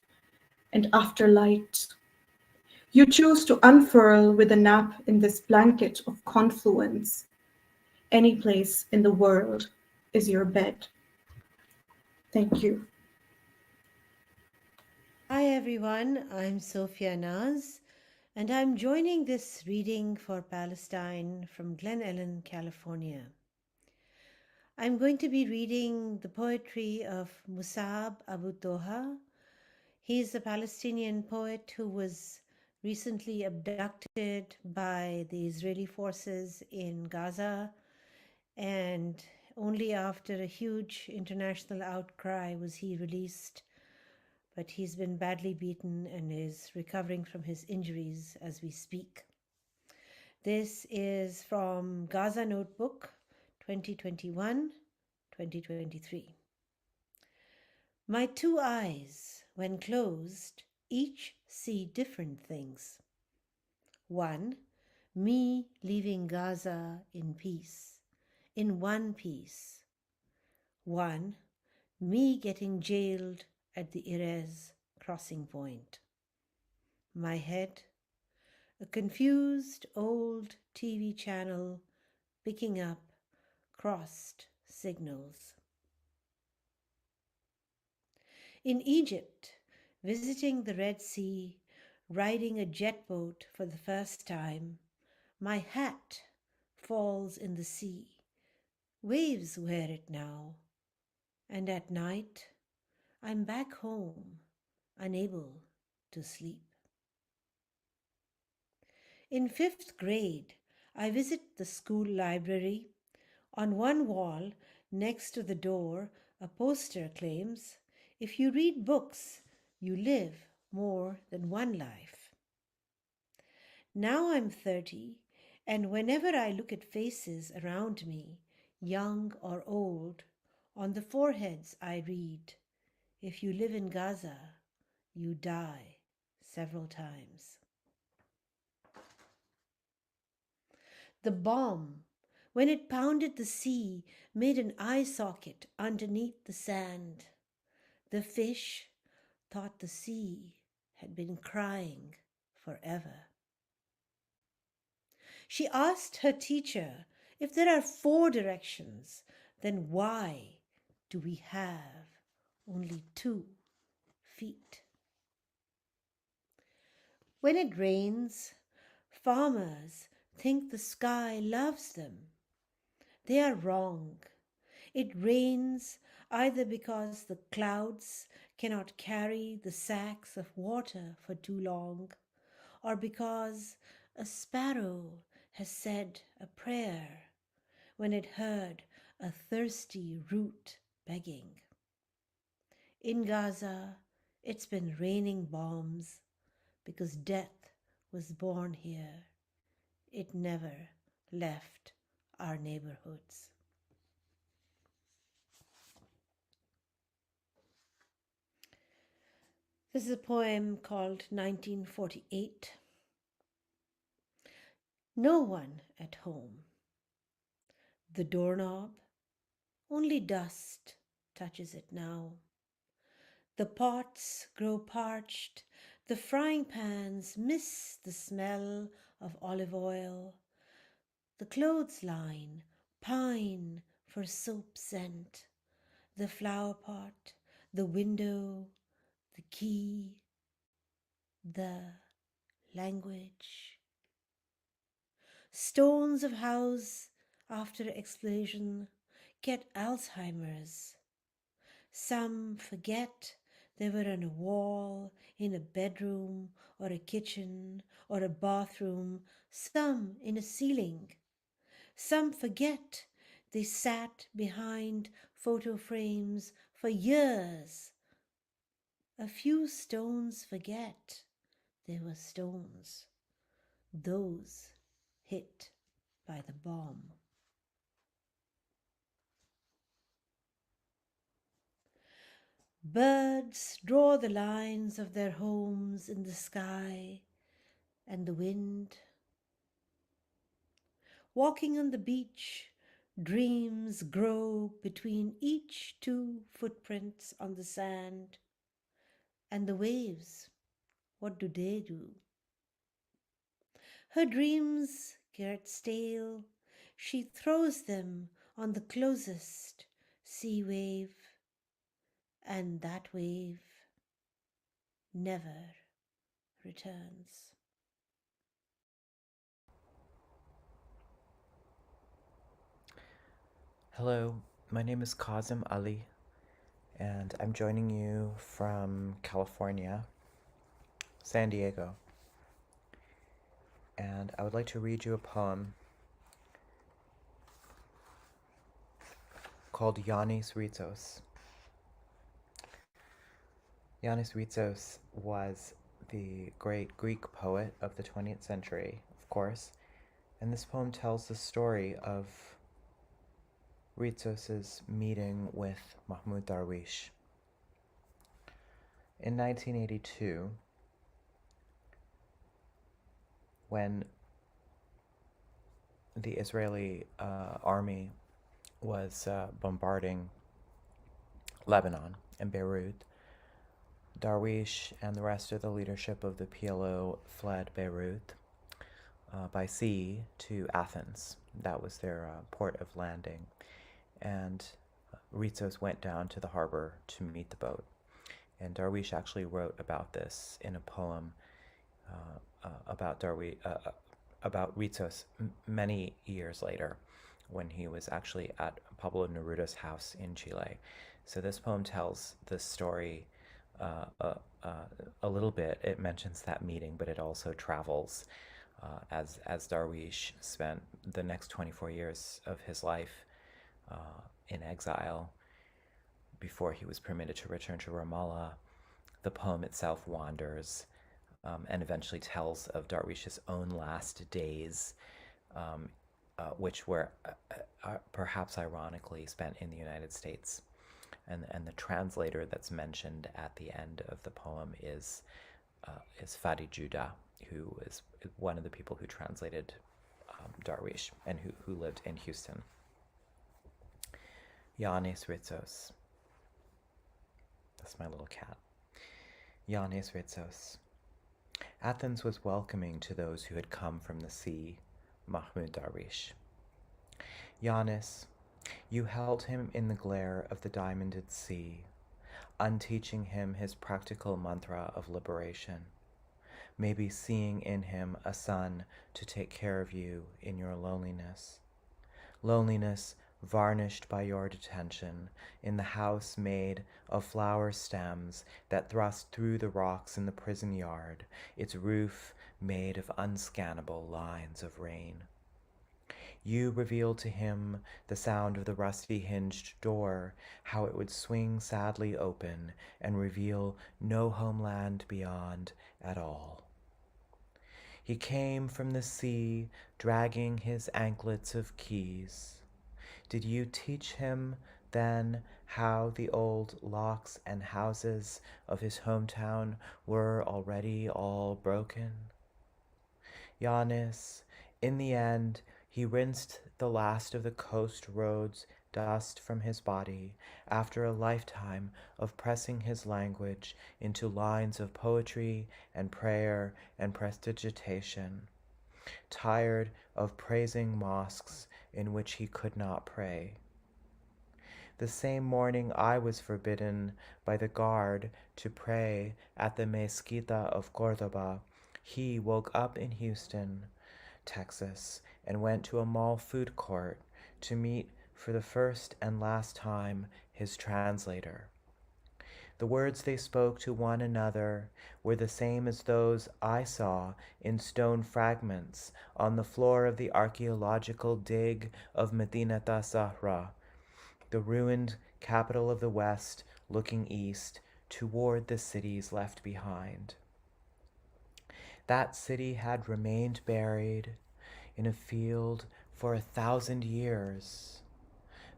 and afterlight. You choose to unfurl with a nap in this blanket of confluence. Any place in the world is your bed. Thank you. Hi everyone, I'm Sophia Naz, and I'm joining this reading for Palestine from Glen Ellen, California. I'm going to be reading the poetry of Musab Abu Toha. He's a Palestinian poet who was recently abducted by the Israeli forces in Gaza, and only after a huge international outcry was he released. But he's been badly beaten and is recovering from his injuries as we speak. This is from Gaza Notebook 2021-2023. My two eyes, when closed, each see different things. One, me leaving Gaza in peace, in one piece. One, me getting jailed at the Erez crossing point. My head, a confused old TV channel picking up crossed signals. In Egypt, visiting the Red Sea, riding a jet boat for the first time, my hat falls in the sea. Waves wear it now, and at night, I'm back home, unable to sleep. In 5th grade, I visit the school library. On one wall, next to the door, a poster claims, "If you read books, you live more than one life." Now I'm 30, and whenever I look at faces around me, young or old, on the foreheads I read, "If you live in Gaza, you die several times." The bomb, when it pounded the sea, made an eye socket underneath the sand. The fish thought the sea had been crying forever. She asked her teacher, "If there are 4 directions, then why do we have only 2 feet?" When it rains, farmers think the sky loves them. They are wrong. It rains either because the clouds cannot carry the sacks of water for too long, or because a sparrow has said a prayer when it heard a thirsty root begging. In Gaza, it's been raining bombs because death was born here. It never left our neighborhoods. This is a poem called 1948. No one at home. The doorknob, only dust touches it now. The pots grow parched, the frying pans miss the smell of olive oil. The clothesline pine for soap scent. The flower pot, the window, the key, the language. Stones of house after explosion get Alzheimer's. Some forget they were on a wall, in a bedroom, or a kitchen, or a bathroom, some in a ceiling. Some forget they sat behind photo frames for years. A few stones forget they were stones, those hit by the bomb. Birds draw the lines of their homes in the sky and the wind. Walking on the beach, dreams grow between each 2 footprints on the sand. And the waves, what do? Her dreams get stale. She throws them on the closest sea wave, and that wave never returns. Hello, my name is Kazim Ali, and I'm joining you from California, San Diego. And I would like to read you a poem called Yanis Ritsos. Yanis Ritsos was the great Greek poet of the 20th century, of course, and this poem tells the story of Ritsos' meeting with Mahmoud Darwish. In 1982, when the Israeli army was bombarding Lebanon and Beirut, Darwish and the rest of the leadership of the PLO fled Beirut by sea to Athens. That was their port of landing. And Ritsos went down to the harbor to meet the boat. And Darwish actually wrote about this in a poem about Ritsos many years later, when he was actually at Pablo Neruda's house in Chile. So this poem tells the story a little bit. It mentions that meeting, but it also travels as Darwish spent the next 24 years of his life in exile before he was permitted to return to Ramallah. The poem itself wanders and eventually tells of Darwish's own last days, which were perhaps ironically spent in the United States. And the translator that's mentioned at the end of the poem is Fadi Judah, who is one of the people who translated Darwish and who lived in Houston. Yanis Ritsos. That's my little cat. Yanis Ritsos. Athens was welcoming to those who had come from the sea, Mahmoud Darwish. Yanis, you held him in the glare of the diamonded sea, unteaching him his practical mantra of liberation, maybe seeing in him a son to take care of you in your loneliness. Loneliness varnished by your detention in the house made of flower stems that thrust through the rocks in the prison yard, its roof made of unscannable lines of rain. You revealed to him the sound of the rusty hinged door, how it would swing sadly open and reveal no homeland beyond at all. He came from the sea, dragging his anklets of keys. Did you teach him then how the old locks and houses of his hometown were already all broken? Yanis, in the end, he rinsed the last of the coast road's dust from his body after a lifetime of pressing his language into lines of poetry and prayer and prestidigitation, tired of praising mosques in which he could not pray. The same morning I was forbidden by the guard to pray at the Mezquita of Cordoba. He woke up in Houston, Texas, and went to a mall food court to meet for the first and last time his translator. The words they spoke to one another were the same as those I saw in stone fragments on the floor of the archaeological dig of Medinat Zahra, the ruined capital of the West looking east toward the cities left behind. That city had remained buried in a field for 1,000 years.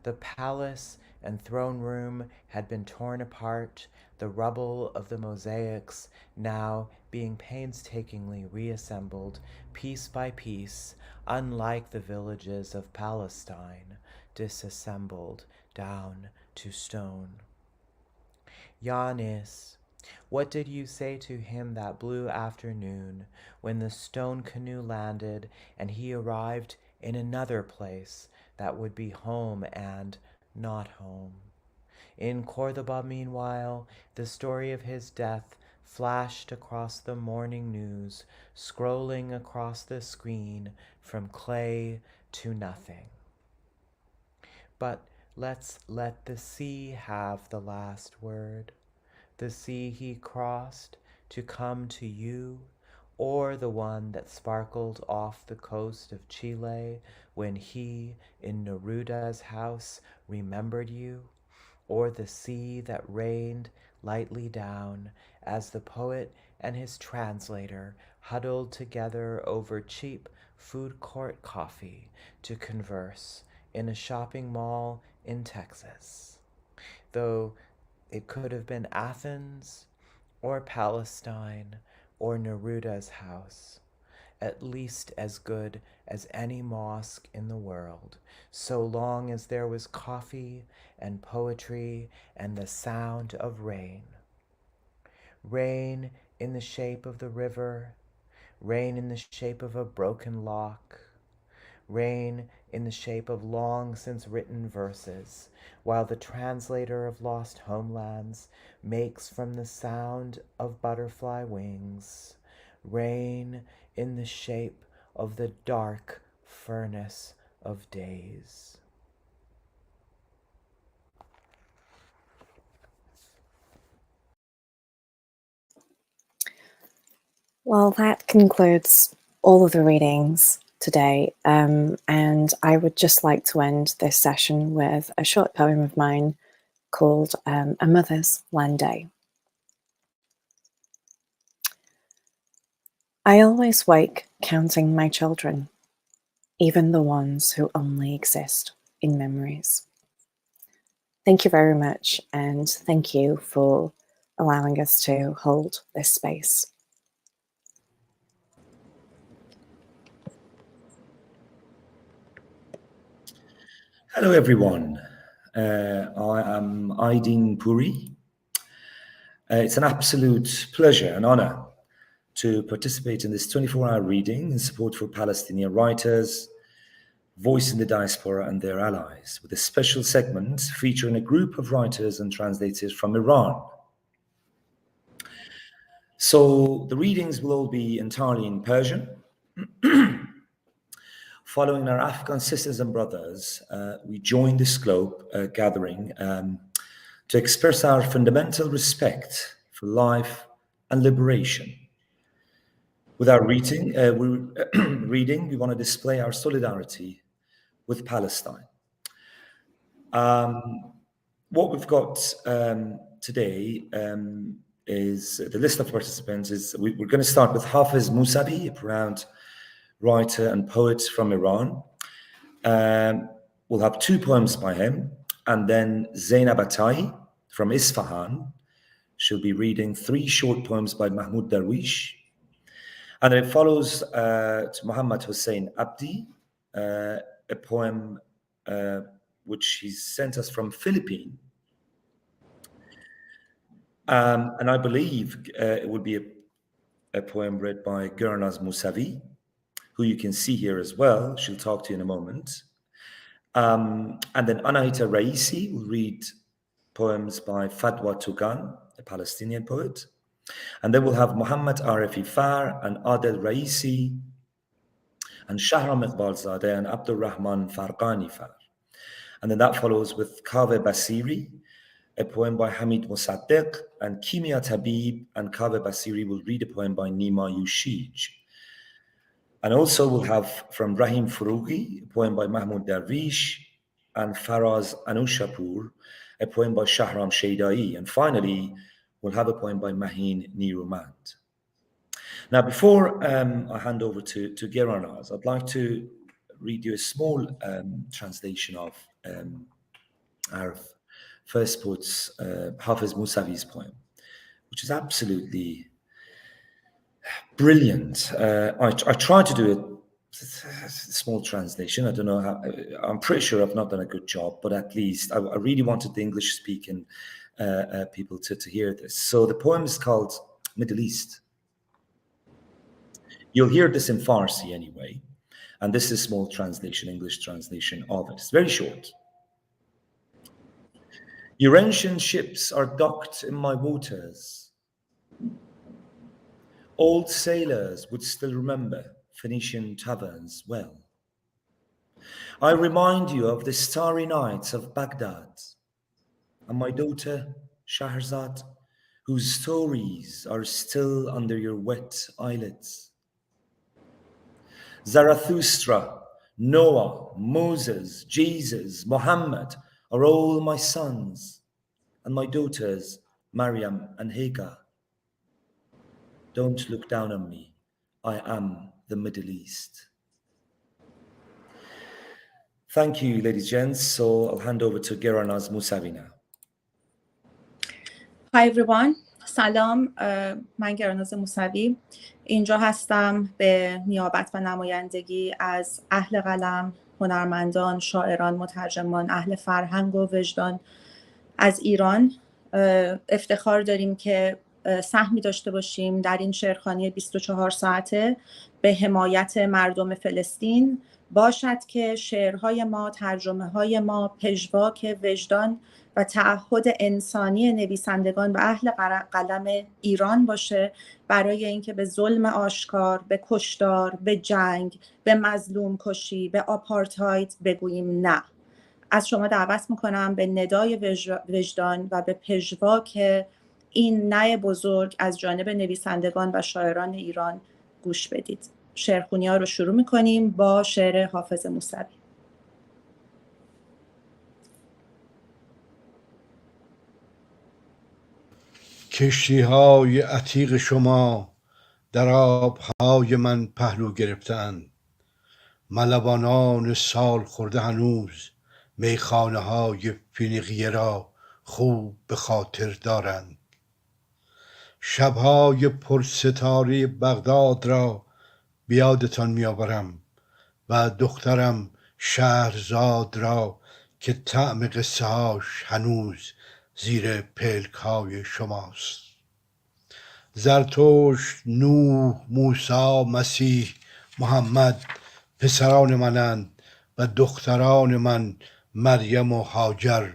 The palace and throne room had been torn apart, the rubble of the mosaics now being painstakingly reassembled piece by piece, unlike the villages of Palestine, disassembled down to stone. Yanis, what did you say to him that blue afternoon when the stone canoe landed and he arrived in another place that would be home and not home? In Cordoba, meanwhile, the story of his death flashed across the morning news, scrolling across the screen from clay to nothing. But let's let the sea have the last word. The sea he crossed to come to you, or the one that sparkled off the coast of Chile when he in Neruda's house remembered you, or the sea that rained lightly down as the poet and his translator huddled together over cheap food court coffee to converse in a shopping mall in Texas, though it could have been Athens or Palestine or Neruda's house, at least as good as any mosque in the world, so long as there was coffee and poetry and the sound of rain. Rain in the shape of the river, rain in the shape of a broken lock, rain in the shape of long since written verses, while the translator of lost homelands makes from the sound of butterfly wings, rain in the shape of the dark furnace of days. Well, that concludes all of the readings today, and I would just like to end this session with a short poem of mine called A Mother's Land Day. I always wake counting my children, even the ones who only exist in memories. Thank you very much, and thank you for allowing us to hold this space. Hello everyone, I am Aydin Puri. It's an absolute pleasure and honor to participate in this 24-hour reading in support for Palestinian writers, voicing the diaspora and their allies, with a special segment featuring a group of writers and translators from Iran. So the readings will all be entirely in Persian. Following our Afghan sisters and brothers, we joined this globe gathering to express our fundamental respect for life and liberation. With our reading, we want to display our solidarity with Palestine. What we've got today is the list of participants. We're going to start with Hafiz Mousavi, a profound writer and poet from Iran. We'll have 2 poems by him, and then Zainab Atai from Isfahan. She'll be reading 3 short poems by Mahmoud Darwish. And then it follows to Muhammad Hussein Abdi, a poem which he sent us from Philippines. And I believe it would be a poem read by Gurnaz Mousavi, who you can see here as well. She'll talk to you in a moment. And then Anahita Raisi will read poems by Fadwa Tugan, a Palestinian poet. And then we'll have Muhammad Arifi Far and Adel Raisi and Shahram Iqbalzadeh and Abdul Rahman Farqani Far. And then that follows with Kaveh Basiri, a poem by Hamid Musaddiq, and Kimia Tabib and Kaveh Basiri will read a poem by Nima Yushij. And also we'll have from Rahim Furughi, a poem by Mahmoud Darwish, and Faraz Anushapur, a poem by Shahram Shaydai. And finally, we'll have a poem by Mahin Nirumand. Now, before I hand over to Geranaz, I'd like to read you a small translation of our first poet's, Hafiz Mousavi's poem, which is absolutely brilliant. I tried to do a small translation. I don't know how, I'm pretty sure I've not done a good job, but at least I really wanted the English-speaking people to hear this. So the poem is called Middle East. You'll hear this in Farsi anyway, and this is a small translation, English translation of it. It's very short. Your ancient ships are docked in my waters. Old sailors would still remember Phoenician taverns well. I remind you of the starry nights of Baghdad and my daughter Shahrazad, whose stories are still under your wet eyelids. Zarathustra, Noah, Moses, Jesus, Muhammad are all my sons, and my daughters Maryam and Hagar. Don't look down on me. I am the Middle East. Thank you, ladies and gents. So I'll hand over to Geranaz Mousavi now. Hi everyone. سلام، من گراناز موسوی اینجا هستم به نیابت و نمایندگی از اهل قلم، هنرمندان، شاعران، مترجمان، اهل فرهنگ و وجدان از ایران. افتخار داریم که سهمی داشته باشیم در این شعرخوانی 24 ساعته به حمایت مردم فلسطین، باشد که شعرهای ما، ترجمه های ما پژواک وجدان و تعهد انسانی نویسندگان و اهل قلم ایران باشه، برای اینکه به ظلم آشکار، به کشتار، به جنگ، به مظلوم کشی، به آپارتاید بگوییم نه. از شما دعوت میکنم به ندای وجدان و به پژواک این نه بزرگ از جانب نویسندگان و شاعران ایران گوش بدید. شعرخوانی ها رو شروع میکنیم با شعر حافظ موسوی. کشتی های عتیق شما در آبهای من پهلو گرفتند، ملوانان سال خورده هنوز میخانه های فینیقیه را خوب به خاطر دارند. شبهای پرستاره بغداد را بیادتان میآورم و دخترم شهرزاد را که طعم قصه هاش هنوز زیر پلک های شماست. زرتشت، نوح، موسی، مسیح، محمد پسران منند و دختران من مریم و هاجر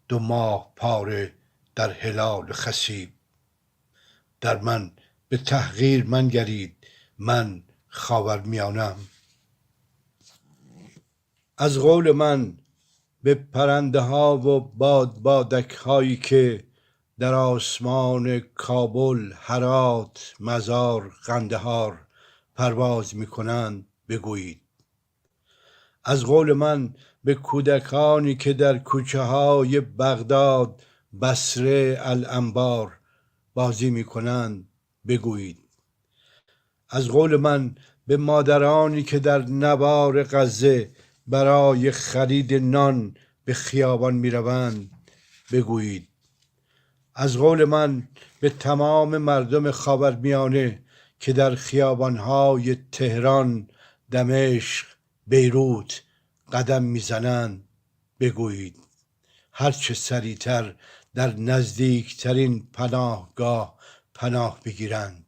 2 ماه پاره در هلال خصیب. در من به تحقیر منگرید، من خاورمیانم. از قول من به پرنده ها و بادک هایی که در آسمان کابل، هرات، مزار، قندهار پرواز می کنند بگویید. از قول من به کودکانی که در کوچه های بغداد، بصره، الانبار بازی می کنند بگویید. از قول من به مادرانی که در نوار غزه برای خرید نان به خیابان می روند بگویید. از قول من به تمام مردم خاورمیانه که در خیابانهای تهران، دمشق، بیروت قدم میزنند بگویید. هرچه سریعتر در نزدیکترین پناهگاه پناه بگیرند.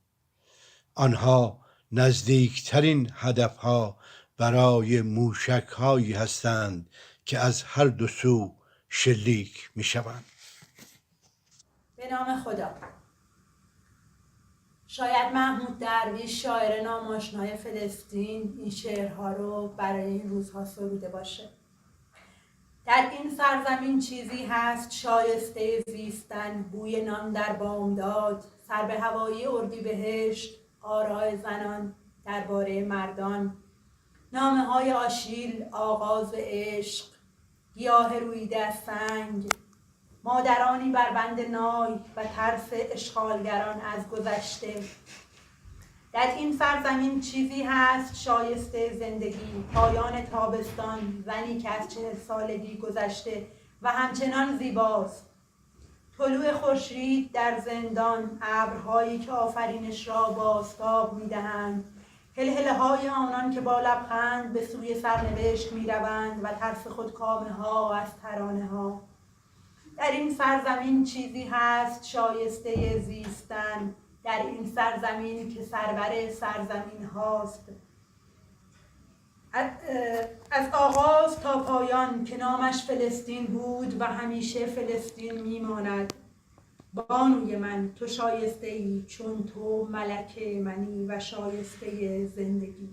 آنها نزدیکترین هدفها برای موشک‌هایی هستند که از هر 2 سو شلیک میشوند. به نام خدا. شاید محمود درویش، شاعر ناماشنای فلسطین، این شعرها رو برای این روزها سروده باشه. در این سرزمین چیزی هست شایسته زیستن، بوی نان در بامداد، سر به هوایی اردیبهشت، آراء زنان درباره مردان، نامه های آشیل، آغاز عشق، گیاه رویده از سنگ، مادرانی بر بند نای و ترس اشغالگران از گذشته. در این سرزمین چیزی هست شایسته زندگی، پایان تابستان، زنی که از 40 سالگی گذشته و همچنان زیباست. طلوع خورشید در زندان، ابرهایی که آفرینش را بازتاب می‌دهند، هلهله‌های آنان که با لبخند به سوی سرنوشت می‌روند و ترس خودکامه ها از ترانه ها. در این سرزمین چیزی هست شایسته زیستن، در این سرزمین که سرور سرزمین هاست. از آغاز تا پایان که نامش فلسطین بود و همیشه فلسطین میماند. بانوی من تو شایسته ای چون تو ملک منی و شایسته زندگی.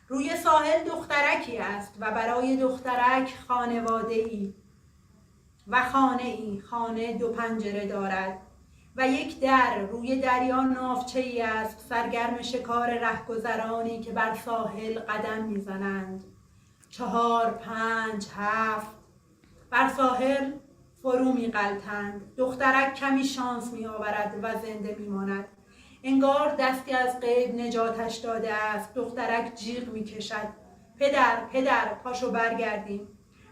روی ساحل دخترکی است و برای دخترک خانواده ای و خانه 2 پنجره دارد و یک در. روی دریا ناوچه ای است سرگرم شکار رهگذرانی که بر ساحل قدم میزنند. 4 5 7 بر ساحل فرو میغلطند. دخترک کمی شانس میآورد و زنده میماند. انگار دستی از غیب نجاتش داده است. دخترک جیغ میکشد: پدر پاشو برگردیم.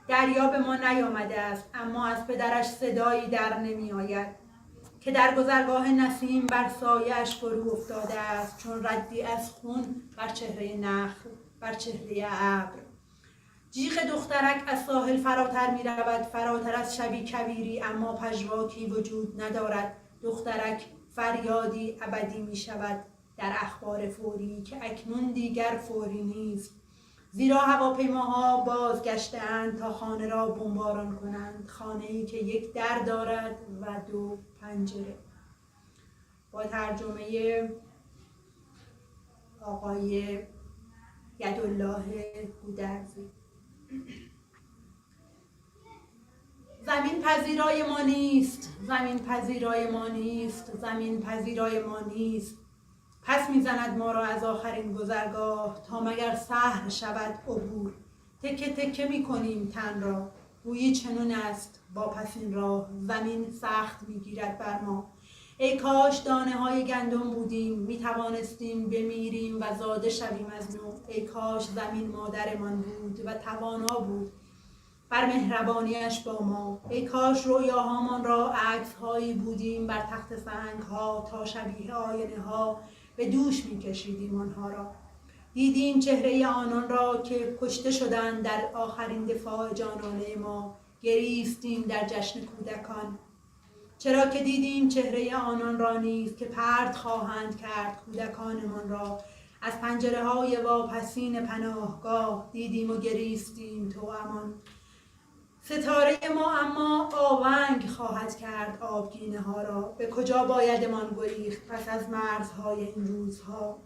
دریا به ما نیامده است، اما از پدرش صدایی در نمی آید که در گذرگاه نسیم بر سایه‌اش فرو افتاده است چون ردی از خون بر چهره نخل، بر چهره ابر. جیغ دخترک از ساحل فراتر می رود، فراتر از شبی کویری، اما پژواکی وجود ندارد. دخترک فریادی ابدی می شود در اخبار فوری که اکنون دیگر فوری نیست، زیرا هواپیماها بازگشته‌اند تا خانه را بمباران کنند. خانه‌ای که یک در دارد و 2 پنجره. با ترجمه آقای یدالله گودرزی. زمین پذیرای ما نیست، زمین پذیرای ما نیست، زمین پذیرای ما نیست. پس میزند ما را از آخرین گذرگاه تا مگر سهل شود عبور. تکه تکه میکنیم تن را، گویی چنون است با پسین راه. زمین سخت میگیرد بر ما. ای کاش دانه های گندم بودیم، میتوانستیم بمیریم و زاده شویم از نو. ای کاش زمین مادرمان بود و توانا بود بر مهربانیش با ما. ای کاش رویاهامان را عکس‌هایی بودیم بر تخت سنگ‌ها تا شبیه آینه ها به دوش می‌کشیدیم آنها را. دیدیم چهره آنان را که کشته شدند در آخرین دفاع جانانه ما. گریستیم در جشن کودکان، چرا که دیدیم چهره آنان را نیز که پرت خواهند کرد کودکانمان را از پنجره‌های واپسین پناهگاه. دیدیم و گریستیم توامان. ستاره ما اما آونگ خواهد کرد آبگینه ها را. به کجا بایدمان گریخت پس از مرزهای این روزها؟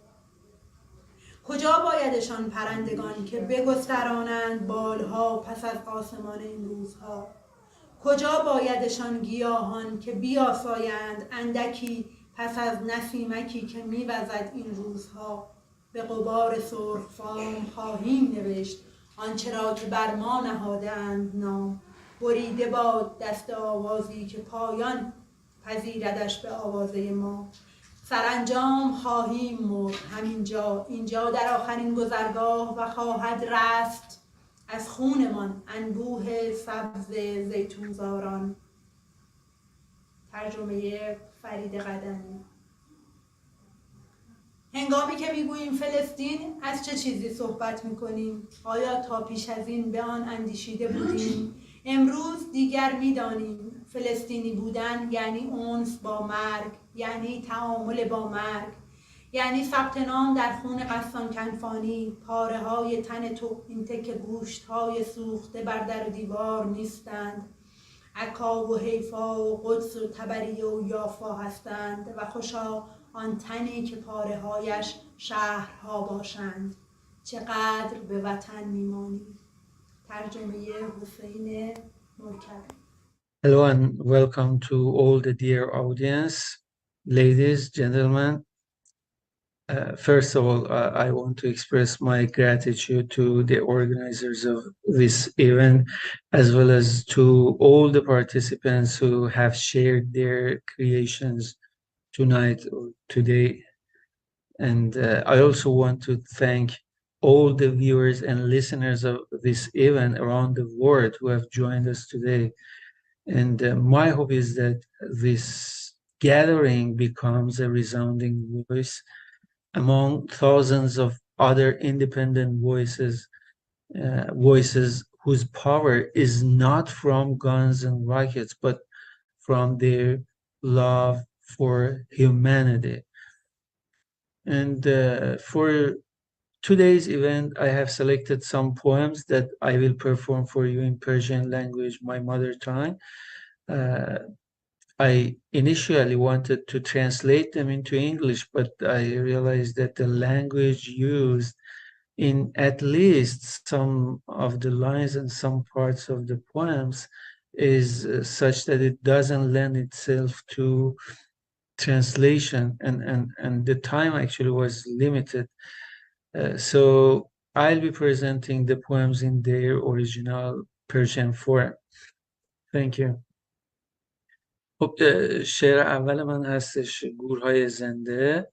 کجا بایدشان پرندگان که بگسترانند بالها پس از آسمان این روزها؟ کجا بایدشان گیاهان که بیاسایند اندکی پس از نسیمکی که میوزد این روزها؟ به غبار سرخفام خواهیم نوشت آنچه را که بر ما نهادند نام. بریده باد دست آوازی که پایان پذیردش به آوازه ما. سرانجام خواهیم مرد همینجا، اینجا در آخرین گذرگاه و خواهد رست از خونمان انبوه سبز زیتونزاران. ترجمه فرید قدمی. هنگامی که میگوییم فلسطین از چه چیزی صحبت میکنیم؟ آیا تا پیش از این به آن اندیشیده بودیم؟ امروز دیگر میدانیم فلسطینی بودن یعنی انس با مرگ، یعنی تعامل با مرگ، یعنی ثبت نام در خون قسان کنفانی. پاره های تن تو این تکه گوشت های سوخته بر در و دیوار نیستند. عکا و حیفا و قدس و تبریه و یافا هستند و خوشا آن تنی که پاره هایش شهرها باشند. چقدر به وطن میمانی. ترجمه حسین مرکبی. Hello and welcome to all the dear audience, ladies, gentlemen. First of all, I want to express my gratitude to the organizers of this event, as well as to all the participants who have shared their creations tonight or today. And I also want to thank all the viewers and listeners of this event around the world who have joined us today. And my hope is that this gathering becomes a resounding voice among thousands of other independent voices, voices whose power is not from guns and rockets, but from their love for humanity. And for today's event, I have selected some poems that I will perform for you in Persian language, my mother tongue. I initially wanted to translate them into English, but I realized that the language used in at least some of the lines and some parts of the poems is such that it doesn't lend itself to translation, and the time actually was limited. So I'll be presenting the poems in their original Persian form. Thank you. خب شعر اول من هستش گورهای زنده.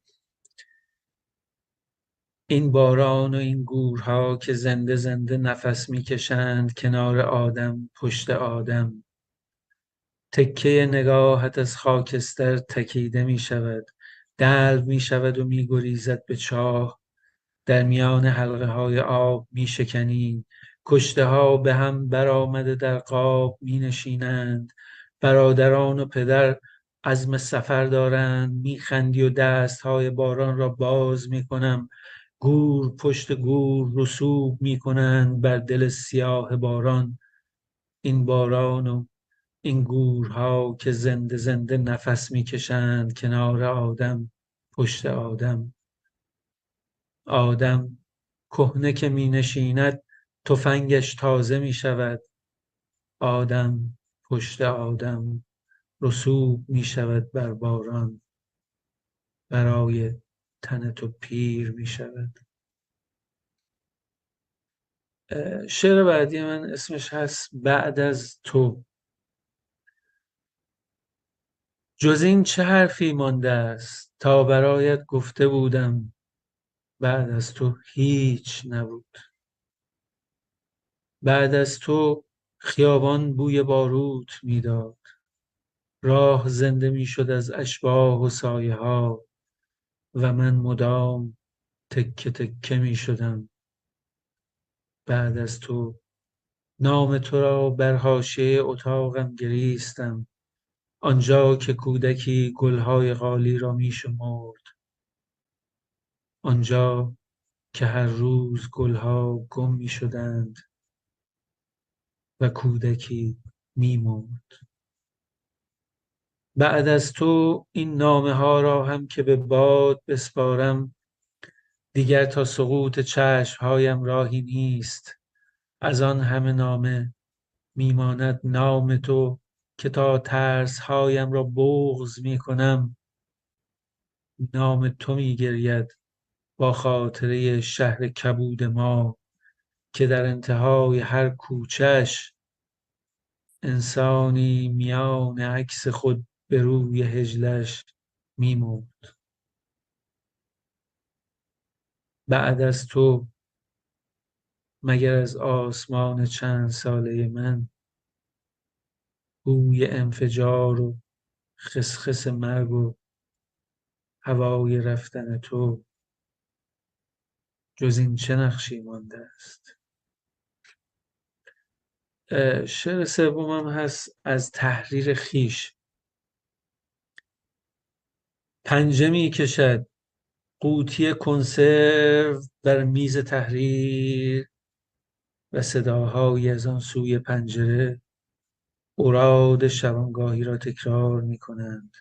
این باران و این گورها که زنده زنده نفس میکشند کنار آدم پشت آدم. تکه نگاهت از خاکستر تکیده میشود، دلو میشود و میگریزد به چاه. در میان حلقه های آب میشکنی، کشته ها به هم برآمده در قاب مینشینند. برادران و پدر عزم سفر دارند، میخندی و دستهای باران را باز میکنم. گور پشت گور رسوب میکنند بر دل سیاه باران. این باران و این گورها که زنده زنده نفس میکشند کنار آدم پشت آدم. آدم کهنه که مینشیند تفنگش تازه میشود. آدم پشت آدم رسوب میشود بر باران. برای تن تو پیر می شود. شعر بعدی من اسمش هست بعد از تو. جز این چه حرفی مانده است تا برایت گفته بودم، بعد از تو هیچ نبود. بعد از تو خیابان بوی باروت میداد، راه زنده میشد از اشباح و سایه ها و من مدام تکه تکه میشدم. بعد از تو نام تو را بر حاشیه اتاقم گریستم، آنجا که کودکی گلهای قالی را میشمرد، آنجا که هر روز گلها گم میشدند و کودکی میمرد. بعد از تو این نامه ها را هم که به باد بسپارم، دیگر تا سقوط چشمهایم راهی نیست. از آن همه نامه میماند نام تو که تا ترسهایم را بغض میکنم. نام تو میگرید با خاطره شهر کبود ما که در انتهای هر کوچه‌اش انسانی میان عکس خود به روی هجلش میمرد. بعد از تو مگر از آسمان چند ساله من بوی انفجار و خسخس مرگ و هوای رفتن تو، جز این چه نقشی مانده است. شعر سومم هست از تحریر خیش. پنجه می کشد قوطی کنسرو بر میز تحریر و صداهایی از آن سوی پنجره اوراد شبانگاهی را تکرار می کنند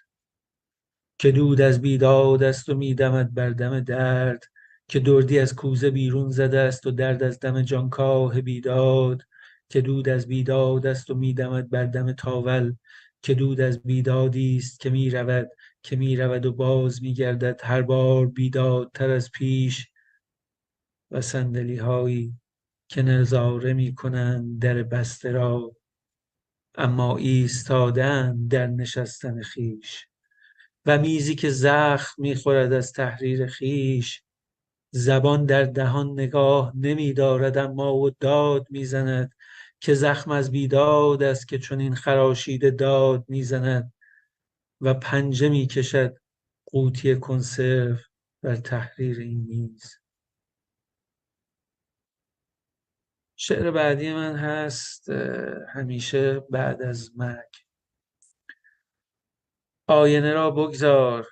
که دود از بیداد است و میدمد بر دم درد، که دردی از کوزه بیرون زده است و درد از دم جانکاه بیداد، که دود از بیداد است و میدمد بر دم تاول، که دود از بیدادی است که میرود و باز میگردد هر بار بیدادتر از پیش، و صندلی هایی که نظاره میکنند در بسته را اما ایستادند در نشستن خیش، و میزی که زخم میخورد از تحریر خیش. زبان در دهان نگاه نمیدارد اما و داد میزند که زخم از بیداد است که چنین خراشیده داد میزند، و پنجه میکشد قوطی کنسرو بر تحریر این میز. شعر بعدی من هست همیشه بعد از مرگ. آینه را بگذار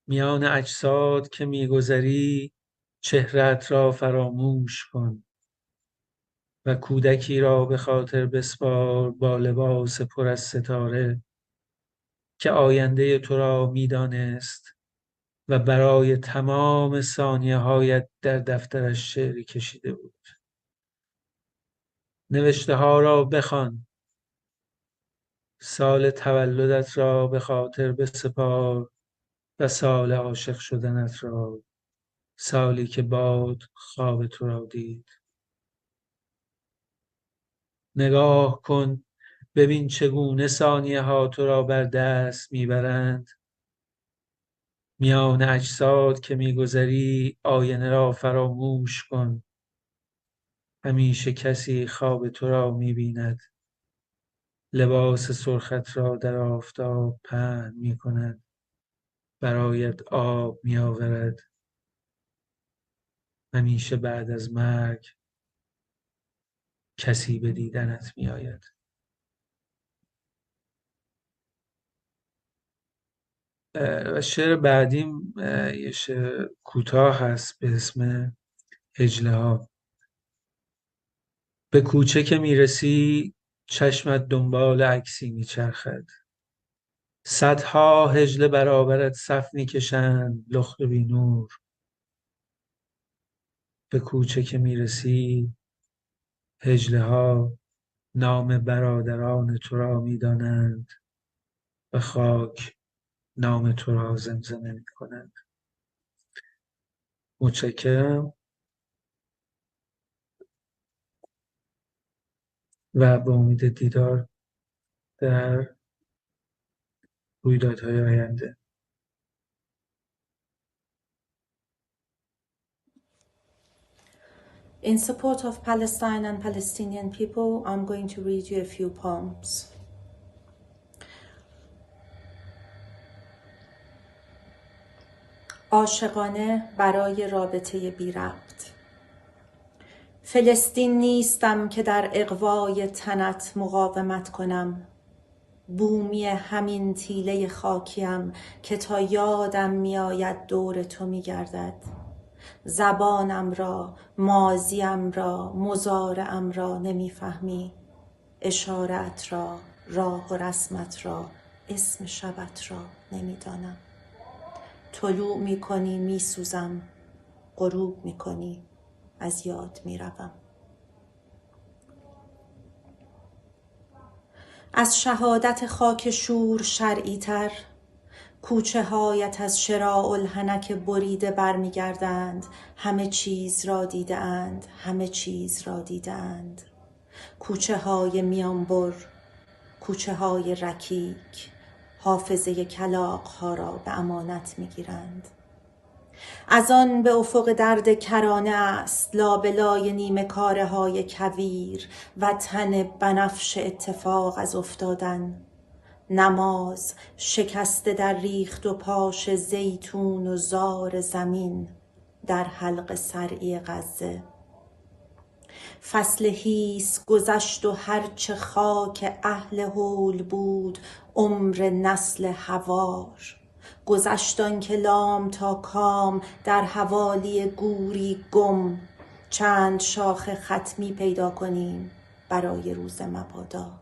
میان اجساد که میگذری، چهره‌ات را فراموش کن و کودکی را به خاطر بسپار با لباس پر از ستاره که آینده تو را میدانست و برای تمام ثانیه هایت در دفترش شعری کشیده بود. نوشته ها را بخوان، سال تولدت را به خاطر بسپار و سال عاشق شدنت را، سالی که باد خواب تو را دید. نگاه کن ببین چگونه ثانیه ها تو را بر دست میبرند. میان اجساد که میگذری آینه را فراموش کن. همیشه کسی خواب تو را میبیند، لباس سرخت را در آفتاب پهن میکند، برایت آب میآورد. همیشه بعد از مرگ کسی به دیدنت میآید. و شعر بعدیم یه شعر کوتاه هست به اسم هجله ها. به کوچه که میرسی چشمت دنبال عکسی میچرخد، صدها هجله برابرت صف میکشند لخت و بینور. به کوچه که میرسی هجله ها نام برادران تو را میدانند و خاک نام تو را زمزمه می کنند. متشکرم و به امید دیدار در رویدادهای آینده. In support of Palestine and Palestinian people, I'm going to read you a few poems. عاشقانه برای رابطه بی ربط. فلسطین نیستم که در اغوای تنت مقاومت کنم. بومی همین تیله خاکیم که تا یادم میآید دور تو میگردد. زبانم را، ماضیم را، مضارعم را نمیفهمی. اشارت را، راه و رسمت را، اسم شبت را نمیدانم. طلوع میکنی میسوزم، غروب میکنی از یاد میروم. از شهادت خاک شور شرعی تر، کوچه هایت از شراع الحنک بریده برمیگردند. همه چیز را دیده اند، همه چیز را دیده اند. کوچه های میانبر، کوچه های رکیک، حافظه کلاغ ها را به امانت میگیرند. از آن به افق درد کرانه است لابلای نیمه کاره های کویر و تن بنفش اتفاق از افتادن. نماز شکسته در ریخت و پاش زیتون و زار زمین در حلق صرعی غزه. فصل هیس گذشت و هرچه خاک اهل هول بود عمر نسل هوار. گذشت آن که لام تا کام در حوالی گوری گم. چند شاخ ختمی پیدا کنیم برای روز مبادا.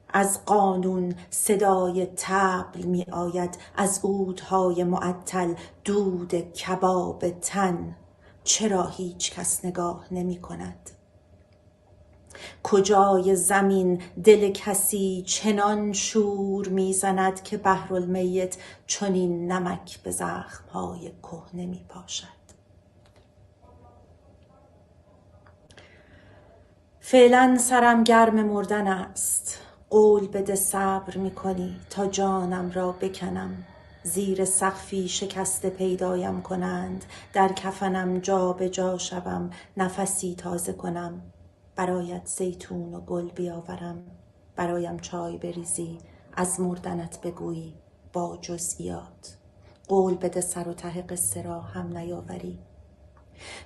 از قانون صدای طبل می آید، از عودهای معطل دود کباب تن. چرا هیچ کس نگاه نمی کند؟ کجای زمین دل کسی چنان شور می زند که بحرالمیت چنین نمک به زخمهای کهنه می پاشد. فعلا سرم گرم مردن است. قول بده صبر می کنی تا جانم را بکنم. زیر سقفی شکسته پیدایم کنند، در کفنم جا به جا شوم، نفسی تازه کنم. برایت زیتون و گل بیاورم، برایم چای بریزی، از مردنت بگویی با جزئیات. قول بده سر و ته قصه را هم نیاوری.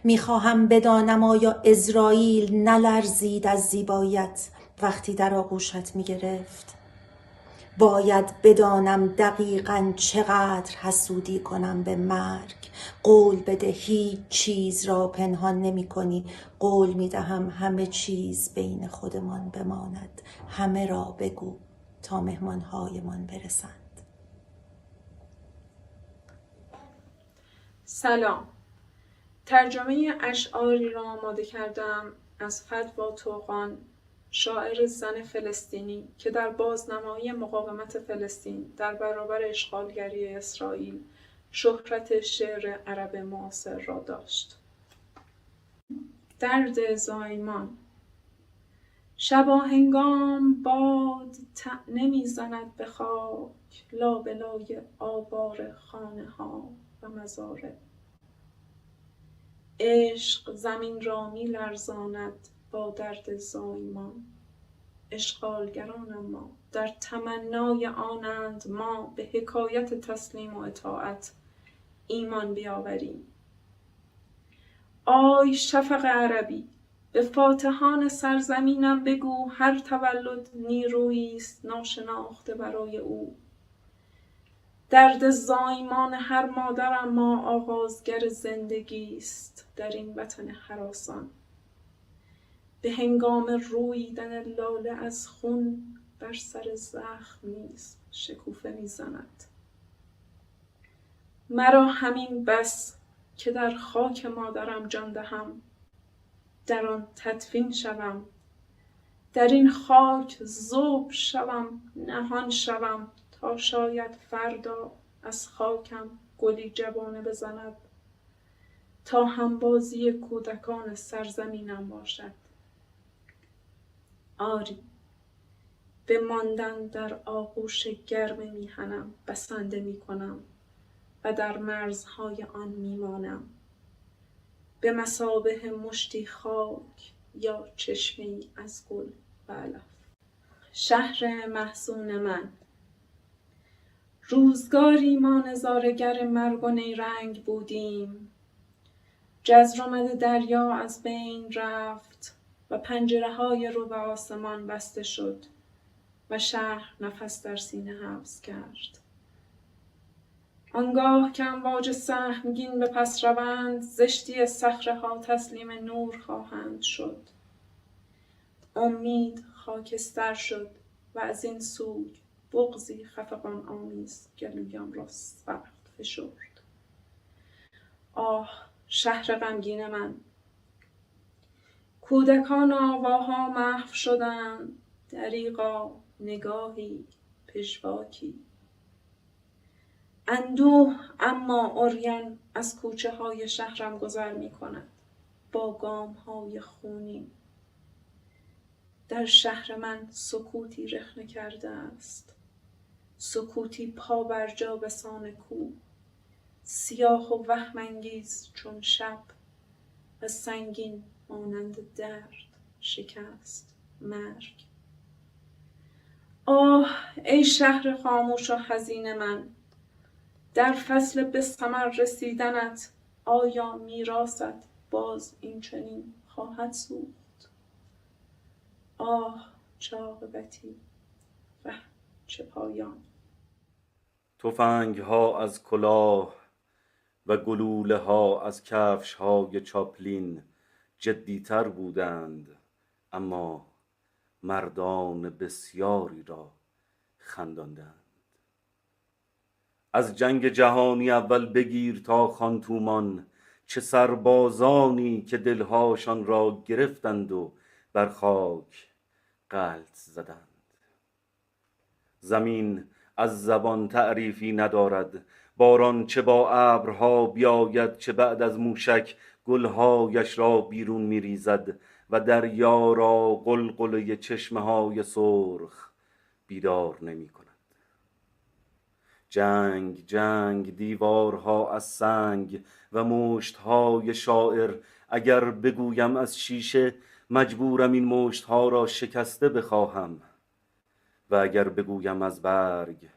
میخواهم بدانم آیا اسرائیل نلرزید از زیباییت وقتی در آغوشت میگرفت؟ باید بدانم دقیقاً چقدر حسودی کنم به مرگ. قول بده هیچ چیز را پنهان نمی کنی. قول می دهم همه چیز بین خودمان بماند. همه را بگو تا مهمانهایمان برسند. سلام. ترجمه اشعاری را آماده کردم از فتوی توقان، شاعر زن فلسطینی که در بازنمایی مقاومت فلسطین در برابر اشغالگری اسرائیل شهرت شعر عرب معاصر را داشت. درد زایمان. شباهنگام باد طعنه می‌زند به خاک، لابلای آوار خانه ها و مزارع. عشق زمین را می‌لرزاند با درد زایمان. اشغالگران ما در تمنای آنند ما به حکایت تسلیم و اطاعت ایمان بیاوریم. آی شفق عربی، به فاتحان سرزمینم بگو هر تولد نیرویی است ناشناخته برای او. درد زایمان هر مادر اما آغازگر زندگی است در این وطن هراسان. به هنگام رویدن لاله از خون بر سر زخم نیز شکوفه میزند. مرا همین بس که در خاک مادرم جان دهم، در آن تدفین شوم، در این خاک ذوب شوم، نهان شوم تا شاید فردا از خاکم گلی جوانه بزند، تا همبازی کودکان سرزمینم باشد. آری، به ماندن در آغوش گرم میهنم بسنده میکنم و در مرزهای آن میمانم، به مثابه مشتی خاک یا چشمه‌ای از گل و علف. شهر محزون من. روزگاری ما نظاره‌گر مرگ و نیرنگ بودیم. جزرآمد دریا از بین رفت و پنجره‌های رو به آسمان بسته شد و شهر نفس در سینه حبس کرد. آنگاه که امواج سهمگین به پس روند، زشتی صخره‌ها تسلیم نور خواهند شد. امید خاکستر شد و از این سوی بغضی خفقان آمیز گلویم را سخت فشرد. آه، شهر غمگین من! کودکان آواها محو شدند، دریغا نگاهی، پژواکی. اندوه اما عریان از کوچه های شهرم گذر می کند با گام های خونین. در شهر من سکوتی رخنه کرده است، سکوتی پا بر جا بسان کوه، سیاه و وهم انگیز چون شب و سنگین مانند درد، شکست، مرگ. آه، ای شهر خاموش و حزین من! در فصل به ثمر رسیدنت آیا میراثت باز این چنین خواهد سوخت؟ آه، چه عاقبتی و چه پایان! تفنگ ها از کلاه و گلوله ها از کفش های چاپلین جدیتر بودند، اما مردان بسیاری را خنداندند. از جنگ جهانی اول بگیر تا خانتومان، چه سربازانی که دلهاشان را گرفتند و بر خاک غلط زدند. زمین از زبان تعریفی ندارد، باران چه با ابرها بیاید، چه بعد از موشک گلهایش را بیرون میریزد و دریا را قلقله چشمه‌های سرخ بیدار نمی کند. جنگ جنگ، دیوارها از سنگ و مشتهای شاعر. اگر بگویم از شیشه، مجبورم این مشتها را شکسته بخواهم، و اگر بگویم از برگ،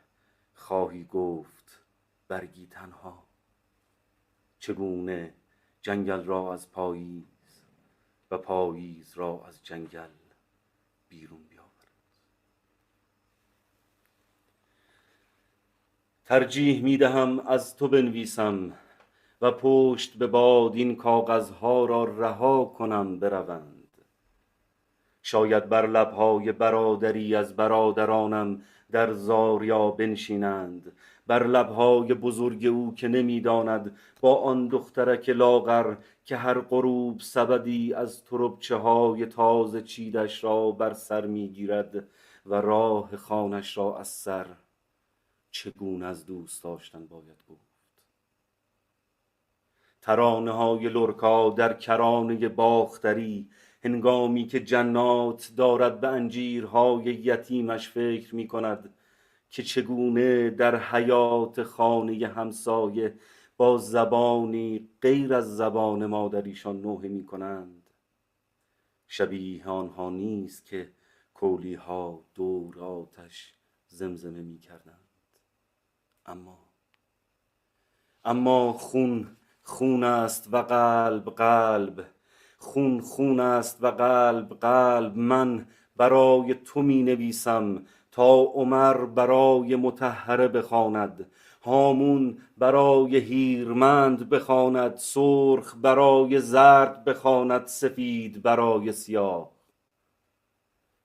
خواهی گفت برگی تنها. چگونه جنگل را از پاییز و پاییز را از جنگل بیرون بیاورد. ترجیح می دهم از تو بنویسم و پشت به باد این کاغذها را رها کنم بروند. شاید بر لبهای برادری از برادرانم در زاریا بنشینند، بر لبهای بزرگ او که نمیداند با آن دخترک لاغر که هر غروب سبدی از تربچه های تازه چیدش را بر سر میگیرد و راه خانش را از سر چگونه از دوست داشتن باید گفت. ترانه های لرکا در کرانه باختری، هنگامی که جنات دارد به انجیرهای یتیمش فکر می کند که چگونه در حیات خانه همسایه با زبانی غیر از زبان مادریشان نوحه می کنند. شبیه آنها نیست که کولی ها دور آتش زمزمه می کردند. اما خون است و قلب، خون است و قلب. من برای تو می نویسم تا عمر برای مطهره بخواند، هامون برای هیرمند بخواند، سرخ برای زرد بخواند، سفید برای سیاه،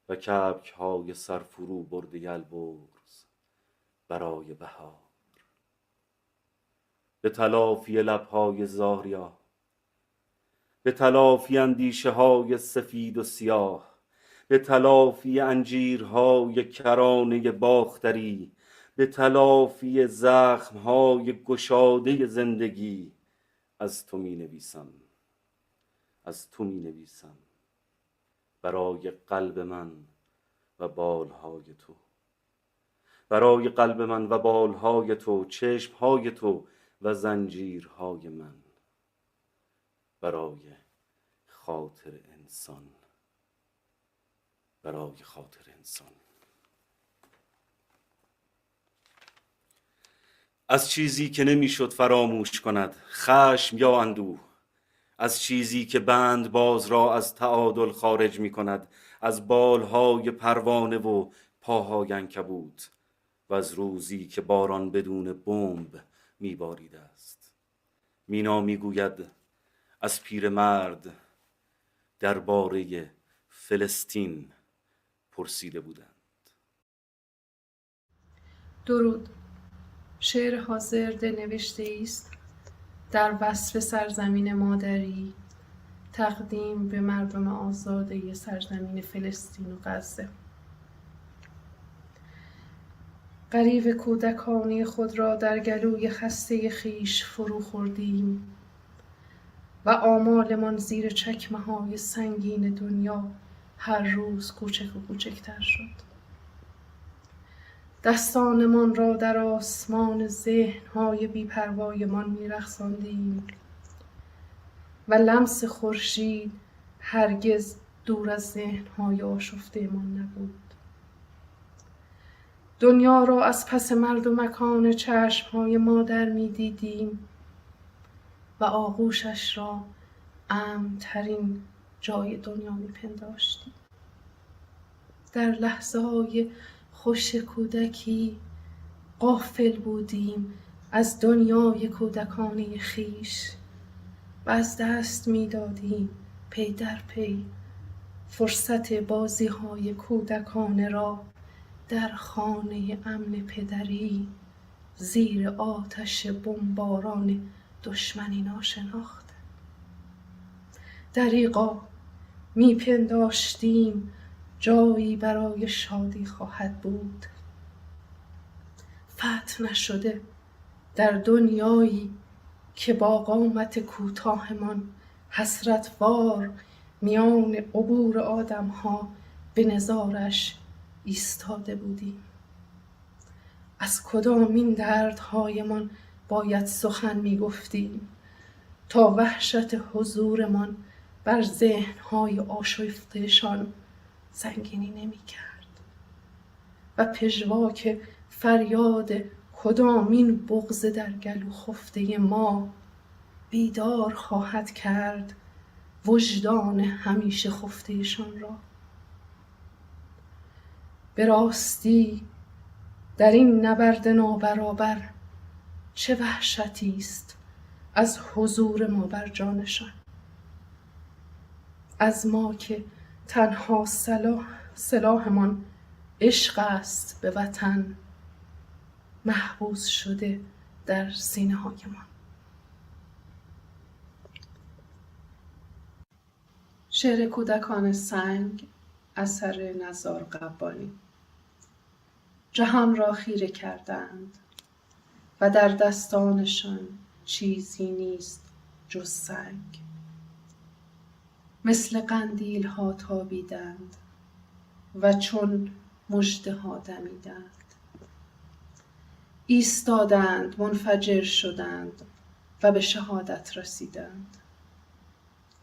و کبک های سرفرو برده البرز برای بهار. به تلافی لبهای زاریا، به تلافی اندیشه های سفید و سیاه، به تلافی انجیرهای کرانه باختری، به تلافی زخم‌های گشاده زندگی از تو می نویسم، از تو می نویسم، برای قلب من و بالهای تو، برای قلب من و بالهای تو، چشمهای تو و زنجیرهای من، برای خاطر انسان، برای خاطر انسان. از چیزی که نمیشد فراموش کند خشم یا اندوه، از چیزی که بند باز را از تعادل خارج می کند، از بالهای پروانه و پاهای عنکبوت، و از روزی که باران بدون بمب می باریده است. مینا می گوید از پیرمرد درباره فلسطین پرسیده بودند. درود. شعر حاضر نوشته است در وصف سرزمین مادری، تقدیم به مردم آزاده سرزمین فلسطین و غزه. غریو کودکانه خود را در گلوی خسته خیش فرو خوردیم و آمالمان زیر چکمه‌های سنگین دنیا هر روز کوچک و کوچکتر شد. دستانمان را در آسمان ذهن‌های بی‌پروایمان می‌رقصاندیم و لمس خورشید هرگز دور از ذهن‌های آشفته‌مان نبود. دنیا را از پس مرد و مکان چشم‌های مادر می‌دیدیم و آغوشش را امن‌ترین جای دنیا می‌پنداشتیم. در لحظه‌های خوش کودکی غافل بودیم از دنیای کودکانه خیش و از دست می‌دادیم پی در پی فرصت بازی‌های کودکانه را در خانه امن پدری زیر آتش بمباران دشمنی ناشناخته. دریغا می‌پنداشتیم جایی برای شادی خواهد بود، فتح نشده در دنیایی که با قامت کوتاهمان حسرتوار میان عبور آدم‌ها به نظارش ایستاده بودیم. از کدامین دردهایمان باید سخن می‌گفتیم تا وحشت حضورمان بر ذهن‌های آشفته‌شان سنگینی نمی‌کرد و پژواک فریاد کدامین بغض در گلو خفته ما بیدار خواهد کرد وجدان همیشه خفته‌شان را. به راستی در این نبرد نابرابر چه وحشتی است از حضور ما بر جانشان، از ما که تنها سلاحمان عشق است به وطن محبوس شده در سینه‌هایمان. شعر کودکان سنگ اثر نزار قبانی. جهان را خیره کردند و در دستانشان چیزی نیست جز سنگ. مثل قندیل ها تابیدند و چون مژده ها دمیدند. ایستادند، منفجر شدند و به شهادت رسیدند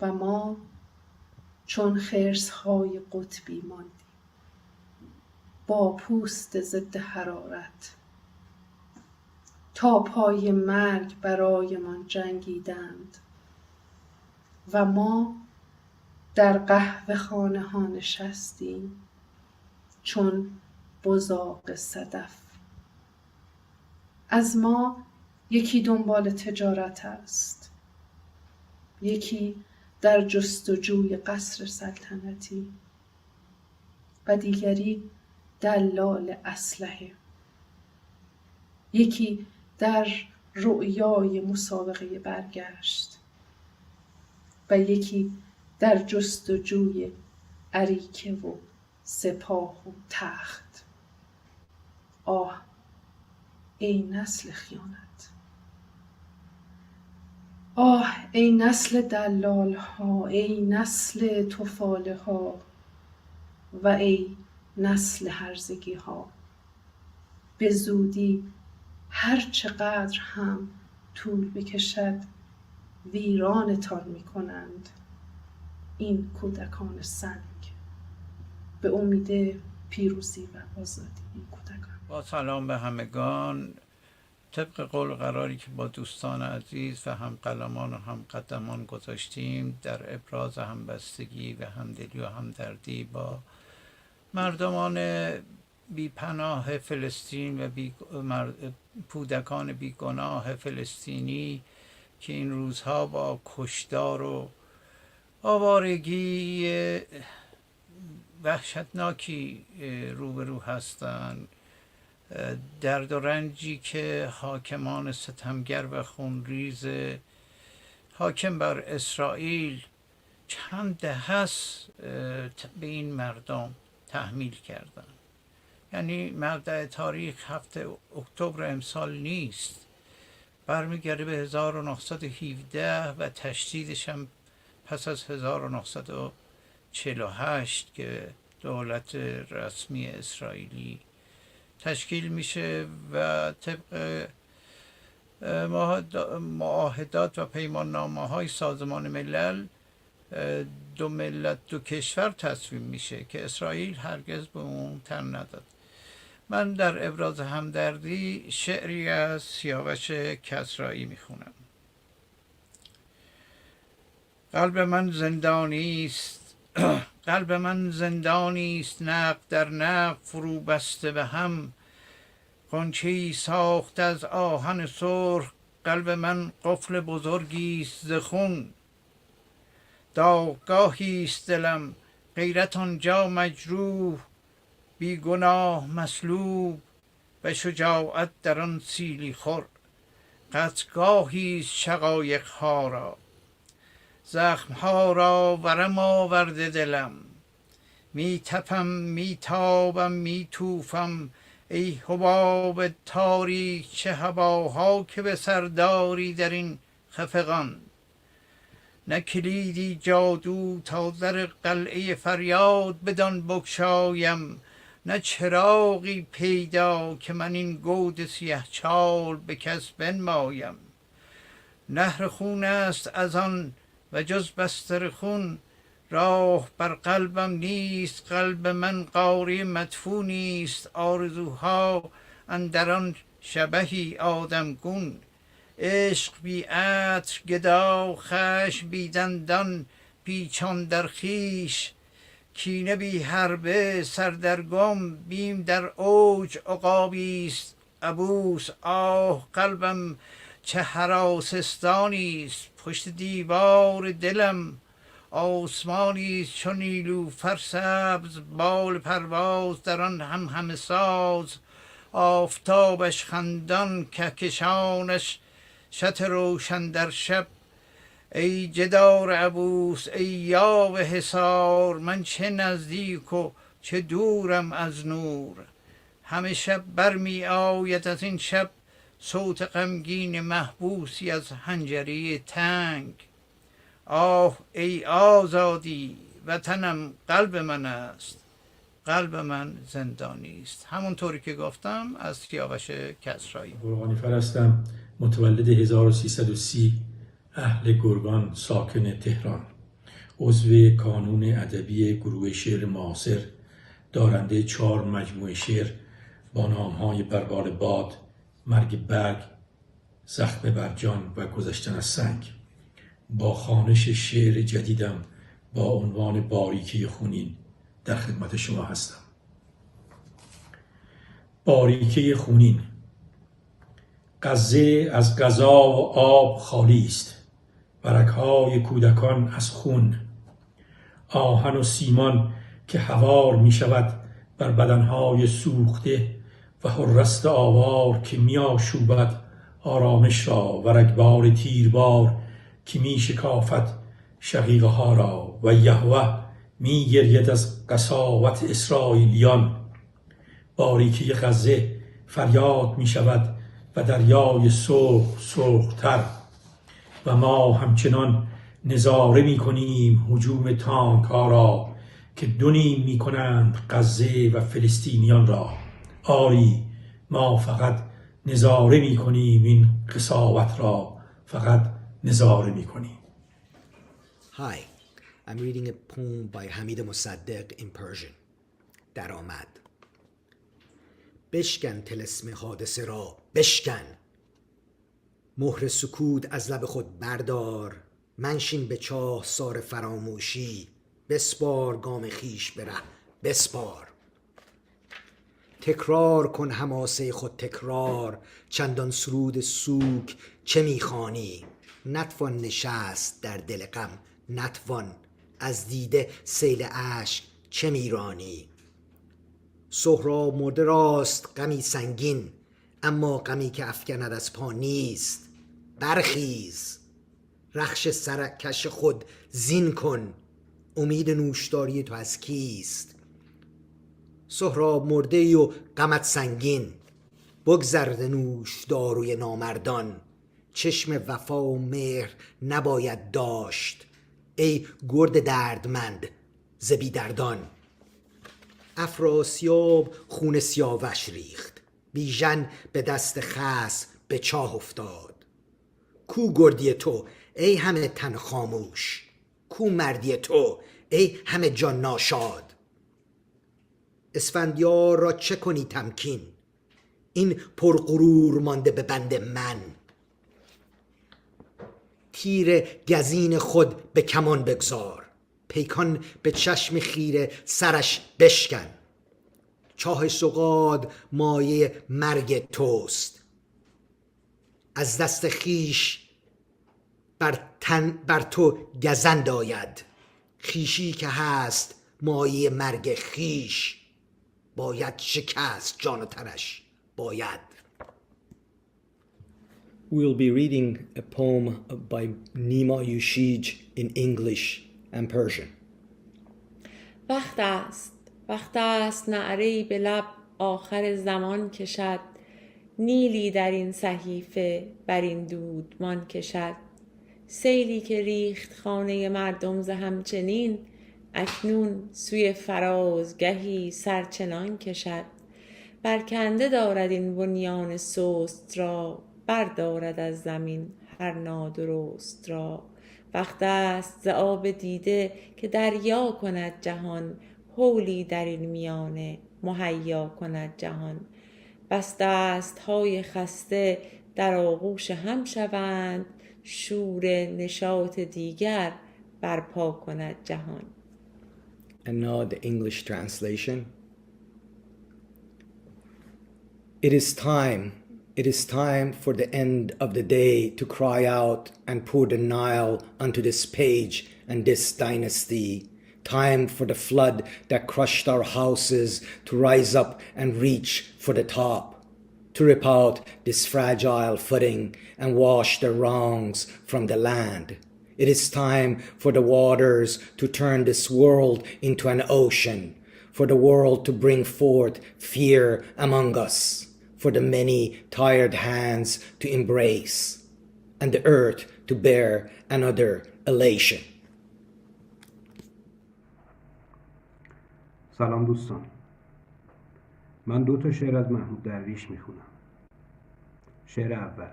و ما چون خرس‌های قطبی ماندیم، با پوست ضد حرارت تا پای مرگ برایمان جنگیدند و ما در قهوه خانه ها نشستیم چون بزاق صدف. از ما یکی دنبال تجارت است، یکی در جستجوی قصر سلطنتی و دیگری دلال اسلحه، یکی در رؤیای مسابقه برگشت و یکی در جستجوی اریکه و سپاه و تخت. آه ای نسل خیانت. آه ای نسل دلال ها، ای نسل تفاله ها و ای نسل هرزگی ها. به زودی هر چقدر هم طول بکشد ویرانتان می کنند این کودکان سنگ. به امید پیروزی و آزادی این کودکان. با سلام به همگان. طبق قول قراری که با دوستان عزیز و هم قلمان و هم قدمان گذاشتیم در ابراز همبستگی و همدلی و همدردی با مردمان بیپناه فلسطین و کودکان بیگناه فلسطینی که این روزها با کشتار و آوارگی وحشتناکی روبرو هستند، درد و رنجی که حاکمان ستمگر و خونریز حاکم بر اسرائیل چند دهه است به این مردم تحمیل کردند. یعنی مبدأ تاریخ 7 اکتبر امسال نیست، برمیگرده به 1917 و تشدیدش هم پس از 1948 که دولت رسمی اسرائیلی تشکیل میشه و طبق معاهدات و پیماننامه های سازمان ملل دو ملت دو کشور تصویب میشه که اسرائیل هرگز به اون تن نداد. من در ابراز همدردی شعری از سیاوش کسرایی میخونم. قلب من زندانی است قلب من زندانی است، نقد در نقد فرو بسته به هم. غنچه‌ای ساخت از آهن سرخ، قلب من قفل بزرگی است ز خون. داغگاهی است دلم، غیرت آنجا مجروح، بی گناه مصلوب و شجاعت در آن سیلی خور. قتلگاهی است شقایق ها را، زخم ها را ورم آورده دلم. می تپم می تابم می توفم، ای حباب تاریک چه هواها که به سرداری در این خفقان. نه کلیدی جادو تا در قلعه فریاد بدان بگشایم، نه چراغی پیدا که من این گود سیه چال به کس بنمایم. نهر خون است از آن و جز بستر خون، راه بر قلبم نیست. قلب من غاری مدفونی است، آرزوها اندر آن شبهی آدمگون. عشق بی عطر گدا، خشم بی دندان پیچان در خویش. کینه بی حربه سردرگم، بیم در اوج عقابی است عبوس. آه قلبم چه هراسستانی است، پشت دیوار دلم آسمانی است چو نیلوفر سبز. بال پرواز در آن هم همه ساز، آفتابش خندان کهکشانش شط روشن در شب. ای جدار عبوس ای یاوه حصار، من چه نزدیک و چه دورم از نور. همه شب برمی آید از این شب صوت غمگین محبوسی از حنجره تنگ. آه ای آزادی وطنم قلب من است، قلب من زندانی است. همونطوری که گفتم از سیاوش کسرایی. قربانی فرستم، متولد 1330، اهل گرگان، ساکن تهران، عضو کانون ادبی گروه شعر معاصر، دارنده 4 مجموعه شعر با نام‌های بربال باد، مرگ برگ، زخم بر جان و گذشتن از سنگ. با خوانش شعر جدیدم با عنوان باریکه خونین در خدمت شما هستم. باریکه خونین. غزه از غذا و آب خالی است، برگ‌های کودکان از خون. آهن و سیمان که هوار می شود بر بدنهای سوخته و حرست آوار که می آشوبد آرامش را و رگبار تیربار که می شکافد شقیقه ها را و یهوه می گرید از قساوت اسرائیلیان. باریکه غزه فریاد می شود و دریای سرخ سرختر و ما همچنان نظاره می کنیم هجوم تانک ها را که دو نیم می کنند غزه و فلسطینیان را. آری ما فقط نظاره می کنیم این قساوت را، فقط نظاره می کنیم. Hi, I'm reading a poem by Hamid Mossadegh in Persian. درآمد. بشکن طلسم حادثه را، بشکن. مهر سکوت از لب خود بردار، منشین به چاه سار فراموشی، بسپار گام خیش به ره، بسپار. تکرار کن حماسه خود تکرار، چندان سرود سوک چه میخوانی؟ نتوان نشست در دل غم، نتوان از دیده سیل اشک چه میرانی؟ سهراب مرده راست غمی سنگین، اما غمی که افکند از پا نیست. برخیز، رخش سرکش خود زین کن، امید نوشداری تو از کیست؟ سهراب مرده ای و غمت سنگین، بگذرد نوش داروی نامردان. چشم وفا و مهر نباید داشت، ای گرد دردمند ز بی دردان. افراسیاب خون سیاوش ریخت، بیژن به دست خصم به چاه افتاد. کو گردی تو ای همه تن خاموش، کو مردی تو ای همه جان ناشاد؟ اسفندیار را چه کنی تمکین، این پرغرور مانده به بند من. تیر گزین خود به کمان بگذار، پیکان به چشم خیره سرش بشکن. چاه سقاد مایه مرگ توست، از دست خیش بر تو گزند آید. خیشی که هست مایه مرگ خیش، باید شکست جان و تنش باید. We'll be reading a poem by Nima Yushij in English and Persian. وقت است نعره‌ای به لب آخر زمان کشد، نیلی در این صحیفه بر این دودمان کشد. سیلی که ریخت خانه مردم ز همچنین، اکنون سوی فرازگهی سرچنان کشد. برکنده دارد این بنیان سست را، بردارد از زمین هر نادرست را. وقت است ز آب دیده که دریا کند جهان، حولی در این میانه مهیا کند جهان. بس دست‌های خسته در آغوش هم شوند، شور نشاط دیگر برپا کند جهان. And now the English translation. It is time for the end of the day to cry out and pour the Nile onto this page and this dynasty. Time for the flood that crushed our houses to rise up and reach for the top, to rip out this fragile footing and wash the wrongs from the land. It is time for the waters to turn this world into an ocean, for the world to bring forth fear among us, for the many tired hands to embrace, and the earth to bear another elation. سلام دوستان، من 2 شعر از محمود درویش میخونم. شعر اول: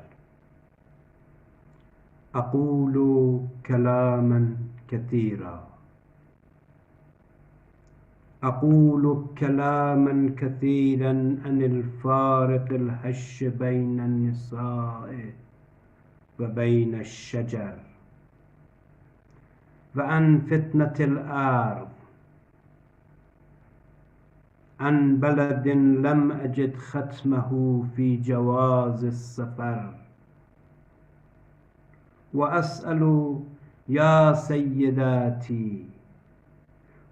اقول کلاما کثیرا، اقول کلاما کثیرا عن الفارق الهش بین النساء و بین الشجر و عن فتنة الارض، عن بلد لم أجد ختمه في جواز السفر، وأسأل يا سيداتي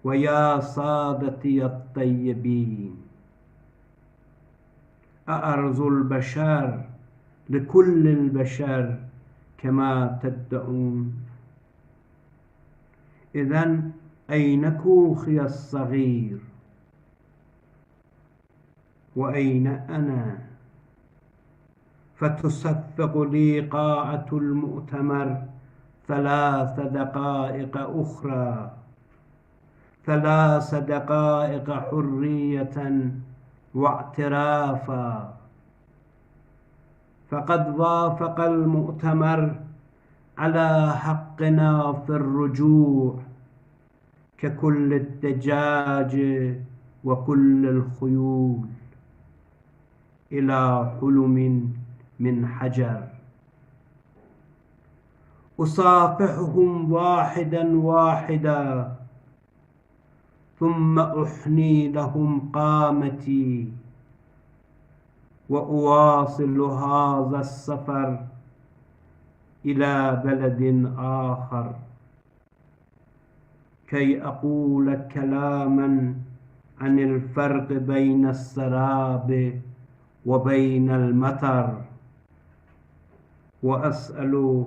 ويا سادتي الطيبين، أأرض البشر لكل البشر كما تدعون؟ إذن أين كوخي الصغير وأين أنا؟ فتصفق لي قاعة المؤتمر 3 دقائق أخرى، 3 دقائق حرية واعترافا. فقد وافق المؤتمر على حقنا في الرجوع ككل الدجاج وكل الخيول إلى حلم من حجر. أصافحهم واحدا واحدا ثم أحني لهم قامتي وأواصل هذا السفر إلى بلد آخر كي أقول كلاما عن الفرق بين السراب وبين المطر، وأسأل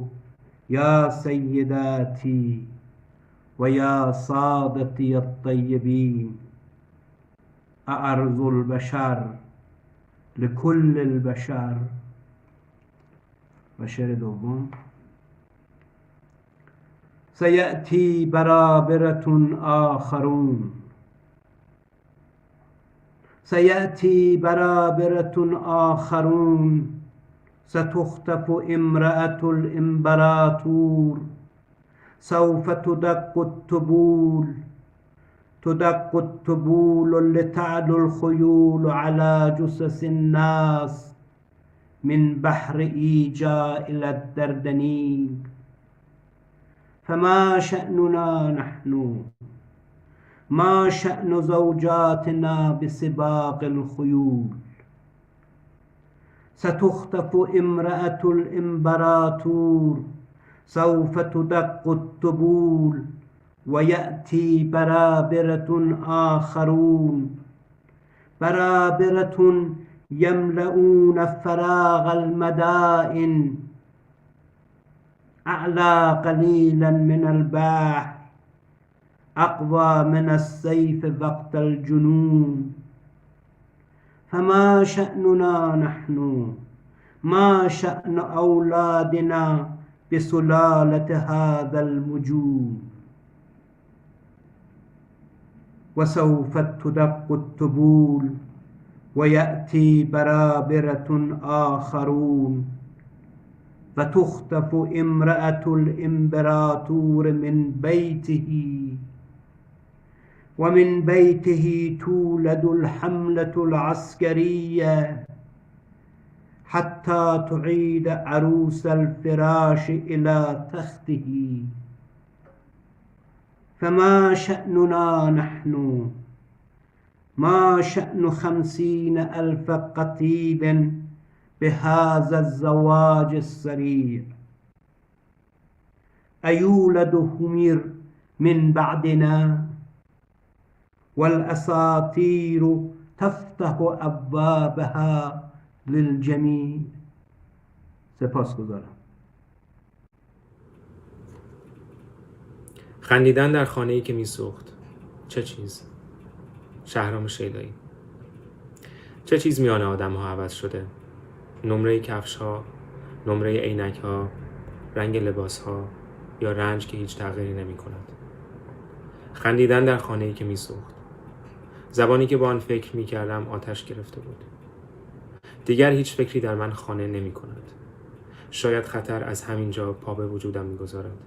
يا سيداتي ويا سادتي الطيبين، أأرض البشر لكل البشر. و شعر دوم: سيأتي برابرة آخرون، سيأتي برابرة آخرون، ستخطف امرأة الإمبراطور، سوف تدق الطبول، تدق الطبول لتعلو الخيول على جثث الناس من بحر إيجا إلى الدردنيل. فما شأننا نحن؟ ما شأن زوجاتنا بسباق الخيول؟ ستخطف امرأة الإمبراطور، سوف تدق الطبول، ويأتي برابرة آخرون، برابرة يملؤون فراغ المدائن، أعلى قليلا من البحر، أقوى من السيف وقت الجنون. فما شأننا نحن؟ ما شأن أولادنا بسلالة هذا المجون؟ وسوف تدق الطبول ويأتي برابرة آخرون، فتخطف امرأة الإمبراطور من بيته، ومن بيته تولد الحملة العسكرية حتى تعيد عروس الفراش إلى تخته. فما شأننا نحن؟ ما شأن 50,000 قتيل بهذا الزواج السريع؟ أيولد همير من بعدنا؟ والأساطير تفتح أبوابها للجميع. سپاسگزارم. خندیدن در خانه‌ای که میسوخت. چه چیز؟ شهرام شیدایی. چه چیز میان آدم‌ها عوض شده؟ نمره کفش‌ها، نمره عینک‌ها، رنگ لباس‌ها یا رنج که هیچ تغییری نمی‌کند. خندیدن در خانه‌ای که میسوخت. زبانی که با آن فکر می‌کردم آتش گرفته بود. دیگر هیچ فکری در من خانه نمی‌کند. شاید خطر از همینجا پا به وجودم می‌گذارد.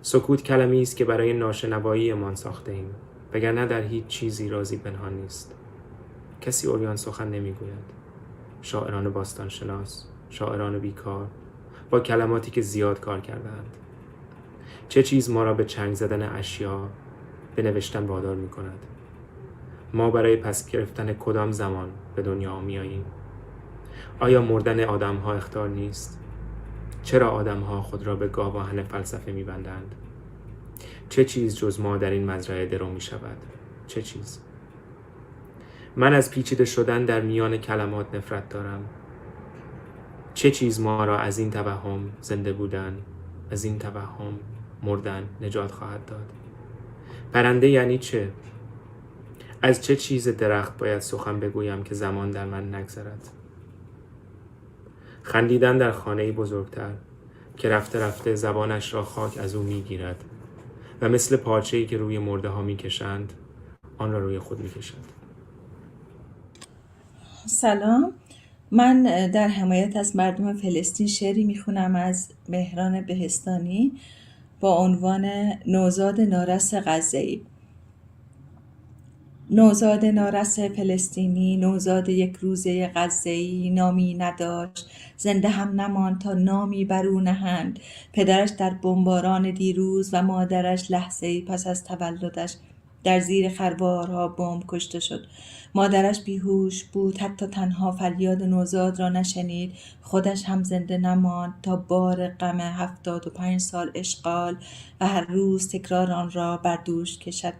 سکوت کلمه‌ای است که برای ناشنوایی‌مان ساخته‌ایم، وگرنه در هیچ چیزی رازی پنهان نیست. کسی عریان سخن نمی‌گوید. شاعران باستانشناس، شاعران بیکار، با کلماتی که زیاد کار کردند. چه چیز ما را به چنگ زدن اشیا، به نوشتن وادار می‌کند؟ ما برای پس گرفتن کدام زمان به دنیا میاییم؟ آیا مردن آدم‌ها اخطار نیست؟ چرا آدم‌ها خود را به گاوآهن فلسفه می‌بندند؟ چه چیز جز ما در این مزرعه درو می‌شود؟ چه چیز؟ من از پیچیده شدن در میان کلمات نفرت دارم. چه چیز ما را از این توهم زنده بودن، از این توهم مردن نجات خواهد داد؟ پرنده یعنی چه؟ از چه چیز درخت باید سخن بگویم که زمان در من نگذرد؟ خندیدن در خانه‌ای بزرگتر که رفته رفته زبانش را خاک از او میگیرد و مثل پارچه‌ای که روی مرده ها میکشند آن را روی خود میکشد. سلام، من در حمایت از مردم فلسطین شعری میخونم از مهران بهستانی با عنوان نوزاد نارس غزه‌ای. نوزاد نارس فلسطینی، نوزاد یک روزه غزه‌ای، نامی نداشت، زنده هم نماند تا نامی بر او نهند. پدرش در بمباران دیروز و مادرش لحظه‌ای پس از تولدش در زیر خروارها بمب کشته شد. مادرش بیهوش بود، حتی تنها فریاد نوزاد را نشنید. خودش هم زنده نماند تا بار غم 75 سال اشغال و هر روز تکرار آن را بر دوش کشد.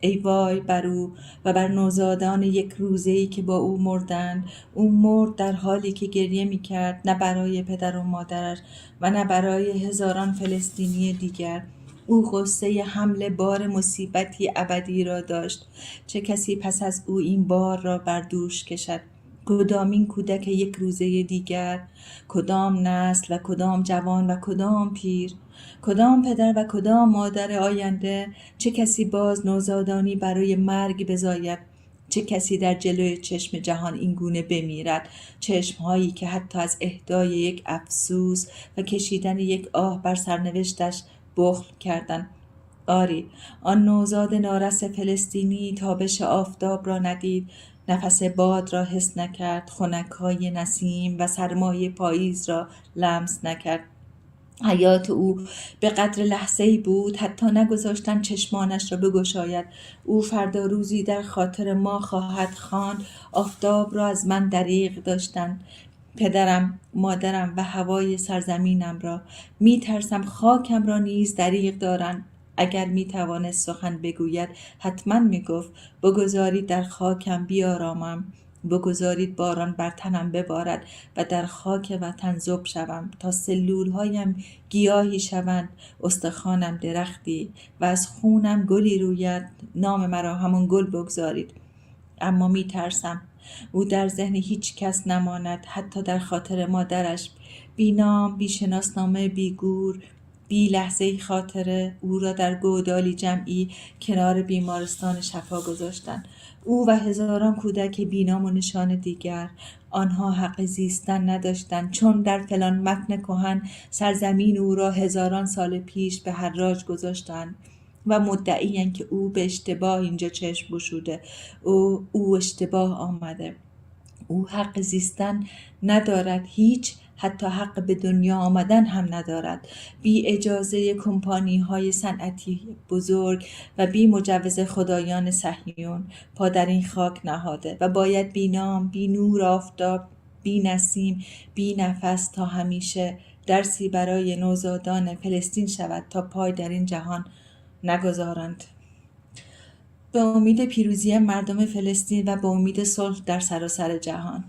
ای وای بر او و بر نوزادان یک روزه‌ای که با او مردند. او مرد در حالی که گریه می‌کرد، نه برای پدر و مادرش و نه برای هزاران فلسطینی دیگر. او غصه حمل بار مصیبتی ابدی را داشت. چه کسی پس از او این بار را بر دوش کشد؟ کدامین کودک یک روزه دیگر؟ کدام نسل و کدام جوان و کدام پیر؟ کدام پدر و کدام مادر آینده؟ چه کسی باز نوزادانی برای مرگ بزاید؟ چه کسی در جلوی چشم جهان این گونه بمیرد؟ چشمهایی که حتی از اهدای یک افسوس و کشیدن یک آه بر سرنوشتش بخل کردند. آری، آن نوزاد نارس فلسطینی تابش آفتاب را ندید، نفس باد را حس نکرد، خنک‌های نسیم و سرمای پاییز را لمس نکرد. حیات او به قدر لحظه‌ای بود، حتی نگذاشتن چشمانش را بگشاید. او فردا روزی در خاطر ما خواهد خواند. آفتاب را از من دریغ داشتند، پدرم، مادرم و هوای سرزمینم را. می ترسم خاکم را نیز دریغ دارند. اگر می توانست سخن بگوید حتما می گفت بگذارید در خاکم بیارامم، بگذارید باران بر تنم ببارد و در خاک وطن ذوب شوم تا سلولهایم گیاهی شوند، استخوانم درختی و از خونم گلی روید. نام مرا همون گل بگذارید. اما می ترسم او در ذهن هیچ کس نماند، حتی در خاطر مادرش. بی نام، بی شناسنامه، بی گور، بی لحظه خاطره او را در گودالی جمعی کنار بیمارستان شفا گذاشتند. او و هزاران کودک بی نام و نشان دیگر. آنها حق زیستن نداشتند، چون در فلان متن کهن سرزمین او را هزاران سال پیش به حراج گذاشتند و مدعی‌اند که او به اشتباه اینجا چشم گشوده. او اشتباه آمده. او حق زیستن ندارد، هیچ، حتی حق به دنیا آمدن هم ندارد. بی اجازه کمپانی های صنعتی بزرگ و بی مجوز خدایان صهیون پا در این خاک نهاده و باید بی نام، بی نور آفتاب، بی نسیم، بی نفس تا همیشه درسی برای نوزادان فلسطین شود تا پای در این جهان نگذارند. به امید پیروزی مردم فلسطین و به امید صلح در سراسر جهان.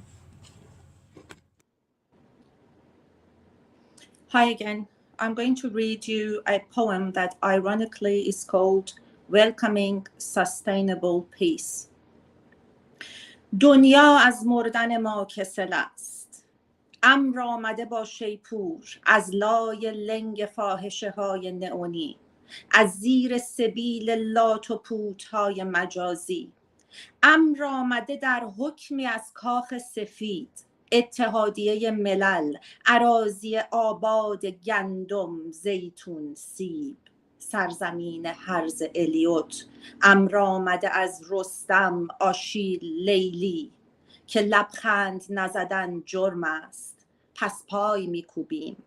Hi again. I'm going to read you a poem that ironically is called Welcoming Sustainable Peace. دنیا از مردن ما کسل است. امر آمده با شیپور از لای لنگ فاحشه های نئونی، از زیر سبیل لات و پوت‌های مجازی. امر آمده در حکمی از کاخ سفید، اتحادیه ملل، اراضی آباد گندم، زیتون، سیب، سرزمین هرز الیوت. امر آمده از رستم، آشیل، لیلی که لبخند نزدن جرم است، پس پای میکوبیم،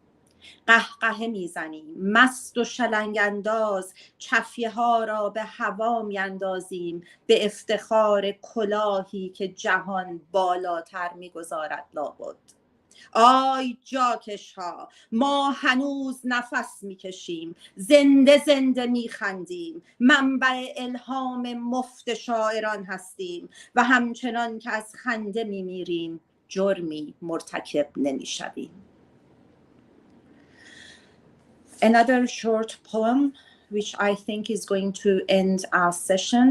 قهقهه میزنیم، مست و شلنگ انداز چفیه ها را به هوا میاندازیم به افتخار کلاهی که جهان بالاتر میگذارد لابد. آی جاکش ها، ما هنوز نفس میکشیم، زنده زنده میخندیم، منبع الهام مفت شاعران هستیم و همچنان که از خنده میمیریم جرمی مرتکب نمیشویم. Another short poem, which I think is going to end our session.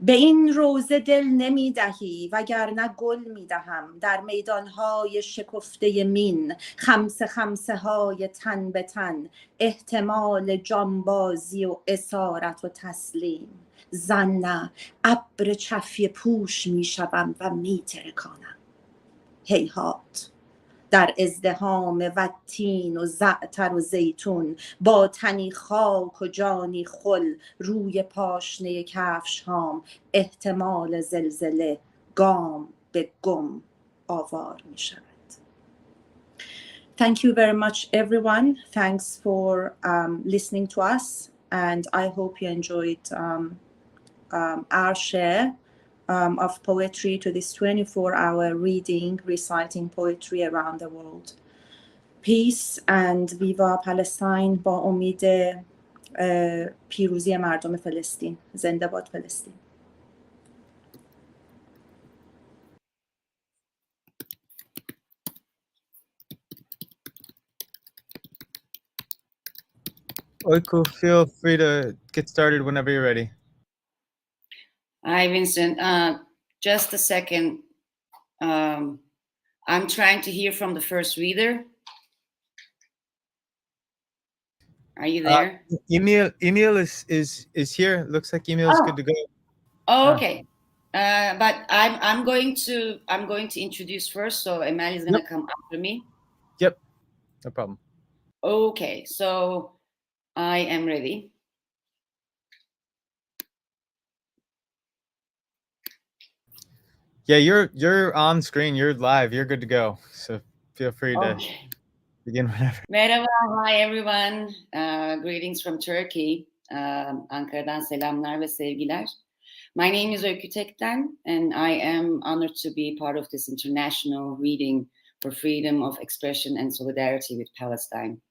به این روزه دل نمی دهی وگرنه گل می دهم در میدانهای شکفته مین، خمسه خمسه های تن به تن، احتمال جانبازی و اسارت و تسلیم. زن نه، ابر چفی پوش می شوم و می ترکانم. هیهات در ازدحام والتین و زعتر و زیتون، با تنی خاک و جانی خل روی پاشنه کفش هام، احتمال زلزله گام به گم آوار می شود. Thank you very much everyone. Thanks for listening to us, and I hope you enjoyed our share of poetry to this 24-hour reading, reciting poetry around the world. Peace and Viva Palestine با امید پیروزی مردم فلسطین. زنده باد فلسطین. Oiko, feel free to get started whenever you're ready. Hi, Vincent. Just a second. I'm trying to hear from the first reader. Are you there? Emil is here. Looks like Emil is good to go. Oh, okay. But I'm going to introduce first, so Emil is going to come after me. Yep, no problem. Okay, so I am ready. Yeah, you're on screen. You're live. You're good to go. So feel free to begin whenever. Merhaba, hi everyone. Greetings from Turkey. Ankara'dan selamlar ve sevgiler. My name is Öykü Tekten, and I am honored to be part of this international reading for freedom of expression and solidarity with Palestine.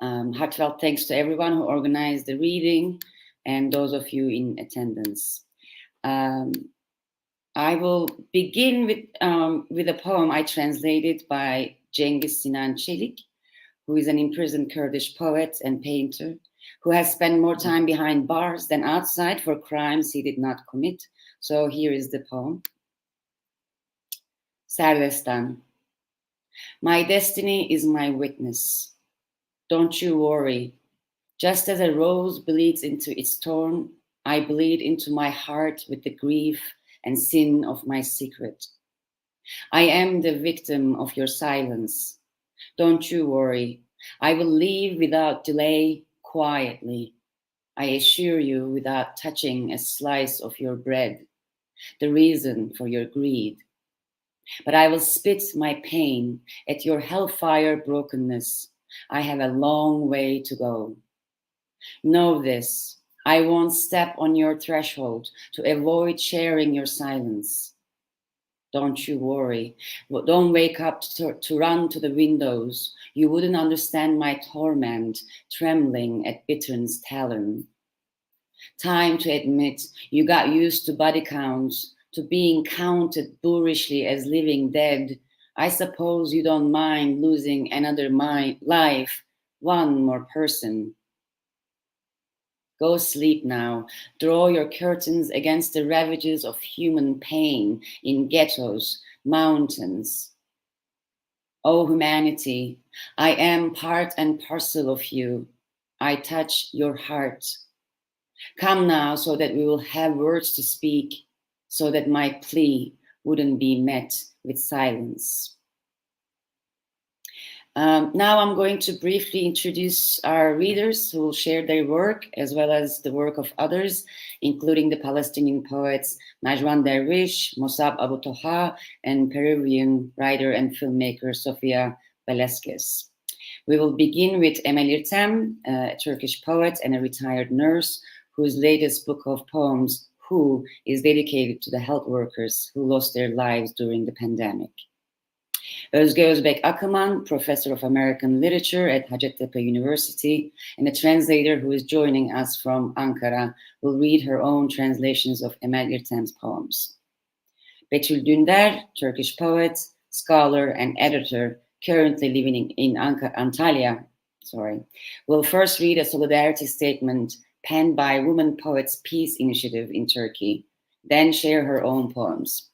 Heartfelt thanks to everyone who organized the reading and those of you in attendance. I will begin with a poem I translated by Cengiz Sinan Çelik, who is an imprisoned Kurdish poet and painter who has spent more time behind bars than outside for crimes he did not commit. So here is the poem. Serbestan. My destiny is my witness. Don't you worry. Just as a rose bleeds into its thorn, I bleed into my heart with the grief and sin of my secret. I am the victim of your silence. Don't you worry. I will leave without delay, quietly. I assure you, without touching a slice of your bread, the reason for your greed. But I will spit my pain at your hellfire brokenness. I have a long way to go. Know this. I won't step on your threshold to avoid sharing your silence. Don't you worry. Don't wake up to run to the windows. You wouldn't understand my torment, trembling at bittern's talon. Time to admit you got used to body counts, to being counted boorishly as living dead. I suppose you don't mind losing another life, one more person. Go sleep now. Draw your curtains against the ravages of human pain in ghettos, mountains. Oh, humanity, I am part and parcel of you. I touch your heart. Come now so that we will have words to speak, so that my plea wouldn't be met with silence. Now I'm going to briefly introduce our readers who will share their work as well as the work of others, including the Palestinian poets Najwan Dervish, Mossab Abu Toha, and Peruvian writer and filmmaker Sofia Velasquez. We will begin with Emel Irtem, a Turkish poet and a retired nurse whose latest book of poems, Who, is dedicated to the health workers who lost their lives during the pandemic. Özge Özbek Akıman, professor of American literature at Hacettepe University and a translator who is joining us from Ankara, will read her own translations of Emel Irtem's poems. Betül Dündar, Turkish poet, scholar, and editor, currently living in Antalya, will first read a solidarity statement penned by Women Poets Peace Initiative in Turkey, then share her own poems.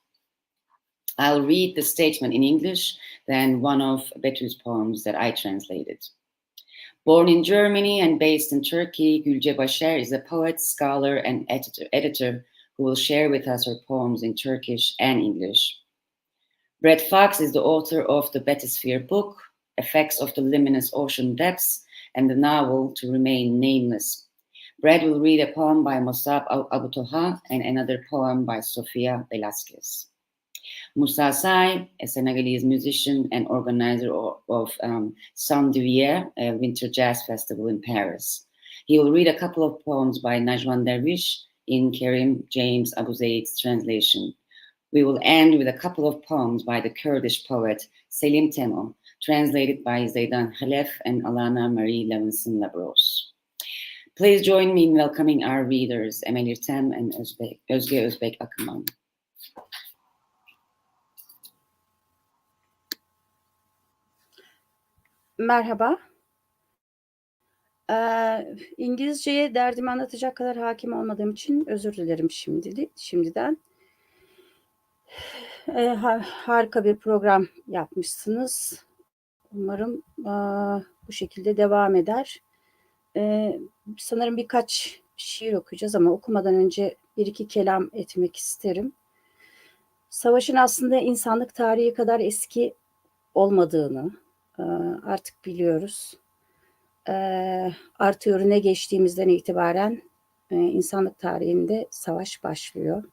I'll read the statement in English, then one of Betül's poems that I translated. Born in Germany and based in Turkey, Gülce Başer is a poet, scholar, and editor who will share with us her poems in Turkish and English. Brett Fox is the author of the Bathysphere book, Effects of the Luminous Ocean Depths, and the novel To Remain Nameless. Brett will read a poem by Musab Abutoha and another poem by Sofia Velasquez. Moussa Say, a Senegalese musician and organizer of Saint Divier, a winter jazz festival in Paris. He will read a couple of poems by Najwan Dervish in Kerim James Abu Zaid's translation. We will end with a couple of poems by the Kurdish poet Selim Temo, translated by Zeydan Khalef and Alana Marie Levinson Labros. Please join me in welcoming our readers, Emel İrtem and Özge Özbek Akınman. Merhaba. İngilizceye derdimi anlatacak kadar hakim olmadığım için özür dilerim şimdiden. Harika bir program yapmışsınız. Umarım bu şekilde devam eder. Sanırım birkaç şiir okuyacağız ama okumadan önce bir iki kelam etmek isterim. Savaşın aslında insanlık tarihi kadar eski olmadığını artık biliyoruz. Artı öğrene geçtiğimizden itibaren insanlık tarihinde savaş başlıyor.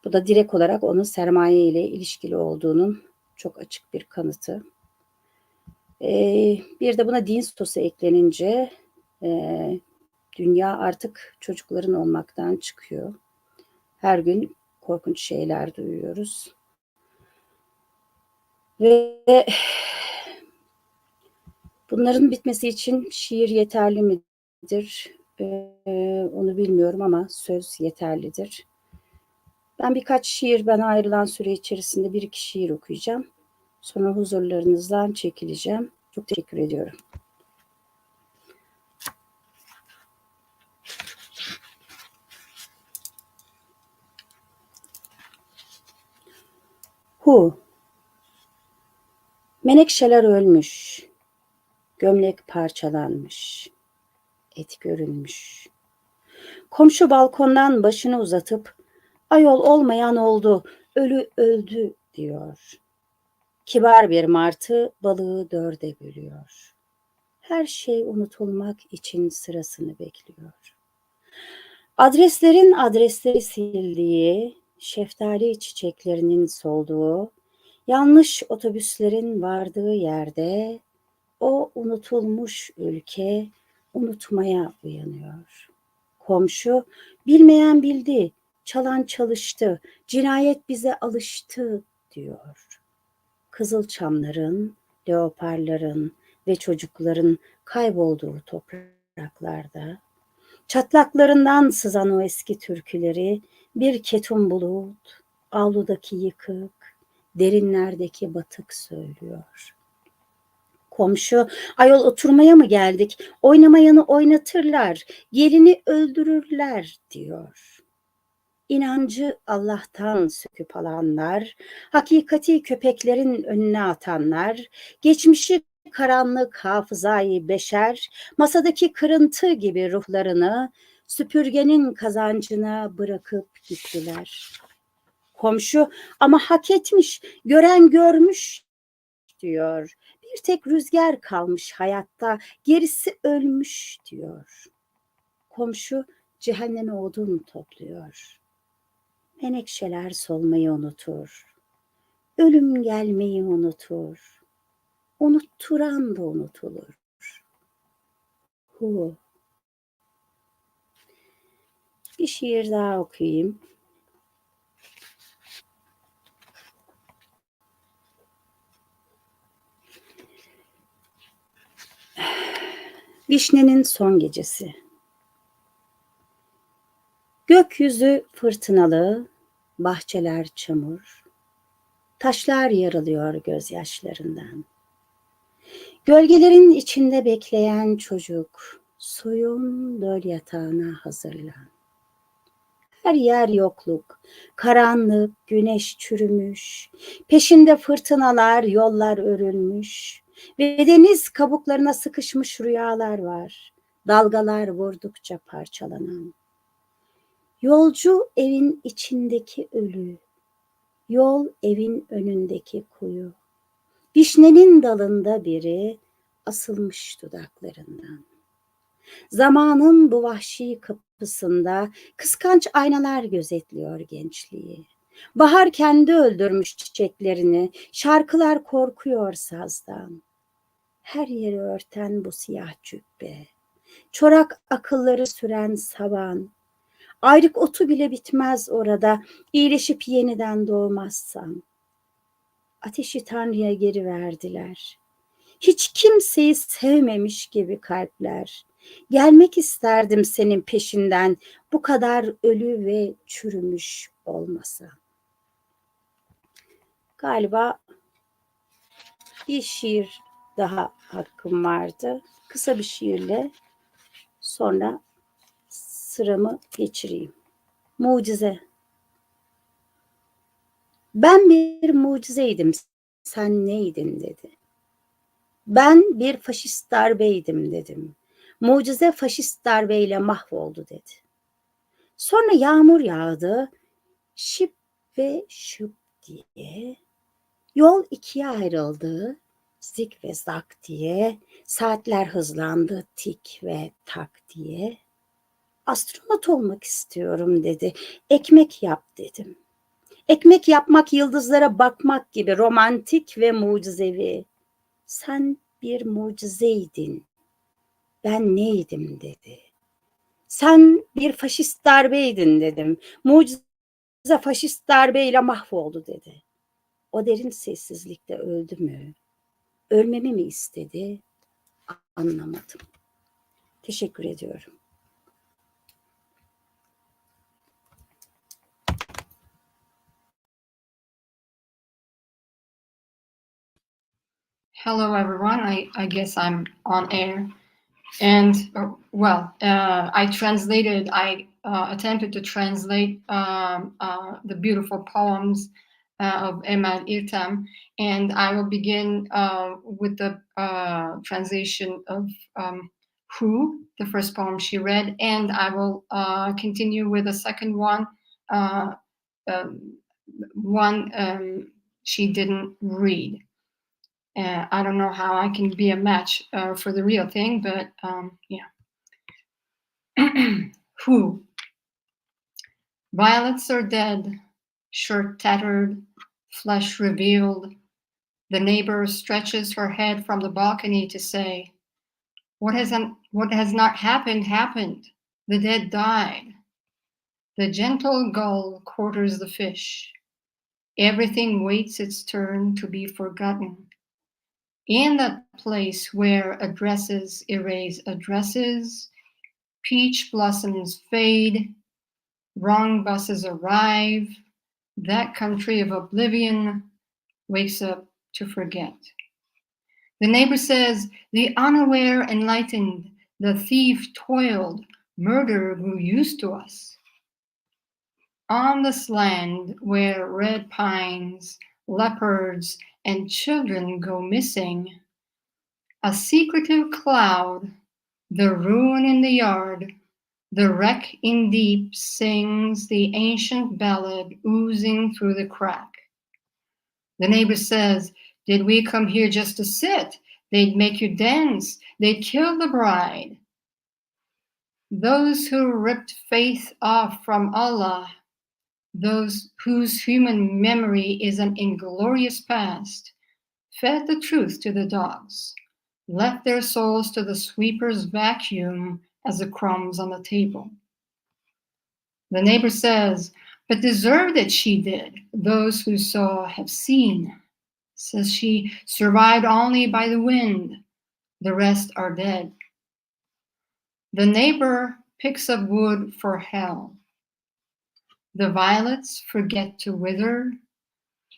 Bu da direkt olarak onun sermaye ile ilişkili olduğunun çok açık bir kanıtı. Bir de buna din sosu eklenince dünya artık çocukların olmaktan çıkıyor. Her gün korkunç şeyler duyuyoruz. Ve bunların bitmesi için şiir yeterli midir? Onu bilmiyorum ama söz yeterlidir. Ben birkaç şiir, bana ayrılan süre içerisinde bir iki şiir okuyacağım. Sonra huzurlarınızdan çekileceğim. Çok teşekkür ediyorum. Menekşeler ölmüş, gömlek parçalanmış, et görülmüş. Komşu balkondan başını uzatıp, ayol olmayan oldu, ölü öldü diyor. Kibar bir martı balığı dörde bölüyor. Her şey unutulmak için sırasını bekliyor. Adreslerin adresleri sildiği, şeftali çiçeklerinin solduğu, yanlış otobüslerin vardığı yerde o unutulmuş ülke unutmaya uyanıyor. Komşu bilmeyen bildi, çalan çalıştı, cinayet bize alıştı diyor. Kızılçamların, leoparların ve çocukların kaybolduğu topraklarda, çatlaklarından sızan o eski türküleri bir ketum bulut, avludaki yıkık, derinlerdeki batık söylüyor. Komşu, ayol oturmaya mı geldik, oynamayanı oynatırlar, gelini öldürürler diyor. İnancı Allah'tan söküp alanlar, hakikati köpeklerin önüne atanlar, geçmişi karanlık hafızayı beşer, masadaki kırıntı gibi ruhlarını süpürgenin kazancına bırakıp gittiler. Komşu ama hak etmiş, gören görmüş diyor. Bir tek rüzgar kalmış hayatta, gerisi ölmüş diyor. Komşu cehenneme odun topluyor. Menekşeler solmayı unutur. Ölüm gelmeyi unutur. Unutturan da unutulur. Bir şiir daha okuyayım. Vişnenin son gecesi. Gökyüzü fırtınalı, bahçeler çamur, taşlar yarılıyor gözyaşlarından. Gölgelerin içinde bekleyen çocuk Soyun döl yatağına hazırlan. Her yer yokluk, karanlık, güneş çürümüş, peşinde fırtınalar, yollar örülmüş ve deniz kabuklarına sıkışmış rüyalar var, dalgalar vurdukça parçalanan. Yolcu evin içindeki ölü, yol evin önündeki kuyu, vişnenin dalında biri asılmış dudaklarından. Zamanın bu vahşi kapısında kıskanç aynalar gözetliyor gençliği. Bahar kendi öldürmüş çiçeklerini, şarkılar korkuyor sazdan. Her yeri örten bu siyah cübbe, çorak akılları süren saban, ayrık otu bile bitmez orada, iyileşip yeniden doğmazsam. Ateşi Tanrı'ya geri verdiler. Hiç kimseyi sevmemiş gibi kalpler. Gelmek isterdim senin peşinden, bu kadar ölü ve çürümüş olmasa. Galiba bir şiir daha hakkım vardı. Kısa bir şiirle sonra sıramı geçireyim. Mucize. Ben bir mucizeydim, sen neydin dedi. Ben bir faşist darbeydim dedim. Mucize faşist darbeyle mahvoldu dedi. Sonra yağmur yağdı, şıp ve şıp diye. Yol ikiye ayrıldı, zik ve zak diye. Saatler hızlandı, tik ve tak diye. Astronot olmak istiyorum dedi. Ekmek yap dedim. Ekmek yapmak yıldızlara bakmak gibi romantik ve mucizevi. Sen bir mucizeydin. Ben neydim dedi. Sen bir faşist darbeydin dedim. Mucize faşist darbeyle mahvoldu dedi. O derin sessizlikte öldü mü? Ölmemi mi istedi? Anlamadım. Teşekkür ediyorum. Hello, everyone. I guess I'm on air. And, I attempted to translate the beautiful poems of Emel Irtem, and I will begin with the translation of Who, the first poem she read, and I will continue with the second one, she didn't read. I don't know how I can be a match for the real thing, but yeah. Who? Violets are dead, shirt tattered, flesh revealed. The neighbor stretches her head from the balcony to say, what has not happened, happened. The dead died. The gentle gull quarters the fish. Everything waits its turn to be forgotten. In that place where addresses erase addresses, peach blossoms fade, wrong buses arrive, that country of oblivion wakes up to forget. The neighbor says, the unaware enlightened, the thief toiled, murder grew used to us. On this land where red pines, leopards, and children go missing, a secretive cloud, the ruin in the yard, the wreck in deep sings the ancient ballad oozing through the crack. The neighbor says, did we come here just to sit? They'd make you dance. They'd kill the bride. Those who ripped faith off from Allah, those whose human memory is an inglorious past, fed the truth to the dogs, left their souls to the sweeper's vacuum as the crumbs on the table. The neighbor says, but deserved it she did. Those who saw have seen. Says she survived only by the wind. The rest are dead. The neighbor picks up wood for hell. The violets forget to wither.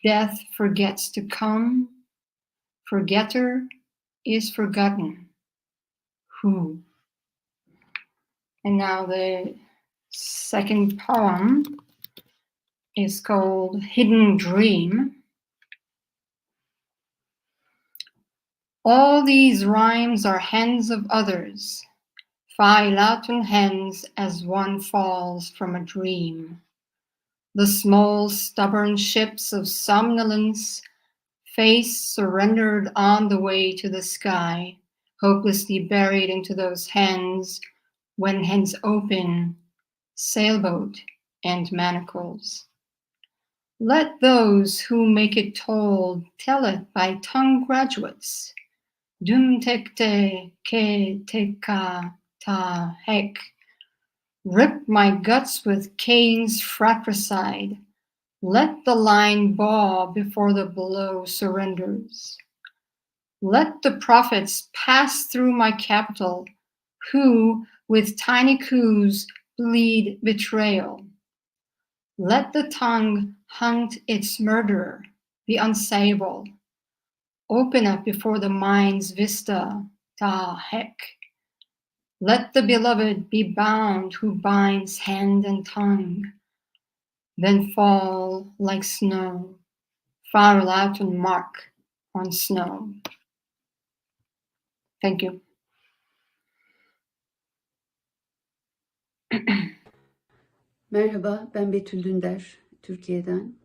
Death forgets to come. Forgetter is forgotten. Who? And now the second poem is called Hidden Dream. All these rhymes are hands of others, Failatun hands as one falls from a dream. The small stubborn ships of somnolence, face surrendered on the way to the sky, hopelessly buried into those hands, when hands open, sailboat and manacles. Let those who make it told tell it by tongue graduates. Dum tekte ke teka ta hek. Rip my guts with Cain's fratricide. Let the line bow before the blow surrenders. Let the prophets pass through my capital, who with tiny coups bleed betrayal. Let the tongue hunt its murderer, the unsayable. Open up before the mind's vista, ta hek. Let the beloved be bound who binds hand and tongue, then fall like snow, far out and mark on snow. Thank you. Merhaba, ben Betül Dünder, Türkiye'den.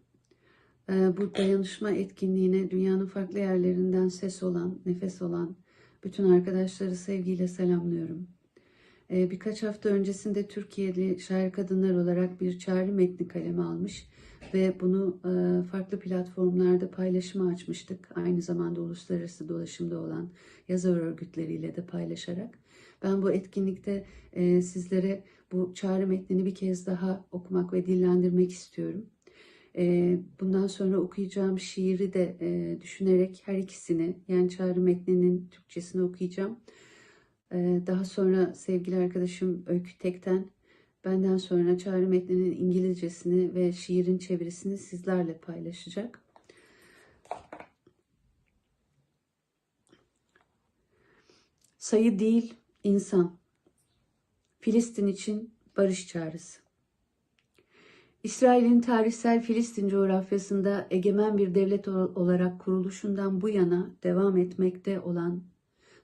Bu dayanışma etkinliğine dünyanın farklı yerlerinden ses olan, nefes olan bütün arkadaşları sevgiyle selamlıyorum. Birkaç hafta öncesinde Türkiye'li şair kadınlar olarak bir çağrı metni kaleme almış ve bunu farklı platformlarda paylaşıma açmıştık. Aynı zamanda uluslararası dolaşımda olan yazar örgütleriyle de paylaşarak. Ben bu etkinlikte sizlere bu çağrı metnini bir kez daha okumak ve dillendirmek istiyorum. Bundan sonra okuyacağım şiiri de düşünerek her ikisini, yani çağrı metninin Türkçesini okuyacağım. Daha sonra sevgili arkadaşım Öykü Tekten benden sonra çağrı metninin İngilizcesini ve şiirin çevirisini sizlerle paylaşacak. Sayı değil, insan. Filistin için barış çağrısı. İsrail'in tarihsel Filistin coğrafyasında egemen bir devlet olarak kuruluşundan bu yana devam etmekte olan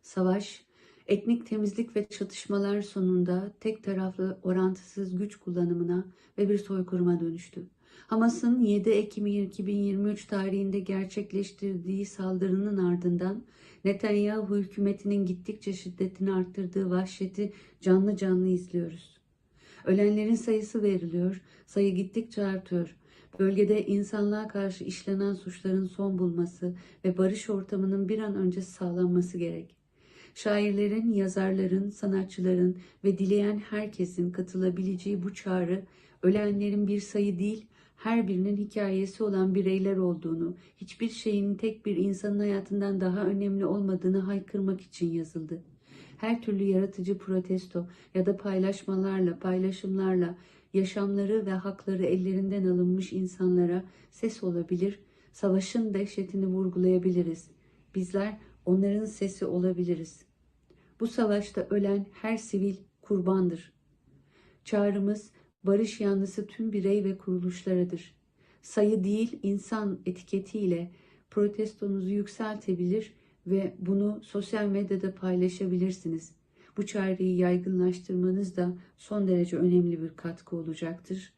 savaş, etnik temizlik ve çatışmalar sonunda tek taraflı orantısız güç kullanımına ve bir soykırıma dönüştü. Hamas'ın 7 Ekim 2023 tarihinde gerçekleştirdiği saldırının ardından Netanyahu hükümetinin gittikçe şiddetini arttırdığı vahşeti canlı canlı izliyoruz. Ölenlerin sayısı veriliyor, sayı gittikçe artıyor. Bölgede insanlığa karşı işlenen suçların son bulması ve barış ortamının bir an önce sağlanması gerek. Şairlerin, yazarların, sanatçıların ve dileyen herkesin katılabileceği bu çağrı, ölenlerin bir sayı değil, her birinin hikayesi olan bireyler olduğunu, hiçbir şeyin tek bir insanın hayatından daha önemli olmadığını haykırmak için yazıldı. Her türlü yaratıcı protesto ya da paylaşımlarla yaşamları ve hakları ellerinden alınmış insanlara ses olabilir, savaşın dehşetini vurgulayabiliriz. Bizler onların sesi olabiliriz. Bu savaşta ölen her sivil kurbandır. Çağrımız barış yanlısı tüm birey ve kuruluşlaradır. Sayı değil, insan etiketiyle protestonuzu yükseltebilir ve bunu sosyal medyada paylaşabilirsiniz. Bu çağrıyı yaygınlaştırmanız da son derece önemli bir katkı olacaktır.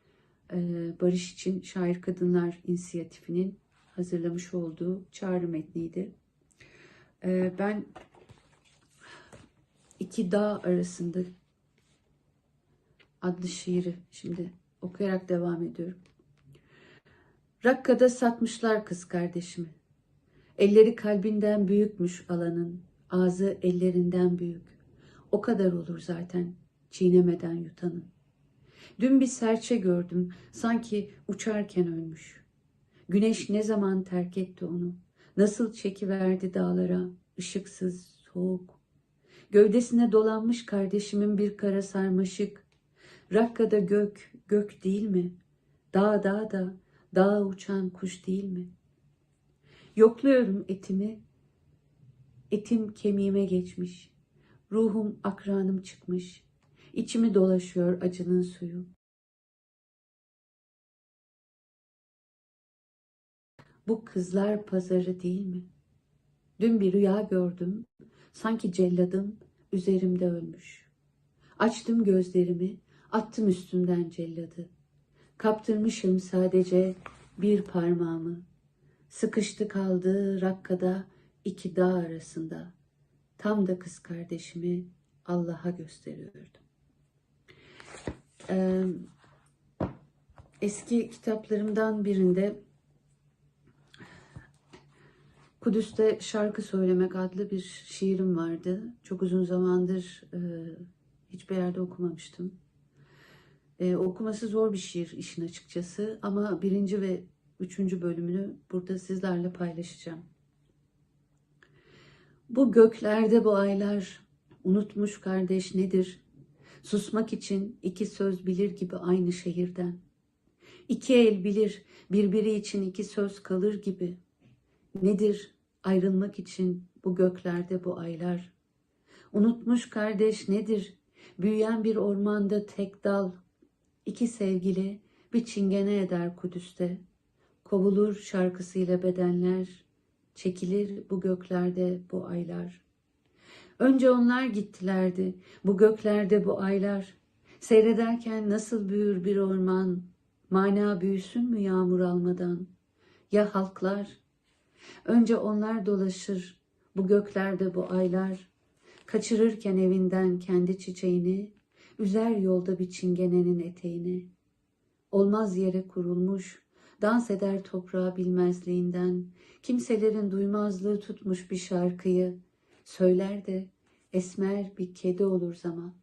Barış için Şair Kadınlar İnisiyatifinin hazırlamış olduğu çağrı metniydi. Ben İki Dağ Arasında adlı şiiri şimdi okuyarak devam ediyorum. Rakka'da satmışlar kız kardeşimi. Elleri kalbinden büyükmüş alanın, ağzı ellerinden büyük. O kadar olur zaten çiğnemeden yutanın. Dün bir serçe gördüm, sanki uçarken ölmüş. Güneş ne zaman terk etti onu, nasıl çekiverdi dağlara, ışıksız, soğuk. Gövdesine dolanmış kardeşimin bir kara sarmaşık. Rakka'da gök, gök değil mi? Dağ da, dağa uçan kuş değil mi? Yokluyorum etimi, etim kemiğime geçmiş. Ruhum akranım çıkmış. İçimi dolaşıyor acının suyu. Bu kızlar pazarı değil mi? Dün bir rüya gördüm, sanki celladım üzerimde ölmüş. Açtım gözlerimi, attım üstümden celladı. Kaptırmışım sadece bir parmağımı. Sıkıştı kaldı Rakka'da iki dağ arasında. Tam da kız kardeşimi Allah'a gösteriyordum. Eski kitaplarımdan birinde Kudüs'te Şarkı Söylemek adlı bir şiirim vardı. Çok uzun zamandır hiçbir yerde okumamıştım. Okuması zor bir şiir işin açıkçası ama 1. ve 3. bölümünü burada sizlerle paylaşacağım. Bu göklerde bu aylar, unutmuş kardeş nedir? Susmak için iki söz bilir gibi aynı şehirden. İki el bilir, birbiri için iki söz kalır gibi. Nedir ayrılmak için bu göklerde bu aylar? Unutmuş kardeş nedir? Büyüyen bir ormanda tek dal. İki sevgili bir çingene eder Kudüs'te. Kovulur şarkısıyla bedenler. Çekilir bu göklerde bu aylar. Önce onlar gittilerdi bu göklerde bu aylar. Seyrederken nasıl büyür bir orman. Mana büyüsün mü yağmur almadan? Ya halklar? Önce onlar dolaşır bu göklerde bu aylar. Kaçırırken evinden kendi çiçeğini, üzer yolda bir çingenenin eteğini. Olmaz yere kurulmuş, dans eder toprağı bilmezliğinden. Kimselerin duymazlığı tutmuş bir şarkıyı. Söyler de esmer bir kedi olur zaman.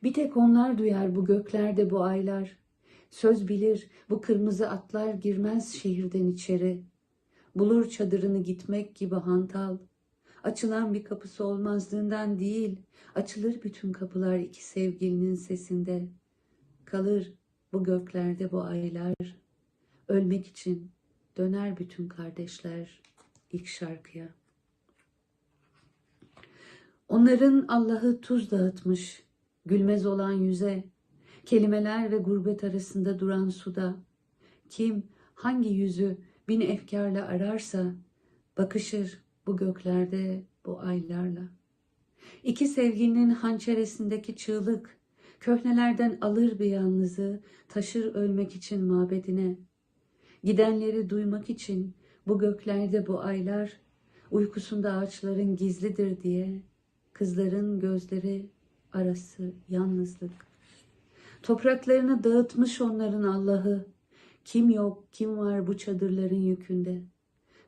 Bir tek onlar duyar bu göklerde bu aylar. Söz bilir bu kırmızı atlar girmez şehirden içeri. Bulur çadırını gitmek gibi hantal. Açılan bir kapısı olmazlığından değil, açılır bütün kapılar iki sevgilinin sesinde. Kalır bu göklerde bu aylar, ölmek için döner bütün kardeşler ilk şarkıya. Onların Allah'ı tuz dağıtmış, gülmez olan yüze, kelimeler ve gurbet arasında duran suda. Kim hangi yüzü bin efkarla ararsa, bakışır bu göklerde bu aylarla. İki sevgilinin hançeresindeki çığlık, köhnelerden alır bir yalnızı, taşır ölmek için mabedine. Gidenleri duymak için bu göklerde bu aylar, uykusunda ağaçların gizlidir diye, kızların gözleri arası yalnızlık. Topraklarını dağıtmış onların Allah'ı, kim yok kim var bu çadırların yükünde.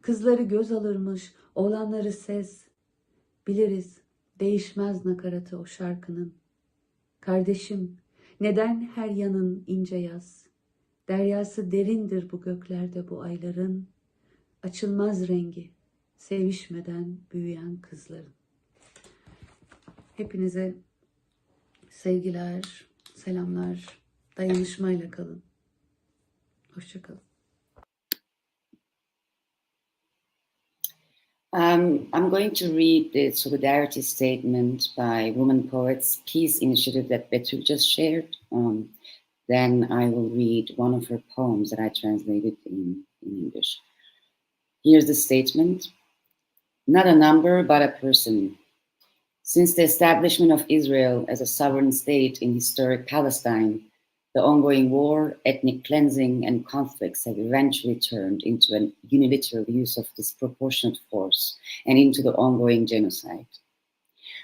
Kızları göz alırmış, oğlanları ses. Biliriz, değişmez nakaratı o şarkının. Kardeşim, neden her yanın ince yaz? Deryası derindir bu göklerde bu ayların. Açılmaz rengi, sevişmeden büyüyen kızların. Hepinize sevgiler, selamlar, dayanışmayla kalın. Hoşça kalın. I'm going to read the solidarity statement by Women Poets Peace Initiative that Betül just shared. Then I will read one of her poems that I translated in English. Here's the statement. Not a number, but a person. Since the establishment of Israel as a sovereign state in historic Palestine, the ongoing war, ethnic cleansing, and conflicts have eventually turned into a unilateral use of disproportionate force and into the ongoing genocide.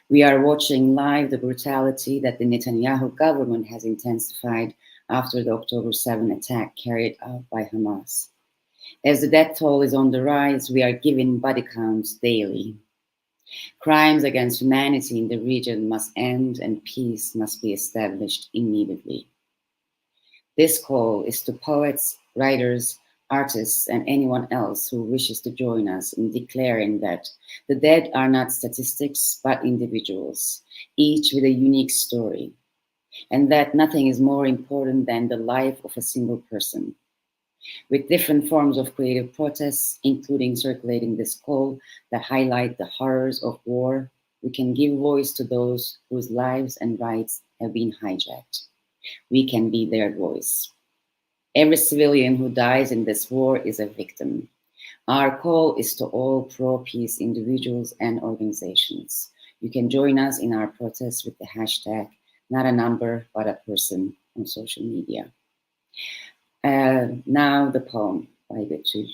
We are watching live the brutality that the Netanyahu government has intensified after the October 7 attack carried out by Hamas. As the death toll is on the rise, we are given body counts daily. Crimes against humanity in the region must end and peace must be established immediately. This call is to poets, writers, artists, and anyone else who wishes to join us in declaring that the dead are not statistics, but individuals, each with a unique story, and that nothing is more important than the life of a single person. With different forms of creative protests, including circulating this call that highlight the horrors of war, we can give voice to those whose lives and rights have been hijacked. We can be their voice. Every civilian who dies in this war is a victim. Our call is to all pro-peace individuals and organizations. You can join us in our protest with the hashtag, not a number, but a person, on social media. Now the poem by Betül.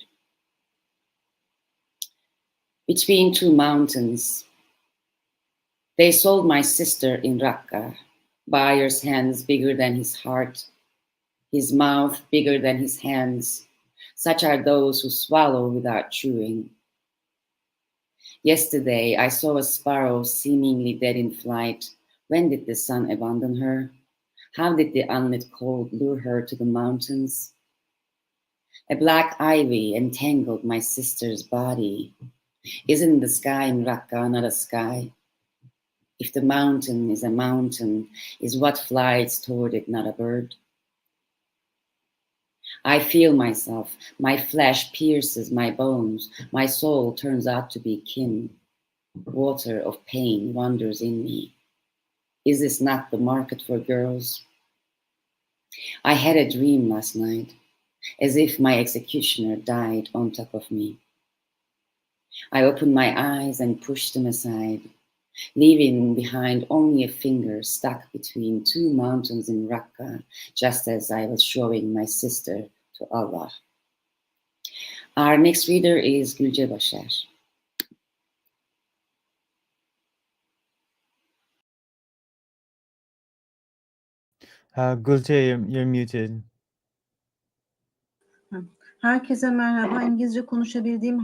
Between two mountains, they sold my sister in Raqqa, buyer's hands bigger than his heart, his mouth bigger than his hands. Such are those who swallow without chewing. Yesterday, I saw a sparrow seemingly dead in flight. When did the sun abandon her? How did the unlit cold lure her to the mountains? A black ivy entangled my sister's body. Isn't the sky in Raqqa not a sky? If the mountain is a mountain, is what flies toward it not a bird? I feel myself, my flesh pierces my bones, my soul turns out to be kin. Water of pain wanders in me. Is this not the market for girls? I had a dream last night, as if my executioner died on top of me. I opened my eyes and pushed them aside, leaving behind only a finger stuck between two mountains in Raqqa, just as I was showing my sister to Allah. Our next reader is Gülce Başar. Gülce, you're muted. Herkese merhaba. İngilizce konuşabildiğim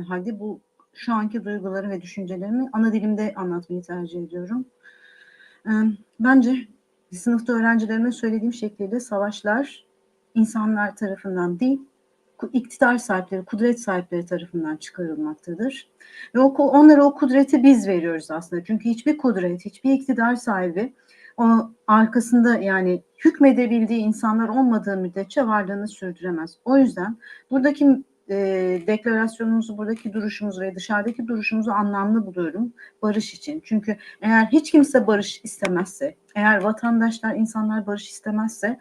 halde bu şu anki duyguları ve düşüncelerimi ana dilimde anlatmayı tercih ediyorum. Bence sınıfta öğrencilerime söylediğim şekliyle savaşlar insanlar tarafından değil, iktidar sahipleri, kudret sahipleri tarafından çıkarılmaktadır. Ve onlara o kudreti biz veriyoruz aslında. Çünkü hiçbir kudret, hiçbir iktidar sahibi o arkasında yani hükmedebildiği insanlar olmadığı müddetçe varlığını sürdüremez. O yüzden buradaki deklarasyonumuzu, buradaki duruşumuzu ve dışarıdaki duruşumuzu anlamlı buluyorum barış için. Çünkü eğer hiç kimse barış istemezse, eğer vatandaşlar, insanlar barış istemezse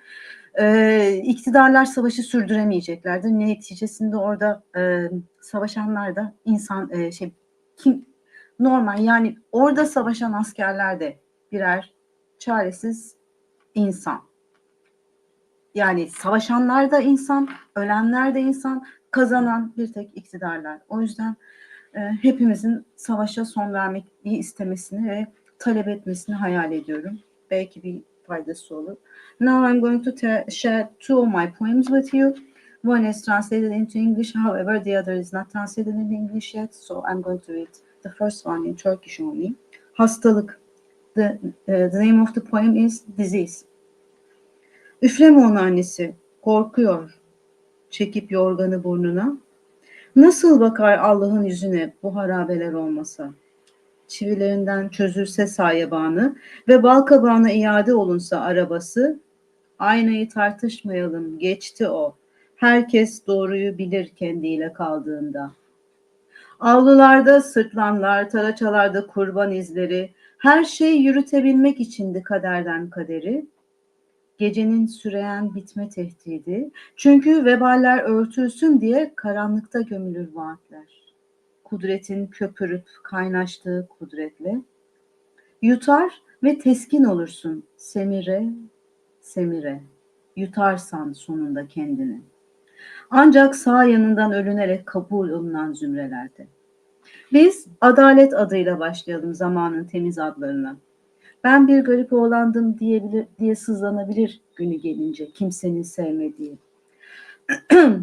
iktidarlar savaşı sürdüremeyeceklerdir. Neticesinde orada savaşanlar da insan normal yani orada savaşan askerler de birer çaresiz insan. Yani savaşanlar da insan, ölenler de insan, kazanan bir tek iktidarlar. O yüzden hepimizin savaşa son vermeyi istemesini ve talep etmesini hayal ediyorum. Belki bir faydası olur. Now I'm going to share two of my poems with you. One is translated into English, however, the other is not translated in English yet, so I'm going to read the first one in Turkish only. Hastalık. The name of the poem is Disease. Üfleme onu annesi, korkuyor, çekip yorganı burnuna. Nasıl bakar Allah'ın yüzüne bu harabeler olmasa? Çivilerinden çözülse sayebanı ve balkabağına iade olunsa arabası, aynayı tartışmayalım, geçti o. Herkes doğruyu bilir kendiyle kaldığında. Avlularda sırtlanlar, taraçalarda kurban izleri, her şey yürütebilmek içindi kaderden kaderi. Gecenin süreyen bitme tehdidi, çünkü veballer örtülsün diye karanlıkta gömülür vaatler. Kudretin köpürüp kaynaştığı kudretle, yutar ve teskin olursun semire, semire, yutarsan sonunda kendini. Ancak sağ yanından ölünerek kabul olunan zümrelerde. Biz adalet adıyla başlayalım zamanın temiz adlarına. Ben bir garip oğlandım diye sızlanabilir günü gelince kimsenin sevmediği.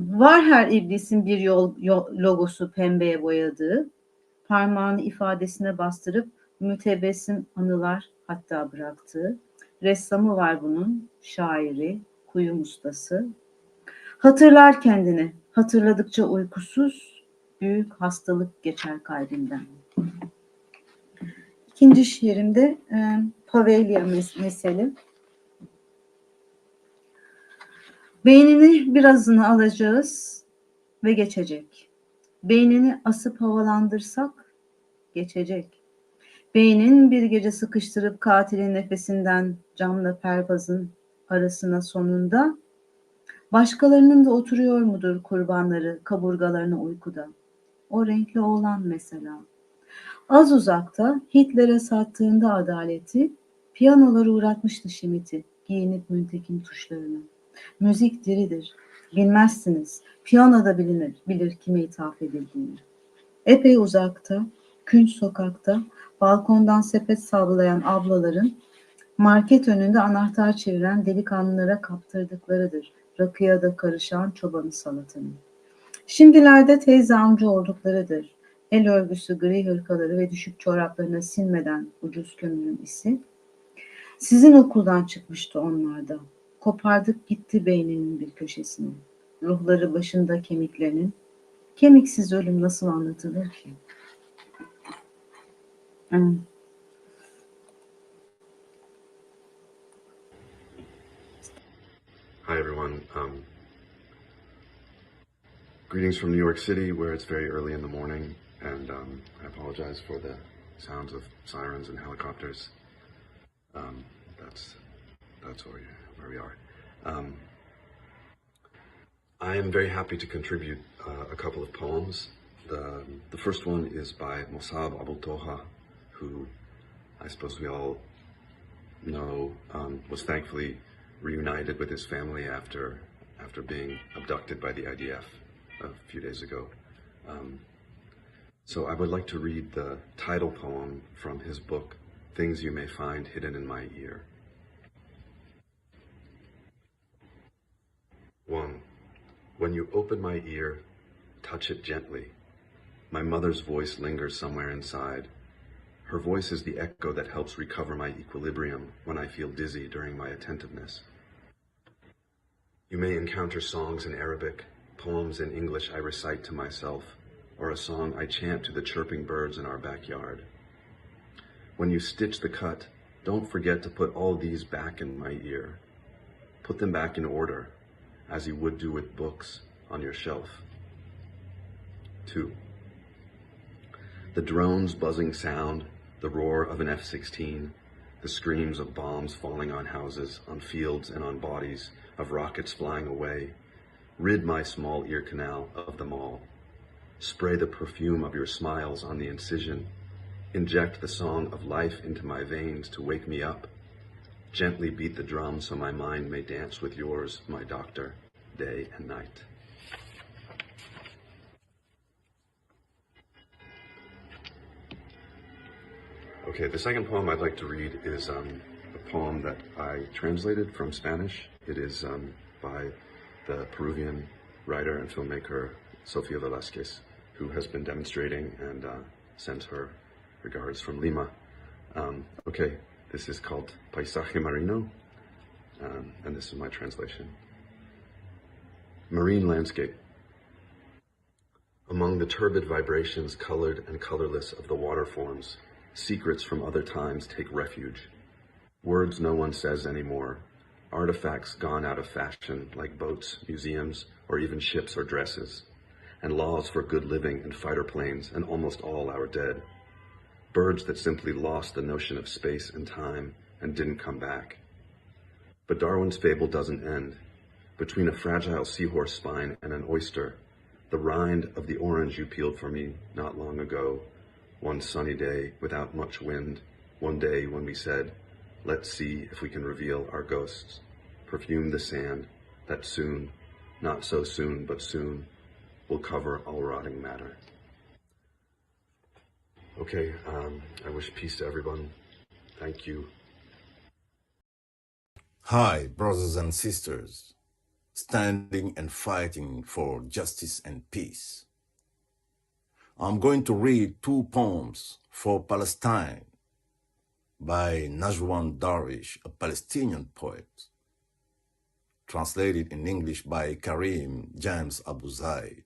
Var her iblisin bir yol logosu pembeye boyadığı, parmağını ifadesine bastırıp mütebessim anılar hatta bıraktığı, ressamı var bunun, şairi, kuyum ustası. Hatırlar kendini, hatırladıkça uykusuz, büyük hastalık geçer kalbinden. İkinci şiirimde Pavelya mesele. Beynini birazını alacağız ve geçecek. Beynini asıp havalandırsak geçecek. Beynin bir gece sıkıştırıp katilin nefesinden camla pervazın arasına sonunda, başkalarının da oturuyor mudur kurbanları kaburgalarına uykuda? O renkli oğlan mesela. Az uzakta Hitler'e sattığında adaleti, piyanoları uğratmıştı Schmidt'i giyinip müntekim tuşlarını. Müzik diridir. Bilmezsiniz. Piyano da bilir kime ithaf edildiğini. Epey uzakta, künç sokakta, balkondan sepet sallayan ablaların, market önünde anahtar çeviren delikanlılara kaptırdıklarıdır. Rakıya da karışan çobanı salatanın. Şimdilerde teyze amca olduklarıdır. El örgüsü gri hırkaları ve düşük çoraplarına sinmeden ucuz kömürün isi. Sizin okuldan çıkmıştı onlarda. Kopardık gitti beyninin bir köşesini. Ruhları başında kemiklerinin. Kemiksiz ölüm nasıl anlatılır ki? Hi, everyone. Greetings from New York City, where it's very early in the morning, and I apologize for the sounds of sirens and helicopters. That's where we are. I am very happy to contribute a couple of poems. The first one is by Mossab Abu Toha, who I suppose we all know was thankfully reunited with his family after being abducted by the IDF a few days ago. So I would like to read the title poem from his book, Things You May Find Hidden in My Ear. 1. When you open my ear, touch it gently. My mother's voice lingers somewhere inside. Her voice is the echo that helps recover my equilibrium when I feel dizzy during my attentiveness. You may encounter songs in Arabic, poems in English I recite to myself, or a song I chant to the chirping birds in our backyard. When you stitch the cut, don't forget to put all these back in my ear. Put them back in order, as you would do with books on your shelf. 2. The drone's buzzing sound, the roar of an F-16, the screams of bombs falling on houses, on fields and on bodies, of rockets flying away. Rid my small ear canal of them all. Spray the perfume of your smiles on the incision. Inject the song of life into my veins to wake me up. Gently beat the drum so my mind may dance with yours, my doctor, day and night. Okay, the second poem I'd like to read is a poem that I translated from Spanish. It is by the Peruvian writer and filmmaker Sofia Velázquez, who has been demonstrating and sends her regards from Lima. Okay, this is called Paisaje Marino, and this is my translation. Marine landscape. Among the turbid vibrations, colored and colorless, of the water forms, secrets from other times take refuge. Words no one says anymore. Artifacts gone out of fashion, like boats, museums, or even ships or dresses. And laws for good living and fighter planes, and almost all our dead. Birds that simply lost the notion of space and time and didn't come back. But Darwin's fable doesn't end. Between a fragile seahorse spine and an oyster, the rind of the orange you peeled for me not long ago, one sunny day without much wind, one day when we said, let's see if we can reveal our ghosts, perfume the sand that soon, not so soon, but soon, will cover all rotting matter. Okay, I wish peace to everyone. Thank you. Hi, brothers and sisters, standing and fighting for justice and peace. I'm going to read 2 poems for Palestine by Najwan Darwish, a Palestinian poet, translated in English by Karim James Abu Zaid.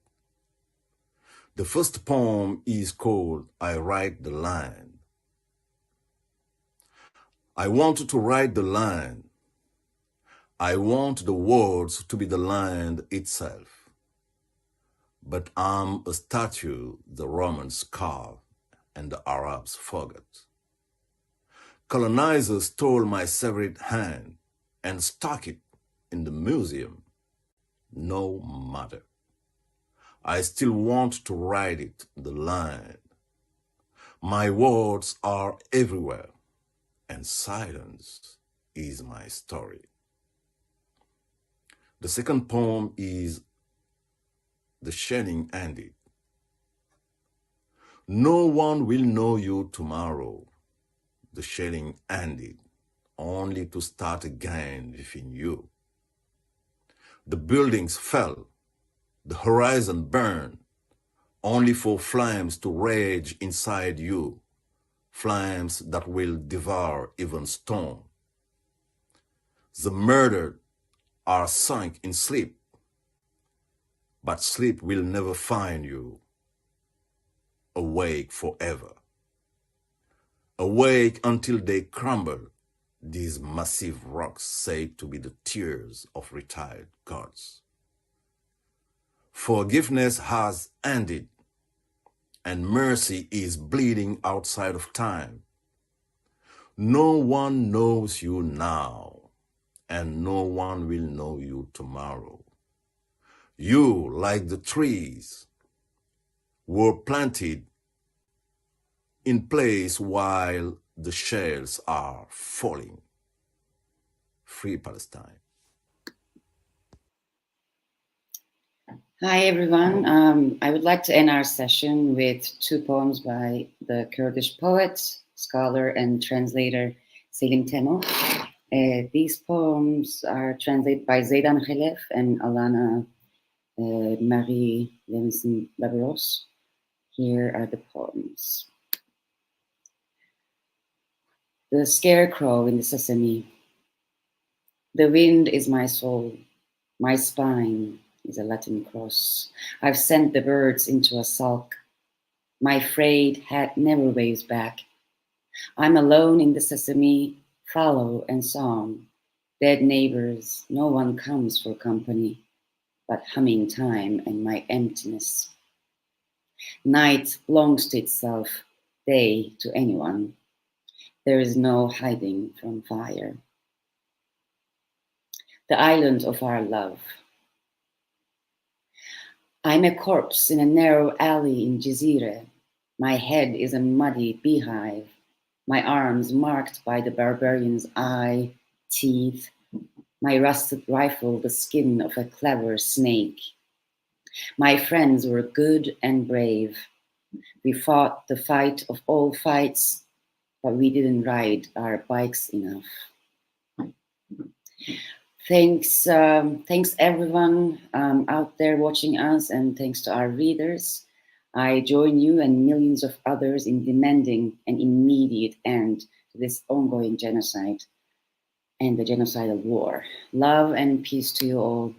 The first poem is called I Write the Line. I want to write the line. I want the words to be the line itself. But I'm a statue the Romans carved and the Arabs forgot. Colonizers stole my severed hand and stuck it in the museum. No matter. I still want to write it, the line. My words are everywhere, and silence is my story. The second poem is The Shelling Ended. No one will know you tomorrow. The shelling ended, only to start again within you. The buildings fell, the horizon burned, only for flames to rage inside you, flames that will devour even stone. The murdered are sunk in sleep, but sleep will never find you. Awake forever. Awake until they crumble, these massive rocks said to be the tears of retired gods. Forgiveness has ended, and mercy is bleeding outside of time. No one knows you now, and no one will know you tomorrow. You, like the trees, were planted in place while the shells are falling. Free Palestine. Hi, everyone. I would like to end our session with two poems by the Kurdish poet, scholar, and translator Selim Temo. These poems are translated by Zeydan Khalef and Alana Marie Levinson Labros. Here are the poems. The scarecrow in the sesame. The wind is my soul. My spine is a Latin cross. I've sent the birds into a sulk. My frayed hat never waves back. I'm alone in the sesame, fallow and song. Dead neighbors, no one comes for company, but humming time and my emptiness. Night belongs to itself, day to anyone. There is no hiding from fire. The island of our love. I'm a corpse in a narrow alley in Jazira. My head is a muddy beehive. My arms marked by the barbarian's eye, teeth. My rusted rifle, the skin of a clever snake. My friends were good and brave. We fought the fight of all fights, but we didn't ride our bikes enough. Thanks everyone out there watching us, and thanks to our readers. I join you and millions of others in demanding an immediate end to this ongoing genocide and the genocidal war. Love and peace to you all.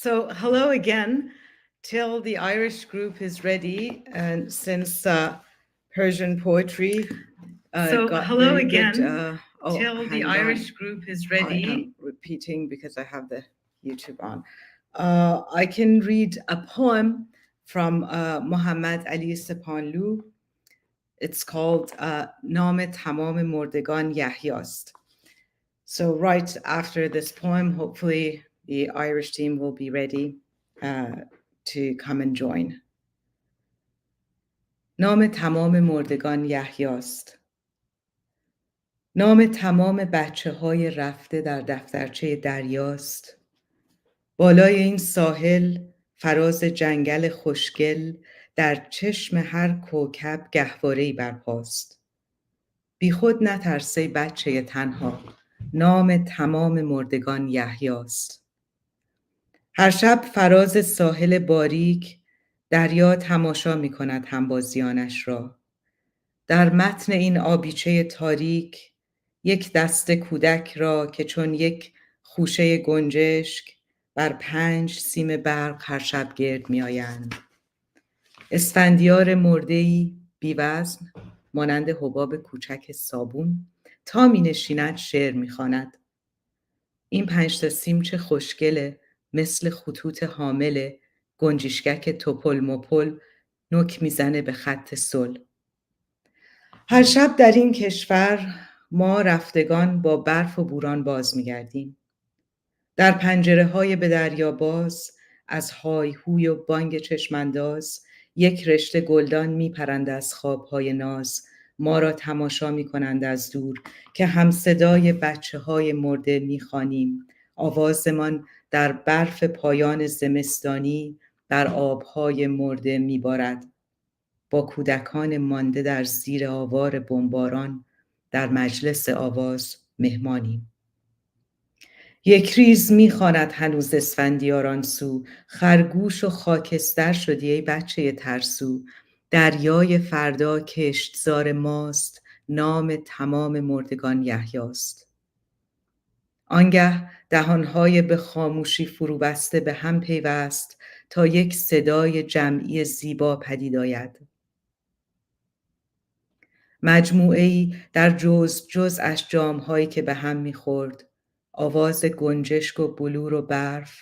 So hello again. Till the Irish group is ready, and since Persian poetry got hello very again. good, Till the hang Irish on. group is I ready. am repeating because I have the YouTube on. I can read a poem from Muhammad Ali Sepanlu. It's called نام تمام مردگان یحیاست. So right after this poem, hopefully the Irish team will be ready to come and join. نام تمام مردگان یحیاست. نام تمام بچه های رفته در دفترچه دریاست. بالای این ساحل فراز جنگل خوشگل در چشم هر کوکب گهواره‌ای برپاست. بی خود نترسه بچه تنها، نام تمام مردگان یحیاست. هر شب فراز ساحل باریک دریا تماشا می کند همبازیانش را. در متن این آبیچه تاریک یک دسته کودک را که چون یک خوشه گنجشک بر 5 سیم برق هر شب گرد می آیند. اسفندیار مرده‌ای بی‌وزن مانند حباب کوچک صابون تا می نشیند شعر می خواند. این 5 تا سیم چه خوشگله، مثل خطوط حامل گنجشکک توپل مپل نوک میزنه به خط صلح. هر شب در این کشور ما رفتگان با برف و بوران باز می‌گردیم. در پنجره‌های به دریا باز از های هوی و بانگ چشمانداز یک رشته گلدان میپرند از خواب‌های ناز، ما را تماشا می‌کنند از دور که هم صدای بچه‌های مرده می‌خوانیم. آوازمان در برف پایان زمستانی در آب‌های مرده می‌بارد. با کودکان مانده در زیر آوار بمباران در مجلس آواز مهمانیم. یک ریز می‌خواند هنوز اسفندیاران سو، خرگوش و خاکستر شدی ای بچه ترسو. دریای فردا کشتزار ماست، نام تمام مردگان یحیاست. آنگه دهانهای به خاموشی فرو بسته به هم پیوست تا یک صدای جمعی زیبا پدید آید. مجموعه‌ای در جزءش جام‌هایی که به هم می‌خورد، آواز گنجشک و بلور و برف،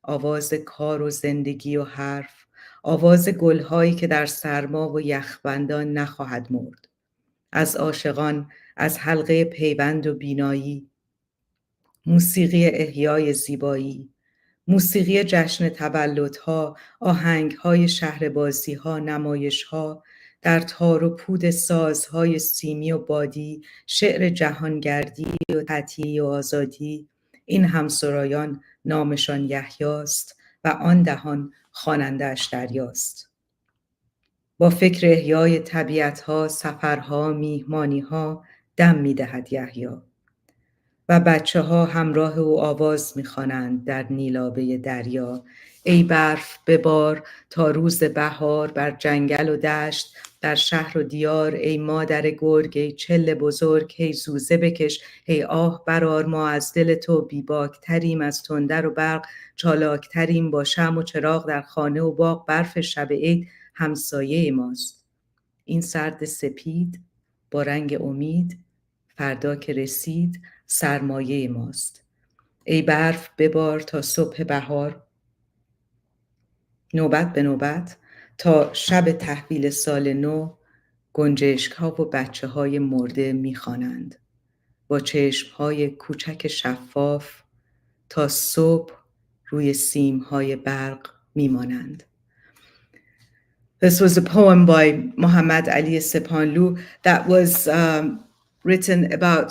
آواز کار و زندگی و حرف، آواز گل‌هایی که در سرما و یخبندان نخواهد مرد، از عاشقان، از حلقه پیوند و بینایی، موسیقی احیای زیبایی، موسیقی جشن تولدها، آهنگ‌های شهربازی‌ها، نمایش‌ها، در تار و پود سازهای سیمی و بادی، شعر جهانگردی و تطییع و آزادی، این همسرایان نامشان یحیاست و آن دهان خواننده‌اش دریاست. با فکر احیای طبیعت‌ها، سفرها، میهمانی‌ها دم می‌دهد یحیی و بچه‌ها همراه او آواز می‌خوانند در نیلابه دریا. ای برف ببار تا روز بهار بر جنگل و دشت، در شهر و دیار. ای مادر گرگ، ای چل بزرگ، ای زوزه بکش، ای آه برار. ما از دل تو بیباکتریم از تندر و برق، چالاکتریم با شمع و چراغ در خانه و باغ. برف شب عید همسایه ماست، این سرد سپید با رنگ امید، فردا که رسید سرمایه ماست. ای برف ببار تا صبح بهار، نوبت به نوبت تا شب تحویل سال نو. گنجشک ها و بچه های مرده میخوانند با چشم های کوچک شفاف تا صبح روی سیم های برق میمانند. This was a poem by Muhammad Ali Sepanlu that was written about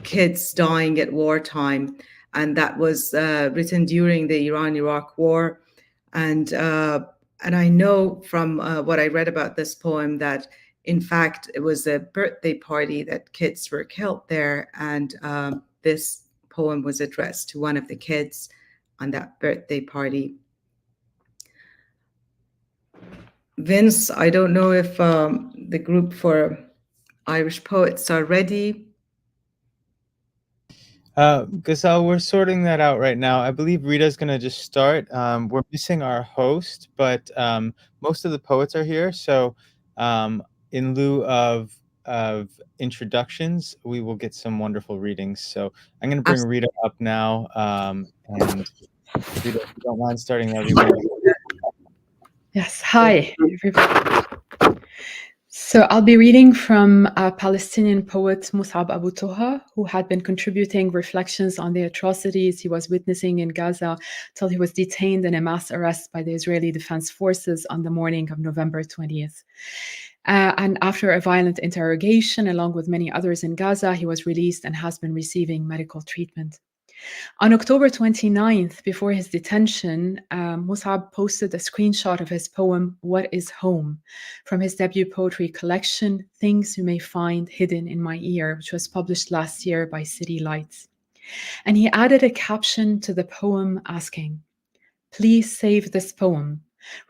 kids dying at wartime, and that was written during the Iran-Iraq war. And I know from what I read about this poem that, in fact, it was a birthday party that kids were killed there, and this poem was addressed to one of the kids on that birthday party. Vince, I don't know if the group for Irish poets are ready. Gazelle, we're sorting that out right now. I believe Rita's going to just start. We're missing our host, but most of the poets are here. So in lieu of introductions, we will get some wonderful readings. So I'm going to bring Rita up now. And Rita, if you don't mind starting, that'd be wonderful. Yes, hi, everybody. So I'll be reading from Palestinian poet Mus'ab Abu Toha, who had been contributing reflections on the atrocities he was witnessing in Gaza till he was detained in a mass arrest by the Israeli Defense Forces on the morning of November 20th. And after a violent interrogation, along with many others in Gaza, he was released and has been receiving medical treatment. On October 29th, before his detention, Mus'ab posted a screenshot of his poem, What is Home?, from his debut poetry collection, Things You May Find Hidden in My Ear, which was published last year by City Lights. And he added a caption to the poem asking, Please save this poem.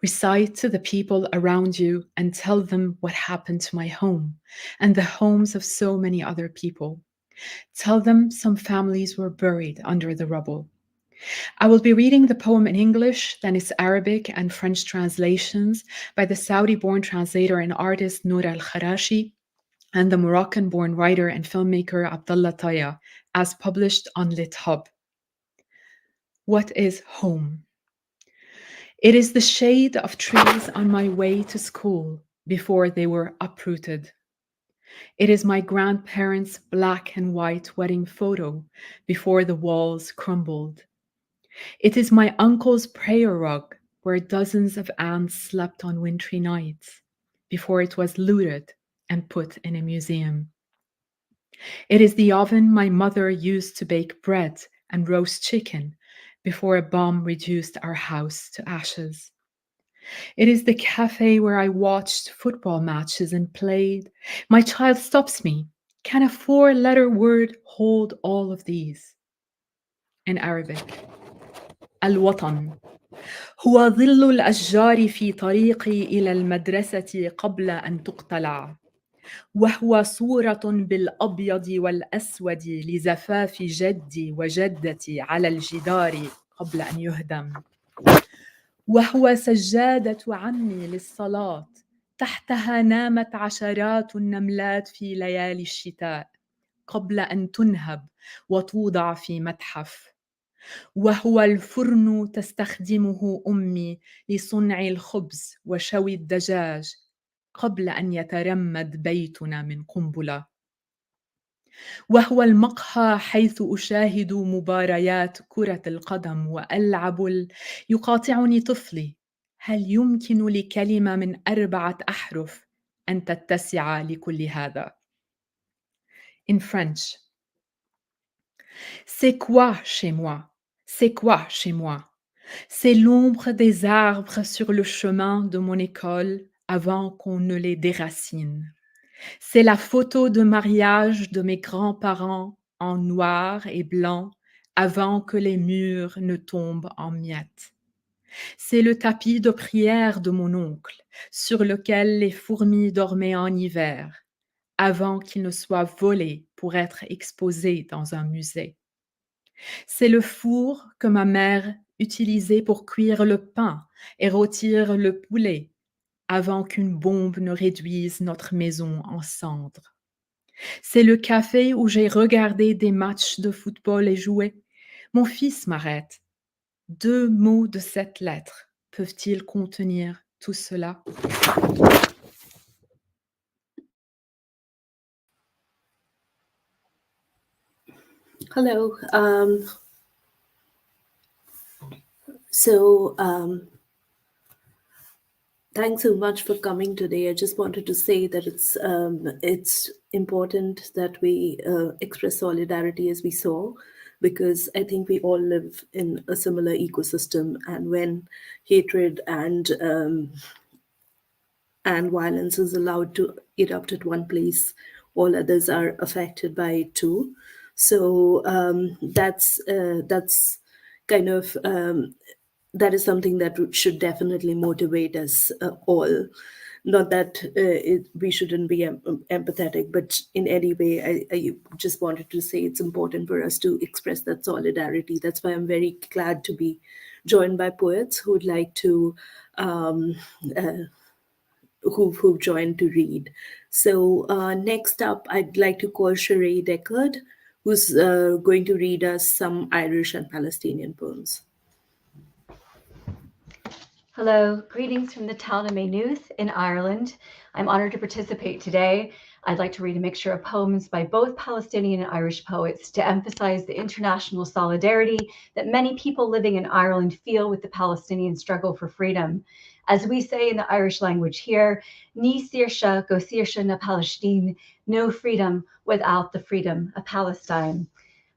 Recite to the people around you and tell them what happened to my home and the homes of so many other people. Tell them some families were buried under the rubble. I will be reading the poem in English, then its Arabic and French translations by the Saudi-born translator and artist Nour al-Kharashi and the Moroccan-born writer and filmmaker Abdallah Taya, as published on LitHub. What is home? It is the shade of trees on my way to school before they were uprooted. It is my grandparents' black and white wedding photo before the walls crumbled. It is my uncle's prayer rug where dozens of ants slept on wintry nights before it was looted and put in a museum. It is the oven my mother used to bake bread and roast chicken before a bomb reduced our house to ashes. It is the cafe where I watched football matches and played. My child stops me. Can a four-letter word hold all of these? In Arabic. الوطن هو ظل الأشجار في طريقي إلى المدرسة قبل أن تقتلع، وهو صورة بالأبيض والأسود لزفاف جدي وجدتي على الجدار قبل أن يهدم، وهو سجادة عمي للصلاة تحتها نامت عشرات النملات في ليالي الشتاء قبل أن تنهب وتوضع في متحف، وهو الفرن تستخدمه أمي لصنع الخبز وشوي الدجاج قبل أن يترمد بيتنا من قنبلة، وهو المقهى حيث أشاهد مباريات كرة القدم وألعب يقاطعني طفلي، هل يمكن لكلمة من 4 أحرف أن تتسع لكل هذا؟ In French. C'est quoi chez moi? C'est quoi chez moi? C'est l'ombre des arbres sur le chemin de mon école avant qu'on ne les déracine. C'est la photo de mariage de mes grands-parents en noir et blanc avant que les murs ne tombent en miettes. C'est le tapis de prière de mon oncle sur lequel les fourmis dormaient en hiver avant qu'il ne soit volé pour être exposé dans un musée. C'est le four que ma mère utilisait pour cuire le pain et rôtir le poulet avant qu'une bombe ne réduise notre maison en cendres. C'est le café où j'ai regardé des matchs de football et joué. Mon fils m'arrête. 2 mots de 7 lettres peuvent-ils contenir tout cela? Hello. Thanks so much for coming today. I just wanted to say that it's important that we express solidarity as we saw, because I think we all live in a similar ecosystem, and when hatred and violence is allowed to erupt at one place, all others are affected by it too. So that's kind of that is something that should definitely motivate us all. Not that we shouldn't be empathetic, but in any way, I just wanted to say it's important for us to express that solidarity. That's why I'm very glad to be joined by poets who would like to, who've joined to read. So next up, I'd like to call Sheree Deckard, who's going to read us some Irish and Palestinian poems. Hello, greetings from the town of Maynooth in Ireland. I'm honored to participate today. I'd like to read a mixture of poems by both Palestinian and Irish poets to emphasize the international solidarity that many people living in Ireland feel with the Palestinian struggle for freedom. As we say in the Irish language here, Ní Saoirse go Saoirse na Palestine, no freedom without the freedom of Palestine.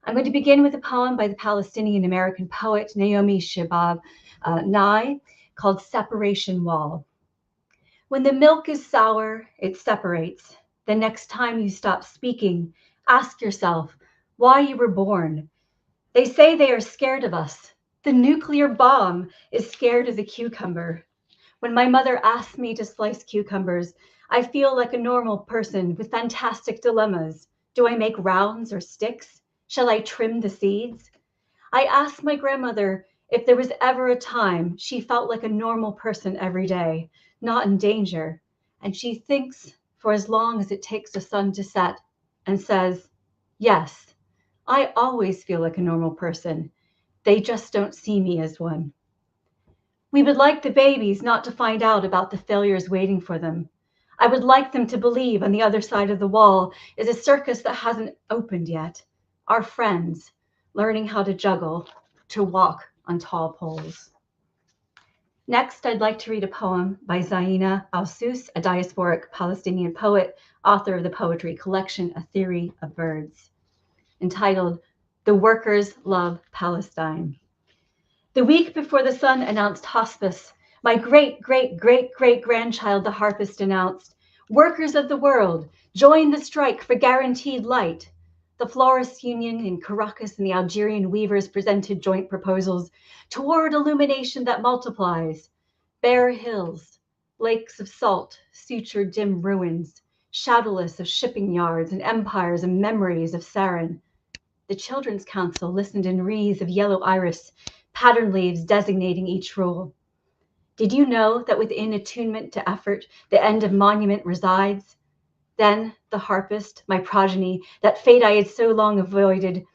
I'm going to begin with a poem by the Palestinian American poet Naomi Shihab Nye, called Separation Wall. When the milk is sour, it separates. The next time you stop speaking, ask yourself why you were born. They say they are scared of us. The nuclear bomb is scared of the cucumber. When my mother asks me to slice cucumbers, I feel like a normal person with fantastic dilemmas. Do I make rounds or sticks? Shall I trim the seeds? I asked my grandmother if there was ever a time she felt like a normal person every day, not in danger, and she thinks for as long as it takes the sun to set and says, yes, I always feel like a normal person. They just don't see me as one. We would like the babies not to find out about the failures waiting for them. I would like them to believe on the other side of the wall is a circus that hasn't opened yet. Our friends, learning how to juggle, to walk on tall poles. Next, I'd like to read a poem by Zaina Al-Sus, a diasporic Palestinian poet, author of the poetry collection A Theory of Birds, entitled The Workers Love Palestine. The week before the sun announced hospice, my great-great-great-great-grandchild, the harpist, announced, workers of the world, join the strike for guaranteed light. The Florists Union in Caracas and the Algerian weavers presented joint proposals toward illumination that multiplies. Bare hills, lakes of salt, sutured dim ruins, shadowless of shipping yards and empires and memories of sarin. The Children's Council listened in wreaths of yellow iris, pattern leaves designating each rule. Did you know that within attunement to effort, the end of monument resides? Then the harpist, my progeny, that fate I had so long avoided,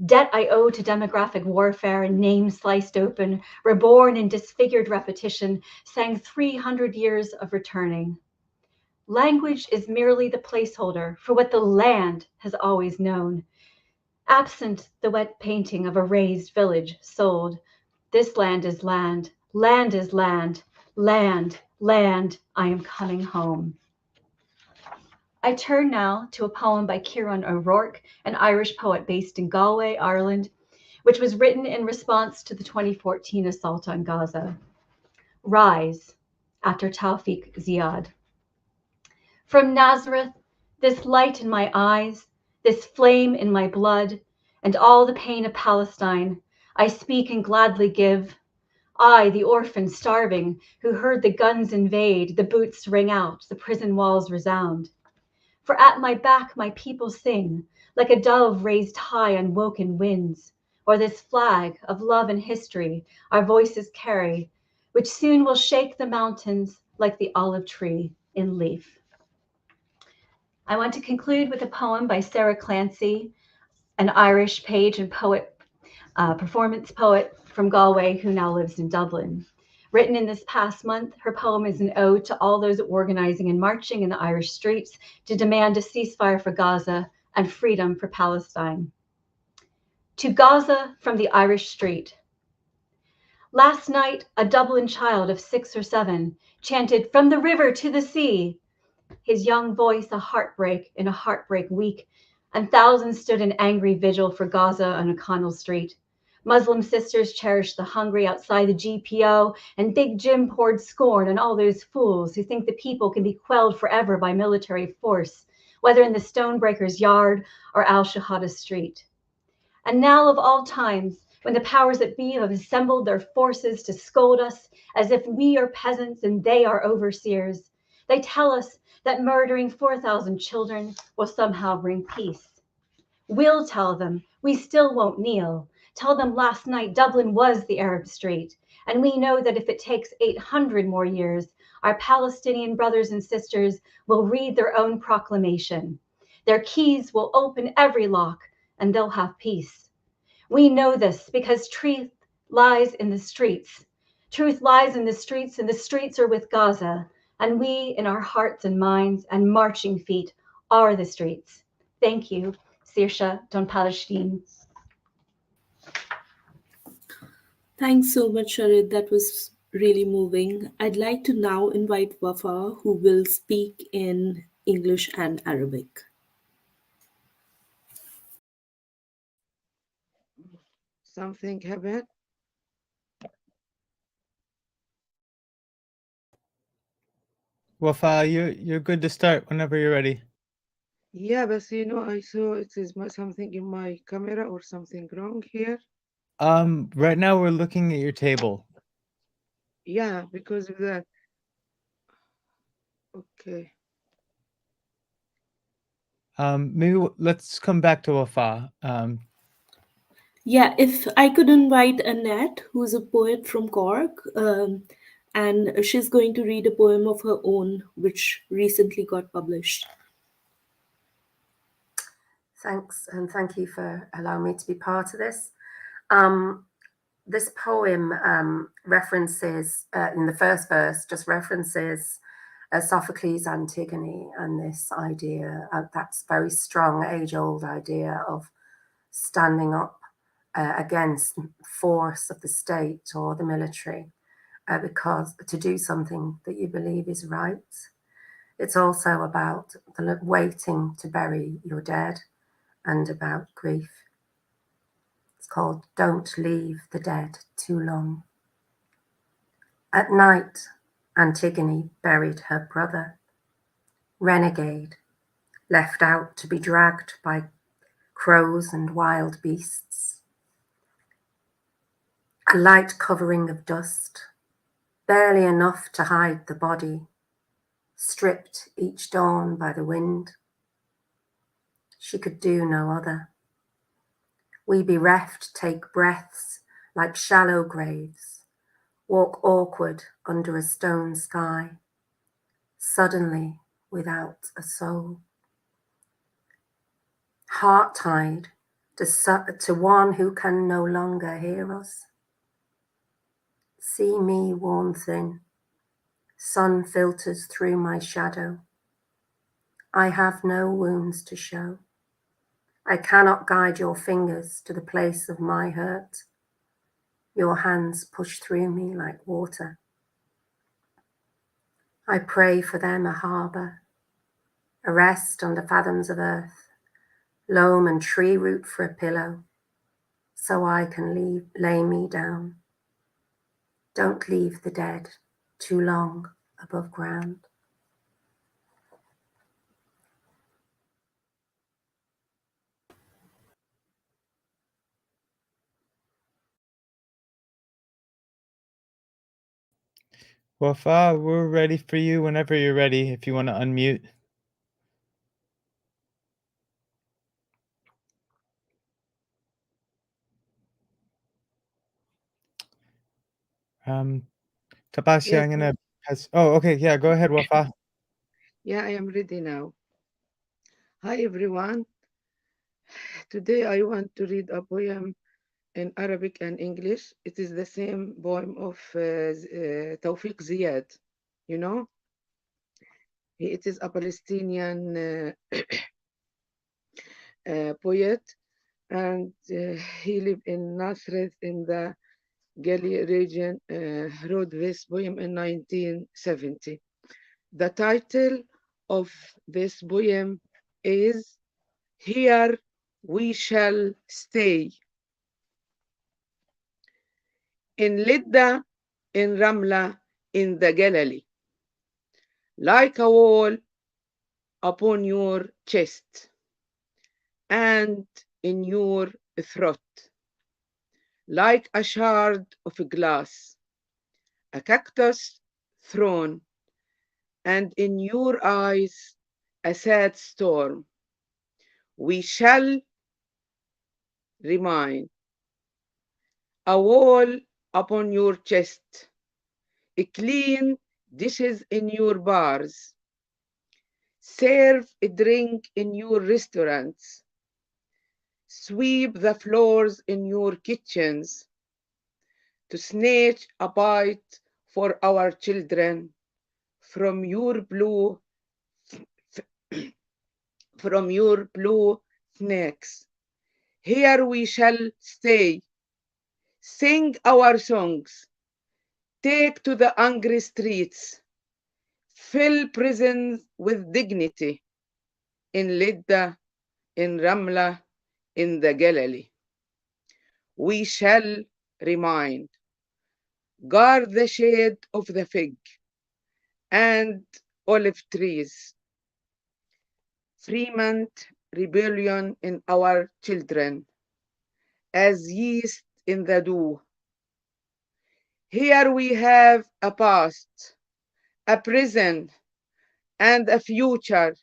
debt I owe to demographic warfare and names sliced open, reborn in disfigured repetition, sang 300 years of returning. Language is merely the placeholder for what the land has always known. Absent the wet painting of a raised village sold, this land is land, land is land, land, land, I am coming home. I turn now to a poem by Ciarán O'Rourke, an Irish poet based in Galway, Ireland, which was written in response to the 2014 assault on Gaza. Rise, after Tawfiq Ziad. From Nazareth, this light in my eyes, this flame in my blood, and all the pain of Palestine, I speak and gladly give. I, the orphan starving, who heard the guns invade, the boots ring out, the prison walls resound. For at my back my people sing, like a dove raised high on woken winds, or this flag of love and history our voices carry, which soon will shake the mountains like the olive tree in leaf. I want to conclude with a poem by Sarah Clancy, an Irish page and poet, performance poet from Galway who now lives in Dublin. Written in this past month, her poem is an ode to all those organizing and marching in the Irish streets to demand a ceasefire for Gaza and freedom for Palestine. To Gaza from the Irish street. Last night, a Dublin child of 6 or 7 chanted, "From the river to the sea." His young voice a heartbreak in a heartbreak week, and thousands stood in angry vigil for Gaza on O'Connell Street. Muslim sisters cherished the hungry outside the GPO, and Big Jim poured scorn on all those fools who think the people can be quelled forever by military force, whether in the Stonebreaker's yard or Al-Shahada Street. And now of all times, when the powers that be have assembled their forces to scold us as if we are peasants and they are overseers, They tell us that murdering 4,000 children will somehow bring peace. We'll tell them we still won't kneel. Tell them last night Dublin was the Arab Street, and we know that if it takes 800 more years, our Palestinian brothers and sisters will read their own proclamation. Their keys will open every lock, and they'll have peace. We know this because truth lies in the streets. Truth lies in the streets, and the streets are with Gaza, and we, in our hearts and minds and marching feet, are the streets. Thank you. Saoirse don Palestine. Thanks so much, Sharid. That was really moving. I'd like to now invite Wafa, who will speak in English and Arabic. Something happened? Wafa, you're good to start whenever you're ready. Yeah, but you know, I saw it is something in my camera or something wrong here. Right now we're looking at your table. Yeah, because of that. Okay. Maybe let's come back to Wafa. Yeah, if I could invite Annette, who's a poet from Cork, and she's going to read a poem of her own, which recently got published. Thanks, and thank you for allowing me to be part of this. This poem references, in the first verse, just references Sophocles' Antigone and this idea, that's very strong, age-old idea of standing up against force of the state or the military, because to do something that you believe is right. It's also about the waiting to bury your dead and about grief. It's called Don't Leave the Dead Too Long. At night, Antigone buried her brother, renegade, left out to be dragged by crows and wild beasts. A light covering of dust, barely enough to hide the body, stripped each dawn by the wind. She could do no other. We bereft take breaths like shallow graves, walk awkward under a stone sky, suddenly without a soul. Heart-tied to one who can no longer hear us. See me worn thin, sun filters through my shadow. I have no wounds to show. I cannot guide your fingers to the place of my hurt. Your hands push through me like water. I pray for them a harbour, a rest under fathoms of earth, loam and tree root for a pillow, so I can lay me down. Don't leave the dead too long above ground. Wafa, we're ready for you whenever you're ready, if you want to unmute. Tapasia, Yes. I'm gonna pass. Oh, okay, yeah, go ahead, Wafa. Yeah, I am ready now. Hi, everyone. Today I want to read a poem in Arabic and English. It is the same poem of Tawfiq Ziyad, you know? It is a Palestinian poet, and he lived in Nasreth in the Galilee region, wrote this poem in 1970. The title of this poem is Here We Shall Stay. In Lidda, in Ramla, in the Galilee, like a wall upon your chest and in your throat, like a shard of glass, a cactus thrown, and in your eyes a sad storm. We shall remain. A wall upon your chest, a clean dishes in your bars, serve a drink in your restaurants, sweep the floors in your kitchens, to snatch a bite for our children from your blue snakes. Here we shall stay, sing our songs, take to the angry streets, fill prisons with dignity, in Lidda, in Ramla, in the Galilee. We shall remind, guard the shade of the fig and olive trees, ferment rebellion in our children, as yeast in the dough. Here we have a past, a present, and a future.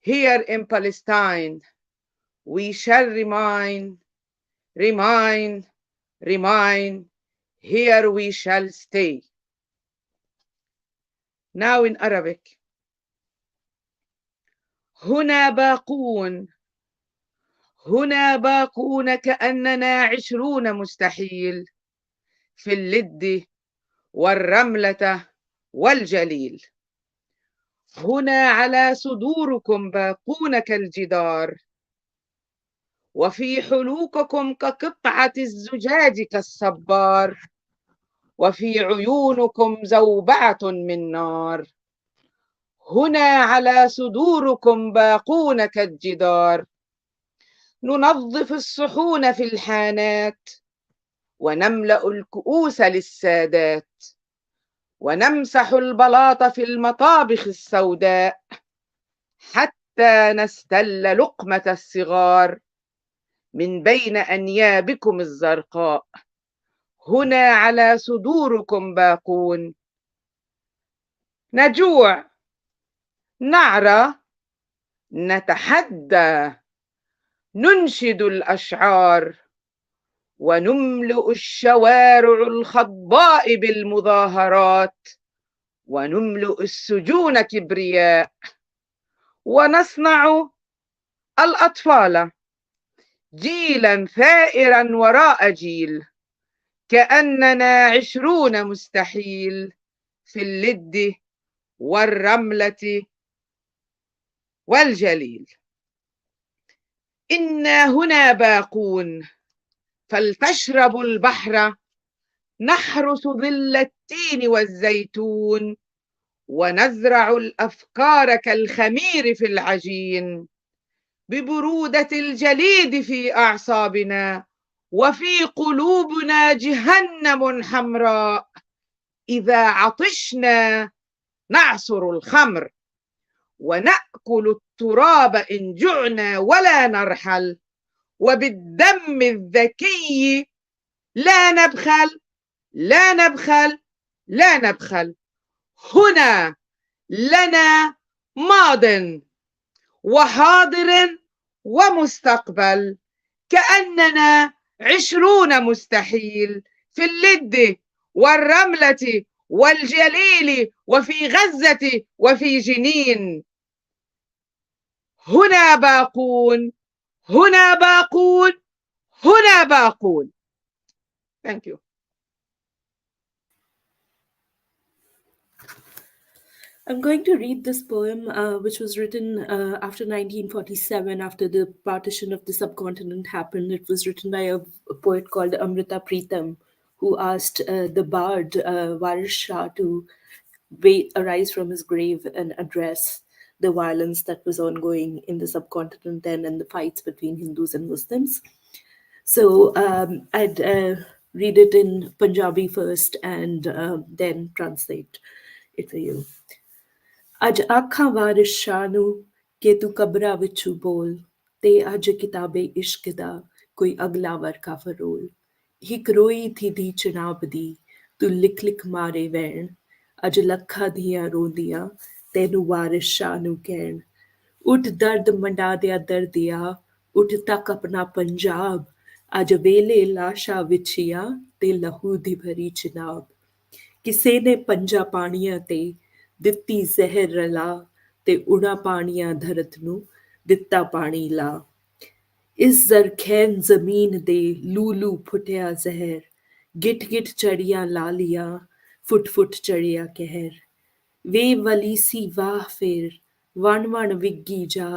Here in Palestine, we shall remain. Here we shall stay. Now in Arabic. هنا باقون كأننا 20 مستحيل في اللد والرملة والجليل. هنا على صدوركم باقون كالجدار، وفي حلوقكم كقطعة الزجاج كالصبار، وفي عيونكم زوبعة من نار. هنا على صدوركم باقون كالجدار، ننظف الصحون في الحانات، ونملأ الكؤوس للسادات، ونمسح البلاط في المطابخ السوداء، حتى نستل لقمة الصغار من بين أنيابكم الزرقاء. هنا على صدوركم باقون. نجوع، نعرى، نتحدى، ننشد الأشعار، ونملؤ الشوارع الخضباء بالمظاهرات، ونملؤ السجون كبرياء، ونصنع الأطفال جيلا ثائرا وراء جيل، كأننا 20 مستحيل في اللد والرملة والجليل. إنا هنا باقون، فلتشربوا البحر، نحرس ظل التين والزيتون، ونزرع الأفكار كالخمير في العجين، ببرودة الجليد في أعصابنا، وفي قلوبنا جهنم حمراء. إذا عطشنا نعصر الخمر، ونأكل التراب إن جعنا ولا نرحل، وبالدم الذكي لا نبخل لا نبخل لا نبخل. هنا لنا ماض وحاضر ومستقبل، كأننا 20 مستحيل في اللد والرملة والجليل، وفي غزة وفي جنين. هنا باقون، هنا باقون، هنا باقون. Thank you. I'm going to read this poem, which was written after 1947, after the partition of the subcontinent happened. It was written by a poet called Amrita Pritam, who asked the bard Waris Shah to arise from his grave and address the violence that was ongoing in the subcontinent then and the fights between Hindus and Muslims. So I'd read it in Punjabi first and then translate it for you. ਅੱਜ ਆਖਾਂ ਵਾਰਿਸ ਸ਼ਾਹ ਨੂੰ ਕਿ ਤੂੰ ਕਬਰਾਂ ਵਿੱਚੋਂ ਬੋਲ, ਤੇ ਅੱਜ ਕਿਤਾਬੇ ਇਸ਼ਕ ਦਾ ਕੋਈ ਅਗਲਾ ਵਰਕਾ ਫਰੋਲ। ਹਿਕ ਰੋਈ ਥੀ ਦੀ ਚਨਾਬ ਦੀ ਤੂੰ ਲਿਖ ਲਿਖ ਮਾਰੇ ਵੈਣ, ਅੱਜ ਲੱਖਾਂ ਦੀਆਂ ਰੋਂਦੀਆਂ ਤੈਨੂੰ ਵਾਰਿਸ ਸ਼ਾਹ ਨੂੰ ਕਹਿਣ ਉੱਠ ਦਰਦ ਮੰਡਾ ਦਿਆ ਦਰਦਿਆ ਉੱਠ ਤੱਕ ਆਪਣਾ ਪੰਜਾਬ ਅੱਜ ਵੇਲੇ ਲਾਸ਼ਾਂ ਵਿਛੀਆਂ ਤੇ ਲਹੂ ਦੀ ਭਰੀ ਚਨਾਬ ਕਿਸੇ ਨੇ ਪੰਜਾਂ ਪਾਣੀਆਂ ਤੇ ਦਿੱਤੀ ਜ਼ਹਿਰ ਰਲਾ ਤੇ ਉੜਾ ਪਾਣੀਆਂ ਧਰਤ ਨੂੰ ਦਿੱਤਾ ਪਾਣੀ ਲਾ ਇਸ ਜ਼ਰਖੈਨ ਜ਼ਮੀਨ ਦੇ ਲੂ ਫੁੱਟਿਆ ਜ਼ਹਿਰ ਗਿੱਠ ਗਿੱਠ ਚੜੀਆਂ ਲਾਲੀਆਂ ਫੁੱਟ ਫੁੱਟ ਚੜਿਆ ਕਹਿਰ ਵੇ ਵਲੀ ਸੀ ਵਾਹ ਫਿਰ ਵਣ ਵਿੱਗੀ ਜਾ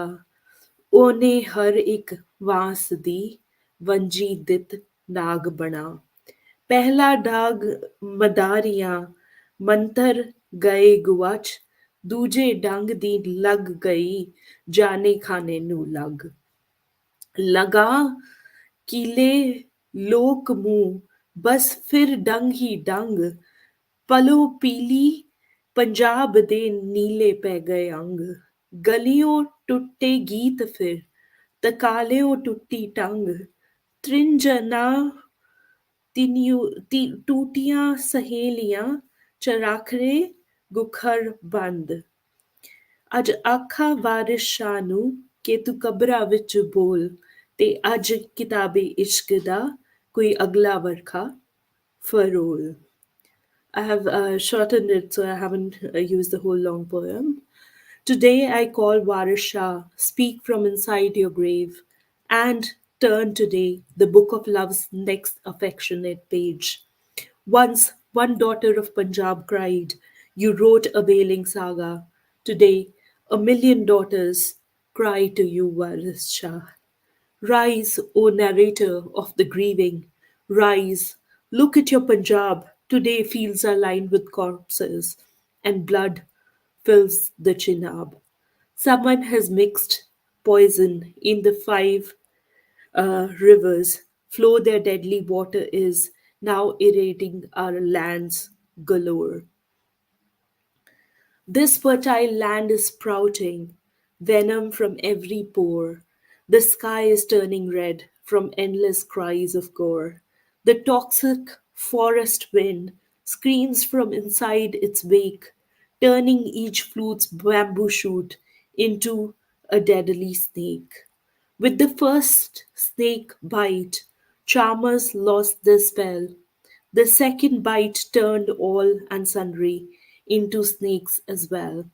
ਉਹਨੇ ਹਰ ਇੱਕ ਵਾਂਸ ਦੀ ਵੰਜੀ ਦਿੱਤ ਡਾਗ ਬਣਾ ਪਹਿਲਾ ਡਾਗ ਮਦਾਰੀਆਂ ਮੰਤਰ ਗਏ ਗੁਆਚ ਦੂਜੇ ਡੰਗ ਦੀ ਲੱਗ ਗਈ ਜਾਨੇ ਖਾਨੇ ਨੂੰ ਲਗਾ ਕੀਲੇ ਲੋਕ ਮੂੰਹ ਬਸ ਫਿਰ ਡੰਗ ਹੀ ਡੰਗ ਪਲੋ ਪੀਲੀ ਪੰਜਾਬ ਦੇ ਨੀਲੇ ਪੈ ਗਏ ਅੰਗ ਗਲੀਓਂ ਟੁੱਟੇ ਗੀਤ ਫਿਰ ਤਕਾਲਿਓ ਟੁੱਟੀ ਟੰਗ ਤ੍ਰਿੰਜਨਾ ਟੂਟੀਆਂ ਸਹੇਲੀਆਂ ਚਰਾਖਰੇ ਗੁਖਰ ਬੰਦ ਅੱਜ ਆਖਾ ਵਾਰਿਸ ਸ਼ਾਹ ਨੂੰ ਕਿ ਤੂੰ ਕਬਰਾਂ ਵਿੱਚ ਬੋਲ ਤੇ ਅੱਜ ਕਿਤਾਬੇ ਇਸ਼ਕ ਦਾ ਕੋਈ ਅਗਲਾ ਵਰਖਾ ਫਰੋਲ I have shortened it so I haven't used the whole long poem. Today I call Waris Shah, speak from inside your grave, and turn today the book of love's next affectionate page. Once one daughter of Punjab cried, you wrote a wailing saga. Today 1,000,000 daughters cry to you, Waris Shah. Rise, O narrator of the grieving, rise, look at your Punjab. Today fields are lined with corpses and blood fills the chinab. Someone has mixed poison in the 5 rivers. Flow their deadly water is now irradiating our lands galore. This fertile land is sprouting venom from every pore. The sky is turning red from endless cries of gore. The toxic forest wind screams from inside its wake, turning each flute's bamboo shoot into a deadly snake. With the first snake bite, charmers lost their spell. The second bite turned all and sundry into snakes as well.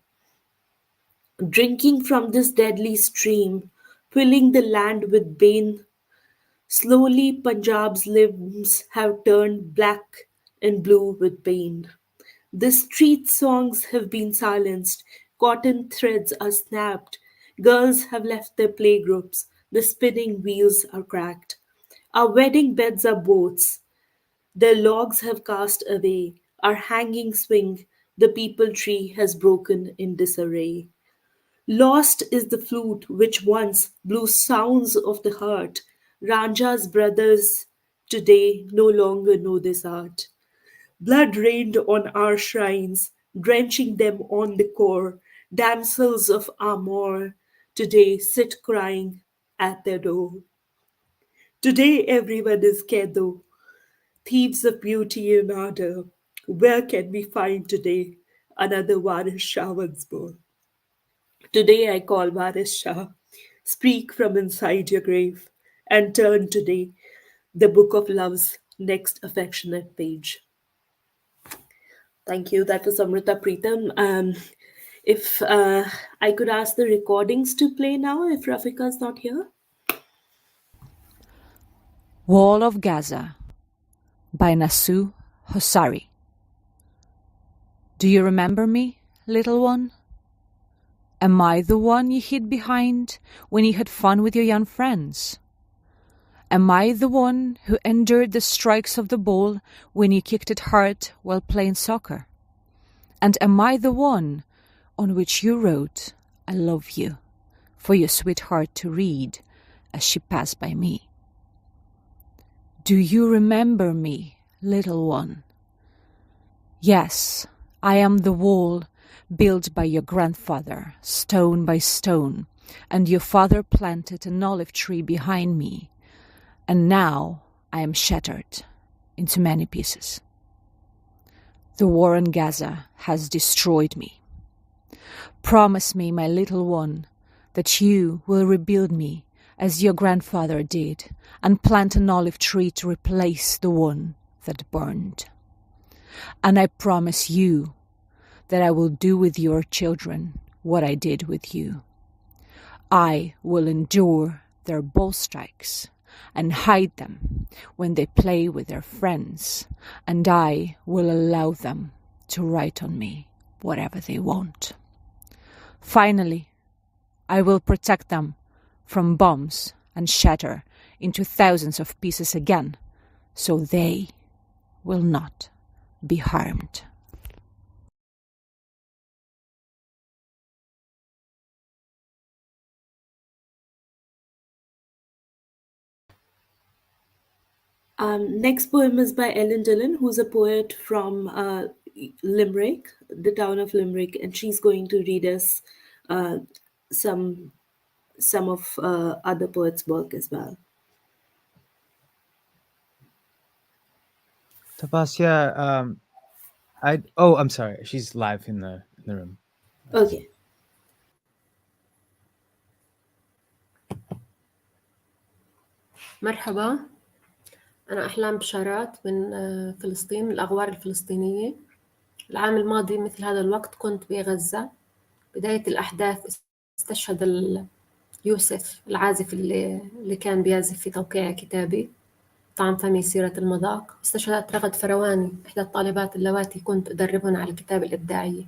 Drinking from this deadly stream, filling the land with bane, slowly Punjab's limbs have turned black and blue with pain. The street songs have been silenced, cotton threads are snapped, girls have left their playgroups, the spinning wheels are cracked. Our wedding beds are boats, their logs have cast away, our hanging swing, the peepal tree has broken in disarray. Lost is the flute which once blew sounds of the heart. Ranja's brothers today no longer know this art. Blood rained on our shrines, drenching them on the core. Damsels of Amor today sit crying at their door. Today everyone is Kedo, thieves of beauty and ardor. Where can we find today another Waris Shah once more? Today I call Waris Shah, speak from inside your grave, and turn today the book of love's next affectionate page. Thank you. That was Amrita Preetham. If I could ask the recordings to play now, if Rafika's not here. Wall of Gaza by Nasu Hosari. Do you remember me, little one? Am I the one you hid behind when you had fun with your young friends? Am I the one who endured the strikes of the ball when you kicked it hard while playing soccer? And am I the one on which you wrote, I love you, for your sweetheart to read as she passed by me? Do you remember me, little one? Yes, I am the wall built by your grandfather, stone by stone, and your father planted an olive tree behind me, and now I am shattered into many pieces. The war in Gaza has destroyed me. Promise me, my little one, that you will rebuild me as your grandfather did, and plant an olive tree to replace the one that burned. And I promise you that I will do with your children what I did with you. I will endure their ball strikes and hide them when they play with their friends, and I will allow them to write on me whatever they want. Finally, I will protect them from bombs and shatter into thousands of pieces again, so they will not be harmed. Next poem is by Ellen Dillon, who's a poet from Limerick, the town of Limerick, and she's going to read us some of other poets' work as well. Tapasya, I'm sorry. She's live in the room. Okay. مرحبا، أنا أحلام بشارات من فلسطين، من الأغوار الفلسطينية. العام الماضي مثل هذا الوقت كنت بغزة. بداية الأحداث استشهد يوسف العازف اللي كان بيعزف في توقيع كتابي طعم فمي سيرة المذاق. استشهدت رغد فرواني، إحدى الطالبات اللواتي كنت أدربهن على الكتابة الإبداعية.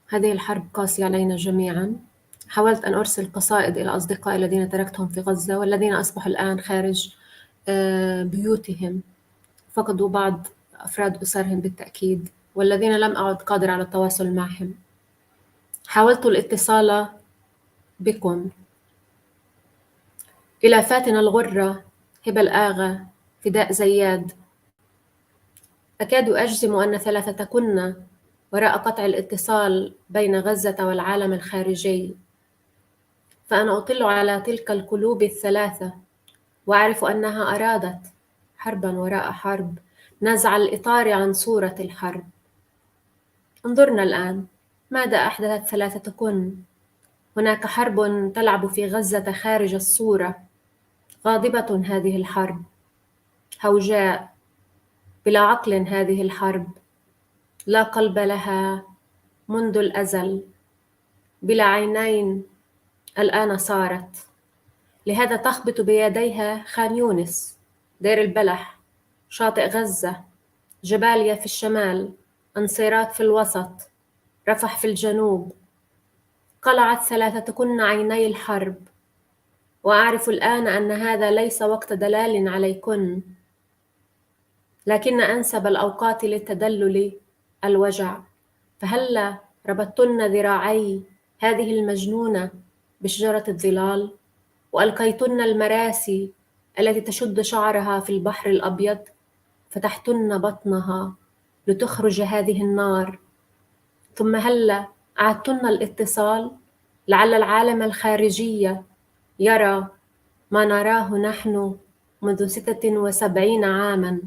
هذه الحرب قاسية علينا جميعا. حاولت أن أرسل قصائد إلى أصدقائي الذين تركتهم في غزة والذين أصبحوا الآن خارج بيوتهم، فقدوا بعض أفراد أسرهم بالتأكيد، والذين لم أعد قادر على التواصل معهم. حاولت الاتصال بكم. إلى فاتن الغرة، هبة الآغا، فداء زياد. أكاد أجزم أن ثلاثتكن وراء قطع الاتصال بين غزة والعالم الخارجي، فأنا أطل على تلك القلوب الثلاثة وأعرف أنها أرادت حربا وراء حرب، نزع الإطار عن صورة الحرب. انظرنا الآن، ماذا أحدثت ثلاثتكن؟ هناك حرب تلعب في غزة خارج الصورة. غاضبة هذه الحرب، هوجاء، بلا عقل هذه الحرب، لا قلب لها منذ الأزل، بلا عينين الآن صارت. لهذا تخبط بيديها خان يونس، دير البلح، شاطئ غزة، جباليا في الشمال، أنصيرات في الوسط، رفح في الجنوب. قلعت ثلاثتكن عيني الحرب، وأعرف الآن أن هذا ليس وقت دلال عليكن، لكن أنسب الأوقات للتدلل الوجع. فهلا ربطتن ذراعي هذه المجنونة بشجرة الظلال، وألقيتن المراسي التي تشد شعرها في البحر الأبيض، فتحتن بطنها لتخرج هذه النار. ثم هلا أعدتن الاتصال، لعل العالم الخارجي يرى ما نراه نحن منذ 76 عاما،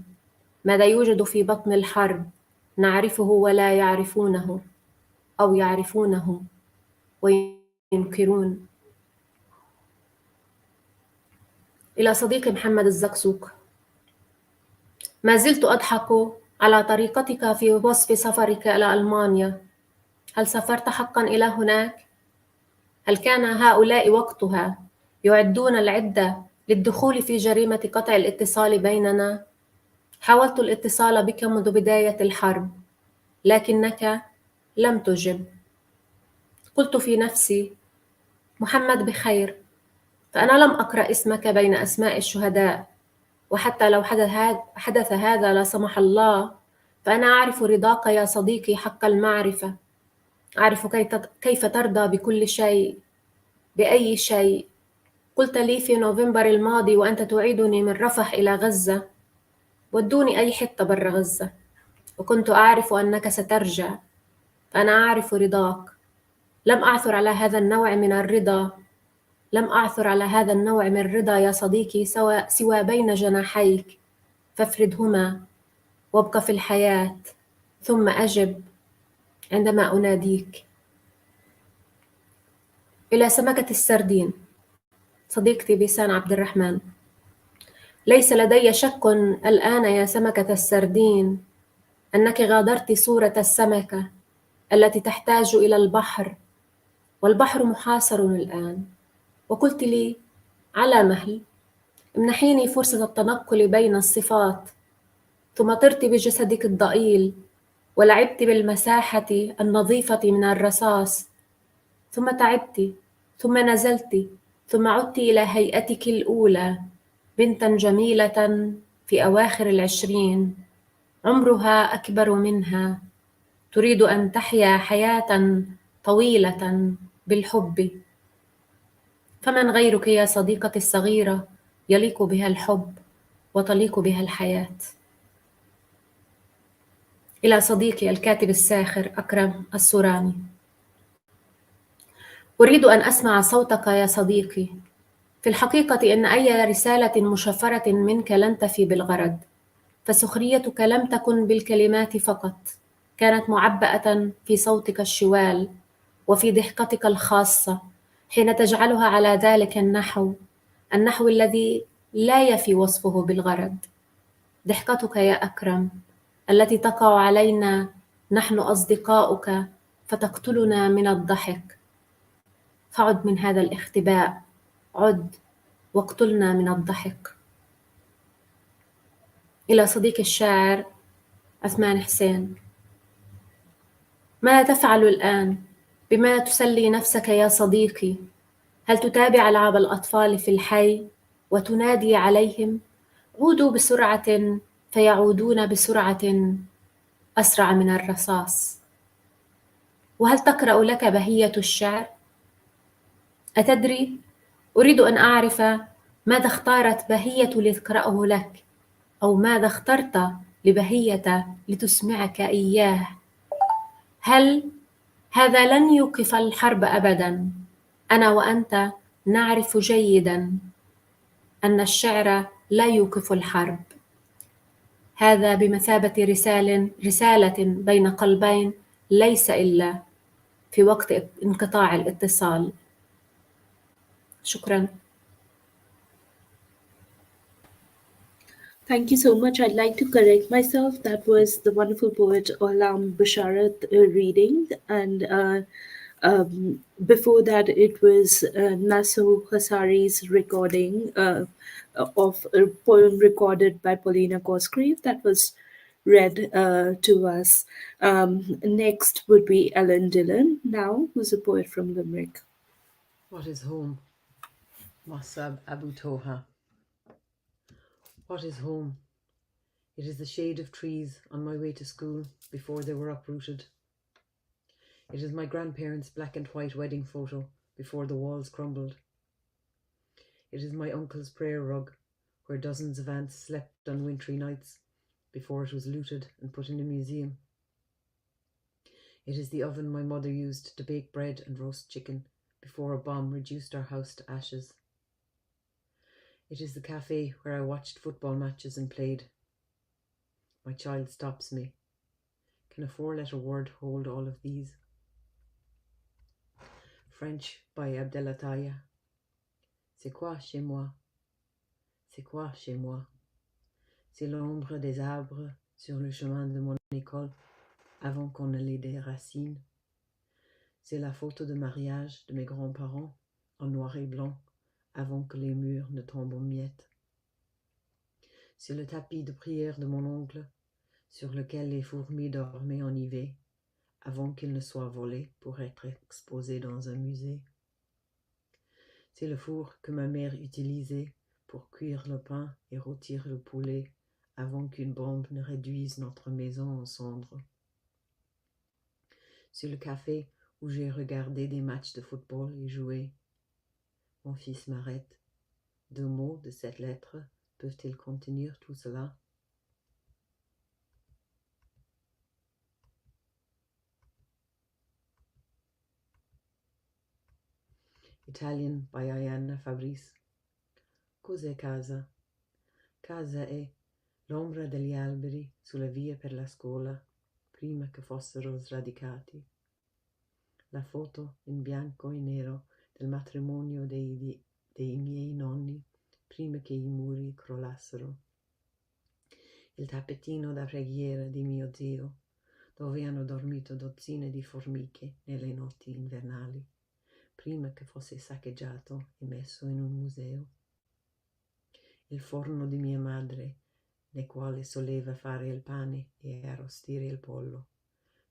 ماذا يوجد في بطن الحرب نعرفه ولا يعرفونه، أو يعرفونه وينكرون. إلى صديقي محمد الزقزوق، ما زلت أضحك على طريقتك في وصف سفرك إلى ألمانيا. هل سافرت حقا إلى هناك؟ هل كان هؤلاء وقتها يعدون العدة للدخول في جريمة قطع الاتصال بيننا؟ حاولت الاتصال بك منذ بداية الحرب، لكنك لم تجب. قلت في نفسي: محمد بخير، فأنا لم أقرأ اسمك بين أسماء الشهداء، وحتى لو حدث هذا لا سمح الله، فأنا أعرف رضاك يا صديقي حق المعرفة. أعرف كيف ترضى بكل شيء، بأي شيء. قلت لي في نوفمبر الماضي وأنت تعيدني من رفح إلى غزة: ودوني أي حتة برا غزة، وكنت أعرف أنك سترجع، فأنا أعرف رضاك. لم أعثر على هذا النوع من الرضا، لم أعثر على هذا النوع من الرضا يا صديقي سوى بين جناحيك، فافردهما وابق في الحياة، ثم أجب. عندما أناديك. إلى سمكة السردين. صديقتي بيسان عبد الرحمن. ليس لدي شك الآن يا سمكة السردين أنك غادرت صورة السمكة التي تحتاج إلى البحر، والبحر محاصر الآن. وقلت لي: على مهل، امنحيني فرصة التنقل بين الصفات. ثم طرت بجسدك الضئيل ولعبت بالمساحة النظيفة من الرصاص، ثم تعبت، ثم نزلت، ثم عدت إلى هيئتك الأولى، بنتا جميلة في أواخر 20، عمرها أكبر منها، تريد أن تحيا حياة طويلة بالحب. فمن غيرك يا صديقتي الصغيرة يليق بها الحب وتليق بها الحياة؟ إلى صديقي الكاتب الساخر أكرم السوراني. أريد أن أسمع صوتك يا صديقي. في الحقيقة إن أي رسالة مشفرة منك لن تفي بالغرض، فسخريتك لم تكن بالكلمات فقط، كانت معبأة في صوتك الشوال وفي ضحكتك الخاصة حين تجعلها على ذلك النحو الذي لا يفي وصفه بالغرض. ضحكتك يا أكرم التي تقع علينا نحن أصدقاؤك فتقتلنا من الضحك. فعد من هذا الاختباء، عد واقتلنا من الضحك. إلى صديق الشاعر عثمان حسين. ما تفعل الآن؟ بما تسلي نفسك يا صديقي؟ هل تتابع ألعاب الأطفال في الحي وتنادي عليهم: عودوا بسرعة، فيعودون بسرعة أسرع من الرصاص؟ وهل تقرأ لك بهية الشعر؟ أتدري؟ أريد أن أعرف ماذا اختارت بهية لتقرأه لك، أو ماذا اخترت لبهية لتسمعك إياه. هل هذا لن يوقف الحرب أبدا؟ أنا وأنت نعرف جيدا أن الشعر لا يوقف الحرب. هذا بمثابة رسالة بين قلبين، ليس إلا في وقت انقطاع الاتصال. شكرا. Thank you so much. I'd like to correct myself. That was the wonderful poet Olam Basharat reading. And before that, it was Nasu Hasari's recording of a poem recorded by Paulina Cosgrave that was read to us. Next would be Ellen Dillon now, who's a poet from Limerick. What is home? Mossab Abu Toha. What is home? It is the shade of trees on my way to school before they were uprooted. It is my grandparents' black and white wedding photo before the walls crumbled. It is my uncle's prayer rug where dozens of ants slept on wintry nights before it was looted and put in a museum. It is the oven my mother used to bake bread and roast chicken before a bomb reduced our house to ashes. It is the cafe where I watched football matches and played. My child stops me. Can a 4-letter word hold all of these? French by Abdelataya. C'est quoi chez moi? C'est quoi chez moi? C'est l'ombre des arbres sur le chemin de mon école avant qu'on ne les déracine. C'est la photo de mariage de mes grands-parents en noir et blanc avant que les murs ne tombent en miettes. C'est le tapis de prière de mon oncle sur lequel les fourmis dormaient enivées avant qu'ils ne soient volés pour être exposés dans un musée. C'est le four que ma mère utilisait pour cuire le pain et rôtir le poulet avant qu'une bombe ne réduise notre maison en cendres. C'est le café où j'ai regardé des matchs de football et joué. Mon fils m'arrête. 2 mots de cette lettre peuvent-ils contenir tout cela? Italian by Ayanna Fabrice. Cos'è casa? Casa è l'ombra degli alberi sulla via per la scuola, prima che fossero sradicati. La foto in bianco e nero del matrimonio dei miei nonni prima che i muri crollassero. Il tappetino da preghiera di mio zio, dove hanno dormito dozzine di formiche nelle notti invernali, prima che fosse saccheggiato e messo in un museo. Il forno di mia madre, nel quale soleva fare il pane e arrostire il pollo,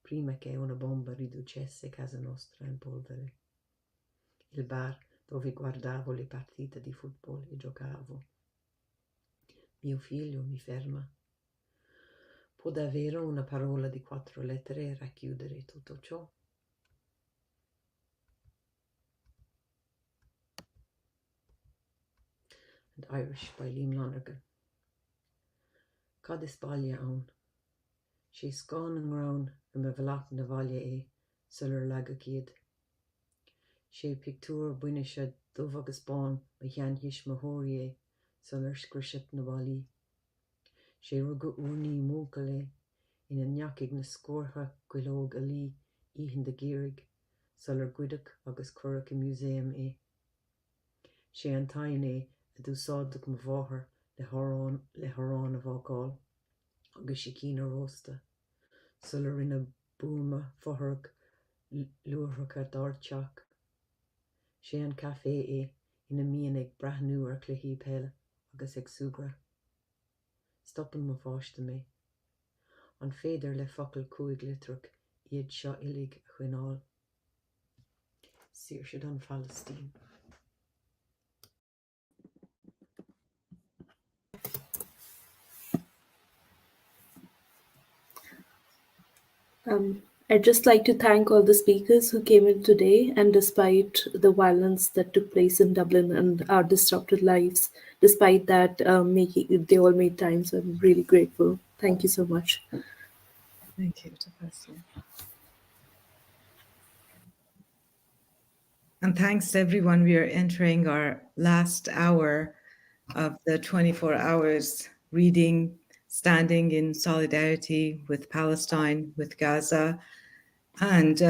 prima che una bomba riducesse casa nostra in polvere. Il bar dove guardavo le partite di football e giocavo. Mio figlio mi ferma. Può davvero una parola di 4 lettere racchiudere tutto ciò? And Irish by Liam Lonergan. Cad is baile ann. She scone an round me bhlach na bhaile é sular lega giad. She pictúr buine se dubh agus bán me cheanthis mo hóirí é sular scriset na bhailí. She rugga úrní móga le ina neachig na scórtha ghuilóg a lí íhan de gérig sular guideach agus curach i muséum é. She an tain é a dúsáideach mo bháthar le harán a bhágáil agus sé cína rósta sular ina búma fotharg luachracha dáirteach. Sé an café é ina míon ag brathnú ar cluichí peile agus ag sugra. Stoppan mo bháiste mé. An féidir le focail 5 litrach iad seo ilig a chuinál. Saoirse don Palestine. I'd just like to thank all the speakers who came in today, and despite the violence that took place in Dublin and our disrupted lives, despite that, they all made time, so I'm really grateful. Thank you so much. Thank you, Professor. And thanks to everyone. We are entering our last hour of the 24 hours reading, standing in solidarity with Palestine, with Gaza. And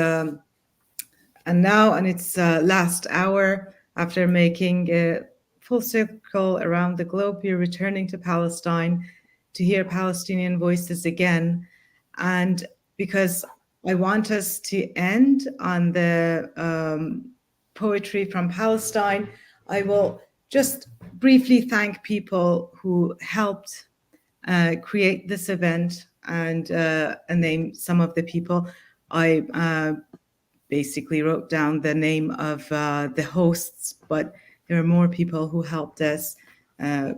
now, in its last hour, after making a full circle around the globe, we're returning to Palestine to hear Palestinian voices again. And because I want us to end on the poetry from Palestine, I will just briefly thank people who helped create this event and name some of the people. I basically wrote down the name of the hosts, but there are more people who helped us,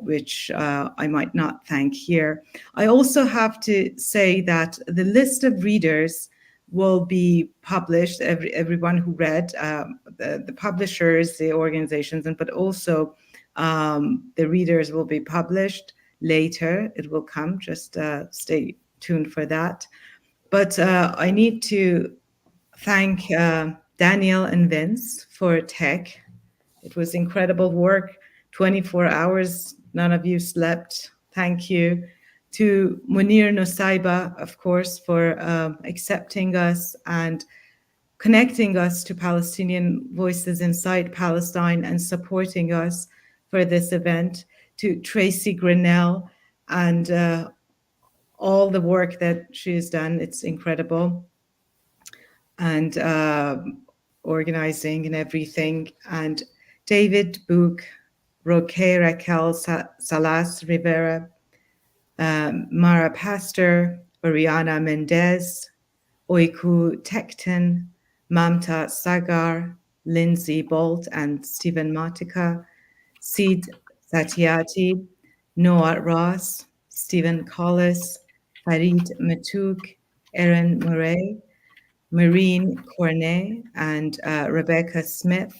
which I might not thank here. I also have to say that the list of readers will be published, everyone who read, the publishers, the organizations, but also the readers will be published later. It will come, just stay tuned for that. But I need to thank Daniel and Vince for tech. It was incredible work, 24 hours, none of you slept. Thank you. To Munir Nusaiba, of course, for accepting us and connecting us to Palestinian voices inside Palestine and supporting us for this event. To Tracy Grinnell and all the work that she has done. It's incredible. And organizing and everything. And David Book, Roque Raquel Salas Rivera, Mara Pastor, Oriana Mendez, Oiku Tekton, Mamta Sagar, Lindsay Bolt and Stephen Matica, Sid Satyati, Noah Ross, Stephen Collis, Farid Matuk, Erin Murray, Maureen Cornet and Rebecca Smith,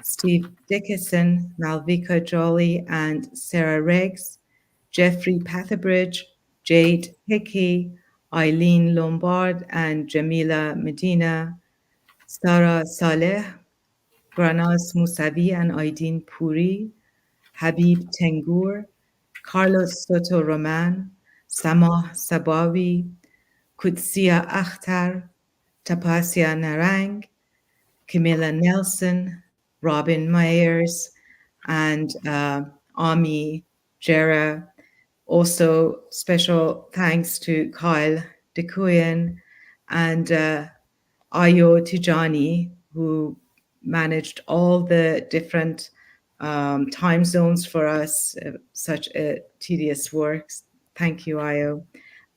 Steve Dickinson, Malvika Jolly and Sarah Riggs, Jeffrey Patherbridge, Jade Hickey, Eileen Lombard and Jamila Medina, Sarah Saleh, Granaz Musavi and Aydin Puri, Habib Tengur, Carlos Soto Roman, Samah Sabawi, Kutsia Akhtar, Tapasia Narang, Camilla Nelson, Robin Myers, and Ami Jera. Also, special thanks to Kyle DeCuyan and Ayo Tijani, who managed all the different time zones for us, such a tedious work. Thank you, Ayo.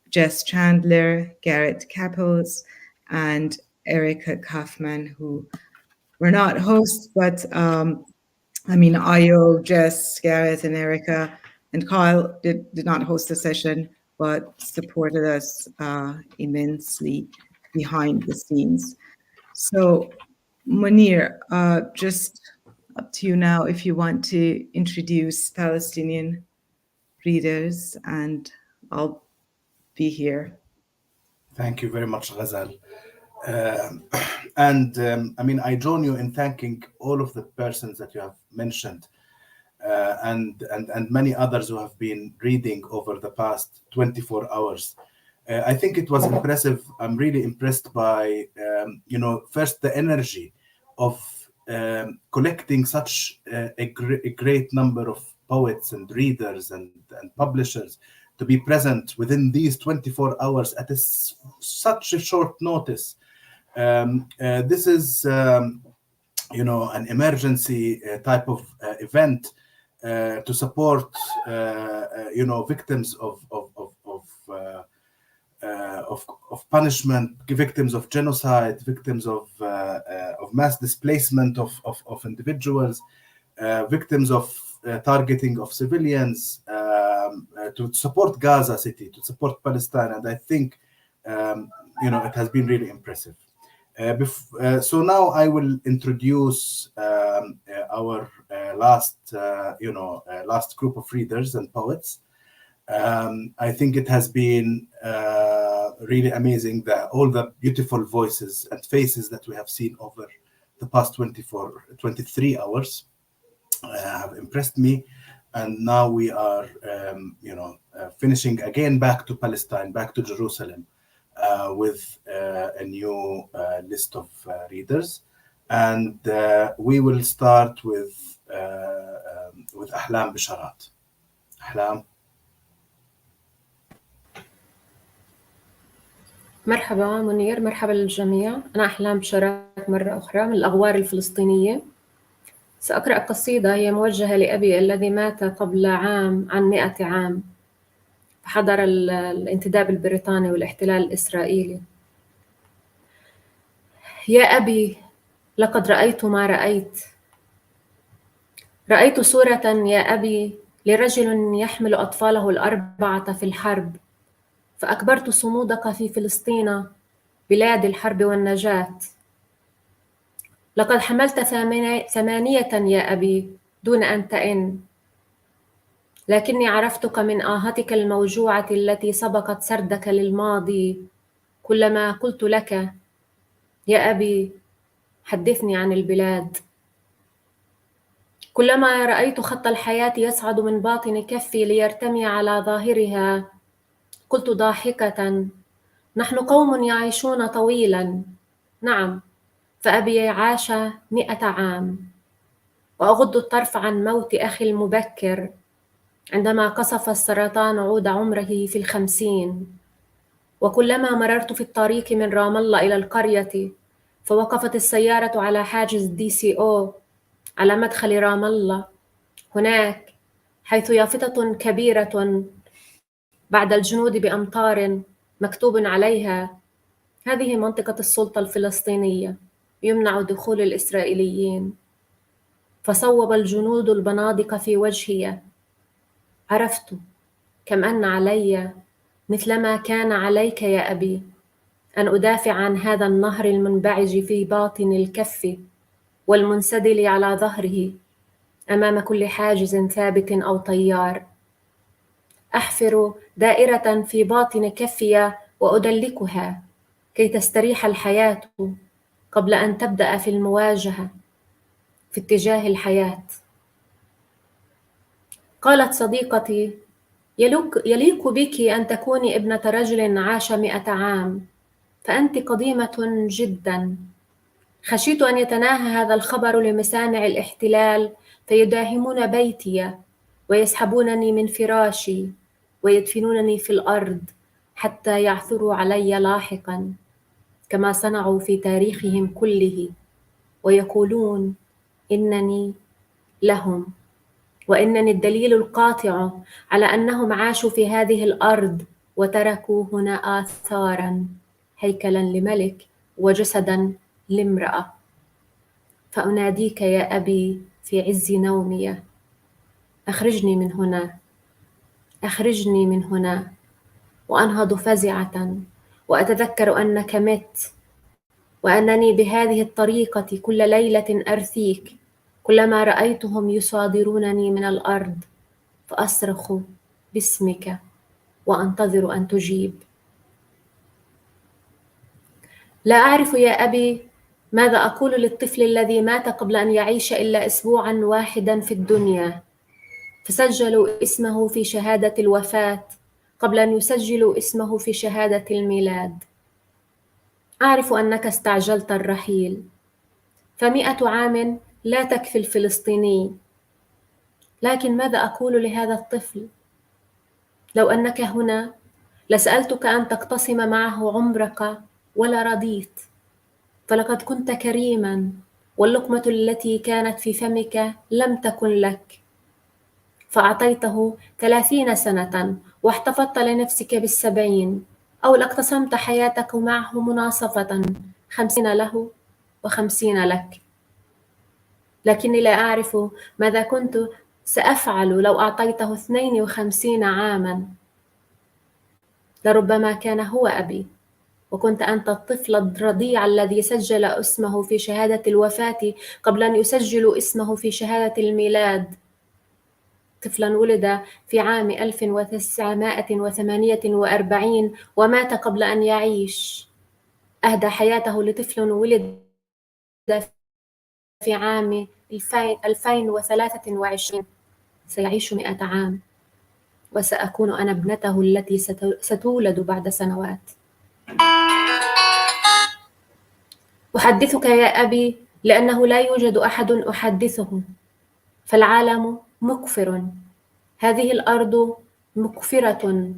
Jess Chandler, Garrett Capels, and Erica Kaufman, who were not hosts, but Ayo, Jess, Garrett, and Erica, and Kyle did not host the session, but supported us immensely behind the scenes. So, Munir, just up to you now if you want to introduce Palestinian readers, and I'll be here. Thank you very much, Ghazal. I join you in thanking all of the persons that you have mentioned, and many others who have been reading over the past 24 hours. I think it was impressive. I'm really impressed by, first the energy of collecting such a great number of poets and readers and publishers to be present within these 24 hours at such a short notice. This is, an emergency type of event to support, victims of punishment, victims of genocide, victims of mass displacement of individuals, victims of targeting of civilians, to support Gaza City, to support Palestine, and I think it has been really impressive. So now I will introduce our last group of readers and poets. I think it has been really amazing all the beautiful voices and faces that we have seen over the past 23 hours have impressed me. And now we are, finishing again back to Palestine, back to Jerusalem, with a new list of readers. And we will start with Ahlam Bisharat. Ahlam. مرحبا منير، مرحبا للجميع. أنا أحلام بشارات مرة أخرى من الأغوار الفلسطينية. سأقرأ قصيدة هي موجهة لأبي الذي مات قبل عن 100 عام فحضر الانتداب البريطاني والاحتلال الإسرائيلي. يا أبي، لقد رأيت ما رأيت. رأيت صورة يا أبي لرجل يحمل أطفاله الأربعة في الحرب، فأكبرت صمودك في فلسطين بلاد الحرب والنجاة. لقد حملت 8 يا أبي دون أن تئن، لكني عرفتك من آهتك الموجوعة التي سبقت سردك للماضي. كلما قلت لك يا أبي حدثني عن البلاد، كلما رأيت خط الحياة يصعد من باطن كفي ليرتمي على ظاهرها، قلت ضاحكة: نحن قوم يعيشون طويلا. نعم، فأبي عاش 100 عام. وأغض الطرف عن موت أخي المبكر عندما قصف السرطان عود عمره في 50. وكلما مررت في الطريق من رام الله إلى القرية فوقفت السيارة على حاجز DCO على مدخل رام الله، هناك حيث يافطة كبيرة بعد الجنود بأمطار مكتوب عليها: هذه منطقة السلطة الفلسطينية، يمنع دخول الإسرائيليين. فصوب الجنود البنادق في وجهي. عرفت كم أن علي مثلما كان عليك يا أبي أن أدافع عن هذا النهر المنبعج في باطن الكف والمنسدل على ظهره أمام كل حاجز ثابت أو طيار. أحفر دائرة في باطن كفي وأدلكها كي تستريح الحياة قبل أن تبدأ في المواجهة في اتجاه الحياة. قالت صديقتي: يليق بك أن تكوني ابنة رجل عاش 100 عام، فأنت قديمة جدا. خشيت أن يتناهى هذا الخبر لمسامع الاحتلال فيداهمون بيتي ويسحبونني من فراشي ويدفنونني في الأرض حتى يعثروا علي لاحقا كما صنعوا في تاريخهم كله، ويقولون إنني لهم، وإنني الدليل القاطع على أنهم عاشوا في هذه الأرض وتركوا هنا آثارا، هيكلا لملك وجسدا لامرأة. فأناديك يا أبي في عز نومي، أخرجني من هنا، أخرجني من هنا. وأنهض فزعة وأتذكر أنك مت، وأنني بهذه الطريقة كل ليلة أرثيك كلما رأيتهم يصادرونني من الأرض، فأصرخ باسمك وأنتظر أن تجيب. لا أعرف يا أبي ماذا أقول للطفل الذي مات قبل أن يعيش إلا أسبوعا واحدا في الدنيا، فسجلوا اسمه في شهادة الوفاة قبل أن يسجلوا اسمه في شهادة الميلاد. أعرف أنك استعجلت الرحيل، ف100 عام لا تكفي الفلسطيني، لكن ماذا أقول لهذا الطفل؟ لو أنك هنا لسألتك أن تقتسم معه عمرك ولا رضيت، فلقد كنت كريما، واللقمة التي كانت في فمك لم تكن لك، فأعطيته 30 سنة واحتفظت لنفسك بال70، أو لاقتسمت حياتك معه مناصفة 50 له و50 لك. لكني لا أعرف ماذا كنت سأفعل لو أعطيته 52 عاما. لربما كان هو أبي، وكنت أنت الطفل الرضيع الذي سجل اسمه في شهادة الوفاة قبل أن يسجلوا اسمه في شهادة الميلاد، طفلا ولد في عام 1948 ومات قبل أن يعيش، أهدى حياته لطفل ولد في عام 2023 سيعيش 100 عام، وسأكون أنا ابنته التي ستولد بعد سنوات. أحدثك يا أبي لأنه لا يوجد أحد أحدثه، فالعالم مكفر، هذه الأرض مكفرة،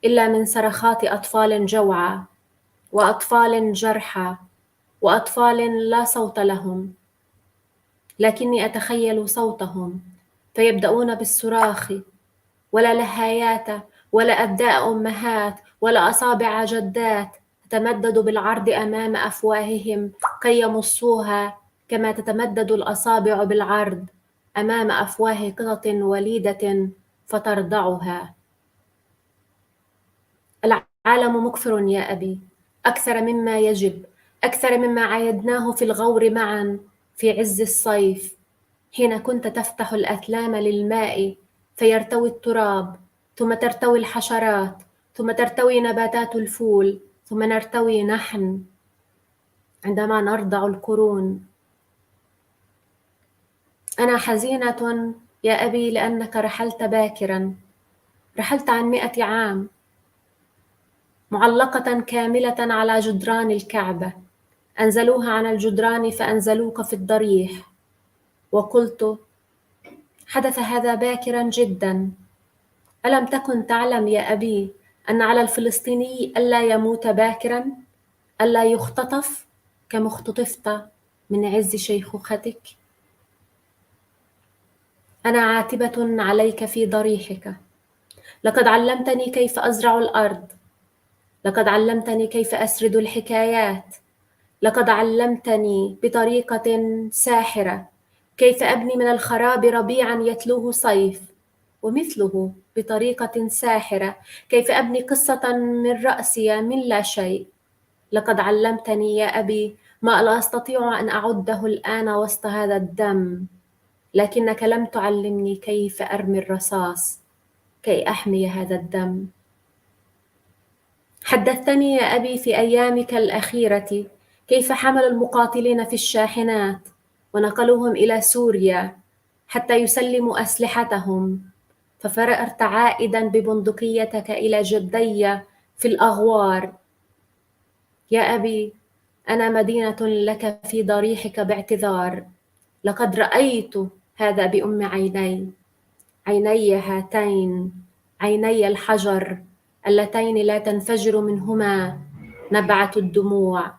إلا من صرخات أطفال جوعى وأطفال جرحى وأطفال لا صوت لهم، لكني أتخيل صوتهم فيبدأون بالصراخ، ولا لهايات ولا أبداء أمهات ولا أصابع جدات تتمدد بالعرض أمام أفواههم كي يمصوها كما تتمدد الأصابع بالعرض أمام أفواه قطط وليدة فترضعها. العالم مكفر يا أبي، أكثر مما يجب، أكثر مما عايدناه في الغور معا في عز الصيف، حين كنت تفتح الأثلام للماء فيرتوي التراب، ثم ترتوي الحشرات، ثم ترتوي نباتات الفول، ثم نرتوي نحن عندما نرضع القرون. أنا حزينة يا أبي لأنك رحلت باكرا، رحلت عن 100 عام، معلقة كاملة على جدران الكعبة، أنزلوها عن الجدران فأنزلوك في الضريح، وقلت حدث هذا باكرا جدا. ألم تكن تعلم يا أبي أن على الفلسطيني ألا يموت باكرا، ألا يختطف كما اختطفت من عز شيخوختك؟ أنا عاتبة عليك في ضريحك، لقد علمتني كيف أزرع الأرض، لقد علمتني كيف أسرد الحكايات، لقد علمتني بطريقة ساحرة كيف أبني من الخراب ربيعا يتلوه صيف، ومثله بطريقة ساحرة كيف أبني قصة من رأسي من لا شيء. لقد علمتني يا أبي ما لا أستطيع أن أعده الآن وسط هذا الدم، لكنك لم تعلمني كيف أرمي الرصاص كي أحمي هذا الدم. حدثتني يا أبي في أيامك الأخيرة كيف حمل المقاتلين في الشاحنات ونقلوهم إلى سوريا حتى يسلموا أسلحتهم، ففررت عائدا ببندقيتك إلى جدي في الأغوار. يا أبي، أنا مدينة لك في ضريحك باعتذار. لقد رأيت هذا بأم عيني، عيني هاتين، عيني الحجر اللتين لا تنفجر منهما نبعة الدموع.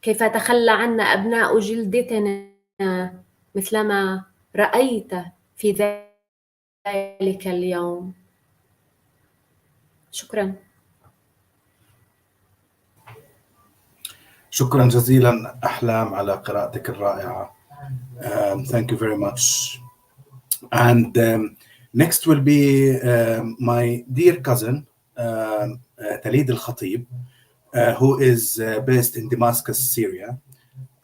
كيف تخلى عنا أبناء جلدتنا مثلما رأيت في ذلك اليوم. شكرا. شكرا جزيلا أحلام على قراءتك الرائعة. Thank you very much. And next will be my dear cousin Talid Al-Khatib, who is based in Damascus, Syria.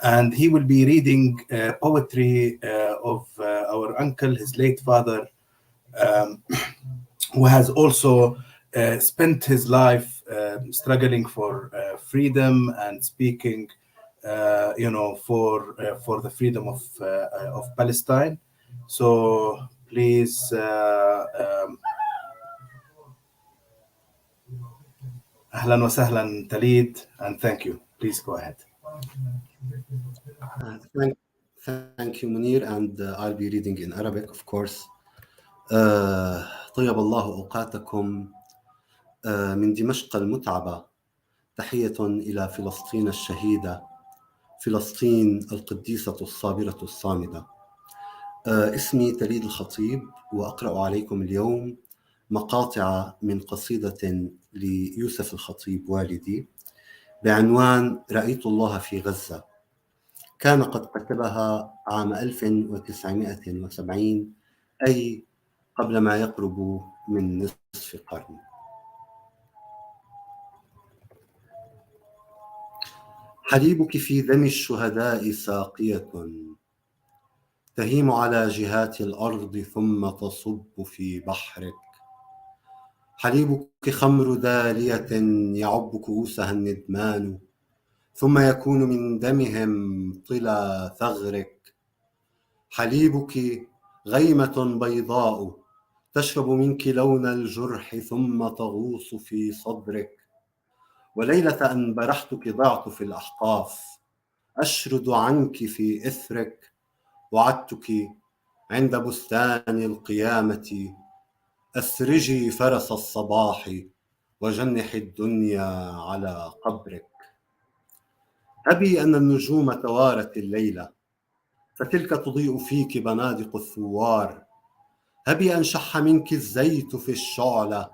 And he will be reading poetry of our uncle, his late father, who has also spent his life struggling for freedom and speaking, for the freedom of Palestine. So please, أهلا وسهلا Talid, and thank you. Please go ahead. Thank you, Munir, and I'll be reading in Arabic, of course. طيب الله أوقاتكم. من دمشق المتعبة تحية إلى فلسطين الشهيدة، فلسطين القديسة الصابرة الصامدة. اسمي تليد الخطيب، وأقرأ عليكم اليوم مقاطع من قصيدة ليوسف الخطيب والدي بعنوان رأيت الله في غزة. كان قد كتبها عام 1970، أي قبل ما يقرب من نصف قرن. حليبك في دم الشهداء ساقية، تهيم على جهات الأرض ثم تصب في بحرك. حليبك خمر دالية يعب كؤوسها الندمان، ثم يكون من دمهم طلا ثغرك. حليبك غيمة بيضاء تشرب منك لون الجرح ثم تغوص في صدرك. وليلة أن برحتك ضعت في الأحقاف، أشرد عنك في إثرك. وعدتك عند بستان القيامة، أسرجي فرس الصباح وجنح الدنيا على قبرك. أبي أن النجوم توارت الليلة، فتلك تضيء فيك بنادق الثوار. أبي أن شح منك الزيت في الشعلة،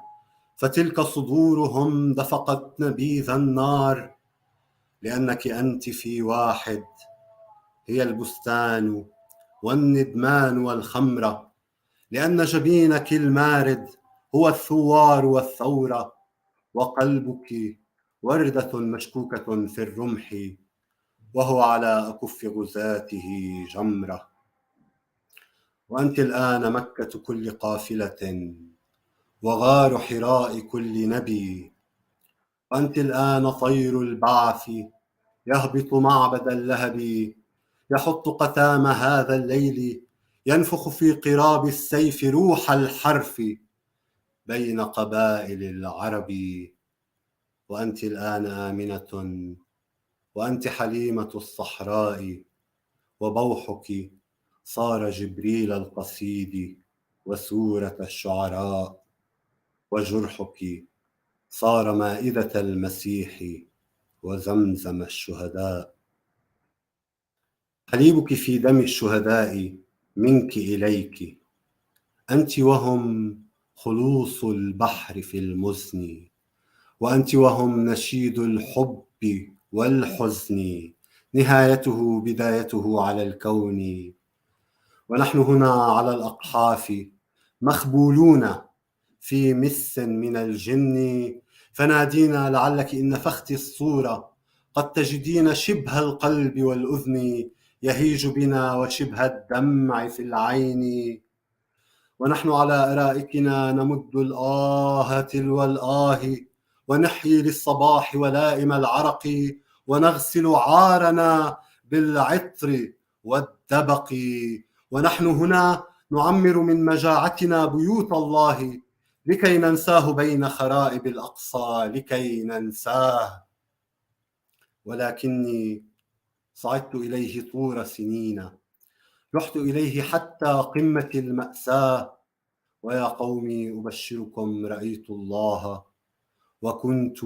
فتلك صدورهم دفقت نبيذ النار. لأنك أنت في واحد، هي البستان والندمان والخمرة. لأن جبينك المارد هو الثوار والثورة، وقلبك وردة مشكوكة في الرمح، وهو على أكف غزاته جمرة. وأنت الآن مكة كل قافلة، وغار حراء كل نبي. وأنت الآن طير البعث يهبط معبد اللهب، يحط قتام هذا الليل، ينفخ في قراب السيف روح الحرف بين قبائل العرب. وأنت الآن آمنة، وأنت حليمة الصحراء، وبوحك صار جبريل القصيد وسورة الشعراء. وجرحك صار مائدة المسيح وزمزم الشهداء. حليبك في دم الشهداء منك إليك، أنت وهم خلوص البحر في المزن. وأنت وهم نشيد الحب والحزن، نهايته بدايته على الكون. ونحن هنا على الأقحاف مخبولون في مس من الجن. فنادينا لعلك إن نفخت الصورة قد تجدين شبه القلب والأذن يهيج بنا وشبه الدمع في العين. ونحن على أرائكنا نمد الآه تلو الآه، ونحيي للصباح ولائم العرق، ونغسل عارنا بالعطر والدبق. ونحن هنا نعمر من مجاعتنا بيوت الله لكي ننساه بين خرائب الأقصى، لكي ننساه. ولكني صعدت إليه طور سنين، رحت إليه حتى قمة المأساة. ويا قومي أبشركم، رأيت الله وكنت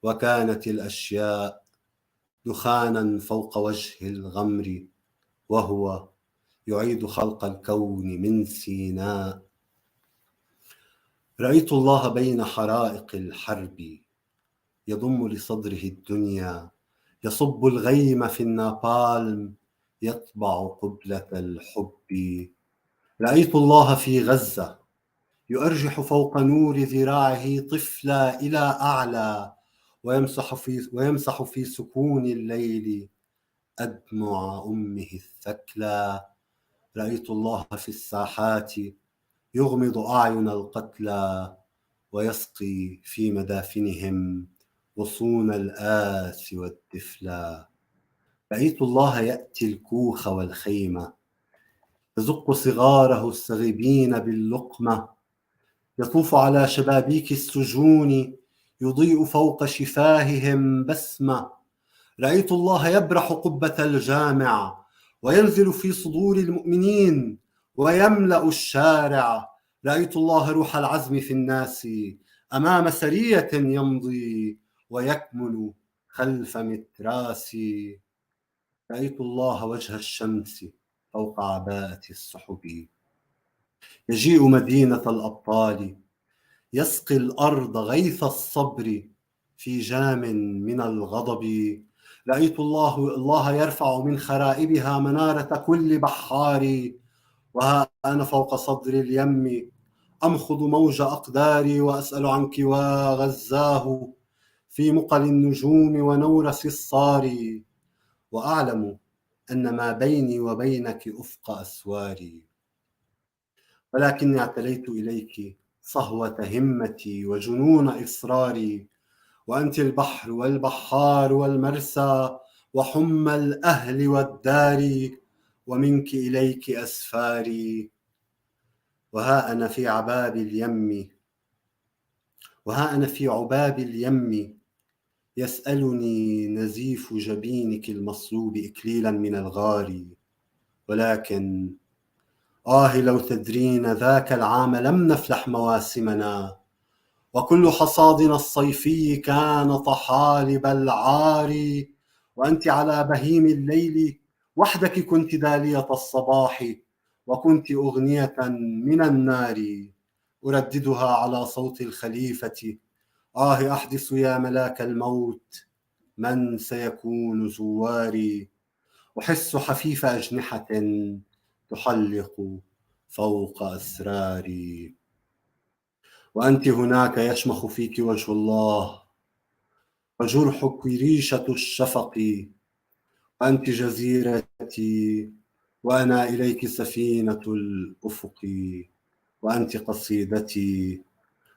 وكانت الأشياء دخانا فوق وجه الغمر، وهو يعيد خلق الكون من سيناء. رأيت الله بين حرائق الحرب، يضم لصدره الدنيا، يصب الغيم في النابالم، يطبع قبلة الحب. رأيت الله في غزة يؤرجح فوق نور ذراعه طفلا إلى أعلى، ويمسح في سكون الليل أدمع أمه الثكلى. رأيت الله في الساحات يغمض أعين القتلى، ويسقي في مدافنهم غصون الآس والدفلى. رأيت الله يأتي الكوخ والخيمة، يزق صغاره السغبين باللقمة، يطوف على شبابيك السجون، يضيء فوق شفاههم بسمة. رأيت الله يبرح قبة الجامع، وينزل في صدور المؤمنين، ويملأ الشارع. رأيت الله روح العزم في الناس أمام سرية يمضي، ويكمن خلف متراسي. رأيت الله وجه الشمس فوق عباءة السحب، يجيء مدينة الأبطال، يسقي الأرض غيث الصبر في جام من الغضب. رأيت الله يرفع من خرائبها منارة كل بحار، وها أنا فوق صدر اليم أمخض موج أقداري، وأسأل عنك وغزاه في مقل النجوم ونورس الصاري، وأعلم أن ما بيني وبينك أفق أسواري. ولكني اعتليت إليك صهوة همتي وجنون إصراري، وأنت البحر والبحار والمرسى وحمى الأهل والدار، ومنك إليك أسفاري. وها أنا في عباب اليم يسألني نزيف جبينك المصلوب إكليلا من الغار. ولكن لو تدرين ذاك العام لم نفلح مواسمنا، وكل حصادنا الصيفي كان طحالب العار. وأنت على بهيم الليل وحدك كنت دالية الصباح، وكنت أغنية من النار أرددها على صوت الخليفة. أحدث يا ملاك الموت من سيكون زواري، أحس حفيف أجنحة تحلق فوق أسراري. وأنت هناك يشمخ فيك وجه الله، وجرحك ريشة الشفق. وأنت جزيرتي، وأنا إليك سفينة الأفق. وأنت قصيدتي،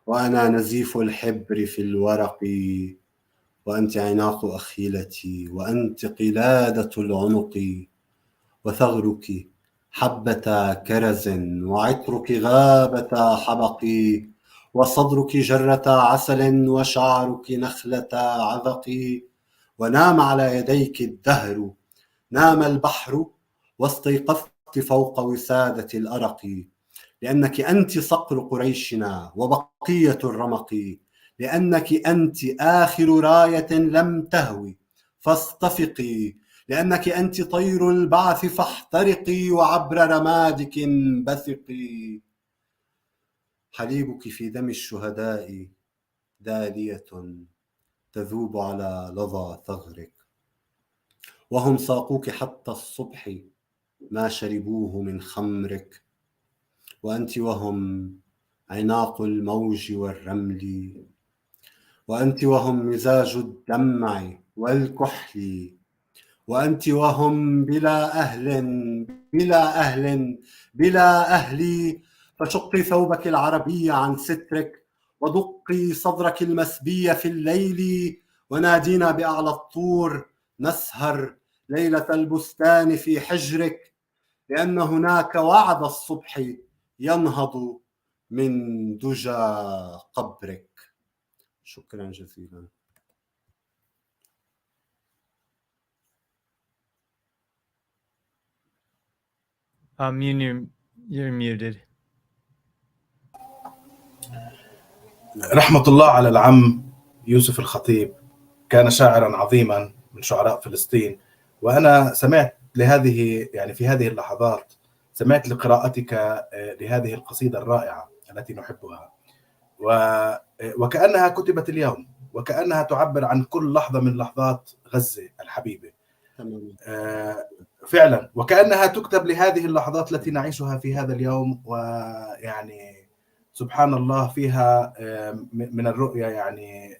وأنا نزيف الحبر في الورق. وأنت عناق أخيلتي، وأنت قلادة العنق. وثغرك حبة كرز، وعطرك غابة حبق. وصدرك جرة عسل، وشعرك نخلة عذق. ونام على يديك الدهر، نام البحر، واستيقظت فوق وسادة الأرق. لأنك أنت صقر قريشنا وبقية الرمق، لأنك أنت آخر راية لم تهوي فاصطفقي، لأنك أنت طير البعث فاحترقي، وعبر رمادك انبثقي. حليبك في دم الشهداء دالية تذوب على لظى ثغرك، وهم ساقوك حتى الصبح ما شربوه من خمرك. وأنت وهم عناق الموج والرمل، وأنت وهم مزاج الدمع والكحل. وأنت وهم بلا أهل. فشقي ثوبك العربي عن سترك، ودقي صدرك المسبي في الليل. ونادينا بأعلى الطور نسهر ليلة البستان في حجرك، لأن هناك وعد الصبح ينهض من دجى قبرك. شكرا جزيلا. You're muted. رحمة الله على العم يوسف الخطيب، كان شاعرا عظيما من شعراء فلسطين. وأنا سمعت لهذه يعني في هذه اللحظات سمعت لقراءتك لهذه القصيدة الرائعة التي نحبها، وكأنها كتبت اليوم، وكأنها تعبر عن كل لحظة من لحظات غزة الحبيبة فعلا، وكأنها تكتب لهذه اللحظات التي نعيشها في هذا اليوم. ويعني سبحان الله فيها من الرؤية يعني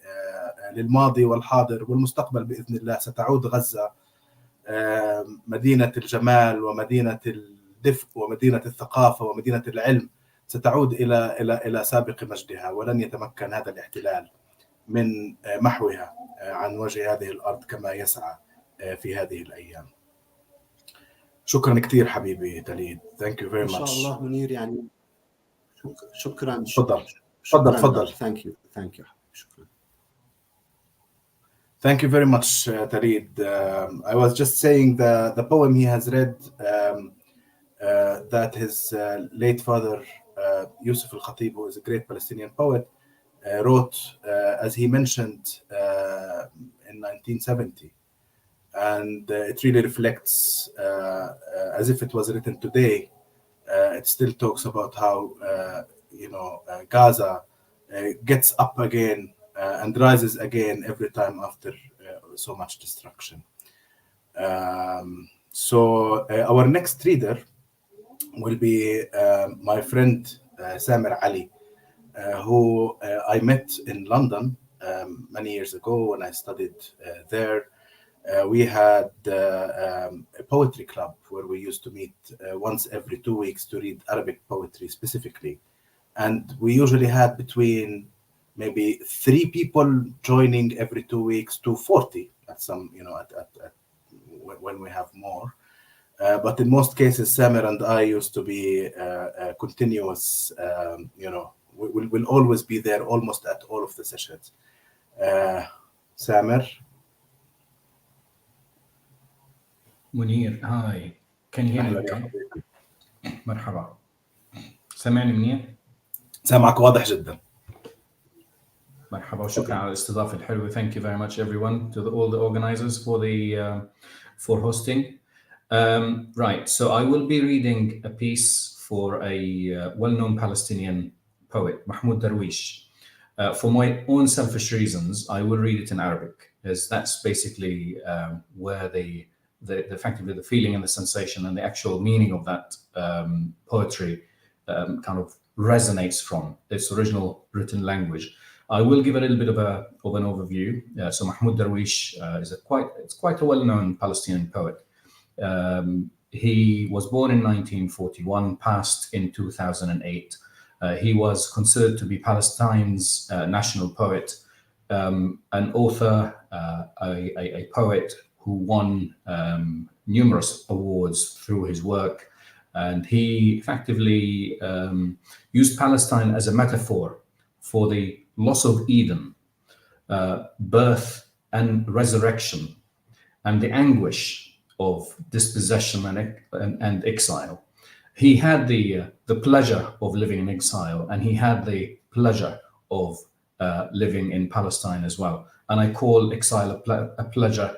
للماضي والحاضر والمستقبل بإذن الله. ستعود غزة مدينة الجمال ومدينة الدفء ومدينة الثقافة ومدينة العلم، ستعود إلى سابق مجدها، ولن يتمكن هذا الاحتلال من محوها عن وجه هذه الأرض كما يسعى في هذه الأيام. شكرا كثير حبيبي تليد. Thank you very much. إن شاء الله منير، يعني شكرا. تفضل. Thank you. شكرا. Thank you very much, Talid. I was just saying the poem he has read that his late father, Yusuf al-Khatib, who is a great Palestinian poet, wrote, as he mentioned, in 1970. And it really reflects, as if it was written today. It still talks about how, Gaza gets up again and rises again every time after so much destruction. So our next reader will be my friend Samer Ali, who I met in London many years ago when I studied there. We had a poetry club where we used to meet once every 2 weeks to read Arabic poetry specifically. And we usually had between maybe 3 people joining every 2 weeks to 40 at some, when we have more. But in most cases, Samer and I used to be a continuous, we'll always be there almost at all of the sessions. Samer? منير، هاي. Can you hear me okay? مرحبا. سامعني منيح؟ سامعك واضح جدا. مرحبا وشكرا على الاستضافة الحلوة. Thank you very much everyone, to all the organizers for hosting. Right, so I will be reading a piece for a well-known Palestinian poet, Mahmoud Darwish. For my own selfish reasons, I will read it in Arabic, as that's basically where effectively the feeling and the sensation and the actual meaning of that poetry kind of resonates from its original written language. I will give a little bit of an overview. So Mahmoud Darwish is quite a well-known Palestinian poet. He was born in 1941, passed in 2008. He was considered to be Palestine's national poet, an author, a poet who won numerous awards through his work. And he effectively used Palestine as a metaphor for the loss of Eden, birth and resurrection, and the anguish of dispossession and exile. He had the pleasure of living in exile, and he had the pleasure of living in Palestine as well. And I call exile a pleasure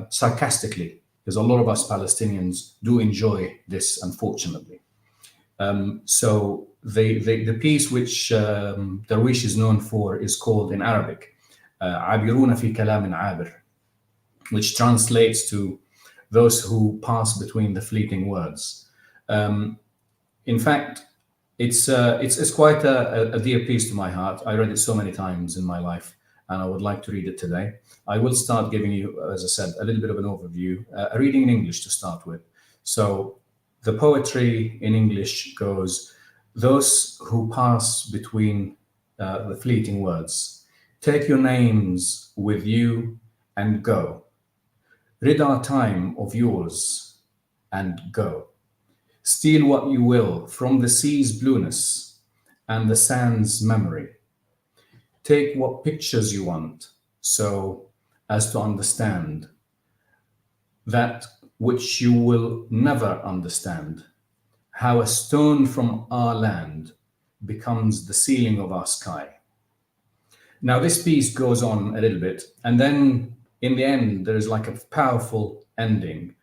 sarcastically, because a lot of us Palestinians do enjoy this, unfortunately. So the piece which Darwish is known for is called in Arabic, عابرون في كلام عابر, which translates to those who pass between the fleeting words. In fact, it's quite a dear piece to my heart. I read it so many times in my life, and I would like to read it today. I will start giving you, as I said, a little bit of an overview, a reading in English to start with. So the poetry in English goes, those who pass between the fleeting words, take your names with you and go. Rid our time of yours and go. Steal what you will from the sea's blueness and the sand's memory. Take what pictures you want, so as to understand that which you will never understand, how a stone from our land becomes the ceiling of our sky. Now this piece goes on a little bit, and then in the end there is like a powerful ending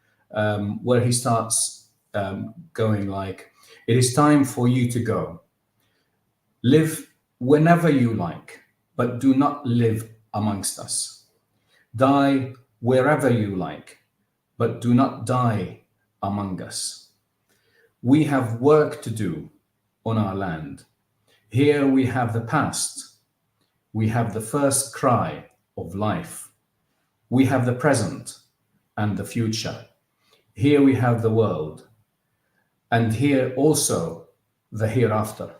where he starts going like, it is time for you to go. Live whenever you like, but do not live amongst us. Die wherever you like, but do not die among us. We have work to do on our land. Here we have the past. We have the first cry of life. We have the present and the future. Here we have the world. And here also the hereafter.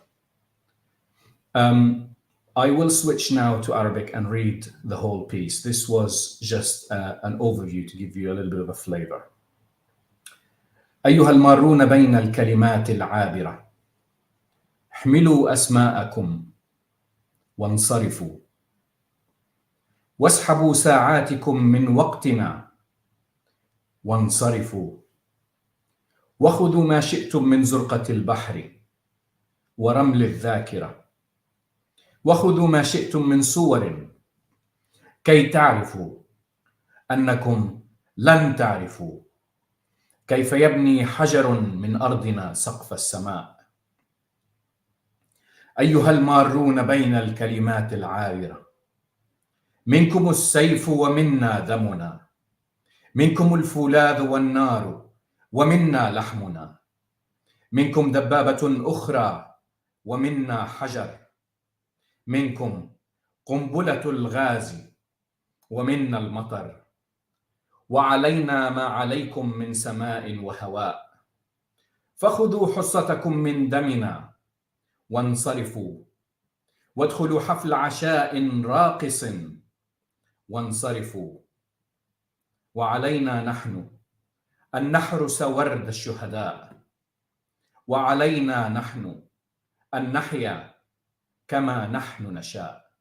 I will switch now to Arabic and read the whole piece. This was just an overview to give you a little bit of a flavor. أيها المارون بين الكلمات العابرة احملوا أسماءكم وانصرفوا واسحبوا ساعاتكم من وقتنا وانصرفوا وخذوا ما شئتم من زرقة البحر ورمل الذاكرة وخذوا ما شئتم من صور كي تعرفوا أنكم لن تعرفوا كيف يبني حجر من أرضنا سقف السماء. أيها المارون بين الكلمات العابرة منكم السيف ومنا دمنا منكم الفولاذ والنار ومنا لحمنا منكم دبابة أخرى ومنا حجر منكم قنبلة الغاز ومنا المطر وعلينا ما عليكم من سماء وهواء فخذوا حصتكم من دمنا وانصرفوا وادخلوا حفل عشاء راقص وانصرفوا وعلينا نحن أن نحرس ورد الشهداء وعلينا نحن أن نحيا كما نحن نشاء.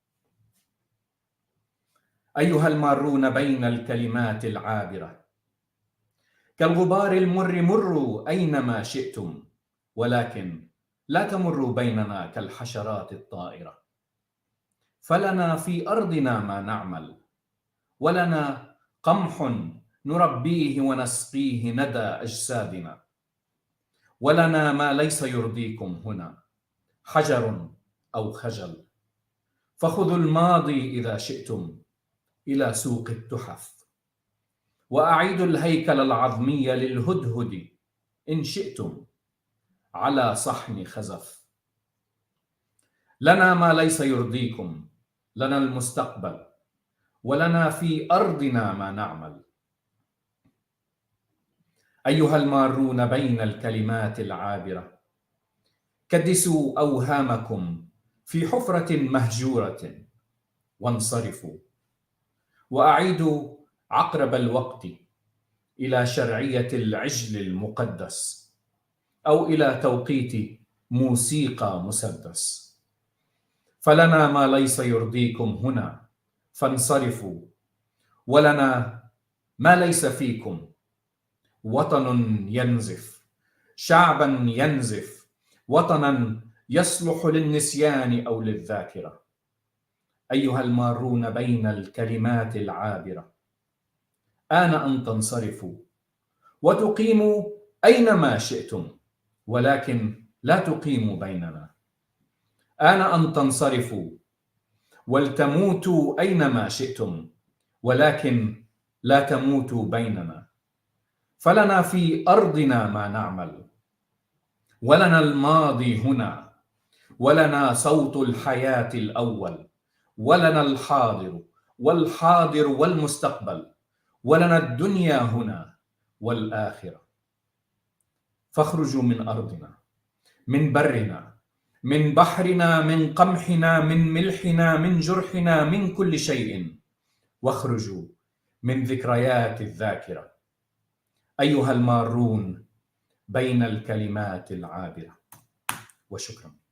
أيها المارون بين الكلمات العابرة كالغبار المر مروا أينما شئتم ولكن لا تمروا بيننا كالحشرات الطائرة. فلنا في أرضنا ما نعمل ولنا قمح نربيه ونسقيه ندى أجسادنا ولنا ما ليس يرضيكم هنا حجر أو خجل. فخذوا الماضي إذا شئتم إلى سوق التحف وأعيدوا الهيكل العظمي للهدهد إن شئتم على صحن خزف. لنا ما ليس يرضيكم لنا المستقبل ولنا في أرضنا ما نعمل. أيها المارون بين الكلمات العابرة كدسوا أوهامكم في حفرة مهجورة وانصرفوا وأعيدوا عقرب الوقت إلى شرعية العجل المقدس أو إلى توقيت موسيقى مسدس. فلنا ما ليس يرضيكم هنا فانصرفوا ولنا ما ليس فيكم وطن ينزف شعبا ينزف وطنا يصلح للنسيان أو للذاكرة. أيها المارون بين الكلمات العابرة آن أن تنصرفوا وتقيموا أينما شئتم ولكن لا تقيموا بيننا. آن أن تنصرفوا ولتموتوا أينما شئتم ولكن لا تموتوا بيننا. فلنا في أرضنا ما نعمل ولنا الماضي هنا ولنا صوت الحياة الأول ولنا الحاضر والحاضر والمستقبل ولنا الدنيا هنا والآخرة. فاخرجوا من أرضنا من برنا من بحرنا من قمحنا من ملحنا من جرحنا من كل شيء واخرجوا من ذكريات الذاكرة. أيها المارون بين الكلمات العابرة. وشكرا.